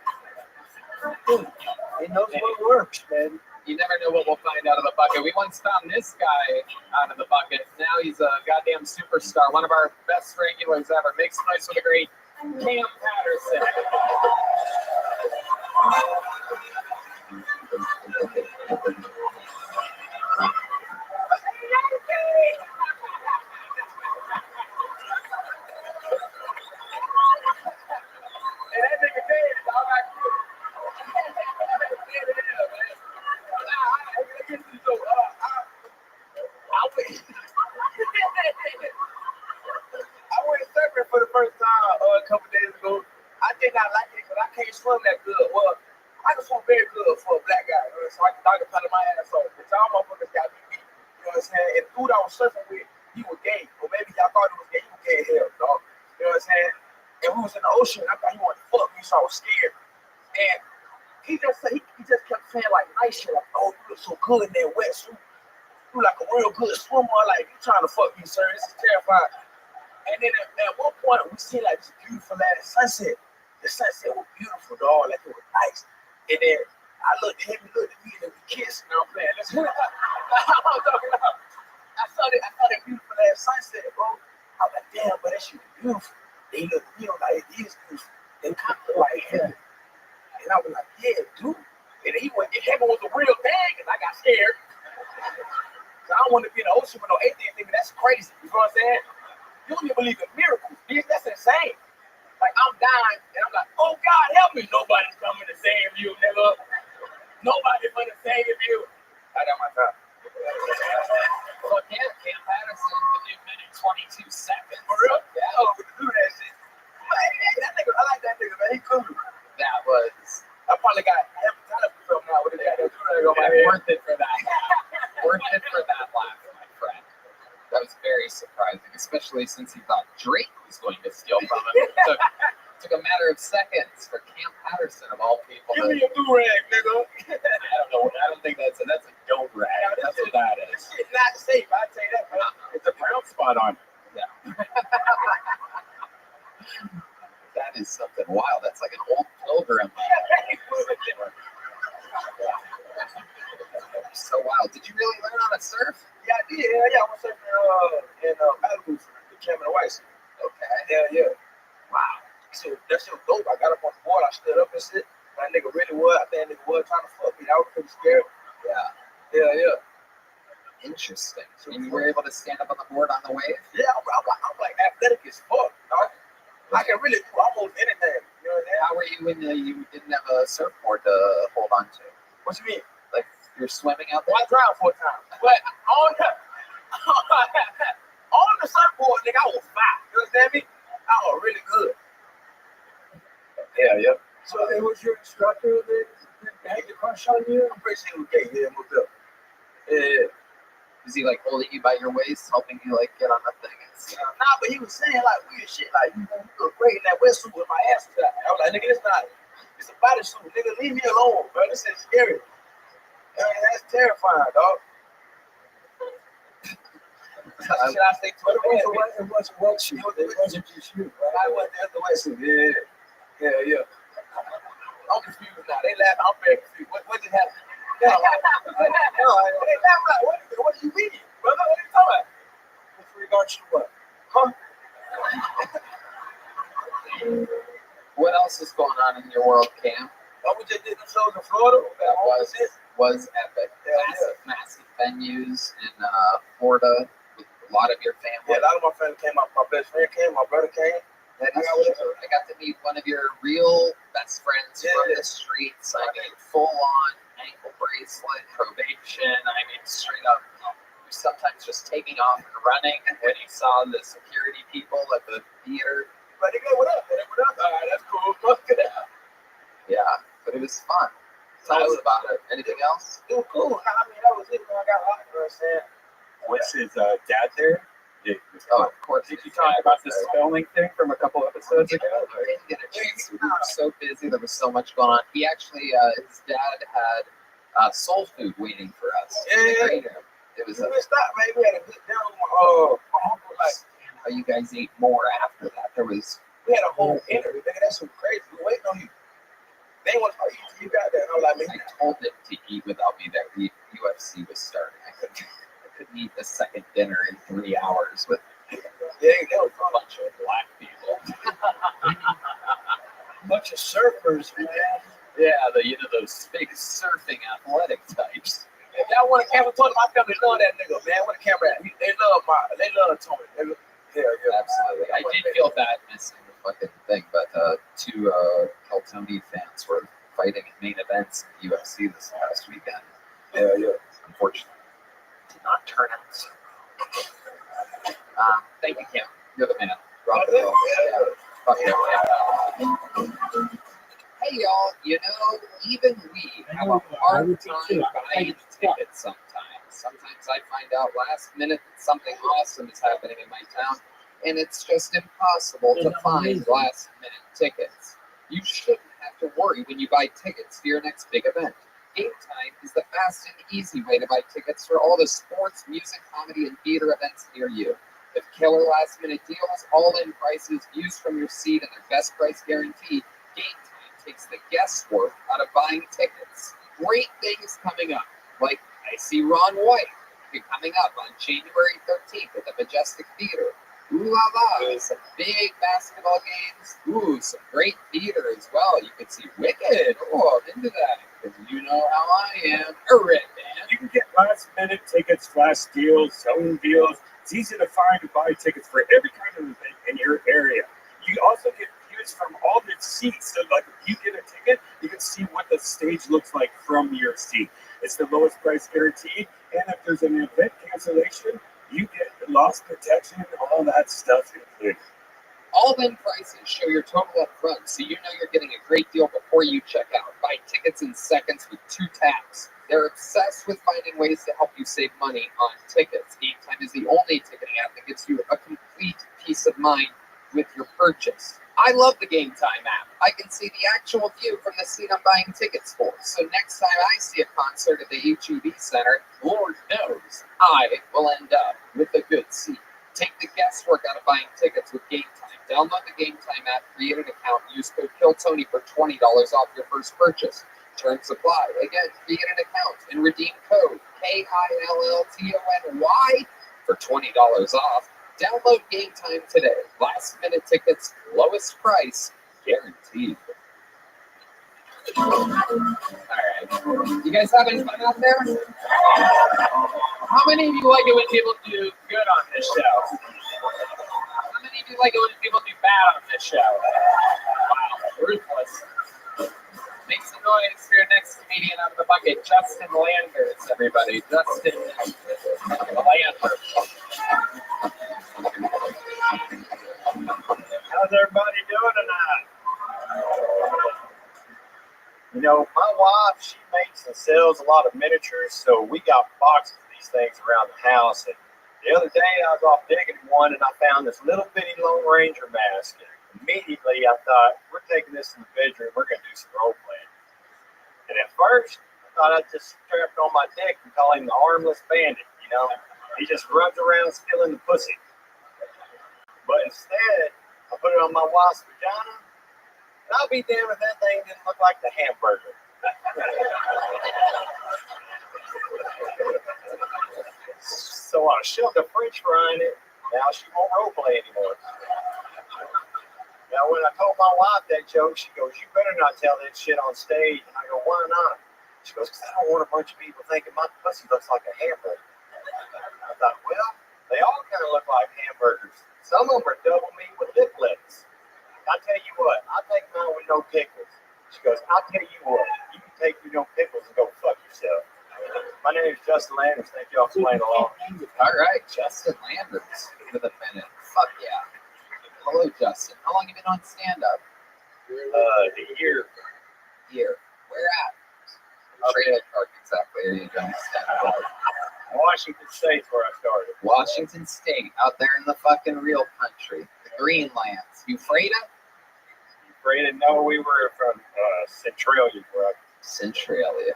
He knows what works, man. You never know what we'll find out of the bucket. We once found this guy out of the bucket. Now he's a goddamn superstar, one of our best regulars ever. Makes noise with the great Cam Patterson. I went surfing for the first time a couple days ago. I did not like it because I can't swim that good. Well, I can swim very good for a black guy, so I can paddle my ass off. But y'all motherfuckers got me beat. You know what I'm saying? And the dude I was surfing with, he was gay. Or maybe y'all thought he was gay. He was gay as hell, dog. You know what I'm saying? And we was in the ocean. I thought he wanted to fuck me, so I was scared. And he just kept saying like nice shit. Like, oh, you look so good in that wetsuit. You like a real good swimmer. Like, you trying to fuck me, sir. This is terrifying. And then at one point, we see like this beautiful ass sunset. The sunset was beautiful, dog. Like, it was nice. And then I looked at him, he looked at me, and then we kissed. And I'm playing. That's what I'm talking about. I saw that beautiful ass sunset, bro. I was like, damn, but that shit was beautiful. And he looked at me, like, it is beautiful. And kind of like, yeah. And I was like, yeah, dude. And he went, if heaven was a real thing, and I got scared. I don't want to be in the ocean with no atheist thinking that's crazy. You know what I'm saying? You don't even believe in miracles, bitch. That's insane. Like, I'm dying, and I'm like, oh, God, help me. Nobody's coming to save you, nigga. Nobody's going to save you. I got my time. So, Cam Patterson, the new minute 22 seconds. For real? Yeah, I don't want to do that shit. That nigga, I like that nigga, man. He cool. That was... I probably got half the time for something now with his goddamn Worth it for that. Worth it for that laugh, my friend. That was very surprising, especially since he thought Drake was going to steal from him. It took a matter of seconds for Cam Patterson, of all people. Give me a do-rag, nigga. I don't know. I don't think that's a do-rag. That's what that is. This shit not safe, I tell you that, man. It's a brown spot on. Yeah. That is something wild. That's like an old pilgrim. So wild. Did you really learn how to surf? Yeah, I did. Yeah, I was surfing in Malibu with Cameron Weiss. Okay. Yeah. Wow. That shit was dope. I got up on the board. I stood up and shit. That nigga really was. I think that nigga was trying to fuck me. I was pretty scared. Yeah. Interesting. And you were able to stand up on the board on the wave? Yeah, I'm like athletic as fuck. Dog. I can really do almost anything. You know what I mean? How were you when you didn't have a surfboard to hold on to? What you mean? Like you're swimming out there? Well, I drowned 4 times. But on the surfboard, nigga, I was fine. You understand me? I was really good. Yeah. So it was your instructor that had the crush on you? I'm pretty sure he was gay. Yeah, moved up. Yeah. Is he like holding you by your waist, helping you like get on the thing? Nah, but he was saying like weird shit, like you look great in that wetsuit with my ass was out. I was like, nigga, it's a bodysuit, nigga. Leave me alone, bro. This is scary. That's terrifying, dog. Should I say to it? It was a wetsuit. It wasn't just you, right? I wasn't the wetsuit. Yeah. I'm confused now. They laugh. I'm very confused. What just happened? No, they laugh like, what do you mean, brother? What are you talking about? With regards to what? Huh? What else is going on in your world, Cam? Oh, we just did the shows in Florida. That was epic. Massive venues in Florida with a lot of your family. Yeah, a lot of my family came out. My best friend came. My brother came. I got to meet one of your real best friends from the streets. I mean, full on ankle bracelet, probation. I mean, straight up. Sometimes just taking off and running when he saw the security people at the theater. But they go, what up? All right, that's cool. Look at that. Yeah, but it was fun. Tell us about it. Anything else? It was cool. I mean, that was it when I got out. You know what I'm saying? Was his dad there? Oh, of course. Did you talk about the spelling thing from a couple episodes ago? I didn't get a chance. We were so busy. There was so much going on. He actually, his dad had soul food waiting for us. Yeah. It was you missed out, man. We had a good dinner with my uncle. Like, you guys ate more after that. We had a whole dinner. Nigga, that's so crazy. We waiting on you. They want to eat till you got there. I was like, man. I told them to eat without me that UFC was starting. I couldn't eat the second dinner in 3 hours with a bunch of black people. Bunch of surfers, man. Yeah, those big surfing athletic types. If y'all want a camera, Tony, my family love that nigga, man. What a camera at? They love Tony. Yeah, absolutely. I did feel bad missing the fucking thing, but 2 Keltoni fans were fighting in main events in the UFC this past weekend. Yeah. Unfortunately, did not turn out so well. Thank you, Cam. You're the man. Rock the ball. Fuck yeah. Hey, y'all. You know, even we have a hard time buying tickets sometimes. Sometimes I find out last minute that something awesome is happening in my town, and it's just impossible to find last minute tickets. You shouldn't have to worry when you buy tickets to your next big event. Game Time is the fast and easy way to buy tickets for all the sports, music, comedy, and theater events near you. With killer last minute deals, all-in prices, views from your seat, and their best price guarantee, Game Time takes the guesswork out of buying tickets. Great things coming up, like I See Ron White coming up on January 13th at the Majestic Theater. Ooh la la, some big basketball games. Ooh, some great theater as well. You can see Wicked. Oh, I'm into that. Because you know how I am. A red man. You can get last minute tickets, flash deals, zone deals. It's easy to find and buy tickets for every kind of event in your area. You also get views from all the seats. So like if you get a ticket, you can see what the stage looks like from your seat. It's the lowest price guarantee. And if there's an event cancellation, you get loss protection, all that stuff included. All-in prices show your total up front, so you know you're getting a great deal before you check out. Buy tickets in seconds with 2 taps. They're obsessed with finding ways to help you save money on tickets. Game Time is the only ticketing app that gives you a complete peace of mind with your purchase. I love the Game Time app. I can see the actual view from the seat I'm buying tickets for. So next time I see a concert at the HEB Center, Lord knows I will end up with a good seat. Take the guesswork out of buying tickets with Game Time. Download the Game Time app, create an account, use code KILLTONY for $20 off your first purchase. Terms apply. Again, create an account and redeem code KILLTONY for $20 off. Download Game Time today. Last minute tickets, lowest price, guaranteed. Alright. You guys having fun out there? How many of you like it when people do good on this show? How many of you like it when people do bad on this show? Wow, ruthless. Make some noise for your next comedian out of the bucket, Justin Landers, everybody. Justin Landers. How's everybody doing tonight? You know, my wife, she makes and sells a lot of miniatures, so we got boxes of these things around the house. And the other day, I was off digging one, and I found this little bitty Lone Ranger mask. And immediately, I thought, we're taking this in the bedroom. We're going to do some role playing. And at first, I thought I'd just strap it on my dick and call him the Armless Bandit. You know, he just runs around stealing the pussy. But instead, I put it on my wife's vagina. And I'll be damned if that thing didn't look like the hamburger. So I shoved a French fry in it. Now she won't role play anymore. Now when I told my wife that joke, she goes, "You better not tell that shit on stage." And I go, "Why not?" She goes, "Because I don't want a bunch of people thinking my pussy looks like a hamburger." I thought, well, they all kind of look like hamburgers. Some of them are double meat with lip legs. I tell you what, I'll take mine with no pickles. She goes, "I'll tell you what, you can take your no pickles and go fuck yourself." My name is Justin Landers. Thank y'all for playing along. All right, Justin Landers with a minute. Fuck yeah. Hello, Justin. How long have you been on stand-up? A year. Where at? Trailer park, exactly. Are you doing stand-up? Washington State's where I started. Washington State, out there in the fucking real country. The Greenlands. Euphrates? Euphrates? No, we were from Centralia, bro. Centralia.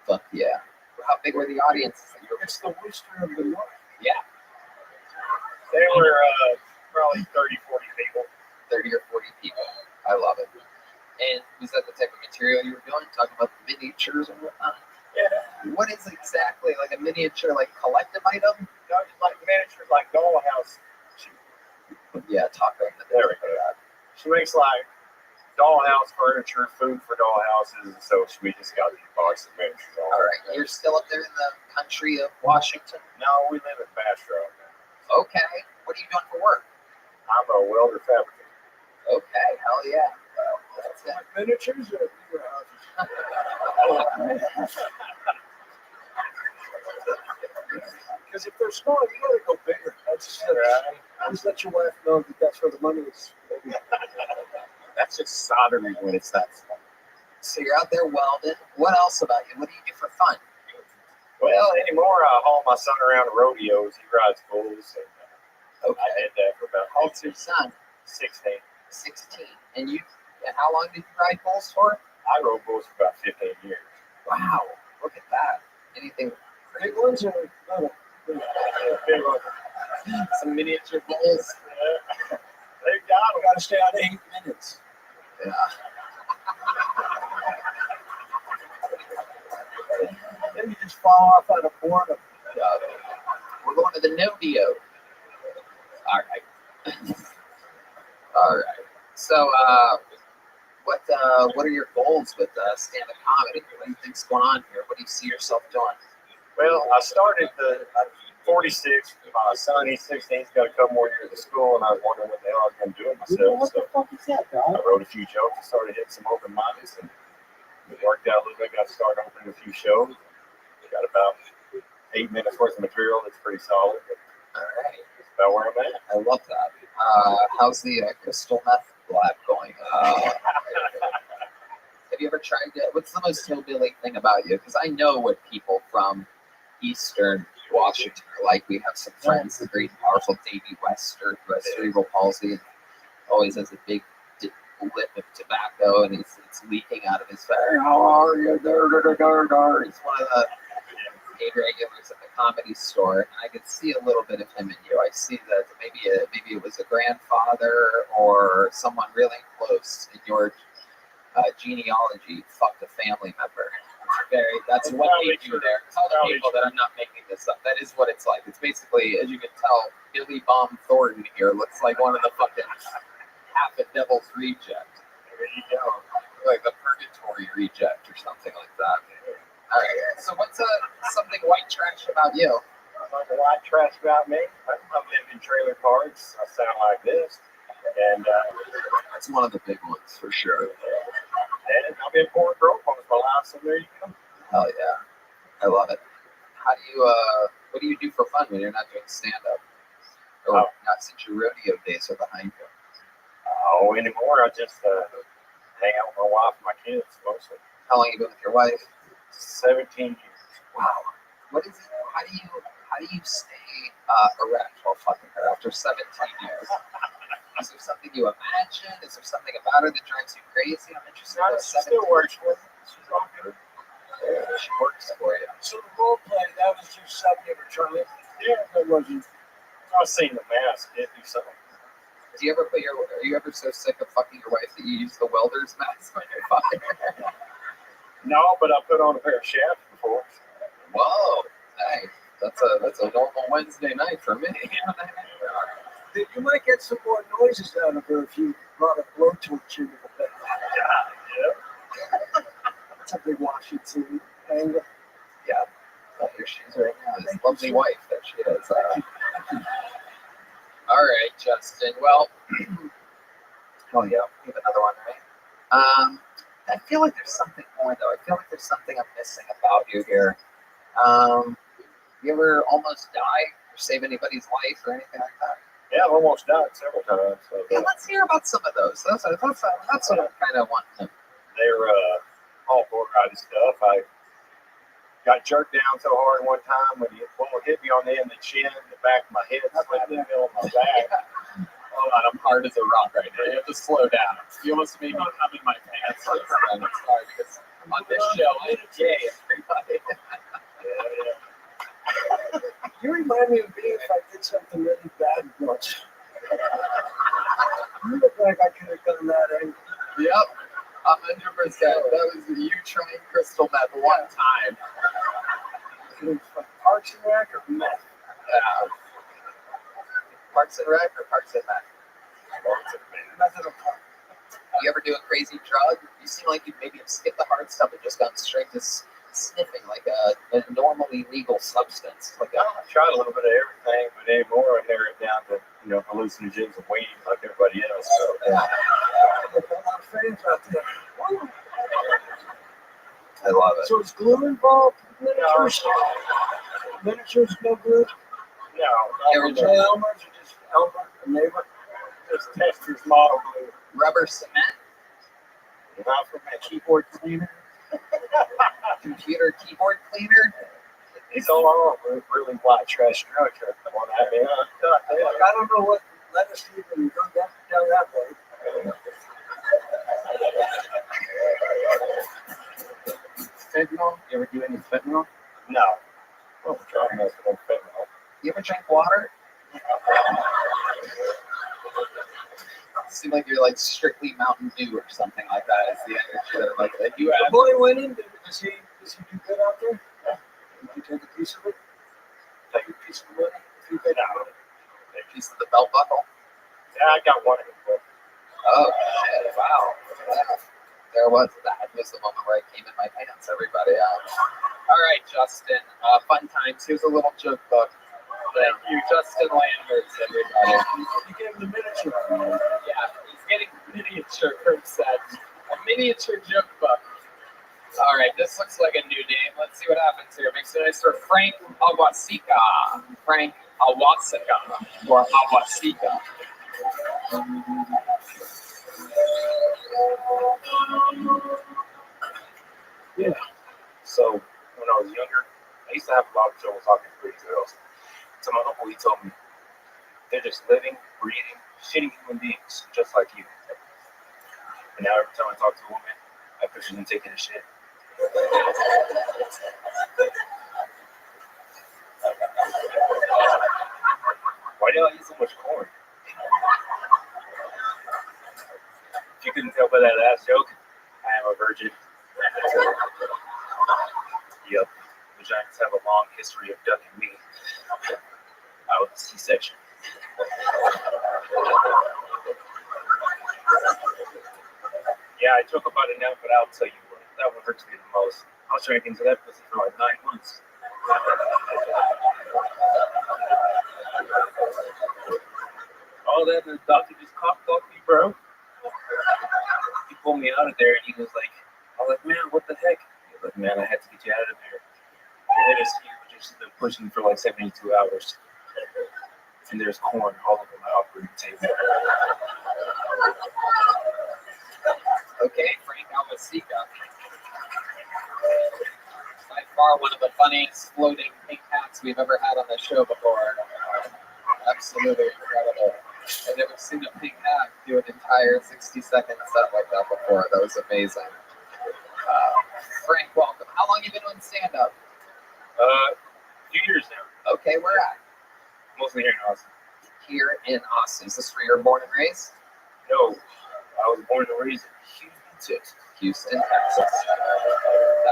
Fuck yeah. How big were the audiences? It's the Worcester of the North. Yeah. They were probably 30, 40 people. 30 or 40 people. I love it. And was that the type of material you were doing? Talking about the miniatures and whatnot? Yeah. What is exactly like a miniature, like collective item? No, just like miniatures, like dollhouse. Yeah, talk about that. There we go. She makes like dollhouse furniture, food for dollhouses, so we just got these boxes of miniatures. All right. You're still up there in the country of Washington? No, we live in Bastrop. Okay. What are you doing for work? I'm a welder fabricator. Okay. Hell yeah. Well, that's it. Like miniatures or bigger houses? Because if they're small, you gotta go bigger. Just let your wife know that that's where the money is. That's just soldering when it's that small. So you're out there welding. What else about you? What do you do for fun? Well, anymore, I haul my son around to rodeos. He rides bulls. And, okay. I did that for about. How old's your son? 16. 16. And how long did you ride bulls for? I rode bulls for about 15 years. Wow. Look at that. Anything big ones or no? Big ones. Some miniature bulls. Yeah. They got to stay on 8 minutes. Yeah. Then you just fall off out of boredom. We're going to the no-do. All right. All right. So, what are your goals with stand-up comedy? What do you think's going on here? What do you see yourself doing? Well, I started I'm 46. My son, he's 16. He's got a couple more years of school, and I was wondering what the hell I was going to do with myself. What the fuck is that, dog? I wrote a few jokes and started hitting some open mics, and it worked out a little bit. Got started opening a few shows. Got about 8 minutes worth of material. That's pretty solid. All right. That's about where I'm at. I love that. How's the crystal meth lab going? Have you ever tried it? What's the most hillbilly thing about you? Because I know what people from Eastern Washington are like. We have some friends, the great and powerful Davey Wester, who has cerebral palsy and always has a big lip of tobacco, and it's leaking out of his face. How are you? He's one of the regulars at the Comedy Store, and I could see a little bit of him in you. I see that maybe it was a grandfather or someone really close in your genealogy fucked a family member. That's what they do there. Tell the people that I'm not making this up. That is what it's like. It's basically, as you can tell, Billy Bomb Thornton here looks like one of the fucking half a devil's reject. There you go. like the purgatory reject or something like that. All right. So what's something white trash about you? White trash about me. I live in trailer parks. I sound like this. And that's one of the big ones for sure. And I've been pouring girl most of my life, so there you go. Hell yeah. I love it. How do you, what do you do for fun when you're not doing stand-up? Or not since your rodeo days are behind you? Oh, anymore. I just hang out with my wife and my kids mostly. How long have you been with your wife? 17 years. Wow. What is it? How do you stay erect while fucking her after 17 years? Is there something you imagine? Is there something about her that drives you crazy? I'm interested. No, she still works for me. She's all good. Yeah, she works for you. So the role play, that was just something you were trying. Yeah, that wasn't. I was seeing the mask. It do something. Do you ever are you ever so sick of fucking your wife that you use the welder's mask when you're fucking her? No, but I put on a pair of shafts before. Whoa, nice. That's a normal Wednesday night for me. You might get some more noises out of her if you brought a blowtorch into the bed. Yeah. That's a big Washington angle. Yeah. Oh, here she is right now. This lovely wife that she is. All right, Justin. Well, oh yeah, we have another one, right? I feel like there's something more though. I feel like there's something I'm missing about you here. You ever almost die or save anybody's life or anything like that? Yeah, I've almost died several times. So, yeah, let's hear about some of those. That's what I'm kind of wanting to. They're all bull-riding stuff. I got jerked down so hard one time when the bullet hit me on the end of the chin, the back of my head, split in the middle of my back. Hold on, I'm hard as a rock right now. You have to slow down. You almost made me come in my pants. I'm sorry because on this show, I'm gay, everybody. You remind me of me if I did something really bad once. You look like I could have done that angle. Yep, 100%. That was you trying crystal meth one time. It was like Parks and Rec or meth? Parks and Rec or Parks and Meth? Method of Park. You ever do a crazy drug? You seem like you maybe have skipped the hard stuff and just gone straight to sniffing like a normally legal substance. Like I tried a little bit of everything, but anymore I narrow it down to hallucinogens and weed like everybody else. So, yeah. A lot of fans out there. I love it. So is glue involved? Miniatures? Miniatures no glue? No. Elmer's or just Elmer, a neighbor? Just Tester's model glue. Rubber cement? Not from that keyboard cleaner. Computer keyboard cleaner? It's all really white trash drug. I don't know what let us even go down that way. Fentanyl? You ever do any fentanyl? No. Oh, trying to no fentanyl. You ever drink water? Seem like you're like strictly Mountain Dew or something like that. Is the energy that like you have. The boy went in. Does he do good out there? Yeah. Did you take a piece of it? Take a piece of it? You did. No. A piece of the belt buckle? Yeah, I got one of them. Oh shit! Wow. Yeah. There was that. Was the moment where I came in my pants. Everybody. All right, Justin. Fun times. Here's a little joke book. Thank you, Justin Landers, everybody. You gave him the miniature. Yeah, he's getting miniature set. A miniature joke book. All right, this looks like a new name. Let's see what happens here. Makes it nice for Frank Awasika. Frank Awasika. Or Awasika. Yeah. So, when I was younger, I used to have a lot of trouble talking to pretty girls. So my uncle, he told me, they're just living, breathing, shitty human beings, just like you. And now every time I talk to a woman, I picture them taking a shit. Why do y'all eat so much corn? If you couldn't tell by that last joke, I am a virgin. Yep. Vaginas have a long history of ducking me. Out of C-section. Yeah, I joke about it now, but I'll tell you what, that one hurts me the most. I was trying to get into that pussy for like 9 months. All that, and the doctor just coughed off me, bro. He pulled me out of there, and he was like, I was like, man, what the heck? He was like, man, I had to get you out of there. Your head is huge. It's been pushing for like 72 hours. And there's corn all over my operating table. Okay, Frank Alvasica. By far one of the funniest floating pink hats we've ever had on the show before. Absolutely incredible. I've never seen a pink hat do an entire 60-second set like that before. That was amazing. Frank, welcome. How long have you been doing stand-up? A few years now. Okay, where at? Mostly here in Austin. Here in Austin. Is this where you're born and raised? No, I was born and raised in Houston, Texas. Houston, Texas. A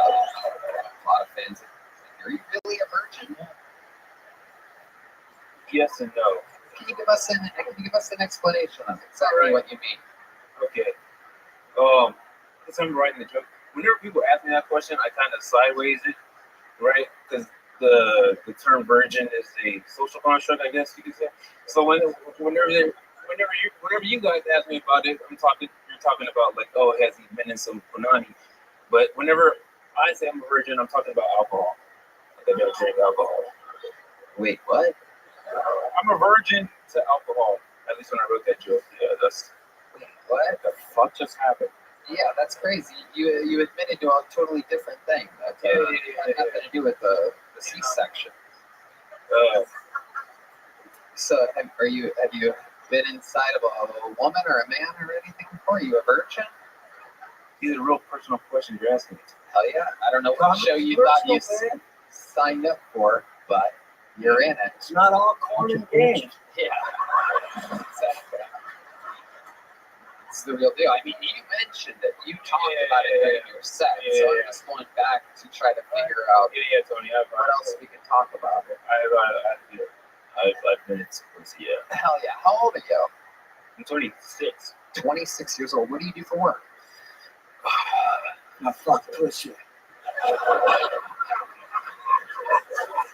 lot of fans. Are you really a virgin? Yes and no. Can you give us an explanation of exactly what you mean? Okay. Because I'm writing the joke. Whenever people ask me that question, I kind of sideways it, right? Because the term virgin is a social construct, I guess you could say. So whenever you guys ask me about it, you're talking about like, oh, has he been in some punani? But whenever I say I'm a virgin, I'm talking about alcohol. Like I don't drink alcohol. Wait, what? I'm a virgin to alcohol. At least when I wrote that joke. Yeah, that's. Wait, what? The fuck just happened? Yeah, that's crazy. You admitted to a totally different thing. That had nothing to do with the C-section. So have you been inside of a woman or a man or anything before? Are you a virgin? These are real personal questions you're asking me. Hell yeah. I don't know what show you thought you signed up for, but you're in it. It's not all corn and games. Yeah. Exactly. It's the real deal. I mean, you mentioned it. You talked about it during your set, so I'm just going back to try to figure out Tony, what else we can talk about. I've been in pussy, yeah. Hell yeah. How old are you? I'm 26. 26 years old. What do you do for work? I fuck pussy.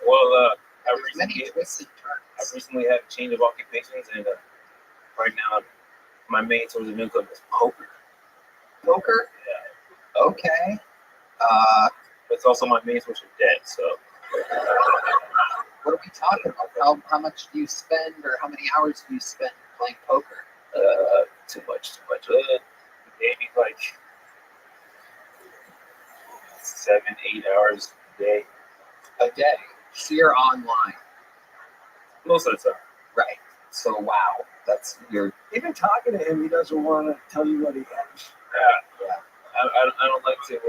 Well, I've recently had a change of occupations, and right now my main source of income is poker. Poker? Yeah. Okay. It's also my main source of debt, so. What are we talking about? How much do you spend, or how many hours do you spend playing poker? Too much. Maybe like 7-8 hours a day. A day? So you're online? Most of the time. Right. So wow, that's your. Even talking to him, he doesn't want to tell you what he has. Yeah. I don't like to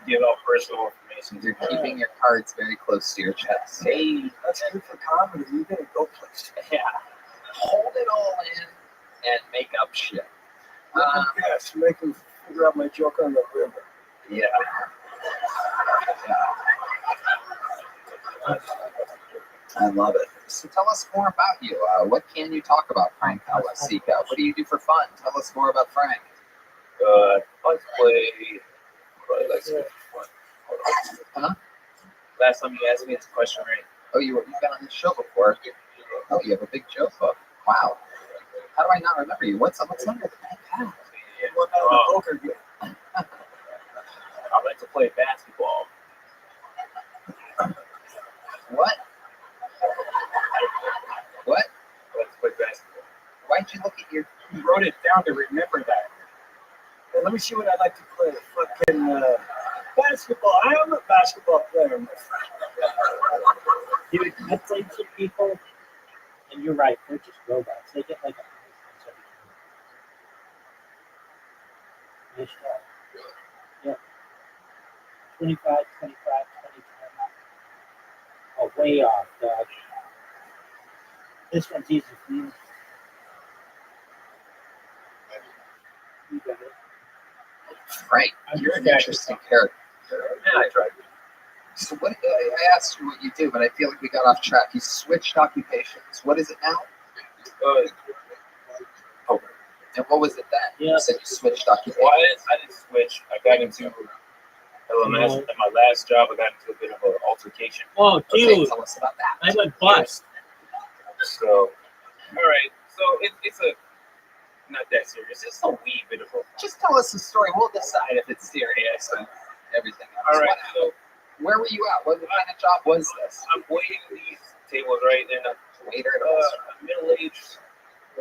give out personal information. You're keeping your cards very close to your chest. Hey, that's good for comedy. You're gonna go places. Yeah. Hold it all in and make up shit. Yes, make him figure out my joke on the river. Yeah. I love it. So tell us more about you. What can you talk about, Frank Alvasica? What do you do for fun? Tell us more about Frank. I like to play. Huh? Last time you asked me this question, right? Oh, you've been on this show before. Oh, you have a big joke book. Wow. How do I not remember you? What's under the pink hat? What about the poker game? I like to play basketball. What? What? I like to play basketball. Why'd you look at your... You wrote it down to remember that. Hey, let me see what I like to play. Fucking basketball. I am a basketball player, my friend. Dude, I played some people, and you're right, they're just robots. They get like a nice job. Yeah. 25, 25, 20. Oh, way off, dog. This one's easy for you. You got it. Frank, you're an interesting character. Yeah, I tried. So what? I asked you what you do, but I feel like we got off track. You switched occupations. What is it now? Poker. And what was it then? You said you switched occupations. Well, I didn't switch. I got into LMS at my last job. I got into a bit of an altercation. Oh, dude. Okay, tell us about that. I went bust. So, all right. So it's a not that serious. It's a wee bit of a. Just tell us the story. We'll decide if it's serious and everything else. All right. So where were you at? What kind of job was this? I'm waiting these tables, right? And a middle-aged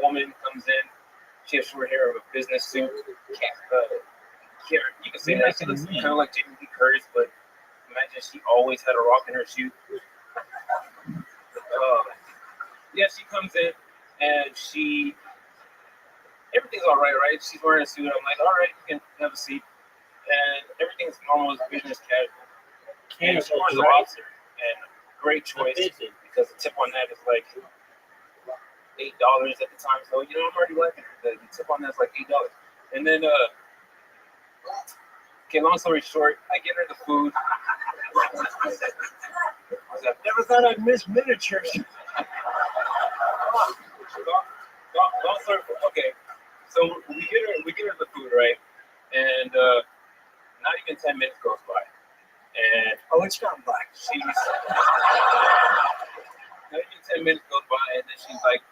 woman comes in. She has short hair, a business suit. You can say that she looks kind of like Jamie Lee Curtis, but imagine she always had a rock in her shoe. Yeah, she comes in and everything's all right, right? She's wearing a suit. I'm like, all right, you can have a seat. And everything's normal as business casual. And she orders a lobster. And great choice because the tip on that is like $8 at the time. So, I'm already liking it. The tip on that's like $8. And then, okay, long story short, I get her the food. Never thought I'd miss miniatures. Long story. Okay, so we get her the food, right? And not even 10 minutes goes by. And it's gone by. She's not even 10 minutes goes by, and then she's like,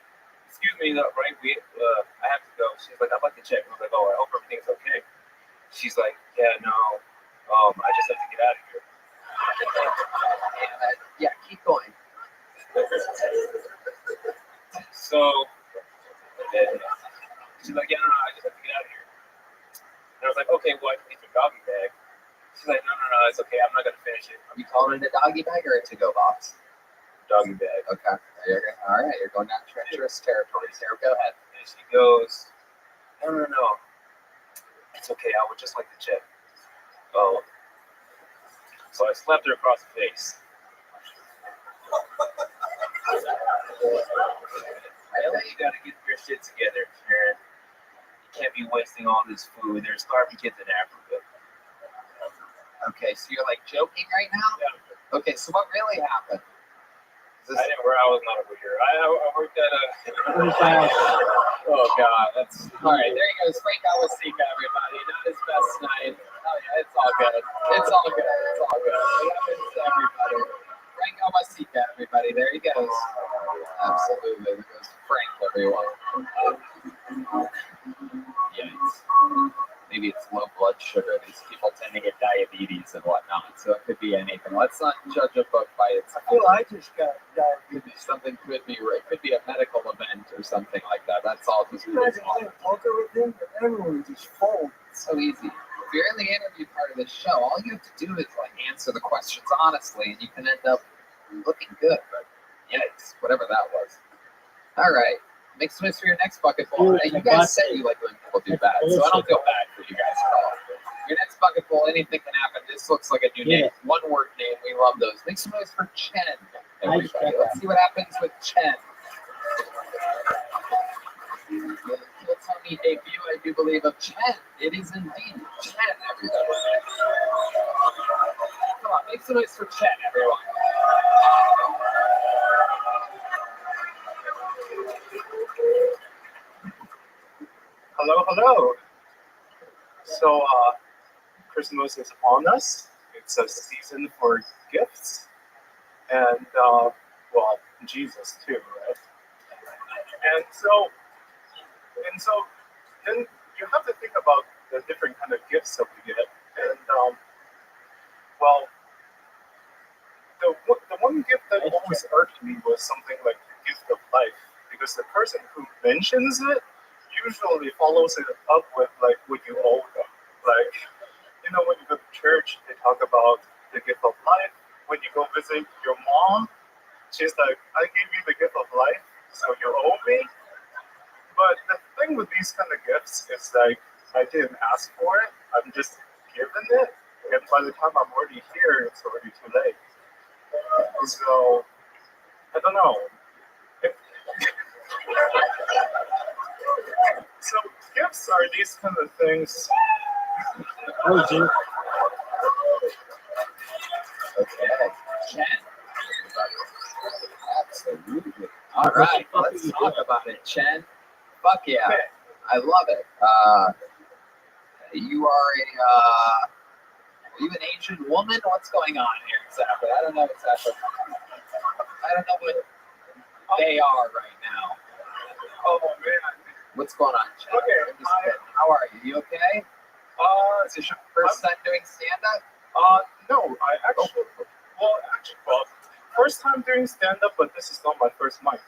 "Excuse me, right? I have to go." She's like, "I'd like to check." I was like, "Oh, I hope everything's okay." She's like, "Yeah, no, I just have to get out of here." Yeah, keep going. So she's like, "Yeah, no, I just have to get out of here." And I was like, "Okay, well, I can get your doggy bag." She's like, no, it's okay. I'm not going to finish it. Are you calling it a doggy bag or a to-go box? Doggy bag. Okay. All right. You're going down treacherous territory. Sarah, go ahead. And she goes, no. It's okay. I would just like to check. Oh. So I slapped her across the face. Really? You got to get your shit together, Sharon. You can't be wasting all this food. There's starving kids in Africa. Okay, so you're like joking right now? Yeah. Okay, so what really happened? I was not over here. I worked at a. Oh God, that's all right. There you go, Frank Alasika, everybody. Not his best night. Oh yeah, it's all good. It's all good. It's all good. It happens to everybody. Frank Alasika, everybody. There he goes. Absolutely, there goes Frank, everyone. Yikes. Maybe it's low blood sugar. These people tend to get diabetes and whatnot, so it could be anything. Let's not judge a book by its cover. I just got diabetes. Something could be right. Could be a medical event or something like that. That's all. Just you imagine playing poker with him? Everyone would just fold. It's so easy. If you're in the interview part of this show, all you have to do is answer the questions honestly, and you can end up looking good. But yikes, whatever that was. All right. Make some noise for your next bucket bowl. You guys said you like when people do bad, so I don't feel bad for you guys at all. Your next bucket bowl, anything can happen. This looks like a new name. One word name. We love those. Make some noise for Chen, everybody. Let's see what happens with Chen. Kill Tony debut, I do believe, of Chen. It is indeed Chen, everybody. Come on, make some noise for Chen, everyone. Hello. So, Christmas is upon us. It's a season for gifts. And, Jesus too, right? And so then you have to think about the different kind of gifts that we get. And, the one gift that always irked me was something like the gift of life. Because the person who mentions it usually follows it up with what you owe them. When you go to church, they talk about the gift of life. When you go visit your mom, she's like, I gave you the gift of life, so you owe me. But the thing with these kind of gifts is I didn't ask for it. I'm just given it. And by the time I'm already here, it's already too late. So, I don't know. So gifts are these kind of things. Oh, dude. Okay, Chen. Absolutely. All right, let's talk about it, Chen. Fuck yeah. I love it. You are you an Asian woman? What's going on here exactly? I don't know exactly. I don't know what they are right now. Oh man. What's going on, Chad? Okay. How are you? You okay? Is this your first time doing stand-up? No, well, first time doing stand-up, but this is not my first mic.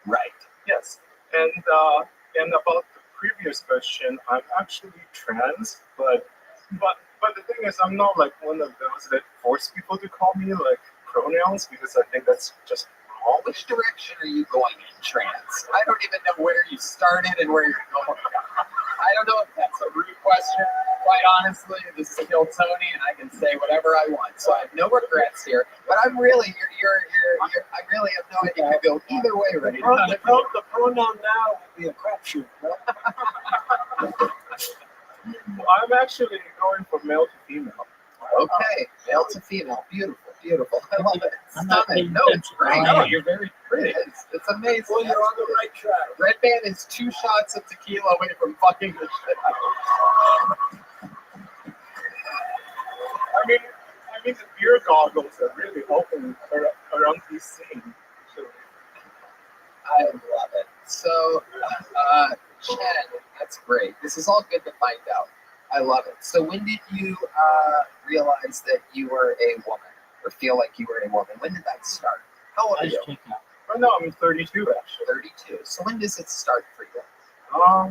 Right. Yes. And about the previous question, I'm actually trans, but the thing is, I'm not like one of those that force people to call me like pronouns because I think that's just wrong. Which direction are you going in, trans? I don't even know where you started and where you're going. I don't know if that's a rude question. Quite honestly, this is Kill Tony, and I can say whatever I want. So I have no regrets here. But I'm really, I really have no idea. I could go either way right now. The pronoun now would be a crapshoot. I'm actually going from male to female. Okay, male to female. Beautiful, beautiful. I love it. I'm not Stunning. paying No, it's great. attention. No, you're very pretty. It's amazing. Well, you're on the right track. Red Band is 2 shots of tequila away from fucking the shit out. I mean, the beer goggles are really helping around this scene. So. I love it. So, Chen, that's great. This is all good to find out. I love it. So when did you realize that you were a woman, or feel like you were a woman? When did that start? How old are you? Right now I'm 32 actually. 32. So when does it start for you?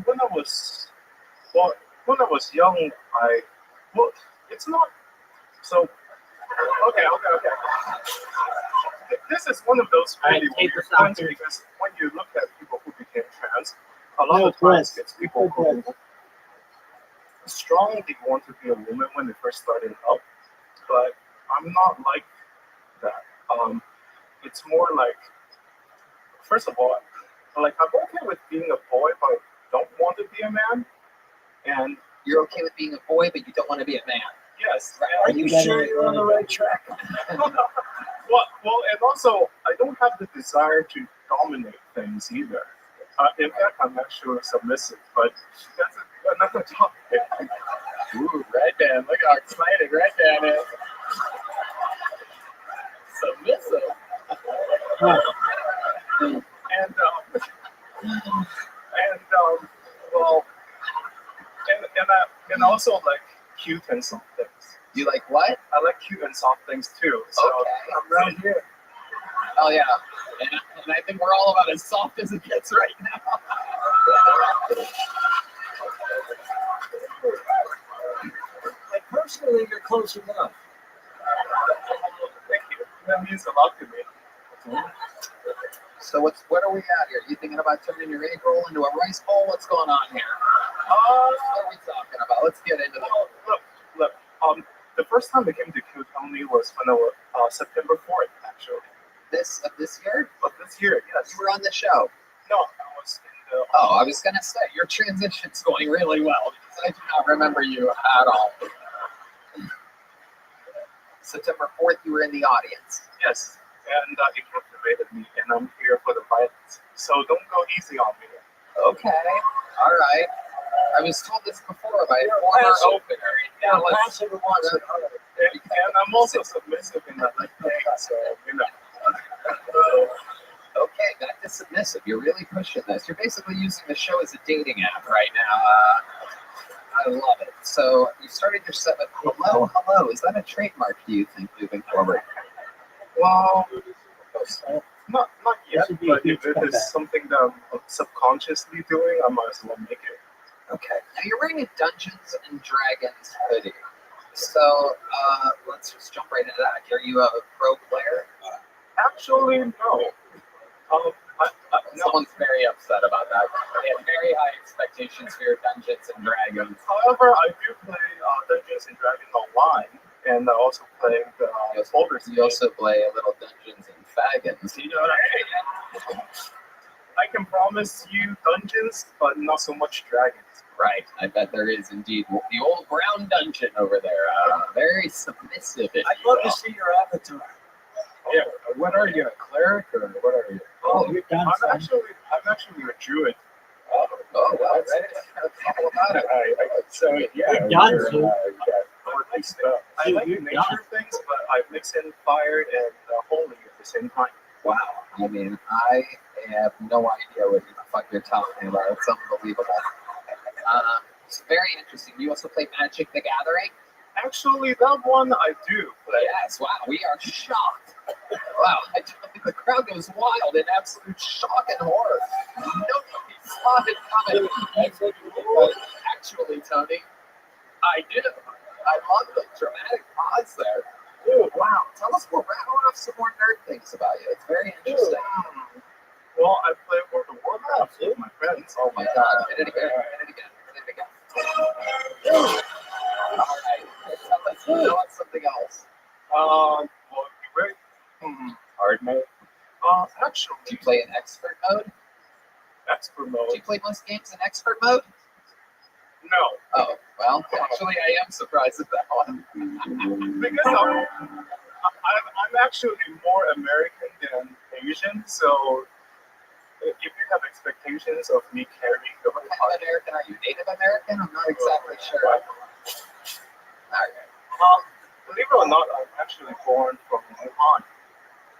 When I was young, it's not. So, okay. This is one of those really weird things because when you look at people who became trans, a lot of times it's people who strongly want to be a woman when they first started up, but I'm not like that. It's more like, first of all, like I'm okay with being a boy, but I don't want to be a man. And you're okay with being a boy, but you don't want to be a man. Yes. Right. Are you sure you're on the right track? Well, and also I don't have the desire to dominate things either. In fact, I'm actually submissive, but that's another topic. Ooh, Red Band, look how excited Red Band is. Submissive. And also like cute and soft things. You like what? I like cute and soft things too. So okay. I'm right here. Oh yeah, and I think we're all about as soft as it gets right now. Like personally, you're close enough. Thank you. That means a lot to me. So what are we at here? You thinking about turning your egg roll into a rice bowl? What's going on here? What are we talking about? Let's get into that. Look. The first time I came to Q Tony was when I was September 4th, actually. This year? Of this year, yes. You were on the show. No, I was in the. Oh, I was gonna say your transition's going really well because I do not remember you at all. September 4th, you were in the audience. Yes, and it captivated me, and I'm here for the violence. So don't go easy on me. Okay, all right. I was told this before by a former opener. Yeah, passive and I'm also submissive in that thing, so you know. Okay, back to submissive. You're really pushing this. You're basically using the show as a dating app right now. I love it. So you started your set with hello. Is that a trademark, do you think, moving forward? Well, not yet, but if it is something that I'm subconsciously doing, I might as well make it. Okay. Now you're wearing a Dungeons and Dragons hoodie. So let's just jump right into that. Are you a pro player? Actually, no. Someone's very upset about that. They have very high expectations for your Dungeons and Dragons. However, I do play Dungeons and Dragons online, and I also play the folders. You also play a little Dungeons and Fagons. You know what I mean? I can promise you dungeons, but not so much dragons. Right. I bet there is indeed the old brown dungeon over there. Very submissive. I'd love to see your avatar. Yeah. What are you, a cleric or what are you? Oh, I'm actually a druid. Oh, well, that's all about it. So yeah, You're done, Sue. I like nature things, but I mix in fire and holy at the same time. Wow. I mean, I have no idea what the fuck you're talking about. It's unbelievable. It's very interesting. You also play Magic the Gathering? Actually, that one I do play. Yes, wow, we are shocked. Wow, the crowd goes wild in absolute shock and horror. Nobody saw it coming. That's what you do. Actually, Tony, I do. I love the dramatic pause there. Dude, wow. Tell us more. Rattle off some more nerd things about you. It's very interesting. Well, I play World of Warcraft with my friends. Oh my god. Hit it again. Hit it again. Hit it again. All right. Tell us something else. Well, you ready? Hard mode? Actually. Do you play in expert mode? Expert mode? Do you play most games in expert mode? No. Oh, well, actually, I am surprised at that one. Because I'm actually more American than Asian, so if you have expectations of me carrying the What kind of American are you? Native American? I'm not exactly sure. All right. Believe it or not, I'm actually born from Wuhan.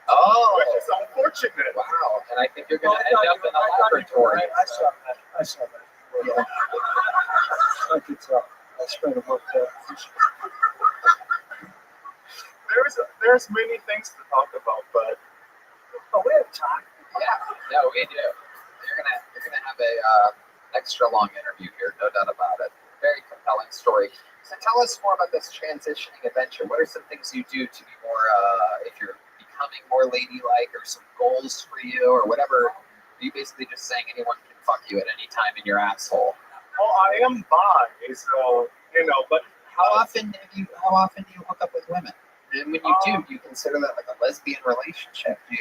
Oh. Which is unfortunate. Wow. And I think you're going to end up in a laboratory. I saw that. Yeah. I could tell. I spent a month there. There's many things to talk about, but we have time. Yeah, no, we do. You're gonna have a extra long interview here, no doubt about it. Very compelling story. So tell us more about this transitioning adventure. What are some things you do to be more, if you're becoming more ladylike, or some goals for you, or whatever? Are you basically just saying anyone can fuck you at any time in your asshole? Well, I am bi, so but how often do you hook up with women? And when you do you consider that like a lesbian relationship? Do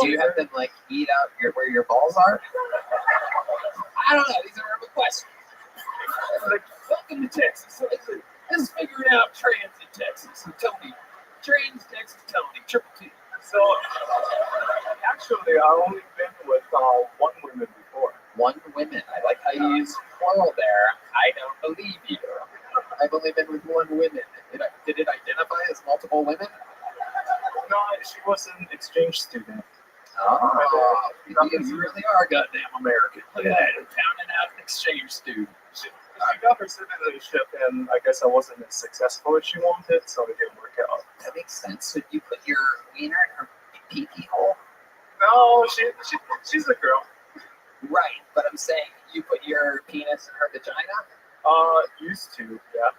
you have them like eat out where your balls are? I don't know. These are urban questions. Like, welcome to Texas. This is figuring out trans in Texas. So Tony, trans Texas Tony, triple T. So actually, I've only been with one woman before. One woman. I like how you use plural there. I don't believe you. I've only been with one woman. Did it identify as multiple women? No, she was an exchange student. Oh, you really are goddamn American. Look at that, pounding out an exchange student. She got her citizenship, and I guess I wasn't as successful as she wanted, so it didn't work out. That makes sense. Did you put your wiener in her pee-pee hole? No, she's a girl. Right, but I'm saying you put your penis in her vagina? Used to, yeah.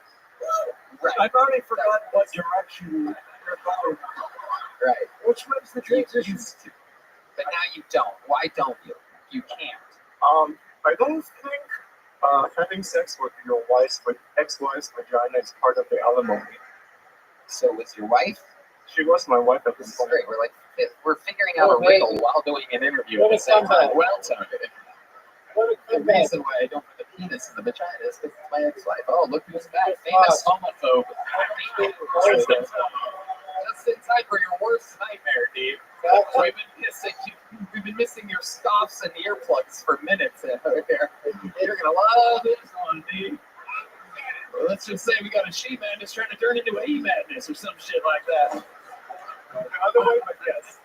Right. I've already forgotten what direction you're going. Right. Which one's the transition? To. But now you don't. Why don't you? You can't. I don't think having sex with your ex-wife's vagina is part of the alimony. So was your wife? She was my wife at this point. Great. We're figuring out a riddle while doing an interview at the same time. Well, Tony. The reason why I don't put the penis in the vagina is because it's my ex-wife. Oh, look who's back. Famous homophobe. Just in time for your worst nightmare, Dave. We've been missing your stops and earplugs for minutes out here. You're gonna love this one, Dave. Well, let's just say we got a she madness trying to turn into a he madness or some shit like that. Other way, but yes.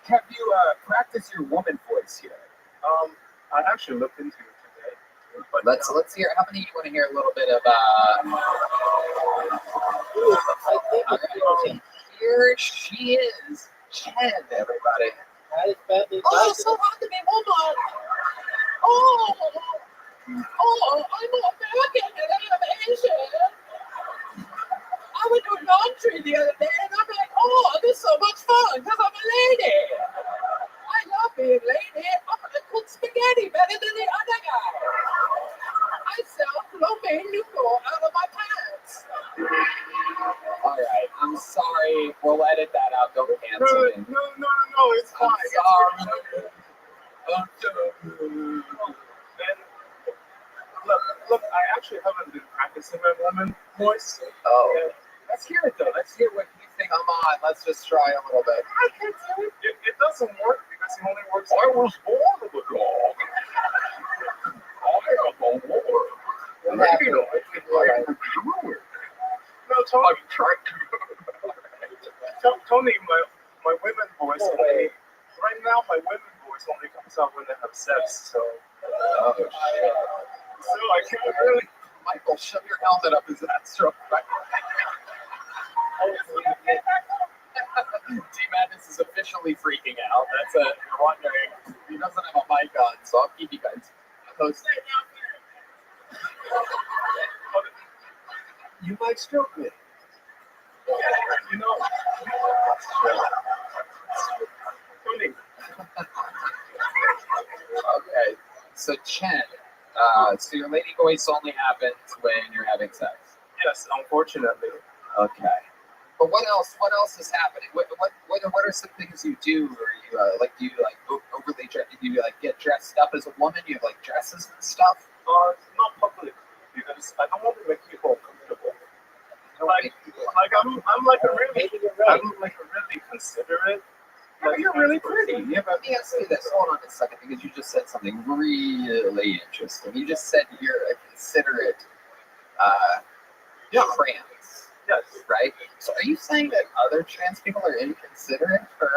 Have you practiced your woman voice yet? I actually looked into it today. But let's hear. How many of you want to hear a little bit of? Here she is, Chen, everybody. Oh, it's so hot to be woman. Oh, I'm American and I'm Asian. I went to laundry the other day and I'm like, oh, this is so much fun because I'm a lady. I love being lady. I'm gonna cook spaghetti better than the other guy. I sell lo mein noodle out of my pants. All right, I'm sorry. We'll edit that out. Don't cancel me. No, it's fine. I'm sorry. Look, I actually haven't been practicing my woman voice. Oh. Yeah. Let's hear it though. Let's hear what you think. Come on, let's just try a little bit. I can't do it. It doesn't work because it only works. I was born with a dog. more. What Maybe happened? not. No, Tony, I'm trying to. Tony, my women voice only, right now my women voice only comes out when they have sex, so Oh, shit. so I can't really. Michael, shove your helmet up his ass stroke. D-Madness is officially freaking out. That's you're wondering. He doesn't have a mic on, so I'll keep you guys posted. You might stroke me. You know, Tony. Okay, so Chen, so your lady voice only happens when you're having sex. Yes, unfortunately. Okay. But what else? What else is happening? What are some things you do? Or you like? Do you like overly dress? Do you like get dressed up as a woman? You have like dresses and stuff. Not publicly, because I don't want to make people uncomfortable. Like I'm like a really considerate. Like, you're really pretty. Yeah, but let me ask you this. Hold on a second, because you just said something really interesting. You just said you're a considerate trans. Yes. Right? So are you saying that other trans people are inconsiderate for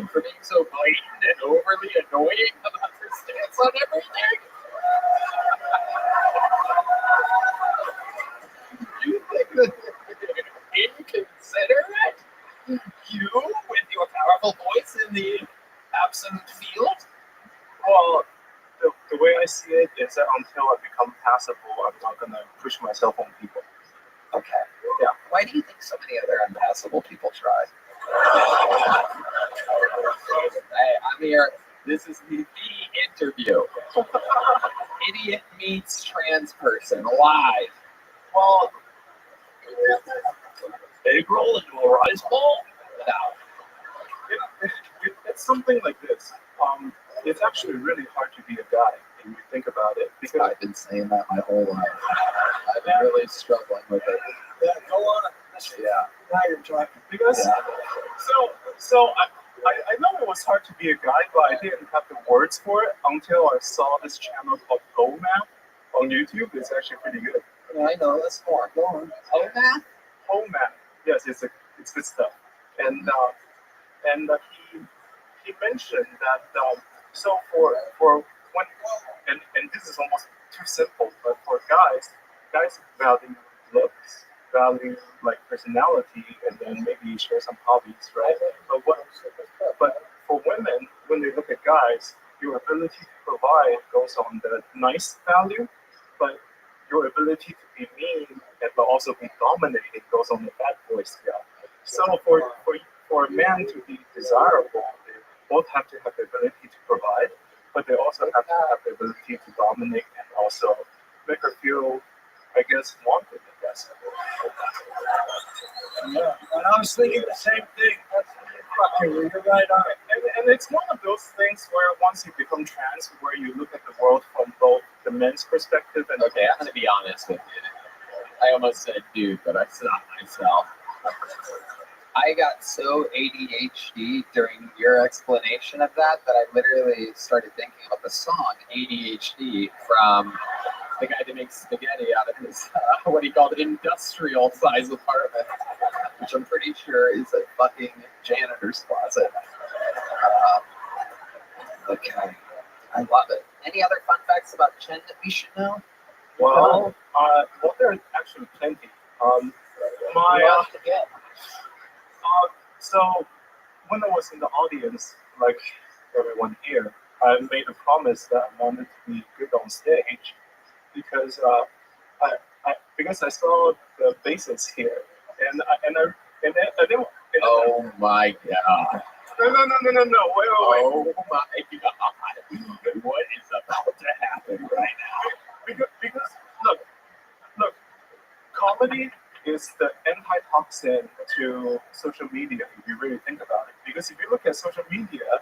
for being so blatant and overly annoying about their stance on everything? You think that they're inconsiderate? You, with your powerful voice in the absolute field? Well, the way I see it is that until I become passable, I'm not gonna push myself on people. Okay. Yeah. Why do you think so many other unpassable people try? Hey, I'm here. This is the interview. Idiot meets trans person live. Well, egg roll into a rice ball? No. It's something like this. It's actually really hard to be a guy when you think about it. Because I've been saying that my whole life. I've been really struggling with it. Yeah, go on. Yeah. Now you're talking. Because so I know it was hard to be a guy, but I didn't have the words for it until I saw this channel called OMAP on YouTube. It's actually pretty good. Yeah, I know. That's more. Go on. OMAP? OMAP. Yes, it's good stuff. And he mentioned that so for when and this is almost too simple, but for guys value looks, value like personality, and then maybe share some hobbies, right? But for women, when they look at guys, your ability to provide goes on the nice value, but your ability to be mean and but also be dominating goes on the bad boy scale. So for a man to be desirable, they both have to have the ability to provide, but they also have to have the ability to dominate and also make her feel, I guess, wanted, I guess. Yeah, and I was thinking the same thing. You're right on it. And it's one of those things where once you become trans, where you look at the world from both the men's perspective and okay, I'm gonna be honest with you. I almost said dude, but I stopped myself. I got so ADHD during your explanation of that I literally started thinking about the song ADHD from the guy that makes spaghetti out of his, what he called industrial size apartment, which I'm pretty sure is a fucking janitor's closet. Okay, I love it. Any other fun facts about Chen that we should know? Well, there are actually plenty. So when I was in the audience, like everyone here, I made a promise that I wanted to be good on stage because I saw the bases here, and I didn't. Oh my god! No! Wait! Oh my god! What is about to happen right now? Because look, comedy is the antitoxin to social media if you really think about it. Because if you look at social media,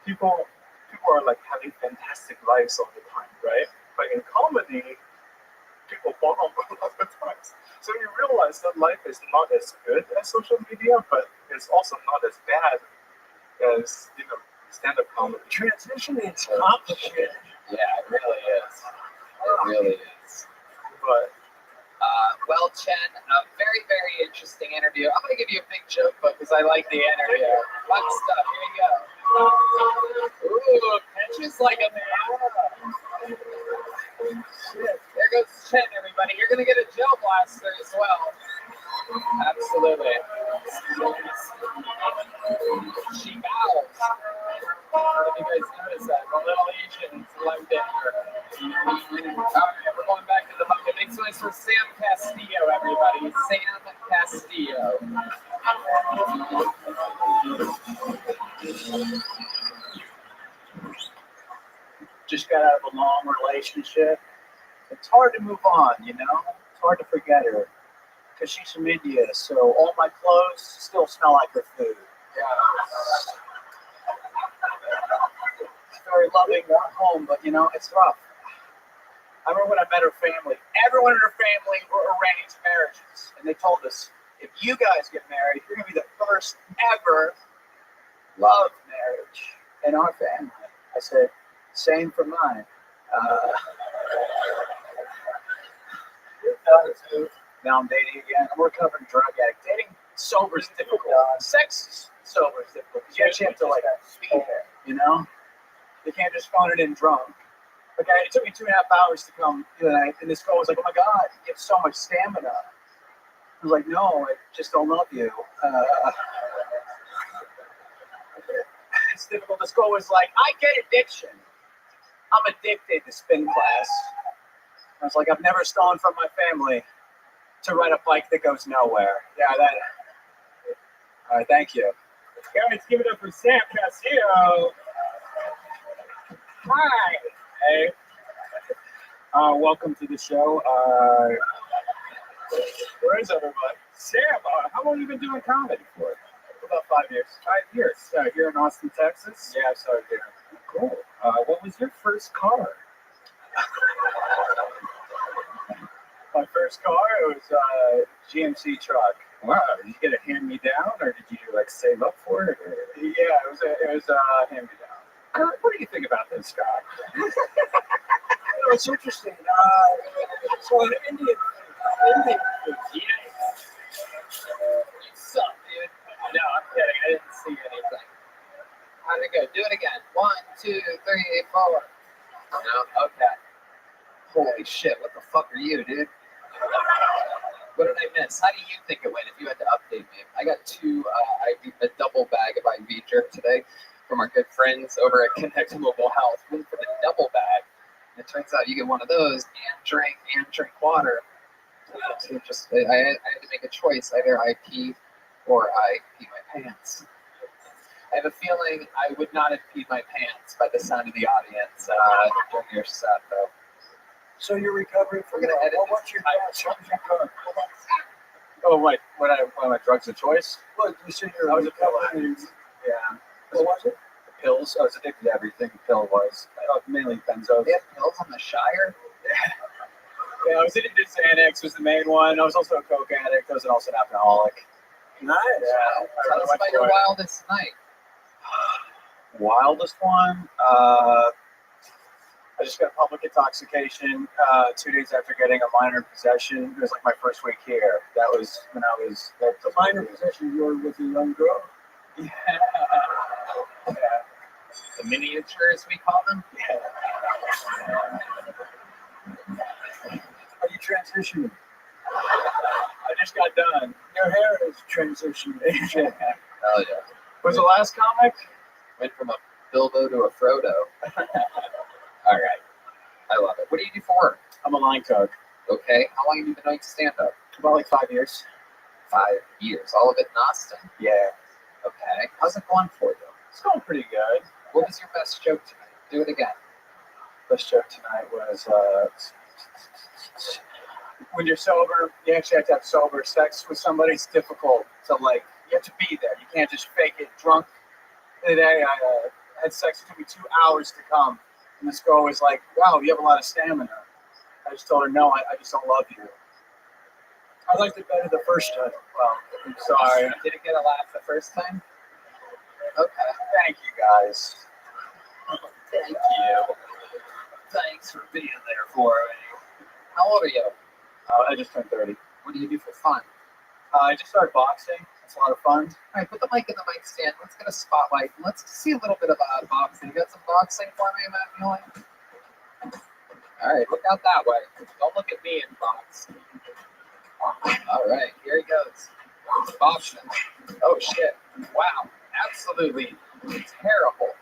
people are like having fantastic lives all the time, right? But in comedy, people bomb a lot of times. So you realize that life is not as good as social media, but it's also not as bad as stand-up comedy. Transition is complicated. Yeah, it really It really is. But well, Chen, a very, very interesting interview. I'm going to give you a big joke book because I like the interview. Fun stuff. Here you go. Ooh, pitches like a man. Shit. There goes Chen, everybody. You're going to get a gel blaster as well. Absolutely. She bows. If you guys notice that, the little Asians loved it. Alright, we're going back to the bucket. Big swings for Sam Castillo, everybody. Sam Castillo. Just got out of a long relationship. It's hard to move on, you know? It's hard to forget her. Because she's from India, so all my clothes still smell like her food. Yeah. It's very loving, warm home, but you know, it's rough. I remember when I met her family. Everyone in her family were arranged marriages. And they told us, if you guys get married, you're going to be the first ever love marriage in our family. I said, same for mine. Now I'm dating again. I'm a recovering drug addict. Dating sober is difficult. Sex sober is difficult. You actually have to like be there, you know? You can't just phone it in drunk. Okay, it took me 2.5 hours to come the other night, and this girl was like, "Oh my God, you have so much stamina." I was like, "No, I just don't love you." It's difficult. This girl was like, "I get addiction. I'm addicted to spin class." I was like, "I've never stolen from my family to ride a bike that goes nowhere." Yeah, that. All right, thank you. guys, give it up for Sam Castillo. Hi. Hey. Welcome to the show. Where is everybody? Sam, how long have you been doing comedy for? About 5 years. 5 years. Here in Austin, Texas? Yeah, I started here. Cool. What was your first car? My first car, it was a GMC truck. Wow, did you get a hand-me-down, or did you like save up for it? Or? Yeah, it was a hand-me-down. What do you think about this, Scott? It's interesting. So an Indian food. You suck, dude. No, I'm kidding. I didn't see anything. How'd it go? Do it again. 1, 2, 3, 4. No? Okay. Holy shit, what the fuck are you, dude? What did I miss? How do you think it went if you had to update me? I got a double bag of IV drip today from our good friends over at Connect Mobile Health. We went for the double bag. And it turns out you get one of those and drink water. So I had to make a choice. Either I pee or I pee my pants. I have a feeling I would not have peed my pants by the sound of the audience during your set, though. So you're recovering from We're gonna edit this. what's your drug? Oh, wait, one of my drugs of choice? What, you said you're I was a pill recovering. addict. Yeah. What was it? The pills. I was addicted to everything the pill was. Mainly benzos. They have pills on the Shire? Yeah, I was addicted to Xanax was the main one. I was also a coke addict. I was also an alcoholic. Nice. Yeah. Tell us about your wildest night. Wildest one? I just got public intoxication 2 days after getting a minor possession. It was like my first week here. That was when I was... That's a minor possession. You were with a young girl. Yeah. The miniatures, we call them? Yeah. Are you transitioning? I just got done. Your hair is transitioning. Hell yeah. Was the last comic? Went from a Bilbo to a Frodo. All right. I love it. What do you do for work? I'm a line cook. Okay. How long have you been doing stand-up? About like 5 years. 5 years. All of it in Austin? Yeah. Okay. How's it going for you? It's going pretty good. What was your best joke tonight? Do it again. Best joke tonight was when you're sober, you actually have to have sober sex with somebody. It's difficult to like, you have to be there. You can't just fake it drunk. The other day I had sex. It took me 2 hours to come. And this girl was like, wow, you have a lot of stamina. I just told her, no, I just don't love you. I liked it better the first time. Well, I'm sorry. Did it get a laugh the first time? Okay. Thank you, guys. Thank you. Thanks for being there for me. How old are you? I just turned 30. What do you do for fun? I just started boxing. It's a lot of fun. All right, put the mic in the mic stand. Let's get a spotlight. Let's see a little bit about boxing. You got some boxing for me, Matt Mueller? All right, look out that way. Don't look at me in box. All right, here he goes. Boxing. Oh shit! Wow, absolutely terrible,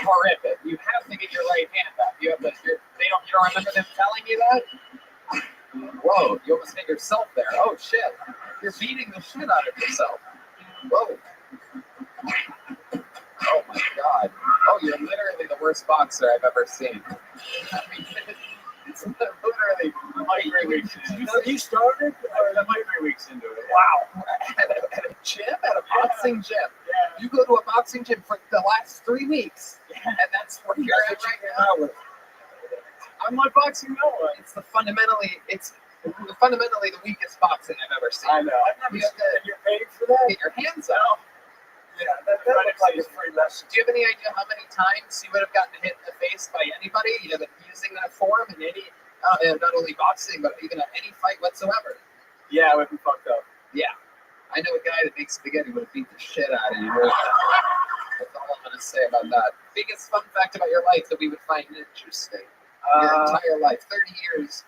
horrific. You have to get your right hand up. You have to. You don't remember them telling you that? Whoa, you almost hit yourself there. Oh shit, you're beating the shit out of yourself. Whoa. Oh my god. Oh, you're literally the worst boxer I've ever seen. I mean, it's literally like 3 weeks. You started? That might be weeks into it. Wow. At a gym? At a boxing gym? Yeah. You go to a boxing gym for the last 3 weeks, and that's where you're at right now? I'm not boxing no one. It's fundamentally the weakest boxing I've ever seen. I know. I've never seen that. You're paying for that? Get your hands up. Yeah, that looks like a free lesson. Do you have any idea how many times you would have gotten hit in the face by anybody, using that form in any, not only boxing, but even any fight whatsoever? Yeah, it would be fucked up. Yeah. I know a guy that makes spaghetti would have beat the shit out of you. That's all I'm going to say about that. Biggest fun fact about your life that we would find interesting. Your entire life, 30 years.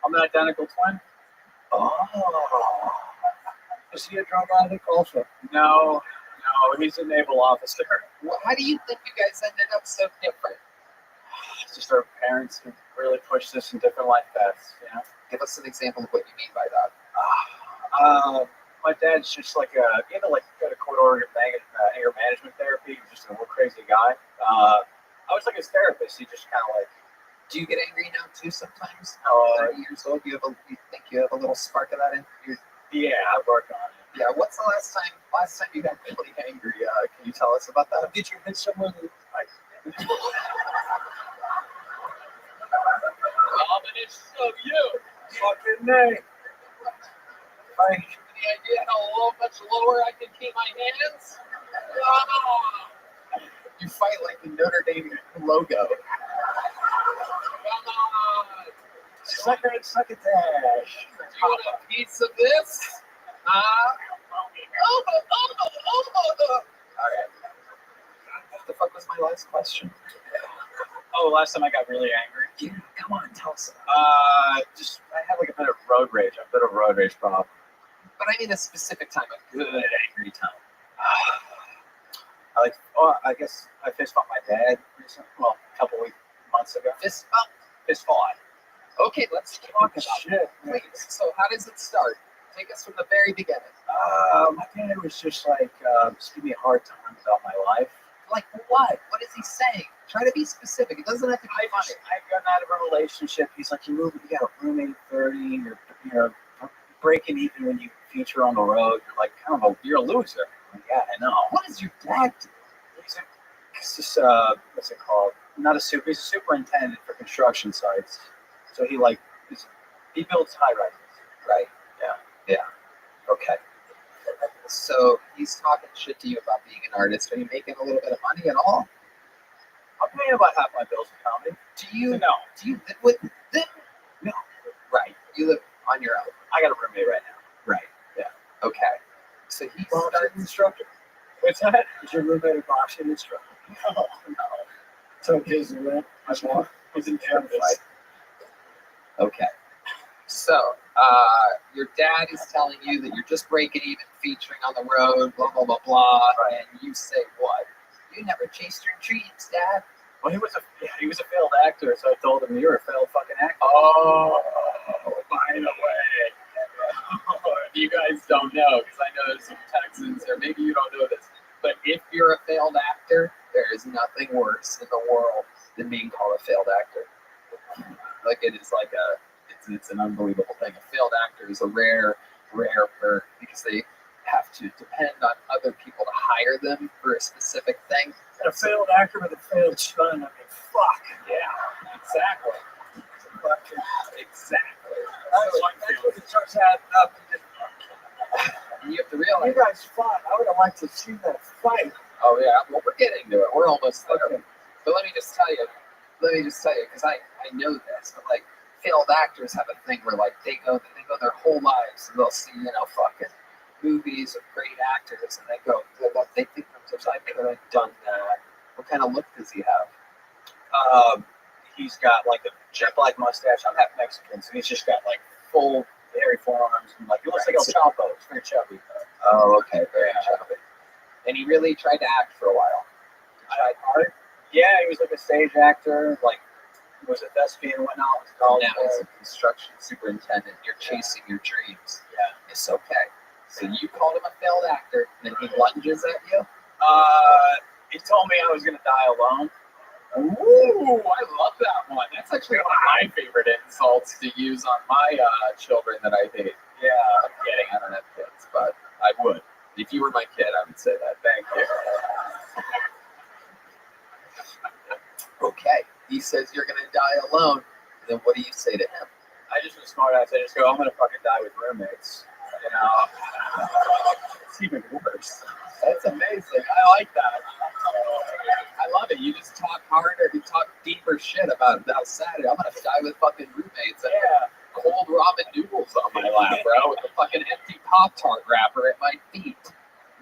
I'm an identical twin. Oh. Is he a drug addict also? No, he's a naval officer. Well, how do you think you guys ended up so different? It's just our parents who really pushed us in different life paths, you know? Give us an example of what you mean by that. My dad's just like he had to go to court order anger management therapy. He was just a real crazy guy. I was like his therapist. He just kind of like. Do you get angry now too sometimes? 30 years old, you think you have a little spark of that in you? Yeah, I work on it. Yeah, what's the last time you got really angry? Can you tell us about that? Did you hit someone? Ominous of you. Fucking name. Any idea how much lower I can keep my hands? You fight like the Notre Dame logo. Come on. Sucker and succotash. Do you want a piece of this? All right. What the fuck was my last question? Oh, last time I got really angry. Yeah, come on, tell us. I had like a bit of road rage. A bit of road rage problem. But I mean a specific time, a good angry time. I guess I fist fought my dad recently. Well, a couple months ago. Fist fought. Okay, let's talk about it. Please. So how does it start? Take us from the very beginning. My dad was just like, just give me a hard time about my life. Like what? What is he saying? Try to be specific. It doesn't have to be funny. I've gotten out of a relationship. He's like, you got a roommate at 30, you're breaking even when you feature on the road. You're like, you're a loser. Like, yeah, I know. What does your dad do? He's just, what's it called? He's a superintendent for construction sites. So he builds high rises. Right. Yeah. Okay. So he's talking shit to you about being an artist. Are you making a little bit of money at all? I'm paying about half my bills in comedy. Do you live with them? No. Right. You live on your own. I got a roommate right now. Right. Yeah. Okay. So he starts instructor. What's that? Is your roommate a boxing instructor? No. So his rent. He's in campus. Okay. So, your dad is telling you that you're just breaking even featuring on the road, blah, blah, blah, blah, and you say what? You never chased your dreams, Dad. Well, he was a failed actor, so I told him, you're a failed fucking actor. Oh, by the way, if you guys don't know, because I know there's some Texans, or maybe you don't know this, but if you're a failed actor, there is nothing worse in the world than being called a failed actor. Like, it is like it's an unbelievable thing. A failed actor is a rare bird because they have to depend on other people to hire them for a specific thing. And a failed actor with a failed son, I mean, fuck. Yeah, exactly. Exactly. That's what it starts adding up. And you have to realize. You guys fought. I would have liked to see that fight. Oh, yeah. Well, we're getting to it. We're almost there. Okay. But let me just tell you, let me just tell you, because I know this, but like failed actors have a thing where like they go their whole lives and they'll see, you know, fucking movies of great actors and they go, they think themselves, I could have done that. What kind of look does he have? He's got like a jet black mustache. I'm half Mexican, so he's just got like full hairy forearms and like he looks like El Chapo. It's very chubby. Oh, okay, very chubby. And he really tried to act for a while. Tried hard. Yeah, he was like a stage actor, like he was a thespian and whatnot. Now he's a construction superintendent. You're chasing your dreams. Yeah, it's okay. So you called him a failed actor, then he lunges at you. He told me I was gonna die alone. Ooh, I love that one. That's actually one of my favorite insults to use on my children that I hate. Yeah, I'm kidding. I don't have kids, but I would. If you were my kid, I would say that. Thank you. Okay. He says you're going to die alone. Then what do you say to him? I just was smart ass. I just go, I'm going to fucking die with roommates. You know? It's even worse. That's amazing. I like that. I love it. You just talk harder, you talk deeper shit about how sad it is. I'm going to die with fucking roommates. Yeah. Cold ramen noodles on my lap, bro, with a fucking empty Pop-Tart wrapper at my feet.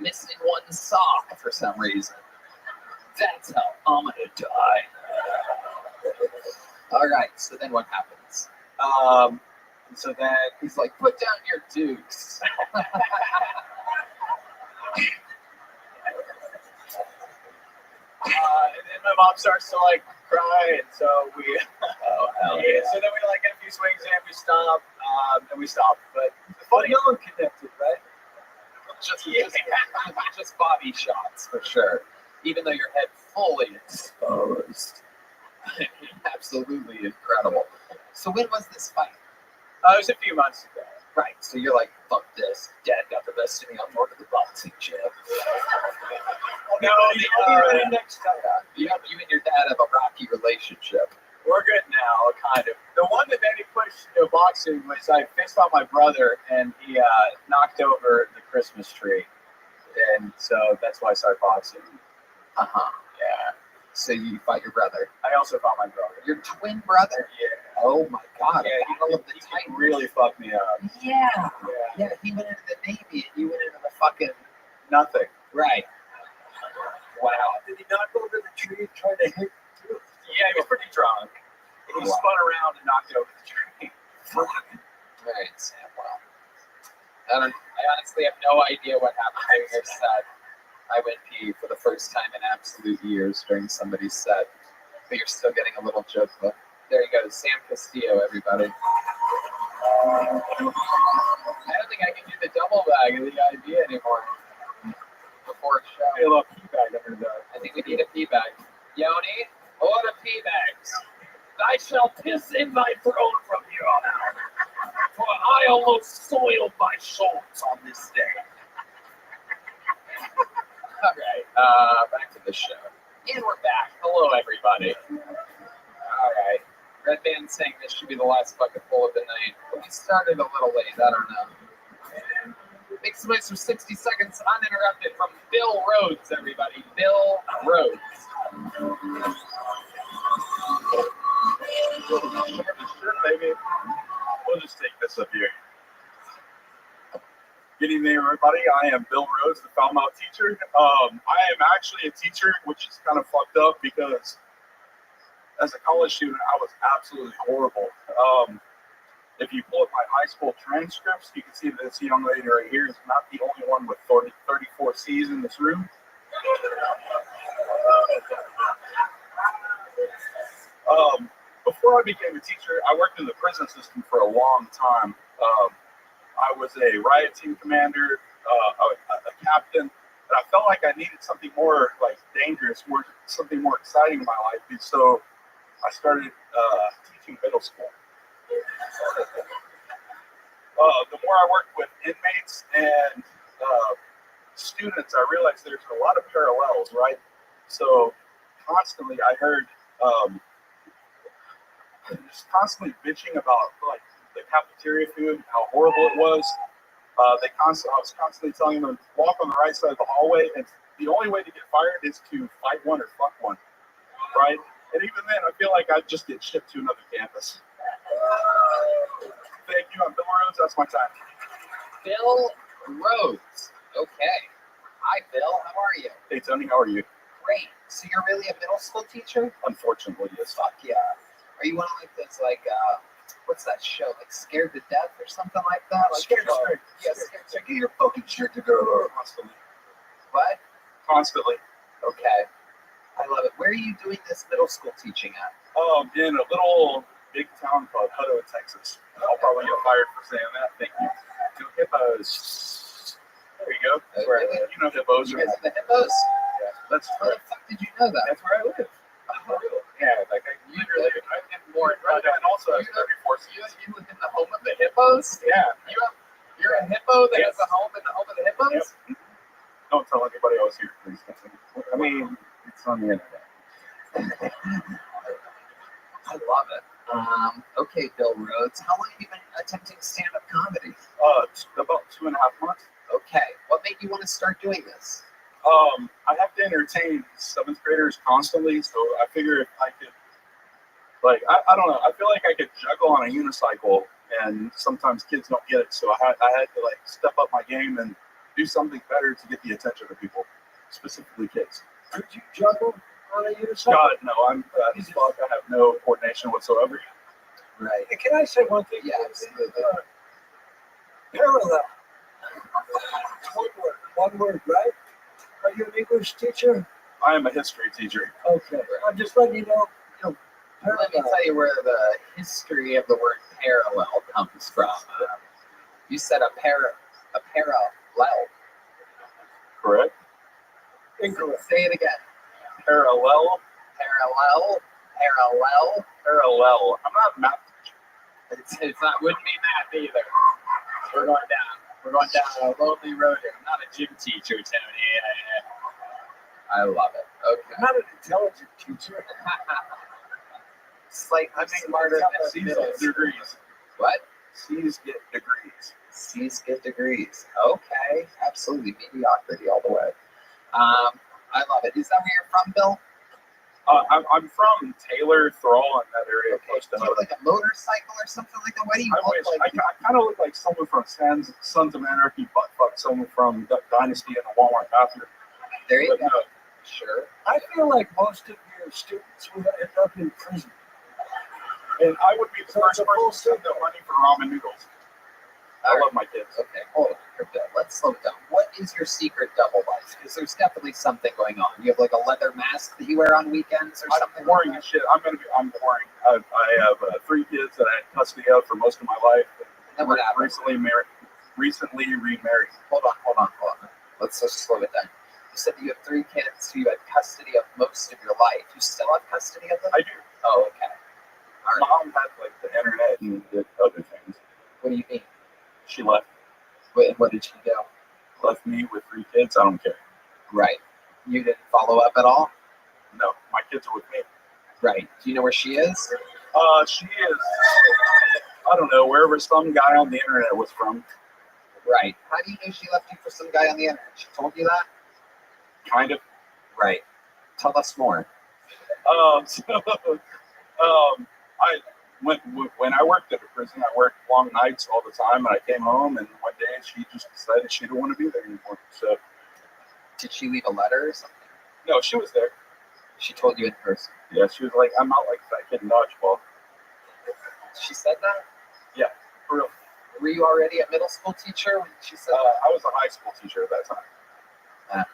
Missing one sock for some reason. That's how I'm going to die. All right, so then what happens? So then he's like, put down your dukes. And my mom starts to like cry, and so we. Oh hell yeah! So then we like get a few swings in, we stop, and we stop. But funny, no one connected, right? Just body shots for sure. Even though your head fully exposed. Absolutely incredible. So when was this fight? It was a few months ago. Right. So you're like, fuck this. Dad got the best of me. I'm going to the boxing gym. No, I'll be ready next time. You and your dad have a rocky relationship. We're good now, kind of. The one that made me push to boxing was I faced off my brother, and he knocked over the Christmas tree, and so that's why I started boxing. Yeah. So you fought your brother. I also fought my brother. Your twin brother? Yeah. Oh my God. Yeah, he really fucked me up. Yeah. He went into the Navy, and you went into the fucking nothing. Right. Wow. Did he knock over the tree and try to hit too? Yeah, he was pretty drunk. And he spun around and knocked over the tree. Fuck. All right, Sam. Well, I honestly have no idea what happened during your set. I went pee for the first time in absolute years during somebody's set. But you're still getting a little joke book. There you go. Sam Castillo, everybody. I don't think I can do the double bag of the idea anymore. Before a show. Hey, look, pee bag under there. I think we need a pee bag. Yoni, order pee bags. I shall piss in my throne from here on out. For I almost soiled my shorts on this day. All right, back to the show. And we're back. Hello, everybody. All right. Red Band saying this should be the last bucket full of the night. But we started a little late. I don't know. Make some noise for 60 seconds uninterrupted from Bill Rhodes, everybody. Bill Rhodes. Sure, baby. We'll just take this up here. Good evening, everybody. I am Bill Rhodes, the foul mouth teacher. I am actually a teacher, which is kind of fucked up because as a college student, I was absolutely horrible. If you pull up my high school transcripts, you can see that this young lady right here is not the only one with 34 C's in this room. Before I became a teacher, I worked in the prison system for a long time. I was a riot team commander, a captain, and I felt like I needed something more like dangerous, something more exciting in my life. And so I started teaching middle school. The more I worked with inmates and students, I realized there's a lot of parallels, right? So constantly I heard just constantly bitching about like the cafeteria food, how horrible it was. I was constantly telling them to walk on the right side of the hallway, and the only way to get fired is to fight one or fuck one, right? And even then, I feel like I'd just get shipped to another campus. Thank you. I'm Bill Rhodes. That's my time. Bill Rhodes. Okay. Hi, Bill. How are you? Hey, Tony. How are you? Great. So you're really a middle school teacher? Unfortunately, yes. Fuck yeah. Are you one of like those what's that show? Like Scared to Death or something like that? Like Scared straight. Yes. Get your fucking shit together. Constantly. What? Constantly. Okay. I love it. Where are you doing this middle school teaching at? In a little big town called Hutto, Texas. I'll probably get fired for saying that. Thank you. To hippos. There you go. That's where Really? you know hippos. You guys are the hippos? Yeah. That's How the fuck did you know that? That's where I live. Oh, yeah, like I literally, I did more. And also, I was 34. You live in the home of the hippos? Yeah. You're a hippo that Yes. has a home in the home of the hippos? Yep. Don't tell anybody else here, please. I mean, it's on the internet. I love it. Okay, Bill Rhodes. How long have you been attempting stand-up comedy? About 2.5 months. Okay. What made you want to start doing this? I have to entertain 7th graders constantly, so I figure if I could, I don't know, I feel like I could juggle on a unicycle, and sometimes kids don't get it, so I had to step up my game and do something better to get the attention of people, specifically kids. Could you juggle on a unicycle? God, no, I'm fat as fuck. I have no coordination whatsoever. Right. Hey, can I say one thing? Yeah, absolutely. Parallel. One word, right? Are you an English teacher? I am a history teacher. Okay. I'm just letting you know. Let me tell you where the history of the word parallel comes from. You said a parallel. Correct. Incorrect. Say it again. Parallel. Parallel. I'm not a math teacher. It's not. Wouldn't be math either. We're going down. We're going down a lonely road here. I'm not a gym teacher, Tony. I love it. Okay. I'm not an intelligent teacher. It's like I'm smarter than C's get degrees. What? C's get degrees. C's get degrees. Okay. Absolutely. Mediocrity all the way. I love it. Is that where you're from, Bill? I'm from Taylor, Thrall, in that area. Okay. Do you have like a motorcycle or something like that? Why do you I kind of look like someone from Sons of Anarchy, but someone from Dynasty in the Walmart bathroom. There you go. No. Sure. I feel like most of your students will end up in prison. And I would be the first person to send the money for ramen noodles. I love my kids. Okay, hold on here, Bill. Let's slow it down. What is your secret double life? Because there's definitely something going on. You have like a leather mask that you wear on weekends or something? I'm boring as shit. I'm boring. I have 3 kids that I had custody of for most of my life. And what happened? Recently remarried. Hold on. Let's just slow it down. You said that you have 3 kids who you had custody of most of your life. You still have custody of them? I do. Oh, okay. All right. Mom had the internet and did other things. What do you mean? She left. Wait, what did she do? Left me with 3 kids. I don't care. Right. You didn't follow up at all? No, my kids are with me. Right. Do you know where she is? She is, I don't know, wherever some guy on the internet was from. Right. How do you know she left you for some guy on the internet? She told you that? Kind of. Right. Tell us more. When I worked at a prison, I worked long nights all the time, and I came home, and one day she just decided she didn't want to be there anymore. So, did she leave a letter or something? No, she was there. She told you in person? Yeah, she was like, "I'm out like that kid in dodgeball." She said that? Yeah, for real. Were you already a middle school teacher when she said that? I was a high school teacher at that time.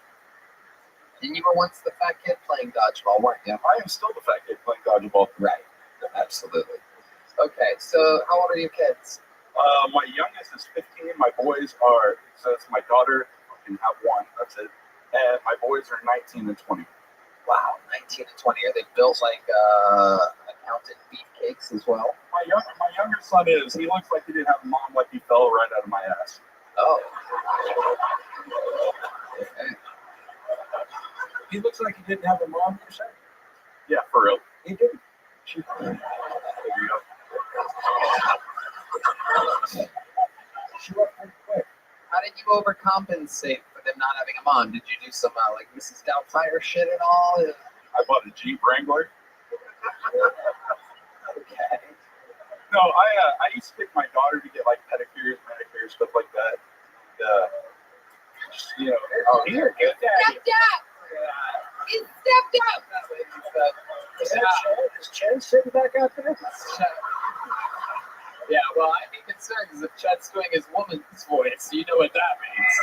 And you were once the fat kid playing dodgeball, weren't you? I am still the fat kid playing dodgeball. Right. Absolutely. Okay, so how old are your kids? My youngest is 15. My boys are, since my daughter can have 1, that's it. And my boys are 19 and 20. Wow, 19 and 20. Are they built like accountant beefcakes as well? My younger son is. He looks like he didn't have a mom, like he fell right out of my ass. Oh. Okay. He looks like he didn't have a mom, you said? Yeah, for real. He didn't. She left pretty quick. How did you overcompensate for them not having a mom? Did you do some like Mrs. Doubtfire shit at all? I bought a Jeep Wrangler. Okay. No, I used to take my daughter to get like pedicures, manicures, stuff like that. You know, Oh, you're good. Stepped up. It stepped up. Is Chen sitting back out there? Yeah, well, I'd be concerned because if Chet's doing his woman's voice, you know what that means.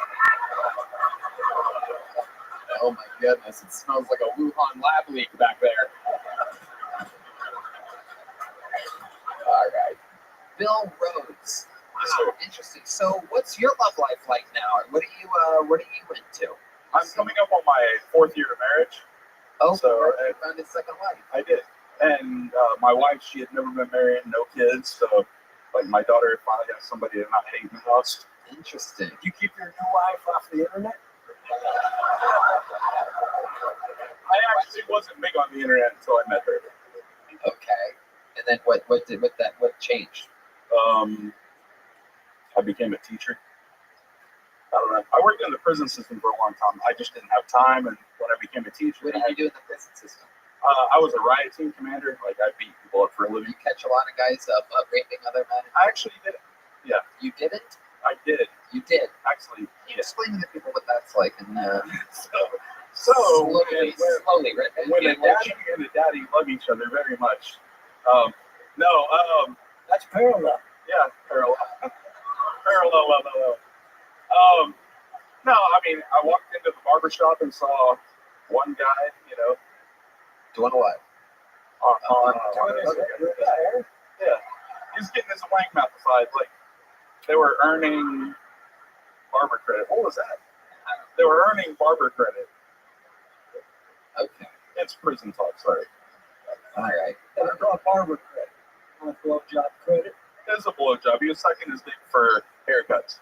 Oh my goodness, it smells like a Wuhan lab leak back there. All right. Bill Rhodes. Wow, interesting. So what's your love life like now? What are you into? I'm coming up on my 4th year of marriage. Oh, so you found a second life. I did. And my wife, she had never been married, no kids, so like my daughter finally got somebody to not hate in the house. Interesting. You keep your new wife off the internet? I actually wasn't big on the internet until I met her. Okay. And then what changed? I became a teacher. I don't know. I worked in the prison system for a long time. I just didn't have time, and when I became a teacher, What did you do in the prison system? I was a riot team commander. Like I beat people up for a living. You catch a lot of guys raping other men? I actually did it. Yeah. You didn't? I did. You did. Actually. Can you explain to the people what that's like? And slowly, right? When a daddy and a daddy love each other very much. That's parallel. Yeah, parallel. Parallel. No, I mean, I walked into the barber shop and saw one guy, you know. Doing what? Yeah. He's getting his wank mouth-ified. Like, they were earning barber credit. What was that? They were earning barber credit. Okay. It's prison talk, sorry. All right. That's called barber credit. Not blowjob credit. It's a blowjob. He was sucking his dick for haircuts.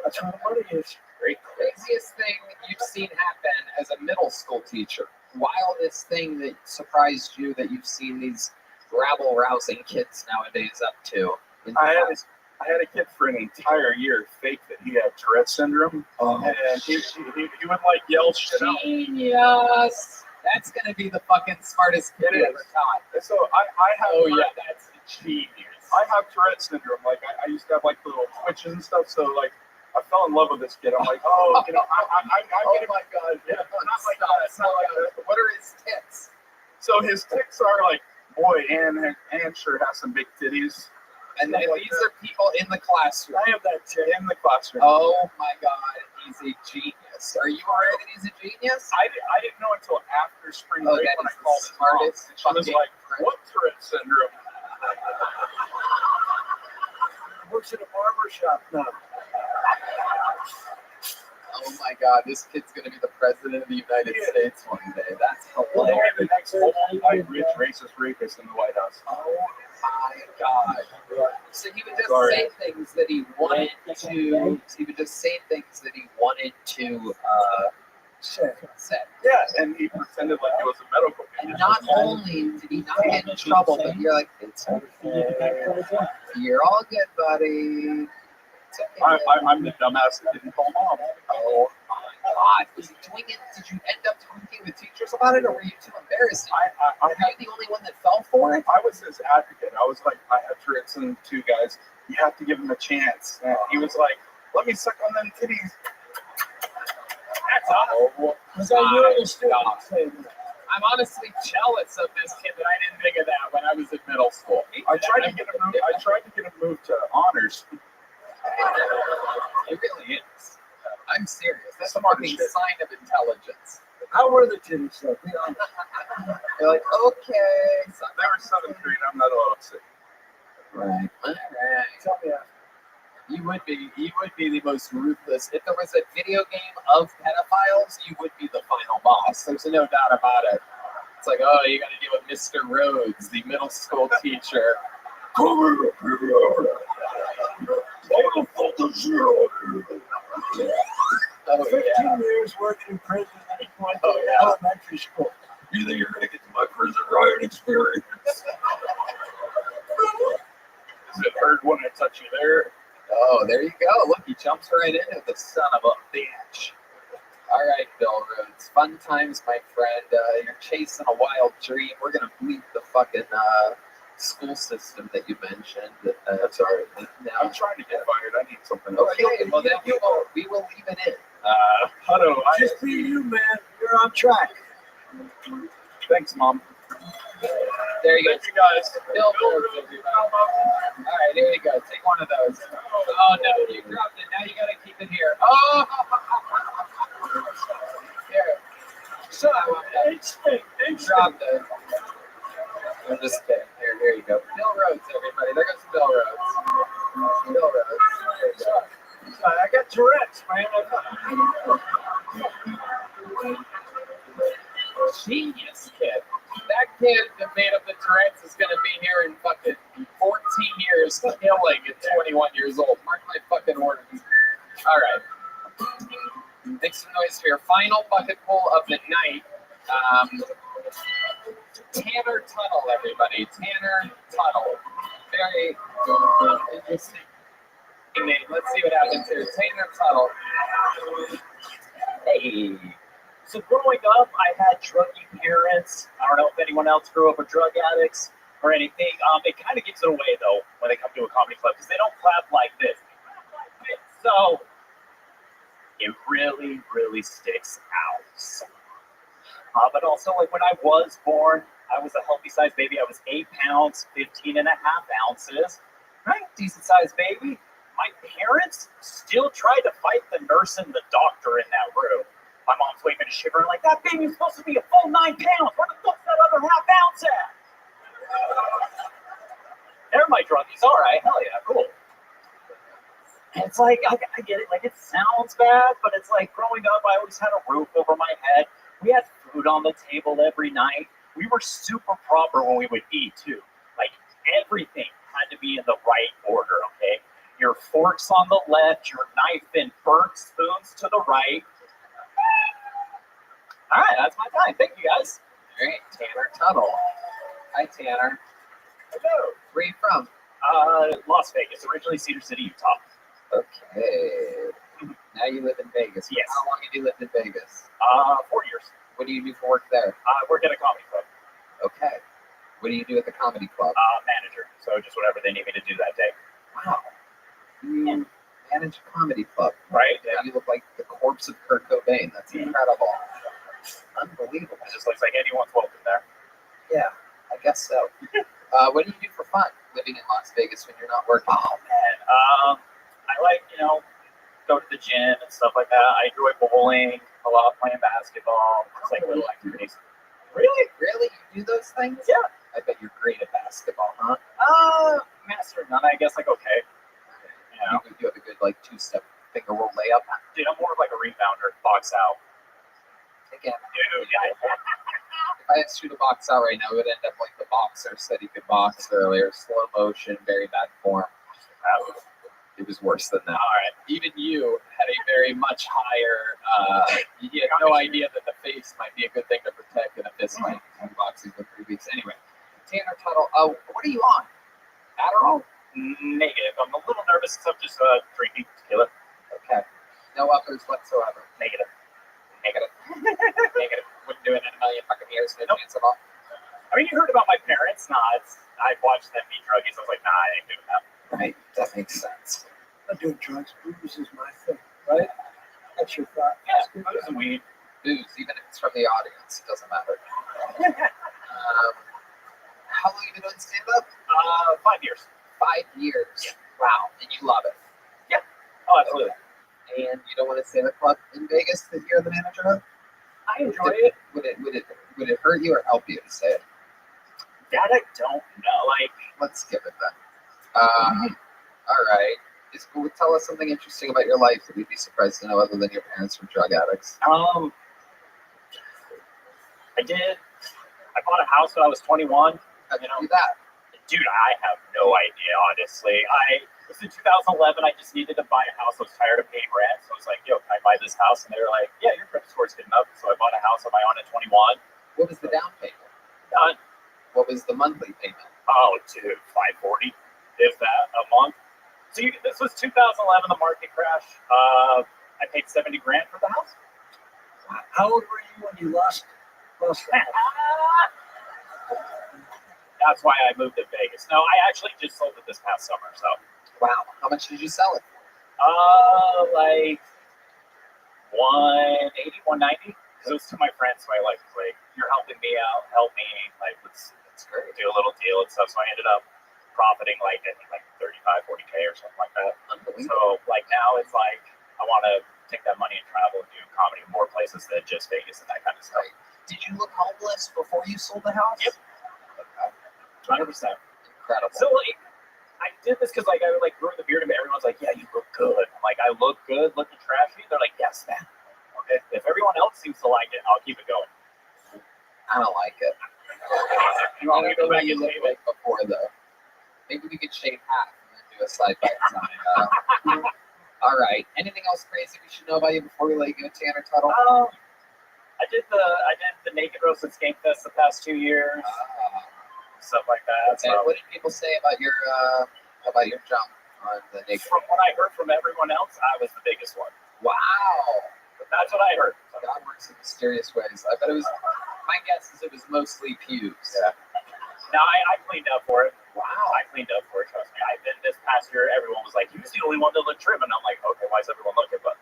That's where the money is. Craziest thing you've seen happen as a middle school teacher. Wildest thing that surprised you that you've seen these rabble-rousing kids nowadays up to? I had a kid for an entire year fake that he had Tourette syndrome, and he would like yell shit out. Genius! That's gonna be the fucking smartest kid you ever taught. So I have. Oh yeah, that's genius. I have Tourette syndrome. Like I used to have like little twitches and stuff. So like I fell in love with this kid. I'm like, oh, you know, I'm getting my god. Yeah, not like that. Not like that. What are his tics? So his tics are like, boy, Ann sure has some big titties. And these are people in the classroom. I have that in the classroom. Oh my god, he's a genius. Are you aware that he's a genius? I didn't know until after spring break when I called his mom. She was like, what Tourette syndrome? Works at a barber shop now. Oh my god, this kid's gonna be the president of the United States one day. That's hilarious. The next old, like, rich, racist rapist in the White House. Oh my god. So he would just say things that he wanted to. He would just say things that he wanted to say. Yeah, and he pretended like it was a medical condition. And not only did he not get in trouble, but you're like, it's okay. You're all good, buddy. It's okay. I'm the dumbass that didn't call mom. Oh my god. Was he doing it? Did you end up talking with teachers about it, or were you too embarrassed? Were you the only one that fell for it? I was his advocate. I was like, I have Tourette's and 2 guys. You have to give him a chance. And he was like, let me suck on them titties. That's awful. I'm honestly jealous of this kid that I didn't think of that when I was in middle school. I tried to get him moved to honors. It really is. I'm serious. That's a fucking sign of intelligence. How were the titties though? You're like, okay. So they were 7th grade. I'm not allowed to say. Right. Tell me after. You would be the most ruthless. If there was a video game of pedophiles, you would be the final boss. There's no doubt about it. It's like, oh, you got to deal with Mr. Rhodes, the middle school teacher. Oh, Oh, 15 years working in prison and going to elementary school. You think you're going to get to my prison riot experience? Is it hurt when I touch you there? Oh, there you go. Look, he jumps right into the son of a bitch. All right, Bill Rhodes. Fun times, my friend. You're chasing a wild dream. We're gonna bleep the fucking school system that you mentioned. That's all right. Now, I'm trying to get fired. I need something else. okay, well then we will leave it in. I don't know. Just be you, man. You're on track. Thanks, Mom. There you go. Thank you guys. Bill Rhodes, everybody. All right, here you go. Take one of those. Oh no, you dropped it. Now you gotta keep it here. Oh, here. So, Dropped it. I'm just kidding. Here you go. Bill Rhodes, everybody. There goes Bill Rhodes. Bill Rhodes. I got Tourette's, man. Genius kid. That kid that made up the Tourette's is going to be here in fucking 14 years, killing at 21 years old. Mark my fucking orders. All right. Make some noise for your final bucket pull of the night. Tanner Tuttle, everybody. Tanner Tuttle. Very interesting name. Let's see what happens here. Tanner Tuttle. Hey. So growing up, I had druggy parents. I don't know if anyone else grew up with drug addicts or anything. It kind of gives it away, though, when they come to a comedy club, because they don't clap like this. So it really, really sticks out. But also, like when I was born, I was a healthy-sized baby. I was 8 pounds, 15 and a half ounces. Right? Decent-sized baby. My parents still tried to fight the nurse and the doctor in that room. My mom's waving a shiver like, that baby's supposed to be a full 9 pounds. Where the fuck's that other half ounce at? They're my druggies. All right. Hell yeah. Cool. And it's like, I get it. Like, it sounds bad, but it's like growing up, I always had a roof over my head. We had food on the table every night. We were super proper when we would eat, too. Like, everything had to be in the right order, okay? Your forks on the left, your knife and burnt spoons to the right. All right, that's my time. Thank you, guys. All right, Tanner Tuttle. Hi, Tanner. Hello. Where are you from? Las Vegas, originally Cedar City, Utah. Okay. Now you live in Vegas. Yes. How long have you lived in Vegas? 4 years. What do you do for work there? I work at a comedy club. Okay. What do you do at the comedy club? Manager. So just whatever they need me to do that day. Wow. You manage a comedy club. Right. Yeah. You look like the corpse of Kurt Cobain. That's incredible. Unbelievable. It just looks like anyone's welcome there. Yeah, I guess so. What do you do for fun living in Las Vegas when you're not working? Oh, man. I like, go to the gym and stuff like that. I enjoy bowling, a lot playing basketball. It's like little activities. Really? Really? You do those things? Yeah. I bet you're great at basketball, huh? Master none, I guess, like, okay. You have a good, like, 2-step finger roll layup. Dude, I'm more of like a rebounder, box out. Again, Dude, if I had to shoot a box out right now, it would end up like the boxer said he could box earlier. Slow motion, very bad form. It was worse than that. All right. Even you had a very much higher, you had no idea that the face might be a good thing to protect in a fist fight. I'm boxing for 3 weeks. Anyway, Tanner Tuttle, what are you on? Adderall? Negative. I'm a little nervous because I'm just drinking tequila. Okay. No others whatsoever. Negative. Negative. Wouldn't do it in a million fucking years. No chance at all. I mean, you heard about my parents. Nah, I watched them be druggies. I was like, nah, I ain't doing that. Right. That makes sense. I'm not doing drugs. Booze is my thing, right? That's your thought. Yeah, booze and weed. Booze, even if it's from the audience, it doesn't matter. How long have you been doing stand-up? 5 years. 5 years. Yeah. Wow. And you love it. Yeah. Oh, absolutely. And you don't want to stay in the club in Vegas that you're the manager of? I enjoy it. Would it hurt you or help you to say it? That I don't know. Like, let's skip it then. All right. Tell us something interesting about your life that we'd be surprised to know other than your parents were drug addicts. I bought a house when I was 21. How'd you do that? Dude, I have no idea, honestly. It was in 2011. I just needed to buy a house. I was tired of paying rent. So I was like, yo, can I buy this house? And they were like, yeah, your credit score's good enough. So I bought a house on my own at 21. What was the down payment? None. What was the monthly payment? Oh, dude, $540, if that, a month. So this was 2011, the market crash. I paid $70,000 for the house. How old were you when you lost the house? That's why I moved to Vegas. No, I actually just sold it this past summer. So, Wow. How much did you sell it? like 180, 190. Because it was to my friends, so I like you're helping me out, help me, like let's great. Do a little deal and stuff. So I ended up profiting I think 35, 40K or something like that. So like now it's like I want to take that money and travel and do comedy in more places than just Vegas and that kind of stuff. Right. Did you look homeless before you sold the house? Yep. Okay. 100%. Incredible. So like I did this because like I grew the beard and everyone's like, yeah, you look good. I'm like, I look good, looking trashy. They're like, yes, man. Okay. If everyone else seems to like it, I'll keep it going. I don't like it. You want me to go back you and look shave like before though. Maybe we could shave half and then do a side by side. All right. Anything else crazy we should know about you before we let you go, Tanner Tuttle? I did the Naked Roast at Skate Fest the past 2 years. Stuff like that. Okay. What did people say about your jump on the Naked? From what I heard from everyone else, I was the biggest one. Wow. But that's what I heard. God works in mysterious ways. I bet it was. My guess is it was mostly pubes. Yeah. No, I cleaned up for it. Wow. I cleaned up for it. Trust me. I've been this past year. Everyone was like, "He was the only one that looked trim," and I'm like, "Okay, why is everyone looking?" But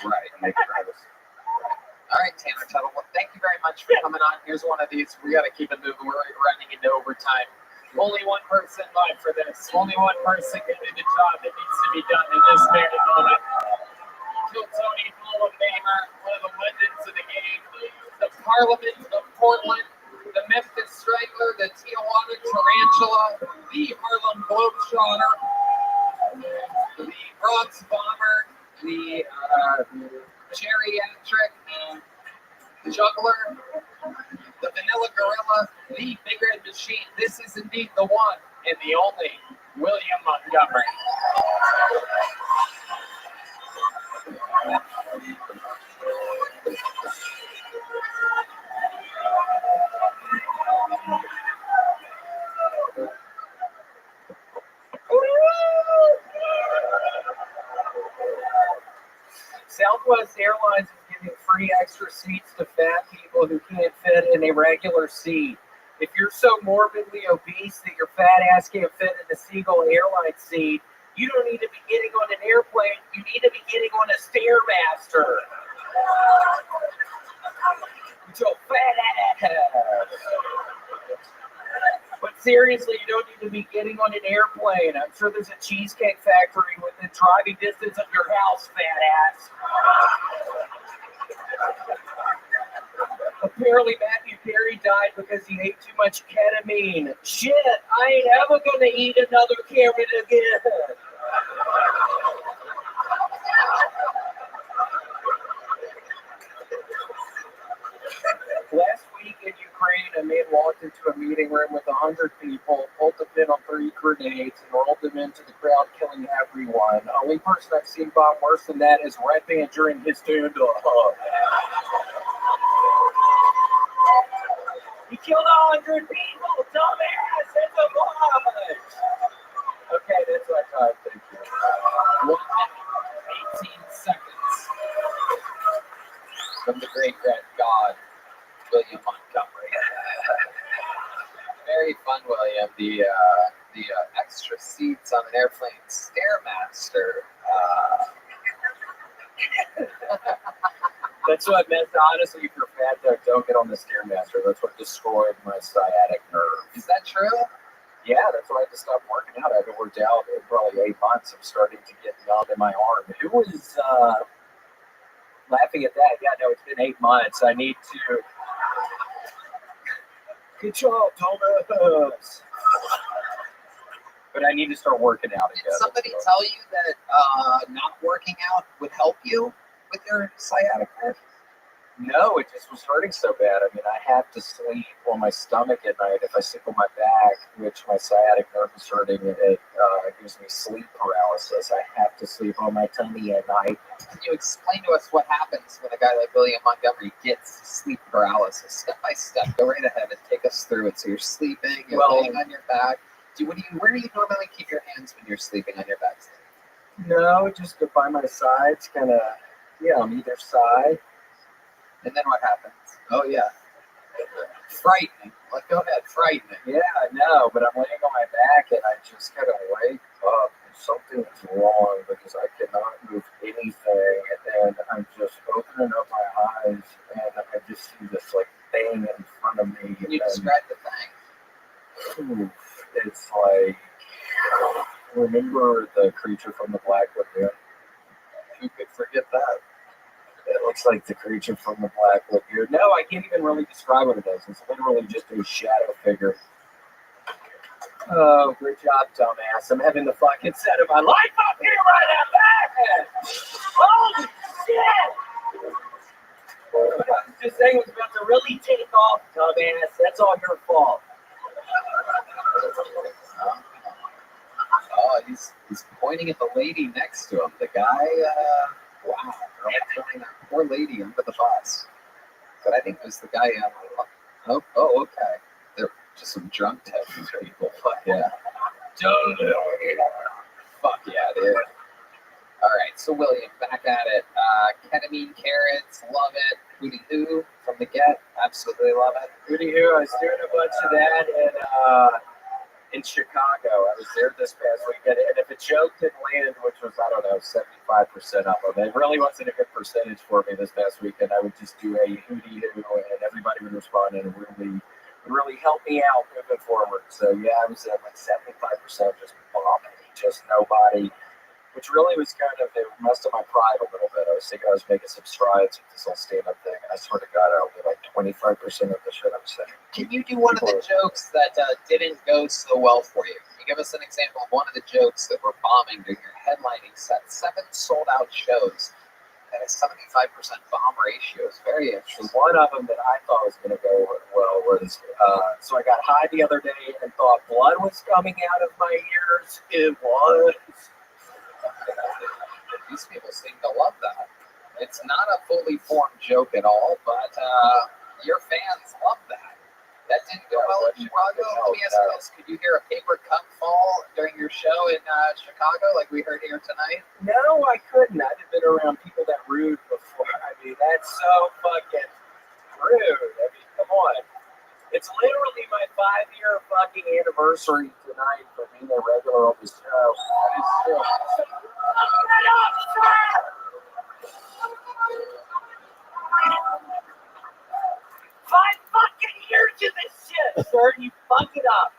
right. Make it right. All right, Tanner Tuttle. Well, thank you very much for coming on. Here's one of these. We got to keep it moving. We're running into overtime. Only one person live for this. Only one person can do the job that needs to be done in this very moment. Kill Tony Hall of Famer, one of the legends of the game, the Parliament of Portland, the Memphis Strangler, the Tijuana Tarantula, the Harlem Globetrotter, the Bronx Bomber, the Geriatric Juggler, the Vanilla Gorilla, the Big Red Machine. This is indeed the one and the only William Montgomery. Southwest Airlines is giving free extra seats to fat people who can't fit in a regular seat. If you're so morbidly obese that your fat ass can't fit in a Seagull Airlines seat, you don't need to be getting on an airplane. You need to be getting on a Stairmaster. With your fat ass. But seriously, you don't need to be getting on an airplane. I'm sure there's a cheesecake factory within driving distance of your house, fat ass. Apparently, Matthew Perry died because he ate too much ketamine. Shit, I ain't ever gonna eat another carrot again. Last week in Ukraine, a man walked into a meeting room with 100 people, pulled the pin on 3 grenades, and rolled them into the crowd, killing everyone. The only person I've seen bomb worse than that is Red Band during his stand-up. He killed 100 people, dumbass! It's a bunch! Okay, that's my time. Thank you. 1 minute, 18 seconds from the great red god, William Montgomery. Very fun, William. The extra seats on an airplane Stairmaster. That's what I meant. Honestly, if you're fat, don't get on the Stairmaster. That's what destroyed my sciatic nerve. Is that true? Yeah, that's why I had to stop working out. I haven't worked out in probably 8 months. I'm starting to get numb in my arm. Who was laughing at that? Yeah, no, it's been 8 months. I need to. Good job, Thomas. But I need to start working out again. Did somebody tell you that not working out would help you with your sciatic nerve? No, it just was hurting so bad. I mean, I have to sleep on my stomach at night. If I sleep on my back, which my sciatic nerve is hurting, it gives me sleep paralysis. I have to sleep on my tummy at night. Can you explain to us what happens when a guy like William Montgomery gets sleep paralysis? Step by step, go right ahead and take us through it. So you're sleeping, you're laying on your back. Where do you normally keep your hands when you're sleeping on your back? No, just by my sides, kind of on either side. And then what happens? Oh yeah. Frightening. Like, go ahead, frightening. Yeah, I know, but I'm laying on my back and I just kind of wake up and something's wrong because I cannot move anything. And I'm just opening up my eyes and I just see this like thing in front of me. Can you describe the thing? It's like, remember the creature from the Black Lagoon? Who could forget that? It looks like the creature from the Black Lagoon. No, I can't even really describe what it is. It's literally just a shadow figure. Oh, great job, dumbass. I'm having the fucking set of my life up here right at back. Holy shit! This thing was about to really take off, dumbass. That's all your fault. Oh, he's pointing at the lady next to him. The guy, wow, throwing that poor lady under the bus. But I think it was the guy. Oh, okay. They're just some drunk Texas people. Fuck yeah. Fuck yeah, dude. All right, so William, back at it. Ketamine carrots, love it. Hootie Hoo from the Get, absolutely love it. Hootie Hoo, I was doing a bunch of that in Chicago. I was there this past weekend, and if a joke didn't land, which was, I don't know, 75% of them, it really wasn't a good percentage for me this past weekend. I would just do a Hootie Hoo, and everybody would respond, and it really helped me out moving forward. So, yeah, I was at like 75% just bombing, just nobody. Which really was kind of, it messed up my pride a little bit. I was thinking I was making some strides with this whole stand-up thing, and I sort of got out with like 25% of the shit I'm saying. Can you do one of the jokes that didn't go so well for you? Can you give us an example of one of the jokes that were bombing during your headlining set? 7 sold-out shows at a 75% bomb ratio. It's very interesting. One of them that I thought was going to go well was, so I got high the other day and thought blood was coming out of my ears. It was. These people seem to love that. It's not a fully formed joke at all, but your fans love that. That didn't go well in Chicago. Let me ask you this. Could you hear a paper cup fall during your show in Chicago like we heard here tonight? No, I couldn't. I've been around people that rude before. I mean, that's so fucking rude. I mean, come on. It's literally my 5-year fucking anniversary tonight for being a regular on the show. It's still... Open up, sir! 5 fucking years of this shit, sir. You fucked it up.